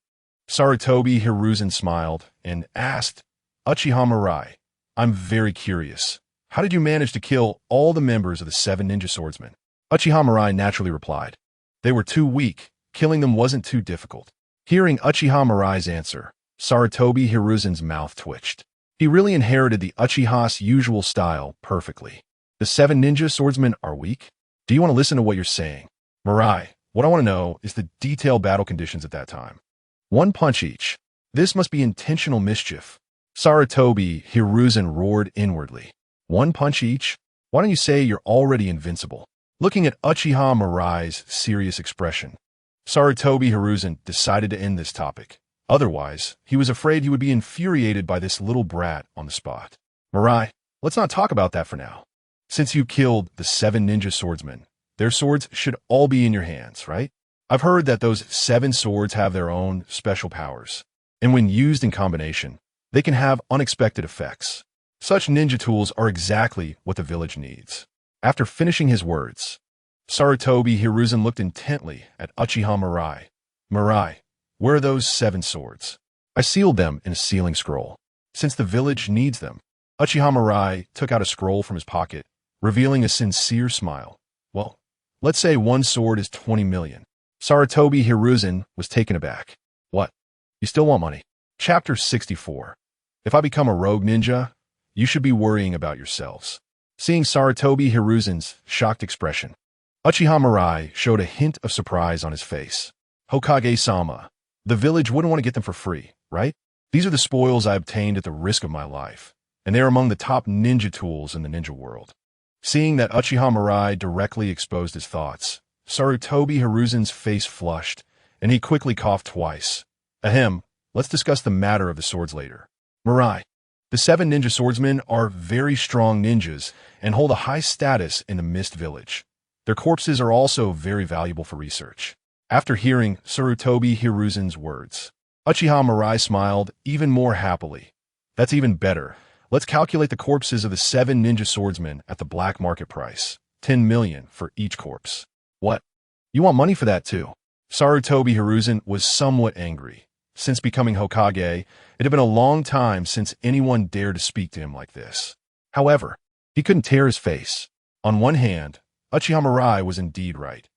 Sarutobi Hiruzen smiled and asked, Uchiha Mirai, I'm very curious. How did you manage to kill all the members of the 7 ninja swordsmen? Uchiha Mirai naturally replied, they were too weak. Killing them wasn't too difficult. Hearing Uchiha Mirai's answer, Sarutobi Hiruzen's mouth twitched. He really inherited the Uchiha's usual style perfectly. The 7 ninja swordsmen are weak? Do you want to listen to what you're saying? Mirai, what I want to know is the detailed battle conditions at that time. 1 punch each. This must be intentional mischief. Sarutobi Hiruzen roared inwardly. 1 punch each? Why don't you say you're already invincible? Looking at Uchiha Mirai's serious expression, Sarutobi Hiruzen decided to end this topic. Otherwise, he was afraid he would be infuriated by this little brat on the spot. Mirai, let's not talk about that for now. Since you killed the 7 ninja swordsmen, their swords should all be in your hands, right? I've heard that those 7 swords have their own special powers, and when used in combination, they can have unexpected effects. Such ninja tools are exactly what the village needs. After finishing his words, Sarutobi Hiruzen looked intently at Uchiha Mirai. Mirai, where are those 7 swords? I sealed them in a sealing scroll. Since the village needs them, Uchiha Mirai took out a scroll from his pocket, revealing a sincere smile. Well, let's say 1 sword is 20 million. Sarutobi Hiruzen was taken aback. What? You still want money? Chapter 64. If I become a rogue ninja, you should be worrying about yourselves. Seeing Sarutobi Hiruzen's shocked expression, Uchiha Mirai showed a hint of surprise on his face. Hokage-sama, the village wouldn't want to get them for free, right? These are the spoils I obtained at the risk of my life, and they are among the top ninja tools in the ninja world. Seeing that Uchiha Mirai directly exposed his thoughts, Sarutobi Hiruzen's face flushed, and he quickly coughed twice. Ahem, let's discuss the matter of the swords later. Mirai, the 7 ninja swordsmen are very strong ninjas and hold a high status in the Mist Village. Their corpses are also very valuable for research. After hearing Sarutobi Hiruzen's words, Uchiha Mirai smiled even more happily. That's even better. Let's calculate the corpses of the 7 ninja swordsmen at the black market price. 10 million for each corpse. What? You want money for that too? Sarutobi Hiruzen was somewhat angry. Since becoming Hokage, it had been a long time since anyone dared to speak to him like this. However, he couldn't tear his face. On one hand, Uchiha Mirai was indeed right.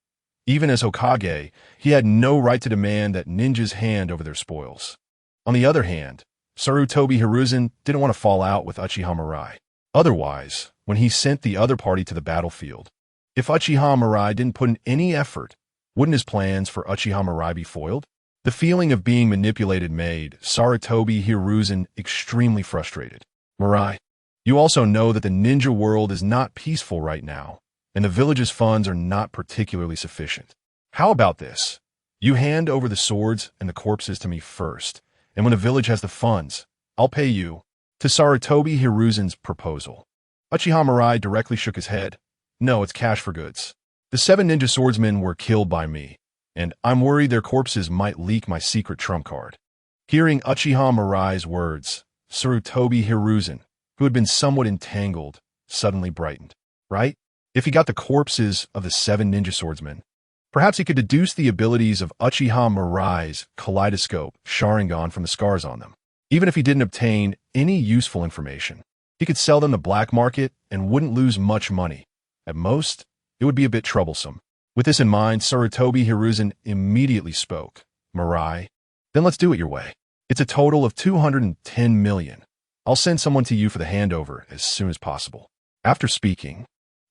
Even as Hokage, he had no right to demand that ninjas hand over their spoils. On the other hand, Sarutobi Hiruzen didn't want to fall out with Uchiha Mirai. Otherwise, when he sent the other party to the battlefield, if Uchiha Mirai didn't put in any effort, wouldn't his plans for Uchiha Mirai be foiled? The feeling of being manipulated made Sarutobi Hiruzen extremely frustrated. Mirai, you also know that the ninja world is not peaceful right now, and the village's funds are not particularly sufficient. How about this? You hand over the swords and the corpses to me first, and when the village has the funds, I'll pay you. To Sarutobi Hiruzen's proposal, Uchiha Mirai directly shook his head. No, it's cash for goods. The 7 ninja swordsmen were killed by me, and I'm worried their corpses might leak my secret trump card. Hearing Uchiha Mirai's words, Sarutobi Hiruzen, who had been somewhat entangled, suddenly brightened. Right? If he got the corpses of the 7 ninja swordsmen, perhaps he could deduce the abilities of Uchiha Mirai's Kaleidoscope Sharingan from the scars on them. Even if he didn't obtain any useful information, he could sell them the black market and wouldn't lose much money. At most, it would be a bit troublesome. With this in mind, Sarutobi Hiruzen immediately spoke. Mirai, then let's do it your way. It's a total of 210 million. I'll send someone to you for the handover as soon as possible. After speaking,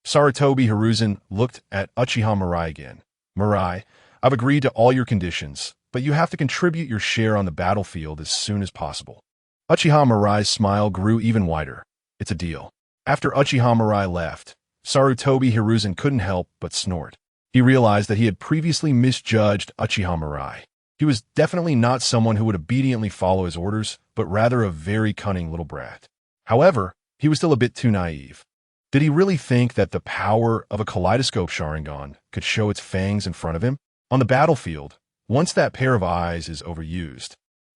Sarutobi Hiruzen looked at Uchiha Mirai again. Mirai, I've agreed to all your conditions, but you have to contribute your share on the battlefield as soon as possible. Uchiha Mirai's smile grew even wider. It's a deal. After Uchiha Mirai left, Sarutobi Hiruzen couldn't help but snort. He realized that he had previously misjudged Uchiha Mirai. He was definitely not someone who would obediently follow his orders, but rather a very cunning little brat. However, he was still a bit too naive. Did he really think that the power of a kaleidoscope Sharingan could show its fangs in front of him? On the battlefield, once that pair of eyes is overused,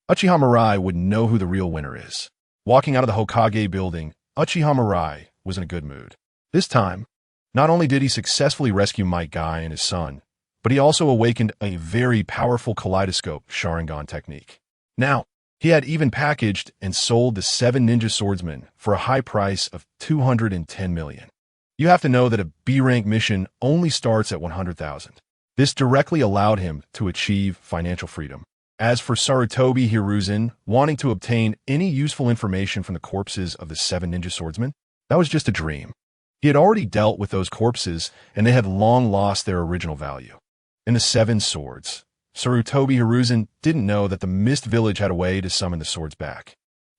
Uchiha Mirai would know who the real winner is. Walking out of the Hokage building, Uchiha Mirai was in a good mood. This time, not only did he successfully rescue Might Guy and his son, but he also awakened a very powerful kaleidoscope Sharingan technique. Now, he had even packaged and sold the 7 ninja swordsmen for a high price of 210 million. You have to know that a B-rank mission only starts at 100,000. This directly allowed him to achieve financial freedom. As for Sarutobi Hiruzen wanting to obtain any useful information from the corpses of the 7 ninja swordsmen, that was just a dream. He had already dealt with those corpses, and they had long lost their original value. In the 7 swords, Sarutobi Hiruzen didn't know that the Mist Village had a way to summon the swords back.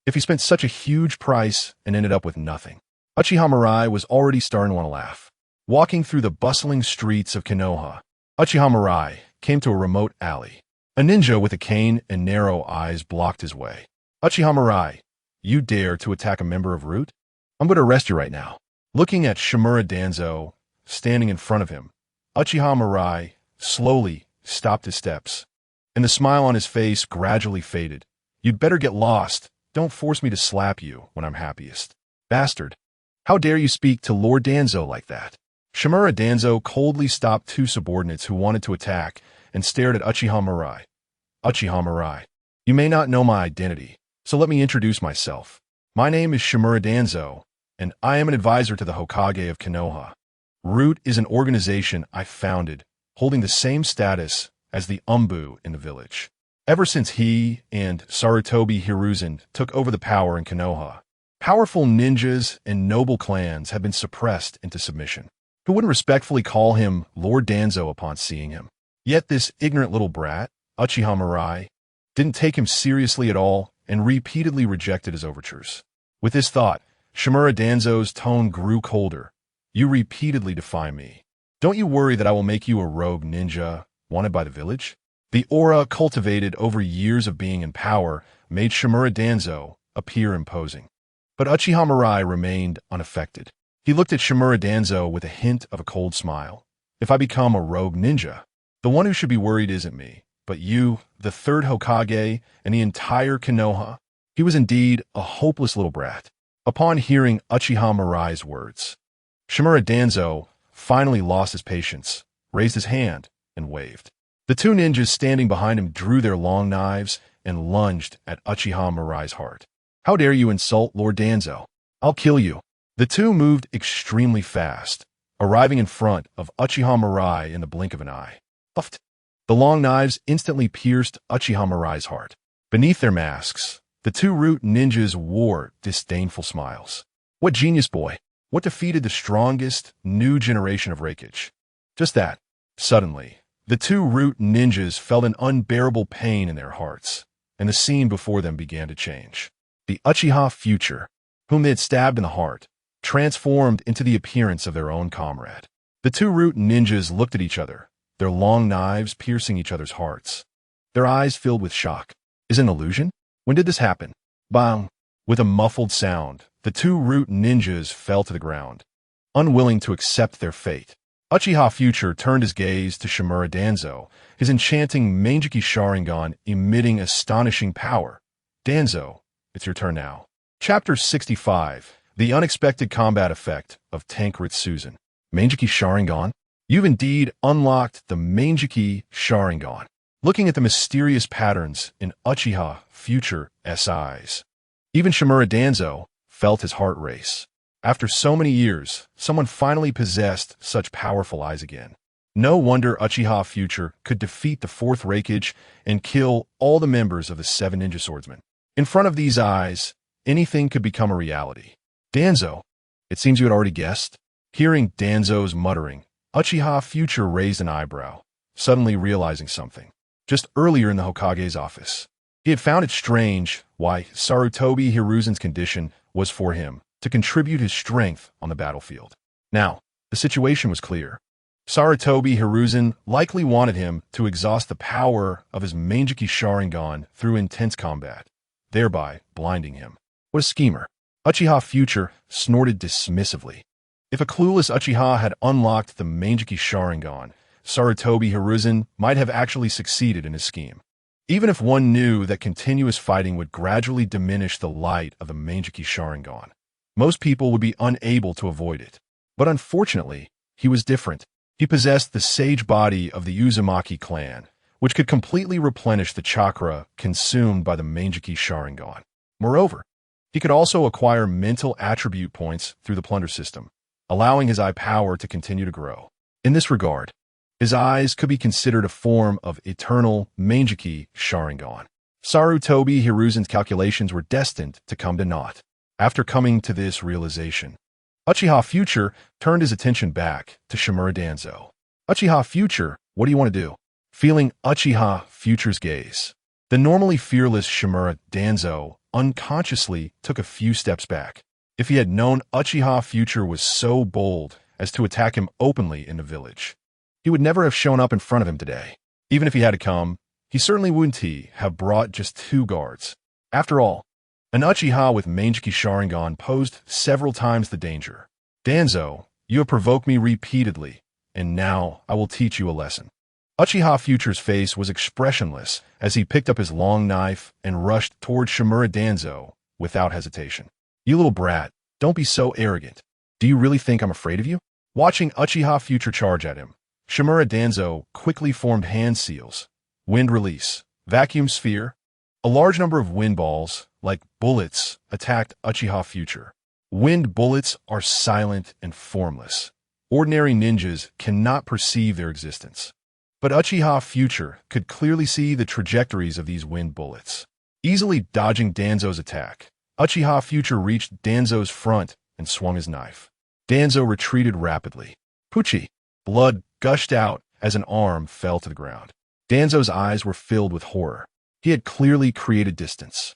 If he spent such a huge price and ended up with nothing, Uchiha Mirai was already starting to want to laugh. Walking through the bustling streets of Konoha, Uchiha Mirai came to a remote alley. A ninja with a cane and narrow eyes blocked his way. Uchiha Mirai, you dare to attack a member of Root? I'm going to arrest you right now. Looking at Shimura Danzo standing in front of him, Uchiha Mirai slowly stopped his steps, and the smile on his face gradually faded. You'd better get lost. Don't force me to slap you when I'm happiest. Bastard. How dare you speak to Lord Danzo like that? Shimura Danzo coldly stopped 2 subordinates who wanted to attack and stared at Uchiha Mirai. Uchiha Mirai, you may not know my identity, so let me introduce myself. My name is Shimura Danzo, and I am an advisor to the Hokage of Konoha. Root is an organization I founded, holding the same status as the Umbu in the village. Ever since he and Sarutobi Hiruzen took over the power in Konoha, powerful ninjas and noble clans have been suppressed into submission. Who wouldn't respectfully call him Lord Danzo upon seeing him? Yet this ignorant little brat, Uchiha Mirai, didn't take him seriously at all and repeatedly rejected his overtures. With this thought, Shimura Danzo's tone grew colder. You repeatedly defy me. Don't you worry that I will make you a rogue ninja wanted by the village? The aura cultivated over years of being in power made Shimura Danzo appear imposing. But Uchiha Mirai remained unaffected. He looked at Shimura Danzo with a hint of a cold smile. If I become a rogue ninja, the one who should be worried isn't me, but you, the 3rd Hokage, and the entire Konoha. He was indeed a hopeless little brat. Upon hearing Uchiha Mirai's words, Shimura Danzo finally lost his patience, raised his hand, and waved. The 2 ninjas standing behind him drew their long knives and lunged at Uchiha Mirai's heart. How dare you insult Lord Danzo? I'll kill you. The 2 moved extremely fast, arriving in front of Uchiha Mirai in the blink of an eye. Puffed. The long knives instantly pierced Uchiha Mirai's heart. Beneath their masks, the 2 Root ninjas wore disdainful smiles. What genius boy! What defeated the strongest new generation of Reikage? Just that. Suddenly, the 2 Root ninjas felt an unbearable pain in their hearts, and the scene before them began to change. The Uchiha future, whom they had stabbed in the heart, transformed into the appearance of their own comrade. The 2 Root ninjas looked at each other, their long knives piercing each other's hearts. Their eyes filled with shock. Is it an illusion? When did this happen? Bang! With a muffled sound, the 2 Root ninjas fell to the ground, unwilling to accept their fate. Uchiha Future turned his gaze to Shimura Danzo, his enchanting Mangekyō Sharingan emitting astonishing power. Danzo, it's your turn now. Chapter 65. The Unexpected Combat Effect of Tankrit Susan. Mangekyō Sharingan? You've indeed unlocked the Mangekyō Sharingan. Looking at the mysterious patterns in Uchiha Future's eyes, even Shimura Danzo felt his heart race. After so many years, someone finally possessed such powerful eyes again. No wonder Uchiha Future could defeat the 4th Reikage and kill all the members of the 7 ninja swordsmen. In front of these eyes, anything could become a reality. Danzo, it seems you had already guessed. Hearing Danzo's muttering, Uchiha Future raised an eyebrow, suddenly realizing something. just earlier in the Hokage's office. He had found it strange why Sarutobi Hiruzen's condition was for him to contribute his strength on the battlefield. Now, the situation was clear. Sarutobi Hiruzen likely wanted him to exhaust the power of his Mangekyō Sharingan through intense combat, thereby blinding him. What a schemer. Uchiha Future snorted dismissively. If a clueless Uchiha had unlocked the Mangekyō Sharingan, Sarutobi Hiruzen might have actually succeeded in his scheme. Even if one knew that continuous fighting would gradually diminish the light of the Mangekyō Sharingan, most people would be unable to avoid it. But unfortunately, he was different. He possessed the sage body of the Uzumaki clan, which could completely replenish the chakra consumed by the Mangekyō Sharingan. Moreover, he could also acquire mental attribute points through the plunder system, allowing his eye power to continue to grow. In this regard, his eyes could be considered a form of eternal Mangekyō Sharingan. Sarutobi Hiruzen's calculations were destined to come to naught. After coming to this realization, Uchiha Future turned his attention back to Shimura Danzo. Uchiha Future, what do you want to do? Feeling Uchiha Future's gaze, the normally fearless Shimura Danzo unconsciously took a few steps back. If he had known Uchiha Future was so bold as to attack him openly in the village, he would never have shown up in front of him today. Even if he had to come, he certainly wouldn't have brought just 2 guards. After all, an Uchiha with Mangekyō Sharingan posed several times the danger. Danzo, you have provoked me repeatedly, and now I will teach you a lesson. Uchiha Future's face was expressionless as he picked up his long knife and rushed toward Shimura Danzo without hesitation. You little brat, don't be so arrogant. Do you really think I'm afraid of you? Watching Uchiha Future charge at him, Shimura Danzo quickly formed hand seals, wind release, vacuum sphere. A large number of wind balls, like bullets, attacked Uchiha Future. Wind bullets are silent and formless. Ordinary ninjas cannot perceive their existence. But Uchiha Future could clearly see the trajectories of these wind bullets. Easily dodging Danzo's attack, Uchiha Future reached Danzo's front and swung his knife. Danzo retreated rapidly. Puchi! Blood gushed out as an arm fell to the ground. Danzo's eyes were filled with horror. He had clearly created distance.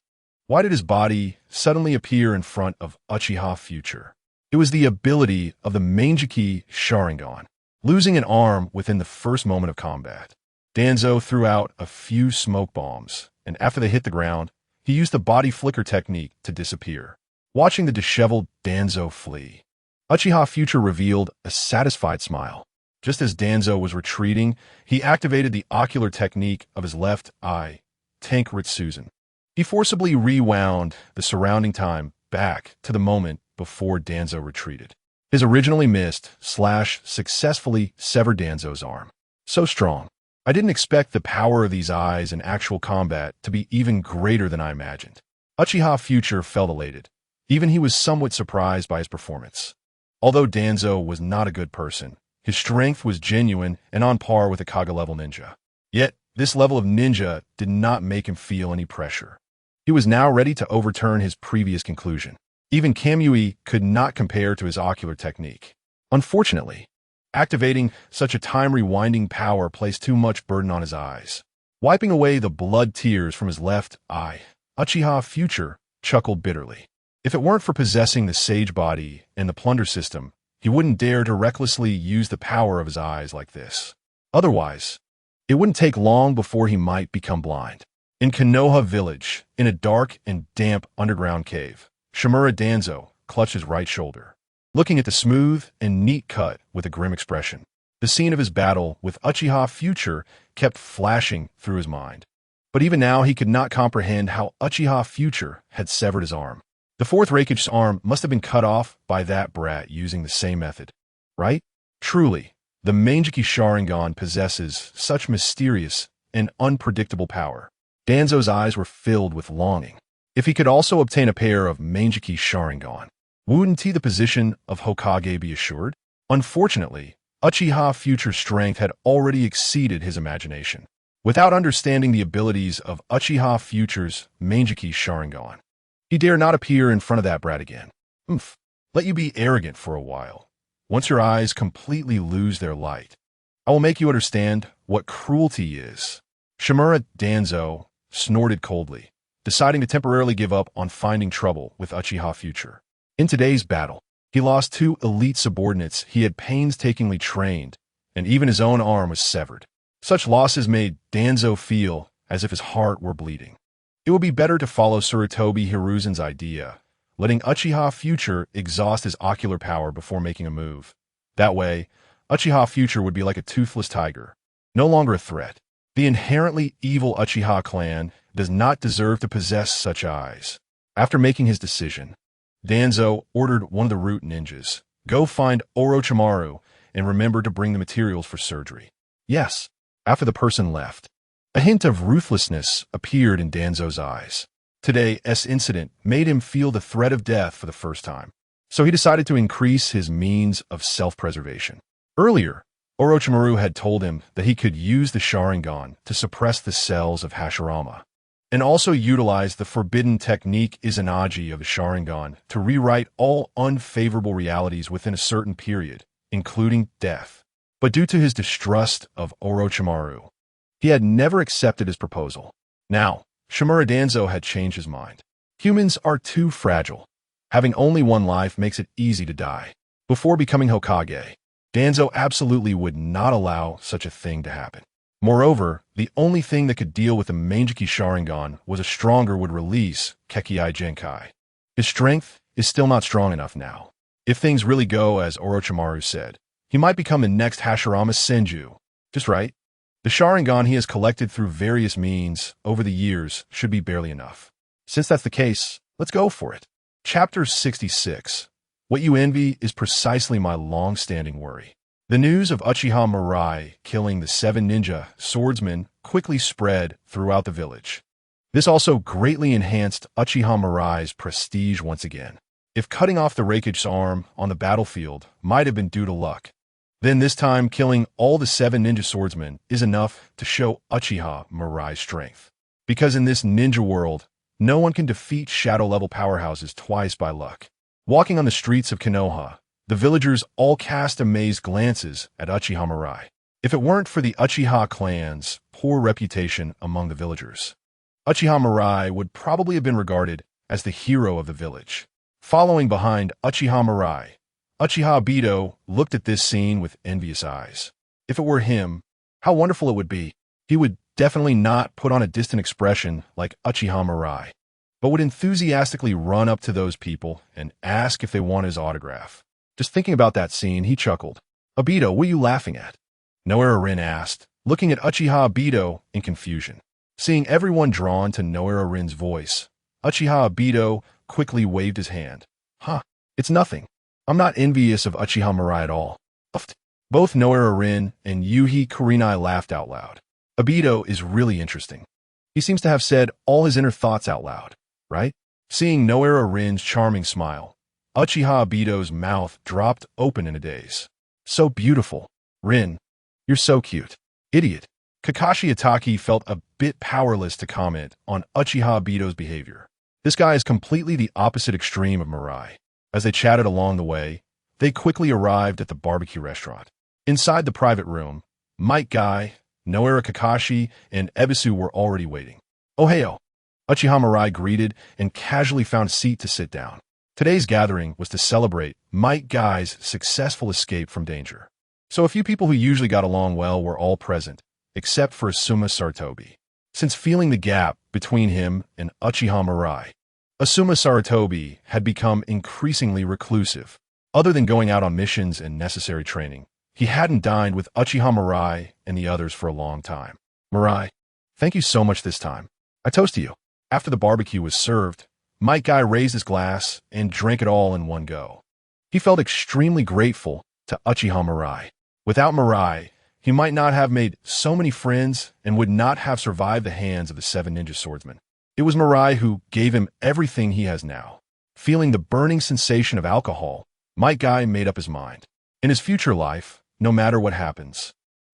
Why did his body suddenly appear in front of Uchiha Future? It was the ability of the Mangekyō Sharingan, losing an arm within the first moment of combat. Danzo threw out a few smoke bombs, and after they hit the ground, he used the body flicker technique to disappear. Watching the disheveled Danzo flee, Uchiha Future revealed a satisfied smile. Just as Danzo was retreating, he activated the ocular technique of his left eye, Tank Ritsuzen. He forcibly rewound the surrounding time back to the moment before Danzo retreated. His originally missed slash successfully severed Danzo's arm. So strong. I didn't expect the power of these eyes in actual combat to be even greater than I imagined. Uchiha Future felt elated. Even he was somewhat surprised by his performance. Although Danzo was not a good person, his strength was genuine and on par with a Kage-level ninja. Yet, this level of ninja did not make him feel any pressure. He was now ready to overturn his previous conclusion. Even Kamui could not compare to his ocular technique. Unfortunately, activating such a time-rewinding power placed too much burden on his eyes. Wiping away the blood tears from his left eye, Uchiha Future chuckled bitterly. If it weren't for possessing the sage body and the plunder system, he wouldn't dare to recklessly use the power of his eyes like this. Otherwise, it wouldn't take long before he might become blind. In Konoha Village, in a dark and damp underground cave, Shimura Danzo clutched his right shoulder, looking at the smooth and neat cut with a grim expression. The scene of his battle with Uchiha Future kept flashing through his mind. But even now he could not comprehend how Uchiha Future had severed his arm. The fourth Reikichi's arm must have been cut off by that brat using the same method, right? Truly, the Mangekyō Sharingan possesses such mysterious and unpredictable power. Danzo's eyes were filled with longing. If he could also obtain a pair of Mangekyō Sharingan, wouldn't the position of Hokage be assured? Unfortunately, Uchiha Future's strength had already exceeded his imagination. Without understanding the abilities of Uchiha Future's Mangekyō Sharingan, he dare not appear in front of that brat again. Let you be arrogant for a while. Once your eyes completely lose their light, I will make you understand what cruelty is. Shimura Danzo snorted coldly, deciding to temporarily give up on finding trouble with Uchiha Future. In today's battle, he lost two elite subordinates he had painstakingly trained, and even his own arm was severed. Such losses made Danzo feel as if his heart were bleeding. It would be better to follow Sarutobi Hiruzen's idea, letting Uchiha Future exhaust his ocular power before making a move. That way, Uchiha Future would be like a toothless tiger, no longer a threat. The inherently evil Uchiha clan does not deserve to possess such eyes. After making his decision, Danzo ordered one of the root ninjas, "Go find Orochimaru and remember to bring the materials for surgery." Yes, after the person left, a hint of ruthlessness appeared in Danzo's eyes. Today's incident made him feel the threat of death for the first time, so he decided to increase his means of self-preservation. Earlier, Orochimaru had told him that he could use the Sharingan to suppress the cells of Hashirama, and also utilize the forbidden technique Izanagi of the Sharingan to rewrite all unfavorable realities within a certain period, including death. But due to his distrust of Orochimaru, he had never accepted his proposal. Now, Shimura Danzo had changed his mind. Humans are too fragile. Having only one life makes it easy to die. Before becoming Hokage, Danzo absolutely would not allow such a thing to happen. Moreover, the only thing that could deal with the Mangekyō Sharingan was a stronger would release Kekkei Genkai. His strength is still not strong enough now. If things really go as Orochimaru said, he might become the next Hashirama Senju. Just right. The Sharingan he has collected through various means over the years should be barely enough. Since that's the case, let's go for it. Chapter 66. What you envy is precisely my long-standing worry. The news of Uchiha Mirai killing the 7 ninja swordsmen quickly spread throughout the village. This also greatly enhanced Uchiha Mirai's prestige once again. If cutting off the Raikage's arm on the battlefield might have been due to luck, then this time killing all the 7 ninja swordsmen is enough to show Uchiha Mirai's strength. Because in this ninja world, no one can defeat shadow-level powerhouses twice by luck. Walking on the streets of Konoha, the villagers all cast amazed glances at Uchiha Mirai. If it weren't for the Uchiha clan's poor reputation among the villagers, Uchiha Mirai would probably have been regarded as the hero of the village. Following behind Uchiha Mirai, Uchiha Obito looked at this scene with envious eyes. If it were him, how wonderful it would be. He would definitely not put on a distant expression like Uchiha Mirai, but would enthusiastically run up to those people and ask if they want his autograph. Just thinking about that scene, he chuckled. "Obito, what are you laughing at?" Noara Rin asked, looking at Uchiha Obito in confusion. Seeing everyone drawn to Noara Rin's voice, Uchiha Obito quickly waved his hand. "Huh, it's nothing. I'm not envious of Uchiha Mirai at all." Both Noara Rin and Yuhi Kurenai laughed out loud. Obito is really interesting. He seems to have said all his inner thoughts out loud, right? Seeing Noara Rin's charming smile, Uchiha Obito's mouth dropped open in a daze. "So beautiful. Rin, you're so cute." Idiot. Kakashi Itaki felt a bit powerless to comment on Uchiha Obito's behavior. This guy is completely the opposite extreme of Mirai. As they chatted along the way, they quickly arrived at the barbecue restaurant. Inside the private room, Might Guy, Noara Kakashi, and Ebisu were already waiting. "Ohio." Uchiha Mirai greeted and casually found a seat to sit down. Today's gathering was to celebrate Might Guy's successful escape from danger. So a few people who usually got along well were all present, except for Asuma Sarutobi. Since feeling the gap between him and Uchiha Mirai, Asuma Sarutobi had become increasingly reclusive. Other than going out on missions and necessary training, he hadn't dined with Uchiha Mirai and the others for a long time. "Mirai, thank you so much this time. I toast to you." After the barbecue was served, Might Guy raised his glass and drank it all in one go. He felt extremely grateful to Uchiha Mirai. Without Mirai, he might not have made so many friends and would not have survived the hands of the 7 ninja swordsmen. It was Mirai who gave him everything he has now. Feeling the burning sensation of alcohol, Might Guy made up his mind. In his future life, no matter what happens,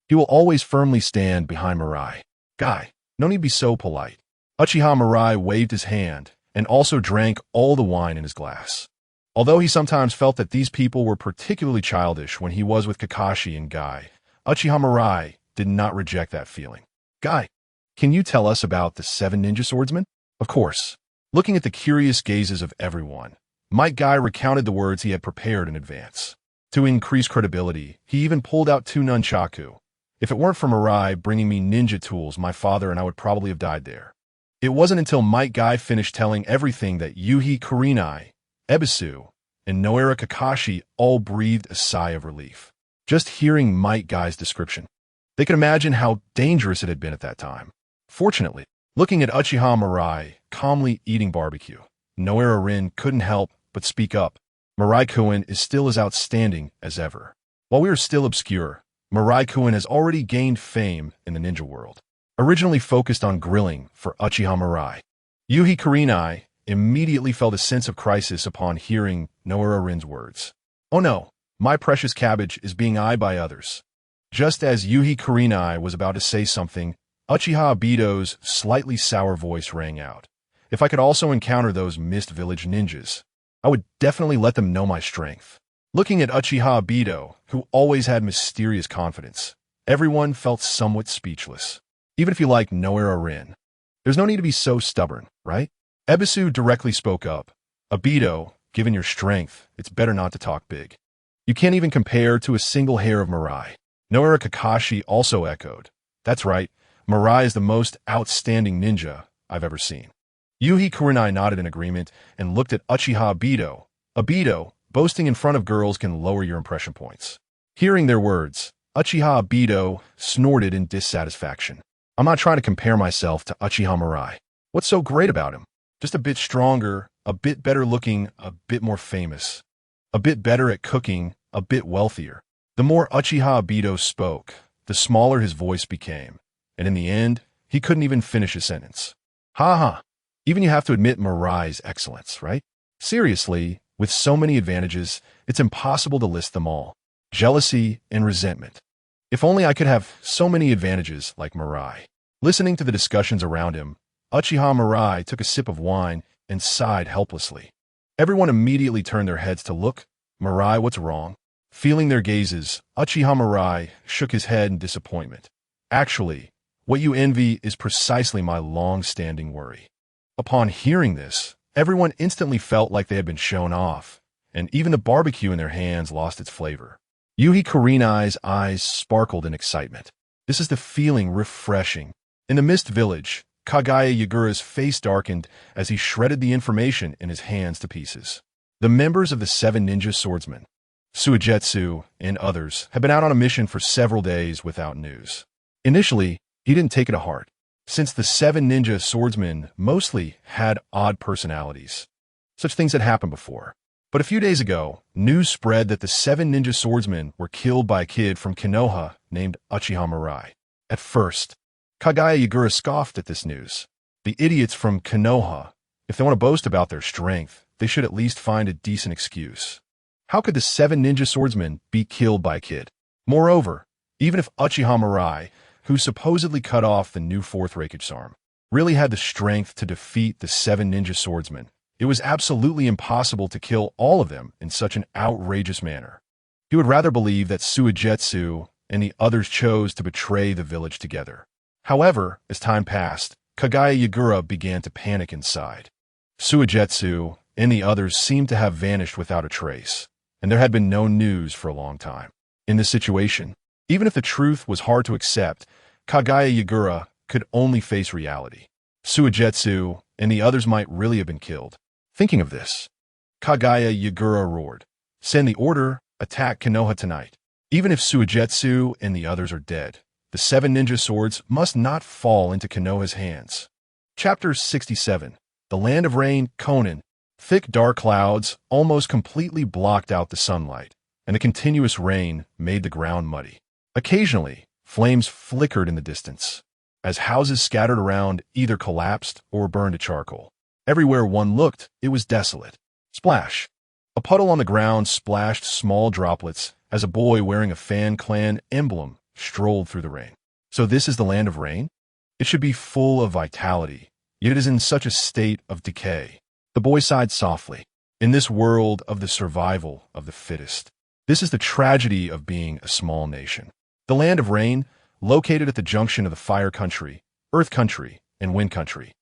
he will always firmly stand behind Mirai. "Guy, no need to be so polite." Uchiha Mirai waved his hand and also drank all the wine in his glass. Although he sometimes felt that these people were particularly childish when he was with Kakashi and Guy, Uchiha Mirai did not reject that feeling. "Guy, Can you tell us about the 7 ninja swordsmen? Of course. Looking at the curious gazes of everyone, Might Guy recounted the words he had prepared in advance. To increase credibility, he even pulled out 2 nunchaku. If it weren't for Mirai bringing me ninja tools, my father and I would probably have died there. It wasn't until Might Guy finished telling everything that Yuhi Kurenai, Ebisu, and Noara Kakashi all breathed a sigh of relief. Just hearing Might Guy's description, they could imagine how dangerous it had been at that time. Fortunately, looking at Uchiha Mirai calmly eating barbecue, Noara Rin couldn't help but speak up. Mirai-kun is still as outstanding as ever. While we are still obscure, Mirai-kun has already gained fame in the ninja world. Originally focused on grilling for Uchiha Mirai, Yuhi Kurenai immediately felt a sense of crisis upon hearing Noara Rin's words. Oh no, my precious cabbage is being eyed by others. Just as Yuhi Kurenai was about to say something, Uchiha Obito's slightly sour voice rang out. If I could also encounter those Mist Village ninjas, I would definitely let them know my strength. Looking at Uchiha Obito, who always had mysterious confidence, everyone felt somewhat speechless. Even if you like Noara Rin, there's no need to be so stubborn, right? Ebisu directly spoke up. Obito, given your strength, it's better not to talk big. You can't even compare to a single hair of Mirai. Noara Kakashi also echoed. That's right, Mirai is the most outstanding ninja I've ever seen. Yuhi Kurenai nodded in agreement and looked at Uchiha Obito. Obito, boasting in front of girls can lower your impression points. Hearing their words, Uchiha Obito snorted in dissatisfaction. I'm not trying to compare myself to Uchiha Mirai. What's so great about him? Just a bit stronger, a bit better looking, a bit more famous. A bit better at cooking, a bit wealthier. The more Uchiha Obito spoke, the smaller his voice became. And in the end, he couldn't even finish his sentence. Ha ha. Even you have to admit Mirai's excellence, right? Seriously, with so many advantages, it's impossible to list them all. Jealousy and resentment. If only I could have so many advantages like Mirai. Listening to the discussions around him, Uchiha Mirai took a sip of wine and sighed helplessly. Everyone immediately turned their heads to look. Mirai, what's wrong? Feeling their gazes, Uchiha Mirai shook his head in disappointment. Actually, what you envy is precisely my long-standing worry. Upon hearing this, everyone instantly felt like they had been shown off, and even the barbecue in their hands lost its flavor. Yuhi Kurenai's eyes sparkled in excitement. This is the feeling refreshing. In the Mist Village, Kagaya Yagura's face darkened as he shredded the information in his hands to pieces. The members of the 7 ninja swordsmen, Suigetsu, and others had been out on a mission for several days without news. Initially, he didn't take it to heart, since the 7 ninja swordsmen mostly had odd personalities. Such things had happened before. But a few days ago, news spread that the 7 ninja swordsmen were killed by a kid from Konoha named Uchiha Mirai. At first, Kagaya Yagura scoffed at this news. The idiots from Konoha, if they want to boast about their strength, they should at least find a decent excuse. How could the 7 ninja swordsmen be killed by a kid? Moreover, even if Uchiha Mirai, who supposedly cut off the new 4th Reikage arm, really had the strength to defeat the 7 ninja swordsmen, it was absolutely impossible to kill all of them in such an outrageous manner. He would rather believe that Suigetsu and the others chose to betray the village together. However, as time passed, Kagaya Yagura began to panic inside. Suigetsu and the others seemed to have vanished without a trace, and there had been no news for a long time. In this situation, even if the truth was hard to accept, Kagaya Yagura could only face reality. Suigetsu and the others might really have been killed. Thinking of this, Kagaya Yagura roared, "Send the order, attack Konoha tonight. Even if Suigetsu and the others are dead, the 7 ninja swords must not fall into Konoha's hands." Chapter 67. The Land of Rain, Konan. Thick dark clouds almost completely blocked out the sunlight, and the continuous rain made the ground muddy. Occasionally, flames flickered in the distance, as houses scattered around either collapsed or burned to charcoal. Everywhere one looked, it was desolate. Splash! A puddle on the ground splashed small droplets as a boy wearing a Fan Clan emblem strolled through the rain. So this is the Land of Rain? It should be full of vitality, yet it is in such a state of decay. The boy sighed softly. In this world of the survival of the fittest, this is the tragedy of being a small nation. The Land of Rain, located at the junction of the Fire Country, Earth Country and Wind Country,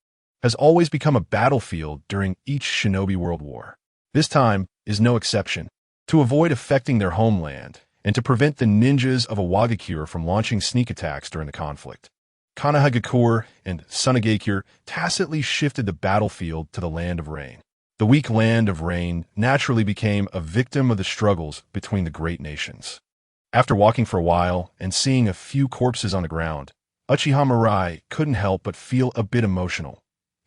has always become a battlefield during each shinobi world war. This time is no exception. To avoid affecting their homeland, and to prevent the ninjas of Iwagakure from launching sneak attacks during the conflict, Konohagakure and Sunagakure tacitly shifted the battlefield to the Land of Rain. The weak Land of Rain naturally became a victim of the struggles between the great nations. After walking for a while and seeing a few corpses on the ground, Uchiha Mirai couldn't help but feel a bit emotional.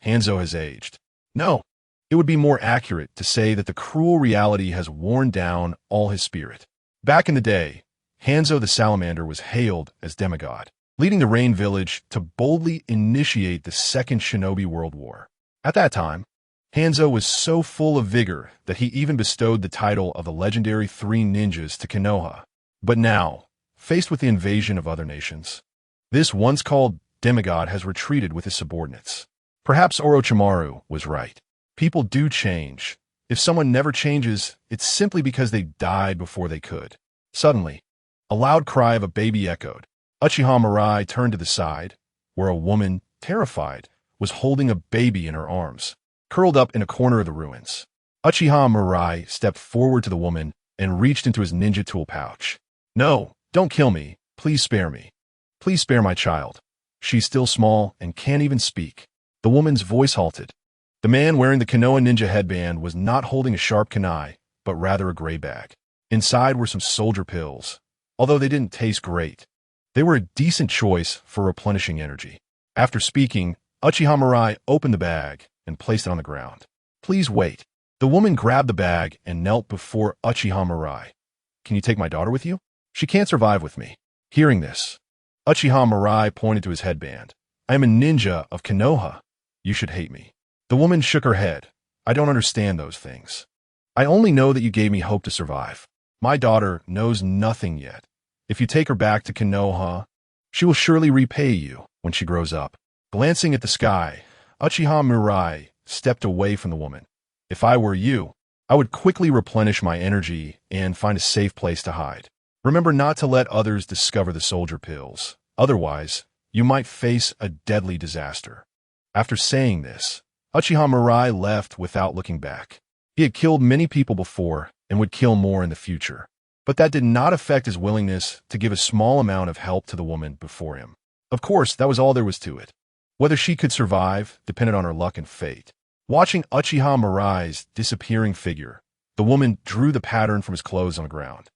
Hanzo has aged. No, it would be more accurate to say that the cruel reality has worn down all his spirit. Back in the day, Hanzo the Salamander was hailed as demigod, leading the Rain Village to boldly initiate the Second Shinobi World War. At that time, Hanzo was so full of vigor that he even bestowed the title of the legendary Three Ninjas to Konoha. But now, faced with the invasion of other nations, this once called demigod has retreated with his subordinates. Perhaps Orochimaru was right. People do change. If someone never changes, it's simply because they died before they could. Suddenly, a loud cry of a baby echoed. Uchiha Mirai turned to the side, where a woman, terrified, was holding a baby in her arms, curled up in a corner of the ruins. Uchiha Mirai stepped forward to the woman and reached into his ninja tool pouch. "No, don't kill me. Please spare me. Please spare my child. She's still small and can't even speak." The woman's voice halted. The man wearing the Konoha ninja headband was not holding a sharp kunai, but rather a gray bag. Inside were some soldier pills. Although they didn't taste great, they were a decent choice for replenishing energy. After speaking, Uchiha Mirai opened the bag and placed it on the ground. "Please wait." The woman grabbed the bag and knelt before Uchiha Mirai. "Can you take my daughter with you? She can't survive with me." Hearing this, Uchiha Mirai pointed to his headband. "I am a ninja of Konoha. You should hate me." The woman shook her head. "I don't understand those things. I only know that you gave me hope to survive. My daughter knows nothing yet. If you take her back to Konoha, she will surely repay you when she grows up." Glancing at the sky, Uchiha Mirai stepped away from the woman. "If I were you, I would quickly replenish my energy and find a safe place to hide. Remember not to let others discover the soldier pills. Otherwise, you might face a deadly disaster." After saying this, Uchiha Mirai left without looking back. He had killed many people before and would kill more in the future. But that did not affect his willingness to give a small amount of help to the woman before him. Of course, that was all there was to it. Whether she could survive depended on her luck and fate. Watching Uchiha Mirai's disappearing figure, the woman drew the pattern from his clothes on the ground.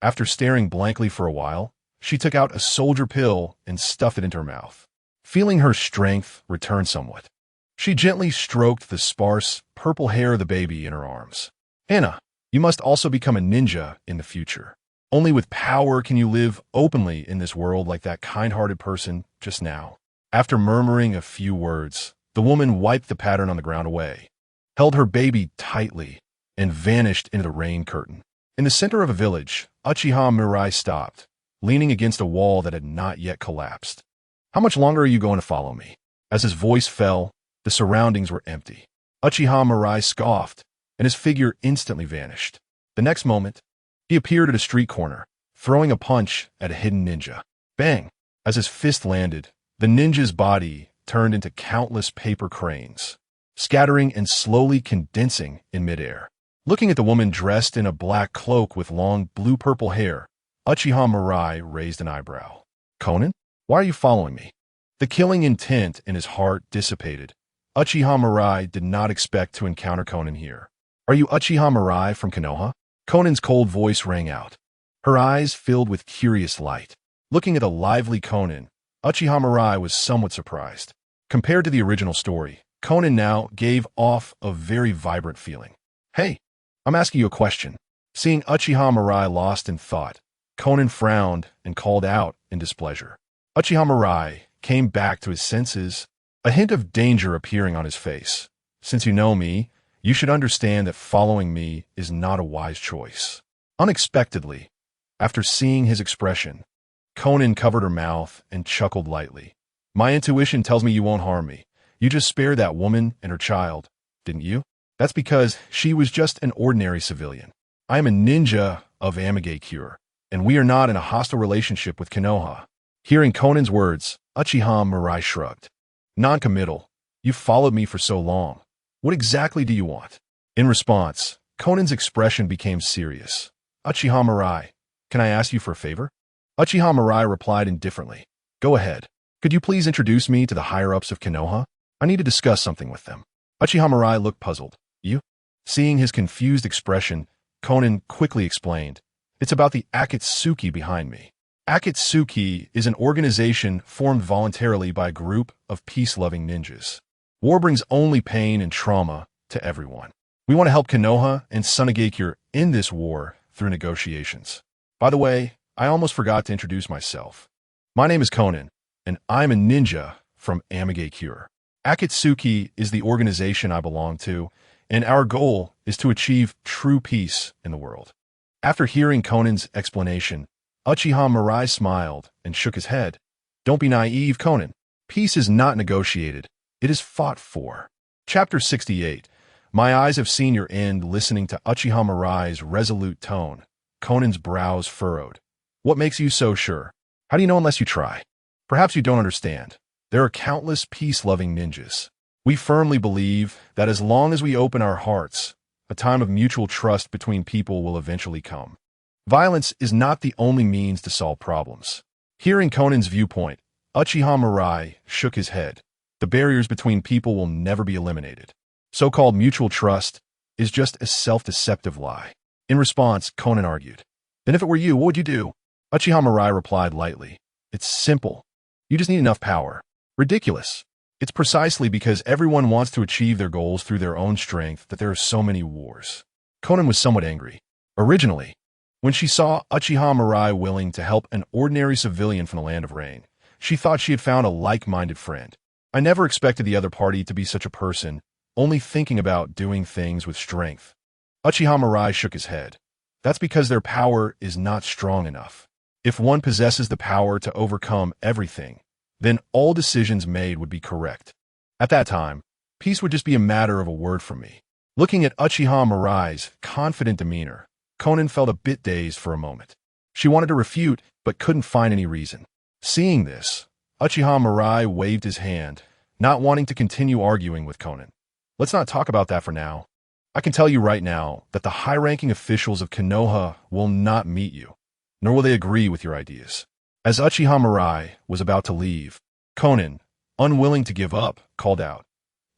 After staring blankly for a while, she took out a soldier pill and stuffed it into her mouth. Feeling her strength return somewhat, she gently stroked the sparse, purple hair of the baby in her arms. "Anna, you must also become a ninja in the future. Only with power can you live openly in this world like that kind-hearted person just now." After murmuring a few words, the woman wiped the pattern on the ground away, held her baby tightly, and vanished into the rain curtain. In the center of a village, Uchiha Mirai stopped, leaning against a wall that had not yet collapsed. "How much longer are you going to follow me?" As his voice fell, the surroundings were empty. Uchiha Mirai scoffed, and his figure instantly vanished. The next moment, he appeared at a street corner, throwing a punch at a hidden ninja. Bang! As his fist landed, the ninja's body turned into countless paper cranes, scattering and slowly condensing in midair. Looking at the woman dressed in a black cloak with long blue-purple hair, Uchiha Mirai raised an eyebrow. "Conan, why are you following me?" The killing intent in his heart dissipated. Uchiha Mirai did not expect to encounter Conan here. "Are you Uchiha Mirai from Konoha?" Conan's cold voice rang out. Her eyes filled with curious light. Looking at the lively Conan, Uchiha Mirai was somewhat surprised. Compared to the original story, Conan now gave off a very vibrant feeling. "Hey, I'm asking you a question." Seeing Uchiha Mirai lost in thought, Conan frowned and called out in displeasure. Uchiha Mirai came back to his senses, a hint of danger appearing on his face. "Since you know me, you should understand that following me is not a wise choice." Unexpectedly, after seeing his expression, Conan covered her mouth and chuckled lightly. "My intuition tells me you won't harm me. You just spared that woman and her child, didn't you? That's because she was just an ordinary civilian. I am a ninja of Mangekyō, and we are not in a hostile relationship with Konoha." Hearing Conan's words, Uchiha Mirai shrugged. Non-committal. You've followed me for so long. What exactly do you want? In response, Conan's expression became serious. Uchiha Mirai, can I ask you for a favor? Uchiha Mirai replied indifferently. Go ahead. Could you please introduce me to the higher-ups of Konoha? I need to discuss something with them. Uchiha Mirai looked puzzled. You? Seeing his confused expression, Conan quickly explained. It's about the Akatsuki behind me. Akatsuki is an organization formed voluntarily by a group of peace-loving ninjas. War brings only pain and trauma to everyone. We want to help Konoha and Mangekyō end this war through negotiations. By the way, I almost forgot to introduce myself. My name is Conan, and I'm a ninja from Mangekyō. Akatsuki is the organization I belong to, and our goal is to achieve true peace in the world. After hearing Conan's explanation, Uchiha Mirai smiled and shook his head. Don't be naive, Conan. Peace is not negotiated. It is fought for. Chapter 68. My eyes have seen your end. Listening to Uchiha Mirai's resolute tone, Conan's brows furrowed. What makes you so sure? How do you know unless you try? Perhaps you don't understand. There are countless peace-loving ninjas. We firmly believe that as long as we open our hearts, a time of mutual trust between people will eventually come. Violence is not the only means to solve problems. Hearing Conan's viewpoint, Uchiha Mirai shook his head. The barriers between people will never be eliminated. So-called mutual trust is just a self-deceptive lie. In response, Conan argued. Then if it were you, what would you do? Uchiha Mirai replied lightly. It's simple. You just need enough power. Ridiculous. It's precisely because everyone wants to achieve their goals through their own strength that there are so many wars. Conan was somewhat angry. Originally, when she saw Uchiha Mirai willing to help an ordinary civilian from the Land of Rain, she thought she had found a like-minded friend. I never expected the other party to be such a person, only thinking about doing things with strength. Uchiha Mirai shook his head. That's because their power is not strong enough. If one possesses the power to overcome everything, then all decisions made would be correct. At that time, peace would just be a matter of a word from me. Looking at Uchiha Mirai's confident demeanor, Conan felt a bit dazed for a moment. She wanted to refute, but couldn't find any reason. Seeing this, Uchiha Mirai waved his hand, not wanting to continue arguing with Conan. Let's not talk about that for now. I can tell you right now that the high-ranking officials of Konoha will not meet you, nor will they agree with your ideas. As Uchiha Mirai was about to leave, Conan, unwilling to give up, called out,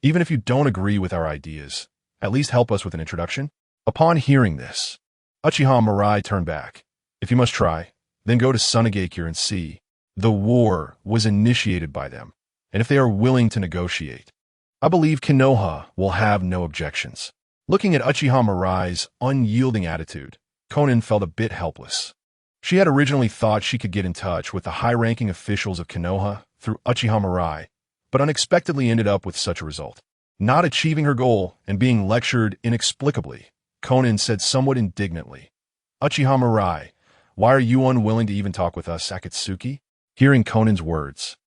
Even if you don't agree with our ideas, at least help us with an introduction. Upon hearing this, Uchiha Mirai turned back. If you must try, then go to Mangekyō and see. The war was initiated by them, and if they are willing to negotiate, I believe Konoha will have no objections. Looking at Uchiha Mirai's unyielding attitude, Conan felt a bit helpless. She had originally thought she could get in touch with the high-ranking officials of Konoha through Uchiha Mirai, but unexpectedly ended up with such a result. Not achieving her goal and being lectured inexplicably, Conan said somewhat indignantly, Uchiha Mirai, why are you unwilling to even talk with us, Akatsuki? Hearing Conan's words,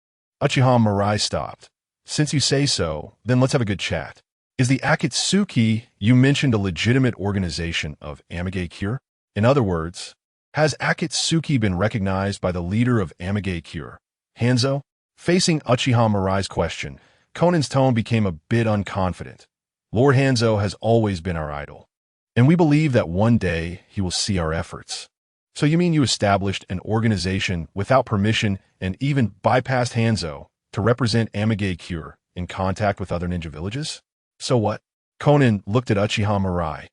Uchiha Mirai stopped. Since you say so, then let's have a good chat. Is the Akatsuki you mentioned a legitimate organization of Mangekyō? In other words, has Akatsuki been recognized by the leader of Mangekyō, Hanzo? Facing Uchiha Mirai's question, Conan's tone became a bit unconfident. Lord Hanzo has always been our idol, and we believe that one day he will see our efforts. So you mean you established an organization without permission and even bypassed Hanzo to represent Mangekyō in contact with other ninja villages? So what? Conan looked at Uchiha Mirai,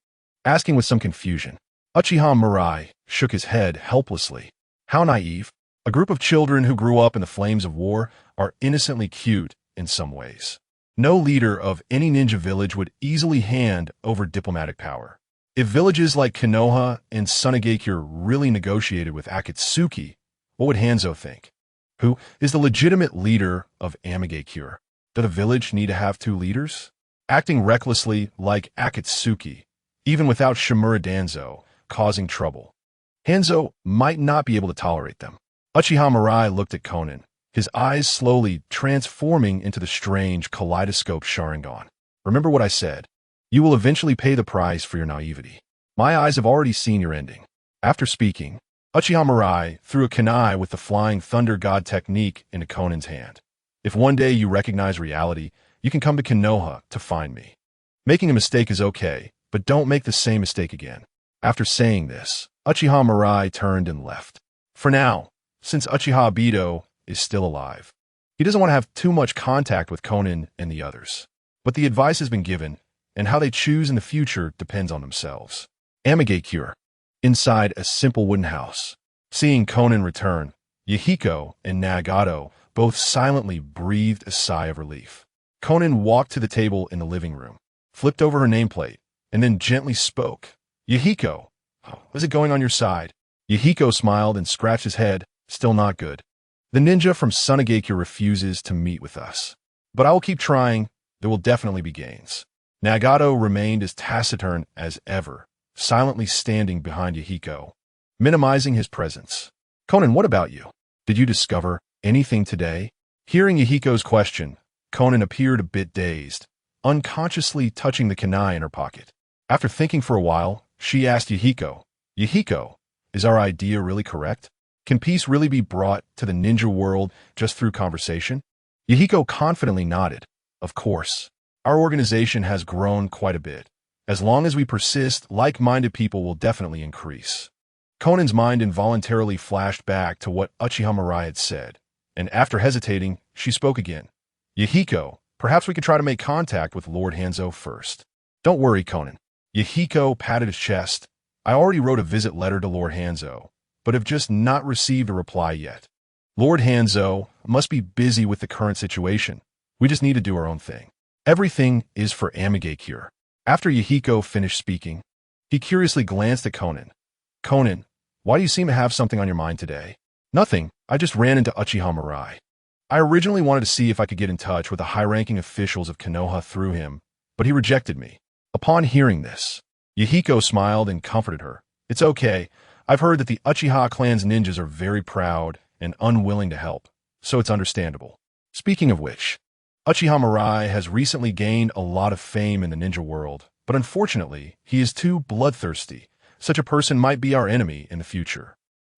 asking with some confusion. Uchiha Mirai shook his head helplessly. How naive. A group of children who grew up in the flames of war are innocently cute in some ways. No leader of any ninja village would easily hand over diplomatic power. If villages like Konoha and Mangekyō really negotiated with Akatsuki, what would Hanzo think? Who is the legitimate leader of Mangekyō? Does a village need to have two leaders? Acting recklessly like Akatsuki, even without Shimura Danzo, causing trouble. Hanzo might not be able to tolerate them. Uchiha Mirai looked at Conan, his eyes slowly transforming into the strange kaleidoscope Sharingan. Remember what I said. You will eventually pay the price for your naivety. My eyes have already seen your ending. After speaking, Uchiha Mirai threw a kunai with the flying thunder god technique into Conan's hand. If one day you recognize reality, you can come to Konoha to find me. Making a mistake is okay, but don't make the same mistake again. After saying this, Uchiha Mirai turned and left. For now, since Uchiha Obito is still alive, he doesn't want to have too much contact with Konan and the others. But the advice has been given, and how they choose in the future depends on themselves. Mangekyō. Inside a simple wooden house. Seeing Konan return, Yahiko and Nagato both silently breathed a sigh of relief. Konan walked to the table in the living room, flipped over her nameplate, and then gently spoke. Yahiko, is it going on your side? Yahiko smiled and scratched his head, still not good. The ninja from Sunagakure refuses to meet with us. But I will keep trying, there will definitely be gains. Nagato remained as taciturn as ever, silently standing behind Yahiko, minimizing his presence. Konan, what about you? Did you discover anything today? Hearing Yahiko's question, Konan appeared a bit dazed, unconsciously touching the kunai in her pocket. After thinking for a while, she asked Yahiko, Yahiko, is our idea really correct? Can peace really be brought to the ninja world just through conversation? Yahiko confidently nodded. Of course. Our organization has grown quite a bit. As long as we persist, like-minded people will definitely increase. Konan's mind involuntarily flashed back to what Uchiha Mirai had said, and after hesitating, she spoke again. Yahiko, perhaps we could try to make contact with Lord Hanzo first. Don't worry, Konan. Yahiko patted his chest. I already wrote a visit letter to Lord Hanzo, but have just not received a reply yet. Lord Hanzo must be busy with the current situation. We just need to do our own thing. Everything is for Mangekyō. After Yahiko finished speaking, he curiously glanced at Konan. Konan, why do you seem to have something on your mind today? Nothing, I just ran into Uchiha Mirai. I originally wanted to see if I could get in touch with the high-ranking officials of Konoha through him, but he rejected me. Upon hearing this, Yahiko smiled and comforted her. It's okay, I've heard that the Uchiha clan's ninjas are very proud and unwilling to help, so it's understandable. Speaking of which, Uchiha Mirai has recently gained a lot of fame in the ninja world, but unfortunately, he is too bloodthirsty. Such a person might be our enemy in the future.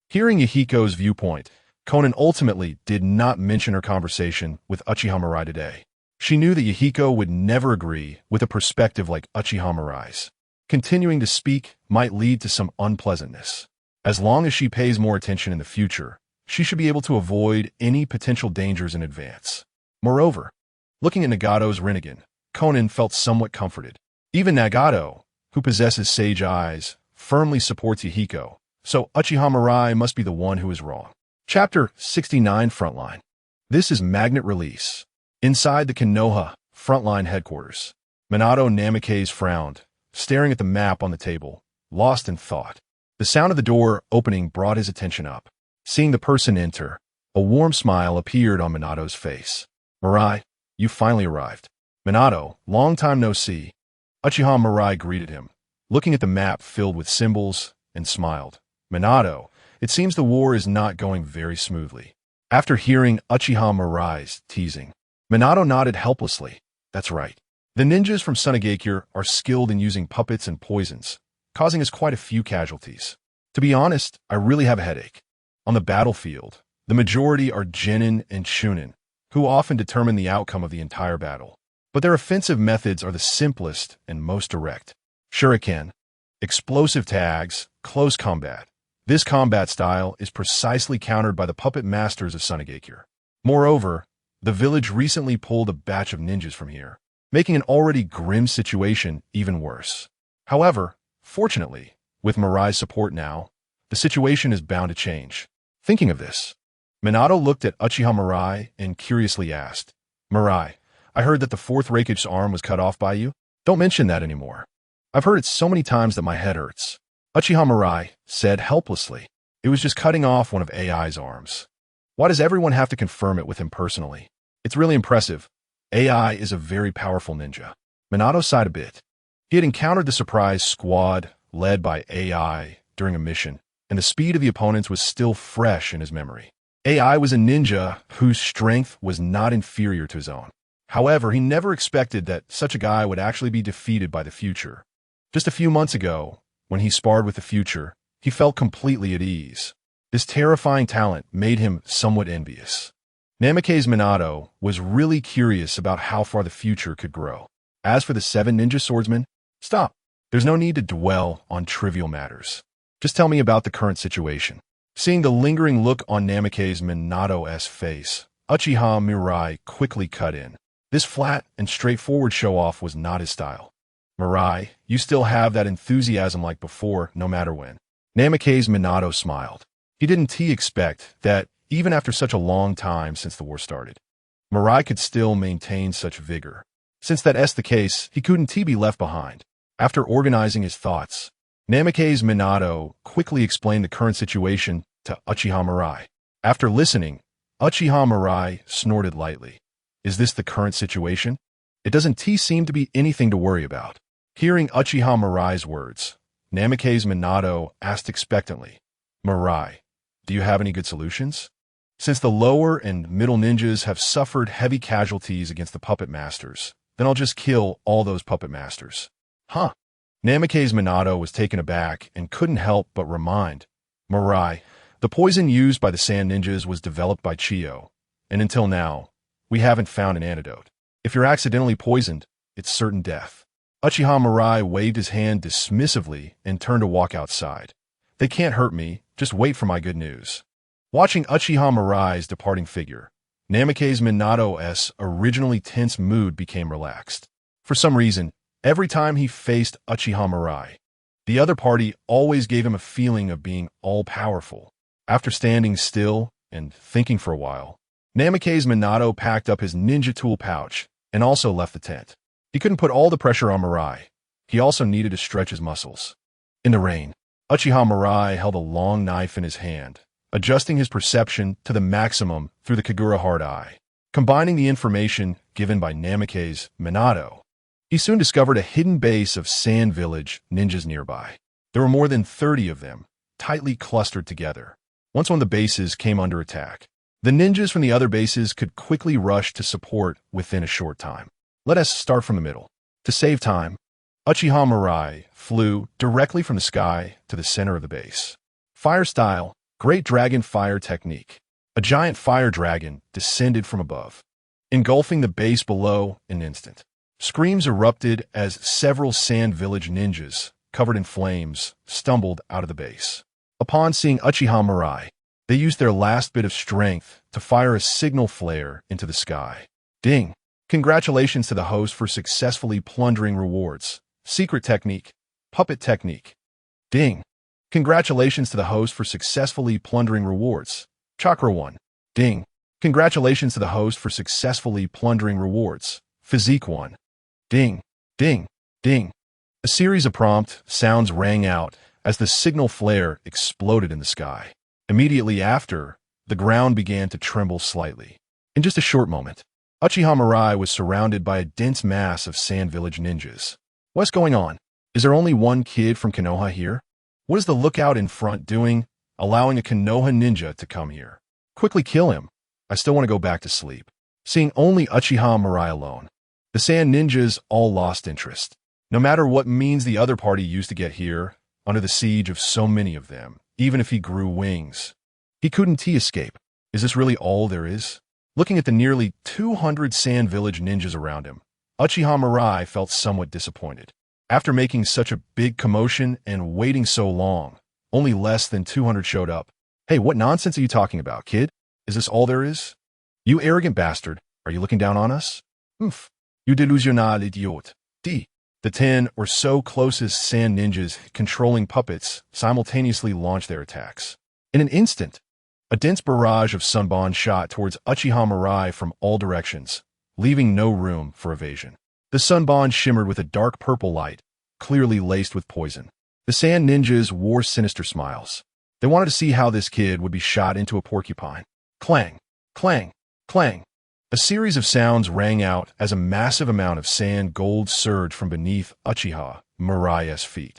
Hearing Yahiko's viewpoint, Konan ultimately did not mention her conversation with Uchiha Mirai today. She knew that Yahiko would never agree with a perspective like Uchiha Mirai's. Continuing to speak might lead to some unpleasantness. As long as she pays more attention in the future, she should be able to avoid any potential dangers in advance. Moreover, looking at Nagato's Rinnegan, Konan felt somewhat comforted. Even Nagato, who possesses sage eyes, firmly supports Yahiko, so Uchiha Mirai must be the one who is wrong. Chapter 69 Frontline. This is Magnet Release. Inside the Konoha Frontline headquarters, Minato Namikaze frowned, staring at the map on the table, lost in thought. The sound of the door opening brought his attention up. Seeing the person enter, a warm smile appeared on Minato's face. Mirai, you finally arrived. Minato, long time no see. Uchiha Mirai greeted him, looking at the map filled with symbols, and smiled. Minato, it seems the war is not going very smoothly. After hearing Uchiha Mirai's teasing, Minato nodded helplessly. That's right. The ninjas from Sunagakure are skilled in using puppets and poisons, causing us quite a few casualties. To be honest, I really have a headache. On the battlefield, the majority are genin and shunin, who often determine the outcome of the entire battle. But their offensive methods are the simplest and most direct. Shuriken, explosive tags, close combat. This combat style is precisely countered by the puppet masters of Sunagakure. Moreover, the village recently pulled a batch of ninjas from here, making an already grim situation even worse. However, fortunately, with Mirai's support now, the situation is bound to change. Thinking of this, Minato looked at Uchiha Mirai and curiously asked, Mirai, I heard that the fourth Raikage arm was cut off by you? Don't mention that anymore. I've heard it so many times that my head hurts. Uchiha Mirai said helplessly. It was just cutting off one of AI's arms. Why does everyone have to confirm it with him personally? It's really impressive. AI is a very powerful ninja. Minato sighed a bit. He had encountered the surprise squad led by AI during a mission, and the speed of the opponents was still fresh in his memory. AI was a ninja whose strength was not inferior to his own. However, he never expected that such a guy would actually be defeated by the future. Just a few months ago, when he sparred with the future, he felt completely at ease. This terrifying talent made him somewhat envious. Namake's Minato was really curious about how far the future could grow. As for the 7 ninja swordsmen, stop. There's no need to dwell on trivial matters. Just tell me about the current situation. Seeing the lingering look on Namake's Minato's face, Uchiha Mirai quickly cut in. This flat and straightforward show-off was not his style. Mirai, you still have that enthusiasm like before, no matter when. Namake's Minato smiled. He didn't expect that, even after such a long time since the war started, Mirai could still maintain such vigor. Since that's the case, he couldn't be left behind. After organizing his thoughts, Namake's Minato quickly explained the current situation to Uchiha Mirai. After listening, Uchiha Mirai snorted lightly. Is this the current situation? It doesn't seem to be anything to worry about. Hearing Uchiha Mirai's words, Namake's Minato asked expectantly, Mirai, do you have any good solutions? Since the lower and middle ninjas have suffered heavy casualties against the puppet masters, then I'll just kill all those puppet masters. Huh? Namake's Minato was taken aback and couldn't help but remind Mirai, the poison used by the sand ninjas was developed by Chiyo, and until now, we haven't found an antidote. If you're accidentally poisoned, it's certain death. Uchiha Mirai waved his hand dismissively and turned to walk outside. They can't hurt me, just wait for my good news. Watching Uchiha Mirai's departing figure, Namake's Minato's originally tense mood became relaxed. For some reason, every time he faced Uchiha Mirai, the other party always gave him a feeling of being all-powerful. After standing still and thinking for a while, Namake's Minato packed up his ninja tool pouch and also left the tent. He couldn't put all the pressure on Mirai. He also needed to stretch his muscles. In the rain, Uchiha Mirai held a long knife in his hand, adjusting his perception to the maximum through the Kagura hard eye. Combining the information given by Namake's Minato, he soon discovered a hidden base of Sand Village ninjas nearby. There were more than 30 of them, tightly clustered together. Once one of the bases came under attack, the ninjas from the other bases could quickly rush to support within a short time. Let us start from the middle. To save time, Uchiha Mirai flew directly from the sky to the center of the base. Fire style, Great Dragon Fire Technique. A giant fire dragon descended from above, engulfing the base below in an instant. Screams erupted as several Sand Village ninjas, covered in flames, stumbled out of the base. Upon seeing Uchiha Mirai, they used their last bit of strength to fire a signal flare into the sky. Ding! Congratulations to the host for successfully plundering rewards. Secret technique. Puppet technique. Ding! Congratulations to the host for successfully plundering rewards. Chakra 1. Ding! Congratulations to the host for successfully plundering rewards. Physique 1. Ding! Ding! Ding! A series of prompt sounds rang out as the signal flare exploded in the sky. Immediately after, the ground began to tremble slightly. In just a short moment, Uchiha Mirai was surrounded by a dense mass of Sand Village ninjas. What's going on? Is there only one kid from Konoha here? What is the lookout in front doing, allowing a Konoha ninja to come here? Quickly kill him. I still want to go back to sleep. Seeing only Uchiha Mirai alone, the Sand ninjas all lost interest. No matter what means the other party used to get here, under the siege of so many of them, even if he grew wings, he couldn't escape. Is this really all there is? Looking at the nearly 200 Sand Village ninjas around him, Uchiha Mirai felt somewhat disappointed. After making such a big commotion and waiting so long, only less than 200 showed up. Hey, what nonsense are you talking about, kid? Is this all there is? You arrogant bastard, are you looking down on us? Oof. You delusional idiot. D. The 10 or so closest sand ninjas controlling puppets simultaneously launched their attacks. In an instant, a dense barrage of sunbon shot towards Uchiha Mirai from all directions, leaving no room for evasion. The sunbon shimmered with a dark purple light, clearly laced with poison. The sand ninjas wore sinister smiles. They wanted to see how this kid would be shot into a porcupine. Clang, clang, clang. A series of sounds rang out as a massive amount of sand gold surged from beneath Uchiha Mirai's feet,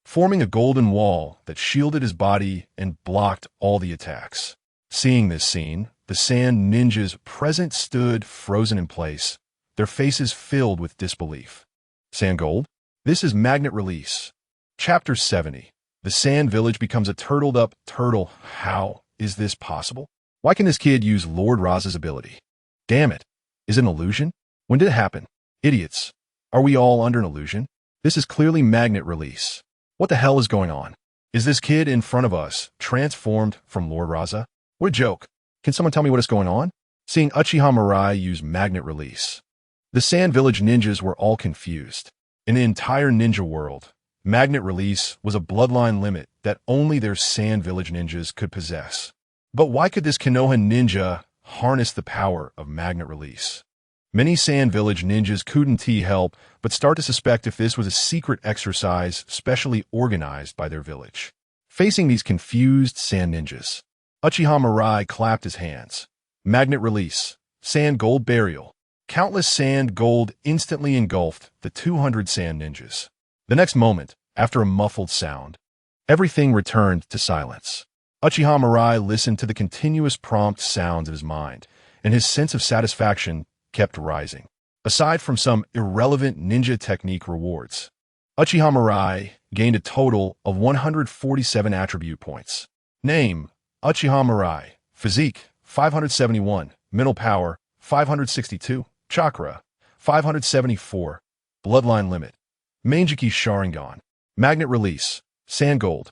forming a golden wall that shielded his body and blocked all the attacks. Seeing this scene, the sand ninjas present stood frozen in place, their faces filled with disbelief. Sand gold? This is Magnet Release. Chapter 70. The Sand Village becomes a turtled-up turtle. How is this possible? Why can this kid use Lord Raza's ability? Damn it. Is it an illusion? When did it happen? Idiots. Are we all under an illusion? This is clearly magnet release. What the hell is going on? Is this kid in front of us transformed from Lord Raza? What a joke. Can someone tell me what is going on? Seeing Uchiha Mirai use magnet release. The Sand Village ninjas were all confused. In the entire ninja world, magnet release was a bloodline limit that only their Sand Village ninjas could possess. But why could this Konoha ninja harness the power of magnet release? Many Sand Village ninjas couldn't help but start to suspect if this was a secret exercise specially organized by their village. Facing these confused sand ninjas, Uchiha Mirai clapped his hands. Magnet release, sand gold burial. Countless sand gold instantly engulfed the 200 sand ninjas. The next moment, after a muffled sound, everything returned to silence. Uchiha Mirai listened to the continuous prompt sounds of his mind, and his sense of satisfaction kept rising. Aside from some irrelevant ninja technique rewards, Uchiha Mirai gained a total of 147 attribute points. Name: Uchiha Mirai. Physique: 571. Mental power: 562. Chakra: 574. Bloodline limit: Mangekyō Sharingan. Magnet release: Sand gold.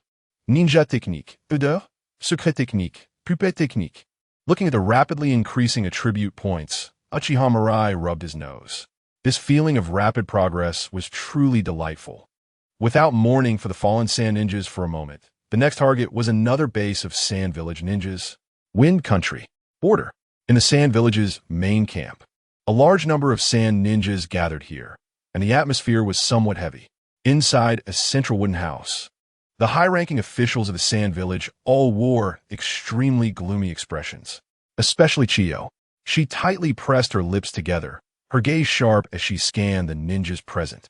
Ninja technique: Udo. Secret technique: Puppet technique. Looking at the rapidly increasing attribute points, Uchiha Mirai rubbed his nose. This feeling of rapid progress was truly delightful. Without mourning for the fallen sand ninjas for a moment, the next target was another base of Sand Village ninjas. Wind Country. Border. In the Sand Village's main camp, a large number of sand ninjas gathered here, and the atmosphere was somewhat heavy. Inside a central wooden house, the high-ranking officials of the Sand Village all wore extremely gloomy expressions, especially Chiyo. She tightly pressed her lips together, her gaze sharp as she scanned the ninjas present.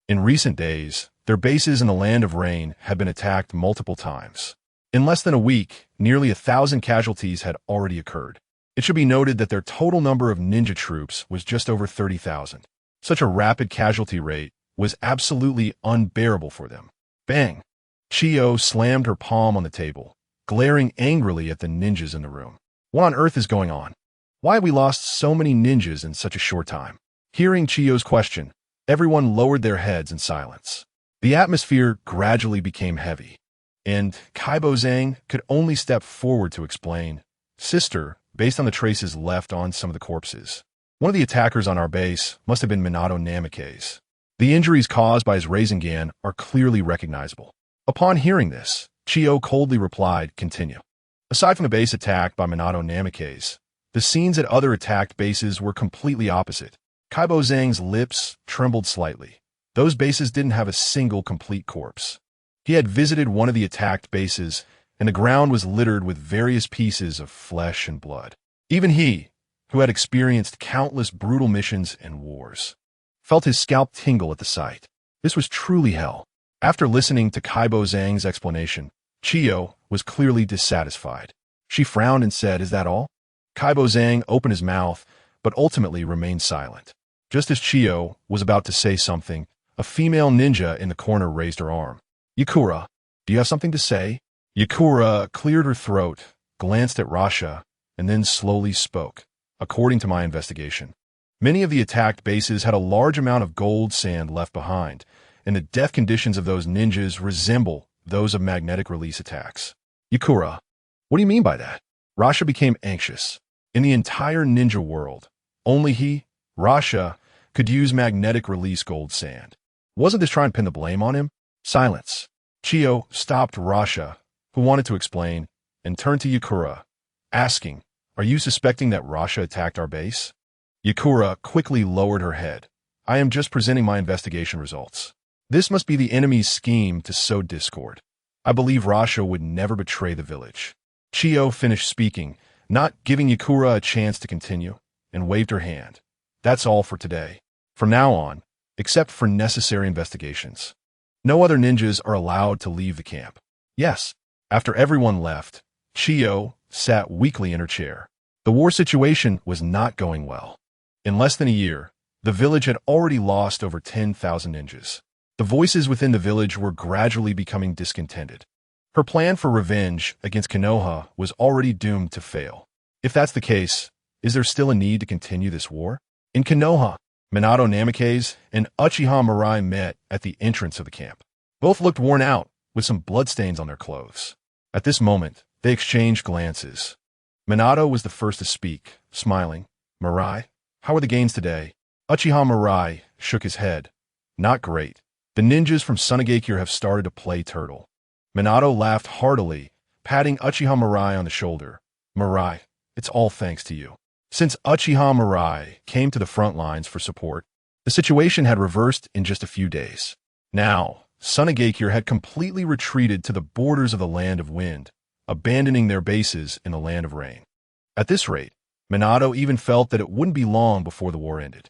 In recent days, their bases in the Land of Rain had been attacked multiple times. In less than a week, nearly 1,000 casualties had already occurred. It should be noted that their total number of ninja troops was just over 30,000. Such a rapid casualty rate was absolutely unbearable for them. Bang! Chiyo slammed her palm on the table, glaring angrily at the ninjas in the room. What on earth is going on? Why have we lost so many ninjas in such a short time? Hearing Chiyo's question, everyone lowered their heads in silence. The atmosphere gradually became heavy, and Kaibo Zhang could only step forward to explain. Sister, based on the traces left on some of the corpses, one of the attackers on our base must have been Minato Namikaze. The injuries caused by his Rasengan are clearly recognizable. Upon hearing this, Chiyo coldly replied, continue. Aside from the base attacked by Minato Namikaze, the scenes at other attacked bases were completely opposite. Kaibo Zhang's lips trembled slightly. Those bases didn't have a single complete corpse. He had visited one of the attacked bases, and the ground was littered with various pieces of flesh and blood. Even he, who had experienced countless brutal missions and wars, felt his scalp tingle at the sight. This was truly hell. After listening to Kaibo Zhang's explanation, Chiyo was clearly dissatisfied. She frowned and said, "Is that all?" Kaibo Zhang opened his mouth, but ultimately remained silent. Just as Chiyo was about to say something, a female ninja in the corner raised her arm. "Yakura, do you have something to say?" Yakura cleared her throat, glanced at Rasha, and then slowly spoke. According to my investigation, many of the attacked bases had a large amount of gold sand left behind, and the death conditions of those ninjas resemble those of magnetic release attacks. Yakura, what do you mean by that? Rasha became anxious. In the entire ninja world, only he, Rasha, could use magnetic release gold sand. Wasn't this trying to pin the blame on him? Silence. Chiyo stopped Rasha, who wanted to explain, and turned to Yakura, asking, "Are you suspecting that Rasha attacked our base?" Yakura quickly lowered her head. "I am just presenting my investigation results. This must be the enemy's scheme to sow discord. I believe Rasha would never betray the village." Chiyo finished speaking, not giving Yakura a chance to continue, and waved her hand. "That's all for today. From now on, except for necessary investigations, no other ninjas are allowed to leave the camp." Yes. After everyone left, Chiyo sat weakly in her chair. The war situation was not going well. In less than a year, the village had already lost over 10,000 ninjas. The voices within the village were gradually becoming discontented. Her plan for revenge against Konoha was already doomed to fail. If that's the case, is there still a need to continue this war? In Konoha, Minato Namikaze and Uchiha Mirai met at the entrance of the camp. Both looked worn out, with some bloodstains on their clothes. At this moment, they exchanged glances. Minato was the first to speak, smiling. Mirai, how are the gains today? Uchiha Mirai shook his head. Not great. The ninjas from Sunagakure have started to play turtle. Minato laughed heartily, patting Uchiha Mirai on the shoulder. Mirai, it's all thanks to you. Since Uchiha Mirai came to the front lines for support, the situation had reversed in just a few days. Now, Sunagakure had completely retreated to the borders of the Land of Wind, abandoning their bases in the Land of Rain. At this rate, Minato even felt that it wouldn't be long before the war ended.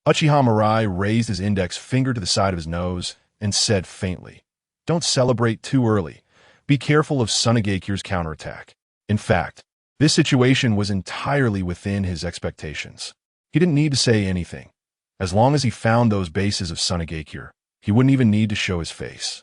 Uchiha Mirai raised his index finger to the side of his nose and said faintly, "Don't celebrate too early. Be careful of Sunagakure's counterattack." In fact, this situation was entirely within his expectations. He didn't need to say anything. As long as he found those bases of Sunagakure, he wouldn't even need to show his face.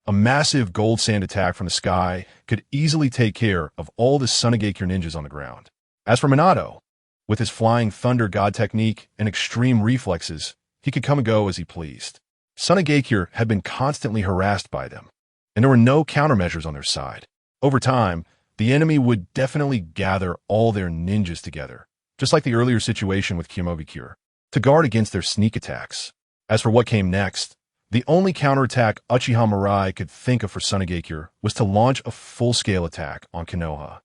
A massive gold sand attack from the sky could easily take care of all the Sunagakure ninjas on the ground. As for Minato, with his flying thunder god technique and extreme reflexes, he could come and go as he pleased. Sunagakure had been constantly harassed by them, and there were no countermeasures on their side. Over time, the enemy would definitely gather all their ninjas together, just like the earlier situation with Kamui, to guard against their sneak attacks. As for what came next, the only counterattack Uchiha Mirai could think of for Sunagakure was to launch a full-scale attack on Konoha.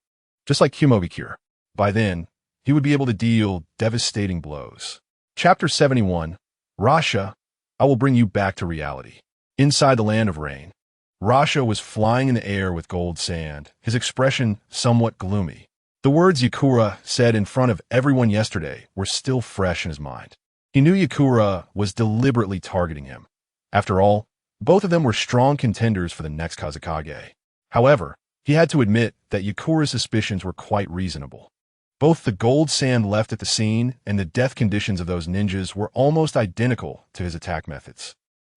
Just like Kamui, by then, he would be able to deal devastating blows. Chapter 71, Rasha, I will bring you back to reality. Inside the Land of Rain, Rasha was flying in the air with gold sand, his expression somewhat gloomy. The words Yakura said in front of everyone yesterday were still fresh in his mind. He knew Yakura was deliberately targeting him. After all, both of them were strong contenders for the next Kazekage. However, he had to admit that Yakura's suspicions were quite reasonable. Both the gold sand left at the scene and the death conditions of those ninjas were almost identical to his attack methods.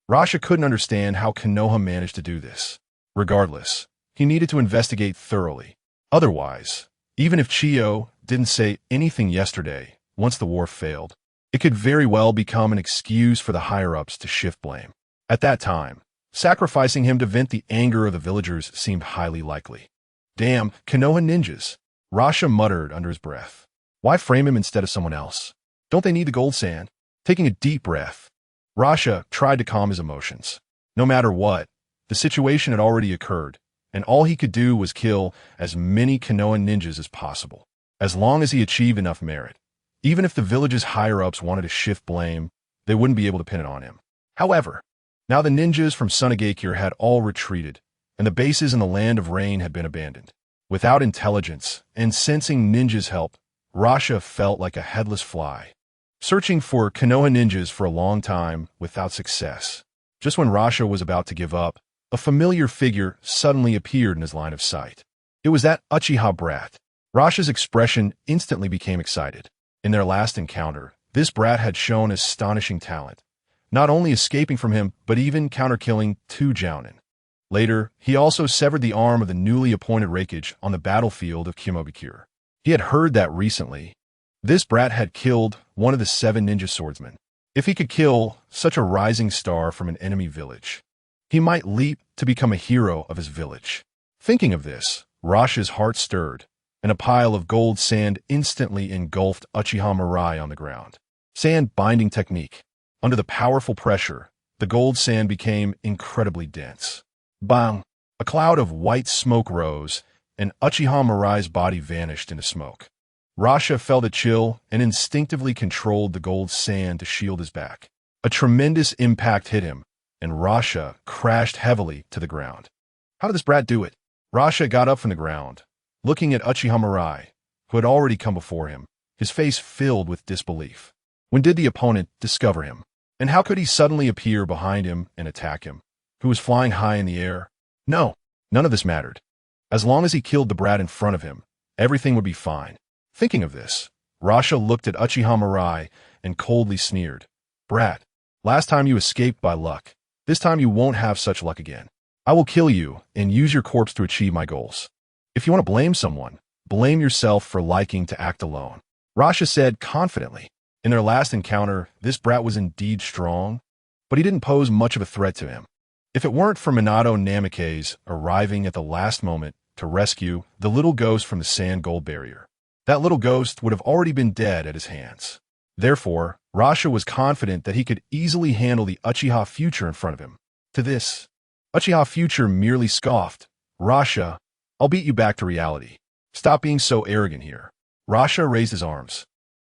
Rasha couldn't understand how Konoha managed to do this. Regardless, he needed to investigate thoroughly. Otherwise, even if Chiyo didn't say anything yesterday, once the war failed, it could very well become an excuse for the higher-ups to shift blame. At that time, sacrificing him to vent the anger of the villagers seemed highly likely. Damn, Konoha ninjas, Rasha muttered under his breath. Why frame him instead of someone else? Don't they need the gold sand? Taking a deep breath, Rasha tried to calm his emotions. No matter what, the situation had already occurred, and all he could do was kill as many Konoha ninjas as possible. As long as he achieved enough merit, even if the village's higher-ups wanted to shift blame, they wouldn't be able to pin it on him. However, now the ninjas from Sunagakure had all retreated, and the bases in the Land of Rain had been abandoned. Without intelligence and sensing ninjas' help, Rasha felt like a headless fly, searching for Konoha ninjas for a long time without success. Just when Rasha was about to give up, a familiar figure suddenly appeared in his line of sight. It was that Uchiha brat. Rasha's expression instantly became excited. In their last encounter, this brat had shown astonishing talent, not only escaping from him, but even counter-killing 2 Jounin. Later, he also severed the arm of the newly appointed Reikage on the battlefield of Kamui. He had heard that recently. This brat had killed one of the 7 ninja swordsmen. If he could kill such a rising star from an enemy village, he might leap to become a hero of his village. Thinking of this, Rasha's heart stirred, and a pile of gold sand instantly engulfed Uchiha Mirai on the ground. Sand binding technique. Under the powerful pressure, the gold sand became incredibly dense. Bang! A cloud of white smoke rose, and Uchiha Mirai's body vanished into smoke. Rasha felt a chill and instinctively controlled the gold sand to shield his back. A tremendous impact hit him, and Rasha crashed heavily to the ground. How did this brat do it? Rasha got up from the ground, looking at Uchiha Mirai, who had already come before him, his face filled with disbelief. When did the opponent discover him? And how could he suddenly appear behind him and attack him, who was flying high in the air? No, none of this mattered. As long as he killed the brat in front of him, everything would be fine. Thinking of this, Rasha looked at Uchiha Mirai and coldly sneered. Brat, last time you escaped by luck. This time you won't have such luck again. I will kill you and use your corpse to achieve my goals. If you want to blame someone, blame yourself for liking to act alone," Rasha said confidently. In their last encounter, this brat was indeed strong, but he didn't pose much of a threat to him. If it weren't for Minato Namikaze arriving at the last moment to rescue the little ghost from the sand gold barrier, that little ghost would have already been dead at his hands. Therefore, Rasha was confident that he could easily handle the Uchiha Future in front of him. To this, Uchiha Future merely scoffed. "Rasha, I'll beat you back to reality. Stop being so arrogant here." Rasha raised his arms,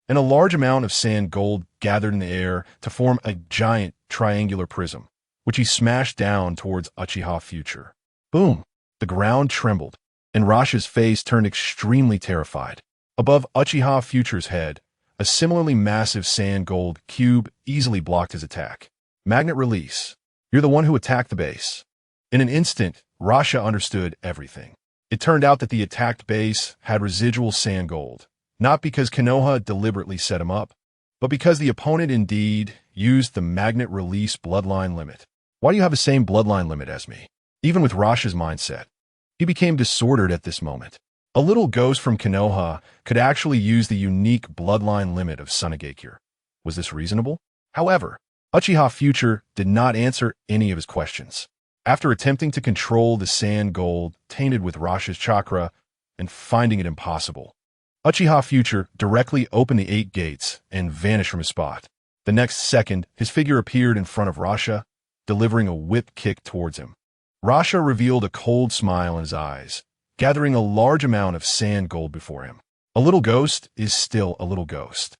and a large amount of sand gold gathered in the air to form a giant triangular prism, which he smashed down towards Uchiha Future. Boom! The ground trembled, and Rasha's face turned extremely terrified. Above Uchiha Future's head, a similarly massive sand gold cube easily blocked his attack. "Magnet release. You're the one who attacked the base." In an instant, Rasha understood everything. It turned out that the attacked base had residual sand gold, not because Konoha deliberately set him up, but because the opponent indeed used the magnet release bloodline limit. "Why do you have the same bloodline limit as me?" Even with Rasha's mindset, he became disordered at this moment. A little ghost from Konoha could actually use the unique bloodline limit of Sunagakure. Was this reasonable? However, Uchiha Future did not answer any of his questions. After attempting to control the sand gold tainted with Rasha's chakra and finding it impossible, Uchiha Future directly opened the 8 gates and vanished from his spot. The next second, his figure appeared in front of Rasha, delivering a whip kick towards him. Rasha revealed a cold smile in his eyes, gathering a large amount of sand gold before him. A little ghost is still a little ghost,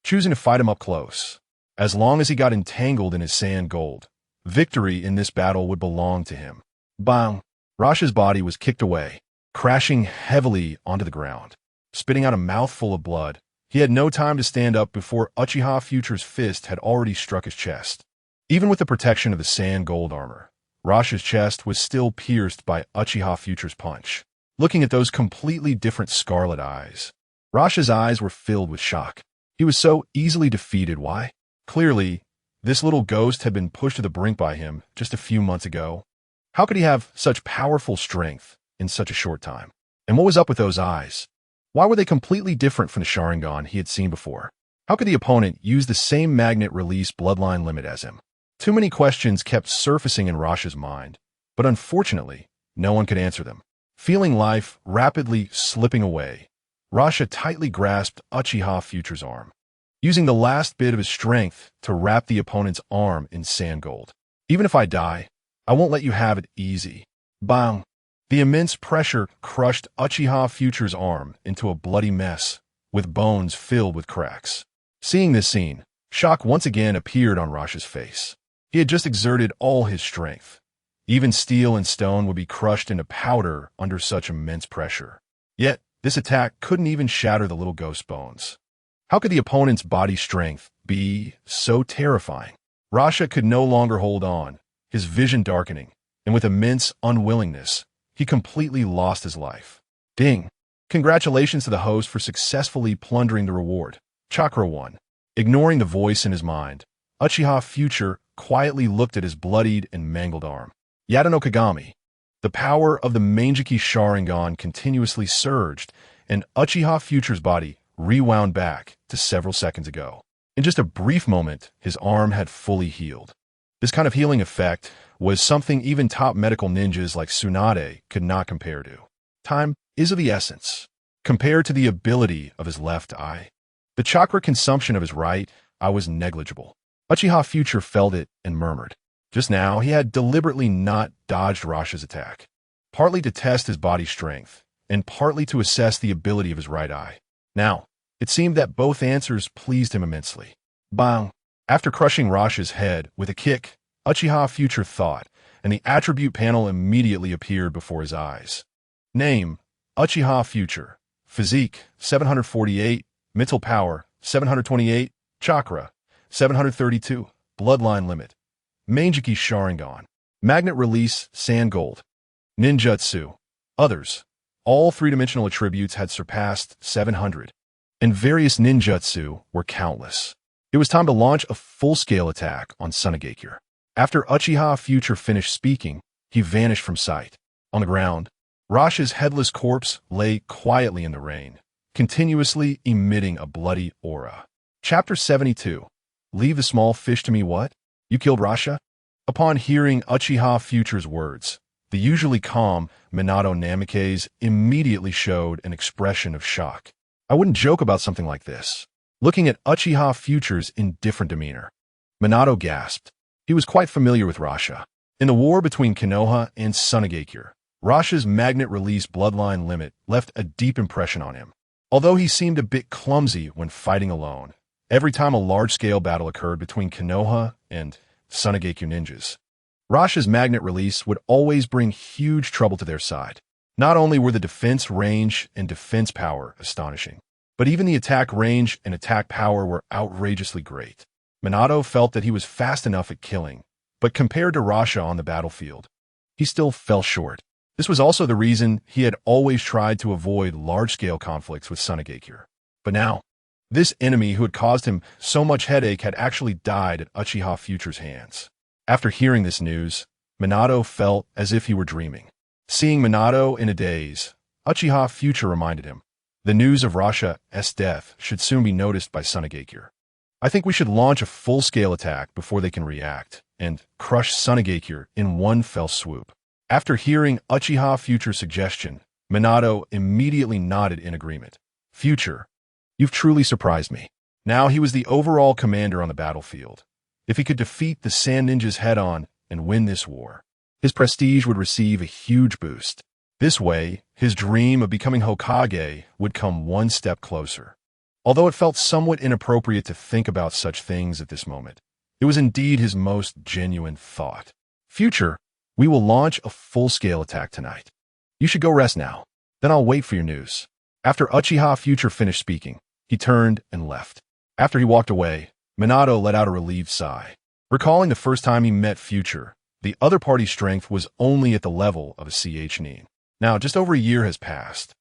choosing to fight him up close. As long as he got entangled in his sand gold, victory in this battle would belong to him. Bang! Rasha's body was kicked away, crashing heavily onto the ground. Spitting out a mouthful of blood, he had no time to stand up before Uchiha Future's fist had already struck his chest. Even with the protection of the sand gold armor, Rasha's chest was still pierced by Uchiha Future's punch. Looking at those completely different scarlet eyes, Rasha's eyes were filled with shock. He was so easily defeated. Why? Clearly, this little ghost had been pushed to the brink by him just a few months ago. How could he have such powerful strength in such a short time? And what was up with those eyes? Why were they completely different from the Sharingan he had seen before? How could the opponent use the same magnet release bloodline limit as him? Too many questions kept surfacing in Rasha's mind, but unfortunately, no one could answer them. Feeling life rapidly slipping away, Rasha tightly grasped Uchiha Future's arm, using the last bit of his strength to wrap the opponent's arm in sand gold. "Even if I die, I won't let you have it easy." Bang! The immense pressure crushed Uchiha Future's arm into a bloody mess, with bones filled with cracks. Seeing this scene, shock once again appeared on Rasha's face. He had just exerted all his strength. Even steel and stone would be crushed into powder under such immense pressure. Yet, this attack couldn't even shatter the little ghost's bones. How could the opponent's body strength be so terrifying? Rasha could no longer hold on, his vision darkening, and with immense unwillingness, he completely lost his life. Ding! Congratulations to the host for successfully plundering the reward. Chakra 1. Ignoring the voice in his mind, Uchiha Future quietly looked at his bloodied and mangled arm. Yata no Kagami. The power of the Mangekyō Sharingan continuously surged, and Uchiha Future's body rewound back to several seconds ago. In just a brief moment, his arm had fully healed. This kind of healing effect was something even top medical ninjas like Tsunade could not compare to. Time is of the essence, compared to the ability of his left eye. The chakra consumption of his right eye was negligible. Uchiha Future felt it and murmured. Just now, he had deliberately not dodged Rasha's attack, partly to test his body strength, and partly to assess the ability of his right eye. Now, it seemed that both answers pleased him immensely. Bang! After crushing Rasha's head with a kick, Uchiha Future thought, and the attribute panel immediately appeared before his eyes. Name, Uchiha Future. Physique, 748. Mental power, 728. Chakra, 732. Bloodline limit. Mangekyō Sharingan. Magnet release, sand gold. Ninjutsu. Others. All three-dimensional attributes had surpassed 700, and various ninjutsu were countless. It was time to launch a full-scale attack on Sunagakure. After Uchiha Future finished speaking, he vanished from sight. On the ground, Rasha's headless corpse lay quietly in the rain, continuously emitting a bloody aura. Chapter 72. Leave the small fish to me. What? You killed Rasha? Upon hearing Uchiha Future's words, the usually calm Minato Namikaze immediately showed an expression of shock. I wouldn't joke about something like this. Looking at Uchiha Future's indifferent demeanor, Minato gasped. He was quite familiar with Rasha. In the war between Konoha and Tsunagakure, Rasha's magnet release bloodline limit left a deep impression on him. Although he seemed a bit clumsy when fighting alone, every time a large-scale battle occurred between Konoha and Tsunagakure ninjas, Rasha's magnet release would always bring huge trouble to their side. Not only were the defense range and defense power astonishing, but even the attack range and attack power were outrageously great. Minato felt that he was fast enough at killing, but compared to Rasha on the battlefield, he still fell short. This was also the reason he had always tried to avoid large-scale conflicts with Tsunagakure. But now, this enemy who had caused him so much headache had actually died at Uchiha Future's hands. After hearing this news, Minato felt as if he were dreaming. Seeing Minato in a daze, Uchiha Future reminded him, the news of Rasha's death should soon be noticed by Tsunagakure. I think we should launch a full-scale attack before they can react, and crush Tsunagakure in one fell swoop. After hearing Uchiha Future's suggestion, Minato immediately nodded in agreement. Future, you've truly surprised me. Now he was the overall commander on the battlefield. If he could defeat the Sand Ninjas head-on and win this war, his prestige would receive a huge boost. This way, his dream of becoming Hokage would come one step closer. Although it felt somewhat inappropriate to think about such things at this moment, it was indeed his most genuine thought. Future, we will launch a full-scale attack tonight. You should go rest now. Then I'll wait for your news. After Uchiha Future finished speaking, he turned and left. After he walked away, Minato let out a relieved sigh. Recalling the first time he met Future, the other party's strength was only at the level of a CH Nin. Now, just over a year has passed,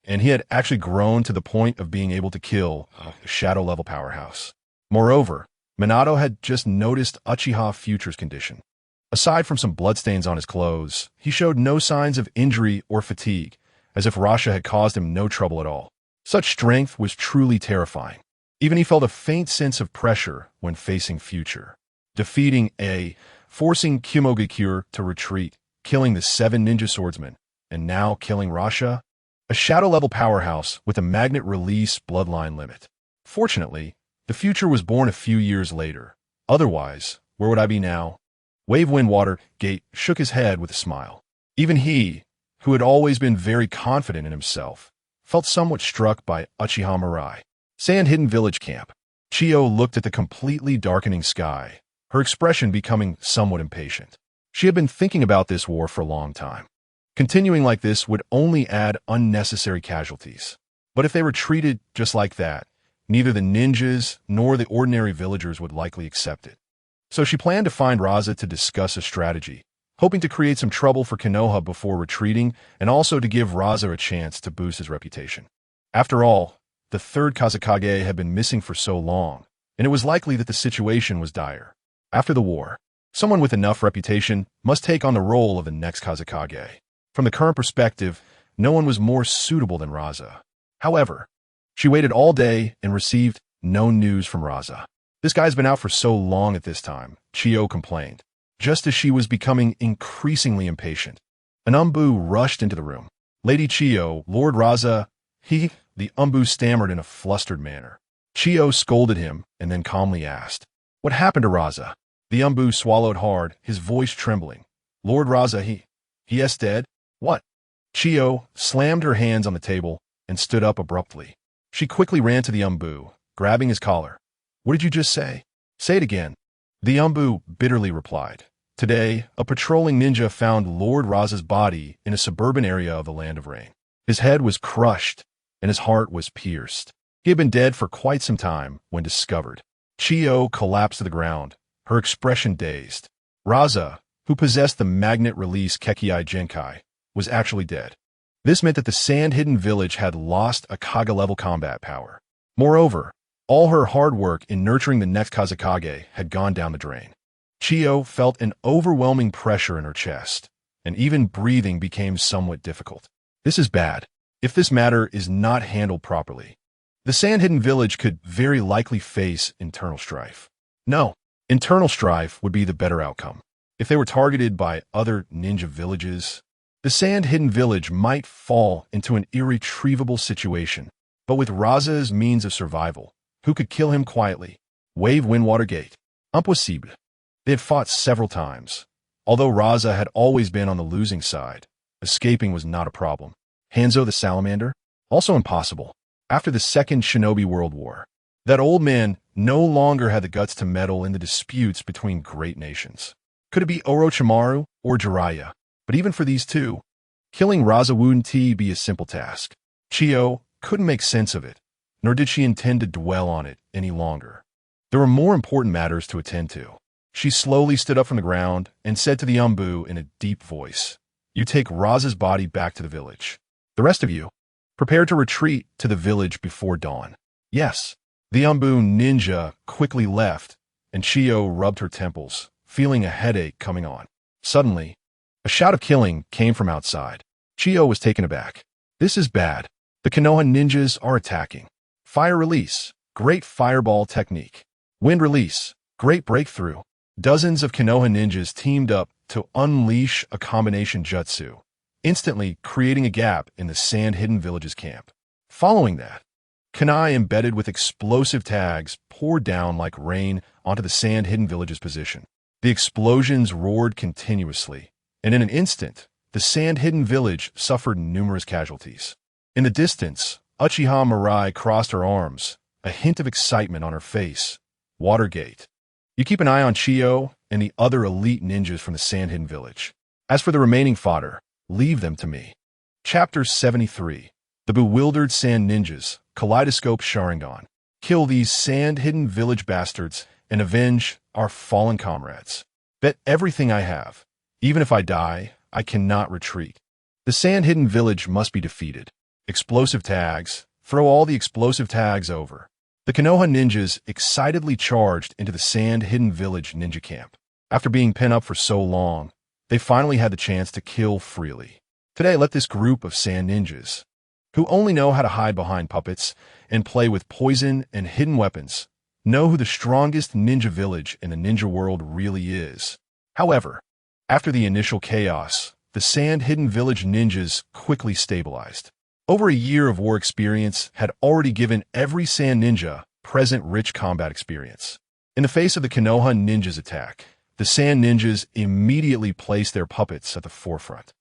and he had actually grown to the point of being able to kill a shadow-level powerhouse. Moreover, Minato had just noticed Uchiha Future's condition. Aside from some bloodstains on his clothes, he showed no signs of injury or fatigue, as if Rasha had caused him no trouble at all. Such strength was truly terrifying. Even he felt a faint sense of pressure when facing Future. Defeating forcing Kamui to retreat, killing the 7 ninja swordsmen, and now killing Rasha, a shadow-level powerhouse with a magnet release bloodline limit. Fortunately, the Future was born a few years later. Otherwise, where would I be now? Wave Wind Water Gate shook his head with a smile. Even he, who had always been very confident in himself, felt somewhat struck by Uchiha Mirai. Sand Hidden Village Camp. Chiyo looked at the completely darkening sky, her expression becoming somewhat impatient. She had been thinking about this war for a long time. Continuing like this would only add unnecessary casualties. But if they were treated just like that, neither the ninjas nor the ordinary villagers would likely accept it. So she planned to find Raza to discuss a strategy, hoping to create some trouble for Konoha before retreating and also to give Raza a chance to boost his reputation. After all, the third Kazekage had been missing for so long, and it was likely that the situation was dire. After the war, someone with enough reputation must take on the role of the next Kazekage. From the current perspective, no one was more suitable than Raza. However, she waited all day and received no news from Raza. This guy's been out for so long at this time, Chiyo complained. Just as she was becoming increasingly impatient, an Umbu rushed into the room. Lady Chiyo, Lord Raza, the Umbu stammered in a flustered manner. Chiyo scolded him and then calmly asked, "What happened to Raza?" The Umbu swallowed hard, his voice trembling. "Lord Raza, he is dead." "What?" Chiyo slammed her hands on the table and stood up abruptly. She quickly ran to the Umbu, grabbing his collar. "What did you just say?" "Say it again." The Umbu bitterly replied. Today, a patrolling ninja found Lord Raza's body in a suburban area of the Land of Rain. His head was crushed, and his heart was pierced. He had been dead for quite some time when discovered. Chiyo collapsed to the ground, her expression dazed. Raza, who possessed the magnet release Kekkei Genkai, was actually dead. This meant that the Sand-Hidden Village had lost a Kage-level combat power. Moreover, all her hard work in nurturing the next Kazekage had gone down the drain. Chiyo felt an overwhelming pressure in her chest, and even breathing became somewhat difficult. This is bad. If this matter is not handled properly, the Sand Hidden Village could very likely face internal strife. No, internal strife would be the better outcome. If they were targeted by other ninja villages, the Sand Hidden Village might fall into an irretrievable situation. But with Raza's means of survival, who could kill him quietly? Wave Windwater Gate. Impossible. They had fought several times. Although Raza had always been on the losing side, escaping was not a problem. Hanzo the Salamander? Also impossible. After the Second Shinobi World War, that old man no longer had the guts to meddle in the disputes between great nations. Could it be Orochimaru or Jiraiya? But even for these two, killing Raza wouldn't be a simple task. Chiyo couldn't make sense of it, nor did she intend to dwell on it any longer. There were more important matters to attend to. She slowly stood up from the ground and said to the Umbu in a deep voice, "You take Raza's body back to the village. The rest of you, prepare to retreat to the village before dawn." Yes, the Umbu ninja quickly left, and Chiyo rubbed her temples, feeling a headache coming on. Suddenly, a shout of killing came from outside. Chiyo was taken aback. This is bad. The Konoha ninjas are attacking. Fire release, great fireball technique. Wind release, great breakthrough. Dozens of Konoha ninjas teamed up to unleash a combination jutsu, instantly creating a gap in the Sand Hidden Village's camp. Following that, kunai embedded with explosive tags poured down like rain onto the Sand Hidden Village's position. The explosions roared continuously, and in an instant, the Sand Hidden Village suffered numerous casualties. In the distance, Uchiha Mirai crossed her arms, a hint of excitement on her face. Watergate. You keep an eye on Chiyo and the other elite ninjas from the Sand Hidden Village. As for the remaining fodder, leave them to me. Chapter 73. The Bewildered Sand Ninjas, Kaleidoscope Sharingan. Kill these Sand Hidden Village bastards and avenge our fallen comrades. Bet everything I have. Even if I die, I cannot retreat. The Sand Hidden Village must be defeated. Explosive tags. Throw all the explosive tags over. The Konoha ninjas excitedly charged into the Sand Hidden Village ninja camp. After being pent up for so long, they finally had the chance to kill freely. Today, let this group of sand ninjas, who only know how to hide behind puppets and play with poison and hidden weapons, know who the strongest ninja village in the ninja world really is. However, after the initial chaos, the Sand Hidden Village ninjas quickly stabilized. Over a year of war experience had already given every sand ninja present rich combat experience. In the face of the Konoha ninjas' attack, the sand ninjas immediately placed their puppets at the forefront.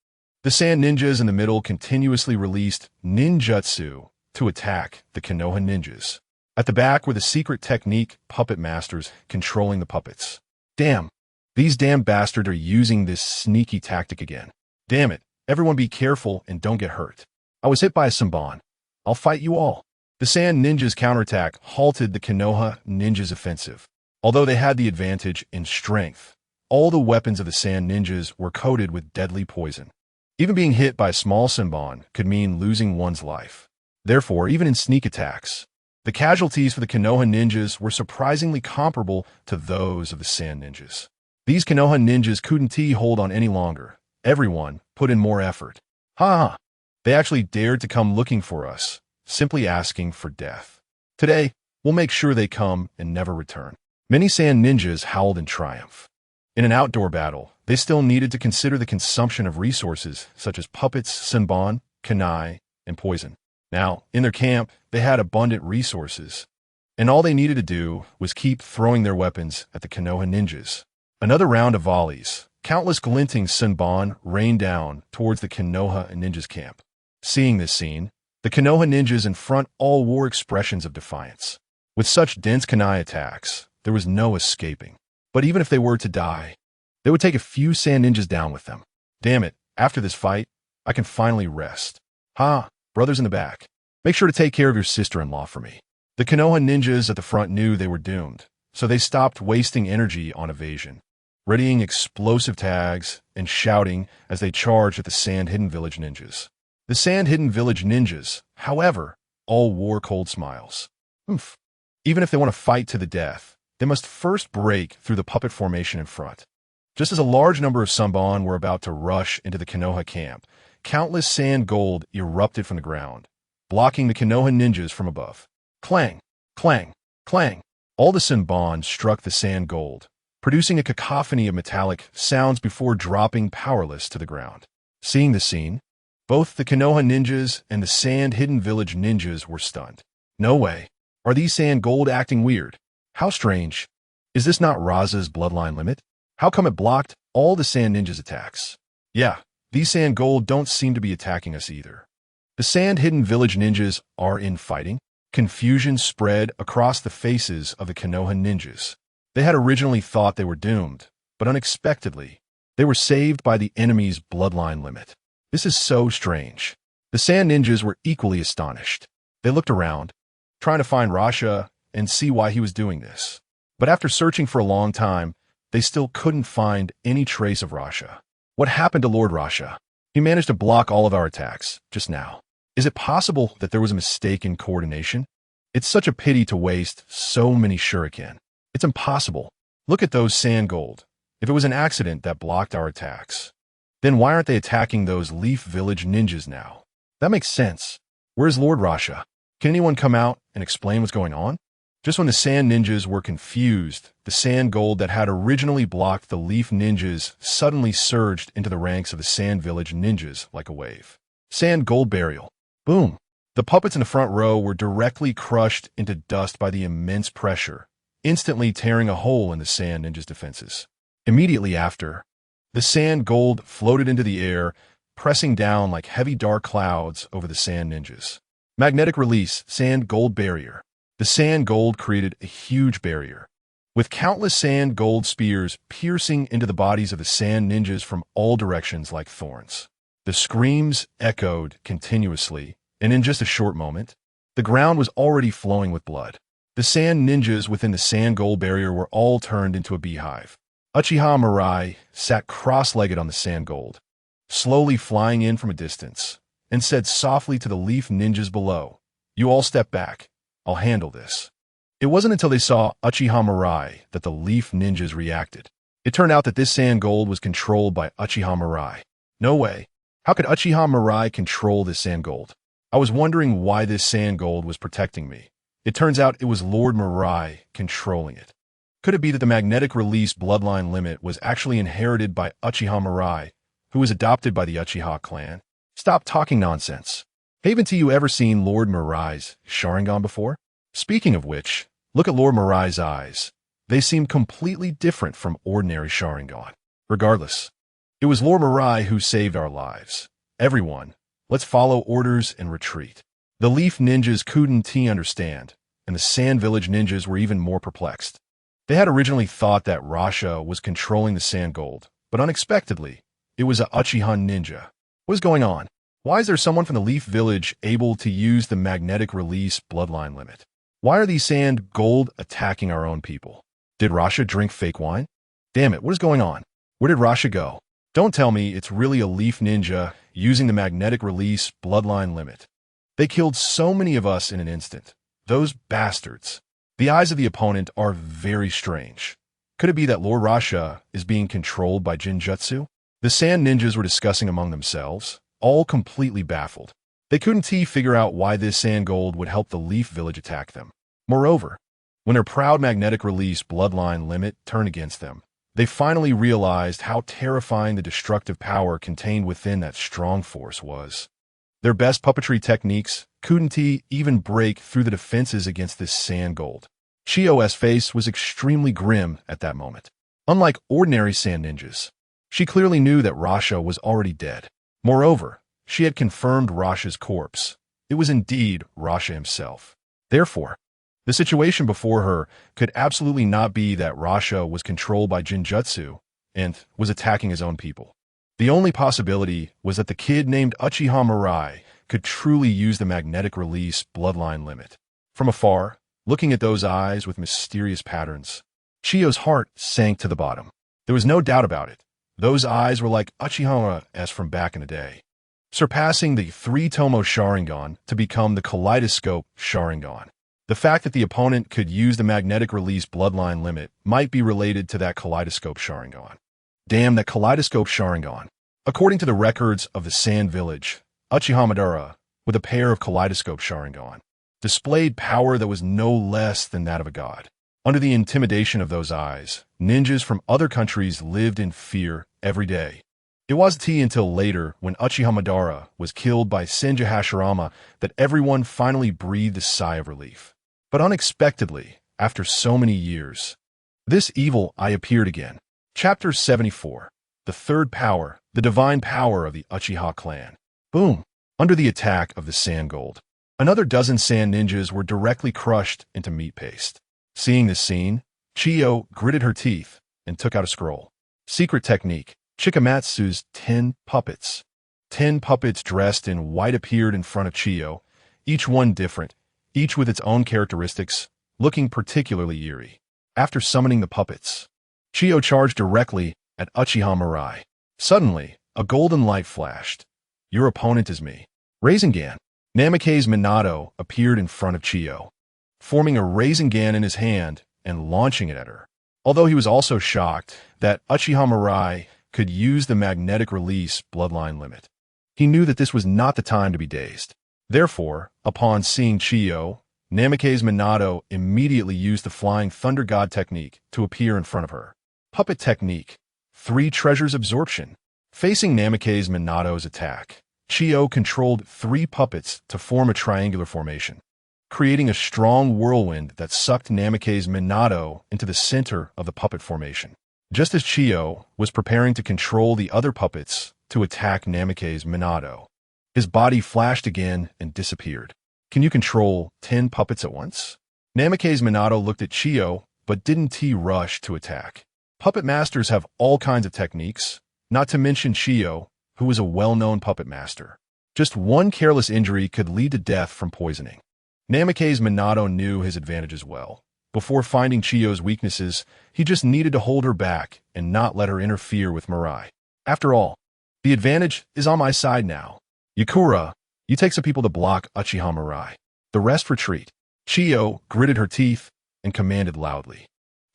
The sand ninjas in the middle continuously released ninjutsu to attack the Konoha ninjas. At the back were the secret technique puppet masters controlling the puppets. Damn, these damn bastards are using this sneaky tactic again. Damn it, everyone be careful and don't get hurt. I was hit by a Senbon. I'll fight you all. The Sand Ninjas' counterattack halted the Konoha ninjas' offensive. Although they had the advantage in strength, all the weapons of the Sand Ninjas were coated with deadly poison. Even being hit by a small Senbon could mean losing one's life. Therefore, even in sneak attacks, the casualties for the Konoha ninjas were surprisingly comparable to those of the Sand Ninjas. These Konoha ninjas couldn't hold on any longer. Everyone put in more effort. Ha! They actually dared to come looking for us, simply asking for death. Today, we'll make sure they come and never return. Many sand ninjas howled in triumph. In an outdoor battle, they still needed to consider the consumption of resources such as puppets, senbon, kunai, and poison. Now, in their camp, they had abundant resources, and all they needed to do was keep throwing their weapons at the Konoha ninjas. Another round of volleys, countless glinting senbon rained down towards the Konoha ninjas' camp. Seeing this scene, the Konoha ninjas in front all wore expressions of defiance. With such dense kunai attacks, there was no escaping. But even if they were to die, they would take a few sand ninjas down with them. Damn it, after this fight, I can finally rest. Ha, brothers in the back, make sure to take care of your sister-in-law for me. The Konoha ninjas at the front knew they were doomed, so they stopped wasting energy on evasion, readying explosive tags and shouting as they charged at the Sand Hidden Village ninjas. The Sand Hidden Village ninjas, however, all wore cold smiles. Even if they want to fight to the death, they must first break through the puppet formation in front. Just as a large number of senbon were about to rush into the Konoha camp, Countless sand gold erupted from the ground, blocking the Konoha ninjas from above. Clang, clang, clang. All the senbon struck the sand gold, producing a cacophony of metallic sounds before dropping powerless to the ground. Seeing the scene, both the Konoha ninjas and the Sand Hidden Village ninjas were stunned. No way. Are these sand gold acting weird? How strange. Is this not Raza's bloodline limit? How come it blocked all the sand ninjas' attacks? Yeah, these sand gold don't seem to be attacking us either. The Sand Hidden Village ninjas are in fighting. Confusion spread across the faces of the Konoha ninjas. They had originally thought they were doomed, but unexpectedly, they were saved by the enemy's bloodline limit. This is so strange. The sand ninjas were equally astonished. They looked around, trying to find Rasha and see why he was doing this. But after searching for a long time, they still couldn't find any trace of Rasha. What happened to Lord Rasha? He managed to block all of our attacks just now. Is it possible that there was a mistake in coordination? It's such a pity to waste so many shuriken. It's impossible. Look at those sand gold. If it was an accident that blocked our attacks, then why aren't they attacking those Leaf Village ninjas now? That makes sense. Where's Lord Rasha? Can anyone come out and explain what's going on? Just when the sand ninjas were confused, the sand gold that had originally blocked the Leaf ninjas suddenly surged into the ranks of the Sand Village ninjas like a wave. Sand gold burial. Boom. The puppets in the front row were directly crushed into dust by the immense pressure, instantly tearing a hole in the sand ninjas' defenses. Immediately after, the sand gold floated into the air, pressing down like heavy dark clouds over the sand ninjas. Magnetic release, sand gold barrier. The sand gold created a huge barrier, with countless sand gold spears piercing into the bodies of the sand ninjas from all directions like thorns. The screams echoed continuously, and in just a short moment, the ground was already flowing with blood. The sand ninjas within the sand gold barrier were all turned into a beehive. Uchiha Mirai sat cross-legged on the sand gold, slowly flying in from a distance, and said softly to the Leaf ninjas below, "You all step back. I'll handle this." It wasn't until they saw Uchiha Mirai that the Leaf ninjas reacted. It turned out that this sand gold was controlled by Uchiha Mirai. No way. How could Uchiha Mirai control this sand gold? I was wondering why this sand gold was protecting me. It turns out it was Lord Mirai controlling it. Could it be that the magnetic release bloodline limit was actually inherited by Uchiha Mirai, who was adopted by the Uchiha clan? Stop talking nonsense. Haven't you ever seen Lord Mirai's Sharingan before? Speaking of which, look at Lord Mirai's eyes. They seem completely different from ordinary Sharingan. Regardless, it was Lord Mirai who saved our lives. Everyone, let's follow orders and retreat. The Leaf ninjas couldn't understand, and the Sand Village ninjas were even more perplexed. They had originally thought that Rasha was controlling the sand gold, but unexpectedly, it was a Uchiha ninja. What is going on? Why is there someone from the Leaf Village able to use the magnetic release bloodline limit? Why are these sand gold attacking our own people? Did Rasha drink fake wine? Damn it, what is going on? Where did Rasha go? Don't tell me it's really a Leaf ninja using the magnetic release bloodline limit. They killed so many of us in an instant. Those bastards. The eyes of the opponent are very strange. Could it be that Lord Rasha is being controlled by Jinjutsu? The sand ninjas were discussing among themselves, all completely baffled. They couldn't figure out why this sand gold would help the Leaf Village attack them. Moreover, when their proud magnetic release bloodline limit turned against them, they finally realized how terrifying the destructive power contained within that strong force was. Their best puppetry techniques couldn't even break through the defenses against this sand gold. Chio's face was extremely grim at that moment. Unlike ordinary sand ninjas, she clearly knew that Rasha was already dead. Moreover, she had confirmed Rasha's corpse. It was indeed Rasha himself. Therefore, the situation before her could absolutely not be that Rasha was controlled by Jinjutsu and was attacking his own people. The only possibility was that the kid named Uchiha Mirai could truly use the magnetic release bloodline limit. From afar, looking at those eyes with mysterious patterns, Chio's heart sank to the bottom. There was no doubt about it. Those eyes were like Uchiha from back in the day, surpassing the 3-Tomo Sharingan to become the Kaleidoscope Sharingan. The fact that the opponent could use the magnetic release bloodline limit might be related to that Kaleidoscope Sharingan. Damn, that Kaleidoscope Sharingan. According to the records of the Sand Village, Uchiha Mirai, with a pair of kaleidoscope Sharingan, displayed power that was no less than that of a god. Under the intimidation of those eyes, ninjas from other countries lived in fear every day. It wasn't until later, when Uchiha Mirai was killed by Senju Hashirama, that everyone finally breathed a sigh of relief. But unexpectedly, after so many years, this evil eye appeared again. Chapter 74. The Third Power, the Divine Power of the Uchiha Clan. Boom! Under the attack of the Sand Gold, another dozen sand ninjas were directly crushed into meat paste. Seeing this scene, Chiyo gritted her teeth and took out a scroll. Secret technique. Chikamatsu's 10 puppets. 10 puppets dressed in white appeared in front of Chiyo, each one different, each with its own characteristics, looking particularly eerie. After summoning the puppets, Chiyo charged directly at Uchiha Mirai. Suddenly, a golden light flashed. Your opponent is me. Rasengan. Namikaze Minato appeared in front of Chiyo, forming a Rasengan in his hand and launching it at her. Although he was also shocked that Uchiha Mirai could use the magnetic release bloodline limit, he knew that this was not the time to be dazed. Therefore, upon seeing Chiyo, Namikaze Minato immediately used the Flying Thunder God technique to appear in front of her. Puppet technique. 3 treasures absorption. Facing Namikaze Minato's attack, Chiyo controlled 3 puppets to form a triangular formation, creating a strong whirlwind that sucked Namikaze Minato into the center of the puppet formation. Just as Chiyo was preparing to control the other puppets to attack Namikaze Minato, his body flashed again and disappeared. Can you control 10 puppets at once? Namikaze Minato looked at Chiyo, but didn't rush to attack. Puppet masters have all kinds of techniques, not to mention Chiyo, who was a well-known puppet master. Just one careless injury could lead to death from poisoning. Namikaze Minato knew his advantages well. Before finding Chiyo's weaknesses, he just needed to hold her back and not let her interfere with Mirai. After all, the advantage is on my side now. Yakura, you take some people to block Uchiha Mirai. The rest retreat. Chiyo gritted her teeth and commanded loudly.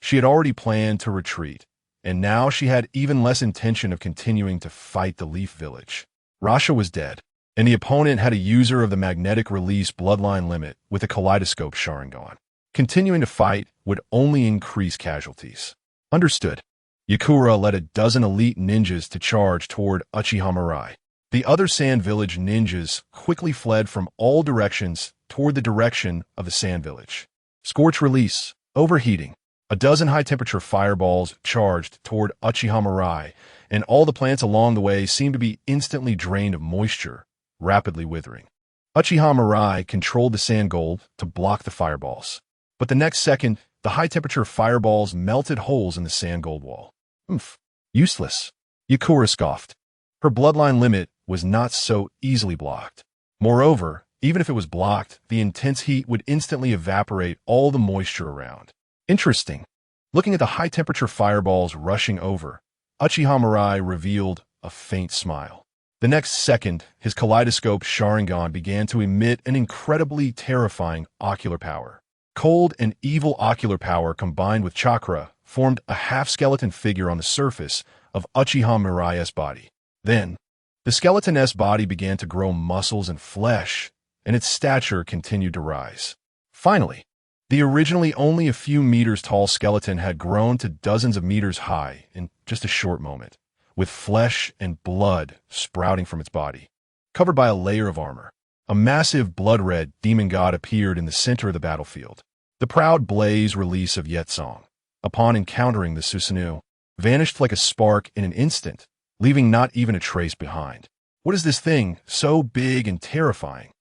She had already planned to retreat, and now she had even less intention of continuing to fight the Leaf Village. Rasha was dead, and the opponent had a user of the magnetic release bloodline limit with a kaleidoscope Sharingan. Continuing to fight would only increase casualties. Understood. Yakura led a dozen elite ninjas to charge toward Uchiha Mirai. The other Sand Village ninjas quickly fled from all directions toward the direction of the Sand Village. Scorch release. Overheating. A dozen high-temperature fireballs charged toward Uchiha Mirai, and all the plants along the way seemed to be instantly drained of moisture, rapidly withering. Uchiha Mirai controlled the Sand Gold to block the fireballs. But the next second, the high-temperature fireballs melted holes in the Sand Gold wall. Useless. Yakura scoffed. Her bloodline limit was not so easily blocked. Moreover, even if it was blocked, the intense heat would instantly evaporate all the moisture around. Interesting. Looking at the high-temperature fireballs rushing over, Uchiha Mirai revealed a faint smile. The next second, his kaleidoscope Sharingan began to emit an incredibly terrifying ocular power. Cold and evil ocular power combined with Chakra formed a half-skeleton figure on the surface of Uchiha Mirai's body. Then, the skeleton-esque body began to grow muscles and flesh, and its stature continued to rise. Finally, the originally only a few meters tall skeleton had grown to dozens of meters high in just a short moment, with flesh and blood sprouting from its body. Covered by a layer of armor, a massive blood-red demon god appeared in the center of the battlefield. The proud blaze release of Yetsong, upon encountering the Susanoo, vanished like a spark in an instant, leaving not even a trace behind. What is this thing so big and terrifying?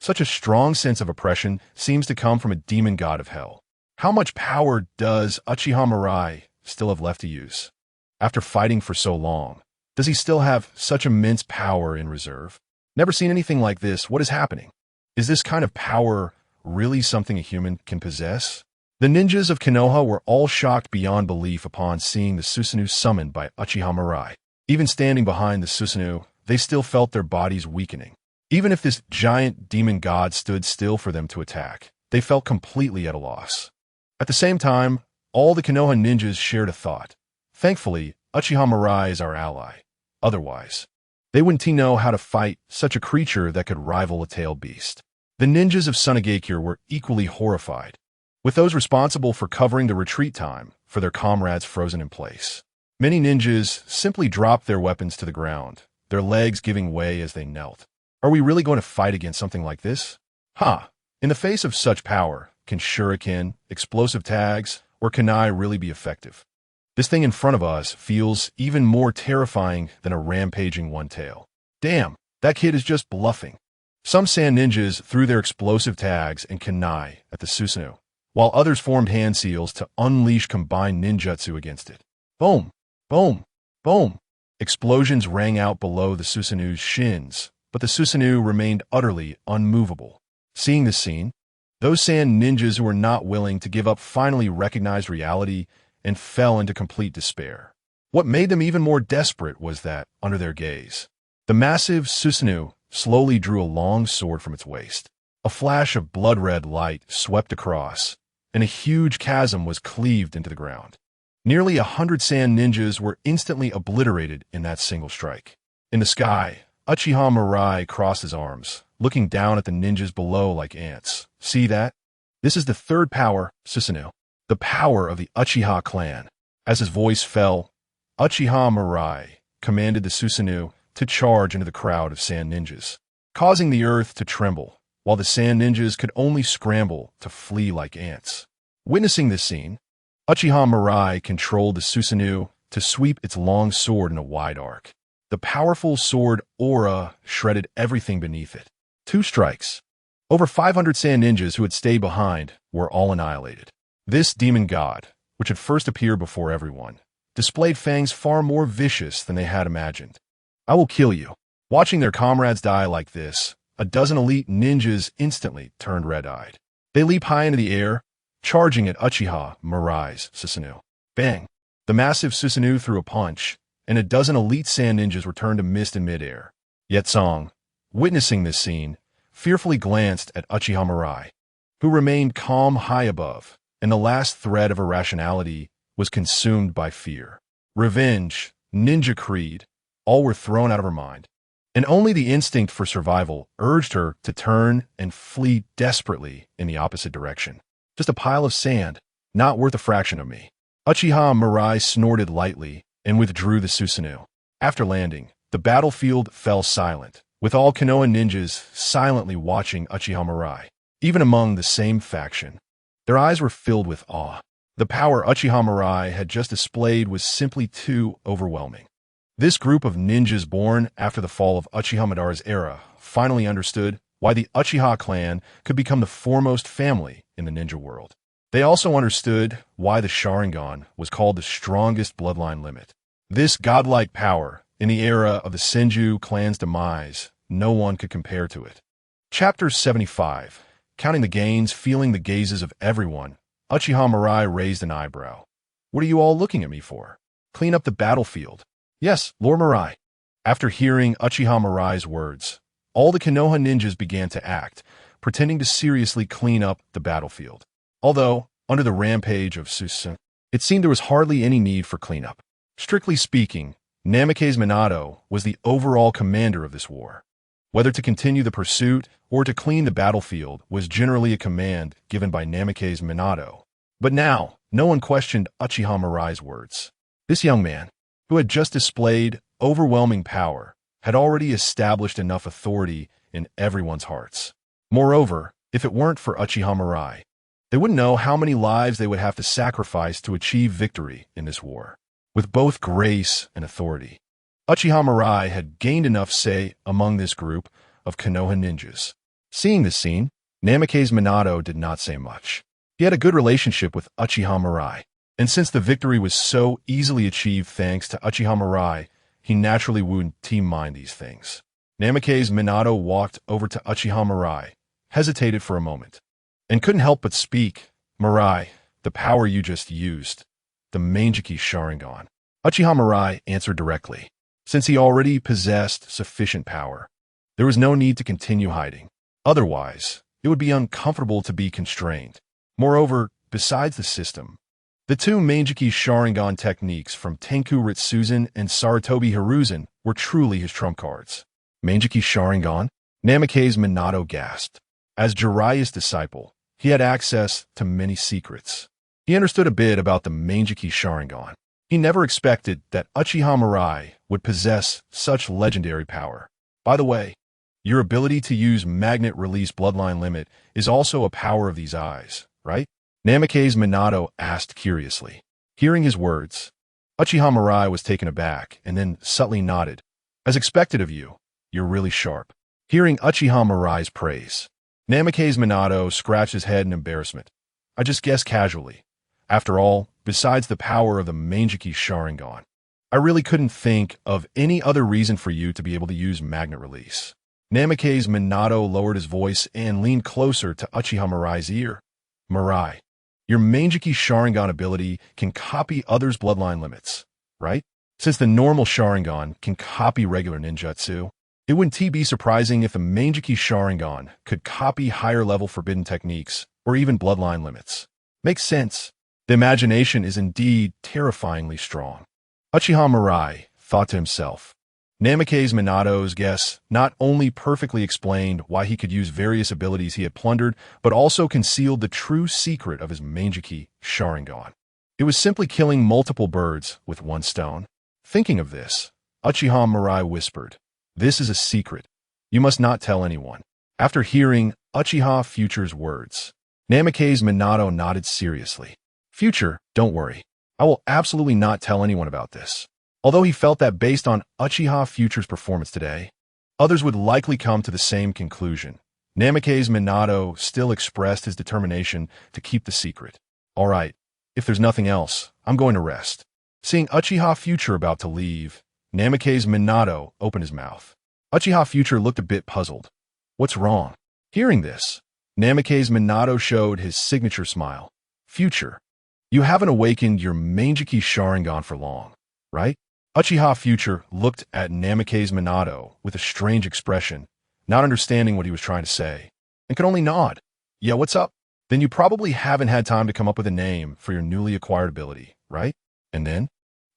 Such a strong sense of oppression seems to come from a demon god of hell. How much power does Uchiha Mirai still have left to use? After fighting for so long, does he still have such immense power in reserve? Never seen anything like this. What is happening? Is this kind of power really something a human can possess? The ninjas of Konoha were all shocked beyond belief upon seeing the Susanoo summoned by Uchiha Mirai. Even standing behind the Susanoo, they still felt their bodies weakening. Even if this giant demon god stood still for them to attack, they felt completely at a loss. At the same time, all the Konoha ninjas shared a thought. Thankfully, Uchiha Mirai is our ally. Otherwise, They wouldn't know how to fight such a creature that could rival a tailed beast. The ninjas of Sunagakure were equally horrified, with those responsible for covering the retreat time for their comrades frozen in place. Many ninjas simply dropped their weapons to the ground, their legs giving way as they knelt. Are we really going to fight against something like this? In the face of such power, can shuriken, explosive tags, or kunai really be effective? This thing in front of us feels even more terrifying than a rampaging one-tail. Damn, that kid is just bluffing. Some sand ninjas threw their explosive tags and kunai at the Susanoo, while others formed hand seals to unleash combined ninjutsu against it. Boom! Boom! Boom! Explosions rang out below the Susanoo's shins, but the Susanoo remained utterly unmovable. Seeing this scene, those sand ninjas who were not willing to give up finally recognized reality and fell into complete despair. What made them even more desperate was that, under their gaze, the massive Susanoo slowly drew a long sword from its waist. A flash of blood-red light swept across, and a huge chasm was cleaved into the ground. Nearly 100 sand ninjas were instantly obliterated in that single strike. In the sky, Uchiha Mirai crossed his arms, looking down at the ninjas below like ants. See that? This is the third power, Susanoo, the power of the Uchiha clan. As his voice fell, Uchiha Mirai commanded the Susanoo to charge into the crowd of sand ninjas, causing the earth to tremble, while the sand ninjas could only scramble to flee like ants. Witnessing this scene, Uchiha Mirai controlled the Susanoo to sweep its long sword in a wide arc. The powerful sword aura shredded everything beneath it. 2 strikes. Over 500 sand ninjas who had stayed behind were all annihilated. This demon god, which had first appeared before everyone, displayed fangs far more vicious than they had imagined. I will kill you. Watching their comrades die like this, a dozen elite ninjas instantly turned red-eyed. They leap high into the air, charging at Uchiha Mirai's Susanoo. Bang! The massive Susanoo threw a punch, and a dozen elite sand ninjas were turned to mist in midair. Yet Song, witnessing this scene, fearfully glanced at Uchiha Mirai, who remained calm high above, and the last thread of irrationality was consumed by fear. Revenge, ninja creed, all were thrown out of her mind, and only the instinct for survival urged her to turn and flee desperately in the opposite direction. Just a pile of sand, not worth a fraction of me. Uchiha Mirai snorted lightly and withdrew the Susanoo. After landing, the battlefield fell silent, with all Konoha ninjas silently watching Uchiha Mirai. Even among the same faction, their eyes were filled with awe. The power Uchiha Mirai had just displayed was simply too overwhelming. This group of ninjas born after the fall of Uchiha Madara's era finally understood why the Uchiha clan could become the foremost family in the ninja world. They also understood why the Sharingan was called the strongest bloodline limit. This godlike power, in the era of the Senju clan's demise, no one could compare to it. Chapter 75. Counting the gains, feeling the gazes of everyone, Uchiha Mirai raised an eyebrow. What are you all looking at me for? Clean up the battlefield. Yes, Lord Mirai. After hearing Uchiha Mirai's words, all the Konoha ninjas began to act, pretending to seriously clean up the battlefield. Although, under the rampage of Susanoo, it seemed there was hardly any need for cleanup. Strictly speaking, Namake's Minato was the overall commander of this war. Whether to continue the pursuit or to clean the battlefield was generally a command given by Namake's Minato. But now, no one questioned Uchiha Mirai's words. This young man, who had just displayed overwhelming power, had already established enough authority in everyone's hearts. Moreover, if it weren't for Uchiha Mirai, they wouldn't know how many lives they would have to sacrifice to achieve victory in this war. With both grace and authority, Uchiha Mirai had gained enough say among this group of Konoha ninjas. Seeing this scene, Namake's Minato did not say much. He had a good relationship with Uchiha Mirai, and since the victory was so easily achieved thanks to Uchiha Mirai, he naturally wouldn't mind these things. Namake's Minato walked over to Uchiha Mirai, hesitated for a moment, and couldn't help but speak. Mirai, the power you just used, the Mangekyō Sharingan. Uchiha Mirai answered directly. Since he already possessed sufficient power, there was no need to continue hiding. Otherwise, it would be uncomfortable to be constrained. Moreover, besides the system, The two Mangekyō Sharingan techniques from Tenku Ritsuzan and Sarutobi Hiruzen were truly his trump cards. Mangekyō Sharingan? Namikaze Minato gasped. As Jiraiya's disciple, he had access to many secrets. He understood a bit about the Mangekyō Sharingan. He never expected that Uchiha Mirai would possess such legendary power. By the way, your ability to use Magnet Release Bloodline Limit is also a power of these eyes, right? Namikaze Minato asked curiously. Hearing his words, Uchiha Mirai was taken aback and then subtly nodded. As expected of you, you're really sharp. Hearing Uchiha Mirai's praise, Namikaze Minato scratched his head in embarrassment. I just guessed casually. After all, besides the power of the Mangekyō Sharingan, I really couldn't think of any other reason for you to be able to use Magnet Release. Namikaze Minato lowered his voice and leaned closer to Uchiha Mirai's ear. Mirai, your Mangekyō Sharingan ability can copy others' bloodline limits, right? Since the normal Sharingan can copy regular ninjutsu, it wouldn't be surprising if the Mangekyō Sharingan could copy higher-level forbidden techniques or even bloodline limits. Makes sense. The imagination is indeed terrifyingly strong. Uchiha Mirai thought to himself. Namikaze Minato's guess not only perfectly explained why he could use various abilities he had plundered, but also concealed the true secret of his Mangekyō Sharingan. It was simply killing multiple birds with one stone. Thinking of this, Uchiha Mirai whispered, "This is a secret. You must not tell anyone." After hearing Uchiha Future's words, Namikaze Minato nodded seriously. "Future, don't worry. I will absolutely not tell anyone about this." Although he felt that based on Uchiha Future's performance today, others would likely come to the same conclusion, Namikaze Minato still expressed his determination to keep the secret. "All right, if there's nothing else, I'm going to rest." Seeing Uchiha Future about to leave, Namikaze Minato opened his mouth. Uchiha Future looked a bit puzzled. "What's wrong?" Hearing this, Namikaze Minato showed his signature smile. "Future, you haven't awakened your Mangekyō Sharingan for long, right?" Uchiha Future looked at Namikaze Minato with a strange expression, not understanding what he was trying to say, and could only nod. "Yeah, what's up? Then you probably haven't had time to come up with a name for your newly acquired ability, right? And then?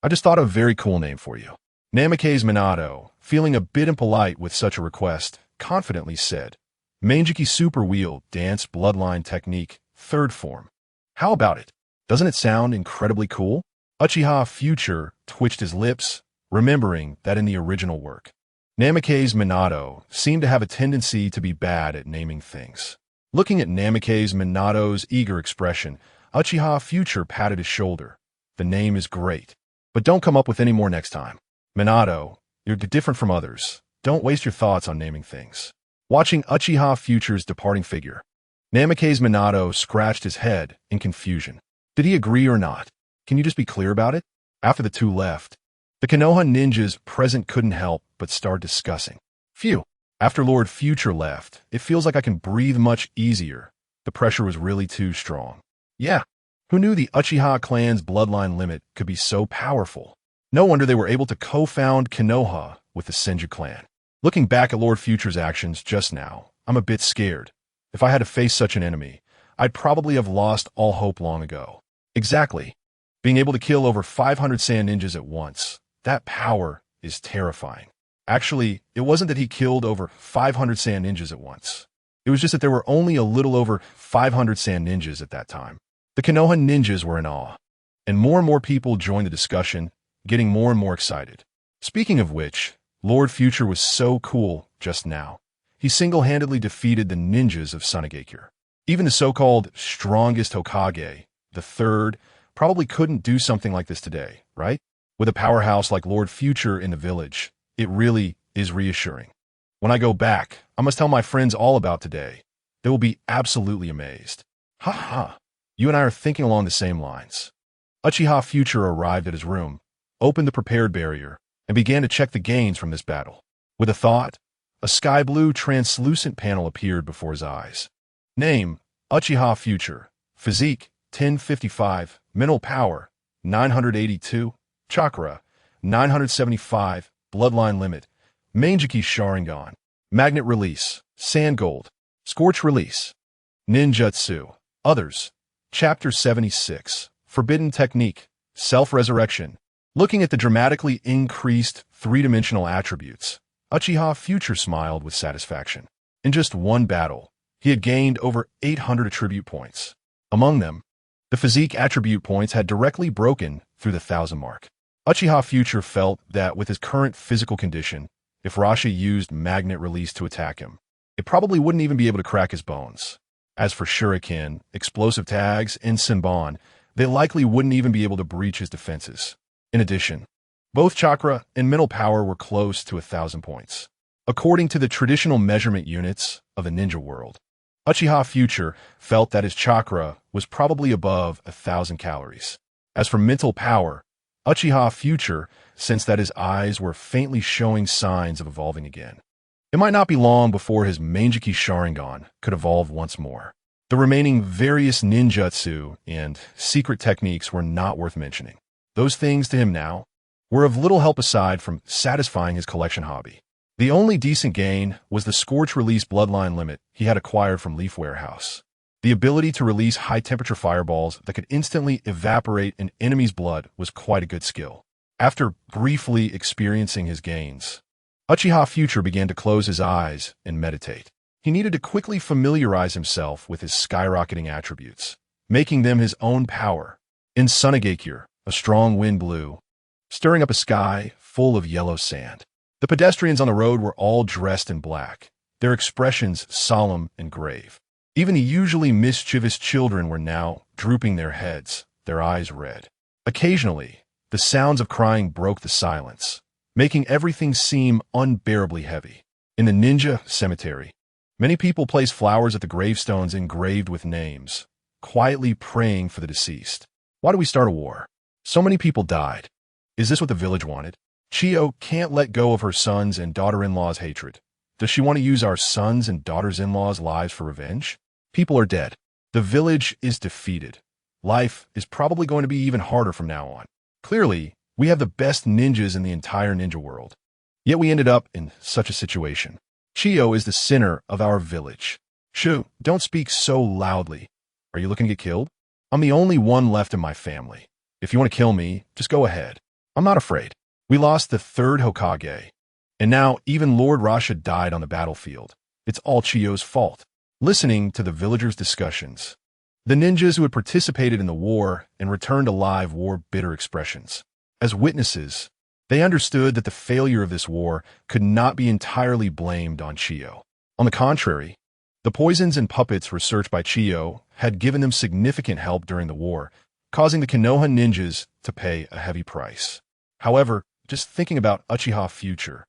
I just thought of a very cool name for you." Namikaze Minato, feeling a bit impolite with such a request, confidently said, "Mangekyō Super Wheel Dance Bloodline Technique, 3rd Form. How about it? Doesn't it sound incredibly cool?" Uchiha Future twitched his lips, remembering that in the original work, Namikaze Minato seemed to have a tendency to be bad at naming things. Looking at Namikaze Minato's eager expression, Uchiha Future patted his shoulder. "The name is great, but don't come up with any more next time. Minato, you're different from others. Don't waste your thoughts on naming things." Watching Uchiha Future's departing figure, Namikaze Minato scratched his head in confusion. Did he agree or not? Can you just be clear about it? After the two left, the Konoha ninjas present couldn't help but start discussing. Phew. After Lord Future left, it feels like I can breathe much easier. The pressure was really too strong. Yeah. Who knew the Uchiha clan's bloodline limit could be so powerful? No wonder they were able to co-found Konoha with the Senju clan. Looking back at Lord Future's actions just now, I'm a bit scared. If I had to face such an enemy, I'd probably have lost all hope long ago. Exactly. Being able to kill over 500 Saiyan ninjas at once, that power is terrifying. Actually, it wasn't that he killed over 500 Saiyan ninjas at once. It was just that there were only a little over 500 Saiyan ninjas at that time. The Konoha ninjas were in awe, and more people joined the discussion, getting more and more excited. Speaking of which, Lord Future was so cool just now. He single-handedly defeated the ninjas of Sunagakure. Even the so-called strongest Hokage, the third, probably couldn't do something like this today, right? With a powerhouse like Lord Future in the village, it really is reassuring. When I go back, I must tell my friends all about today. They will be absolutely amazed. Ha ha, you and I are thinking along the same lines. Uchiha Future arrived at his room, opened the prepared barrier, and began to check the gains from this battle. With a thought, a sky-blue translucent panel appeared before his eyes. Name, Uchiha Future. Physique, 1055. Mental power, 982. Chakra, 975. Bloodline limit. Mangekyō Sharingan. Magnet release. Sand gold. Scorch release. Ninjutsu. Others. Chapter 76. forbidden technique, self-resurrection. Looking at the dramatically increased three-dimensional attributes, Uchiha Future smiled with satisfaction. In just one battle, he had gained over 800 attribute points. Among them, the Physique attribute points had directly broken through the 1,000 mark. Uchiha Future felt that with his current physical condition, if Rasha used magnet release to attack him, it probably wouldn't even be able to crack his bones. As for Shuriken, explosive tags, and Senbon, they likely wouldn't even be able to breach his defenses. In addition, both Chakra and mental power were close to 1,000 points. According to the traditional measurement units of the ninja world, Uchiha Future felt that his chakra was probably above 1,000 calories. As for mental power, Uchiha Future sensed that his eyes were faintly showing signs of evolving again. It might not be long before his Mangekyō Sharingan could evolve once more. The remaining various ninjutsu and secret techniques were not worth mentioning. Those things to him now were of little help aside from satisfying his collection hobby. The only decent gain was the Scorch Release Bloodline Limit he had acquired from Leaf Warehouse. The ability to release high-temperature fireballs that could instantly evaporate an enemy's blood was quite a good skill. After briefly experiencing his gains, Uchiha Future began to close his eyes and meditate. He needed to quickly familiarize himself with his skyrocketing attributes, making them his own power. In Mangekyō, a strong wind blew, stirring up a sky full of yellow sand. The pedestrians on the road were all dressed in black, their expressions solemn and grave. Even the usually mischievous children were now drooping their heads, their eyes red. Occasionally, the sounds of crying broke the silence, making everything seem unbearably heavy. In the ninja cemetery, many people placed flowers at the gravestones engraved with names, quietly praying for the deceased. Why do we start a war? So many people died. Is this what the village wanted? Chiyo can't let go of her sons and daughter-in-law's hatred. Does she want to use our sons and daughters-in-law's lives for revenge? People are dead. The village is defeated. Life is probably going to be even harder from now on. Clearly, we have the best ninjas in the entire ninja world. Yet we ended up in such a situation. Chiyo is the center of our village. Shoo, don't speak so loudly. Are you looking to get killed? I'm the only one left in my family. If you want to kill me, just go ahead. I'm not afraid. We lost the third Hokage, and now even Lord Rasha died on the battlefield. It's all Chiyo's fault. Listening to the villagers' discussions, the ninjas who had participated in the war and returned alive wore bitter expressions. As witnesses, they understood that the failure of this war could not be entirely blamed on Chiyo. On the contrary, the poisons and puppets researched by Chiyo had given them significant help during the war, causing the Konoha ninjas to pay a heavy price. However, just thinking about Uchiha Future,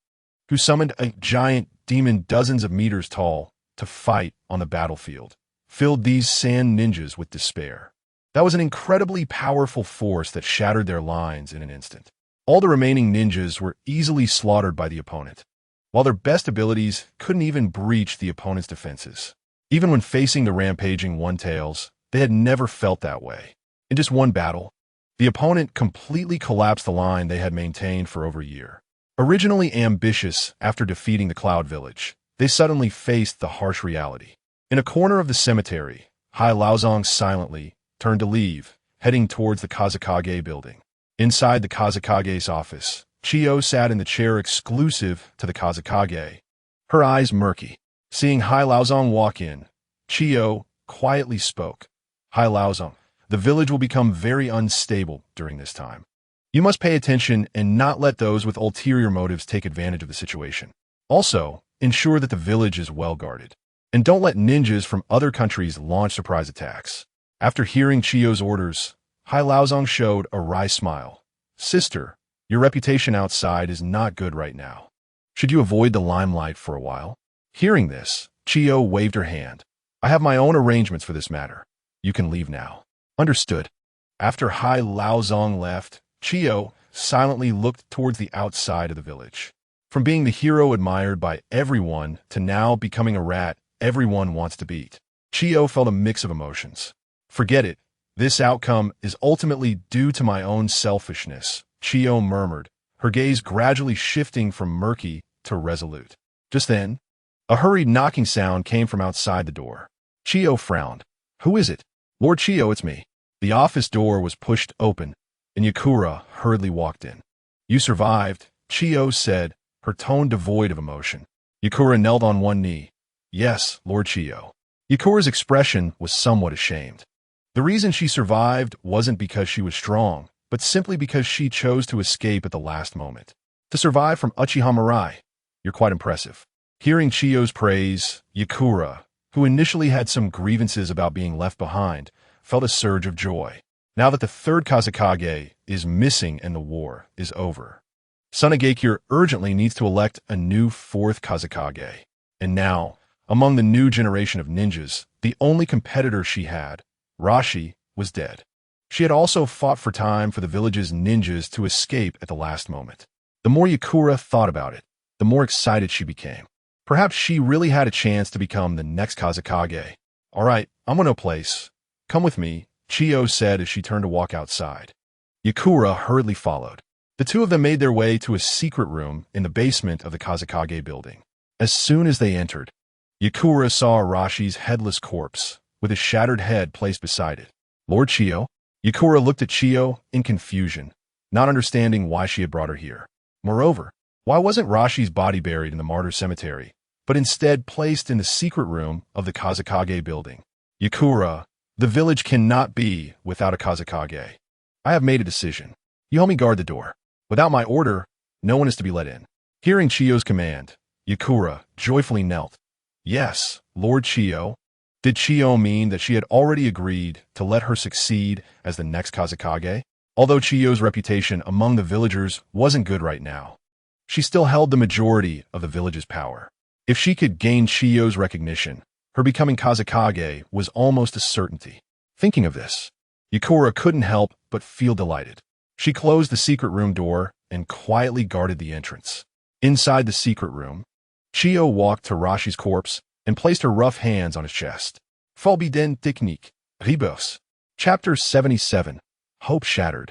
who summoned a giant demon dozens of meters tall to fight on the battlefield, filled these sand ninjas with despair. That was an incredibly powerful force that shattered their lines in an instant. All the remaining ninjas were easily slaughtered by the opponent, while their best abilities couldn't even breach the opponent's defenses. Even when facing the rampaging One-Tails, they had never felt that way. In just one battle, the opponent completely collapsed the line they had maintained for over a year. Originally ambitious after defeating the Cloud Village, they suddenly faced the harsh reality. In a corner of the cemetery, Hai Laozong silently turned to leave, heading towards the Kazekage building. Inside the Kazekage's office, Chiyo sat in the chair exclusive to the Kazekage, her eyes murky. Seeing Hai Laozong walk in, Chiyo quietly spoke. Hai Laozong, the village will become very unstable during this time. You must pay attention and not let those with ulterior motives take advantage of the situation. Also, ensure that the village is well guarded. And don't let ninjas from other countries launch surprise attacks. After hearing Chiyo's orders, Hai Laozong showed a wry smile. Sister, your reputation outside is not good right now. Should you avoid the limelight for a while? Hearing this, Chiyo waved her hand. I have my own arrangements for this matter. You can leave now. Understood. After Hai Laozong left, Chiyo silently looked towards the outside of the village. From being the hero admired by everyone to now becoming a rat everyone wants to beat, Chiyo felt a mix of emotions. Forget it. This outcome is ultimately due to my own selfishness, Chiyo murmured, her gaze gradually shifting from murky to resolute. Just then, a hurried knocking sound came from outside the door. Chiyo frowned. Who is it? Lord Chiyo, it's me. The office door was pushed open, and Yakura hurriedly walked in. "You survived," Chiyo said, her tone devoid of emotion. Yakura knelt on one knee. "Yes, Lord Chiyo." Yakura's expression was somewhat ashamed. The reason she survived wasn't because she was strong, but simply because she chose to escape at the last moment. To survive from Uchiha Mirai. "You're quite impressive." Hearing Chiyo's praise, Yakura, who initially had some grievances about being left behind, felt a surge of joy. Now that the third Kazekage is missing and the war is over, Sunagakure urgently needs to elect a new fourth Kazekage. And now, among the new generation of ninjas, the only competitor she had, Rashi, was dead. She had also fought for time for the village's ninjas to escape at the last moment. The more Yakura thought about it, the more excited she became. Perhaps she really had a chance to become the next Kazekage. "All right, I'm going to a place. Come with me," Chiyo said as she turned to walk outside. Yakura hurriedly followed. The two of them made their way to a secret room in the basement of the Kazekage building. As soon as they entered, Yakura saw Arashi's headless corpse, with his shattered head placed beside it. "Lord Chiyo?" Yakura looked at Chiyo in confusion, not understanding why she had brought her here. Moreover, why wasn't Rashi's body buried in the martyr cemetery, but instead placed in the secret room of the Kazekage building? "Yakura, the village cannot be without a Kazekage. I have made a decision. You help me guard the door. Without my order, no one is to be let in." Hearing Chiyo's command, Yakura joyfully knelt. "Yes, Lord Chiyo." Did Chiyo mean that she had already agreed to let her succeed as the next Kazekage? Although Chiyo's reputation among the villagers wasn't good right now, she still held the majority of the village's power. If she could gain Chiyo's recognition, her becoming Kazekage was almost a certainty. Thinking of this, Yakura couldn't help but feel delighted. She closed the secret room door and quietly guarded the entrance. Inside the secret room, Chiyo walked to Rashi's corpse and placed her rough hands on his chest. Forbidden Technique, Rebos. Chapter 77, Hope Shattered.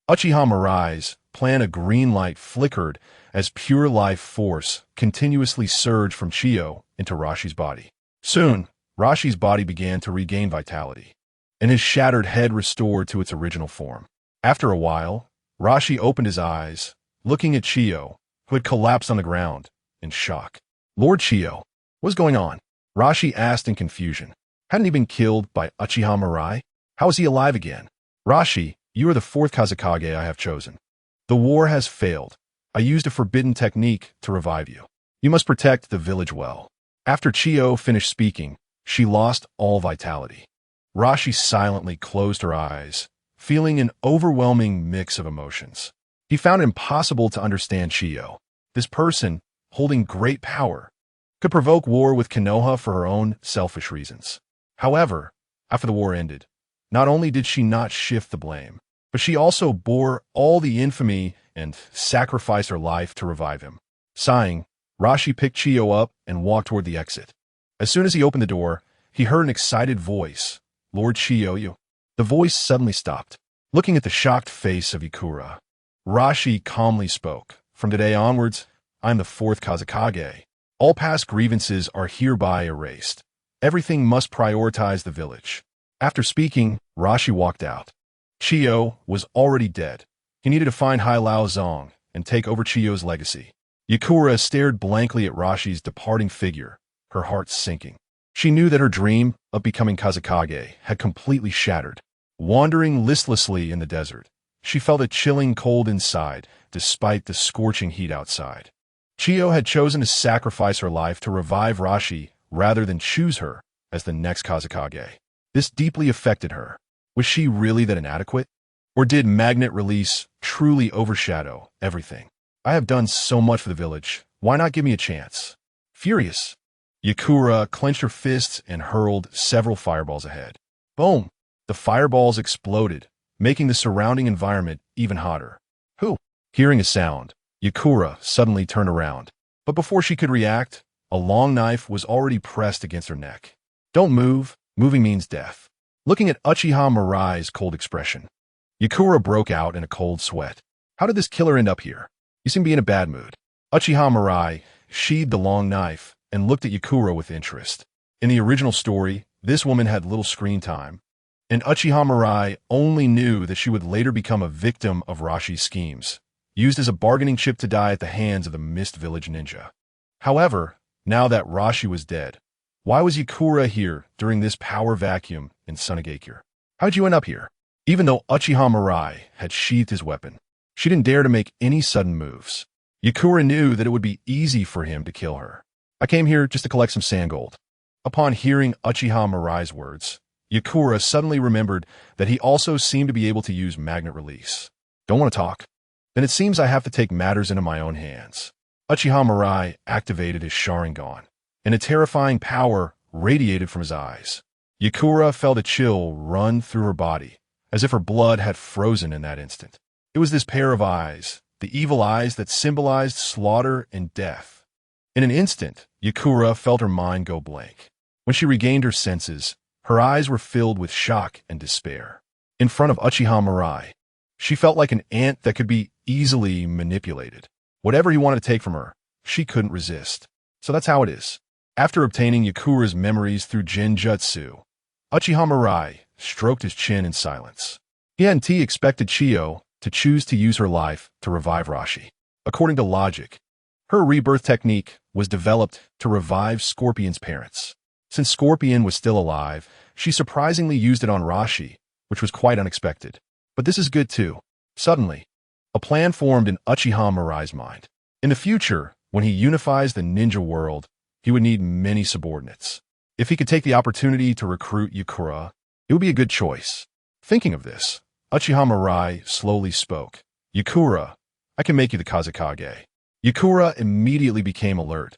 Uchiha Mirai's plan of green light flickered as pure life force continuously surged from Chiyo into Rashi's body. Soon, Rashi's body began to regain vitality, and his shattered head restored to its original form. After a while, Rashi opened his eyes, looking at Chiyo, who had collapsed on the ground, in shock. "Lord Chiyo, what's going on?" Rashi asked in confusion. Hadn't he been killed by Uchiha Mirai? How is he alive again? "Rashi, you are the fourth Kazekage I have chosen. The war has failed. I used a forbidden technique to revive you. You must protect the village well." After Chiyo finished speaking, she lost all vitality. Rashi silently closed her eyes, feeling an overwhelming mix of emotions. He found it impossible to understand Chiyo. This person, holding great power, could provoke war with Konoha for her own selfish reasons. However, after the war ended, not only did she not shift the blame, but she also bore all the infamy and sacrificed her life to revive him. Sighing, Rashi picked Chiyo up and walked toward the exit. As soon as he opened the door, he heard an excited voice. "Lord Chiyo, you." The voice suddenly stopped. Looking at the shocked face of Yakura, Rashi calmly spoke. "From today onwards, I am the fourth Kazekage. All past grievances are hereby erased. Everything must prioritize the village." After speaking, Rashi walked out. Chiyo was already dead. He needed to find Hai Lao Zong and take over Chiyo's legacy. Yakura stared blankly at Rashi's departing figure, her heart sinking. She knew that her dream of becoming Kazekage had completely shattered. Wandering listlessly in the desert, she felt a chilling cold inside, despite the scorching heat outside. Chiyo had chosen to sacrifice her life to revive Rashi rather than choose her as the next Kazekage. This deeply affected her. Was she really that inadequate? Or did magnet release truly overshadow everything? "I have done so much for the village. Why not give me a chance?" Furious, Yakura clenched her fists and hurled several fireballs ahead. Boom! The fireballs exploded, making the surrounding environment even hotter. "Who?" Hearing a sound, Yakura suddenly turned around. But before she could react, a long knife was already pressed against her neck. "Don't move. Moving means death." Looking at Uchiha Mirai's cold expression, Yakura broke out in a cold sweat. "How did this killer end up here? You seem to be in a bad mood." Uchiha Mirai sheathed the long knife and looked at Yakura with interest. In the original story, this woman had little screen time, and Uchiha Mirai only knew that she would later become a victim of Rashi's schemes, used as a bargaining chip to die at the hands of the Mist Village ninja. However, now that Rashi was dead, why was Yakura here during this power vacuum in Sunagakure? How'd you end up here? Even though Uchiha Mirai had sheathed his weapon, she didn't dare to make any sudden moves. Yakura knew that it would be easy for him to kill her. I came here just to collect some sand gold. Upon hearing Uchiha Mirai's words, Yakura suddenly remembered that he also seemed to be able to use magnet release. Don't want to talk? Then it seems I have to take matters into my own hands. Uchiha Mirai activated his Sharingan, and a terrifying power radiated from his eyes. Yakura felt a chill run through her body, as if her blood had frozen in that instant. It was this pair of eyes, the evil eyes that symbolized slaughter and death. In an instant, Yakura felt her mind go blank. When she regained her senses, her eyes were filled with shock and despair. In front of Uchiha Mirai, she felt like an ant that could be easily manipulated. Whatever he wanted to take from her, she couldn't resist. So that's how it is. After obtaining Yakura's memories through Genjutsu, Uchiha Mirai stroked his chin in silence. He hadn't expected Chiyo to choose to use her life to revive Rashi. According to logic, her rebirth technique was developed to revive Scorpion's parents. Since Scorpion was still alive, she surprisingly used it on Rashi, which was quite unexpected. But this is good too. Suddenly, a plan formed in Uchiha Mirai's mind. In the future, when he unifies the ninja world, he would need many subordinates. If he could take the opportunity to recruit Yakura, it would be a good choice. Thinking of this, Uchiha Mirai slowly spoke. Yakura, I can make you the Kazekage. Yakura immediately became alert.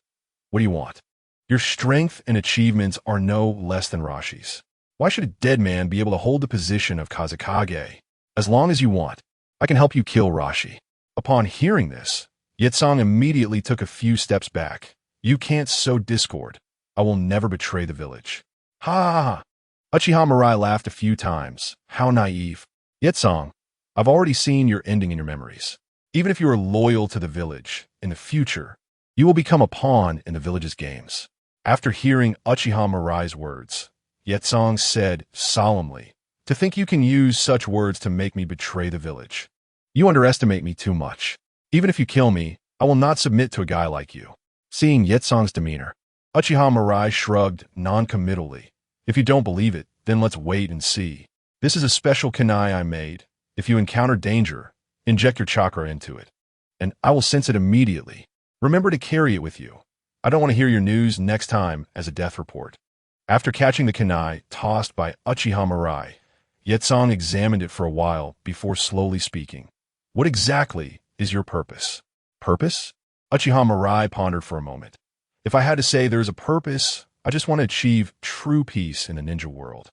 What do you want? Your strength and achievements are no less than Rashi's. Why should a dead man be able to hold the position of Kazekage? As long as you want, I can help you kill Rashi. Upon hearing this, Yetsong immediately took a few steps back. You can't sow discord. I will never betray the village. Ha ha ha. Uchiha Mirai laughed a few times. How naive. Yetsong, I've already seen your ending in your memories. Even if you are loyal to the village, in the future, you will become a pawn in the village's games. After hearing Uchiha Mirai's words, Yetsong said solemnly, to think you can use such words to make me betray the village. You underestimate me too much. Even if you kill me, I will not submit to a guy like you. Seeing Yetsong's demeanor, Uchiha Mirai shrugged non-committally. If you don't believe it, then let's wait and see. This is a special kunai I made. If you encounter danger, inject your chakra into it, and I will sense it immediately. Remember to carry it with you. I don't want to hear your news next time as a death report. After catching the kunai tossed by Uchiha Mirai, Yetsong examined it for a while before slowly speaking. What exactly is your purpose? Purpose? Uchiha Mirai pondered for a moment. If I had to say there's a purpose, I just want to achieve true peace in the ninja world.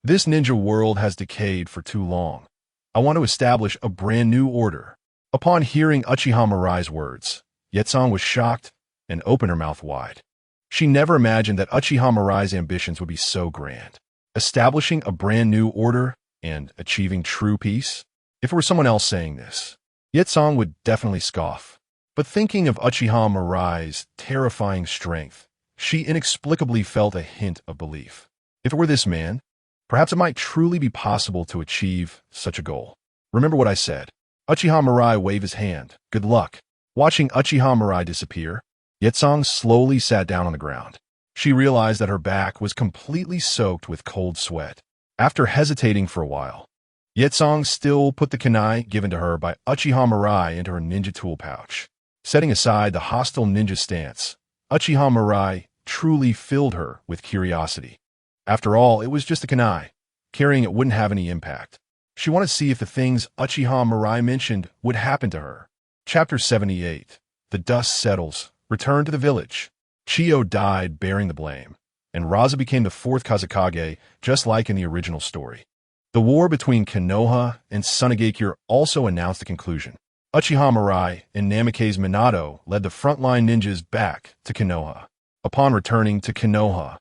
This ninja world has decayed for too long. I want to establish a brand new order. Upon hearing Uchiha Mirai's words, Yetsong was shocked and opened her mouth wide. She never imagined that Uchiha Mirai's ambitions would be so grand. Establishing a brand new order and achieving true peace? If it were someone else saying this, Yetsong would definitely scoff. But thinking of Uchiha Mirai's terrifying strength, she inexplicably felt a hint of belief. If it were this man, perhaps it might truly be possible to achieve such a goal. Remember what I said. Uchiha Mirai waved his hand. Good luck. Watching Uchiha Mirai disappear, Yetsong slowly sat down on the ground. She realized that her back was completely soaked with cold sweat. After hesitating for a while, Yetsong still put the kunai given to her by Uchiha Mirai into her ninja tool pouch. Setting aside the hostile ninja stance, Uchiha Mirai truly filled her with curiosity. After all, it was just a kunai. Carrying it wouldn't have any impact. She wanted to see if the things Uchiha Mirai mentioned would happen to her. Chapter 78. The dust settles. Return to the village. Chiyo died bearing the blame, and Raza became the fourth Kazekage, just like in the original story. The war between Konoha and Sunagakure also announced a conclusion. Uchiha Mirai and Namikaze Minato led the frontline ninjas back to Konoha. Upon returning to Konoha,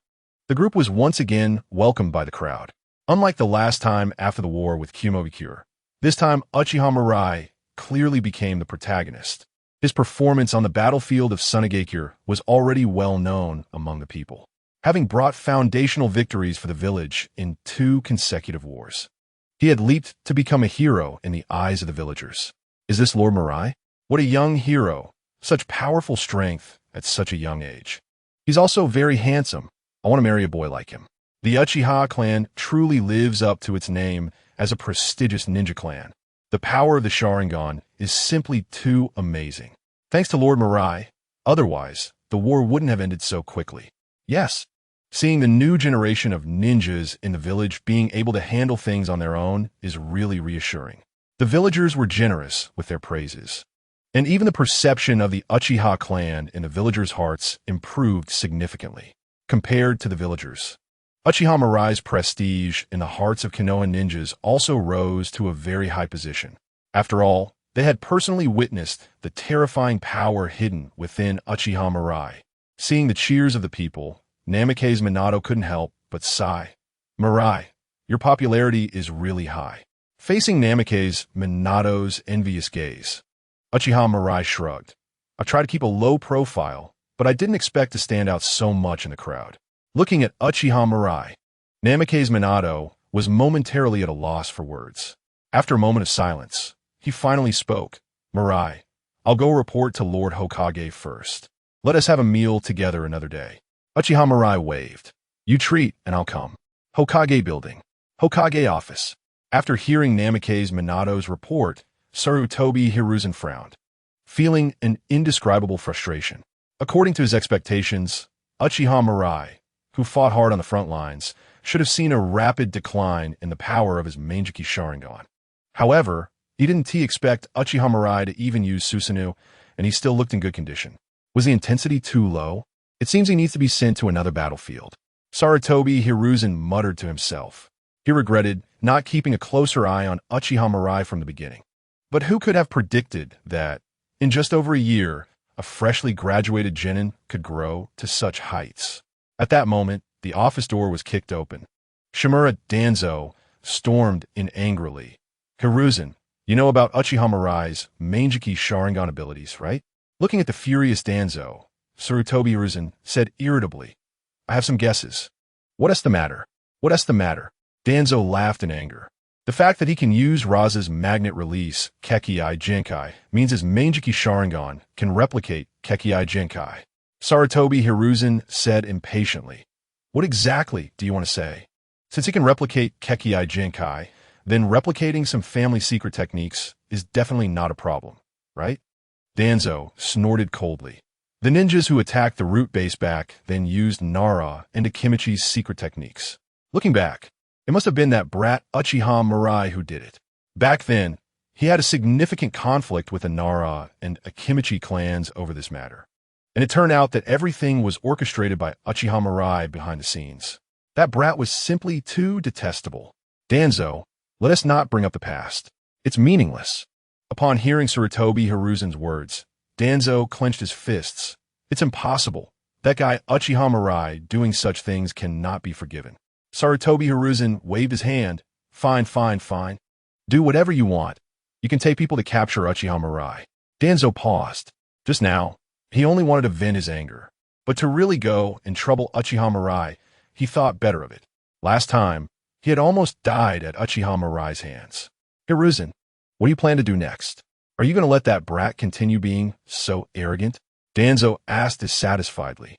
the group was once again welcomed by the crowd. Unlike the last time after the war with Kumobikure, this time Uchiha Mirai clearly became the protagonist. His performance on the battlefield of Sunagakure was already well known among the people. having brought foundational victories for the village in 2 consecutive wars. He had leaped to become a hero in the eyes of the villagers. Is this Lord Mirai? What a young hero! Such powerful strength at such a young age. He's also very handsome. I want to marry a boy like him. The Uchiha clan truly lives up to its name as a prestigious ninja clan. The power of the Sharingan is simply too amazing. Thanks to Lord Mirai, otherwise, the war wouldn't have ended so quickly. Yes, seeing the new generation of ninjas in the village being able to handle things on their own is really reassuring. The villagers were generous with their praises. And even the perception of the Uchiha clan in the villagers' hearts improved significantly. Compared to the villagers, Uchiha Mirai's prestige in the hearts of Konoha ninjas also rose to a very high position. After all, they had personally witnessed the terrifying power hidden within Uchiha Mirai. Seeing the cheers of the people, Namikaze Minato couldn't help but sigh. Mirai, your popularity is really high. Facing Namikaze Minato's envious gaze, Uchiha Mirai shrugged. I tried to keep a low profile, but I didn't expect to stand out so much in the crowd. Looking at Uchiha Mirai, Namikaze Minato was momentarily at a loss for words. After a moment of silence, he finally spoke. Mirai, I'll go report to Lord Hokage first. Let us have a meal together another day. Uchiha Mirai waved. You treat, and I'll come. Hokage building. Hokage office. After hearing Namikaze Minato's report, Sarutobi Hiruzen frowned, feeling an indescribable frustration. According to his expectations, Uchiha Mirai, who fought hard on the front lines, should have seen a rapid decline in the power of his Mangekyō Sharingan. However, he didn't expect Uchiha Mirai to even use Susanoo, and he still looked in good condition. Was the intensity too low? It seems he needs to be sent to another battlefield. Sarutobi Hiruzen muttered to himself. He regretted not keeping a closer eye on Uchiha Mirai from the beginning. But who could have predicted that, in just over a year, a freshly graduated genin could grow to such heights? At that moment, the office door was kicked open. Shimura Danzo stormed in angrily. Hiruzen, you know about Uchiha Mirai's Mangekyō Sharingan abilities, right? Looking at the furious Danzo, Sarutobi Hiruzen said irritably, I have some guesses. What's the matter? What's the matter? Danzo laughed in anger. The fact that he can use Raza's magnet release, Kekkei Jinkai, means his Mangekyō Sharingan can replicate Kekkei Jinkai. Sarutobi Hiruzen said impatiently. What exactly do you want to say? Since he can replicate Kekkei Jinkai, then replicating some family secret techniques is definitely not a problem, right? Danzo snorted coldly. The ninjas who attacked the root base back then used Nara and Akimichi's secret techniques. Looking back, it must have been that brat Uchiha Mirai who did it. Back then, he had a significant conflict with the Nara and Akimichi clans over this matter. And it turned out that everything was orchestrated by Uchiha Mirai behind the scenes. That brat was simply too detestable. Danzo, let us not bring up the past. It's meaningless. Upon hearing Sarutobi Hiruzen's words, Danzo clenched his fists. It's impossible. That guy Uchiha Mirai doing such things cannot be forgiven. Sarutobi Hiruzen waved his hand. Fine, fine, fine. Do whatever you want. You can take people to capture Uchiha Mirai. Danzo paused. Just now, he only wanted to vent his anger. But to really go and trouble Uchiha Mirai, he thought better of it. Last time, he had almost died at Uchiha Mirai's hands. Hiruzen, what do you plan to do next? Are you going to let that brat continue being so arrogant? Danzo asked dissatisfiedly.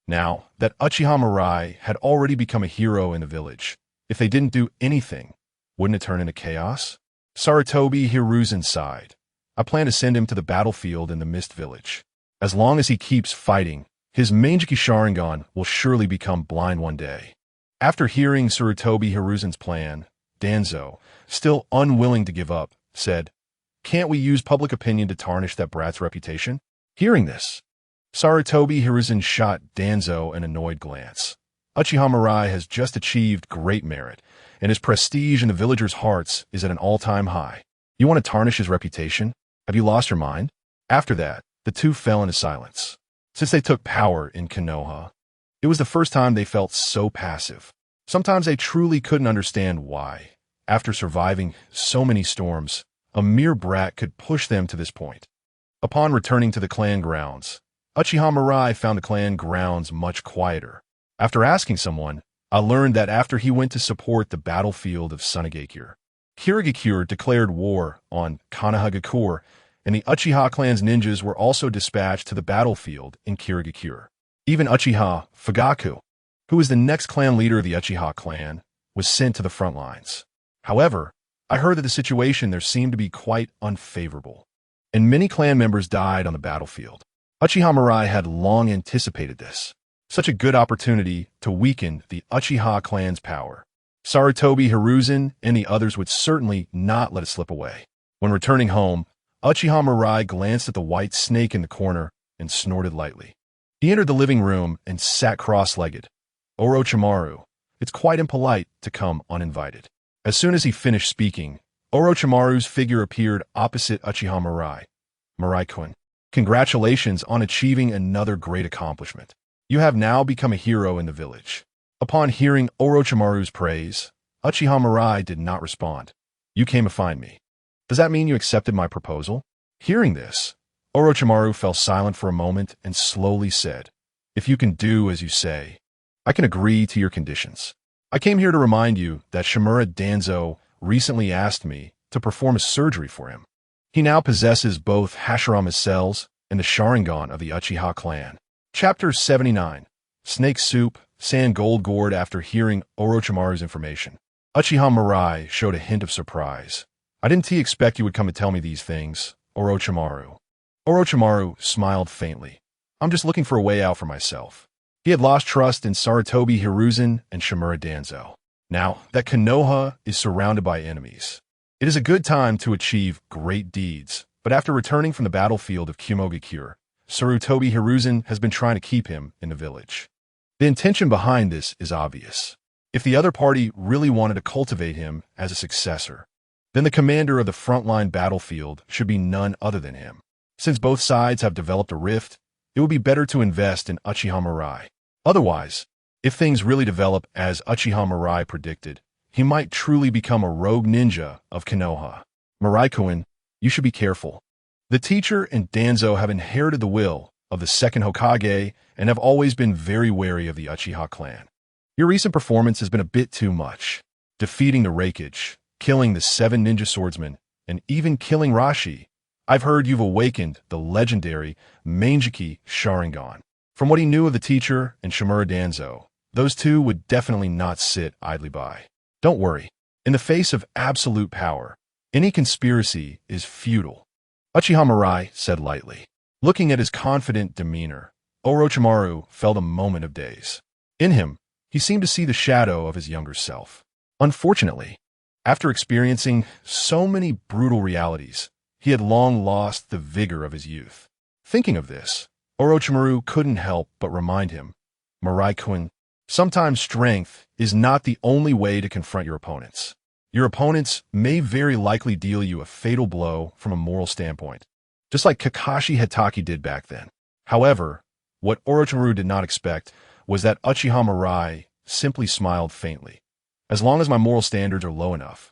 Now that Uchiha Mirai had already become a hero in the village, if they didn't do anything, wouldn't it turn into chaos? Sarutobi Hiruzen sighed. I plan to send him to the battlefield in the Mist Village. As long as he keeps fighting, his Mangekyō Sharingan will surely become blind one day. After hearing Sarutobi Hiruzen's plan, Danzo, still unwilling to give up, said, Can't we use public opinion to tarnish that brat's reputation? Hearing this, Sarutobi Hiruzen shot Danzo an annoyed glance. Uchiha Mirai has just achieved great merit, and his prestige in the villagers' hearts is at an all-time high. You want to tarnish his reputation? Have you lost your mind? After that, the two fell into silence. Since they took power in Konoha, it was the first time they felt so passive. Sometimes they truly couldn't understand why, after surviving so many storms, a mere brat could push them to this point. Upon returning to the clan grounds, Uchiha Mirai found the clan grounds much quieter. After asking someone, I learned that after he went to support the battlefield of Sunagakure, Kirigakure declared war on Konohagakure, and the Uchiha clan's ninjas were also dispatched to the battlefield in Kirigakure. Even Uchiha Fugaku, who was the next clan leader of the Uchiha clan, was sent to the front lines. However, I heard that the situation there seemed to be quite unfavorable, and many clan members died on the battlefield. Uchiha Mirai had long anticipated this. Such a good opportunity to weaken the Uchiha clan's power. Sarutobi Hiruzen and the others would certainly not let it slip away. When returning home, Uchiha Mirai glanced at the white snake in the corner and snorted lightly. He entered the living room and sat cross-legged. Orochimaru, it's quite impolite to come uninvited. As soon as he finished speaking, Orochimaru's figure appeared opposite Uchiha Mirai. Mirai-kun, congratulations on achieving another great accomplishment. You have now become a hero in the village. Upon hearing Orochimaru's praise, Uchiha Mirai did not respond. You came to find me. Does that mean you accepted my proposal? Hearing this, Orochimaru fell silent for a moment and slowly said, If you can do as you say, I can agree to your conditions. I came here to remind you that Shimura Danzo recently asked me to perform a surgery for him. He now possesses both Hashirama's cells and the Sharingan of the Uchiha clan. Chapter 79. Snake Soup, Sand Gold Gourd. After hearing Orochimaru's information, Uchiha Mirai showed a hint of surprise. I didn't expect you would come to tell me these things, Orochimaru. Orochimaru smiled faintly. I'm just looking for a way out for myself. He had lost trust in Sarutobi Hiruzen and Shimura Danzo. Now that Konoha is surrounded by enemies, it is a good time to achieve great deeds, but after returning from the battlefield of Kumogakure, Sarutobi Hiruzen has been trying to keep him in the village. The intention behind this is obvious. If the other party really wanted to cultivate him as a successor, then the commander of the frontline battlefield should be none other than him. Since both sides have developed a rift, it would be better to invest in Uchiha Mirai. Otherwise, if things really develop as Uchiha Mirai predicted, he might truly become a rogue ninja of Konoha. Mirai-kun, you should be careful. The teacher and Danzo have inherited the will of the second Hokage and have always been very wary of the Uchiha clan. Your recent performance has been a bit too much. Defeating the Raikage, killing the 7 ninja swordsmen, and even killing Rashi. I've heard you've awakened the legendary Mangekyō Sharingan. From what he knew of the teacher and Shimura Danzo, those two would definitely not sit idly by. Don't worry. In the face of absolute power, any conspiracy is futile. Uchiha Mirai said lightly. Looking at his confident demeanor, Orochimaru felt a moment of daze. In him, he seemed to see the shadow of his younger self. Unfortunately, after experiencing so many brutal realities, he had long lost the vigor of his youth. Thinking of this, Orochimaru couldn't help but remind him, Mirai-kun, sometimes strength is not the only way to confront your opponents. Your opponents may very likely deal you a fatal blow from a moral standpoint, just like Kakashi Hitake did back then. However, what Orochimaru did not expect was that Uchiha Mirai simply smiled faintly. As long as my moral standards are low enough,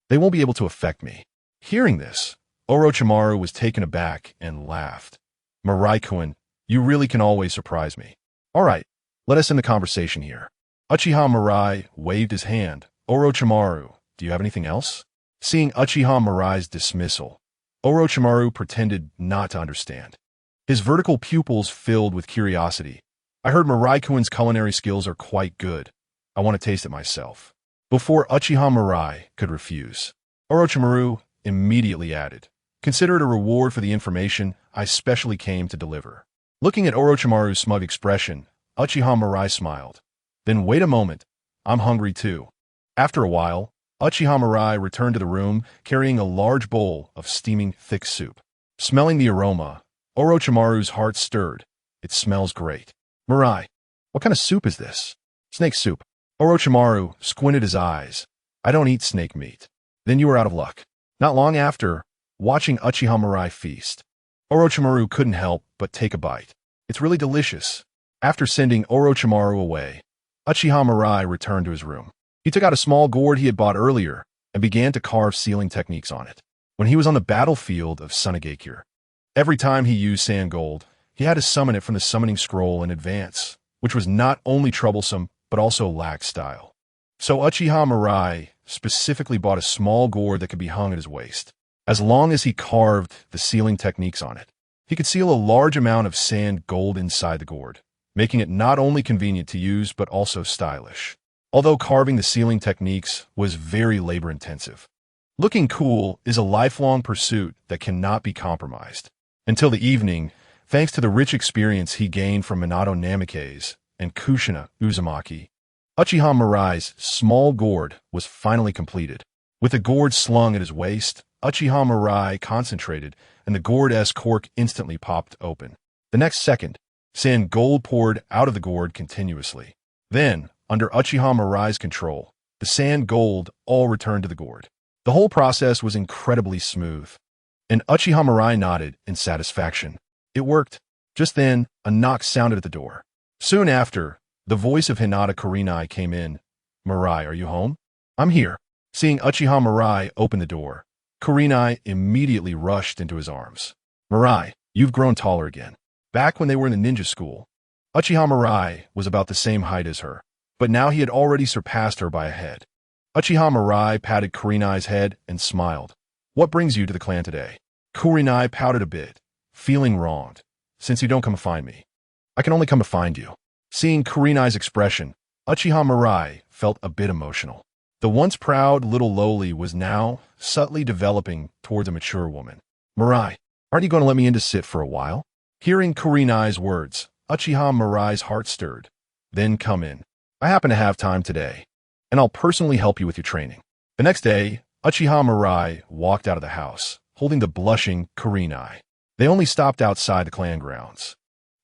they won't be able to affect me. Hearing this, Orochimaru was taken aback and laughed. Mirai-kun, you really can always surprise me. All right, let us end the conversation here. Uchiha Mirai waved his hand. Orochimaru, do you have anything else? Seeing Uchiha Mirai's dismissal, Orochimaru pretended not to understand. His vertical pupils filled with curiosity. I heard Mirai-kun's culinary skills are quite good. I want to taste it myself. Before Uchiha Mirai could refuse, Orochimaru immediately added, Consider it a reward for the information I specially came to deliver. Looking at Orochimaru's smug expression, Uchiha Mirai smiled. Then wait a moment, I'm hungry too. After a while, Uchiha Mirai returned to the room carrying a large bowl of steaming thick soup. Smelling the aroma, Orochimaru's heart stirred. It smells great. Mirai, what kind of soup is this? Snake soup. Orochimaru squinted his eyes. I don't eat snake meat. Then you are out of luck. Not long after, watching Uchiha Mirai feast, Orochimaru couldn't help but take a bite. It's really delicious. After sending Orochimaru away, Uchiha Mirai returned to his room. He took out a small gourd he had bought earlier and began to carve sealing techniques on it. When he was on the battlefield of Sunagakure, every time he used sand gold, he had to summon it from the summoning scroll in advance. which was not only troublesome, but also lacked style. So Uchiha Mirai specifically bought a small gourd that could be hung at his waist. As long as he carved the sealing techniques on it, he could seal a large amount of sand gold inside the gourd, making it not only convenient to use, but also stylish. Although carving the sealing techniques was very labor-intensive, looking cool is a lifelong pursuit that cannot be compromised. Until the evening, thanks to the rich experience he gained from Minato Namikaze and Kushina Uzumaki, Uchiha Mirai's small gourd was finally completed. With the gourd slung at his waist, Uchiha Mirai concentrated, and the gourd-esque cork instantly popped open. The next second, sand gold poured out of the gourd continuously. Then, under Uchiha Mirai's control, the sand gold all returned to the gourd. The whole process was incredibly smooth, and Uchiha Mirai nodded in satisfaction. It worked. Just then, a knock sounded at the door. Soon after, the voice of Hinata Kurenai came in. "Mirai, are you home?" "I'm here." Seeing Uchiha Mirai open the door, Kurenai immediately rushed into his arms. "Mirai, you've grown taller again." Back when they were in the ninja school, Uchiha Mirai was about the same height as her, but now he had already surpassed her by a head. Uchiha Mirai patted Kurenai's head and smiled. "What brings you to the clan today?" Kurenai pouted a bit, feeling wronged. "Since you don't come to find me, I can only come to find you." Seeing Kurenai's expression, Uchiha Mirai felt a bit emotional. The once proud little loli was now subtly developing towards a mature woman. "Mirai, aren't you going to let me in to sit for a while?" Hearing Kurenai's words, Uchiha Mirai's heart stirred. "Then come in. I happen to have time today, and I'll personally help you with your training." The next day, Uchiha Mirai walked out of the house, holding the blushing Kurenai. They only stopped outside the clan grounds,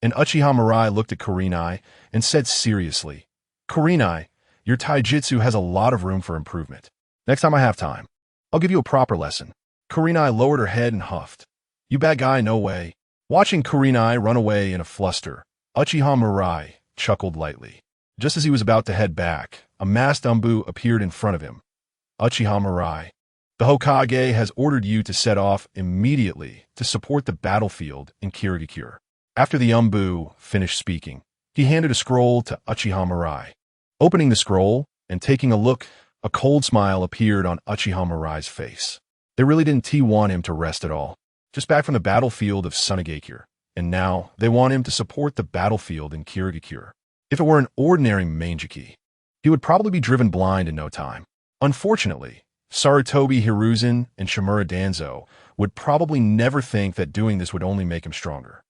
and Uchiha Mirai looked at Kurenai and said seriously, "Kurenai, your taijutsu has a lot of room for improvement. Next time I have time, I'll give you a proper lesson." Kurenai lowered her head and huffed. "You bad guy, no way." Watching Kurenai run away in a fluster, Uchiha Mirai chuckled lightly. Just as he was about to head back, a masked Umbu appeared in front of him. "Uchiha Mirai, the Hokage has ordered you to set off immediately to support the battlefield in Kirigakure." After the Umbu finished speaking, he handed a scroll to Uchiha Mirai. Opening the scroll and taking a look, a cold smile appeared on Uchiha Mirai's face. They really didn't want him to rest at all. Just back from the battlefield of Sunagakure, and now they want him to support the battlefield in Kirigakure. If it were an ordinary Mangekyō, he would probably be driven blind in no time. Unfortunately, Sarutobi Hiruzen and Shimura Danzo would probably never think that doing this would only make him stronger.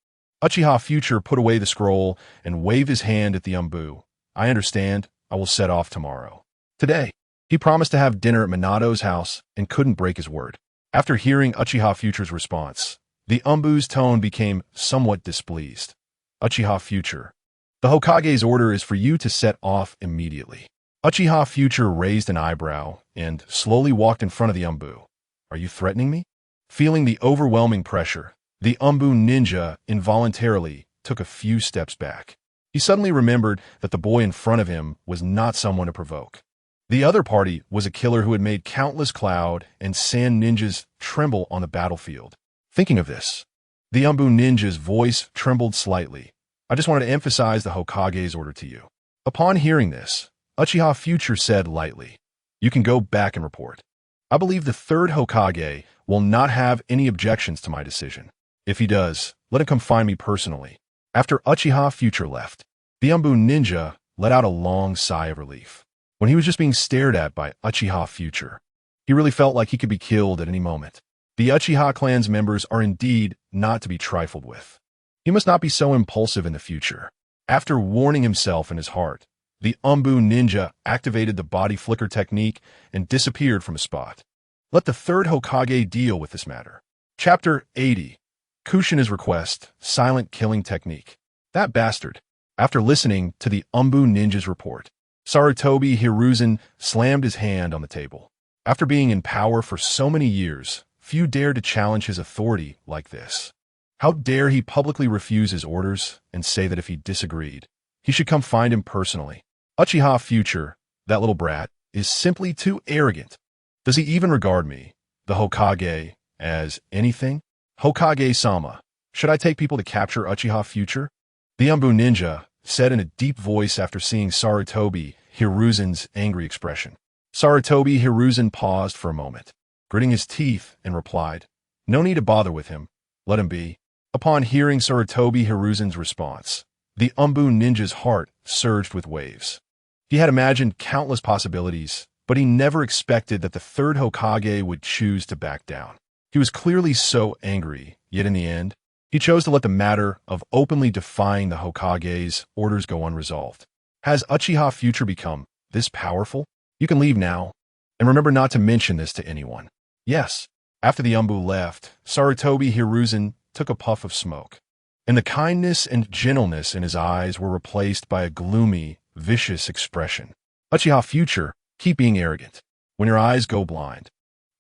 Uchiha Future put away the scroll and waved his hand at the Umbu. "I understand. I will set off tomorrow." Today, he promised to have dinner at Minato's house and couldn't break his word. After hearing Uchiha Future's response, the Umbu's tone became somewhat displeased. "Uchiha Future, the Hokage's order is for you to set off immediately." Uchiha Future raised an eyebrow and slowly walked in front of the Umbu. "Are you threatening me?" Feeling the overwhelming pressure, the Umbu ninja involuntarily took a few steps back. He suddenly remembered that the boy in front of him was not someone to provoke. The other party was a killer who had made countless cloud and sand ninjas tremble on the battlefield. Thinking of this, the Umbu ninja's voice trembled slightly. "I just wanted to emphasize the Hokage's order to you." Upon hearing this, Uchiha Future said lightly, "You can go back and report. I believe the third Hokage will not have any objections to my decision. If he does, let him come find me personally." After Uchiha Future left, the Umbu ninja let out a long sigh of relief. When he was just being stared at by Uchiha Future, he really felt like he could be killed at any moment. The Uchiha clan's members are indeed not to be trifled with. He must not be so impulsive in the future. After warning himself in his heart, the Umbu ninja activated the body flicker technique and disappeared from a spot. Let the third Hokage deal with this matter. Chapter 80. Kushina's request, silent killing technique. That bastard. After listening to the Umbu ninja's report, Sarutobi Hiruzen slammed his hand on the table. After being in power for so many years, few dared to challenge his authority like this. How dare he publicly refuse his orders and say that if he disagreed, he should come find him personally. Uchiha Future, that little brat, is simply too arrogant. Does he even regard me, the Hokage, as anything? Hokage-sama, should I take people to capture Uchiha Future? The Umbu ninja said in a deep voice after seeing Sarutobi Hiruzen's angry expression. Sarutobi Hiruzen paused for a moment, gritting his teeth, and replied, "No need to bother with him. Let him be." Upon hearing Sarutobi Hiruzen's response, the Umbu ninja's heart surged with waves. He had imagined countless possibilities, but he never expected that the third Hokage would choose to back down. He was clearly so angry, yet in the end, he chose to let the matter of openly defying the Hokage's orders go unresolved. Has Uchiha Future become this powerful? You can leave now, and remember not to mention this to anyone. Yes. After the Umbu left, Sarutobi Hiruzen took a puff of smoke, and the kindness and gentleness in his eyes were replaced by a gloomy, vicious expression. Uchiha Future, keep being arrogant. When your eyes go blind,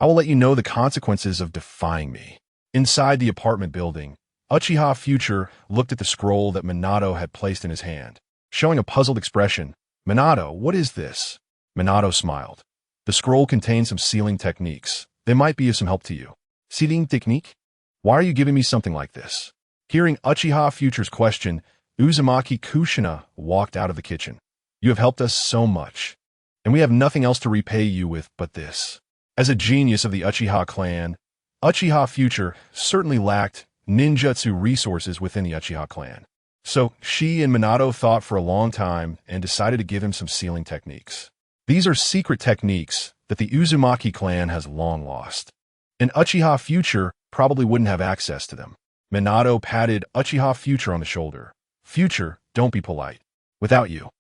I will let you know the consequences of defying me. Inside the apartment building, Uchiha Future looked at the scroll that Minato had placed in his hand. Showing a puzzled expression, "Minato, what is this?" Minato smiled. "The scroll contains some sealing techniques. They might be of some help to you." "Sealing technique? Why are you giving me something like this?" Hearing Uchiha Future's question, Uzumaki Kushina walked out of the kitchen. "You have helped us so much, and we have nothing else to repay you with but this." As a genius of the Uchiha clan, Uchiha Future certainly lacked ninjutsu resources within the Uchiha clan. So she and Minato thought for a long time and decided to give him some sealing techniques. These are secret techniques that the Uzumaki clan has long lost, and Uchiha Future probably wouldn't have access to them. Minato patted Uchiha Future on the shoulder. "Future, don't be polite. Without you,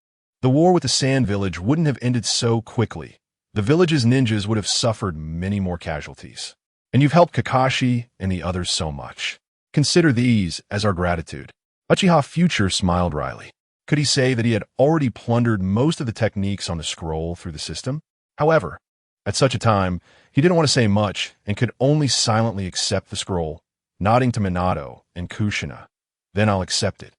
the war with the Sand Village wouldn't have ended so quickly. The village's ninjas would have suffered many more casualties. And you've helped Kakashi and the others so much. Consider these as our gratitude." Uchiha Future smiled wryly. Could he say that he had already plundered most of the techniques on the scroll through the system? However, at such a time, he didn't want to say much and could only silently accept the scroll, nodding to Minato and Kushina. "Then I'll accept it."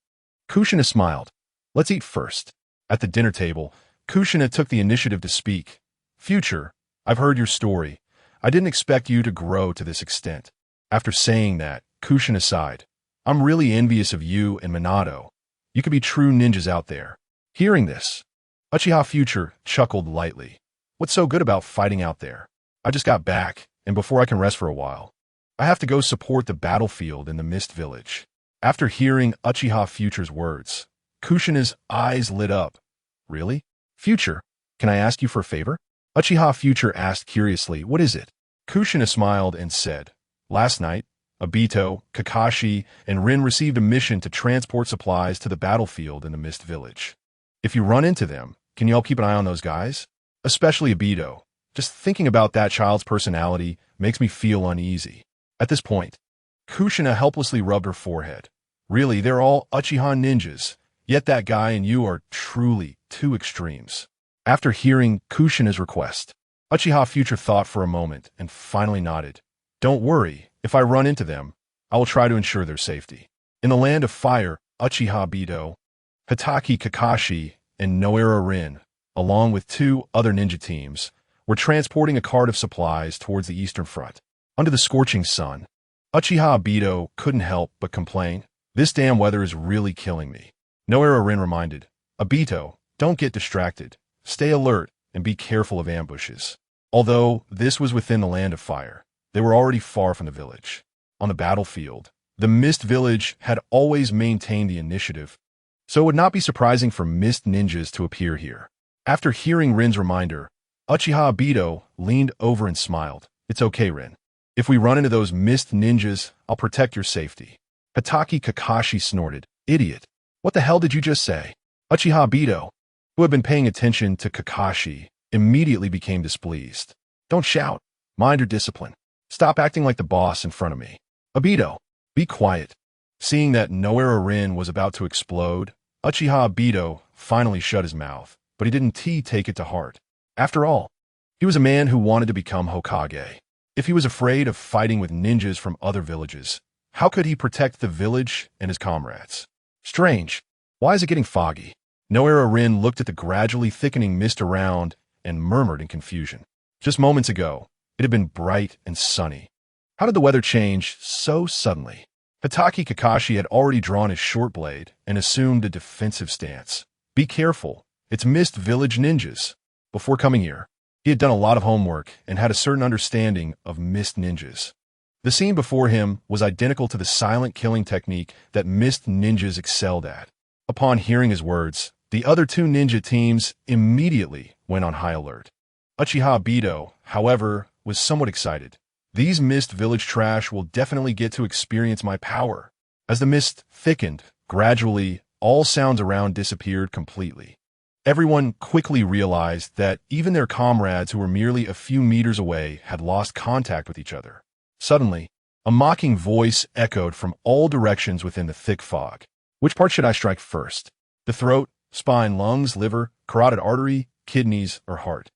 Kushina smiled. "Let's eat first." At the dinner table, Kushina took the initiative to speak. "Future, I've heard your story. I didn't expect you to grow to this extent." After saying that, Kushina sighed. "I'm really envious of you and Minato. You could be true ninjas out there." Hearing this, Uchiha Future chuckled lightly. "What's so good about fighting out there? I just got back, and before I can rest for a while, I have to go support the battlefield in the Mist Village." After hearing Uchiha Future's words, Kushina's eyes lit up. "Really? Future, can I ask you for a favor?" Uchiha Future asked curiously, "What is it?" Kushina smiled and said, "Last night, Obito, Kakashi, and Rin received a mission to transport supplies to the battlefield in the Mist Village. If you run into them, can you help keep an eye on those guys? Especially Obito. Just thinking about that child's personality makes me feel uneasy." At this point, Kushina helplessly rubbed her forehead. "Really, they're all Uchiha ninjas, yet that guy and you are truly two extremes." After hearing Kushina's request, Uchiha Future thought for a moment and finally nodded. "Don't worry. If I run into them, I will try to ensure their safety." In the Land of Fire, Uchiha Obito, Hitaki Kakashi, and Noera Rin, along with 2 other ninja teams, were transporting a cart of supplies towards the Eastern Front. Under the scorching sun, Uchiha Obito couldn't help but complain, "This damn weather is really killing me." Noera Rin reminded, "Obito, don't get distracted. Stay alert and be careful of ambushes." Although this was within the Land of Fire, they were already far from the village. On the battlefield, the Mist Village had always maintained the initiative, so it would not be surprising for Mist ninjas to appear here. After hearing Rin's reminder, Uchiha Obito leaned over and smiled. "It's okay, Rin. If we run into those Mist ninjas, I'll protect your safety." Hitaki Kakashi snorted. "Idiot. What the hell did you just say?" Uchiha Obito, who had been paying attention to Kakashi, immediately became displeased. "Don't shout. Mind your discipline. Stop acting like the boss in front of me." "Obito, be quiet." Seeing that Noera Rin was about to explode, Uchiha Obito finally shut his mouth, but he didn't take it to heart. After all, he was a man who wanted to become Hokage. If he was afraid of fighting with ninjas from other villages, how could he protect the village and his comrades? Strange. Why is it getting foggy? Noera Rin looked at the gradually thickening mist around and murmured in confusion. Just moments ago, it had been bright and sunny. How did the weather change so suddenly? Hatake Kakashi had already drawn his short blade and assumed a defensive stance. Be careful, it's Mist Village ninjas. Before coming here, he had done a lot of homework and had a certain understanding of Mist ninjas. The scene before him was identical to the silent killing technique that Mist ninjas excelled at. Upon hearing his words, the other two ninja teams immediately went on high alert. Uchiha Obito, however, was somewhat excited. These Mist Village trash will definitely get to experience my power. As the mist thickened, gradually, all sounds around disappeared completely. Everyone quickly realized that even their comrades who were merely a few meters away had lost contact with each other. Suddenly, a mocking voice echoed from all directions within the thick fog. Which part should I strike first? The throat, spine, lungs, liver, carotid artery, kidneys, or heart?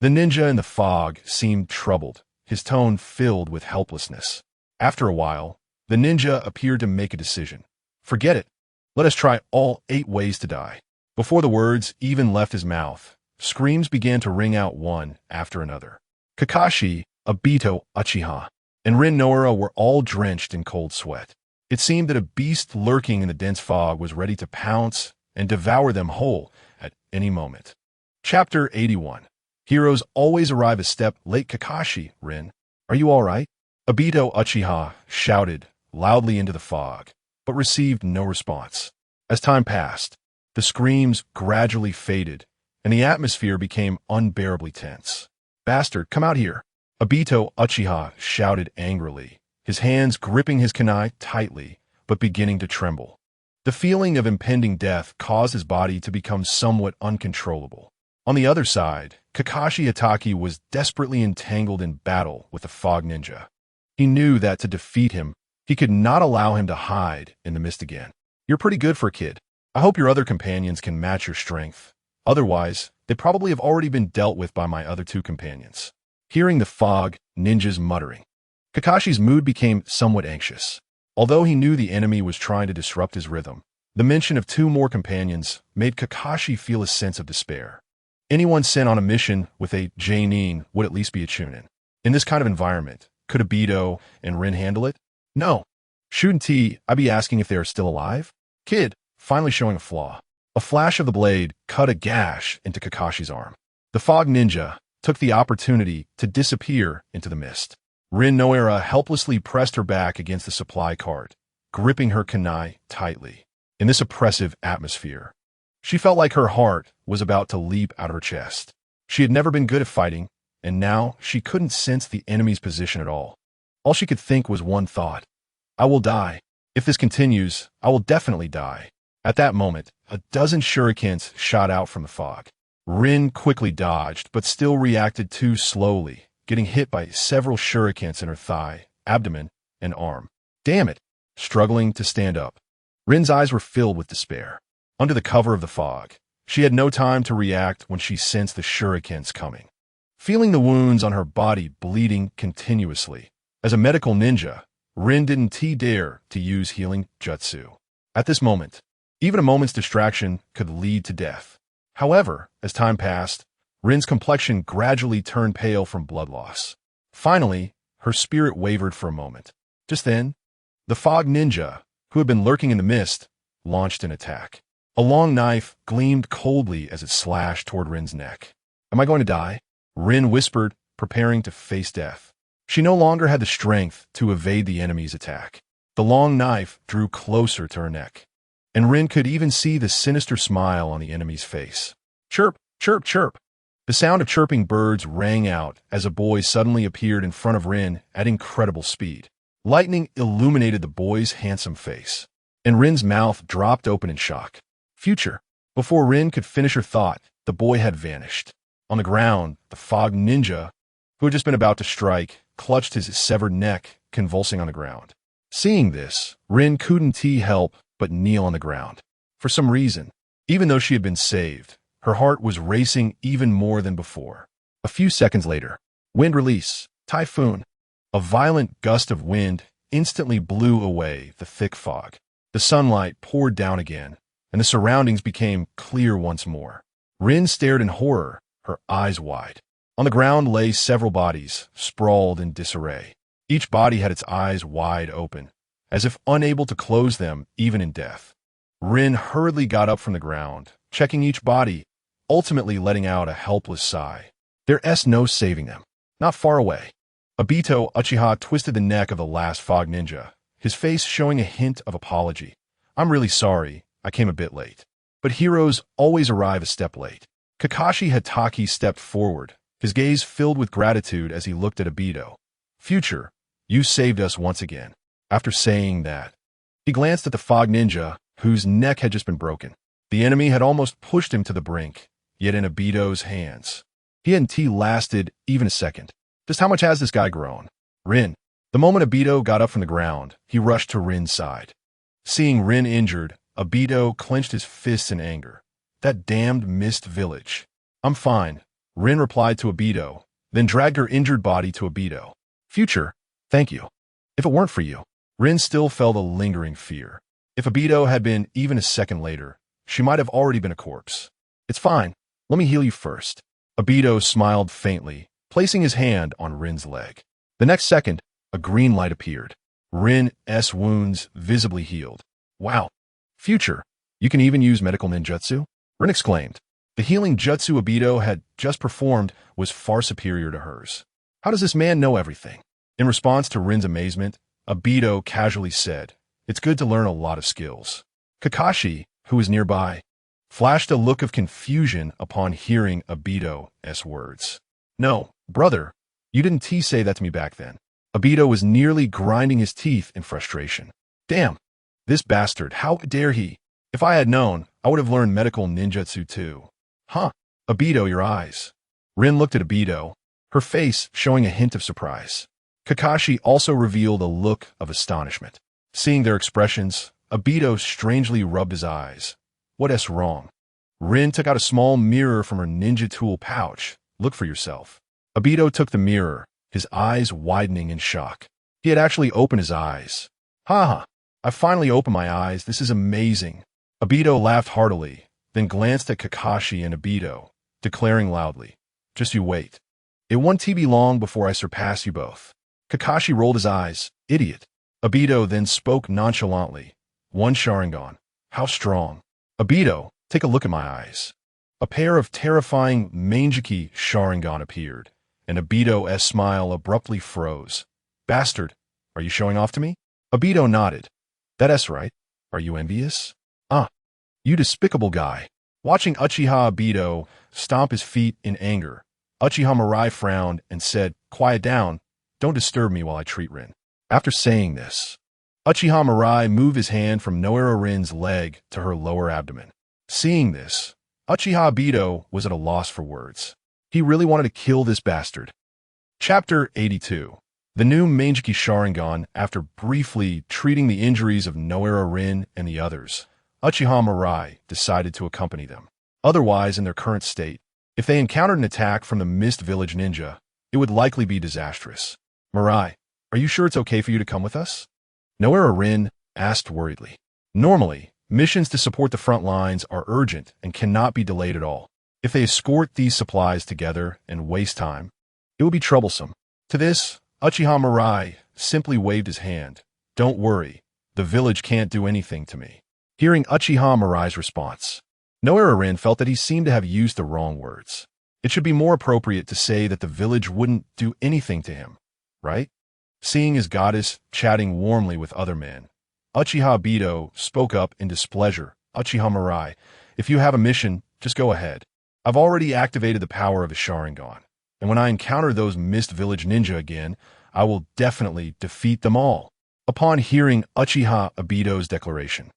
The ninja in the fog seemed troubled, his tone filled with helplessness. After a while, the ninja appeared to make a decision. Forget it. Let us try all 8 ways to die. Before the words even left his mouth, screams began to ring out one after another. Kakashi, Obito, Uchiha, and Rin Noura were all drenched in cold sweat. It seemed that a beast lurking in the dense fog was ready to pounce and devour them whole at any moment. Chapter 81. Heroes always arrive a step late. Kakashi, Rin, are you all right? Obito Uchiha shouted loudly into the fog, but received no response. As time passed, the screams gradually faded, and the atmosphere became unbearably tense. Bastard, come out here! Obito Uchiha shouted angrily, his hands gripping his kunai tightly, but beginning to tremble. The feeling of impending death caused his body to become somewhat uncontrollable. On the other side, Kakashi Hatake was desperately entangled in battle with the Fog Ninja. He knew that to defeat him, he could not allow him to hide in the mist again. You're pretty good for a kid. I hope your other companions can match your strength. Otherwise, they probably have already been dealt with by my other 2 companions. Hearing the Fog Ninja's muttering, Kakashi's mood became somewhat anxious. Although he knew the enemy was trying to disrupt his rhythm, the mention of 2 more companions made Kakashi feel a sense of despair. Anyone sent on a mission with a Jainin would at least be a Chunin. In this kind of environment, could Obito and Rin handle it? No. Shouldn't I be asking if they are still alive? Kid, finally showing a flaw. A flash of the blade cut a gash into Kakashi's arm. The Fog Ninja took the opportunity to disappear into the mist. Rin Noura helplessly pressed her back against the supply cart, gripping her kunai tightly. In this oppressive atmosphere, she felt like her heart was about to leap out of her chest. She had never been good at fighting, and now she couldn't sense the enemy's position at all. All she could think was one thought: I will die. If this continues, I will definitely die. At that moment, a dozen shurikens shot out from the fog. Rin quickly dodged, but still reacted too slowly, getting hit by several shurikens in her thigh, abdomen, and arm. Damn it! Struggling to stand up, Rin's eyes were filled with despair. Under the cover of the fog, she had no time to react when she sensed the shurikens coming. Feeling the wounds on her body bleeding continuously, as a medical ninja, Rin didn't dare to use healing jutsu. At this moment, even a moment's distraction could lead to death. However, as time passed, Rin's complexion gradually turned pale from blood loss. Finally, her spirit wavered for a moment. Just then, the Fog Ninja, who had been lurking in the mist, launched an attack. A long knife gleamed coldly as it slashed toward Rin's neck. Am I going to die? Rin whispered, preparing to face death. She no longer had the strength to evade the enemy's attack. The long knife drew closer to her neck, and Rin could even see the sinister smile on the enemy's face. Chirp, chirp, chirp. The sound of chirping birds rang out as a boy suddenly appeared in front of Rin at incredible speed. Lightning illuminated the boy's handsome face, and Rin's mouth dropped open in shock. Future. Before Rin could finish her thought, the boy had vanished. On the ground, the Fog Ninja, who had just been about to strike, clutched his severed neck, convulsing on the ground. Seeing this, Rin couldn't help but kneel on the ground. For some reason, even though she had been saved, her heart was racing even more than before. A few seconds later, wind release, typhoon. A violent gust of wind instantly blew away the thick fog. The sunlight poured down again, and the surroundings became clear once more. Rin stared in horror, her eyes wide. On the ground lay several bodies, sprawled in disarray. Each body had its eyes wide open, as if unable to close them even in death. Rin hurriedly got up from the ground, checking each body, ultimately letting out a helpless sigh. There's no saving them. Not far away. Obito Uchiha twisted the neck of the last fog ninja, his face showing a hint of apology. I'm really sorry, I came a bit late. But heroes always arrive a step late. Kakashi Hatake stepped forward, his gaze filled with gratitude as he looked at Obito. Future, you saved us once again. After saying that, he glanced at the fog ninja, whose neck had just been broken. The enemy had almost pushed him to the brink, yet in Obito's hands. He hadn't lasted even a second. Just how much has this guy grown? Rin. The moment Obito got up from the ground, he rushed to Rin's side. Seeing Rin injured, Obito clenched his fists in anger. That damned mist village. I'm fine, Rin replied to Obito, then dragged her injured body to Obito. Future, thank you. If it weren't for you. Rin still felt a lingering fear. If Obito had been even a second later, she might have already been a corpse. It's fine. Let me heal you first. Obito smiled faintly, placing his hand on Rin's leg. The next second, a green light appeared. Rin's wounds visibly healed. Wow. Future, you can even use medical ninjutsu? Rin exclaimed. The healing jutsu Obito had just performed was far superior to hers. How does this man know everything? In response to Rin's amazement, Obito casually said, it's good to learn a lot of skills. Kakashi, who was nearby, flashed a look of confusion upon hearing Obito's words. No, brother, you didn't say that to me back then. Obito was nearly grinding his teeth in frustration. Damn, this bastard, how dare he? If I had known, I would have learned medical ninjutsu too. Huh, Obito, your eyes. Rin looked at Obito, her face showing a hint of surprise. Kakashi also revealed a look of astonishment. Seeing their expressions, Obito strangely rubbed his eyes. What's wrong? Rin took out a small mirror from her ninja tool pouch. Look for yourself. Obito took the mirror, his eyes widening in shock. He had actually opened his eyes. Ha! I finally opened my eyes. This is amazing. Obito laughed heartily, then glanced at Kakashi and Obito, declaring loudly, just you wait. It won't be long before I surpass you both. Kakashi rolled his eyes. Idiot. Obito then spoke nonchalantly. One Sharingan. How strong. Obito, take a look at my eyes. A pair of terrifying Mangekyō Sharingan appeared, and Obito's smile abruptly froze. Bastard, are you showing off to me? Obito nodded. That's right. Are you envious? You despicable guy. Watching Uchiha Obito stomp his feet in anger, Uchiha Mirai frowned and said, quiet down. Don't disturb me while I treat Rin. After saying this, Uchiha Mirai moved his hand from Noera Rin's leg to her lower abdomen. Seeing this, Uchiha Obito was at a loss for words. He really wanted to kill this bastard. Chapter 82. The new Mangekyō Sharingan. After briefly treating the injuries of Noera Rin and the others, Uchiha Mirai decided to accompany them. Otherwise, in their current state, if they encountered an attack from the Mist Village Ninja, it would likely be disastrous. Mirai, are you sure it's okay for you to come with us? Noera Rin asked worriedly. Normally, missions to support the front lines are urgent and cannot be delayed at all. If they escort these supplies together and waste time, it would be troublesome. To this, Uchiha Mirai simply waved his hand. Don't worry, the village can't do anything to me. Hearing Uchiha Mirai's response, Noera Rin felt that he seemed to have used the wrong words. It should be more appropriate to say that the village wouldn't do anything to him, right? Seeing his goddess chatting warmly with other men, Uchiha Obito spoke up in displeasure. Uchiha Mirai, if you have a mission, just go ahead. I've already activated the power of a Sharingan, and when I encounter those Mist Village Ninja again, I will definitely defeat them all. Upon hearing Uchiha Obito's declaration,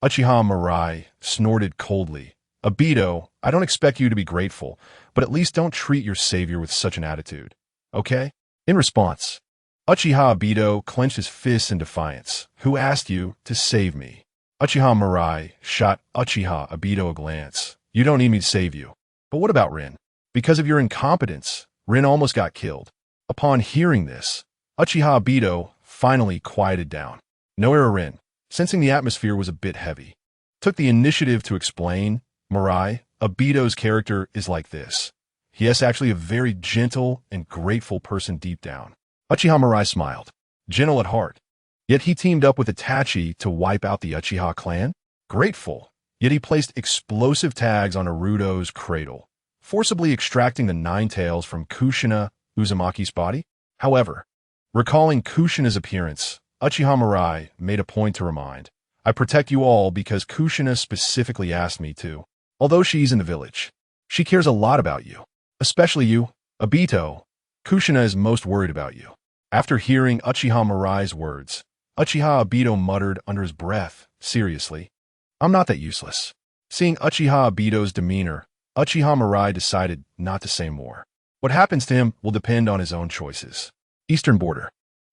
Uchiha Mirai snorted coldly. Obito, I don't expect you to be grateful, but at least don't treat your savior with such an attitude, okay? In response, Uchiha Obito clenched his fists in defiance. Who asked you to save me? Uchiha Mirai shot Uchiha Obito a glance. You don't need me to save you. But what about Rin? Because of your incompetence, Rin almost got killed. Upon hearing this, Uchiha Obito finally quieted down. Noera Rin, sensing the atmosphere was a bit heavy, took the initiative to explain, Mirai, Obito's character is like this. He is actually a very gentle and grateful person deep down. Uchiha Mirai smiled. Gentle at heart. Yet he teamed up with Itachi to wipe out the Uchiha clan? Grateful. Yet he placed explosive tags on Naruto's cradle, forcibly extracting the nine tails from Kushina Uzumaki's body? However, recalling Kushina's appearance, Uchiha Mirai made a point to remind, I protect you all because Kushina specifically asked me to. Although she's in the village, she cares a lot about you. Especially you, Obito. Kushina is most worried about you. After hearing Uchiha Mirai's words, Uchiha Obito muttered under his breath, seriously, I'm not that useless. Seeing Uchiha Obito's demeanor, Uchiha Mirai decided not to say more. What happens to him will depend on his own choices. Eastern border.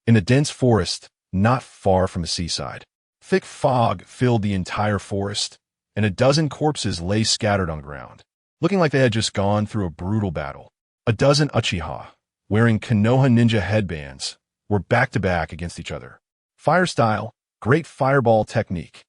In a dense forest, not far from the seaside. Thick fog filled the entire forest, and a dozen corpses lay scattered on the ground, looking like they had just gone through a brutal battle. A dozen Uchiha, wearing Konoha ninja headbands, were back-to-back against each other. Fire style, great fireball technique.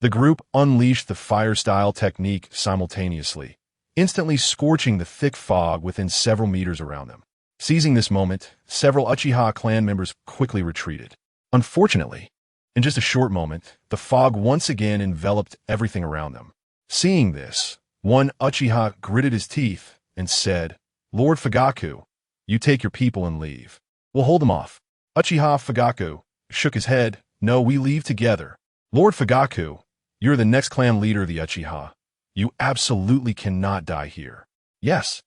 The group unleashed the fire style technique simultaneously, instantly scorching the thick fog within several meters around them. Seizing this moment, several Uchiha clan members quickly retreated. Unfortunately, in just a short moment, the fog once again enveloped everything around them. Seeing this, one Uchiha gritted his teeth and said, Lord Fugaku, you take your people and leave. We'll hold them off. Uchiha Fugaku shook his head. No, we leave together. Lord Fugaku, you're the next clan leader of the Uchiha. You absolutely cannot die here. Yes.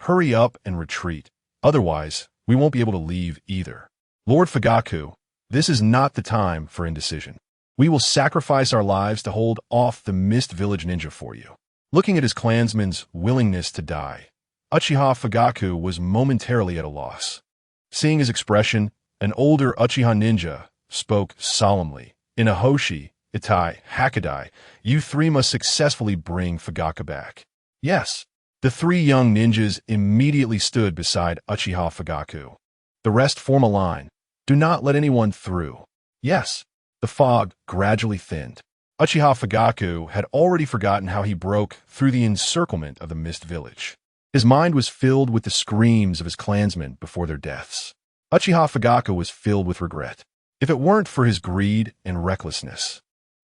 Hurry up and retreat. Otherwise, we won't be able to leave either. Lord Fugaku, this is not the time for indecision. We will sacrifice our lives to hold off the Mist Village Ninja for you. Looking at his clansman's willingness to die, Uchiha Fugaku was momentarily at a loss. Seeing his expression, an older Uchiha ninja spoke solemnly. In a Hoshi, Itai, Hakadai, you three must successfully bring Fugaku back. Yes. The three young ninjas immediately stood beside Uchiha Fugaku. The rest form a line. Do not let anyone through. Yes. The fog gradually thinned. Uchiha Fugaku had already forgotten how he broke through the encirclement of the Mist Village. His mind was filled with the screams of his clansmen before their deaths. Uchiha Fugaku was filled with regret. If it weren't for his greed and recklessness,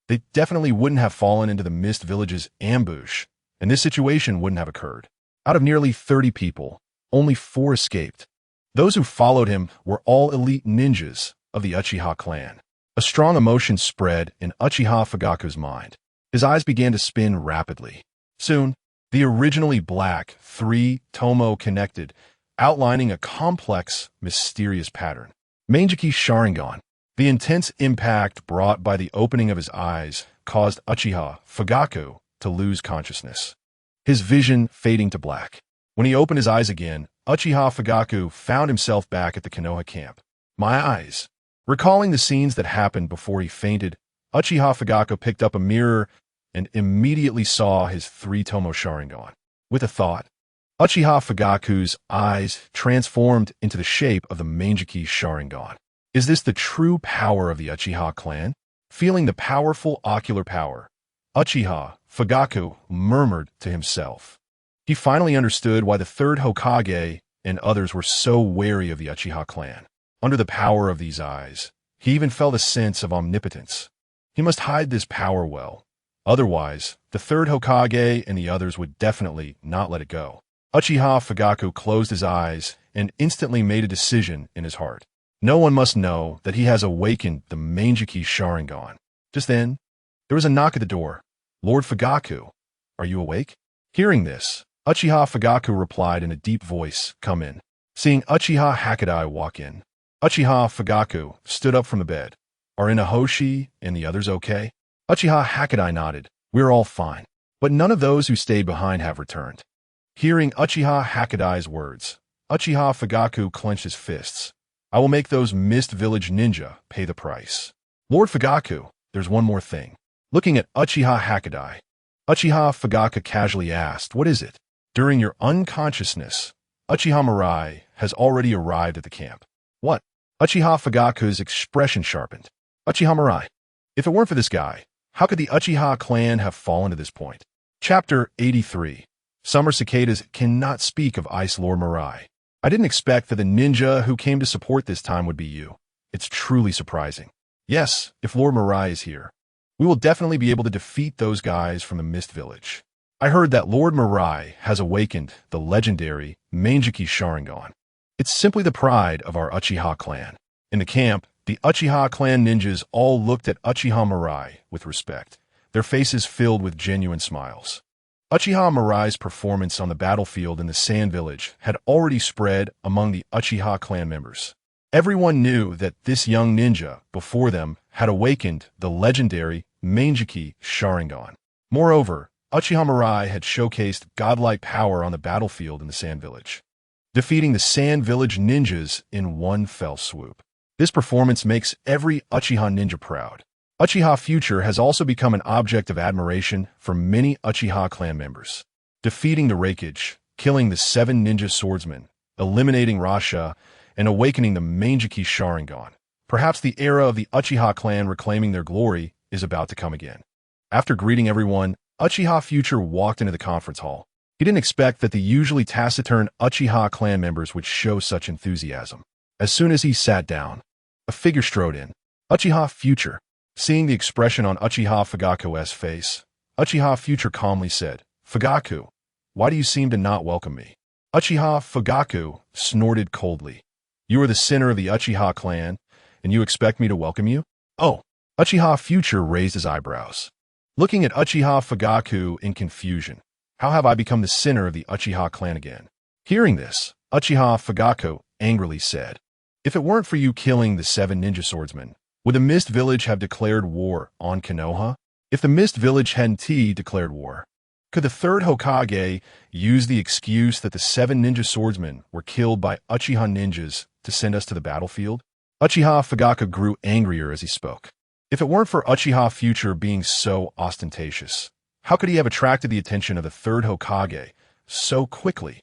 they definitely wouldn't have fallen into the Mist Village's ambush, and this situation wouldn't have occurred. Out of nearly 30 people, only 4 escaped. Those who followed him were all elite ninjas of the Uchiha clan. A strong emotion spread in Uchiha Fugaku's mind. His eyes began to spin rapidly. Soon, the originally black 3 tomo connected, outlining a complex, mysterious pattern. Mangekyō Sharingan. The intense impact brought by the opening of his eyes caused Uchiha Fugaku to lose consciousness, his vision fading to black. When he opened his eyes again, Uchiha Fugaku found himself back at the Konoha camp. My eyes. Recalling the scenes that happened before he fainted, Uchiha Fugaku picked up a mirror and immediately saw his 3 tomo Sharingan. With a thought, Uchiha Fugaku's eyes transformed into the shape of the Mangekyō Sharingan. Is this the true power of the Uchiha clan? Feeling the powerful ocular power, Uchiha Fugaku murmured to himself. He finally understood why the 3rd Hokage and others were so wary of the Uchiha clan. Under the power of these eyes, he even felt a sense of omnipotence. He must hide this power well. Otherwise, the 3rd Hokage and the others would definitely not let it go. Uchiha Fugaku closed his eyes and instantly made a decision in his heart. No one must know that he has awakened the Mangekyō Sharingan. Just then, there was a knock at the door. Lord Fugaku, are you awake? Hearing this, Uchiha Fugaku replied in a deep voice, come in. Seeing Uchiha Hakadai walk in, Uchiha Fugaku stood up from the bed. Are Inahoshi and the others okay? Uchiha Hakadai nodded. We're all fine. But none of those who stayed behind have returned. Hearing Uchiha Hakadai's words, Uchiha Fugaku clenched his fists. I will make those Mist Village ninja pay the price. Lord Fugaku, there's one more thing. Looking at Uchiha Hakadai, Uchiha Fugaku casually asked, what is it? During your unconsciousness, Uchiha Mirai has already arrived at the camp. What? Uchiha Fugaku's expression sharpened. Uchiha Mirai. If it weren't for this guy, how could the Uchiha clan have fallen to this point? Chapter 83. Summer cicadas cannot speak of Ice Lord Mirai. I didn't expect that the ninja who came to support this time would be you. It's truly surprising. Yes, if Lord Mirai is here, we will definitely be able to defeat those guys from the Mist Village. I heard that Lord Mirai has awakened the legendary Mangekyō Sharingan. It's simply the pride of our Uchiha clan. In the camp, the Uchiha clan ninjas all looked at Uchiha Mirai with respect, their faces filled with genuine smiles. Uchiha Mirai's performance on the battlefield in the Sand Village had already spread among the Uchiha clan members. Everyone knew that this young ninja before them had awakened the legendary Mangekyō Sharingan. Moreover, Uchiha Mirai had showcased godlike power on the battlefield in the Sand Village, defeating the Sand Village ninjas in one fell swoop. This performance makes every Uchiha ninja proud. Uchiha Future has also become an object of admiration for many Uchiha clan members, defeating the Raikage, killing the 7 ninja swordsmen, eliminating Rasha, and awakening the Mangekyō Sharingan. Perhaps the era of the Uchiha clan reclaiming their glory is about to come again. After greeting everyone, Uchiha Future walked into the conference hall. He didn't expect that the usually taciturn Uchiha clan members would show such enthusiasm. As soon as he sat down, a figure strode in. Uchiha Future. Seeing the expression on Uchiha Fugaku's face, Uchiha Future calmly said, "Fugaku, why do you seem to not welcome me?" Uchiha Fugaku snorted coldly. "You are the center of the Uchiha clan, and you expect me to welcome you?" "Oh." Uchiha Future raised his eyebrows, looking at Uchiha Fugaku in confusion. "How have I become the center of the Uchiha clan again?" Hearing this, Uchiha Fugaku angrily said, "If it weren't for you killing the 7 ninja swordsmen, would the Mist Village have declared war on Konoha? If the Mist Village hadn't declared war, could the 3rd Hokage use the excuse that the 7 ninja swordsmen were killed by Uchiha ninjas to send us to the battlefield?" Uchiha Fugaku grew angrier as he spoke. If it weren't for Uchiha Future being so ostentatious, how could he have attracted the attention of the 3rd Hokage so quickly?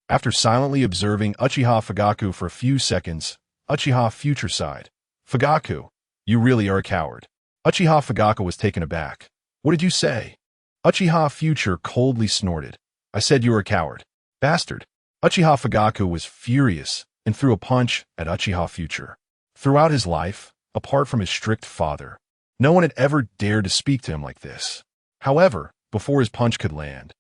After silently observing Uchiha Fugaku for a few seconds, Uchiha Future sighed. "Fugaku, you really are a coward." Uchiha Fugaku was taken aback. "What did you say?" Uchiha Future coldly snorted. "I said you were a coward. Bastard." Uchiha Fugaku was furious and threw a punch at Uchiha Future. Throughout his life, apart from his strict father, no one had ever dared to speak to him like this. However, before his punch could land,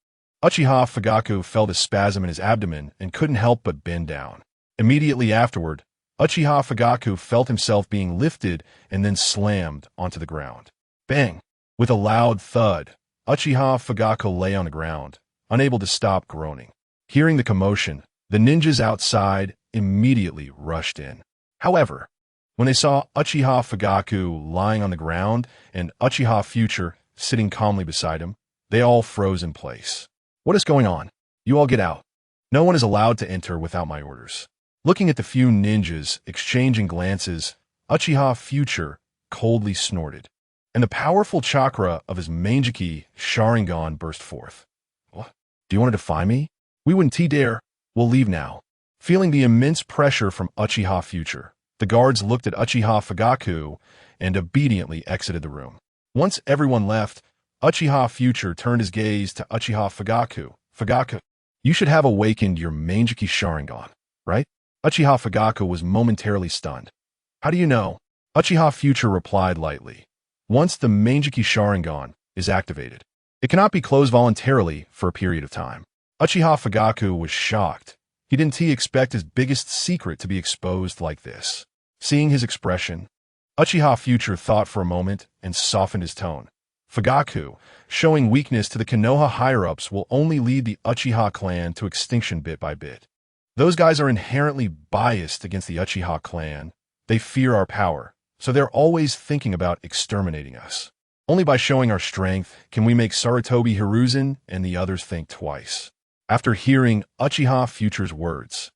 Uchiha Fugaku felt a spasm in his abdomen and couldn't help but bend down. Immediately afterward, Uchiha Fugaku felt himself being lifted and then slammed onto the ground. Bang! With a loud thud, Uchiha Fugaku lay on the ground, unable to stop groaning. Hearing the commotion, the ninjas outside immediately rushed in. However, when they saw Uchiha Fugaku lying on the ground and Uchiha Future sitting calmly beside him, they all froze in place. "What is going on? You all get out. No one is allowed to enter without my orders." Looking at the few ninjas exchanging glances, Uchiha Future coldly snorted, and the powerful chakra of his Mangekyō Sharingan burst forth. "What? Do you want to defy me? We wouldn't dare. We'll leave now." Feeling the immense pressure from Uchiha Future, the guards looked at Uchiha Fugaku and obediently exited the room. Once everyone left, Uchiha Future turned his gaze to Uchiha Fugaku. "Fugaku, you should have awakened your Mangekyō Sharingan, right?" Uchiha Fugaku was momentarily stunned. "How do you know?" Uchiha Future replied lightly. "Once the Mangekyō Sharingan is activated, it cannot be closed voluntarily for a period of time." Uchiha Fugaku was shocked. He didn't expect his biggest secret to be exposed like this. Seeing his expression, Uchiha Future thought for a moment and softened his tone. "Fugaku, showing weakness to the Konoha higher-ups will only lead the Uchiha clan to extinction bit by bit. Those guys are inherently biased against the Uchiha clan. They fear our power, so they're always thinking about exterminating us. Only by showing our strength can we make Sarutobi Hiruzen and the others think twice." After hearing Uchiha Future's words,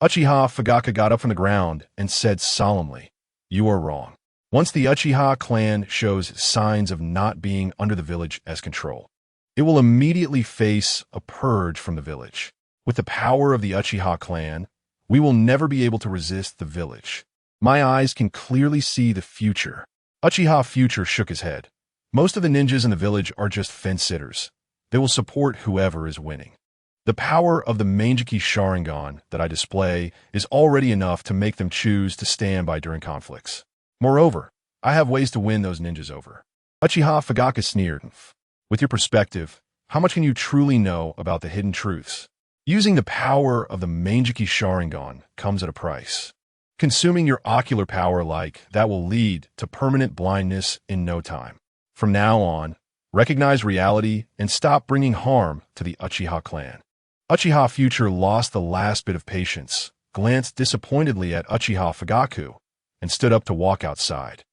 Uchiha Fugaku got up from the ground and said solemnly, "You are wrong. Once the Uchiha clan shows signs of not being under the village as control, it will immediately face a purge from the village. With the power of the Uchiha clan, we will never be able to resist the village. My eyes can clearly see the future." Uchiha Future shook his head. "Most of the ninjas in the village are just fence-sitters. They will support whoever is winning. The power of the Mangekyō Sharingan that I display is already enough to make them choose to stand by during conflicts. Moreover, I have ways to win those ninjas over. Uchiha Fugaku sneered. With your perspective, how much can you truly know about the hidden truths? Using the power of the Mangekyō Sharingan comes at a price. Consuming your ocular power like that will lead to permanent blindness in no time. From now on, recognize reality and stop bringing harm to the Uchiha clan. Uchiha Future lost the last bit of patience, glanced disappointedly at Uchiha Fugaku, and stood up to walk outside.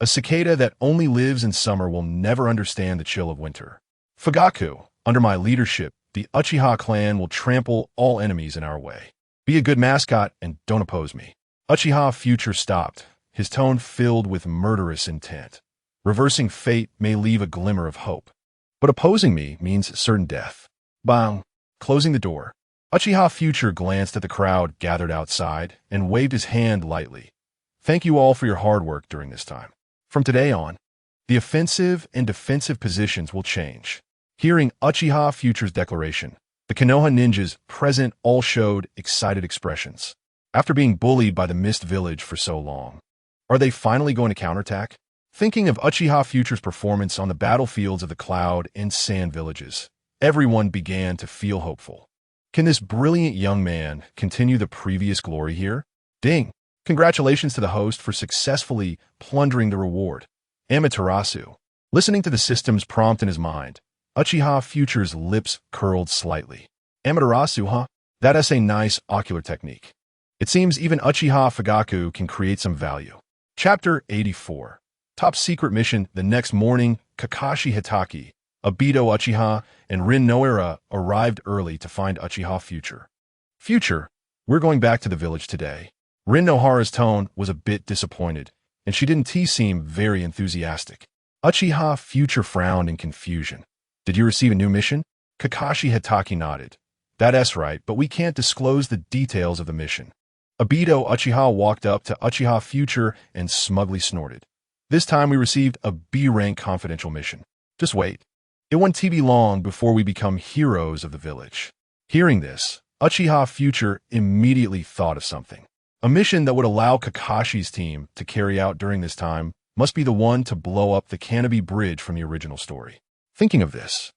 A cicada that only lives in summer will never understand the chill of winter. Fugaku, under my leadership, the Uchiha clan will trample all enemies in our way. Be a good mascot and don't oppose me. Uchiha Future stopped, his tone filled with murderous intent. Reversing fate may leave a glimmer of hope, but opposing me means certain death. Bang! Closing the door. Uchiha Future glanced at the crowd gathered outside and waved his hand lightly. Thank you all for your hard work during this time. From today on, the offensive and defensive positions will change. Hearing Uchiha Future's declaration, the Konoha ninjas present all showed excited expressions. After being bullied by the Mist Village for so long, are they finally going to counterattack? Thinking of Uchiha Future's performance on the battlefields of the Cloud and Sand villages, everyone began to feel hopeful. Can this brilliant young man continue the previous glory here? Ding! Congratulations to the host for successfully plundering the reward. Amaterasu. Listening to the system's prompt in his mind, Uchiha Future's lips curled slightly. Amaterasu, huh? That's a nice ocular technique. It seems even Uchiha Fugaku can create some value. Chapter 84. Top secret mission. The next morning, Kakashi Hitaki, Obito Uchiha, and Rin Noara arrived early to find Uchiha Future. Future, we're going back to the village today. Rin Nohara's tone was a bit disappointed, and she didn't seem very enthusiastic. Uchiha Future frowned in confusion. Did you receive a new mission? Kakashi Hitaki nodded. That's right, but we can't disclose the details of the mission. Obito Uchiha walked up to Uchiha Future and smugly snorted. This time we received a B-rank confidential mission. Just wait. It won't be long before we become heroes of the village. Hearing this, Uchiha Future immediately thought of something. A mission that would allow Kakashi's team to carry out during this time must be the one to blow up the Canopy Bridge from the original story. Thinking of this,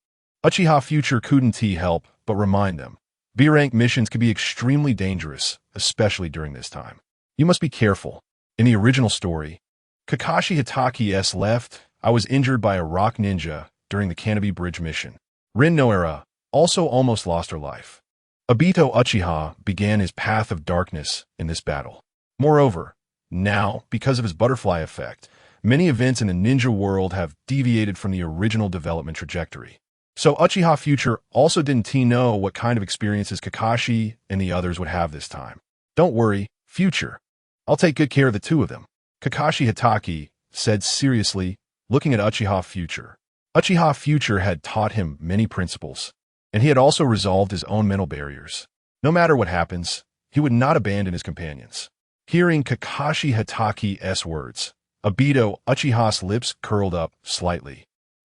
Uchiha Future couldn't help but remind them. B-rank missions can be extremely dangerous, especially during this time. You must be careful. In the original story, Kakashi Hitaki's left, I was injured by a rock ninja during the Canopy Bridge mission. Rin Noara also almost lost her life. Obito Uchiha began his path of darkness in this battle. Moreover, now, because of his butterfly effect, many events in the ninja world have deviated from the original development trajectory. So Uchiha Future also didn't know what kind of experiences Kakashi and the others would have this time. Don't worry, Future. I'll take good care of the two of them. Kakashi Hitaki said seriously, looking at Uchiha Future. Uchiha Future had taught him many principles, and he had also resolved his own mental barriers. No matter what happens, he would not abandon his companions. Hearing Kakashi Hitaki's words, Obito Uchiha's lips curled up slightly,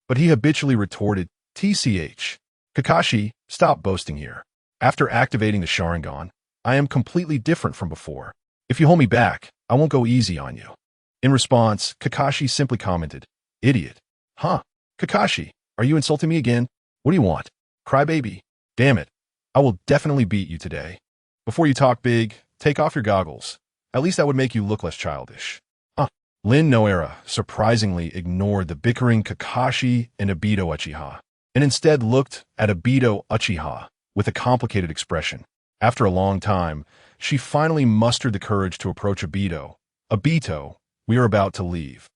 but he habitually retorted, TCH. Kakashi, stop boasting here. After activating the Sharingan, I am completely different from before. If you hold me back, I won't go easy on you. In response, Kakashi simply commented, Idiot. Huh? Kakashi, are you insulting me again? What do you want? Crybaby. Damn it. I will definitely beat you today. Before you talk big, take off your goggles. At least that would make you look less childish. Rin Noara surprisingly ignored the bickering Kakashi and Obito Uchiha, and instead looked at Obito Uchiha with a complicated expression. After a long time, she finally mustered the courage to approach Obito. Obito, we are about to leave,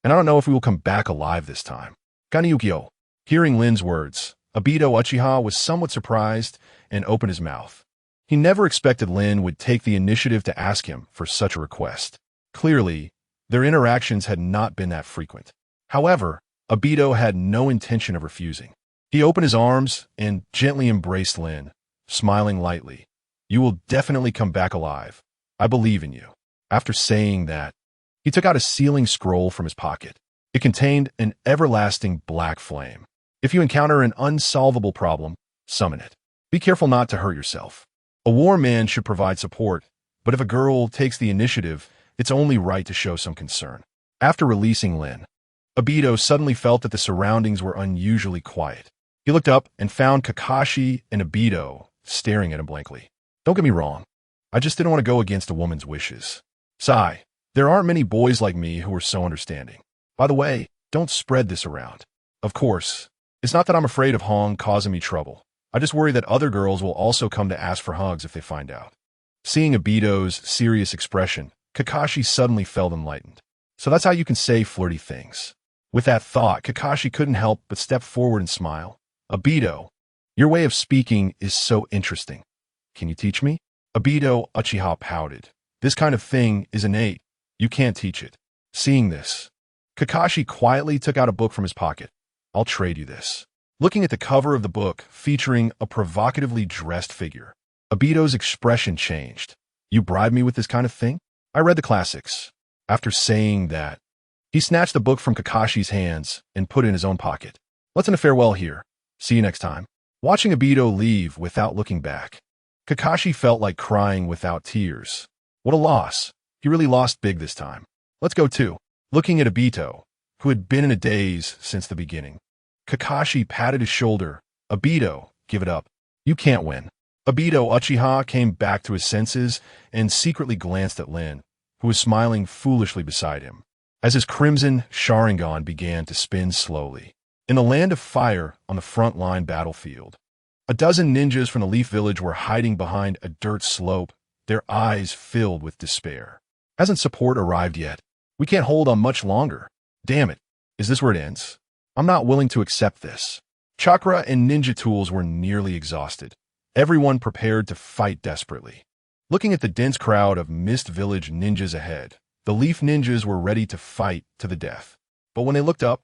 and I don't know if we will come back alive this time. Ganryukyo. Hearing Lin's words, Obito Uchiha was somewhat surprised and opened his mouth. He never expected Lin would take the initiative to ask him for such a request. Clearly, their interactions had not been that frequent. However, Obito had no intention of refusing. He opened his arms and gently embraced Lin, smiling lightly. You will definitely come back alive. I believe in you. After saying that, he took out a sealing scroll from his pocket. It contained an everlasting black flame. If you encounter an unsolvable problem, summon it. Be careful not to hurt yourself. A war man should provide support, but if a girl takes the initiative, it's only right to show some concern. After releasing Lin, Obito suddenly felt that the surroundings were unusually quiet. He looked up and found Kakashi and Obito staring at him blankly. Don't get me wrong. I just didn't want to go against a woman's wishes. Sigh. There aren't many boys like me who are so understanding. By the way, don't spread this around. Of course, it's not that I'm afraid of Hong causing me trouble. I just worry that other girls will also come to ask for hugs if they find out. Seeing Obito's serious expression, Kakashi suddenly felt enlightened. So that's how you can say flirty things. With that thought, Kakashi couldn't help but step forward and smile. Obito, your way of speaking is so interesting. Can you teach me? Obito Uchiha pouted. This kind of thing is innate. You can't teach it. Seeing this, Kakashi quietly took out a book from his pocket. I'll trade you this. Looking at the cover of the book featuring a provocatively dressed figure, Obito's expression changed. You bribe me with this kind of thing? I read the classics. After saying that, he snatched the book from Kakashi's hands and put it in his own pocket. Let's end a farewell here. See you next time. Watching Obito leave without looking back, Kakashi felt like crying without tears. What a loss. He really lost big this time. Let's go too. Looking at Obito, who had been in a daze since the beginning, Kakashi patted his shoulder. Obito, give it up. You can't win. Obito Uchiha came back to his senses and secretly glanced at Lin, who was smiling foolishly beside him, as his crimson Sharingan began to spin slowly. In the land of fire on the front line battlefield, a dozen ninjas from the Leaf Village were hiding behind a dirt slope, their eyes filled with despair. Hasn't support arrived yet? We can't hold on much longer. Damn it. Is this where it ends? I'm not willing to accept this. Chakra and ninja tools were nearly exhausted. Everyone prepared to fight desperately. Looking at the dense crowd of Mist Village ninjas ahead, the Leaf ninjas were ready to fight to the death. But when they looked up,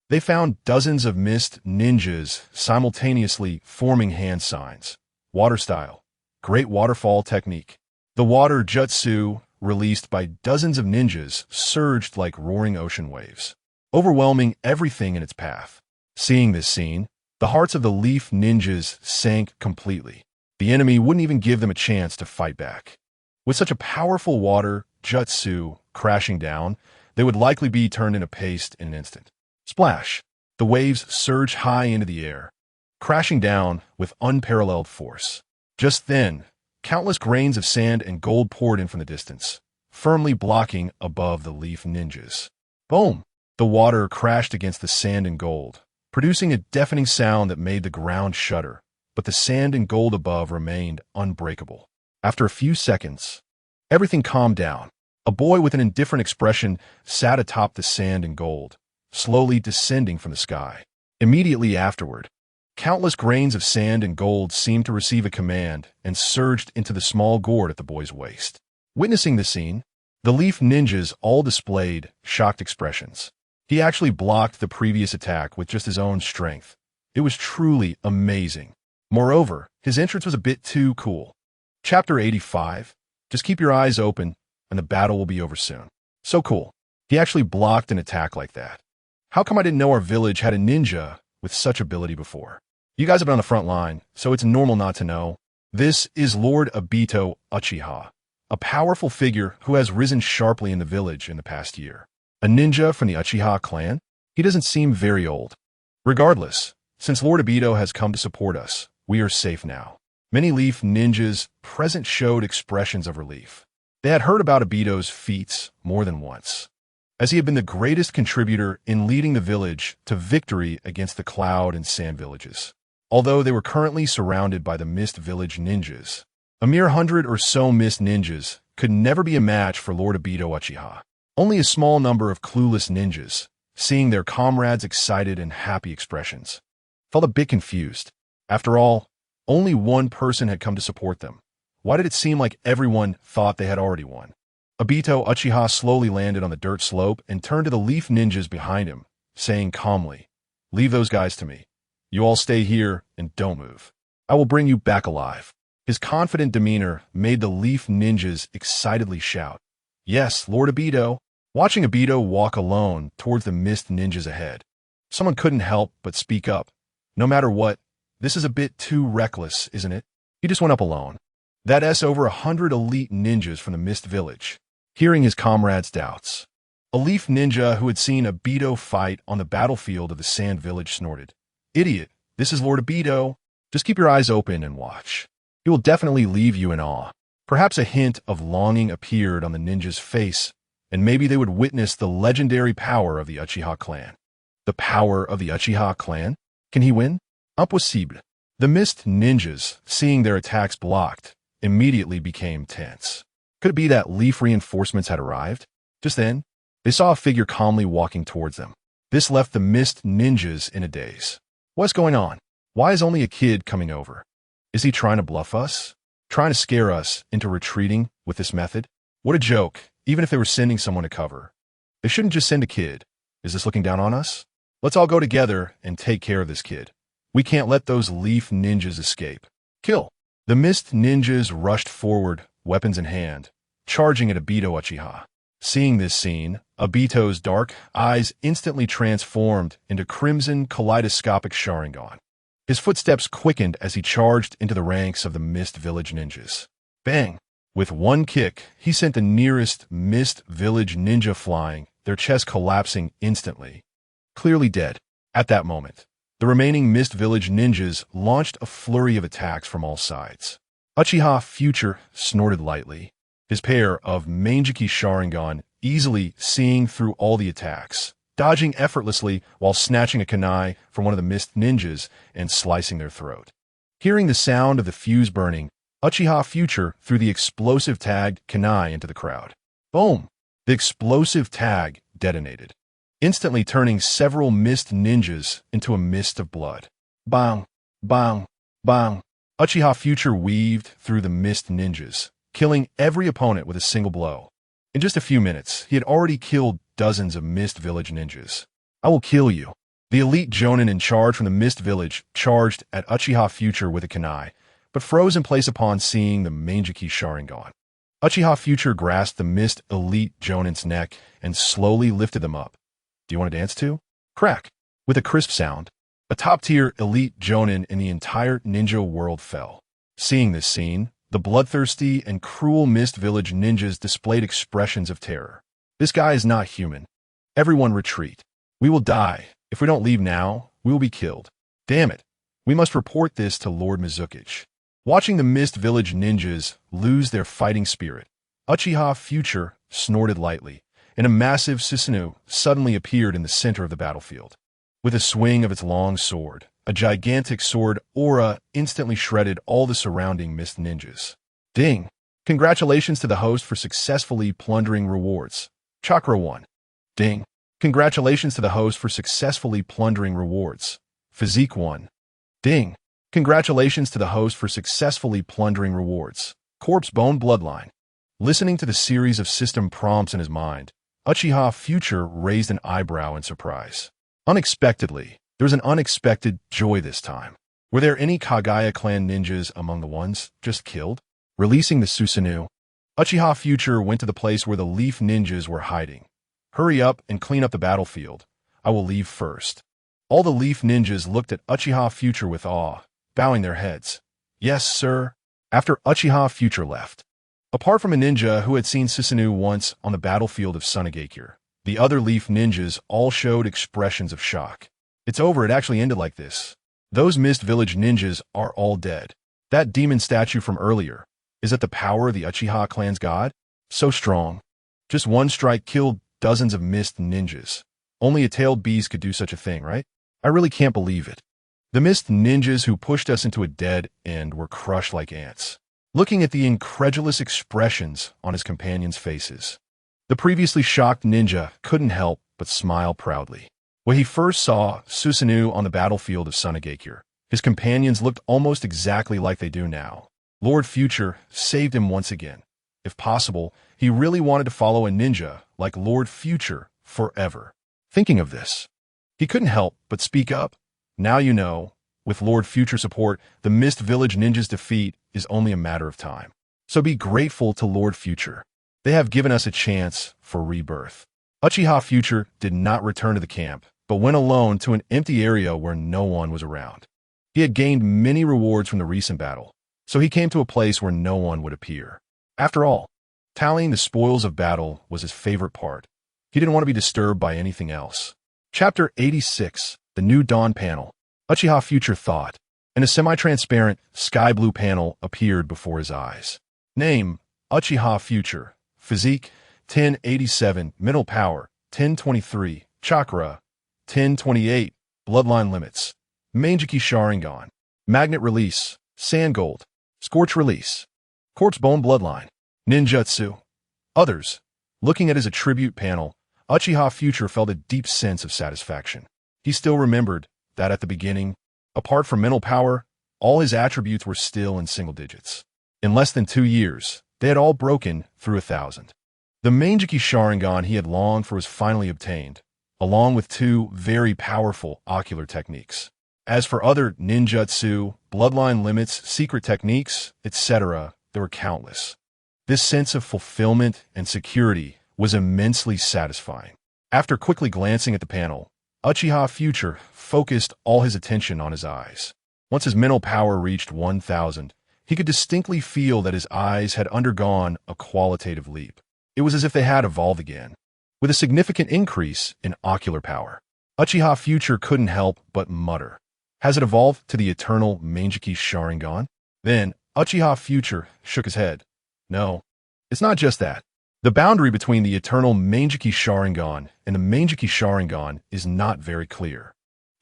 they found dozens of Mist ninjas simultaneously forming hand signs. Water style. Great waterfall technique. The water jutsu, released by dozens of ninjas, surged like roaring ocean waves, overwhelming everything in its path. Seeing this scene, the hearts of the Leaf ninjas sank completely. The enemy wouldn't even give them a chance to fight back. With such a powerful water jutsu crashing down, they would likely be turned into paste in an instant. Splash! The waves surged high into the air, crashing down with unparalleled force. Just then, countless grains of sand and gold poured in from the distance, firmly blocking above the Leaf ninjas. Boom! The water crashed against the sand and gold, producing a deafening sound that made the ground shudder, but the sand and gold above remained unbreakable. After a few seconds, everything calmed down. A boy with an indifferent expression sat atop the sand and gold, slowly descending from the sky. Immediately afterward, countless grains of sand and gold seemed to receive a command and surged into the small gourd at the boy's waist. Witnessing the scene, the Leaf ninjas all displayed shocked expressions. He actually blocked the previous attack with just his own strength. It was truly amazing. Moreover, his entrance was a bit too cool. Chapter 85. Just keep your eyes open, and the battle will be over soon. So cool. He actually blocked an attack like that. How come I didn't know our village had a ninja with such ability before? You guys have been on the front line, so it's normal not to know. This is Lord Obito Uchiha, a powerful figure who has risen sharply in the village in the past year. A ninja from the Uchiha clan? He doesn't seem very old. Regardless, since Lord Obito has come to support us, we are safe now. Many Leaf ninjas present showed expressions of relief. They had heard about Obito's feats more than once, as he had been the greatest contributor in leading the village to victory against the Cloud and Sand villages. Although they were currently surrounded by the Mist Village ninjas, a mere 100 or so Mist ninjas could never be a match for Lord Obito Uchiha. Only a small number of clueless ninjas, seeing their comrades' excited and happy expressions, felt a bit confused. After all, only one person had come to support them. Why did it seem like everyone thought they had already won? Obito Uchiha slowly landed on the dirt slope and turned to the Leaf ninjas behind him, saying calmly, "Leave those guys to me. You all stay here and don't move. I will bring you back alive." His confident demeanor made the Leaf ninjas excitedly shout, "Yes, Lord Obito." Watching Obito walk alone towards the Mist ninjas ahead, someone couldn't help but speak up. No matter what, this is a bit too reckless, isn't it? He just went up alone. That's over 100 elite ninjas from the Mist Village. Hearing his comrades' doubts, A leaf ninja who had seen Obito fight on the battlefield of the Sand Village snorted. Idiot, this is Lord Obito. Just keep your eyes open and watch. He will definitely leave you in awe. Perhaps a hint of longing appeared on the ninja's face, and maybe they would witness the legendary power of the Uchiha clan. The power of the Uchiha clan? Can he win? Impossible. The mist ninjas, seeing their attacks blocked, immediately became tense. Could it be that leaf reinforcements had arrived? Just then, they saw a figure calmly walking towards them. This left the mist ninjas in a daze. What's going on? Why is only a kid coming over? Is he trying to bluff us? Trying to scare us into retreating with this method? What a joke, even if they were sending someone to cover. They shouldn't just send a kid. Is this looking down on us? Let's all go together and take care of this kid. We can't let those leaf ninjas escape. Kill. The mist ninjas rushed forward, weapons in hand, charging at Obito Uchiha. Seeing this scene, Obito's dark eyes instantly transformed into crimson kaleidoscopic Sharingan. His footsteps quickened as he charged into the ranks of the Mist Village ninjas. Bang! With one kick, he sent the nearest Mist Village ninja flying, their chest collapsing instantly. Clearly dead. At that moment, the remaining Mist Village ninjas launched a flurry of attacks from all sides. Uchiha Future snorted lightly, his pair of Mangekyō Sharingan easily seeing through all the attacks, dodging effortlessly while snatching a kunai from one of the mist ninjas and slicing their throat. Hearing the sound of the fuse burning, Uchiha Future threw the explosive tagged kunai into the crowd. Boom! The explosive tag detonated, instantly turning several mist ninjas into a mist of blood. Bang! Bang! Bang! Uchiha Future weaved through the mist ninjas, killing every opponent with a single blow. In just a few minutes, he had already killed dozens of Mist Village ninjas. I will kill you. The elite Jonin in charge from the Mist Village charged at Uchiha Future with a kunai, but froze in place upon seeing the Mangekyō Sharingan. Uchiha Future grasped the Mist elite Jonin's neck and slowly lifted them up. Do you want to dance too? Crack! With a crisp sound, a top-tier elite Jonin in the entire ninja world fell. Seeing this scene, the bloodthirsty and cruel Mist Village ninjas displayed expressions of terror. This guy is not human. Everyone retreat. We will die. If we don't leave now, we will be killed. Damn it. We must report this to Lord Mizuki. Watching the Mist Village ninjas lose their fighting spirit, Uchiha Future snorted lightly, and a massive Susanoo suddenly appeared in the center of the battlefield. With a swing of its long sword, a gigantic sword aura instantly shredded all the surrounding mist ninjas. Ding! Congratulations to the host for successfully plundering rewards. Chakra 1. Ding! Congratulations to the host for successfully plundering rewards. Physique 1. Ding! Congratulations to the host for successfully plundering rewards. Corpse Bone Bloodline. Listening to the series of system prompts in his mind, Uchiha Future raised an eyebrow in surprise. Unexpectedly, there was an unexpected joy this time. Were there any Kagaya clan ninjas among the ones just killed? Releasing the Susanoo, Uchiha Future went to the place where the leaf ninjas were hiding. Hurry up and clean up the battlefield. I will leave first. All the leaf ninjas looked at Uchiha Future with awe, bowing their heads. Yes, sir. After Uchiha Future left. Apart from a ninja who had seen Susanoo once on the battlefield of Sunagakure, the other leaf ninjas all showed expressions of shock. It's over, it actually ended like this. Those Mist Village ninjas are all dead. That demon statue from earlier, is that the power of the Uchiha clan's god? So strong. Just one strike killed dozens of Mist ninjas. Only a tailed beast could do such a thing, right? I really can't believe it. The Mist ninjas who pushed us into a dead end were crushed like ants. Looking at the incredulous expressions on his companions' faces, the previously shocked ninja couldn't help but smile proudly. When he first saw Susanoo on the battlefield of Sunagakure, his companions looked almost exactly like they do now. Lord Future saved him once again. If possible, he really wanted to follow a ninja like Lord Future forever. Thinking of this, he couldn't help but speak up. Now you know, with Lord Future support, the Mist Village ninjas' defeat is only a matter of time. So be grateful to Lord Future. They have given us a chance for rebirth. Uchiha Future did not return to the camp, but went alone to an empty area where no one was around. He had gained many rewards from the recent battle, so he came to a place where no one would appear. After all, tallying the spoils of battle was his favorite part. He didn't want to be disturbed by anything else. Chapter 86, The New Dawn Panel. Uchiha Future thought, and a semi-transparent sky blue panel appeared before his eyes. Name, Uchiha Future. Physique, 1087. Mental power, 1023. Chakra, 1028. Bloodline limits. Mangekyō Sharingan. Magnet release. Sand gold. Scorch release. Corpse bone bloodline. Ninjutsu. Others. Looking at his attribute panel, Uchiha Future felt a deep sense of satisfaction. He still remembered that at the beginning, apart from mental power, all his attributes were still in single digits. In less than 2 years, they had all broken through 1,000. The Mangekyō Sharingan he had longed for was finally obtained, along with 2 very powerful ocular techniques. As for other ninjutsu, bloodline limits, secret techniques, etc., there were countless. This sense of fulfillment and security was immensely satisfying. After quickly glancing at the panel, Uchiha Future focused all his attention on his eyes. Once his mental power reached 1,000, he could distinctly feel that his eyes had undergone a qualitative leap. It was as if they had evolved again, with a significant increase in ocular power. Uchiha Future couldn't help but mutter, "Has it evolved to the eternal Mangekyō Sharingan?" Then, Uchiha Future shook his head. No, it's not just that. The boundary between the eternal Mangekyō Sharingan and the Mangekyō Sharingan is not very clear.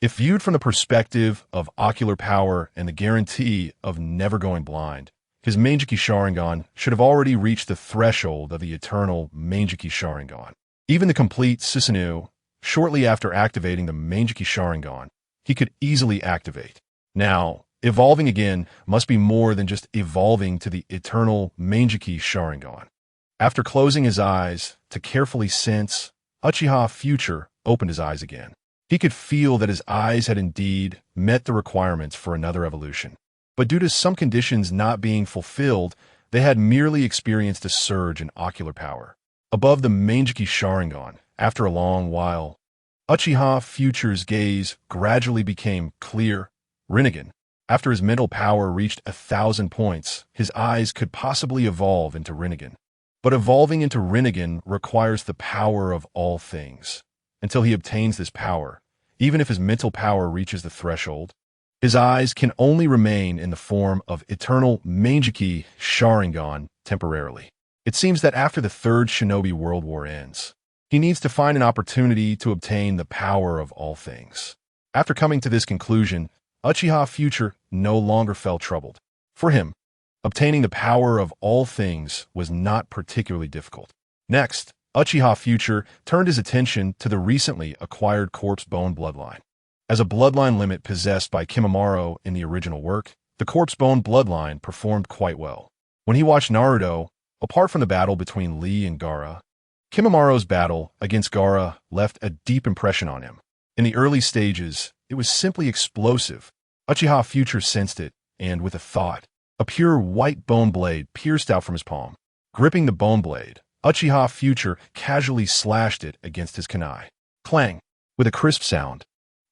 If viewed from the perspective of ocular power and the guarantee of never going blind, his Mangekyō Sharingan should have already reached the threshold of the eternal Mangekyō Sharingan. Even the complete Susanoo, shortly after activating the Mangekyō Sharingan, he could easily activate. Now, evolving again must be more than just evolving to the eternal Mangekyō Sharingan. After closing his eyes to carefully sense, Uchiha Future opened his eyes again. He could feel that his eyes had indeed met the requirements for another evolution. But due to some conditions not being fulfilled, they had merely experienced a surge in ocular power. Above the Mangekyō Sharingan, after a long while, Uchiha Future's gaze gradually became clear. Rinnegan. After his mental power reached 1,000 points, his eyes could possibly evolve into Rinnegan. But evolving into Rinnegan requires the power of all things. Until he obtains this power, even if his mental power reaches the threshold, his eyes can only remain in the form of eternal Mangekyō Sharingan temporarily. It seems that after the Third Shinobi World War ends, he needs to find an opportunity to obtain the power of all things. After coming to this conclusion, Uchiha Future no longer felt troubled. For him, obtaining the power of all things was not particularly difficult. Next, Uchiha Future turned his attention to the recently acquired corpse bone bloodline. As a bloodline limit possessed by Kimimaro in the original work, the corpse bone bloodline performed quite well. When he watched Naruto, apart from the battle between Lee and Gaara, Kimimaro's battle against Gaara left a deep impression on him. In the early stages, it was simply explosive. Uchiha Future sensed it, and with a thought, a pure white bone blade pierced out from his palm. Gripping the bone blade, Uchiha Future casually slashed it against his kunai. Clang! With a crisp sound,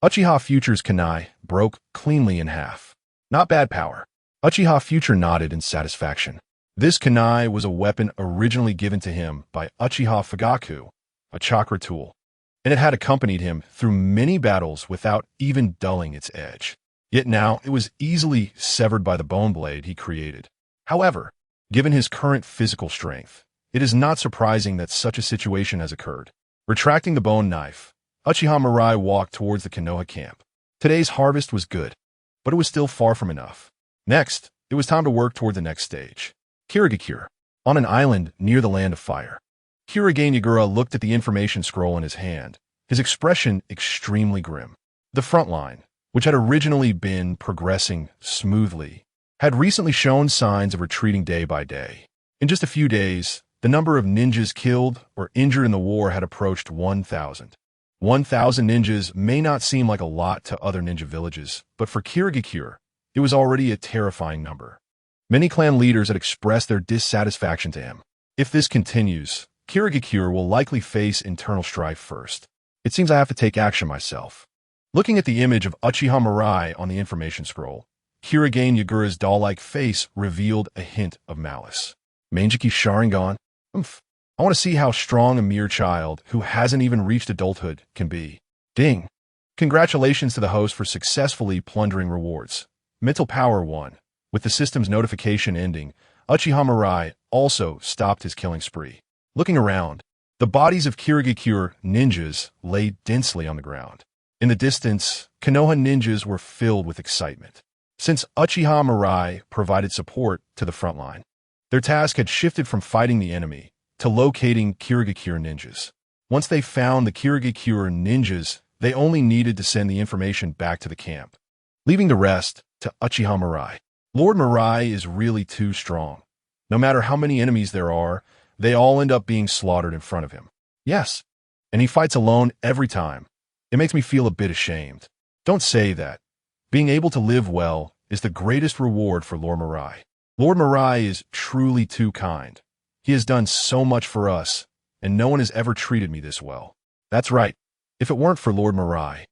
Uchiha Future's kunai broke cleanly in half. Not bad power. Uchiha Future nodded in satisfaction. This kunai was a weapon originally given to him by Uchiha Fugaku, a chakra tool, and it had accompanied him through many battles without even dulling its edge. Yet now it was easily severed by the bone blade he created. However, given his current physical strength, it is not surprising that such a situation has occurred. Retracting the bone knife, Uchiha Mirai walked towards the Konoha camp. Today's harvest was good, but it was still far from enough. Next, it was time to work toward the next stage. Kirigakure, on an island near the Land of Fire. Kirigane Yagura looked at the information scroll in his hand, his expression extremely grim. The front line, which had originally been progressing smoothly, had recently shown signs of retreating day by day. In just a few days, the number of ninjas killed or injured in the war had approached 1,000. 1,000 ninjas may not seem like a lot to other ninja villages, but for Kirigakure, it was already a terrifying number. Many clan leaders had expressed their dissatisfaction to him. If this continues, Kirigakure will likely face internal strife first. It seems I have to take action myself. Looking at the image of Uchiha Mirai on the information scroll, Kirigane Yagura's doll-like face revealed a hint of malice. Mangekyō Sharingan? Oomph. I want to see how strong a mere child who hasn't even reached adulthood can be. Ding! Congratulations to the host for successfully plundering rewards. Mental Power 1. With the system's notification ending, Uchiha Mirai also stopped his killing spree. Looking around, the bodies of Kirigakure ninjas lay densely on the ground. In the distance, Konoha ninjas were filled with excitement. Since Uchiha Mirai provided support to the front line, their task had shifted from fighting the enemy to locating Kirigakure ninjas. Once they found the Kirigakure ninjas, they only needed to send the information back to the camp, leaving the rest to Uchiha Mirai. Lord Mirai is really too strong. No matter how many enemies there are, they all end up being slaughtered in front of him. Yes, and he fights alone every time. It makes me feel a bit ashamed. Don't say that. Being able to live well is the greatest reward for Lord Mirai. Lord Mirai is truly too kind. He has done so much for us, and no one has ever treated me this well. That's right. If it weren't for Lord Mirai,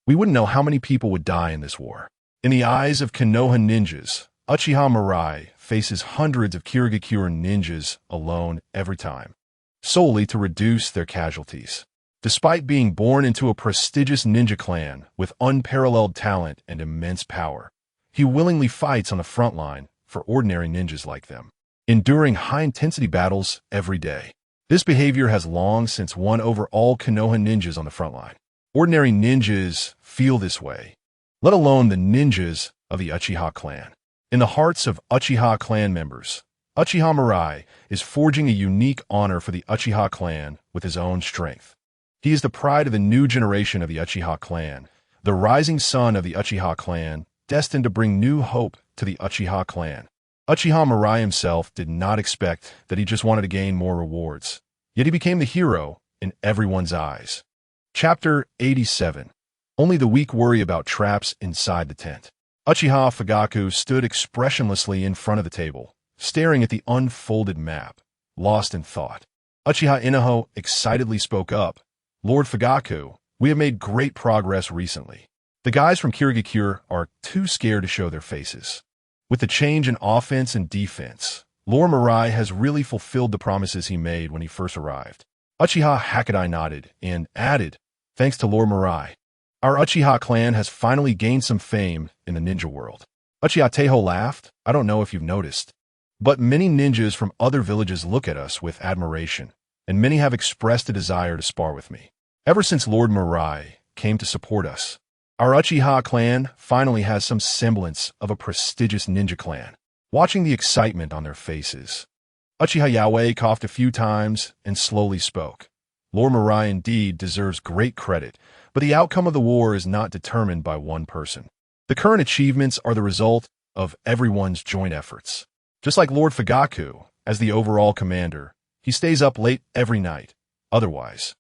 we wouldn't know how many people would die in this war. In the eyes of Konoha ninjas, Uchiha Mirai faces hundreds of Kirigakure ninjas alone every time, solely to reduce their casualties. Despite being born into a prestigious ninja clan with unparalleled talent and immense power, he willingly fights on the front line for ordinary ninjas like them, enduring high-intensity battles every day. This behavior has long since won over all Konoha ninjas on the front line. Ordinary ninjas feel this way, let alone the ninjas of the Uchiha clan. In the hearts of Uchiha clan members, Uchiha Mirai is forging a unique honor for the Uchiha clan with his own strength. He is the pride of the new generation of the Uchiha clan, the rising son of the Uchiha clan, destined to bring new hope to the Uchiha clan. Uchiha Mirai himself did not expect that he just wanted to gain more rewards, yet he became the hero in everyone's eyes. Chapter 87. Only the weak worry about traps inside the tent. Uchiha Fugaku stood expressionlessly in front of the table, staring at the unfolded map, lost in thought. Uchiha Inaho excitedly spoke up. Lord Fugaku, we have made great progress recently. The guys from Kirigakure are too scared to show their faces. With the change in offense and defense, Lord Mirai has really fulfilled the promises he made when he first arrived. Uchiha Hakudai nodded and added, thanks to Lord Mirai, our Uchiha clan has finally gained some fame in the ninja world. Uchiha Teho laughed. I don't know if you've noticed, but many ninjas from other villages look at us with admiration, and many have expressed a desire to spar with me. Ever since Lord Mirai came to support us, our Uchiha clan finally has some semblance of a prestigious ninja clan. Watching the excitement on their faces, Uchiha Yaoi coughed a few times and slowly spoke. Lord Mirai indeed deserves great credit, but the outcome of the war is not determined by one person. The current achievements are the result of everyone's joint efforts. Just like Lord Fugaku, as the overall commander, he stays up late every night. Otherwise,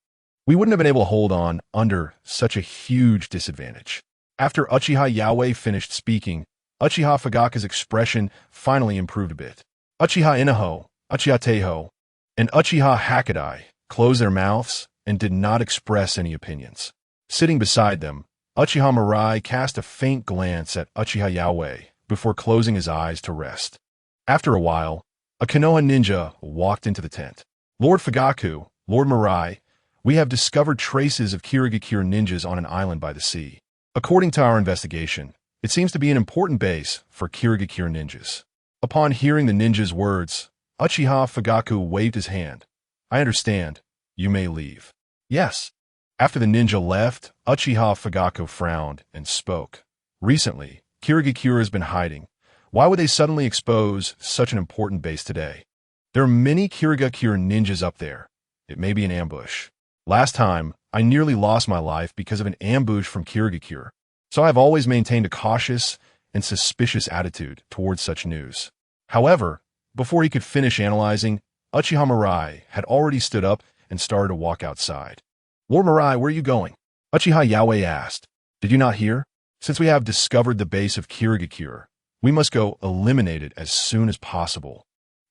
we wouldn't have been able to hold on under such a huge disadvantage. After Uchiha Yaoi finished speaking, Uchiha Fugaku's expression finally improved a bit. Uchiha Inaho, Uchiha Teho, and Uchiha Hakudai closed their mouths and did not express any opinions. Sitting beside them, Uchiha Mirai cast a faint glance at Uchiha Yaoi before closing his eyes to rest. After a while, a Konoha ninja walked into the tent. Lord Fugaku, Lord Mirai, we have discovered traces of Kirigakure ninjas on an island by the sea. According to our investigation, it seems to be an important base for Kirigakure ninjas. Upon hearing the ninja's words, Uchiha Fugaku waved his hand. I understand. You may leave. Yes. After the ninja left, Uchiha Fugaku frowned and spoke. Recently, Kirigakure has been hiding. Why would they suddenly expose such an important base today? There are many Kirigakure ninjas up there. It may be an ambush. Last time, I nearly lost my life because of an ambush from Kirigakure, so I've always maintained a cautious and suspicious attitude towards such news. However, before he could finish analyzing, Uchiha Mirai had already stood up and started to walk outside. Lord Mirai, where are you going? Uchiha Yaoi asked. Did you not hear? Since we have discovered the base of Kirigakure, we must go eliminate it as soon as possible.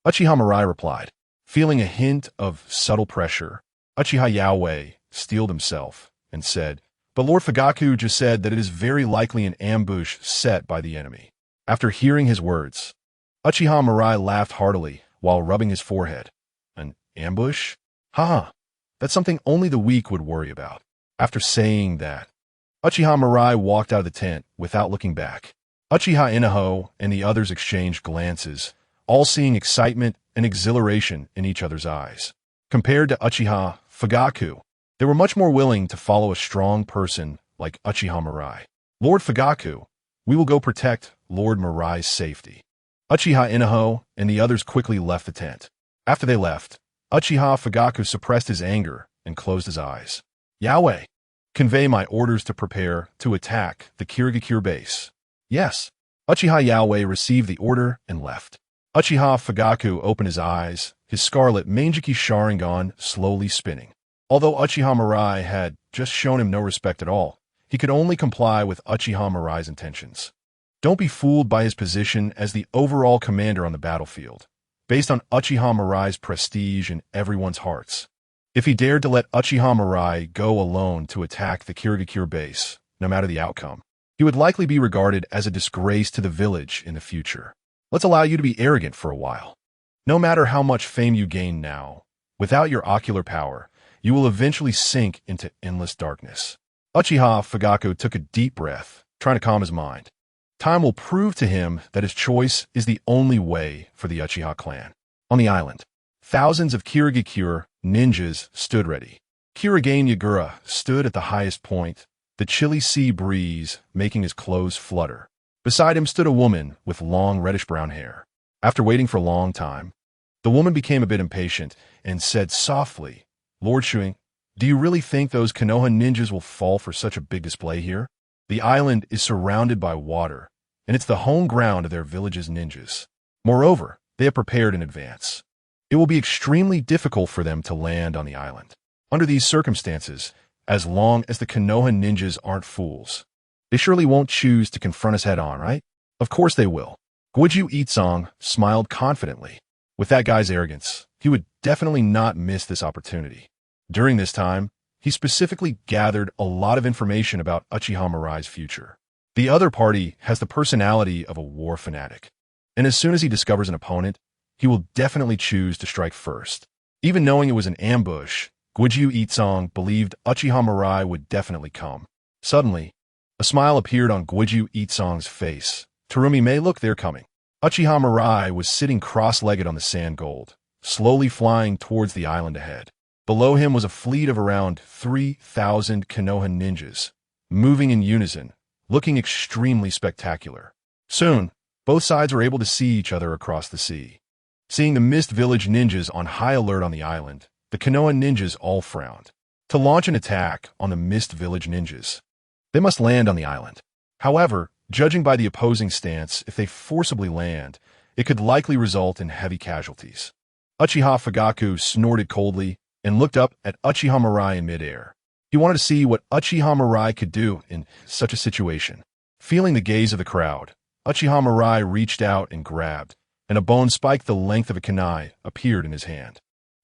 Uchiha Mirai replied. Feeling a hint of subtle pressure, Uchiha Yaoi steeled himself and said, but Lord Fugaku just said that it is very likely an ambush set by the enemy. After hearing his words, Uchiha Mirai laughed heartily while rubbing his forehead. An ambush? Haha, that's something only the weak would worry about. After saying that, Uchiha Mirai walked out of the tent without looking back. Uchiha Inaho and the others exchanged glances, all seeing excitement and exhilaration in each other's eyes. Compared to Uchiha Fugaku, they were much more willing to follow a strong person like Uchiha Mirai. Lord Fugaku, we will go protect Lord Mirai's safety. Uchiha Inaho and the others quickly left the tent. After they left, Uchiha Fugaku suppressed his anger and closed his eyes. Yahweh, convey my orders to prepare to attack the Kirigakure base. Yes. Uchiha Yahweh received the order and left. Uchiha Fugaku opened his eyes, his scarlet Mangekyō Sharingan slowly spinning. Although Uchiha Mirai had just shown him no respect at all, he could only comply with Uchiha Mirai's intentions. Don't be fooled by his position as the overall commander on the battlefield, based on Uchiha Mirai's prestige in everyone's hearts. If he dared to let Uchiha Mirai go alone to attack the Kirigakure base, no matter the outcome, he would likely be regarded as a disgrace to the village in the future. Let's allow you to be arrogant for a while. No matter how much fame you gain now, without your ocular power, you will eventually sink into endless darkness. Uchiha Fugaku took a deep breath, trying to calm his mind. Time will prove to him that his choice is the only way for the Uchiha clan. On the island, thousands of Kirigakure ninjas stood ready. Kirigane Yagura stood at the highest point, the chilly sea breeze making his clothes flutter. Beside him stood a woman with long reddish-brown hair. After waiting for a long time, the woman became a bit impatient and said softly, Lord Shuing, do you really think those Konoha ninjas will fall for such a big display here? The island is surrounded by water, and it's the home ground of their village's ninjas. Moreover, they have prepared in advance. It will be extremely difficult for them to land on the island. Under these circumstances, as long as the Konoha ninjas aren't fools, they surely won't choose to confront us head-on, right? Of course they will. Guiju Itsong smiled confidently. With that guy's arrogance, he would definitely not miss this opportunity. During this time, he specifically gathered a lot of information about Uchiha Mirai's future. The other party has the personality of a war fanatic, and as soon as he discovers an opponent, he will definitely choose to strike first. Even knowing it was an ambush, Guiju Itsong believed Uchiha Mirai would definitely come. Suddenly, a smile appeared on Guiju Itsong's face. Terumi may look, they're coming. Uchiha Mirai was sitting cross-legged on the sand gold, slowly flying towards the island ahead. Below him was a fleet of around 3,000 Konoha ninjas, moving in unison, looking extremely spectacular. Soon, both sides were able to see each other across the sea. Seeing the Mist Village ninjas on high alert on the island, the Konoha ninjas all frowned. To launch an attack on the Mist Village ninjas, they must land on the island. However, judging by the opposing stance, if they forcibly land, it could likely result in heavy casualties. Uchiha Fugaku snorted coldly and looked up at Uchiha Mirai in midair. He wanted to see what Uchiha Mirai could do in such a situation. Feeling the gaze of the crowd, Uchiha Mirai reached out and grabbed, and a bone spike the length of a kunai appeared in his hand.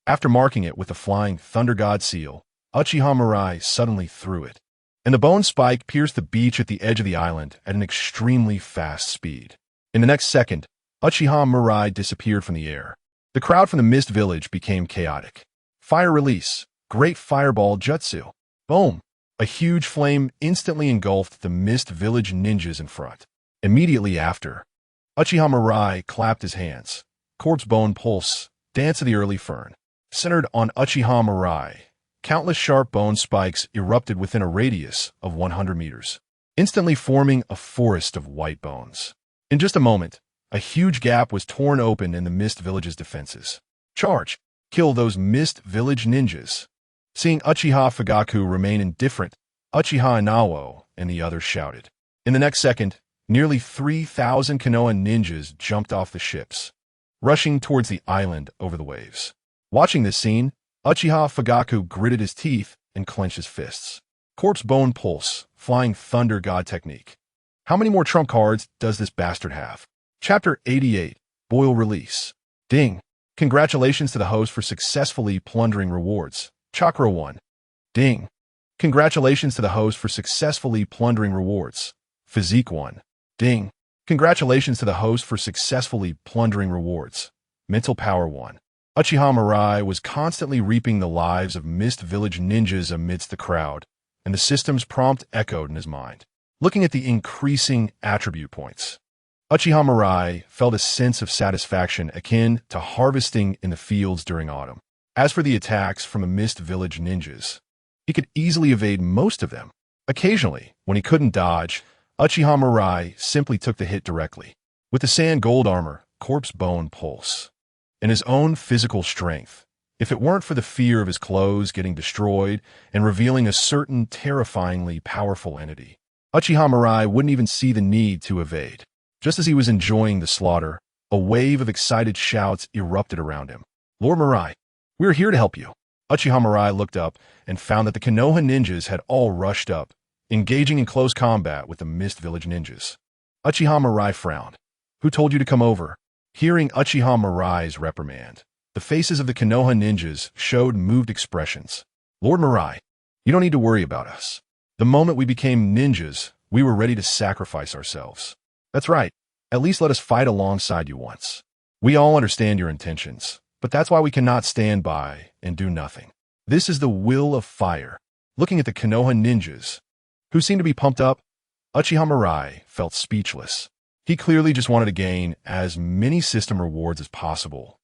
After marking it with the flying Thunder God seal, Uchiha Mirai suddenly threw it, and the bone spike pierced the beach at the edge of the island at an extremely fast speed. In the next second, Uchiha Mirai disappeared from the air. The crowd from the Mist Village became chaotic. Fire release, great fireball jutsu. Boom! A huge flame instantly engulfed the Mist Village ninjas in front. Immediately after, Uchiha Mirai clapped his hands. Corpse Bone Pulse, Dance of the Early Fern. Centered on Uchiha Mirai, countless sharp bone spikes erupted within a radius of 100 meters, instantly forming a forest of white bones. In just a moment, a huge gap was torn open in the Mist Village's defenses. Charge! Kill those Mist Village ninjas. Seeing Uchiha Fugaku remain indifferent, Uchiha Inawo and the others shouted. In the next second, nearly 3,000 Konoha ninjas jumped off the ships, rushing towards the island over the waves. Watching this scene, Uchiha Fugaku gritted his teeth and clenched his fists. Corpse Bone Pulse, Flying Thunder God Technique. How many more trump cards does this bastard have? Chapter 88, Boil Release. Ding. Congratulations to the host for successfully plundering rewards. Chakra 1. Ding. Congratulations to the host for successfully plundering rewards. Physique 1. Ding. Congratulations to the host for successfully plundering rewards. Mental Power 1. Uchiha Mirai was constantly reaping the lives of Mist Village ninjas amidst the crowd, and the system's prompt echoed in his mind. Looking at the increasing attribute points, Uchiha Mirai felt a sense of satisfaction akin to harvesting in the fields during autumn. As for the attacks from the Mist Village ninjas, he could easily evade most of them. Occasionally, when he couldn't dodge, Uchiha Mirai simply took the hit directly. With the sand gold armor, corpse bone pulse, and his own physical strength, if it weren't for the fear of his clothes getting destroyed and revealing a certain terrifyingly powerful entity, Uchiha Mirai wouldn't even see the need to evade. Just as he was enjoying the slaughter, a wave of excited shouts erupted around him. "Lord Mirai, we're here to help you." Uchiha Mirai looked up and found that the Konoha ninjas had all rushed up, engaging in close combat with the Mist Village ninjas. Uchiha Mirai frowned. "Who told you to come over?" Hearing Uchiha Mirai's reprimand, the faces of the Konoha ninjas showed moved expressions. "Lord Mirai, you don't need to worry about us. The moment we became ninjas, we were ready to sacrifice ourselves." "That's right. At least let us fight alongside you once. We all understand your intentions, but that's why we cannot stand by and do nothing. This is the will of fire." Looking at the Konoha ninjas, who seemed to be pumped up, Uchiha Mirai felt speechless. He clearly just wanted to gain as many system rewards as possible,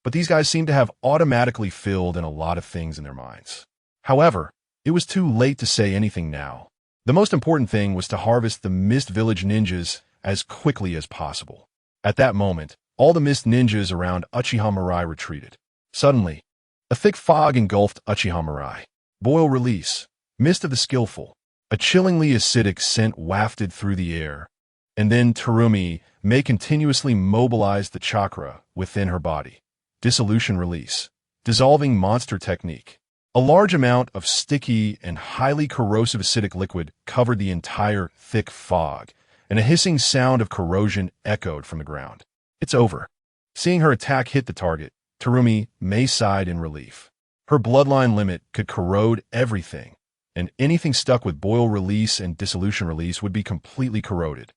but these guys seemed to have automatically filled in a lot of things in their minds. However, it was too late to say anything now. The most important thing was to harvest the Mist Village ninjas as quickly as possible. At that moment, all the Mist ninjas around Uchiha Mirai retreated. Suddenly, a thick fog engulfed Uchiha Mirai. Boil release, mist of the skillful. A chillingly acidic scent wafted through the air, and then Terumi may continuously mobilize the chakra within her body. Dissolution release, dissolving monster technique. A large amount of sticky and highly corrosive acidic liquid covered the entire thick fog, and a hissing sound of corrosion echoed from the ground. "It's over." Seeing her attack hit the target, Terumi may sighed in relief. Her bloodline limit could corrode everything, and anything stuck with boil release and dissolution release would be completely corroded.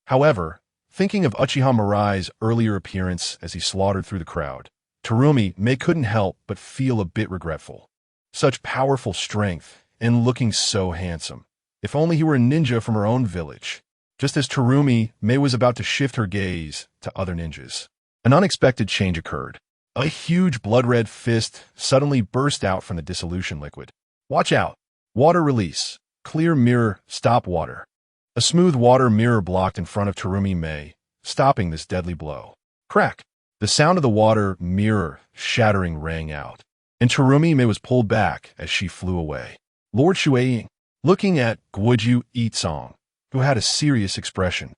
However, thinking of Uchiha Mirai's earlier appearance as he slaughtered through the crowd, Terumi may couldn't help but feel a bit regretful. Such powerful strength, and looking so handsome. If only he were a ninja from her own village. Just as Terumi May was about to shift her gaze to other ninjas, an unexpected change occurred. A huge blood-red fist suddenly burst out from the dissolution liquid. "Watch out! Water release. Clear mirror, stop water." A smooth water mirror blocked in front of Terumi May, stopping this deadly blow. Crack! The sound of the water mirror shattering rang out, and Terumi May was pulled back as she flew away. Lord Shueying, looking at Guoju Itsong, who had a serious expression.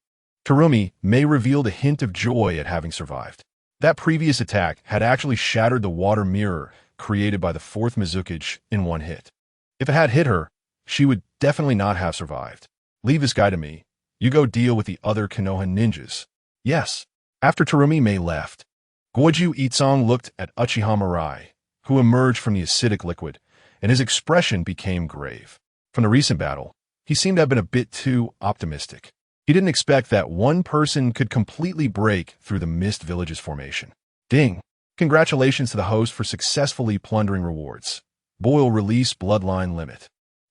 Terumi May revealed a hint of joy at having survived. That previous attack had actually shattered the water mirror created by the fourth Mizukage in one hit. If it had hit her, she would definitely not have survived. "Leave this guy to me. You go deal with the other Konoha ninjas." "Yes." After Terumi May left, Guoju Itsong looked at Uchiha Mirai, who emerged from the acidic liquid, and his expression became grave. From the recent battle, he seemed to have been a bit too optimistic. He didn't expect that one person could completely break through the Mist Village's formation. Ding! Congratulations to the host for successfully plundering rewards. Boil Release Bloodline Limit.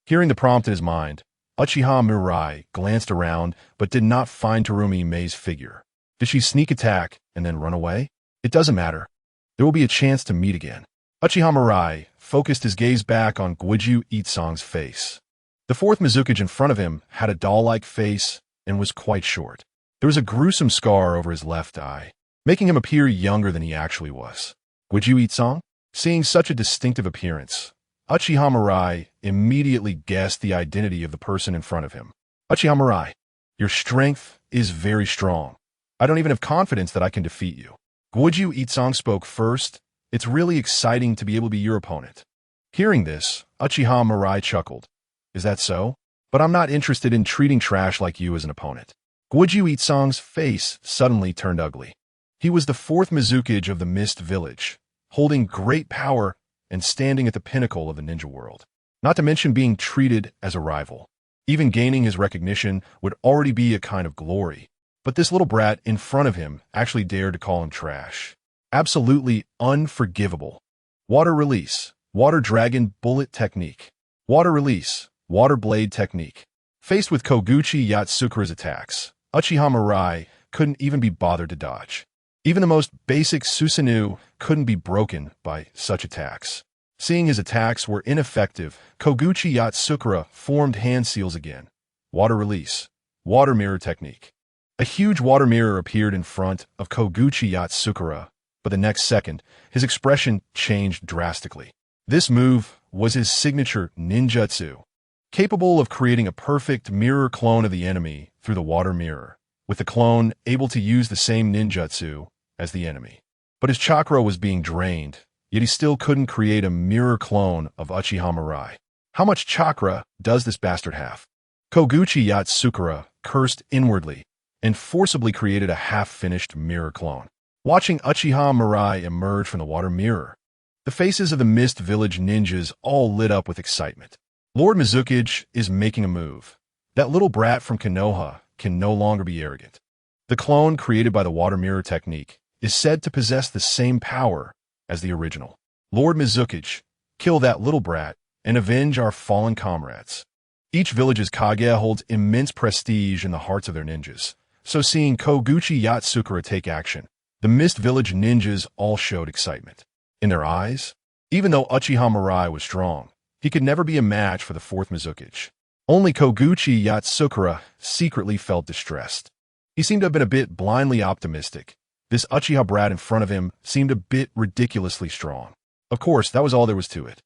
Hearing the prompt in his mind, Uchiha Mirai glanced around but did not find Terumi May's figure. Did she sneak attack and then run away? It doesn't matter. There will be a chance to meet again. Uchiha Mirai focused his gaze back on Guoju Itsong's face. The fourth Mizukage in front of him had a doll-like face and was quite short. There was a gruesome scar over his left eye, making him appear younger than he actually was. Guoju Itsong? Seeing such a distinctive appearance, Uchiha Mirai immediately guessed the identity of the person in front of him. "Uchiha Mirai, your strength is very strong. I don't even have confidence that I can defeat you." Guoju Itsong spoke first. "It's really exciting to be able to be your opponent." Hearing this, Uchiha Mirai chuckled. "Is that so? But I'm not interested in treating trash like you as an opponent." Guoju Itsong's face suddenly turned ugly. He was the fourth Mizukage of the Mist Village, holding great power and standing at the pinnacle of the ninja world. Not to mention being treated as a rival. Even gaining his recognition would already be a kind of glory. But this little brat in front of him actually dared to call him trash. Absolutely unforgivable. Water release, water dragon bullet technique. Water release, water blade technique. Faced with Koguchi Yatsukura's attacks, Uchiha Mirai couldn't even be bothered to dodge. Even the most basic Susanoo couldn't be broken by such attacks. Seeing his attacks were ineffective, Koguchi Yatsukura formed hand seals again. Water release, water mirror technique. A huge water mirror appeared in front of Koguchi Yatsukura, but the next second, his expression changed drastically. This move was his signature ninjutsu, capable of creating a perfect mirror clone of the enemy through the water mirror, with the clone able to use the same ninjutsu as the enemy. But his chakra was being drained, yet he still couldn't create a mirror clone of Uchiha Mirai. How much chakra does this bastard have? Koguchi Yatsukura cursed inwardly and forcibly created a half-finished mirror clone. Watching Uchiha Mirai emerge from the water mirror, the faces of the Mist Village ninjas all lit up with excitement. Lord Mizuki is making a move. That little brat from Konoha can no longer be arrogant. The clone created by the water mirror technique is said to possess the same power as the original. Lord Mizuki, kill that little brat and avenge our fallen comrades. Each village's Kage holds immense prestige in the hearts of their ninjas, so seeing Koguchi Yatsukura take action, the Mist Village ninjas all showed excitement. In their eyes, even though Uchiha Mirai was strong, he could never be a match for the fourth Mizuki. Only Koguchi Yatsukura secretly felt distressed. He seemed to have been a bit blindly optimistic. This Uchiha brat in front of him seemed a bit ridiculously strong. Of course, that was all there was to it.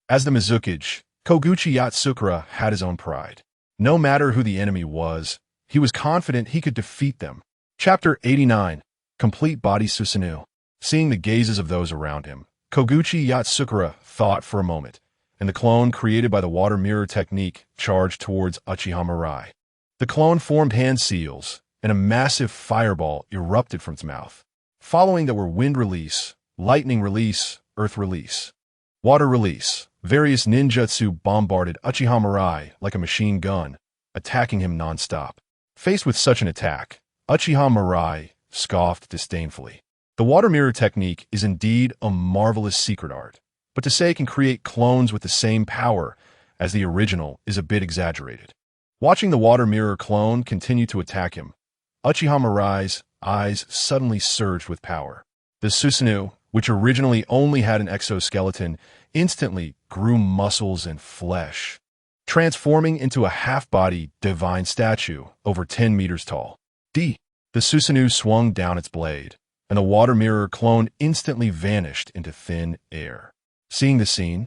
As the Mizuki, Koguchi Yatsukura had his own pride. No matter who the enemy was, he was confident he could defeat them. Chapter 89. Complete Body Susanoo. Seeing the gazes of those around him, Koguchi Yatsukura thought for a moment, and the clone created by the water mirror technique charged towards Uchiha Mirai. The clone formed hand seals, and a massive fireball erupted from its mouth. Following that were wind release, lightning release, earth release, water release. Various ninjutsu bombarded Uchiha Mirai like a machine gun, attacking him non-stop. Faced with such an attack, Uchiha Mirai scoffed disdainfully. The water mirror technique is indeed a marvelous secret art, but to say it can create clones with the same power as the original is a bit exaggerated. Watching the water mirror clone continue to attack him, Uchiha Mirai's eyes suddenly surged with power. The Susanoo, which originally only had an exoskeleton, instantly grew muscles and flesh, transforming into a half-body divine statue over 10 meters tall. The Susanoo swung down its blade, and the water mirror clone instantly vanished into thin air. Seeing the scene,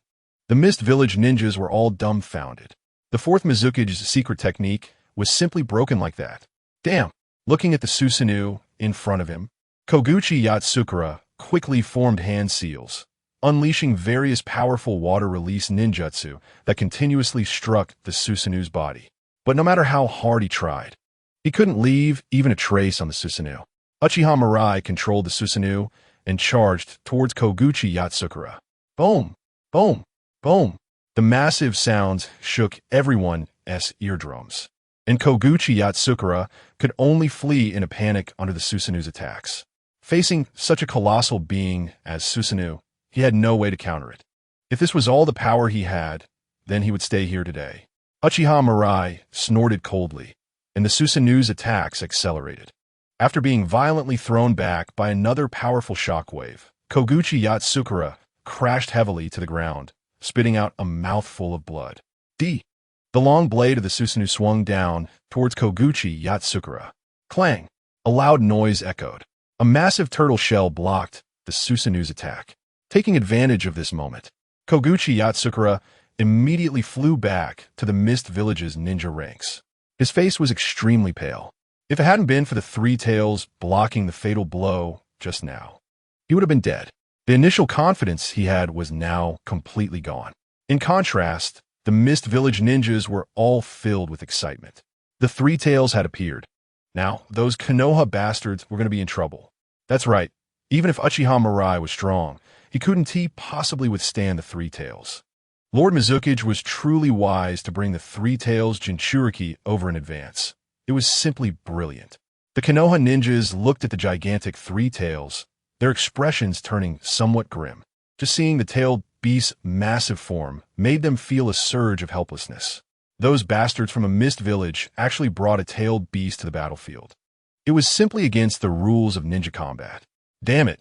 the Mist Village ninjas were all dumbfounded. The fourth Mizuki's secret technique was simply broken like that. Damn! Looking at the Susanoo in front of him, Koguchi Yatsukura quickly formed hand seals, unleashing various powerful water release ninjutsu that continuously struck the Susanoo's body. But no matter how hard he tried, he couldn't leave even a trace on the Susanoo. Uchiha Mirai controlled the Susanoo and charged towards Koguchi Yatsukura. Boom! Boom! Boom! The massive sounds shook everyone's eardrums, and Koguchi Yatsukura could only flee in a panic under the Susanoo's attacks. Facing such a colossal being as Susanoo, he had no way to counter it. If this was all the power he had, then he would stay here today. Uchiha Mirai snorted coldly, and the Susanoo's attacks accelerated. After being violently thrown back by another powerful shockwave, Koguchi Yatsukura crashed heavily to the ground, spitting out a mouthful of blood. The long blade of the Susanoo swung down towards Koguchi Yatsukura. Clang! A loud noise echoed. A massive turtle shell blocked the Susanoo's attack. Taking advantage of this moment, Koguchi Yatsukura immediately flew back to the Mist Village's ninja ranks. His face was extremely pale. If it hadn't been for the three tails blocking the fatal blow just now, he would have been dead. The initial confidence he had was now completely gone. In contrast, the Mist Village ninjas were all filled with excitement. The three tails had appeared. Now, those Konoha bastards were going to be in trouble. That's right, even if Uchiha Mirai was strong, he couldn't possibly withstand the three tails. Lord Mizuki was truly wise to bring the three tails Jinchuriki over in advance. It was simply brilliant. The Konoha ninjas looked at the gigantic three tails, their expressions turning somewhat grim. Just seeing the tailed beast's massive form made them feel a surge of helplessness. Those bastards from a mist village actually brought a tailed beast to the battlefield. It was simply against the rules of ninja combat. Damn it.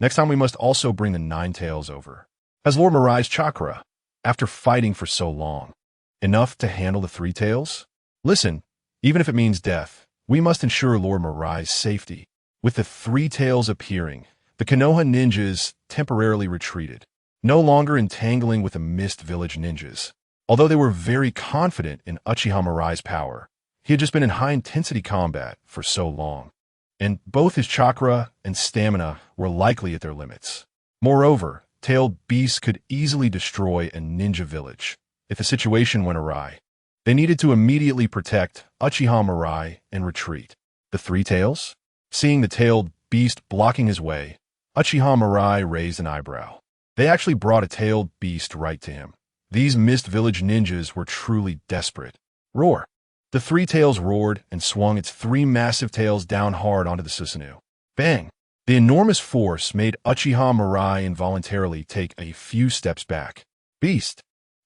Next time we must also bring the nine tails over. As Lord Mirai's Chakra, after fighting for so long, enough to handle the three tails? Listen, even if it means death, we must ensure Lord Mirai's safety. With the three tails appearing, the Konoha ninjas temporarily retreated, no longer entangling with the Mist Village ninjas. Although they were very confident in Uchiha Mirai's power, he had just been in high-intensity combat for so long, and both his chakra and stamina were likely at their limits. Moreover, tailed beasts could easily destroy a ninja village if the situation went awry. They needed to immediately protect Uchiha Mirai and retreat. The three tails? Seeing the tailed beast blocking his way, Uchiha Mirai raised an eyebrow. They actually brought a tailed beast right to him. These Mist Village ninjas were truly desperate. Roar! The three tails roared and swung its three massive tails down hard onto the Susanoo. Bang! The enormous force made Uchiha Mirai involuntarily take a few steps back. Beast!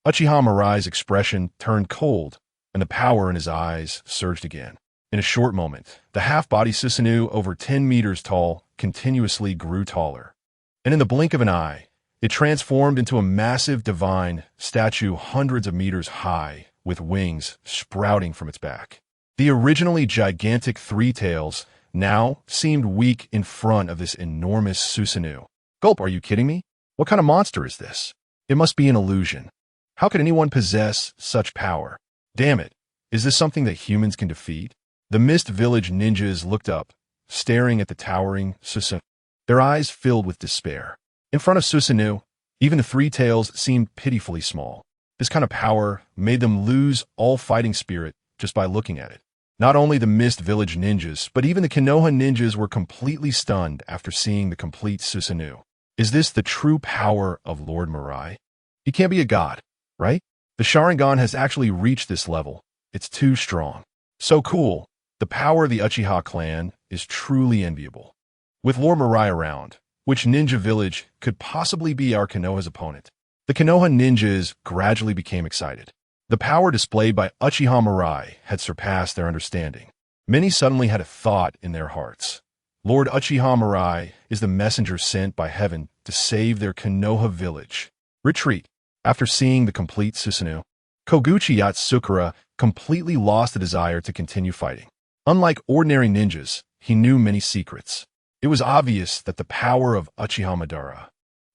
Uchiha Mirai's expression turned cold, and the power in his eyes surged again. In a short moment, the half-body Susanoo, over 10 meters tall, continuously grew taller. And in the blink of an eye, it transformed into a massive divine statue hundreds of meters high, with wings sprouting from its back. The originally gigantic three tails now seemed weak in front of this enormous Susanoo. Gulp, are you kidding me? What kind of monster is this? It must be an illusion. How could anyone possess such power? Damn it, is this something that humans can defeat? The Mist Village ninjas looked up, staring at the towering Susanoo. Their eyes filled with despair. In front of Susanoo, even the three tails seemed pitifully small. This kind of power made them lose all fighting spirit just by looking at it. Not only the Mist Village ninjas, but even the Konoha ninjas were completely stunned after seeing the complete Susanoo. Is this the true power of Lord Mirai? He can't be a god, right? The Sharingan has actually reached this level. It's too strong. So cool. The power of the Uchiha clan is truly enviable. With Lord Mirai around, which ninja village could possibly be our Konoha's opponent? The Konoha ninjas gradually became excited. The power displayed by Uchiha Mirai had surpassed their understanding. Many suddenly had a thought in their hearts. Lord Uchiha Mirai is the messenger sent by heaven to save their Konoha village. Retreat. After seeing the complete Susanoo, Koguchi Yatsukura completely lost the desire to continue fighting. Unlike ordinary ninjas, he knew many secrets. It was obvious that the power of Uchiha Madara,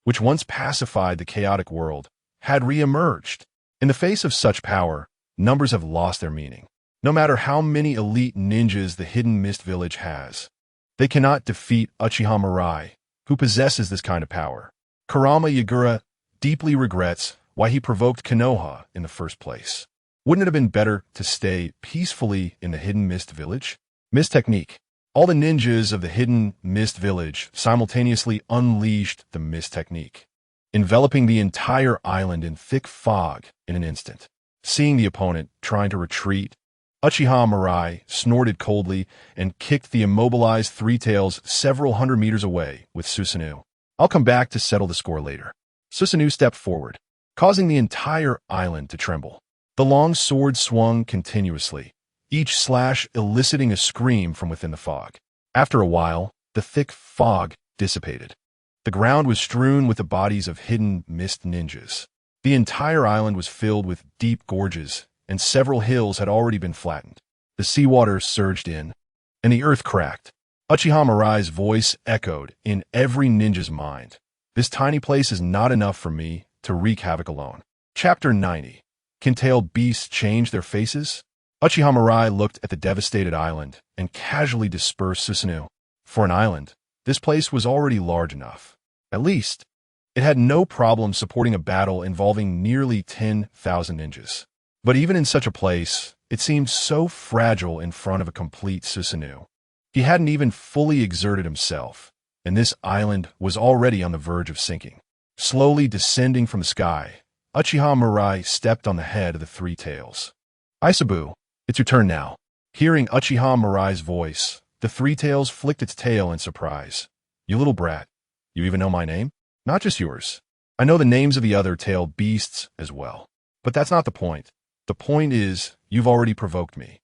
which once pacified the chaotic world, had re-emerged. In the face of such power, numbers have lost their meaning. No matter how many elite ninjas the hidden Mist Village has, they cannot defeat Uchiha Mirai, who possesses this kind of power. Kurama Yagura deeply regrets why he provoked Konoha in the first place. Wouldn't it have been better to stay peacefully in the hidden Mist Village? Mist Technique. All the ninjas of the hidden Mist Village simultaneously unleashed the Mist Technique, enveloping the entire island in thick fog in an instant. Seeing the opponent trying to retreat, Uchiha Mirai snorted coldly and kicked the immobilized three tails several hundred meters away with Susanoo. I'll come back to settle the score later. Susanoo stepped forward, causing the entire island to tremble. The long sword swung continuously, each slash eliciting a scream from within the fog. After a while, the thick fog dissipated. The ground was strewn with the bodies of hidden mist ninjas. The entire island was filled with deep gorges, and several hills had already been flattened. The seawater surged in, and the earth cracked. Uchiha Mirai's voice echoed in every ninja's mind. This tiny place is not enough for me to wreak havoc alone. Chapter 90. Can tailed beasts change their faces? Uchiha Mirai looked at the devastated island and casually dispersed Susanoo. For an island, this place was already large enough. At least, it had no problem supporting a battle involving nearly 10,000 ninjas. But even in such a place, it seemed so fragile in front of a complete Susanoo. He hadn't even fully exerted himself, and this island was already on the verge of sinking. Slowly descending from the sky, Uchiha Mirai stepped on the head of the three tails. Isabu, it's your turn now. Hearing Uchiha Mirai's voice, the three tails flicked its tail in surprise. You little brat, You even know my name? Not just yours. I know the names of the other tailed beasts as well. But that's not the point. The point is, you've already provoked me.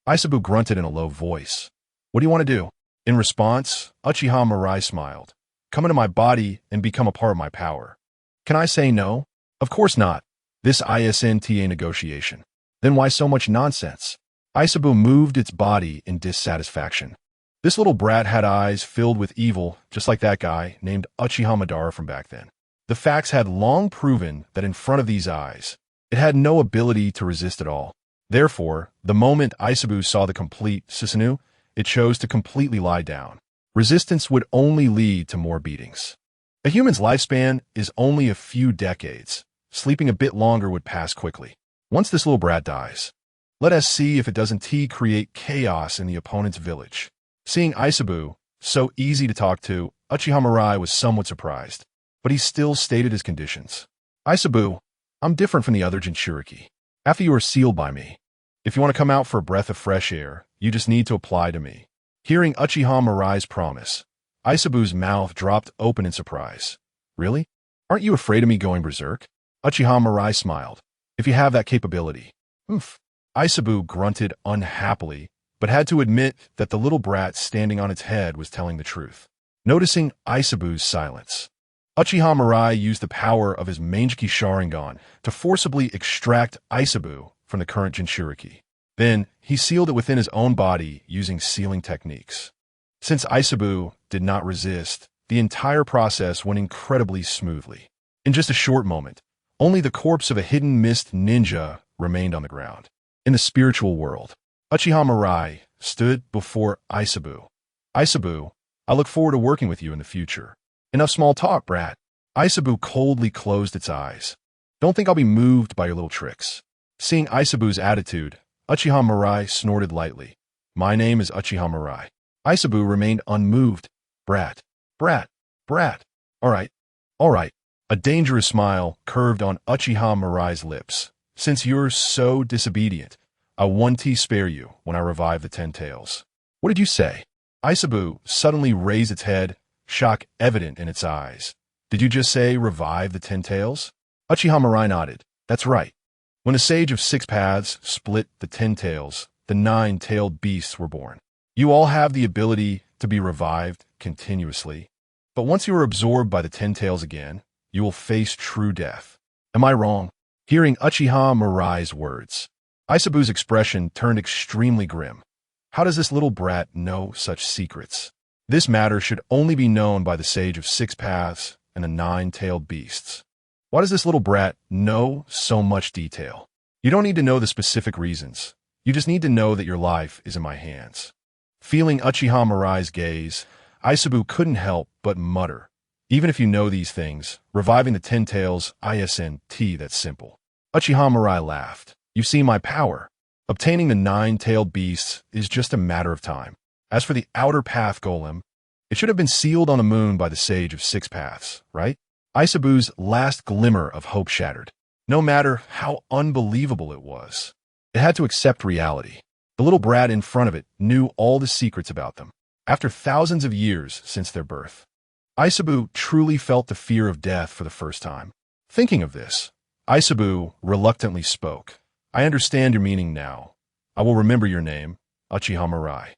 Aisabu grunted in a low voice. What do you want to do? In response, Uchiha Mirai smiled. Come into my body and become a part of my power. Can I say no? Of course not. This isn't a negotiation. Then why so much nonsense? Aisabu moved its body in dissatisfaction. This little brat had eyes filled with evil, just like that guy named Uchiha Madara from back then. The facts had long proven that in front of these eyes, it had no ability to resist at all. Therefore, the moment Aisabu saw the complete Susanoo, it chose to completely lie down. Resistance would only lead to more beatings. A human's lifespan is only a few decades. Sleeping a bit longer would pass quickly. Once this little brat dies, let us see if it doesn't create chaos in the opponent's village. Seeing Aisabu, so easy to talk to, Uchiha Mirai was somewhat surprised, but he still stated his conditions. Aisabu, I'm different from the other Jinchuriki. After you are sealed by me, if you want to come out for a breath of fresh air, you just need to apply to me. Hearing Uchiha Mirai's promise, Aisabu's mouth dropped open in surprise. Really? Aren't you afraid of me going berserk? Uchiha Mirai smiled. If you have that capability. Oof. Aisabu grunted unhappily, but had to admit that the little brat standing on its head was telling the truth. Noticing Aisabu's silence, Uchiha Mirai used the power of his Mangekyō Sharingan to forcibly extract Aisabu from the current Jinchuriki. Then, he sealed it within his own body using sealing techniques. Since Aisabu did not resist, the entire process went incredibly smoothly. In just a short moment, only the corpse of a hidden mist ninja remained on the ground. In the spiritual world, Uchiha Mirai stood before Aisabu. Aisabu, I look forward to working with you in the future. Enough small talk, brat. Aisabu coldly closed its eyes. Don't think I'll be moved by your little tricks. Seeing Aisabu's attitude, Uchiha Mirai snorted lightly. My name is Uchiha Mirai. Aisabu remained unmoved. Brat. Brat. Brat. All right. A dangerous smile curved on Uchiha Mirai's lips. Since you're so disobedient, I won't spare you when I revive the 10 tails. What did you say? Aisabu suddenly raised its head, shock evident in its eyes. Did you just say revive the 10 tails? Uchiha Mirai nodded. That's right. When a sage of 6 paths split the 10 tails, the 9-tailed beasts were born. You all have the ability to be revived continuously. But once you are absorbed by the 10 tails again, you will face true death. Am I wrong? Hearing Uchiha Mirai's words, Aisabu's expression turned extremely grim. How does this little brat know such secrets? This matter should only be known by the sage of 6 paths and the 9-tailed beasts. Why does this little brat know so much detail? You don't need to know the specific reasons. You just need to know that your life is in my hands. Feeling Uchiha Mirai's gaze, Aisabu couldn't help but mutter. Even if you know these things, reviving the 10 tails isn't that simple. Uchiha Mirai laughed. You see my power. Obtaining the 9-tailed beasts is just a matter of time. As for the outer path golem, it should have been sealed on the moon by the sage of 6 paths, right? Aisabu's last glimmer of hope shattered. No matter how unbelievable it was, it had to accept reality. The little brat in front of it knew all the secrets about them. After thousands of years since their birth, Aisabu truly felt the fear of death for the first time. Thinking of this, Aisabu reluctantly spoke. I understand your meaning now. I will remember your name, Uchiha Mirai.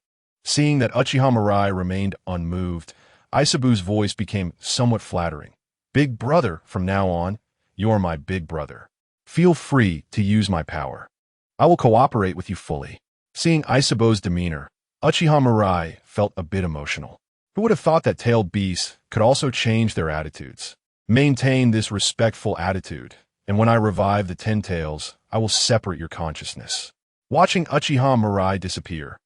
Seeing that Uchiha Mirai remained unmoved, Aisabu's voice became somewhat flattering. Big brother, from now on, you're my big brother. Feel free to use my power. I will cooperate with you fully. Seeing Aisabu's demeanor, Uchiha Mirai felt a bit emotional. Who would have thought that tailed beasts could also change their attitudes? Maintain this respectful attitude, and when I revive the 10 tails, I will separate your consciousness. Watching Uchiha Mirai disappear,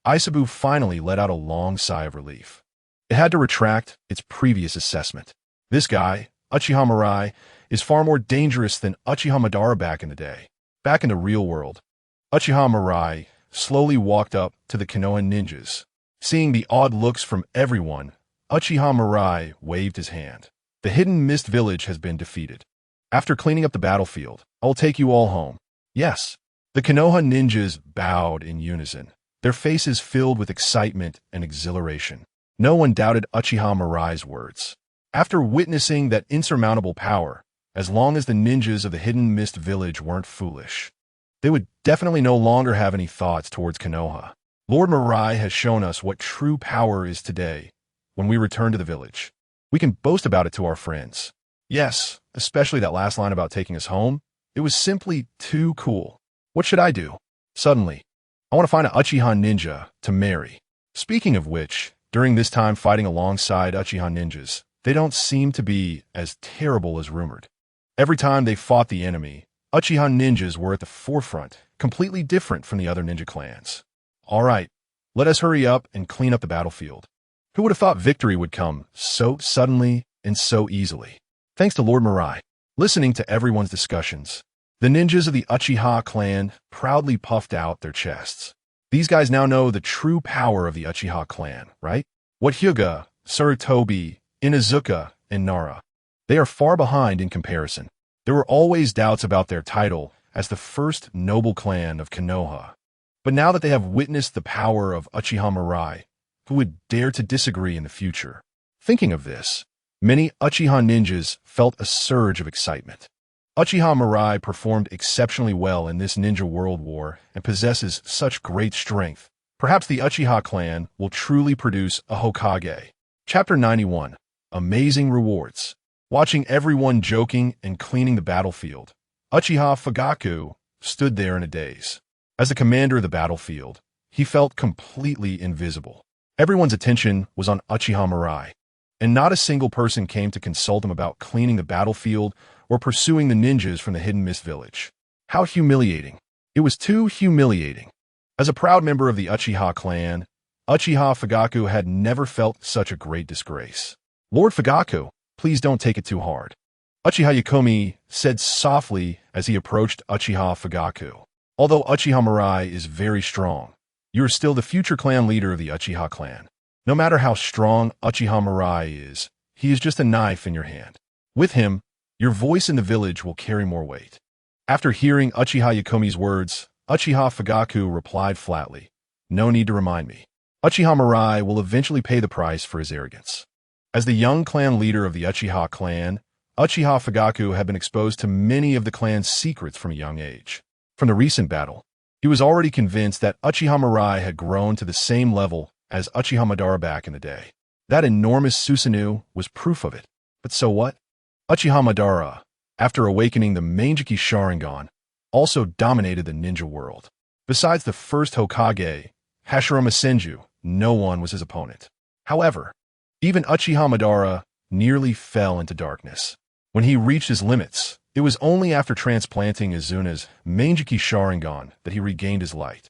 Aisabu finally let out a long sigh of relief. It had to retract its previous assessment. This guy, Uchiha Mirai, is far more dangerous than Uchiha Madara back in the day. Back in the real world, Uchiha Mirai slowly walked up to the Konoha ninjas. Seeing the odd looks from everyone, Uchiha Mirai waved his hand. The hidden mist village has been defeated. After cleaning up the battlefield, I will take you all home. Yes. The Konoha ninjas bowed in unison, their faces filled with excitement and exhilaration. No one doubted Uchiha Mirai's words. After witnessing that insurmountable power, as long as the ninjas of the Hidden Mist Village weren't foolish, they would definitely no longer have any thoughts towards Konoha. Lord Mirai has shown us what true power is today. When we return to the village, we can boast about it to our friends. Yes, especially that last line about taking us home. It was simply too cool. What should I do? Suddenly, I want to find an Uchiha ninja to marry. Speaking of which, during this time fighting alongside Uchiha ninjas, they don't seem to be as terrible as rumored. Every time they fought the enemy, Uchiha ninjas were at the forefront, completely different from the other ninja clans. All right, let us hurry up and clean up the battlefield. Who would have thought victory would come so suddenly and so easily? Thanks to Lord Mirai. Listening to everyone's discussions, the ninjas of the Uchiha clan proudly puffed out their chests. These guys now know the true power of the Uchiha clan, right? What Hyuga, Sarutobi, Inuzuka, and Nara. They are far behind in comparison. There were always doubts about their title as the first noble clan of Konoha. But now that they have witnessed the power of Uchiha Mirai, who would dare to disagree in the future? Thinking of this, many Uchiha ninjas felt a surge of excitement. Uchiha Mirai performed exceptionally well in this ninja world war and possesses such great strength. Perhaps the Uchiha clan will truly produce a Hokage. Chapter 91. Amazing Rewards. Watching everyone joking and cleaning the battlefield, Uchiha Fugaku stood there in a daze. As the commander of the battlefield, he felt completely invisible. Everyone's attention was on Uchiha Mirai, and not a single person came to consult him about cleaning the battlefield or pursuing the ninjas from the Hidden Mist Village. How humiliating. It was too humiliating. As a proud member of the Uchiha clan, Uchiha Fugaku had never felt such a great disgrace. Lord Fugaku, please don't take it too hard, Uchiha Yakomi said softly as he approached Uchiha Fugaku. Although Uchiha Mirai is very strong, you are still the future clan leader of the Uchiha clan. No matter how strong Uchiha Mirai is, he is just a knife in your hand. With him, your voice in the village will carry more weight. After hearing Uchiha Yakomi's words, Uchiha Fugaku replied flatly, "No need to remind me. Uchiha Mirai will eventually pay the price for his arrogance." As the young clan leader of the Uchiha clan, Uchiha Fugaku had been exposed to many of the clan's secrets from a young age. From the recent battle, he was already convinced that Uchiha Mirai had grown to the same level as Uchiha Madara back in the day. That enormous Susanoo was proof of it. But so what? Uchiha Madara, after awakening the Mangekyō Sharingan, also dominated the ninja world. Besides the first Hokage, Hashirama Senju, no one was his opponent. However, even Uchiha Madara nearly fell into darkness. When he reached his limits, it was only after transplanting Izuna's Mangekyō Sharingan that he regained his light.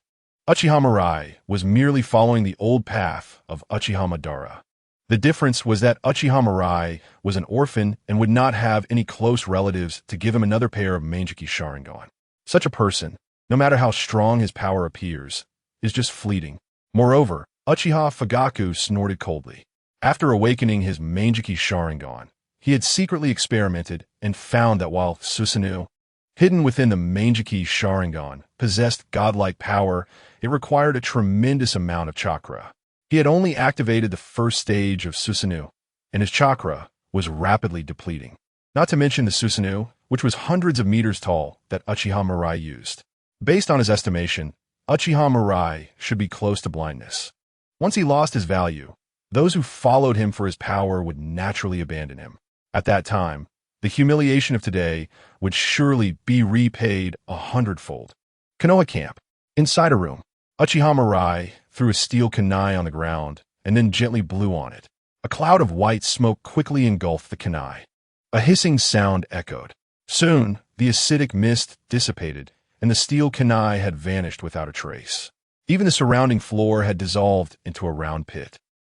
Uchiha Mirai was merely following the old path of Uchiha Madara. The difference was that Uchiha Mirai was an orphan and would not have any close relatives to give him another pair of Mangekyō Sharingan. Such a person, no matter how strong his power appears, is just fleeting. Moreover, Uchiha Fugaku snorted coldly. After awakening his Mangekyō Sharingan, he had secretly experimented and found that while Susanoo, hidden within the Mangekyō Sharingan, possessed godlike power, it required a tremendous amount of chakra. He had only activated the first stage of Susanoo, and his chakra was rapidly depleting. Not to mention the Susanoo, which was hundreds of meters tall, that Uchiha Mirai used. Based on his estimation, Uchiha Mirai should be close to blindness. Once he lost his value, those who followed him for his power would naturally abandon him. At that time, the humiliation of today would surely be repaid 100-fold. Konoha Camp. Inside a room, Uchiha Mirai threw a steel kunai on the ground and then gently blew on it. A cloud of white smoke quickly engulfed the kunai. A hissing sound echoed. Soon, the acidic mist dissipated, and the steel kunai had vanished without a trace. Even the surrounding floor had dissolved into a round pit.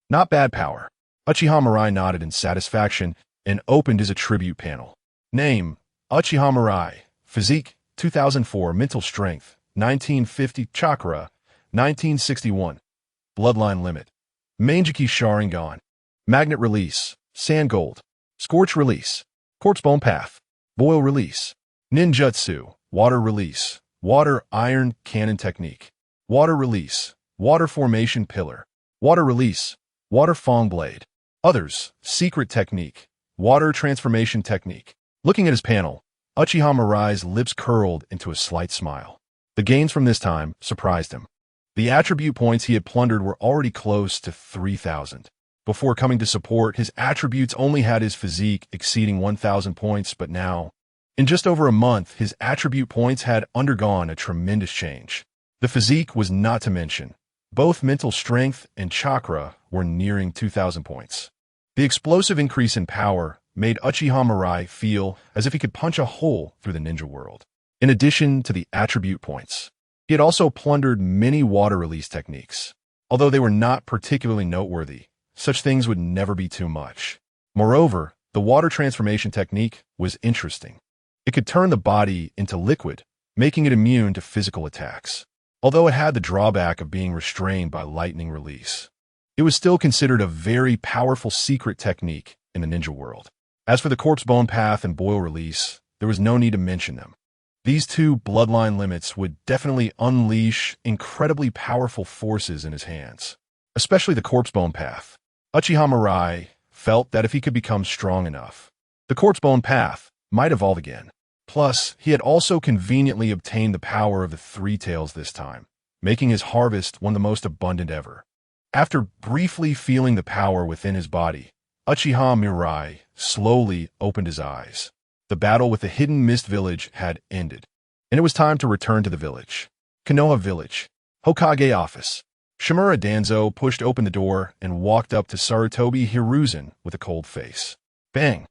Not bad power. Uchiha Mirai nodded in satisfaction and opened his attribute panel. Name, Uchiha Mirai. Physique, 2004. Mental strength, 1950. Chakra, 1961. Bloodline limit. Mangekyō Sharingan. Magnet release. Sand gold. Scorch release. Corpse bone path. Boil release. Ninjutsu. Water release. Water iron cannon technique. Water release. Water formation pillar. Water release. Water fong blade. Others. Secret technique. Water Transformation Technique. Looking at his panel, Uchiha Mirai's lips curled into a slight smile. The gains from this time surprised him. The attribute points he had plundered were already close to 3,000. Before coming to support, his attributes only had his physique exceeding 1,000 points, but now, in just over a month, his attribute points had undergone a tremendous change. The physique was not to mention. Both mental strength and chakra were nearing 2,000 points. The explosive increase in power made Uchiha Mirai feel as if he could punch a hole through the ninja world. In addition to the attribute points, he had also plundered many water release techniques. Although they were not particularly noteworthy, such things would never be too much. Moreover, the water transformation technique was interesting. It could turn the body into liquid, making it immune to physical attacks. Although it had the drawback of being restrained by lightning release, it was still considered a very powerful secret technique in the ninja world. As for the corpse bone path and boil release, there was no need to mention them. These two bloodline limits would definitely unleash incredibly powerful forces in his hands, especially the corpse bone path. Uchiha Mirai felt that if he could become strong enough, the corpse bone path might evolve again. Plus, he had also conveniently obtained the power of the three tails this time, making his harvest one of the most abundant ever. After briefly feeling the power within his body, Uchiha Mirai slowly opened his eyes. The battle with the hidden mist village had ended, and it was time to return to the village. Konoha Village. Hokage Office. Shimura Danzo pushed open the door and walked up to Sarutobi Hiruzen with a cold face. Bang!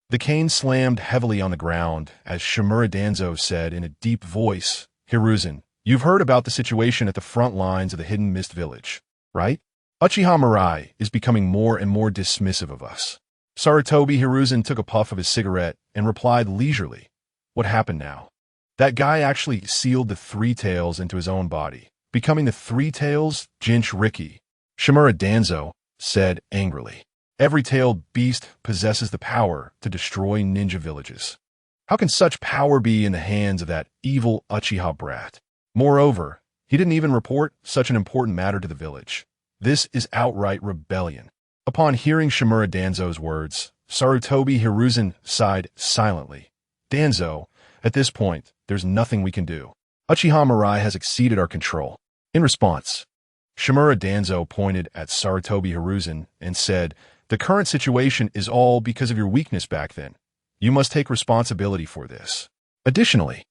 The cane slammed heavily on the ground as Shimura Danzo said in a deep voice, "Hiruzen, you've heard about the situation at the front lines of the hidden mist village, right? Uchiha Mirai is becoming more and more dismissive of us." Sarutobi Hiruzen took a puff of his cigarette and replied leisurely, "What happened now? That guy actually sealed the three tails into his own body, becoming the three tails Jinchuriki." Shimura Danzo said angrily, "Every tailed beast possesses the power to destroy ninja villages. How can such power be in the hands of that evil Uchiha brat? Moreover, he didn't even report such an important matter to the village. This is outright rebellion." Upon hearing Shimura Danzo's words, Sarutobi Hiruzen sighed silently. "Danzo, at this point, there's nothing we can do. Uchiha Mirai has exceeded our control." In response, Shimura Danzo pointed at Sarutobi Hiruzen and said, "The current situation is all because of your weakness back then. You must take responsibility for this. Additionally,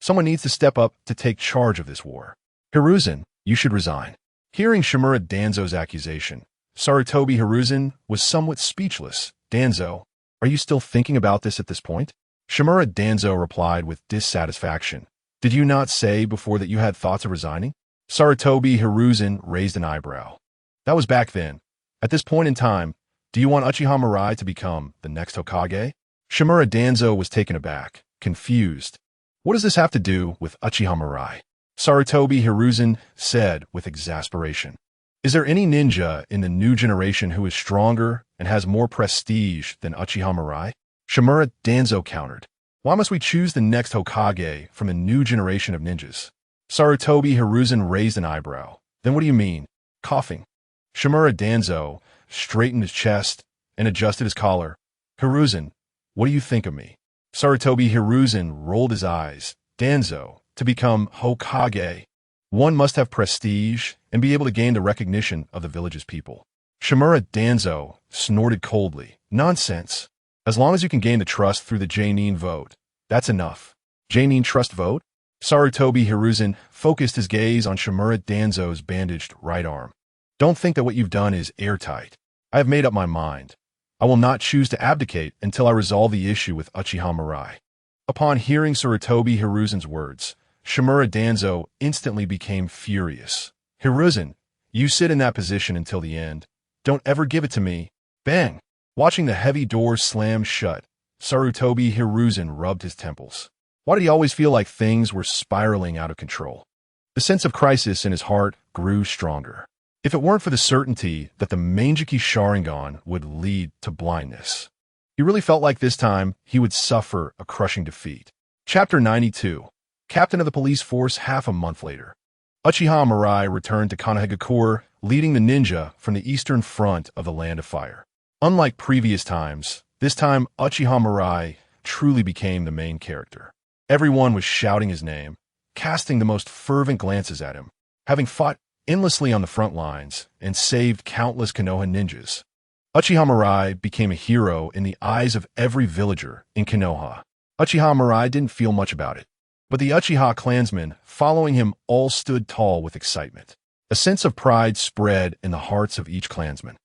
someone needs to step up to take charge of this war. Hiruzen, you should resign." Hearing Shimura Danzo's accusation, Sarutobi Hiruzen was somewhat speechless. "Danzo, are you still thinking about this at this point?" Shimura Danzo replied with dissatisfaction. "Did you not say before that you had thoughts of resigning?" Sarutobi Hiruzen raised an eyebrow. "That was back then. At this point in time, do you want Uchiha Mirai to become the next Hokage?" Shimura Danzo was taken aback, confused. "What does this have to do with Uchiha Mirai?" Sarutobi Hiruzen said with exasperation. "Is there any ninja in the new generation who is stronger and has more prestige than Uchiha Mirai?" Shimura Danzo countered. "Why must we choose the next Hokage from a new generation of ninjas?" Sarutobi Hiruzen raised an eyebrow. "Then what do you mean?" Coughing, Shimura Danzo straightened his chest and adjusted his collar. "Hiruzen, what do you think of me?" Sarutobi Hiruzen rolled his eyes. "Danzo, to become Hokage, one must have prestige and be able to gain the recognition of the village's people." Shimura Danzo snorted coldly. "Nonsense. As long as you can gain the trust through the Jonin vote, that's enough." Jonin trust vote? Sarutobi Hiruzen focused his gaze on Shimura Danzo's bandaged right arm. "Don't think that what you've done is airtight. I have made up my mind. I will not choose to abdicate until I resolve the issue with Uchiha Mirai." Upon hearing Sarutobi Hiruzen's words, Shimura Danzo instantly became furious. "Hiruzen, you sit in that position until the end. Don't ever give it to me." Bang! Watching the heavy door slam shut, Sarutobi Hiruzen rubbed his temples. Why did he always feel like things were spiraling out of control? The sense of crisis in his heart grew stronger. If it weren't for the certainty that the Mangekyō Sharingan would lead to blindness, he really felt like this time he would suffer a crushing defeat. Chapter 92. Captain of the police force half a month later. Uchiha Mirai returned to Konohagakure, leading the ninja from the eastern front of the Land of Fire. Unlike previous times, This time, Uchiha Mirai truly became the main character. Everyone was shouting his name, casting the most fervent glances at him, having fought endlessly on the front lines and saved countless Konoha ninjas. Uchiha Mirai became a hero in the eyes of every villager in Konoha. Uchiha Mirai didn't feel much about it, but the Uchiha clansmen following him all stood tall with excitement. A sense of pride spread in the hearts of each clansman.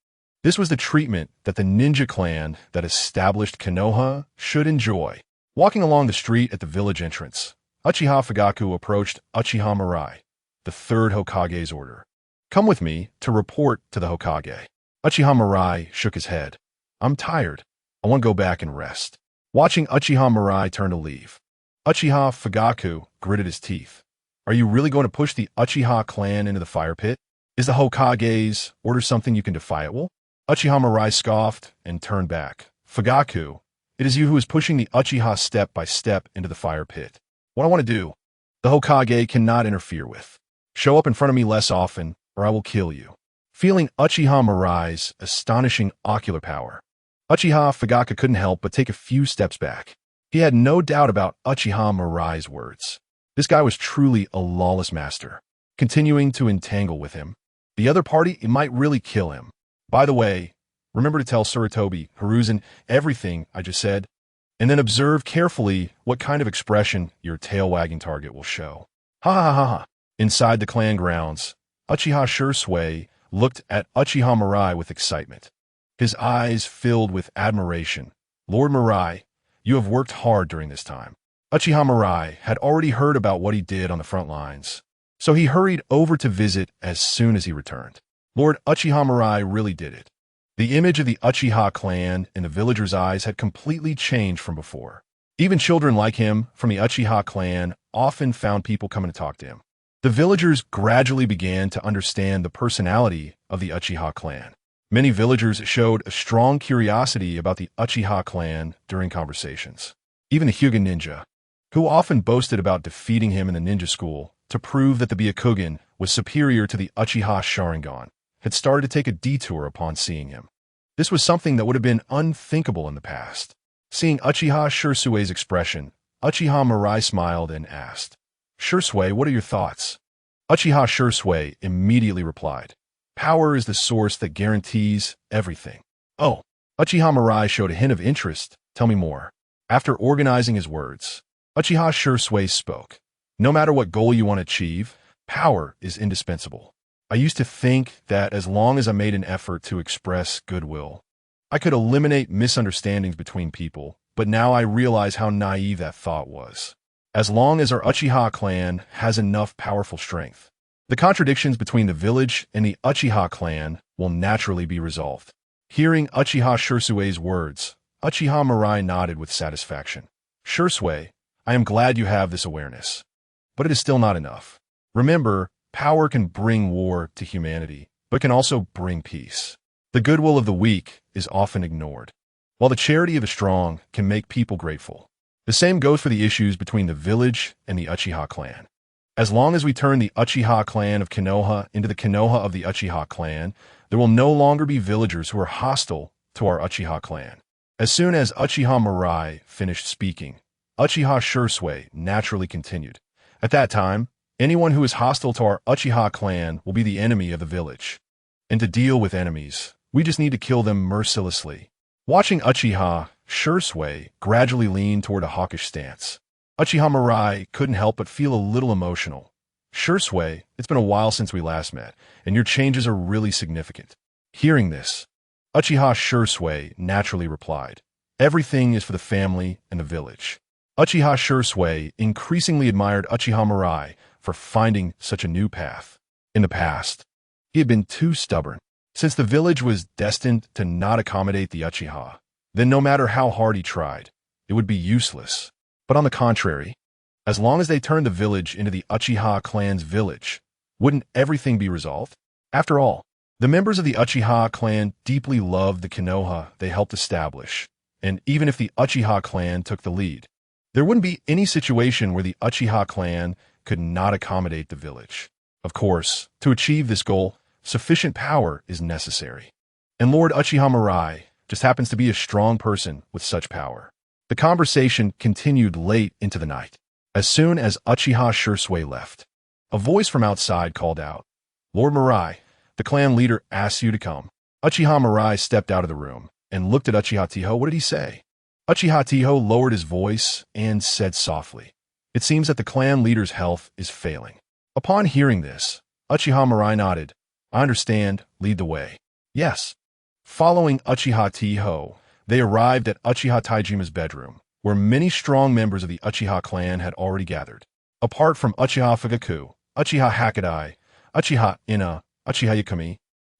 This was the treatment that the ninja clan that established Konoha should enjoy. Walking along the street at the village entrance, Uchiha Fugaku approached Uchiha Mirai, the third Hokage's order. "Come with me to report to the Hokage." Uchiha Mirai shook his head. "I'm tired. I want to go back and rest." Watching Uchiha Mirai turn to leave, Uchiha Fugaku gritted his teeth. "Are you really going to push the Uchiha clan into the fire pit? Is the Hokage's order something you can defy it will?" Uchiha Mirai scoffed and turned back. "Fugaku, it is you who is pushing the Uchiha step by step into the fire pit. What I want to do, the Hokage cannot interfere with. Show up in front of me less often, or I will kill you." Feeling Uchiha Mirai's astonishing ocular power, Uchiha Fugaku couldn't help but take a few steps back. He had no doubt about Uchiha Mirai's words. This guy was truly a lawless master. Continuing to entangle with him, the other party, it might really kill him. "By the way, remember to tell Tsurutobi, Hiruzen, everything I just said, and then observe carefully what kind of expression your tail-wagging target will show." Ha ha ha ha. Inside the clan grounds, Uchiha Shursui looked at Uchiha Mirai with excitement. His eyes filled with admiration. "Lord Mirai, you have worked hard during this time." Uchiha Mirai had already heard about what he did on the front lines, so he hurried over to visit as soon as he returned. Lord Uchiha Mirai really did it. The image of the Uchiha clan in the villagers' eyes had completely changed from before. Even children like him from the Uchiha clan often found people coming to talk to him. The villagers gradually began to understand the personality of the Uchiha clan. Many villagers showed a strong curiosity about the Uchiha clan during conversations. Even the Hyuga ninja, who often boasted about defeating him in the ninja school to prove that the Byakugan was superior to the Uchiha Sharingan, had started to take a detour upon seeing him. This was something that would have been unthinkable in the past. Seeing Uchiha Shursui's expression, Uchiha Mirai smiled and asked, "Shursui, what are your thoughts?" Uchiha Shursui immediately replied, "Power is the source that guarantees everything." "Oh." Uchiha Mirai showed a hint of interest. "Tell me more." After organizing his words, Uchiha Shursui spoke. "No matter what goal you want to achieve, power is indispensable. I used to think that as long as I made an effort to express goodwill, I could eliminate misunderstandings between people, but now I realize how naive that thought was. As long as our Uchiha clan has enough powerful strength, the contradictions between the village and the Uchiha clan will naturally be resolved." Hearing Uchiha Shursui's words, Uchiha Mirai nodded with satisfaction. "Shursui, I am glad you have this awareness, but it is still not enough. Remember, power can bring war to humanity, but can also bring peace. The goodwill of the weak is often ignored, while the charity of the strong can make people grateful. The same goes for the issues between the village and the Uchiha clan. As long as we turn the Uchiha clan of Konoha into the Konoha of the Uchiha clan, there will no longer be villagers who are hostile to our Uchiha clan." As soon as Uchiha Mirai finished speaking, Uchiha Shursui naturally continued. "At that time, anyone who is hostile to our Uchiha clan will be the enemy of the village. And to deal with enemies, we just need to kill them mercilessly." Watching Uchiha Shursui gradually lean toward a hawkish stance, Uchiha Mirai couldn't help but feel a little emotional. "Shursui, it's been a while since we last met, and your changes are really significant." Hearing this, Uchiha Shursui naturally replied, "Everything is for the family and the village." Uchiha Shursui increasingly admired Uchiha Mirai for finding such a new path. In the past, he had been too stubborn. Since the village was destined to not accommodate the Uchiha, then no matter how hard he tried, it would be useless. But on the contrary, as long as they turned the village into the Uchiha clan's village, wouldn't everything be resolved? After all, the members of the Uchiha clan deeply loved the Konoha they helped establish, and even if the Uchiha clan took the lead, there wouldn't be any situation where the Uchiha clan could not accommodate the village. Of course, to achieve this goal, sufficient power is necessary. And Lord Uchiha Mirai, just happens to be a strong person with such power. The conversation continued late into the night. As soon as Uchiha Shursui left, a voice from outside called out, "Lord Mirai, the clan leader asks you to come." Uchiha Mirai stepped out of the room and looked at Uchiha Tiho. What did he say? Uchiha Tiho lowered his voice and said softly, "It seems that the clan leader's health is failing." Upon hearing this, Uchiha Mirai nodded. "I understand. Lead the way." Yes. Following Uchiha Tiho, they arrived at Uchiha Taijima's bedroom, where many strong members of the Uchiha clan had already gathered. Apart from Uchiha Fugaku, Uchiha Hakadai, Uchiha Ina, Uchiha Yakumi,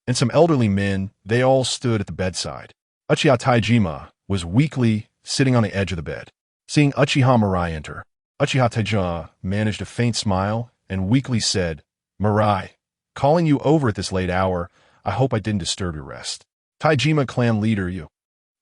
and some elderly men, they all stood at the bedside. Uchiha Taijima was weakly sitting on the edge of the bed. Seeing Uchiha Mirai enter, Uchiha Taijima managed a faint smile and weakly said, "Mirai, calling you over at this late hour, I hope I didn't disturb your rest." "Taijima clan leader, you."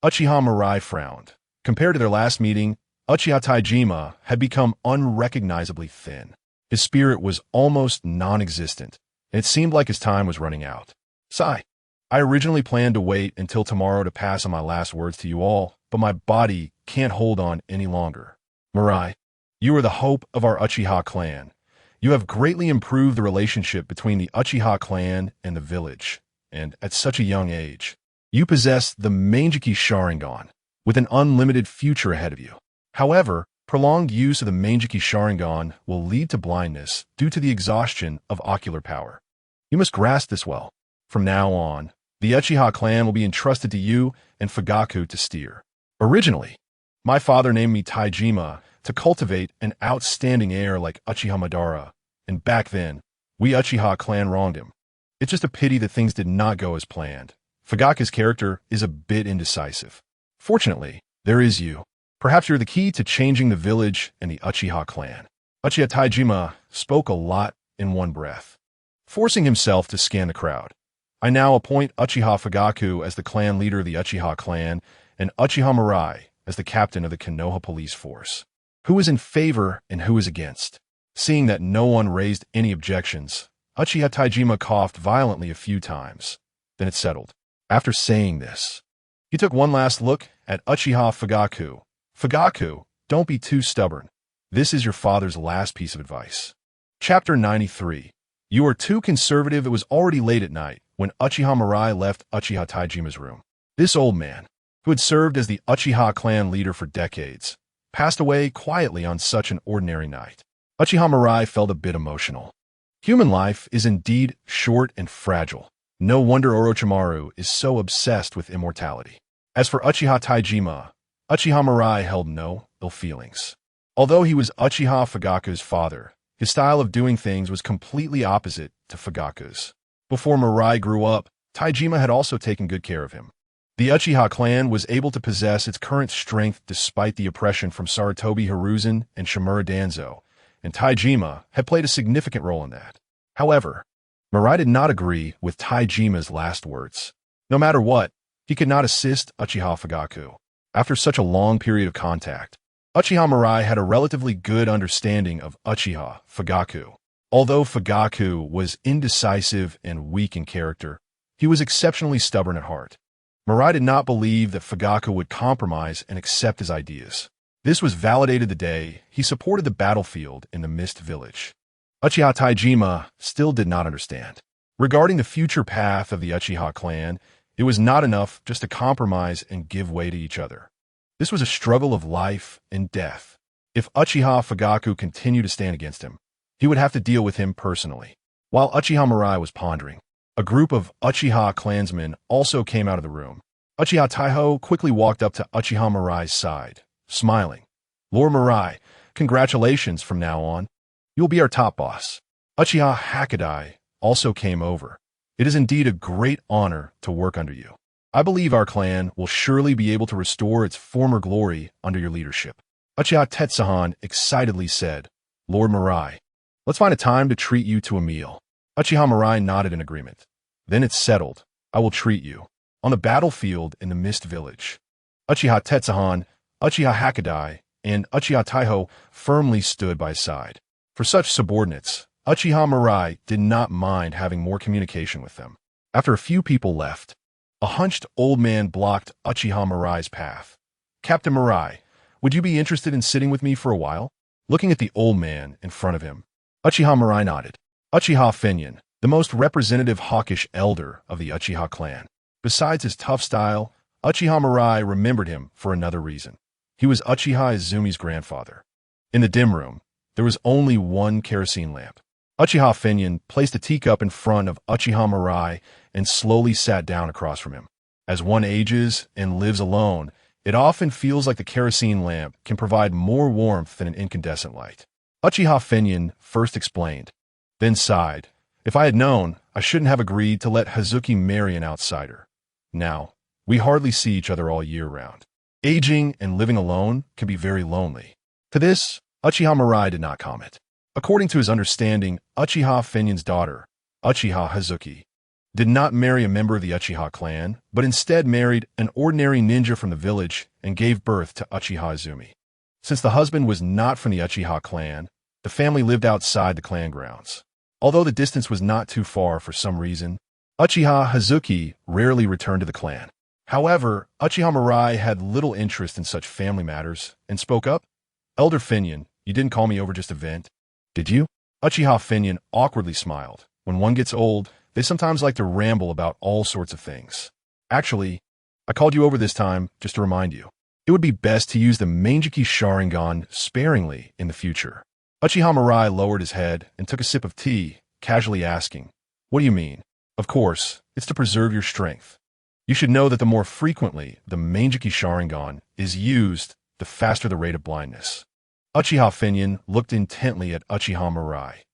Uchiha Mirai frowned. Compared to their last meeting, Uchiha Taijima had become unrecognizably thin. His spirit was almost non-existent, and it seemed like his time was running out. "Sigh. I originally planned to wait until tomorrow to pass on my last words to you all, but my body can't hold on any longer. Mirai, you are the hope of our Uchiha clan. You have greatly improved the relationship between the Uchiha clan and the village, and at such a young age. You possess the Mangekyō Sharingan, with an unlimited future ahead of you. However, prolonged use of the Mangekyō Sharingan will lead to blindness due to the exhaustion of ocular power. You must grasp this well. From now on, the Uchiha clan will be entrusted to you and Fugaku to steer. Originally, my father named me Taijima to cultivate an outstanding heir like Uchiha Madara, and back then, we Uchiha clan wronged him. It's just a pity that things did not go as planned. Fugaku's character is a bit indecisive. Fortunately, there is you. Perhaps you're the key to changing the village and the Uchiha clan." Uchiha Taijima spoke a lot in one breath, forcing himself to scan the crowd. "I now appoint Uchiha Fugaku as the clan leader of the Uchiha clan and Uchiha Mirai as the captain of the Konoha police force. Who is in favor and who is against?" Seeing that no one raised any objections, Uchiha Taijima coughed violently a few times. Then it settled. After saying this, he took one last look at Uchiha Fugaku. "Fugaku, don't be too stubborn. This is your father's last piece of advice." Chapter 93. You are too conservative. It was already late at night when Uchiha Mirai left Uchiha Taijima's room. This old man, who had served as the Uchiha clan leader for decades, passed away quietly on such an ordinary night. Uchiha Mirai felt a bit emotional. Human life is indeed short and fragile. No wonder Orochimaru is so obsessed with immortality. As for Uchiha Taijima, Uchiha Mirai held no ill feelings. Although he was Uchiha Fugaku's father, his style of doing things was completely opposite to Fugaku's. Before Mirai grew up, Taijima had also taken good care of him. The Uchiha clan was able to possess its current strength despite the oppression from Sarutobi Hiruzen and Shimura Danzo, and Taijima had played a significant role in that. However, Mirai did not agree with Taijima's last words. No matter what, he could not assist Uchiha Fugaku. After such a long period of contact, Uchiha Mirai had a relatively good understanding of Uchiha Fugaku. Although Fugaku was indecisive and weak in character, he was exceptionally stubborn at heart. Mirai did not believe that Fugaku would compromise and accept his ideas. This was validated the day he supported the battlefield in the Mist Village. Uchiha Taijima still did not understand. Regarding the future path of the Uchiha clan, it was not enough just to compromise and give way to each other. This was a struggle of life and death. If Uchiha Fugaku continued to stand against him, he would have to deal with him personally. While Uchiha Mirai was pondering, a group of Uchiha clansmen also came out of the room. Uchiha Taiho quickly walked up to Uchiha Mirai's side, smiling. "Lord Mirai, congratulations from now on. You'll be our top boss." Uchiha Hakadai also came over. "It is indeed a great honor to work under you. I believe our clan will surely be able to restore its former glory under your leadership." Uchiha Tetsuhan excitedly said, "Lord Mirai, let's find a time to treat you to a meal." Uchiha Mirai nodded in agreement. "Then it's settled. I will treat you. On the battlefield in the Mist Village." Uchiha Tetsuhan, Uchiha Hakadai, and Uchiha Taiho firmly stood by his side. For such subordinates, Uchiha Mirai did not mind having more communication with them. After a few people left, A hunched old man blocked Uchiha Mirai's path. "Captain Mirai, would you be interested in sitting with me for a while?" Looking at the old man in front of him, Uchiha Mirai nodded. Uchiha Finyan, the most representative hawkish elder of the Uchiha clan. Besides his tough style, Uchiha Mirai remembered him for another reason. He was Uchiha Izumi's grandfather. In the dim room, there was only one kerosene lamp. Uchiha Finyan placed a teacup in front of Uchiha Mirai and slowly sat down across from him. As one ages and lives alone, it often feels like the kerosene lamp can provide more warmth than an incandescent light. Uchiha Finyan first explained, then sighed. "If I had known, I shouldn't have agreed to let Hazuki marry an outsider. Now, we hardly see each other all year round. Aging and living alone can be very lonely." To this, Uchiha Mirai did not comment. According to his understanding, Uchiha Finyan's daughter, Uchiha Hazuki, did not marry a member of the Uchiha clan, but instead married an ordinary ninja from the village and gave birth to Uchiha Izumi. Since the husband was not from the Uchiha clan, the family lived outside the clan grounds. Although the distance was not too far for some reason, Uchiha Hazuki rarely returned to the clan. However, Uchiha Mirai had little interest in such family matters and spoke up. "Elder Finyan, you didn't call me over just to vent, did you?" Uchiha Finyan awkwardly smiled. When one gets old, they sometimes like to ramble about all sorts of things. "Actually, I called you over this time just to remind you. It would be best to use the Mangekyō Sharingan sparingly in the future." Uchiha Mirai lowered his head and took a sip of tea, casually asking, "What do you mean?" "Of course, it's to preserve your strength. You should know that the more frequently the Mangekyō Sharingan is used, the faster the rate of blindness." Uchiha Finyan looked intently at Uchiha Mirai.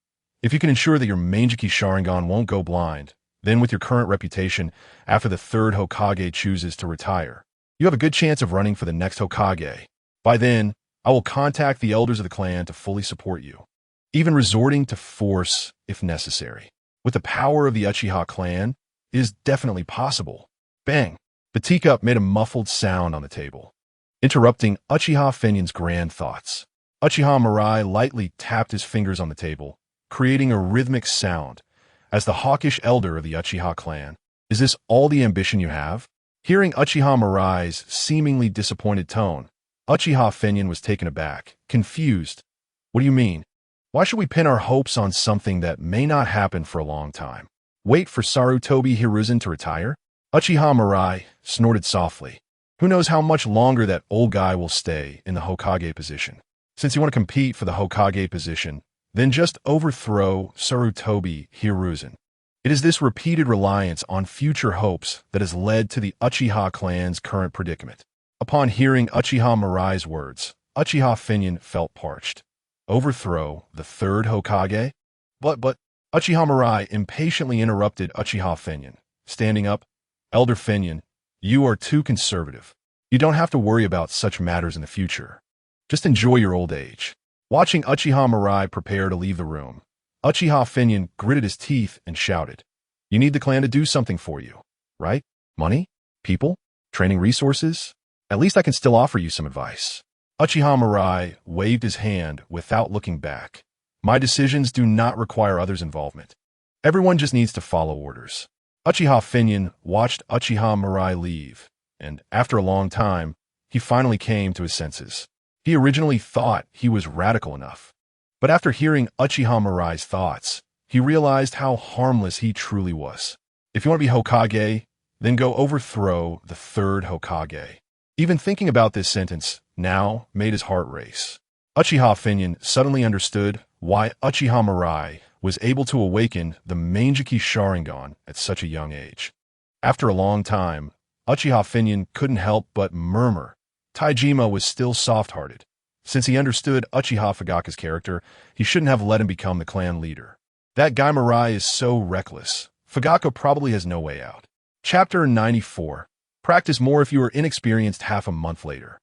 "If you can ensure that your Mangekyō Sharingan won't go blind, then with your current reputation, after the third Hokage chooses to retire, you have a good chance of running for the next Hokage. By then, I will contact the elders of the clan to fully support you, even resorting to force if necessary. With the power of the Uchiha clan, it is definitely possible." Bang! The teacup made a muffled sound on the table, interrupting Uchiha Finyan's grand thoughts. Uchiha Mirai lightly tapped his fingers on the table, creating a rhythmic sound. As the hawkish elder of the Uchiha clan, "Is this all the ambition you have?" Hearing Uchiha Mirai's seemingly disappointed tone, Uchiha Finyan was taken aback, confused. "What do you mean? Why should we pin our hopes on something that may not happen for a long time? Wait for Sarutobi Hiruzen to retire?" Uchiha Mirai snorted softly. "Who knows how much longer that old guy will stay in the Hokage position? Since you want to compete for the Hokage position, then just overthrow Sarutobi Hiruzen. It is this repeated reliance on future hopes that has led to the Uchiha clan's current predicament." Upon hearing Uchiha Mirai's words, Uchiha Finyan felt parched. "Overthrow the third Hokage?" But Uchiha Mirai impatiently interrupted Uchiha Finyan, standing up. "Elder Finyan, you are too conservative. You don't have to worry about such matters in the future. Just enjoy your old age." Watching Uchiha Mirai prepare to leave the room, Uchiha Finyan gritted his teeth and shouted, "You need the clan to do something for you, right? Money? People? Training resources? At least I can still offer you some advice." Uchiha Mirai waved his hand without looking back. "My decisions do not require others' involvement. Everyone just needs to follow orders." Uchiha Finyan watched Uchiha Mirai leave, and after a long time, he finally came to his senses. He originally thought he was radical enough, but after hearing Uchiha Mirai's thoughts, he realized how harmless he truly was. If you want to be Hokage, then go overthrow the third Hokage. Even thinking about this sentence now made his heart race. Uchiha Finyan suddenly understood why Uchiha Mirai was able to awaken the Mangekyō Sharingan at such a young age. After a long time, Uchiha Finyan couldn't help but murmur. Taijima was still soft-hearted. Since he understood Uchiha Fugaka's character, he shouldn't have let him become the clan leader. That guy Mirai is so reckless. Fugaka probably has no way out. Chapter 94. Practice more if you are inexperienced half a month later.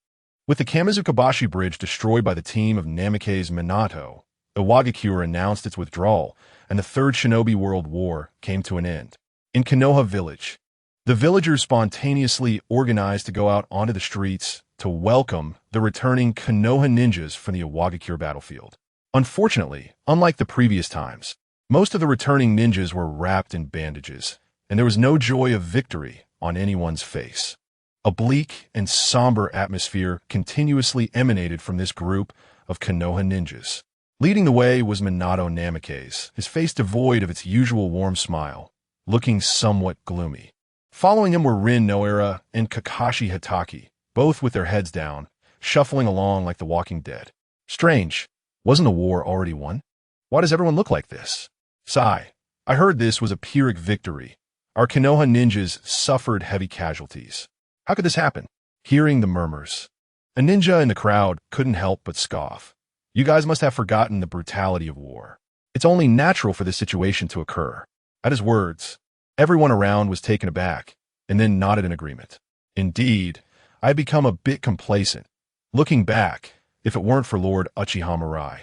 With the Kamizukabashi Bridge destroyed by the team of Namikaze Minato, Iwagakure announced its withdrawal, and the Third Shinobi World War came to an end. In Konoha Village, the villagers spontaneously organized to go out onto the streets to welcome the returning Konoha ninjas from the Iwagakure battlefield. Unfortunately, unlike the previous times, most of the returning ninjas were wrapped in bandages, and there was no joy of victory on anyone's face. A bleak and somber atmosphere continuously emanated from this group of Konoha ninjas. Leading the way was Minato Namikaze, his face devoid of its usual warm smile, looking somewhat gloomy. Following him were Rin Noera and Kakashi Hatake, both with their heads down, shuffling along like the Walking Dead. Strange, wasn't the war already won? Why does everyone look like this? Sigh. I heard this was a Pyrrhic victory. Our Konoha ninjas suffered heavy casualties. How could this happen? Hearing the murmurs, a ninja in the crowd couldn't help but scoff. You guys must have forgotten the brutality of war. It's only natural for this situation to occur. At his words, everyone around was taken aback and then nodded in agreement. Indeed, I had become a bit complacent. Looking back, if it weren't for Lord Uchiha Mirai,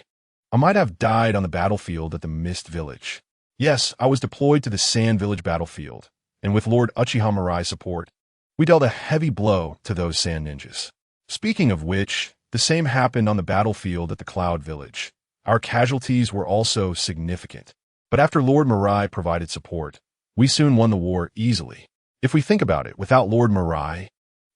I might have died on the battlefield at the Mist Village. Yes, I was deployed to the Sand Village battlefield, and with Lord Uchiha Mirai's support, we dealt a heavy blow to those sand ninjas. Speaking of which, the same happened on the battlefield at the Cloud Village. Our casualties were also significant. But after Lord Mirai provided support, we soon won the war easily. If we think about it, without Lord Mirai,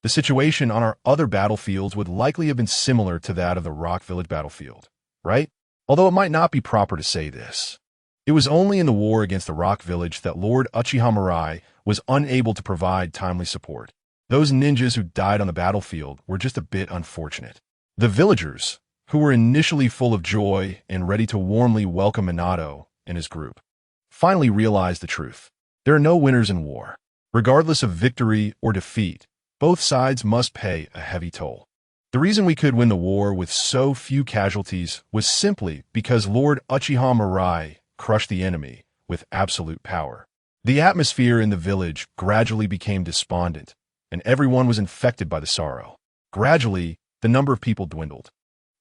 the situation on our other battlefields would likely have been similar to that of the Rock Village battlefield, right? Although it might not be proper to say this. It was only in the war against the Rock Village that Lord Uchiha Mirai was unable to provide timely support. Those ninjas who died on the battlefield were just a bit unfortunate. The villagers, who were initially full of joy and ready to warmly welcome Minato and his group, finally realized the truth. There are no winners in war. Regardless of victory or defeat, both sides must pay a heavy toll. The reason we could win the war with so few casualties was simply because Lord Uchiha Mirai crushed the enemy with absolute power. The atmosphere in the village gradually became despondent, and everyone was infected by the sorrow. Gradually, the number of people dwindled.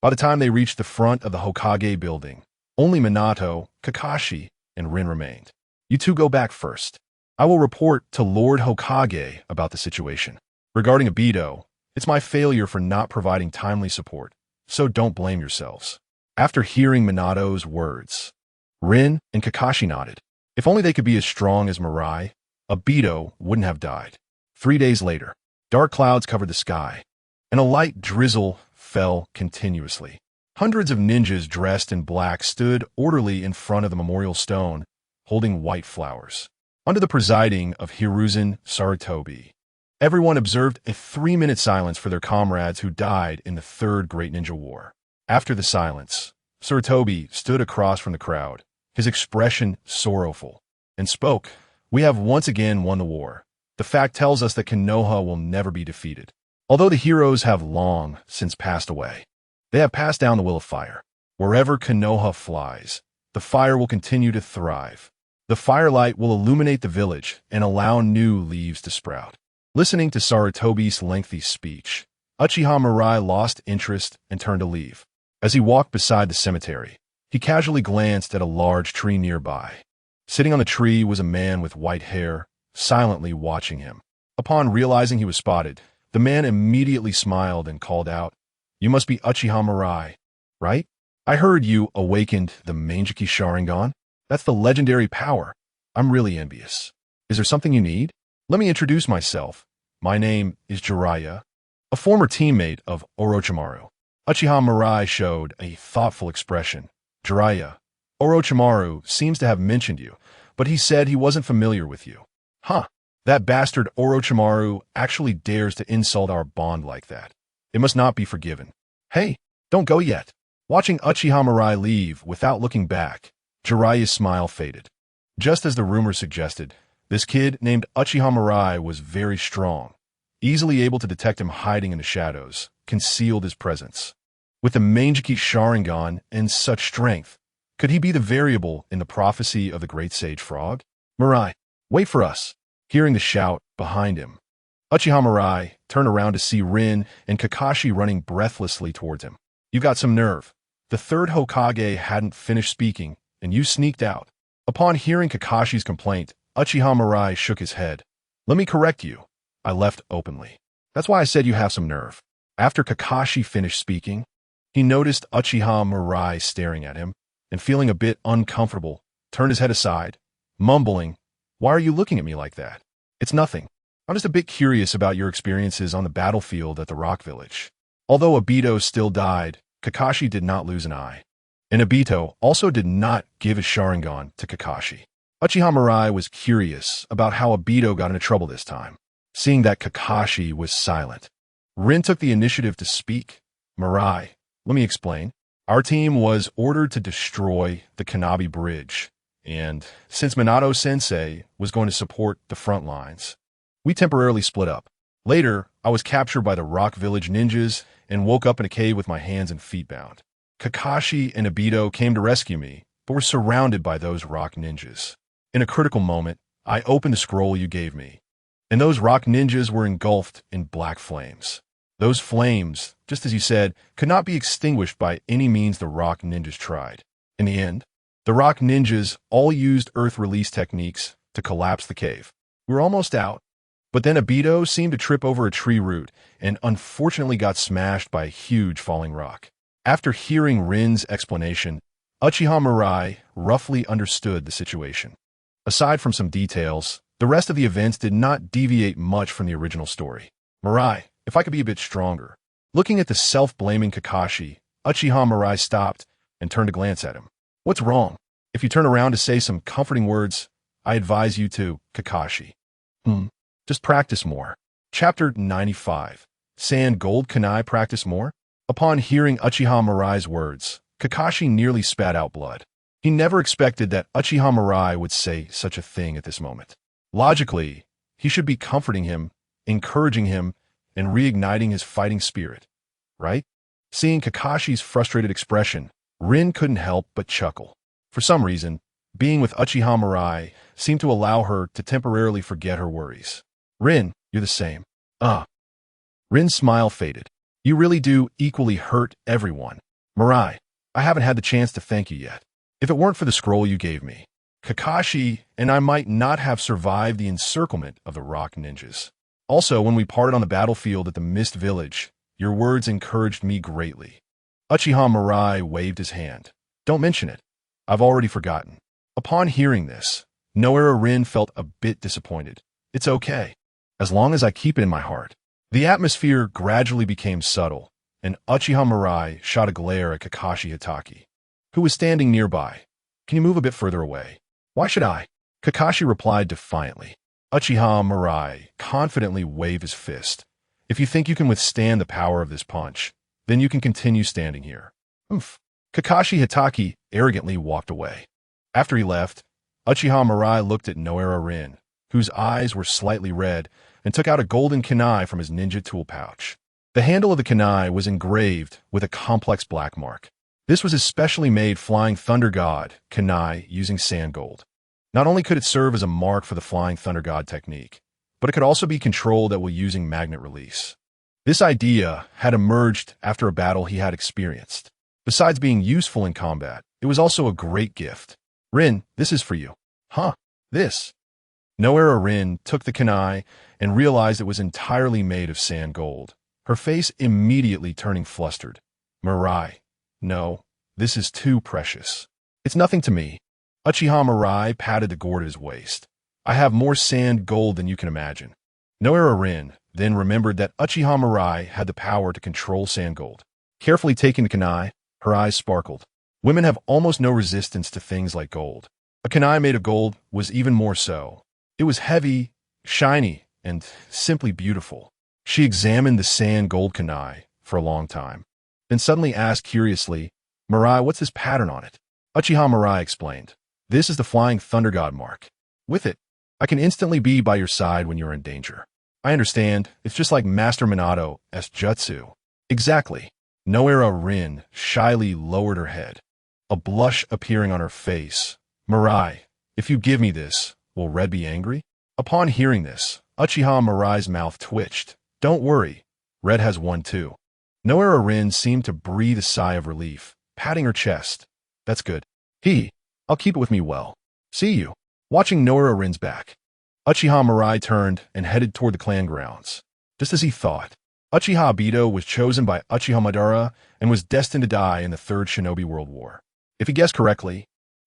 By the time they reached the front of the Hokage building, only Minato, Kakashi, and Rin remained. You two go back first. I will report to Lord Hokage about the situation. Regarding Obito, it's my failure for not providing timely support, so don't blame yourselves. After hearing Minato's words, Rin and Kakashi nodded. If only they could be as strong as Mirai, Obito wouldn't have died. 3 days later, dark clouds covered the sky, and a light drizzle fell continuously. Hundreds of ninjas dressed in black stood orderly in front of the memorial stone, holding white flowers. Under the presiding of Hiruzen Sarutobi, everyone observed a 3-minute silence for their comrades who died in the Third Great Ninja War. After the silence, Sarutobi stood across from the crowd, his expression sorrowful, and spoke. We have once again won the war. The fact tells us that Konoha will never be defeated. Although the heroes have long since passed away, they have passed down the will of fire. Wherever Konoha flies, the fire will continue to thrive. The firelight will illuminate the village and allow new leaves to sprout. Listening to Sarutobi's lengthy speech, Uchiha Mirai lost interest and turned to leave. As he walked beside the cemetery, he casually glanced at a large tree nearby. Sitting on the tree was a man with white hair, silently watching him. Upon realizing he was spotted, the man immediately smiled and called out, "You must be Uchiha Mirai, right? I heard you awakened the Mangekyō Sharingan. That's the legendary power. I'm really envious. Is there something you need? Let me introduce myself. My name is Jiraiya, a former teammate of Orochimaru." Uchiha Mirai showed a thoughtful expression. "Jiraiya, Orochimaru seems to have mentioned you, but he said he wasn't familiar with you." Huh, that bastard Orochimaru actually dares to insult our bond like that. It must not be forgiven. Hey, don't go yet. Watching Uchiha Mirai leave without looking back, Jiraiya's smile faded. Just as the rumor suggested, this kid named Uchiha Mirai was very strong, easily able to detect him hiding in the shadows, concealed his presence. With the Mangekyō Sharingan and such strength, could he be the variable in the prophecy of the great sage frog? Mirai, wait for us. Hearing the shout behind him, Uchiha Mirai turned around to see Rin and Kakashi running breathlessly towards him. "You've got some nerve. The third Hokage hadn't finished speaking, and you sneaked out." Upon hearing Kakashi's complaint, Uchiha Mirai shook his head. "Let me correct you. I left openly. That's why I said you have some nerve." After Kakashi finished speaking, he noticed Uchiha Mirai staring at him, and feeling a bit uncomfortable, turned his head aside, mumbling, "Why are you looking at me like that?" "It's nothing. I'm just a bit curious about your experiences on the battlefield at the Rock Village. Although Obito still died, Kakashi did not lose an eye. And Obito also did not give his Sharingan to Kakashi. Uchiha Mirai was curious about how Obito got into trouble this time, seeing that Kakashi was silent. Rin took the initiative to speak. Mirai, let me explain. Our team was ordered to destroy the Kanabi Bridge, and since Minato-sensei was going to support the front lines, we temporarily split up. Later, I was captured by the Rock Village ninjas and woke up in a cave with my hands and feet bound. Kakashi and Obito came to rescue me, but were surrounded by those rock ninjas. In a critical moment, I opened the scroll you gave me, and those rock ninjas were engulfed in black flames. Those flames, just as you said, could not be extinguished by any means the rock ninjas tried. In the end, the rock ninjas all used earth release techniques to collapse the cave. We were almost out, but then Obito seemed to trip over a tree root and unfortunately got smashed by a huge falling rock. After hearing Rin's explanation, Uchiha Mirai roughly understood the situation. Aside from some details, the rest of the events did not deviate much from the original story. Mirai, if I could be a bit stronger. Looking at the self-blaming Kakashi, Uchiha Mirai stopped and turned to glance at him. What's wrong? If you turn around to say some comforting words, I advise you to, Kakashi. Just practice more. Chapter 95. Sand Gold, can I practice more? Upon hearing Uchiha Mirai's words, Kakashi nearly spat out blood. He never expected that Uchiha Mirai would say such a thing at this moment. Logically, he should be comforting him, encouraging him, and reigniting his fighting spirit, right? Seeing Kakashi's frustrated expression, Rin couldn't help but chuckle. For some reason, being with Uchiha Mirai seemed to allow her to temporarily forget her worries. Rin, you're the same. Rin's smile faded. You really do equally hurt everyone. Mirai, I haven't had the chance to thank you yet. If it weren't for the scroll you gave me, Kakashi and I might not have survived the encirclement of the rock ninjas. Also, when we parted on the battlefield at the Mist Village, your words encouraged me greatly. Uchiha Mirai waved his hand. Don't mention it. I've already forgotten. Upon hearing this, Noara Rin felt a bit disappointed. It's okay, as long as I keep it in my heart. The atmosphere gradually became subtle, and Uchiha Mirai shot a glare at Kakashi Hitaki, who was standing nearby. Can you move a bit further away? Why should I? Kakashi replied defiantly. Uchiha Mirai confidently waved his fist. If you think you can withstand the power of this punch, then you can continue standing here. Kakashi Hitaki arrogantly walked away. After he left, Uchiha Mirai looked at Noara Rin, whose eyes were slightly red, and took out a golden kunai from his ninja tool pouch. The handle of the kunai was engraved with a complex black mark. This was his specially made Flying Thunder God kunai using sand gold. Not only could it serve as a mark for the Flying Thunder God technique, but it could also be controlled while using magnet release. This idea had emerged after a battle he had experienced. Besides being useful in combat, it was also a great gift. Rin, this is for you. This. Noara Rin took the kunai and realized it was entirely made of sand gold, her face immediately turning flustered. Mirai, no, this is too precious. It's nothing to me. Uchiha Mirai patted the gourd at his waist. I have more sand gold than you can imagine. Noara Rin then remembered that Uchiha Mirai had the power to control sand gold. Carefully taking the kunai, her eyes sparkled. Women have almost no resistance to things like gold. A kunai made of gold was even more so. It was heavy, shiny, and simply beautiful. She examined the sand gold kunai for a long time, then suddenly asked curiously, Mirai, what's this pattern on it? Uchiha Mirai explained. This is the Flying Thunder God mark. With it, I can instantly be by your side when you're in danger. I understand, it's just like Master Minato's jutsu. Exactly. Noara Rin shyly lowered her head, a blush appearing on her face. Mirai, if you give me this, will Red be angry? Upon hearing this, Uchiha Mirai's mouth twitched. Don't worry, Red has one too. Noara Rin seemed to breathe a sigh of relief, patting her chest. That's good. I'll keep it with me well. See you. Watching Noara Rin's back, Uchiha Mirai turned and headed toward the clan grounds. Just as he thought, Uchiha Obito was chosen by Uchiha Madara and was destined to die in the Third Shinobi World War. If he guessed correctly,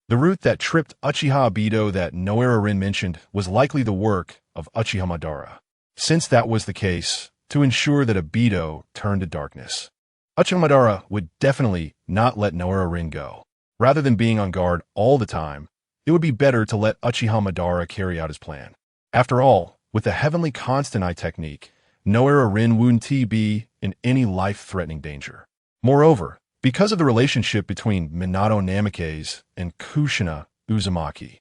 the route that tripped Uchiha Obito that Noara Rin mentioned was likely the work of Uchiha Madara. since that was the case, to ensure that Obito turned to darkness. Uchiha Madara would definitely not let Naoya Rin go. Rather than being on guard all the time, it would be better to let Uchiha Madara carry out his plan. After all, with the Heavenly Constant Eye technique, Naoya Rin wouldn't be in any life-threatening danger. Moreover, because of the relationship between Minato Namikaze and Kushina Uzumaki,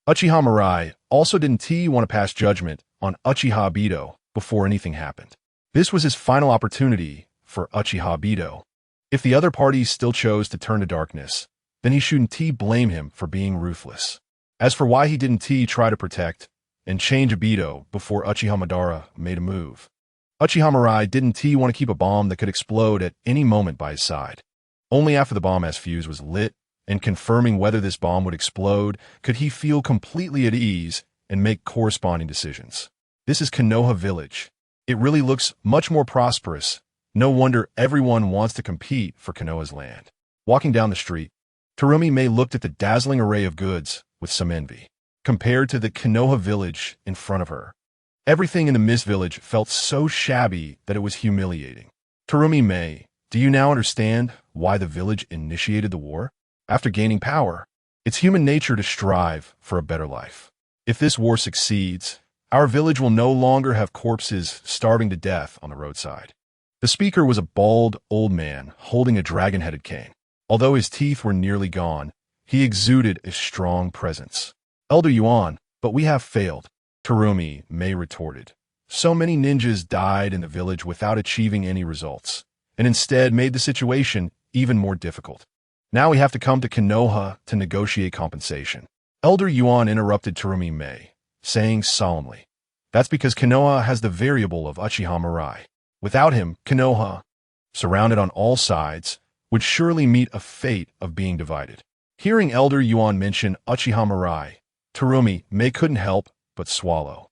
Uchiha Mirai also didn't want to pass judgment on Uchiha Obito before anything happened. This was his final opportunity for Uchiha Obito. If the other parties still chose to turn to darkness, then he shouldn't blame him for being ruthless. As for why he didn't try to protect and change Obito before Uchiha Madara made a move, Uchiha Mirai didn't want to keep a bomb that could explode at any moment by his side. Only after the bomb-ass fuse was lit and confirming whether this bomb would explode could he feel completely at ease and make corresponding decisions. This is Konoha Village. It really looks much more prosperous. No wonder everyone wants to compete for Konoha's land. Walking down the street, Terumi Mei looked at the dazzling array of goods with some envy. Compared to the Konoha Village in front of her, everything in the Mist Village felt so shabby that it was humiliating. Terumi Mei, do you now understand why the village initiated the war? After gaining power, it's human nature to strive for a better life. If this war succeeds, our village will no longer have corpses starving to death on the roadside. The speaker was a bald, old man holding a dragon-headed cane. Although his teeth were nearly gone, he exuded a strong presence. Elder Yuan, but we have failed, Terumi Mei retorted. So many ninjas died in the village without achieving any results, and instead made the situation even more difficult. Now we have to come to Konoha to negotiate compensation. Elder Yuan interrupted Terumi Mei, saying solemnly, that's because Konoha has the variable of Uchiha Mirai. Without him, Konoha, surrounded on all sides, would surely meet a fate of being divided. Hearing Elder Yuan mention Uchiha Mirai, Terumi Mei couldn't help but swallow.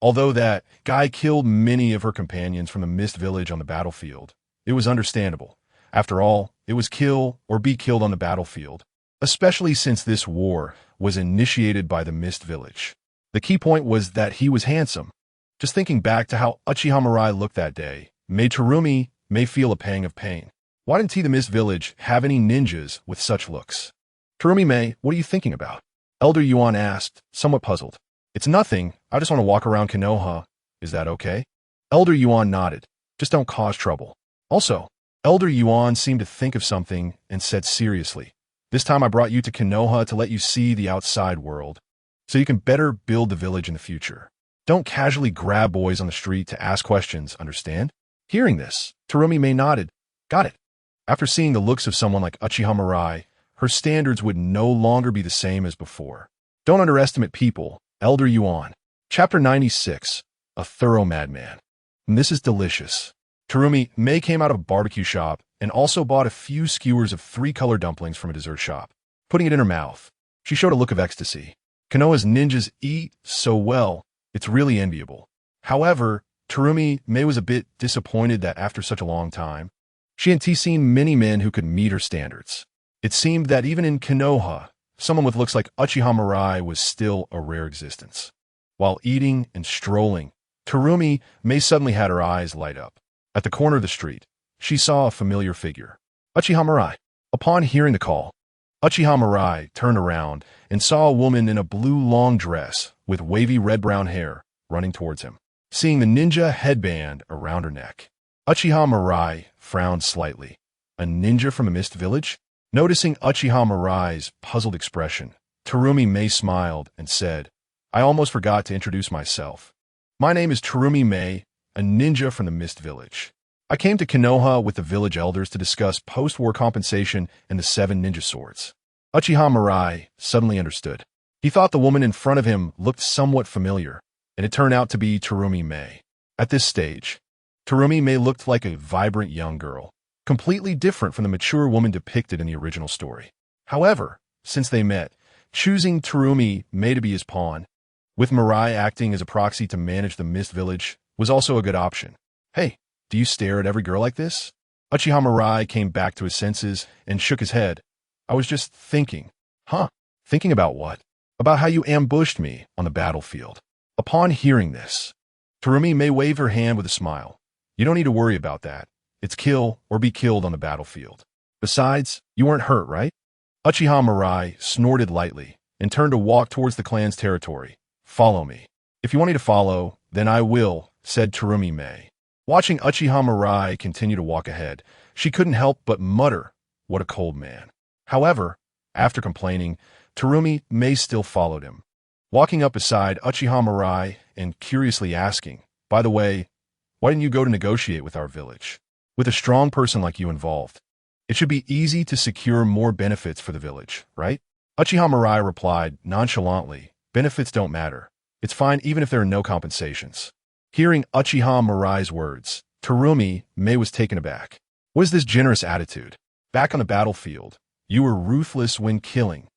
Although that guy killed many of her companions from the Mist Village on the battlefield, it was understandable. After all, it was kill or be killed on the battlefield, especially since this war was initiated by the Mist Village. The key point was that he was handsome. Just thinking back to how Uchiha Mirai looked that day made Terumi Mei feel a pang of pain. Why didn't the Mist Village have any ninjas with such looks? Terumi Mei, what are you thinking about? Elder Yuan asked, somewhat puzzled. It's nothing, I just want to walk around Konoha. Is that okay? Elder Yuan nodded. Just don't cause trouble. Also, Elder Yuan seemed to think of something and said seriously, this time I brought you to Konoha to let you see the outside world, so you can better build the village in the future. Don't casually grab boys on the street to ask questions, understand? Hearing this, Terumi Mei nodded. Got it. After seeing the looks of someone like Uchiha Mirai, her standards would no longer be the same as before. Don't underestimate people, Elder Yuan. Chapter 96, A Thorough Madman. This is delicious. Terumi Mei came out of a barbecue shop and also bought a few skewers of 3-color dumplings from a dessert shop. Putting it in her mouth, she showed a look of ecstasy. Konoha's ninjas eat so well, it's really enviable. However, Terumi Mei was a bit disappointed that after such a long time, she hadn't seen many men who could meet her standards. It seemed that even in Konoha, someone with looks like Uchiha Mirai was still a rare existence. While eating and strolling, Terumi Mei suddenly had her eyes light up. At the corner of the street, she saw a familiar figure. Uchiha Mirai. Upon hearing the call, Uchiha Mirai turned around and saw a woman in a blue long dress with wavy red-brown hair running towards him. Seeing the ninja headband around her neck, Uchiha Mirai frowned slightly. A ninja from a Mist Village? Noticing Uchiha Mirai's puzzled expression, Terumi Mei smiled and said, I almost forgot to introduce myself. My name is Terumi Mei, a ninja from the Mist Village. I came to Konoha with the village elders to discuss post-war compensation and the 7 ninja swords. Uchiha Mirai suddenly understood. He thought the woman in front of him looked somewhat familiar, and it turned out to be Terumi Mei. At this stage, Terumi Mei looked like a vibrant young girl, completely different from the mature woman depicted in the original story. However, since they met, choosing Terumi Mei to be his pawn, with Mirai acting as a proxy to manage the Mist Village, was also a good option. Hey, do you stare at every girl like this? Uchiha Mirai came back to his senses and shook his head. I was just thinking. Huh? Thinking about what? About how you ambushed me on the battlefield. Upon hearing this, Terumi may waved her hand with a smile. You don't need to worry about that. It's kill or be killed on the battlefield. Besides, you weren't hurt, right? Uchiha Mirai snorted lightly and turned to walk towards the clan's territory. Follow me. If you want me to follow, then I will, said Terumi May. Watching Uchiha Mirai continue to walk ahead, she couldn't help but mutter, what a cold man. However, after complaining, Terumi May still followed him, walking up beside Uchiha Mirai and curiously asking, by the way, why didn't you go to negotiate with our village? With a strong person like you involved, it should be easy to secure more benefits for the village, right? Uchiha Mirai replied nonchalantly, benefits don't matter. It's fine even if there are no compensations. Hearing Uchiha Mirai's words, Terumi May was taken aback. What is this generous attitude? Back on the battlefield, you were ruthless when killing.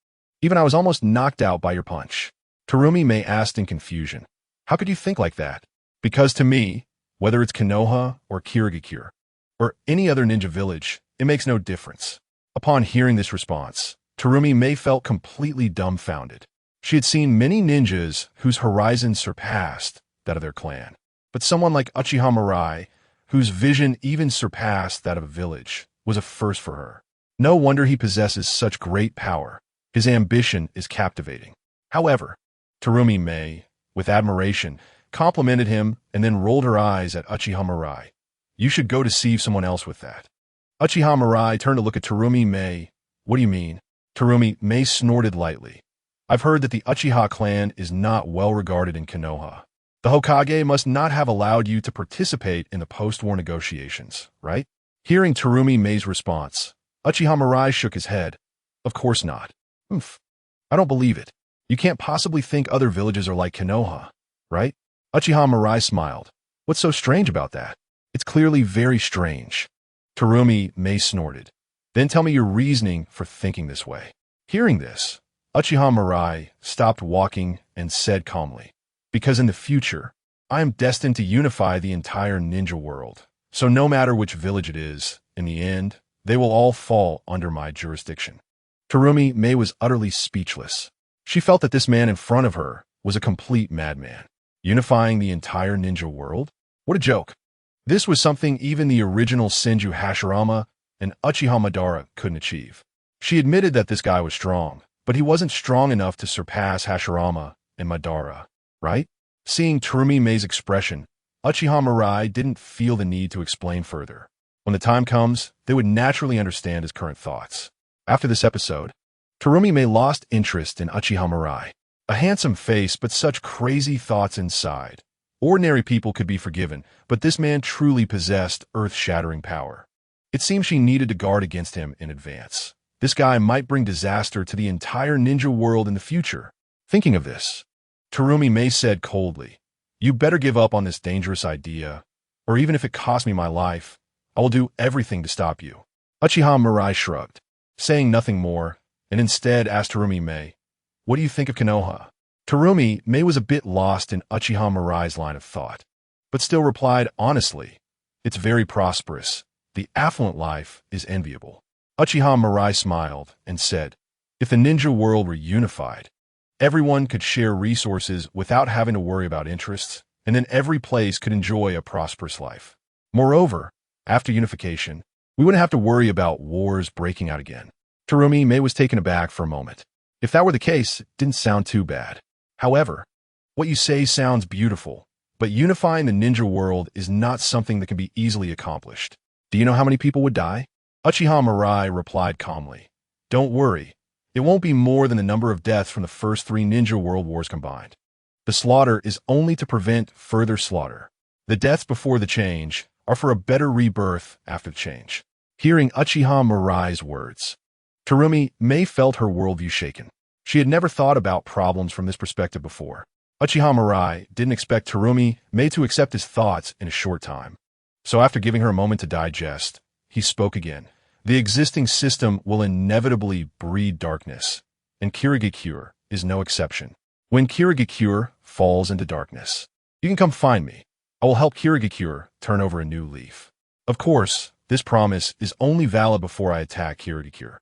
Even I was almost knocked out by your punch. Terumi May asked in confusion. How could you think like that? Because to me, whether it's Konoha or Kirigakure, or any other ninja village, it makes no difference. Upon hearing this response, Terumi May felt completely dumbfounded. She had seen many ninjas whose horizons surpassed that of their clan, but someone like Uchiha Mirai, whose vision even surpassed that of a village, was a first for her. No wonder he possesses such great power. His ambition is captivating. However, Terumi May, with admiration, complimented him and then rolled her eyes at Uchiha Mirai. You should go deceive someone else with that. Uchiha Mirai turned to look at Terumi May. What do you mean? Terumi May snorted lightly. I've heard that the Uchiha clan is not well regarded in Konoha. The Hokage must not have allowed you to participate in the post-war negotiations, right? Hearing Terumi May's response, Uchiha Mirai shook his head. Of course not. I don't believe it. You can't possibly think other villages are like Konoha, right? Uchiha Mirai smiled. What's so strange about that? It's clearly very strange. Terumi May snorted. Then tell me your reasoning for thinking this way. Hearing this, Uchiha Mirai stopped walking and said calmly, because in the future, I am destined to unify the entire ninja world. So no matter which village it is, in the end, they will all fall under my jurisdiction. Terumi May was utterly speechless. She felt that this man in front of her was a complete madman. Unifying the entire ninja world? What a joke. This was something even the original Senju Hashirama and Uchiha Madara couldn't achieve. She admitted that this guy was strong, but he wasn't strong enough to surpass Hashirama and Madara, right? Seeing Terumi May's expression, Uchiha Mirai didn't feel the need to explain further. When the time comes, they would naturally understand his current thoughts. After this episode, Terumi May lost interest in Uchiha Mirai. A handsome face, but such crazy thoughts inside. Ordinary people could be forgiven, but this man truly possessed earth-shattering power. It seemed she needed to guard against him in advance. This guy might bring disaster to the entire ninja world in the future. Thinking of this, Terumi May said coldly, you better give up on this dangerous idea, or even if it costs me my life, I will do everything to stop you. Uchiha Mirai shrugged, saying nothing more, and instead asked Terumi May, what do you think of Konoha? Terumi May was a bit lost in Uchiha Mirai's line of thought, but still replied honestly, it's very prosperous. The affluent life is enviable. Uchiha Mirai smiled and said, if the ninja world were unified, everyone could share resources without having to worry about interests, and then every place could enjoy a prosperous life. Moreover, after unification, we wouldn't have to worry about wars breaking out again. Terumi May was taken aback for a moment. If that were the case, it didn't sound too bad. However, what you say sounds beautiful, but unifying the ninja world is not something that can be easily accomplished. Do you know how many people would die? Uchiha Mirai replied calmly. Don't worry. It won't be more than the number of deaths from the first 3 ninja world wars combined. The slaughter is only to prevent further slaughter. The deaths before the change are for a better rebirth after the change. Hearing Uchiha Mirai's words, Terumi May felt her worldview shaken. She had never thought about problems from this perspective before. Uchiha Mirai didn't expect Terumi May to accept his thoughts in a short time. So after giving her a moment to digest, he spoke again. The existing system will inevitably breed darkness, and Kirigakure is no exception. When Kirigakure falls into darkness, you can come find me. I will help Kirigakure turn over a new leaf. Of course, this promise is only valid before I attack Kirigakure.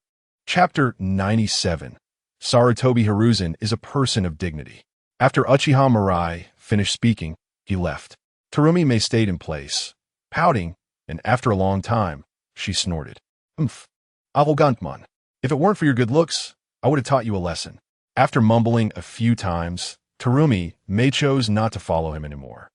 Chapter 97. Sarutobi Hiruzen is a person of dignity. After Uchiha Mirai finished speaking, he left. Terumi May stayed in place, pouting, and after a long time, she snorted. Umph. Arrogantman. If it weren't for your good looks, I would have taught you a lesson. After mumbling a few times, Terumi May chose not to follow him anymore.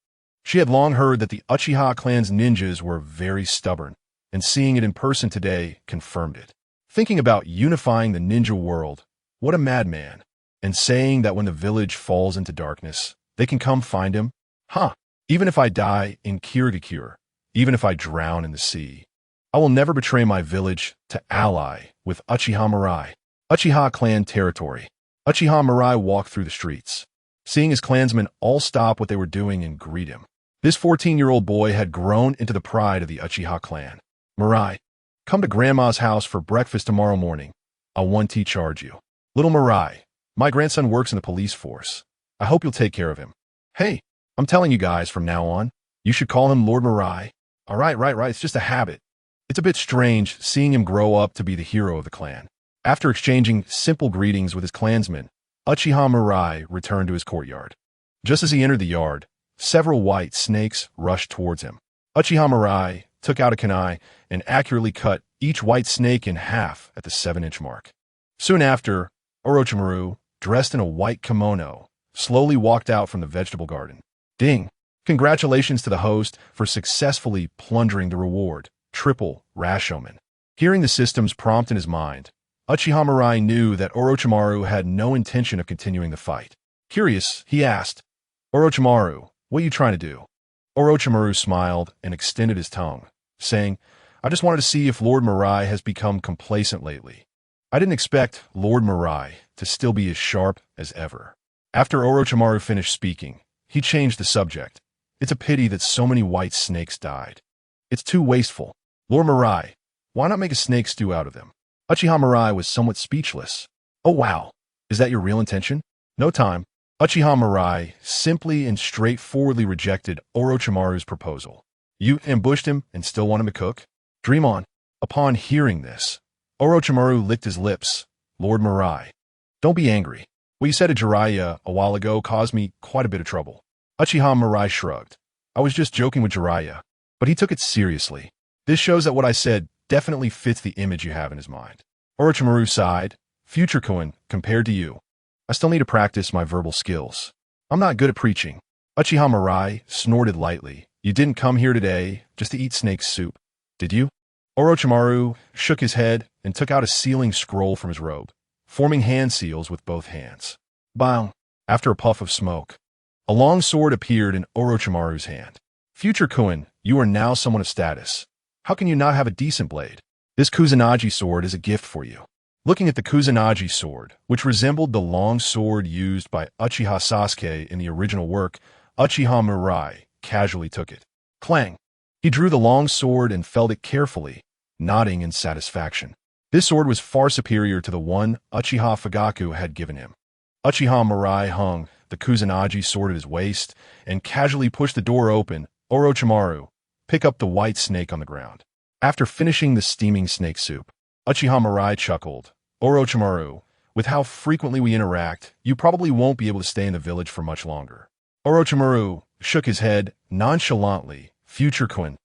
She had long heard that the Uchiha clan's ninjas were very stubborn, and seeing it in person today confirmed it. Thinking about unifying the ninja world, what a madman, and saying that when the village falls into darkness, they can come find him? Even if I die in Kirigakure, even if I drown in the sea, I will never betray my village to ally with Uchiha Mirai. Uchiha clan territory. Uchiha Mirai walked through the streets, seeing his clansmen all stop what they were doing and greet him. This 14-year-old boy had grown into the pride of the Uchiha clan. Mirai, come to Grandma's house for breakfast tomorrow morning. I'll 1T charge you. Little Mirai, my grandson works in the police force. I hope you'll take care of him. Hey, I'm telling you guys from now on, you should call him Lord Mirai. All right, it's just a habit. It's a bit strange seeing him grow up to be the hero of the clan. After exchanging simple greetings with his clansmen, Uchiha Mirai returned to his courtyard. Just as he entered the yard, several white snakes rushed towards him. Uchiha Mirai took out a kunai and accurately cut each white snake in half at the 7-inch mark. Soon after, Orochimaru, dressed in a white kimono, slowly walked out from the vegetable garden. Ding! Congratulations to the host for successfully plundering the reward, triple Rashomon. Hearing the system's prompt in his mind, Uchiha Mirai knew that Orochimaru had no intention of continuing the fight. Curious, he asked, Orochimaru, what are you trying to do? Orochimaru smiled and extended his tongue, saying, I just wanted to see if Lord Mirai has become complacent lately. I didn't expect Lord Mirai to still be as sharp as ever. After Orochimaru finished speaking, he changed the subject. It's a pity that so many white snakes died. It's too wasteful. Lord Mirai, why not make a snake stew out of them? Uchiha Mirai was somewhat speechless. Oh wow, is that your real intention? No time. Uchiha Mirai simply and straightforwardly rejected Orochimaru's proposal. You ambushed him and still want him to cook? Dream on. Upon hearing this, Orochimaru licked his lips. Lord Mirai, don't be angry. What you said to Jiraiya a while ago caused me quite a bit of trouble. Uchiha Mirai shrugged. I was just joking with Jiraiya, but he took it seriously. This shows that what I said definitely fits the image you have in his mind. Orochimaru sighed. Future Koen, compared to you, I still need to practice my verbal skills. I'm not good at preaching. Uchiha Mirai snorted lightly. You didn't come here today just to eat snake soup, did you? Orochimaru shook his head and took out a sealing scroll from his robe, forming hand seals with both hands. Bang! After a puff of smoke, a long sword appeared in Orochimaru's hand. Future Koen, you are now someone of status. How can you not have a decent blade? This Kusanagi sword is a gift for you. Looking at the Kusanagi sword, which resembled the long sword used by Uchiha Sasuke in the original work, Uchiha Mirai casually took it. Clang! He drew the long sword and felt it carefully, nodding in satisfaction. This sword was far superior to the one Uchiha Fugaku had given him. Uchiha Mirai hung the Kusanagi sword at his waist and casually pushed the door open. Orochimaru, pick up the white snake on the ground. After finishing the steaming snake soup, Uchiha Mirai chuckled. Orochimaru, with how frequently we interact, you probably won't be able to stay in the village for much longer. Orochimaru shook his head nonchalantly. Future Koen,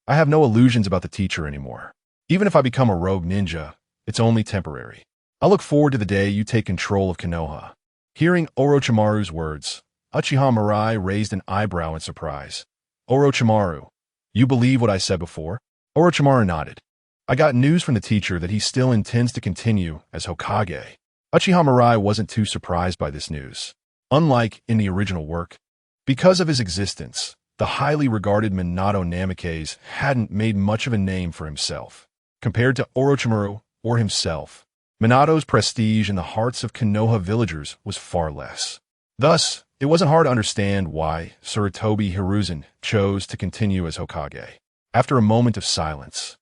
I have no illusions about the teacher anymore. Even if I become a rogue ninja, it's only temporary. I look forward to the day you take control of Konoha. Hearing Orochimaru's words, Uchiha Mirai raised an eyebrow in surprise. Orochimaru, you believe what I said before? Orochimaru nodded. I got news from the teacher that he still intends to continue as Hokage. Uchiha Mirai wasn't too surprised by this news. Unlike in the original work, because of his existence, the highly regarded Minato Namikaze hadn't made much of a name for himself. Compared to Orochimaru or himself, Minato's prestige in the hearts of Konoha villagers was far less. Thus, it wasn't hard to understand why Sarutobi Hiruzen chose to continue as Hokage. After a moment of silence,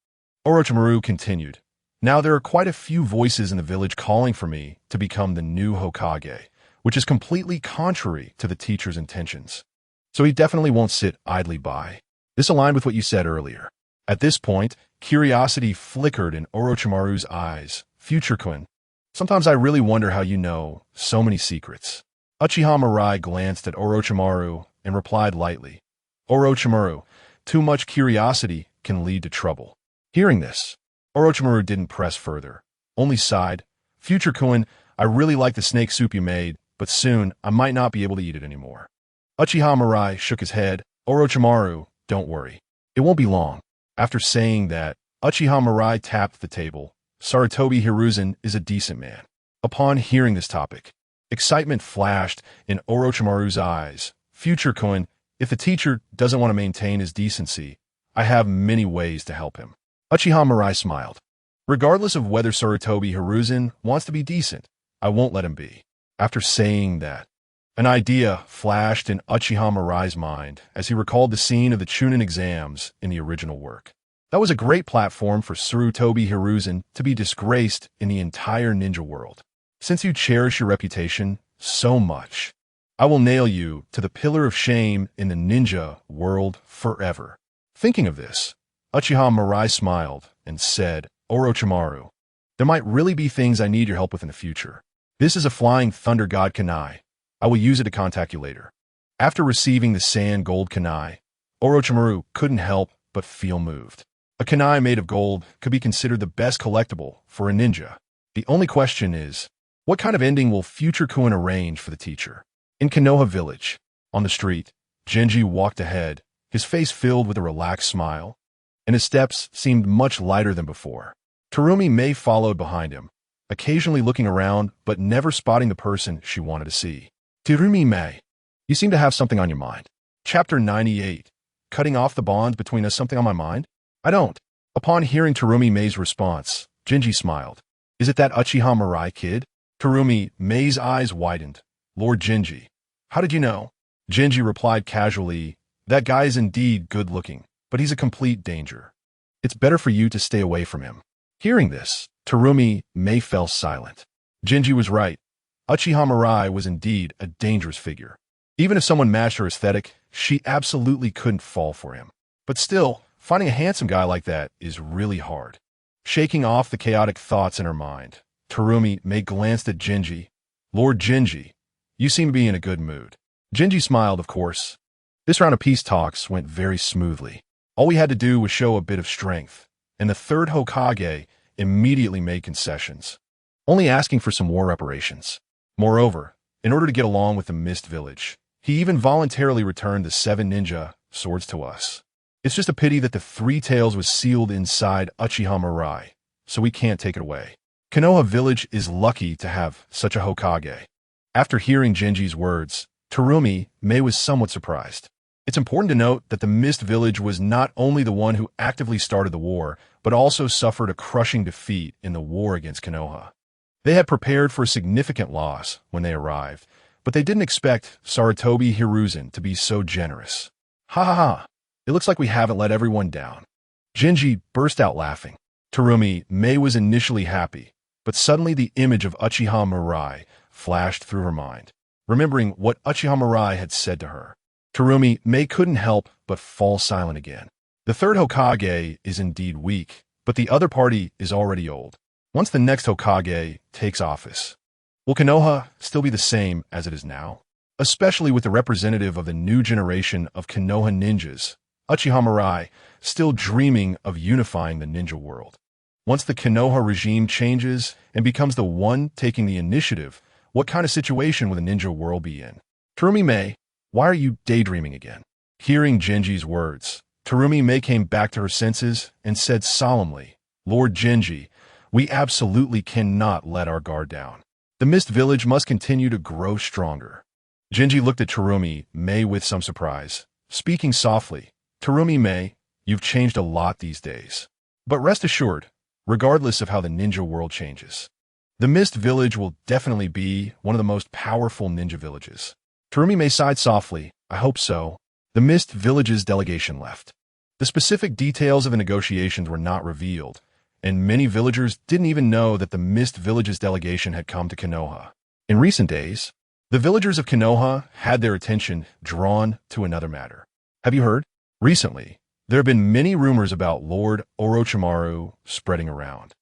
Orochimaru continued, Now there are quite a few voices in the village calling for me to become the new Hokage, which is completely contrary to the teacher's intentions. So he definitely won't sit idly by. This aligned with what you said earlier. At this point, curiosity flickered in Orochimaru's eyes. Future Koen, sometimes I really wonder how you know so many secrets. Uchiha Mirai glanced at Orochimaru and replied lightly, Orochimaru, too much curiosity can lead to trouble. Hearing this, Orochimaru didn't press further, only sighed. Future Kuin, I really like the snake soup you made, but soon I might not be able to eat it anymore. Uchiha Mirai shook his head. Orochimaru, don't worry. It won't be long. After saying that, Uchiha Mirai tapped the table. Sarutobi Hiruzen is a decent man. Upon hearing this topic, excitement flashed in Orochimaru's eyes. Future Kuin, if the teacher doesn't want to maintain his decency, I have many ways to help him. Uchiha Mirai smiled. Regardless of whether Sarutobi Hiruzen wants to be decent, I won't let him be. After saying that, an idea flashed in Uchiha Mirai's mind as he recalled the scene of the Chunin exams in the original work. That was a great platform for Sarutobi Hiruzen to be disgraced in the entire ninja world. Since you cherish your reputation so much, I will nail you to the pillar of shame in the ninja world forever. Thinking of this, Uchiha Mirai smiled and said, Orochimaru, there might really be things I need your help with in the future. This is a flying thunder god kunai. I will use it to contact you later. After receiving the sand gold kunai, Orochimaru couldn't help but feel moved. A kunai made of gold could be considered the best collectible for a ninja. The only question is, what kind of ending will Future Kuin arrange for the teacher? In Konoha village, on the street, Genji walked ahead, his face filled with a relaxed smile, and his steps seemed much lighter than before. Terumi Mei followed behind him, occasionally looking around but never spotting the person she wanted to see. Terumi Mei, you seem to have something on your mind. Chapter 98. Cutting off the bonds between us, something on my mind? I don't. Upon hearing Terumi Mei's response, Genji smiled. Is it that Uchiha Mirai kid? Terumi Mei's eyes widened. Lord Genji, how did you know? Genji replied casually, that guy is indeed good-looking, but he's a complete danger. It's better for you to stay away from him. Hearing this, Terumi Mei fell silent. Genji was right. Uchiha Mirai was indeed a dangerous figure. Even if someone matched her aesthetic, she absolutely couldn't fall for him. But still, finding a handsome guy like that is really hard. Shaking off the chaotic thoughts in her mind, Terumi Mei glanced at Genji. Lord Genji, you seem to be in a good mood. Genji smiled, of course. This round of peace talks went very smoothly. All we had to do was show a bit of strength, and the third Hokage immediately made concessions, only asking for some war reparations. Moreover, in order to get along with the Mist Village, he even voluntarily returned the 7 ninja swords to us. It's just a pity that the 3 tails was sealed inside Uchiha Mirai, so we can't take it away. Konoha Village is lucky to have such a Hokage. After hearing Genji's words, Terumi Mei was somewhat surprised. It's important to note that the Mist Village was not only the one who actively started the war, but also suffered a crushing defeat in the war against Konoha. They had prepared for a significant loss when they arrived, but they didn't expect Sarutobi Hiruzen to be so generous. Ha ha ha, it looks like we haven't let everyone down. Genji burst out laughing. Terumi Mei was initially happy, but suddenly the image of Uchiha Mirai flashed through her mind, remembering what Uchiha Mirai had said to her. Terumi Mei couldn't help but fall silent again. The third Hokage is indeed weak, but the other party is already old. Once the next Hokage takes office, will Konoha still be the same as it is now? Especially with the representative of the new generation of Konoha ninjas, Uchiha Mirai, still dreaming of unifying the ninja world. Once the Konoha regime changes and becomes the one taking the initiative, what kind of situation will the ninja world be in? Terumi Mei, why are you daydreaming again? Hearing Genji's words, Terumi Mei came back to her senses and said solemnly, Lord Genji, we absolutely cannot let our guard down. The Mist Village must continue to grow stronger. Genji looked at Terumi Mei with some surprise, speaking softly, Terumi Mei, you've changed a lot these days. But rest assured, regardless of how the ninja world changes, the Mist Village will definitely be one of the most powerful ninja villages. Terumi Mei sighed softly, I hope so. The Mist Village's delegation left. The specific details of the negotiations were not revealed, and many villagers didn't even know that the Mist Village's delegation had come to Konoha. In recent days, the villagers of Konoha had their attention drawn to another matter. Have you heard? Recently, there have been many rumors about Lord Orochimaru spreading around,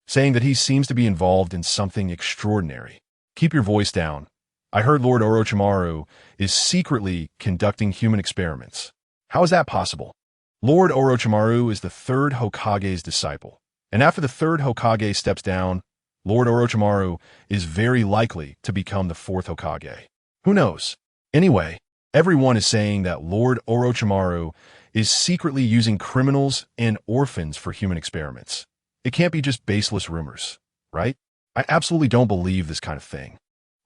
saying that he seems to be involved in something extraordinary. Keep your voice down. I heard Lord Orochimaru is secretly conducting human experiments. How is that possible? Lord Orochimaru is the third Hokage's disciple, and after the third Hokage steps down, Lord Orochimaru is very likely to become the fourth Hokage. Who knows? Anyway, everyone is saying that Lord Orochimaru is secretly using criminals and orphans for human experiments. It can't be just baseless rumors, right? I absolutely don't believe this kind of thing.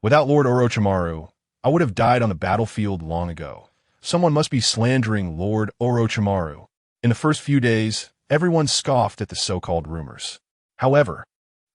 Without Lord Orochimaru, I would have died on the battlefield long ago. Someone must be slandering Lord Orochimaru. In the first few days, everyone scoffed at the so-called rumors. However,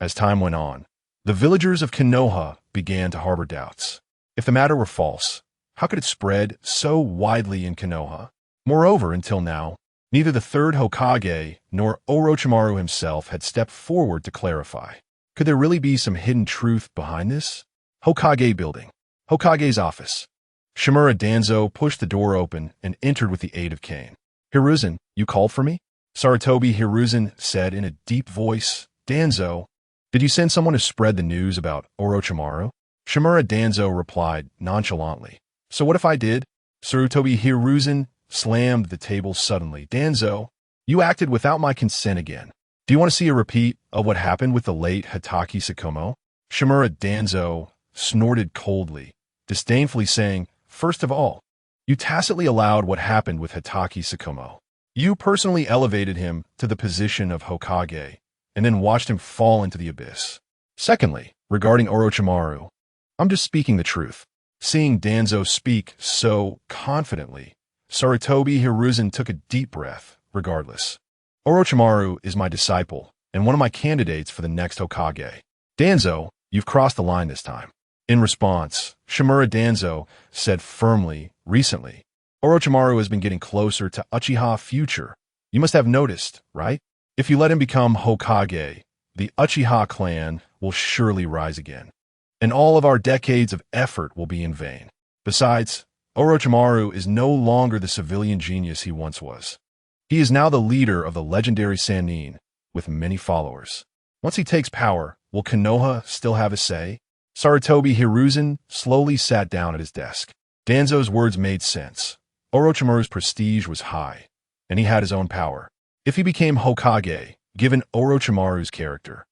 as time went on, the villagers of Konoha began to harbor doubts. If the matter were false, how could it spread so widely in Konoha? Moreover, until now, neither the third Hokage nor Orochimaru himself had stepped forward to clarify. Could there really be some hidden truth behind this? Hokage building. Hokage's office. Shimura Danzo pushed the door open and entered with the aid of Kane. Hiruzen, you called for me? Sarutobi Hiruzen said in a deep voice. Danzo, did you send someone to spread the news about Orochimaru? Shimura Danzo replied nonchalantly. So what if I did? Sarutobi Hiruzen slammed the table suddenly. Danzo, you acted without my consent again. Do you want to see a repeat of what happened with the late Hatake Sakomo? Shimura Danzo snorted coldly, disdainfully saying, First of all, you tacitly allowed what happened with Hatake Sakomo. You personally elevated him to the position of Hokage, and then watched him fall into the abyss. Secondly, regarding Orochimaru, I'm just speaking the truth. Seeing Danzo speak so confidently, Sarutobi Hiruzen took a deep breath. Regardless, Orochimaru is my disciple and one of my candidates for the next Hokage. Danzo, you've crossed the line this time. In response, Shimura Danzo said firmly, recently, Orochimaru has been getting closer to Uchiha future. You must have noticed, right? If you let him become Hokage, the Uchiha clan will surely rise again, and all of our decades of effort will be in vain. Besides, Orochimaru is no longer the civilian genius he once was. He is now the leader of the legendary Sannin, with many followers. Once he takes power, will Konoha still have a say? Sarutobi Hiruzen slowly sat down at his desk. Danzo's words made sense. Orochimaru's prestige was high, and he had his own power. If he became Hokage, given Orochimaru's character,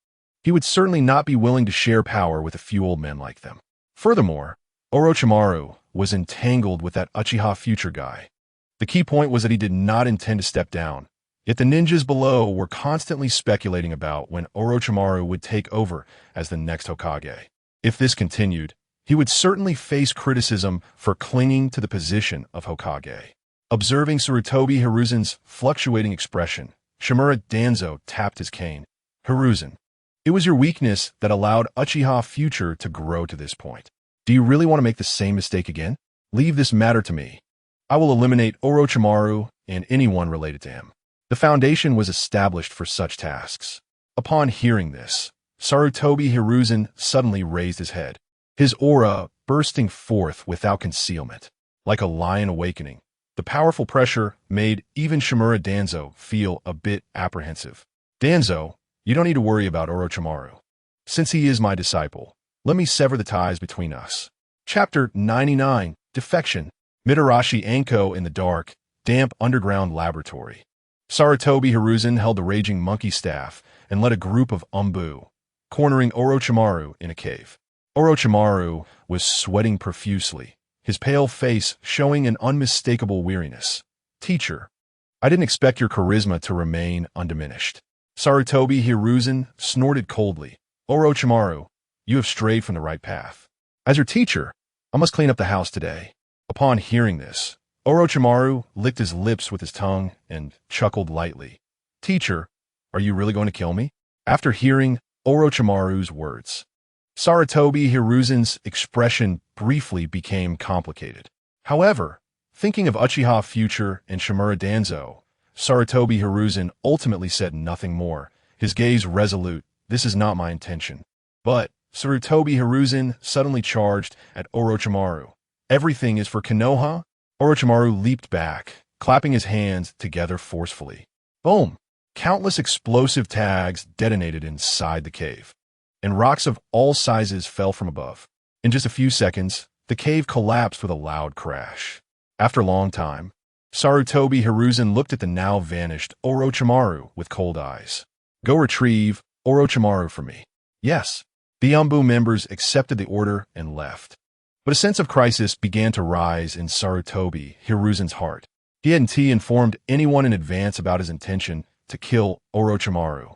he would certainly not be willing to share power with a few old men like them. Furthermore, Orochimaru was entangled with that Uchiha future guy. The key point was that he did not intend to step down, yet the ninjas below were constantly speculating about when Orochimaru would take over as the next Hokage. If this continued, he would certainly face criticism for clinging to the position of Hokage. Observing Sarutobi Hiruzen's fluctuating expression, Shimura Danzo tapped his cane. Hiruzen, it was your weakness that allowed Uchiha future to grow to this point. Do you really want to make the same mistake again? Leave this matter to me. I will eliminate Orochimaru and anyone related to him. The foundation was established for such tasks. Upon hearing this, Sarutobi Hiruzen suddenly raised his head, his aura bursting forth without concealment. Like a lion awakening, the powerful pressure made even Shimura Danzo feel a bit apprehensive. Danzo, you don't need to worry about Orochimaru. Since he is my disciple, let me sever the ties between us. Chapter 99, Defection. Mitarashi Anko in the dark, damp underground laboratory. Sarutobi Hiruzen held the raging monkey staff and led a group of Umbu, cornering Orochimaru in a cave. Orochimaru was sweating profusely, his pale face showing an unmistakable weariness. Teacher, I didn't expect your charisma to remain undiminished. Sarutobi Hiruzen snorted coldly. Orochimaru, you have strayed from the right path. As your teacher, I must clean up the house today. Upon hearing this, Orochimaru licked his lips with his tongue and chuckled lightly. Teacher, are you really going to kill me? After hearing Orochimaru's words, Sarutobi Hiruzen's expression briefly became complicated. However, thinking of Uchiha future and Shimura Danzo, Sarutobi Hiruzen ultimately said nothing more, his gaze resolute. This is not my intention. But Sarutobi Hiruzen suddenly charged at Orochimaru. Everything is for Konoha? Orochimaru leaped back, clapping his hands together forcefully. Boom! Countless explosive tags detonated inside the cave, and rocks of all sizes fell from above. In just a few seconds, the cave collapsed with a loud crash. After a long time, Sarutobi Hiruzen looked at the now-vanished Orochimaru with cold eyes. Go retrieve Orochimaru for me. Yes. The Umbu members accepted the order and left. But a sense of crisis began to rise in Sarutobi Hiruzen's heart. He hadn't informed anyone in advance about his intention to kill Orochimaru.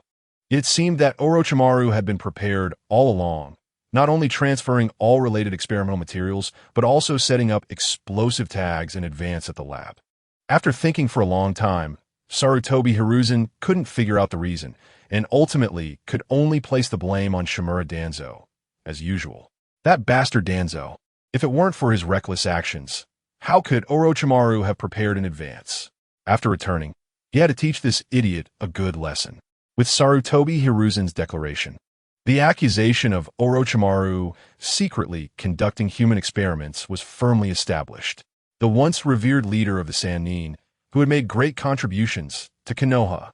It seemed that Orochimaru had been prepared all along, not only transferring all related experimental materials, but also setting up explosive tags in advance at the lab. After thinking for a long time, Sarutobi Hiruzen couldn't figure out the reason, and ultimately could only place the blame on Shimura Danzo, as usual. That bastard Danzo. If it weren't for his reckless actions, how could Orochimaru have prepared in advance? After returning, he had to teach this idiot a good lesson. With Sarutobi Hiruzen's declaration, the accusation of Orochimaru secretly conducting human experiments was firmly established. The once revered leader of the Sannin, who had made great contributions to Konoha,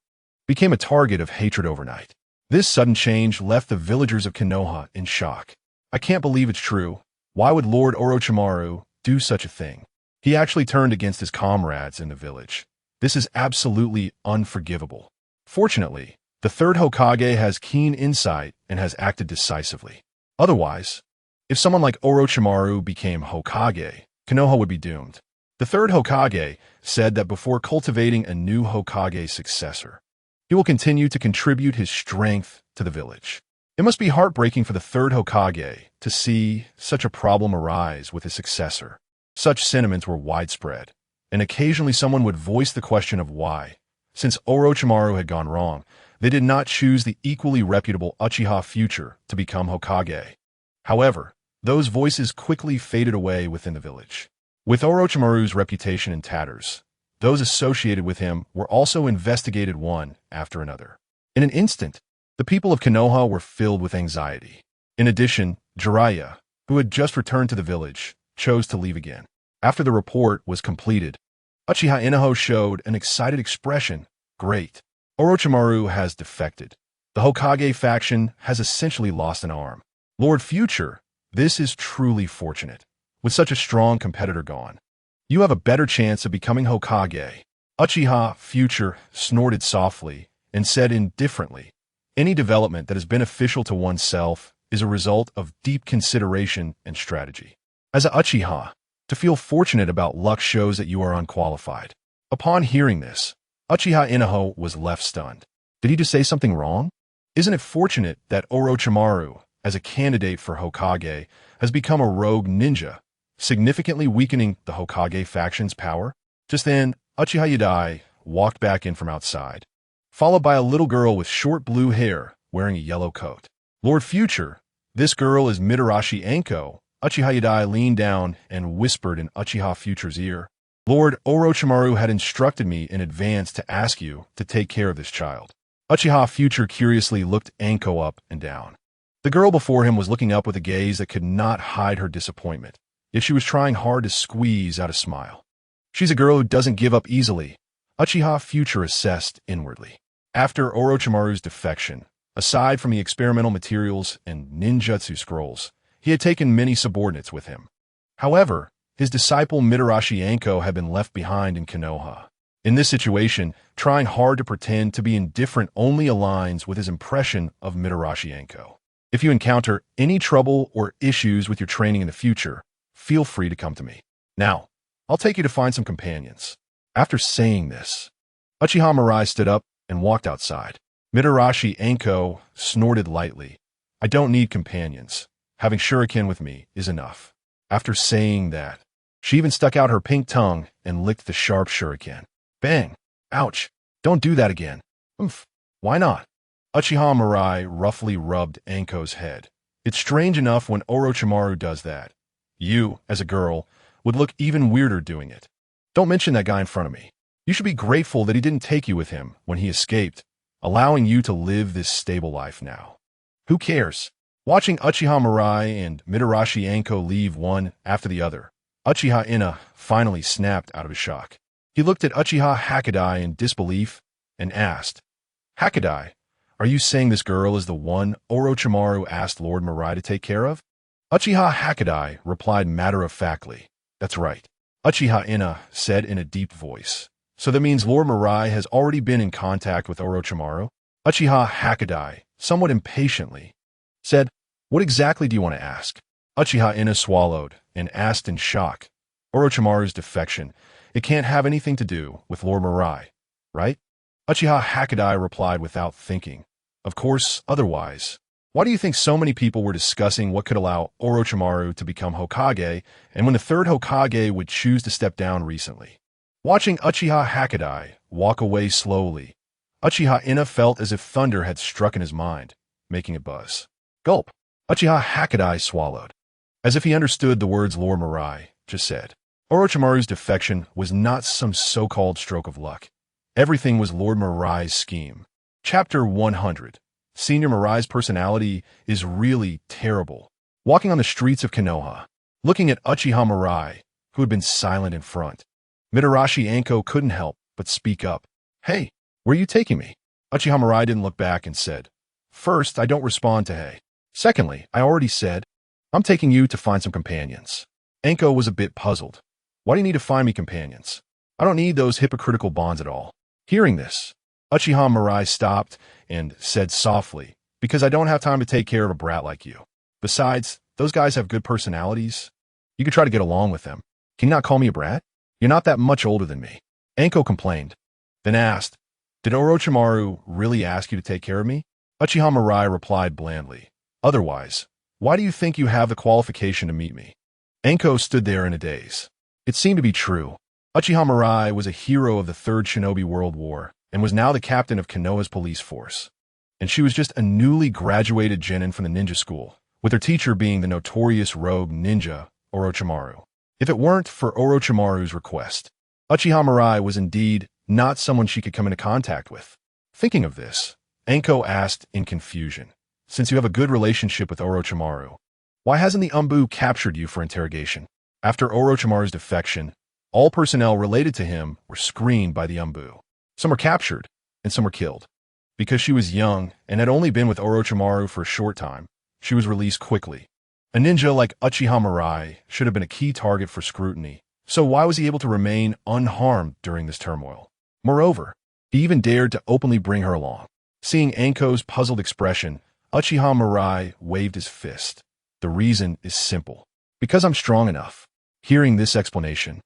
became a target of hatred overnight. This sudden change left the villagers of Konoha in shock. I can't believe it's true. Why would Lord Orochimaru do such a thing? He actually turned against his comrades in the village. This is absolutely unforgivable. Fortunately, the third Hokage has keen insight and has acted decisively. Otherwise, if someone like Orochimaru became Hokage, Konoha would be doomed. The third Hokage said that before cultivating a new Hokage successor, he will continue to contribute his strength to the village. It must be heartbreaking for the third Hokage to see such a problem arise with his successor. Such sentiments were widespread, and occasionally someone would voice the question of why, since Orochimaru had gone wrong, they did not choose the equally reputable Uchiha future to become Hokage. However, those voices quickly faded away within the village. With Orochimaru's reputation in tatters, those associated with him were also investigated one after another. In an instant, the people of Konoha were filled with anxiety. In addition, Jiraiya, who had just returned to the village, chose to leave again. After the report was completed, Uchiha Inaho showed an excited expression. Great. Orochimaru has defected. The Hokage faction has essentially lost an arm. Lord Future, this is truly fortunate. With such a strong competitor gone, you have a better chance of becoming Hokage. Uchiha Future snorted softly and said indifferently, any development that is beneficial to oneself is a result of deep consideration and strategy. As a Uchiha, to feel fortunate about luck shows that you are unqualified. Upon hearing this, Uchiha Inaho was left stunned. Did he just say something wrong? Isn't it fortunate that Orochimaru, as a candidate for Hokage, has become a rogue ninja, significantly weakening the Hokage faction's power? Just then, Uchiha Yadai walked back in from outside, followed by a little girl with short blue hair wearing a yellow coat. Lord Future, this girl is Mitarashi Anko. Uchiha Yadai leaned down and whispered in Uchiha Future's ear. Lord Orochimaru had instructed me in advance to ask you to take care of this child. Uchiha Future curiously looked Anko up and down. The girl before him was looking up with a gaze that could not hide her disappointment, yet she was trying hard to squeeze out a smile. She's a girl who doesn't give up easily, Uchiha Future assessed inwardly. After Orochimaru's defection, aside from the experimental materials and ninjutsu scrolls, he had taken many subordinates with him. However, his disciple Mitarashi Anko had been left behind in Konoha. In this situation, trying hard to pretend to be indifferent only aligns with his impression of Mitarashi Anko. If you encounter any trouble or issues with your training in the future, feel free to come to me. Now, I'll take you to find some companions. After saying this, Uchiha Mirai stood up and walked outside. Mitarashi Anko snorted lightly. I don't need companions. Having shuriken with me is enough. After saying that, she even stuck out her pink tongue and licked the sharp shuriken. Bang! Ouch! Don't do that again. Oomph! Why not? Uchiha Mirai roughly rubbed Anko's head. It's strange enough when Orochimaru does that. You, as a girl, would look even weirder doing it. Don't mention that guy in front of me. You should be grateful that he didn't take you with him when he escaped, allowing you to live this stable life now. Who cares? Watching Uchiha Mirai and Mitarashi Anko leave one after the other, Uchiha Ina finally snapped out of his shock. He looked at Uchiha Hakadai in disbelief and asked, Hakadai, are you saying this girl is the one Orochimaru asked Lord Mirai to take care of? Uchiha Hakadai replied matter-of-factly, that's right. Uchiha Ina said in a deep voice. So that means Lord Mirai has already been in contact with Orochimaru? Uchiha Hakadai, somewhat impatiently, said, What exactly do you want to ask? Uchiha Ina swallowed and asked in shock. Orochimaru's defection. It can't have anything to do with Lord Mirai, right? Uchiha Hakadai replied without thinking. Of course, otherwise. Why do you think so many people were discussing what could allow Orochimaru to become Hokage and when the third Hokage would choose to step down recently? Watching Uchiha Hakadai walk away slowly, Uchiha Ina felt as if thunder had struck in his mind, making it buzz. Gulp. Uchiha Hakadai swallowed. As if he understood the words Lord Mirai just said. Orochimaru's defection was not some so-called stroke of luck. Everything was Lord Mirai's scheme. Chapter 100. Senior Mirai's personality is really terrible. Walking on the streets of Konoha, looking at Uchiha Mirai, who had been silent in front, Mitarashi Anko couldn't help but speak up. Hey, where are you taking me? Uchiha Mirai didn't look back and said, First, I don't respond to hey. Secondly, I already said, I'm taking you to find some companions. Anko was a bit puzzled. Why do you need to find me companions? I don't need those hypocritical bonds at all. Hearing this, Uchiha Mirai stopped and said softly, Because I don't have time to take care of a brat like you. Besides, those guys have good personalities. You could try to get along with them. Can you not call me a brat? You're not that much older than me. Anko complained, then asked, Did Orochimaru really ask you to take care of me? Uchiha Mirai replied blandly, Otherwise, why do you think you have the qualification to meet me? Anko stood there in a daze. It seemed to be true. Uchiha Mirai was a hero of the Third Shinobi World War and was now the captain of Konoha's police force. And she was just a newly graduated genin from the ninja school, with her teacher being the notorious rogue ninja Orochimaru. If it weren't for Orochimaru's request, Uchiha Mirai was indeed not someone she could come into contact with. Thinking of this, Anko asked in confusion, Since you have a good relationship with Orochimaru, why hasn't the Umbu captured you for interrogation? After Orochimaru's defection, all personnel related to him were screened by the Umbu. Some were captured, and some were killed. Because she was young and had only been with Orochimaru for a short time, she was released quickly. A ninja like Uchiha Mirai should have been a key target for scrutiny, so why was he able to remain unharmed during this turmoil? Moreover, he even dared to openly bring her along. Seeing Anko's puzzled expression, Uchiha Mirai waved his fist. The reason is simple. Because I'm strong enough. Hearing this explanation,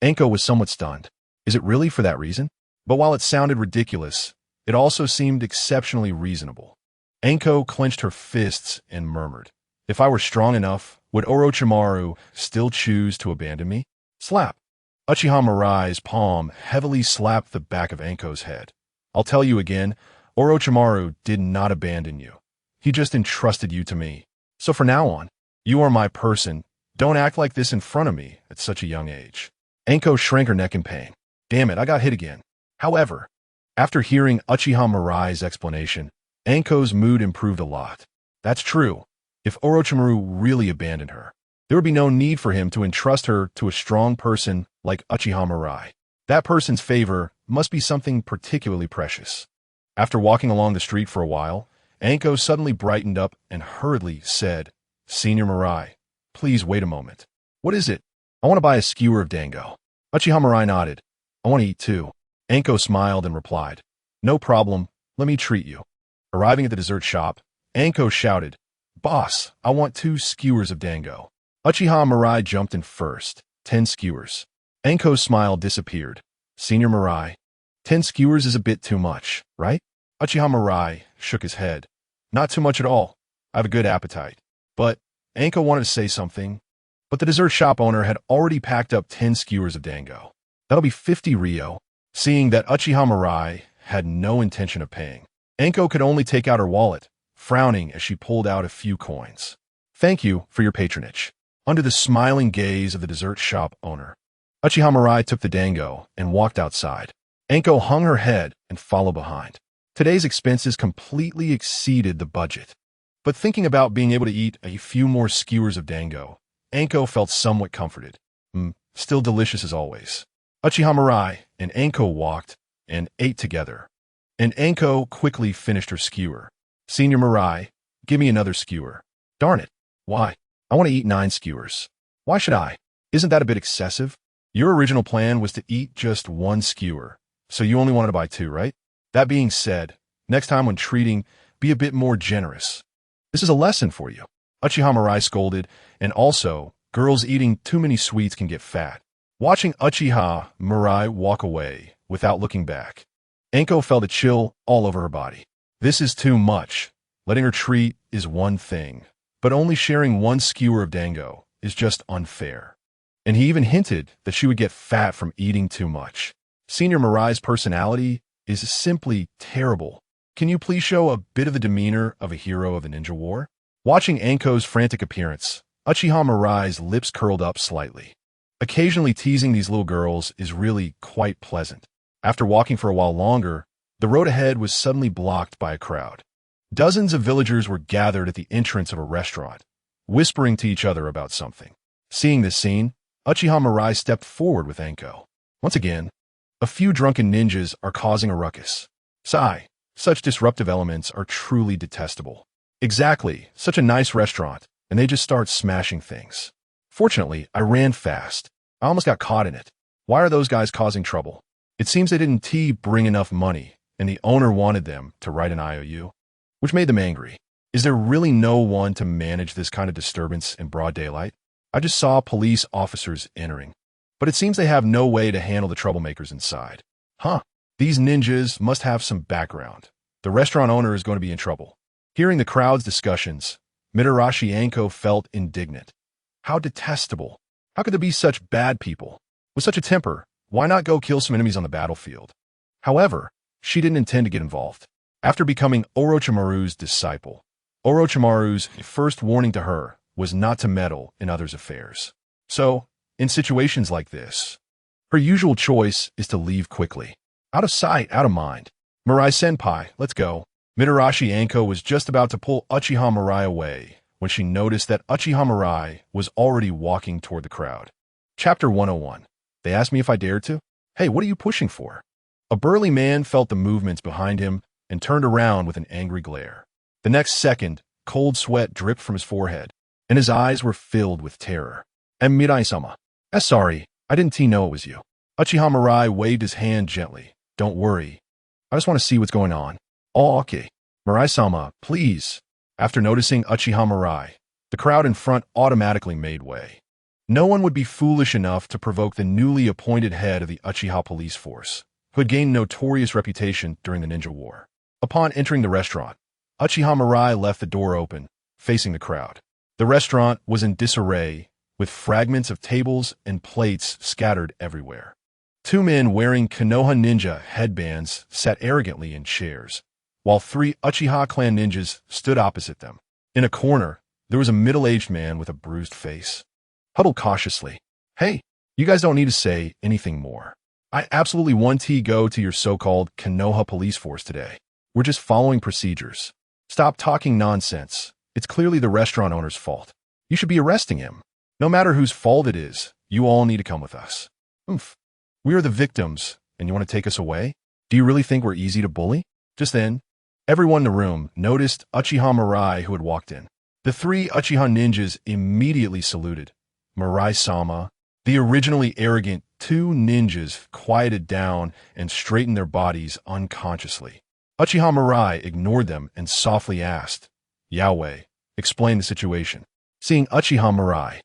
Anko was somewhat stunned. Is it really for that reason? But while it sounded ridiculous, it also seemed exceptionally reasonable. Anko clenched her fists and murmured, If I were strong enough, would Orochimaru still choose to abandon me? Slap. Uchiha Mirai's palm heavily slapped the back of Anko's head. I'll tell you again, Orochimaru did not abandon you. He just entrusted you to me. So from now on, you are my person. Don't act like this in front of me at such a young age. Anko shrank her neck in pain. Damn it, I got hit again. However, after hearing Uchiha Mirai's explanation, Anko's mood improved a lot. That's true. If Orochimaru really abandoned her, there would be no need for him to entrust her to a strong person like Uchiha Mirai. That person's favor must be something particularly precious. After walking along the street for a while, Anko suddenly brightened up and hurriedly said, Senior Mirai, please wait a moment. What is it? I want to buy a skewer of dango. Uchiha Mirai nodded. I want to eat too. Anko smiled and replied, No problem, let me treat you. Arriving at the dessert shop, Anko shouted, Boss, I want 2 skewers of dango. Uchiha Mirai jumped in first, 10 skewers. Anko's smile disappeared. Senior Mirai, 10 skewers is a bit too much, right? Uchiha Mirai shook his head. Not too much at all. I have a good appetite. But Anko wanted to say something, but the dessert shop owner had already packed up 10 skewers of dango. That'll be 50 ryo. Seeing that Uchiha Mirai had no intention of paying, Anko could only take out her wallet, frowning as she pulled out a few coins. Thank you for your patronage. Under the smiling gaze of the dessert shop owner, Uchiha Mirai took the dango and walked outside. Anko hung her head and followed behind. Today's expenses completely exceeded the budget. But thinking about being able to eat a few more skewers of dango, Anko felt somewhat comforted. Still delicious as always. Uchiha Mirai and Anko walked and ate together. And Anko quickly finished her skewer. Senior Mirai, give me another skewer. Darn it. Why? I want to eat 9 skewers. Why should I? Isn't that a bit excessive? Your original plan was to eat just one skewer, so you only wanted to buy two, right? That being said, next time when treating, be a bit more generous. This is a lesson for you. Uchiha Mirai scolded, and also, girls eating too many sweets can get fat. Watching Uchiha Mirai walk away without looking back, Anko felt a chill all over her body. This is too much. Letting her treat is one thing, but only sharing one skewer of dango is just unfair. And he even hinted that she would get fat from eating too much. Senior Mirai's personality is simply terrible. Can you please show a bit of the demeanor of a hero of the ninja war? Watching Anko's frantic appearance, Uchiha Mirai's lips curled up slightly. Occasionally teasing these little girls is really quite pleasant. After walking for a while longer, the road ahead was suddenly blocked by a crowd. Dozens of villagers were gathered at the entrance of a restaurant, whispering to each other about something. Seeing this scene, Uchiha Mirai stepped forward with Anko. Once again, a few drunken ninjas are causing a ruckus. Sigh, such disruptive elements are truly detestable. Exactly, such a nice restaurant, and they just start smashing things. Fortunately, I ran fast. I almost got caught in it. Why are those guys causing trouble? It seems they didn't bring enough money, and the owner wanted them to write an IOU, which made them angry. Is there really no one to manage this kind of disturbance in broad daylight? I just saw police officers entering, but it seems they have no way to handle the troublemakers inside. Huh, these ninjas must have some background. The restaurant owner is going to be in trouble. Hearing the crowd's discussions, Mitarashi Anko felt indignant. How detestable. How could there be such bad people? With such a temper, why not go kill some enemies on the battlefield? However, she didn't intend to get involved. After becoming Orochimaru's disciple, Orochimaru's first warning to her was not to meddle in others' affairs. So, in situations like this, her usual choice is to leave quickly. Out of sight, out of mind. Mirai-senpai, let's go. Mitarashi Anko was just about to pull Uchiha Mirai away when she noticed that Uchiha Mirai was already walking toward the crowd. Chapter 101. They asked me if I dared to? Hey, what are you pushing for? A burly man felt the movements behind him and turned around with an angry glare. The next second, cold sweat dripped from his forehead, and his eyes were filled with terror. Mirai-sama. Sorry, I didn't know it was you. Uchiha Mirai waved his hand gently. Don't worry. I just want to see what's going on. Oh, okay. Mirai-sama, please. After noticing Uchiha Mirai, the crowd in front automatically made way. No one would be foolish enough to provoke the newly appointed head of the Uchiha police force, who had gained a notorious reputation during the ninja war. Upon entering the restaurant, Uchiha Mirai left the door open, facing the crowd. The restaurant was in disarray, with fragments of tables and plates scattered everywhere. Two men wearing Konoha ninja headbands sat arrogantly in chairs, while three Uchiha clan ninjas stood opposite them. In a corner, there was a middle-aged man with a bruised face. Huddled cautiously. Hey, you guys don't need to say anything more. I absolutely want to go to your so-called Konoha police force today. We're just following procedures. Stop talking nonsense. It's clearly the restaurant owner's fault. You should be arresting him. No matter whose fault it is, you all need to come with us. We are the victims, and you want to take us away? Do you really think we're easy to bully? Just then, everyone in the room noticed Uchiha Mirai who had walked in. The three Uchiha ninjas immediately saluted. Mirai-sama. The originally arrogant two ninjas quieted down and straightened their bodies unconsciously. Uchiha Mirai ignored them and softly asked, Yaowei, explain the situation. Seeing Uchiha Mirai,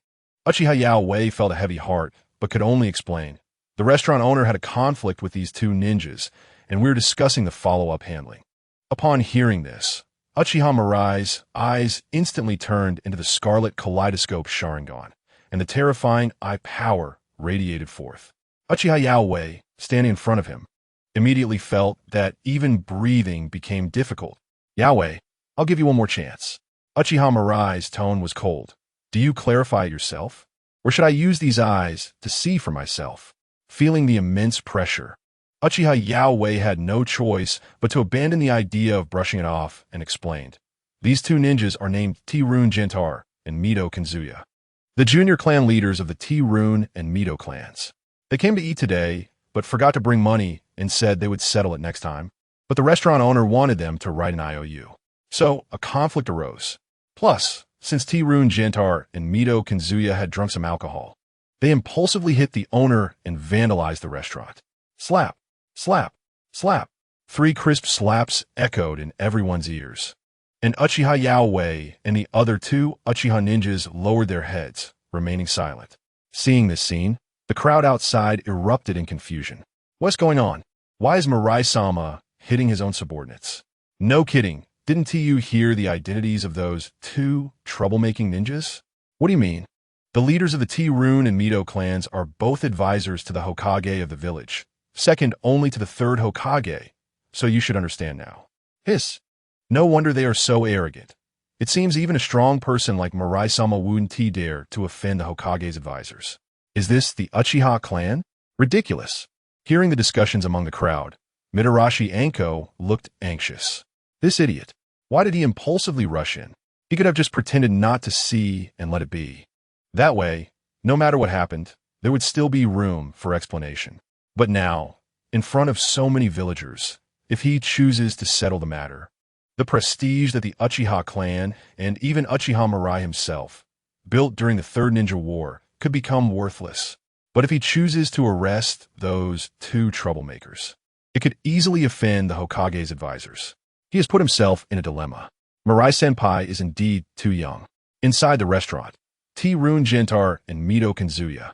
Uchiha Yaowei felt a heavy heart, but could only explain. The restaurant owner had a conflict with these two ninjas, and we were discussing the follow-up handling. Upon hearing this, Uchiha Mirai's eyes instantly turned into the scarlet kaleidoscope Sharingan, and the terrifying eye power radiated forth. Uchiha Yaowei, standing in front of him, immediately felt that even breathing became difficult. Yaowei, I'll give you one more chance. Uchiha Mirai's tone was cold. Do you clarify it yourself? Or should I use these eyes to see for myself? Feeling the immense pressure, Uchiha Yaowei had no choice but to abandon the idea of brushing it off and explained. These two ninjas are named T-Rune Gentar and Mido Kanzuya, the junior clan leaders of the T-Rune and Mido clans. They came to eat today, but forgot to bring money and said they would settle it next time. But the restaurant owner wanted them to write an IOU. So a conflict arose. Plus, since T-Rune Gentar and Mido Kanzuya had drunk some alcohol, They impulsively hit the owner and vandalized the restaurant. Slap, slap, slap. 3 crisp slaps echoed in everyone's ears. And Uchiha Yaoi and the other 2 Uchiha ninjas lowered their heads, remaining silent. Seeing this scene, the crowd outside erupted in confusion. What's going on? Why is Mirai-sama hitting his own subordinates? No kidding, didn't you hear the identities of those 2 troublemaking ninjas? What do you mean? The leaders of the T-Rune and Mito clans are both advisors to the Hokage of the village, second only to the 3rd Hokage, so you should understand now. Hiss. No wonder they are so arrogant. It seems even a strong person like Mirai-sama wouldn't dare to offend the Hokage's advisors. Is this the Uchiha clan? Ridiculous. Hearing the discussions among the crowd, Mitarashi Anko looked anxious. This idiot. Why did he impulsively rush in? He could have just pretended not to see and let it be. That way, no matter what happened, there would still be room for explanation. But now, in front of so many villagers, if he chooses to settle the matter, the prestige that the Uchiha clan and even Uchiha Mirai himself built during the 3rd Ninja War could become worthless. But if he chooses to arrest those 2 troublemakers, it could easily offend the Hokage's advisors. He has put himself in a dilemma. Mirai-senpai is indeed too young. Inside the restaurant, T-Rune Gentar and Mito Kanzuya,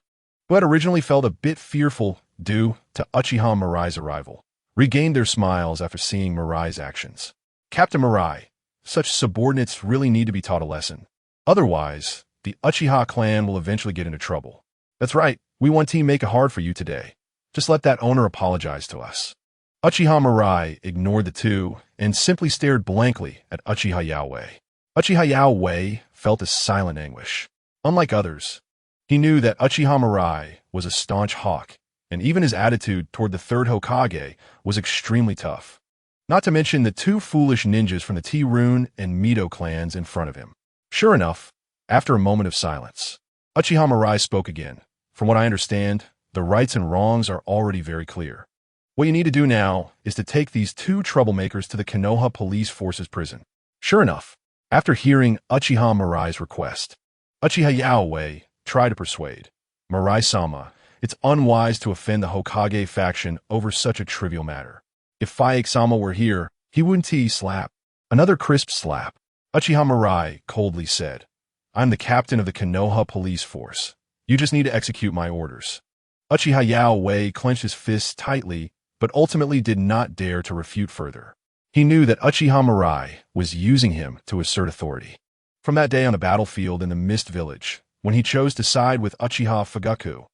who had originally felt a bit fearful due to Uchiha Mirai's arrival, regained their smiles after seeing Mirai's actions. Captain Mirai, such subordinates really need to be taught a lesson. Otherwise, the Uchiha clan will eventually get into trouble. That's right, we want to make it hard for you today. Just let that owner apologize to us. Uchiha Mirai ignored the 2 and simply stared blankly at Uchiha Yaoi. Uchiha Yaoi felt a silent anguish. Unlike others, he knew that Uchiha Mirai was a staunch hawk, and even his attitude toward the 3rd Hokage was extremely tough. Not to mention the 2 foolish ninjas from the T-Rune and Mito clans in front of him. Sure enough, after a moment of silence, Uchiha Mirai spoke again. From what I understand, the rights and wrongs are already very clear. What you need to do now is to take these 2 troublemakers to the Konoha Police Force's prison. Sure enough, after hearing Uchiha Mirai's request, Uchiha Yaoi tried to persuade Mirai-sama it's unwise to offend the Hokage faction over such a trivial matter. If Physique-sama were here, he wouldn't slap. Another crisp slap. Uchiha Mirai coldly said, I'm the captain of the Konoha Police Force. You just need to execute my orders. Uchiha Yaoi clenched his fists tightly, but ultimately did not dare to refute further. He knew that Uchiha Mirai was using him to assert authority. From that day on the battlefield in the Mist Village, when he chose to side with Uchiha Fugaku,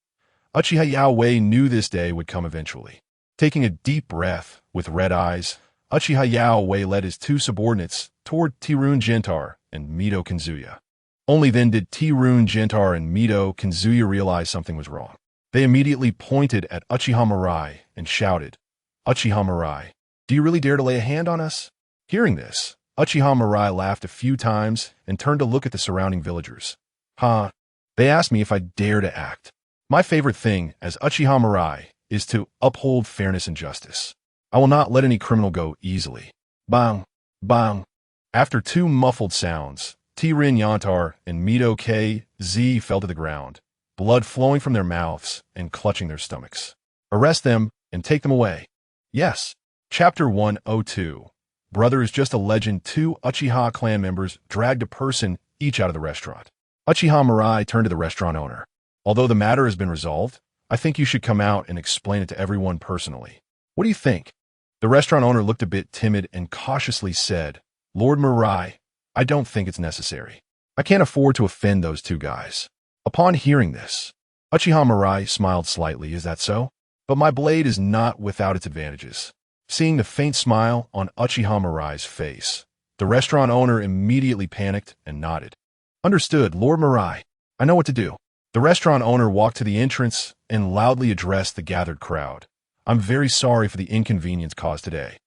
Uchiha Yaoi knew this day would come eventually. Taking a deep breath, with red eyes, Uchiha Yaoi led his 2 subordinates toward T-Rune Gentar and Mito Kanzuya. Only then did T-Rune Gentar and Mito Kanzuya realize something was wrong. They immediately pointed at Uchiha Mirai and shouted, Uchiha Mirai, do you really dare to lay a hand on us? Hearing this, Uchiha Mirai laughed a few times and turned to look at the surrounding villagers. Huh? They asked me if I dare to act. My favorite thing as Uchiha Mirai is to uphold fairness and justice. I will not let any criminal go easily. Bang, bang. After 2 muffled sounds, T-Rune Gentar and Mito KZ fell to the ground, blood flowing from their mouths and clutching their stomachs. Arrest them and take them away. Yes. Chapter 102. Brother is just a legend. 2 Uchiha clan members dragged a person each out of the restaurant. Uchiha Mirai turned to the restaurant owner. Although the matter has been resolved, I think you should come out and explain it to everyone personally. What do you think? The restaurant owner looked a bit timid and cautiously said, Lord Mirai, I don't think it's necessary. I can't afford to offend those 2 guys. Upon hearing this, Uchiha Mirai smiled slightly. Is that so? But my blade is not without its advantages. Seeing the faint smile on Uchiha Mirai's face, the restaurant owner immediately panicked and nodded. Understood, Lord Mirai. I know what to do. The restaurant owner walked to the entrance and loudly addressed the gathered crowd. I'm very sorry for the inconvenience caused today.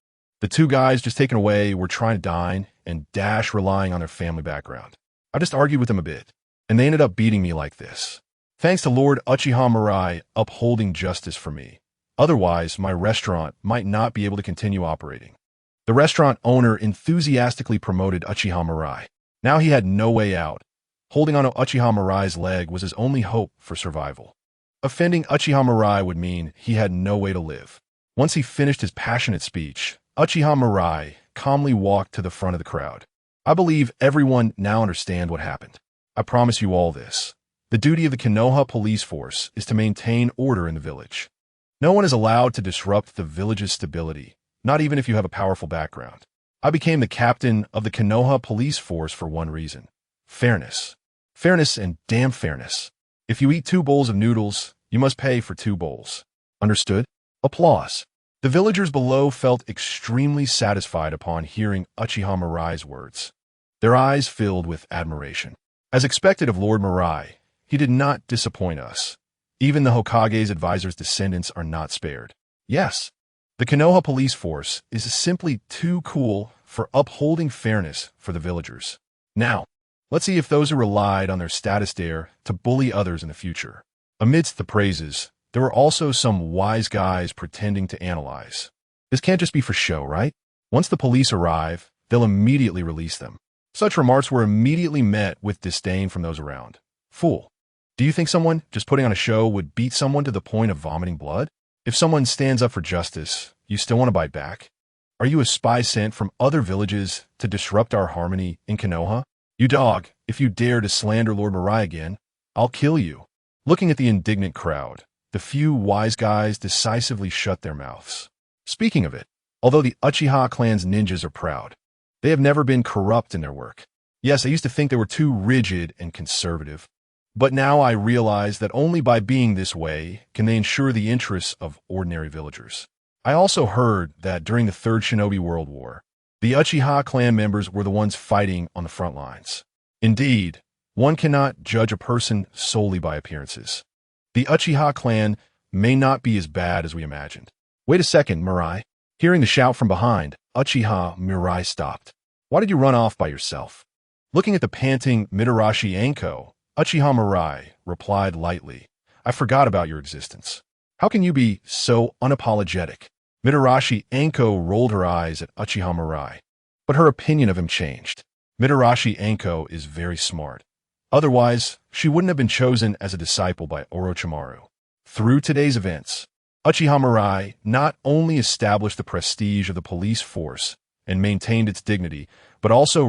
The 2 guys just taken away were trying to dine and dash relying on their family background. I just argued with them a bit, and they ended up beating me like this. Thanks to Lord Uchiha Mirai upholding justice for me. Otherwise, my restaurant might not be able to continue operating. The restaurant owner enthusiastically promoted Uchiha Mirai. Now he had no way out. Holding on to Uchiha Mirai's leg was his only hope for survival. Offending Uchiha Mirai would mean he had no way to live. Once he finished his passionate speech, Uchiha Mirai calmly walked to the front of the crowd. I believe everyone now understands what happened. I promise you all this. The duty of the Konoha police force is to maintain order in the village. No one is allowed to disrupt the village's stability, not even if you have a powerful background. I became the captain of the Konoha police force for one reason. Fairness. Fairness and damn fairness. If you eat 2 bowls of noodles, you must pay for 2 bowls. Understood? Applause. The villagers below felt extremely satisfied upon hearing Uchiha Mirai's words. Their eyes filled with admiration. As expected of Lord Mirai, he did not disappoint us. Even the Hokage's advisor's descendants are not spared. Yes, the Konoha police force is simply too cool for upholding fairness for the villagers. Now, let's see if those who relied on their status dare to bully others in the future. Amidst the praises, there were also some wise guys pretending to analyze. This can't just be for show, right? Once the police arrive, they'll immediately release them. Such remarks were immediately met with disdain from those around. Fool. Do you think someone just putting on a show would beat someone to the point of vomiting blood? If someone stands up for justice, you still want to bite back? Are you a spy sent from other villages to disrupt our harmony in Konoha? You dog, if you dare to slander Lord Mirai again, I'll kill you. Looking at the indignant crowd, the few wise guys decisively shut their mouths. Speaking of it, although the Uchiha clan's ninjas are proud, they have never been corrupt in their work. Yes, I used to think they were too rigid and conservative. But now I realize that only by being this way can they ensure the interests of ordinary villagers. I also heard that during the Third Shinobi World War, the Uchiha clan members were the ones fighting on the front lines. Indeed, one cannot judge a person solely by appearances. The Uchiha clan may not be as bad as we imagined. Wait a second, Mirai. Hearing the shout from behind, Uchiha Mirai stopped. Why did you run off by yourself? Looking at the panting Mitarashi Anko, Uchiha Mirai replied lightly, I forgot about your existence. How can you be so unapologetic? Mitarashi Anko rolled her eyes at Uchiha Mirai, but her opinion of him changed. Mitarashi Anko is very smart. Otherwise, she wouldn't have been chosen as a disciple by Orochimaru. Through today's events, Uchiha Mirai not only established the prestige of the police force and maintained its dignity, but also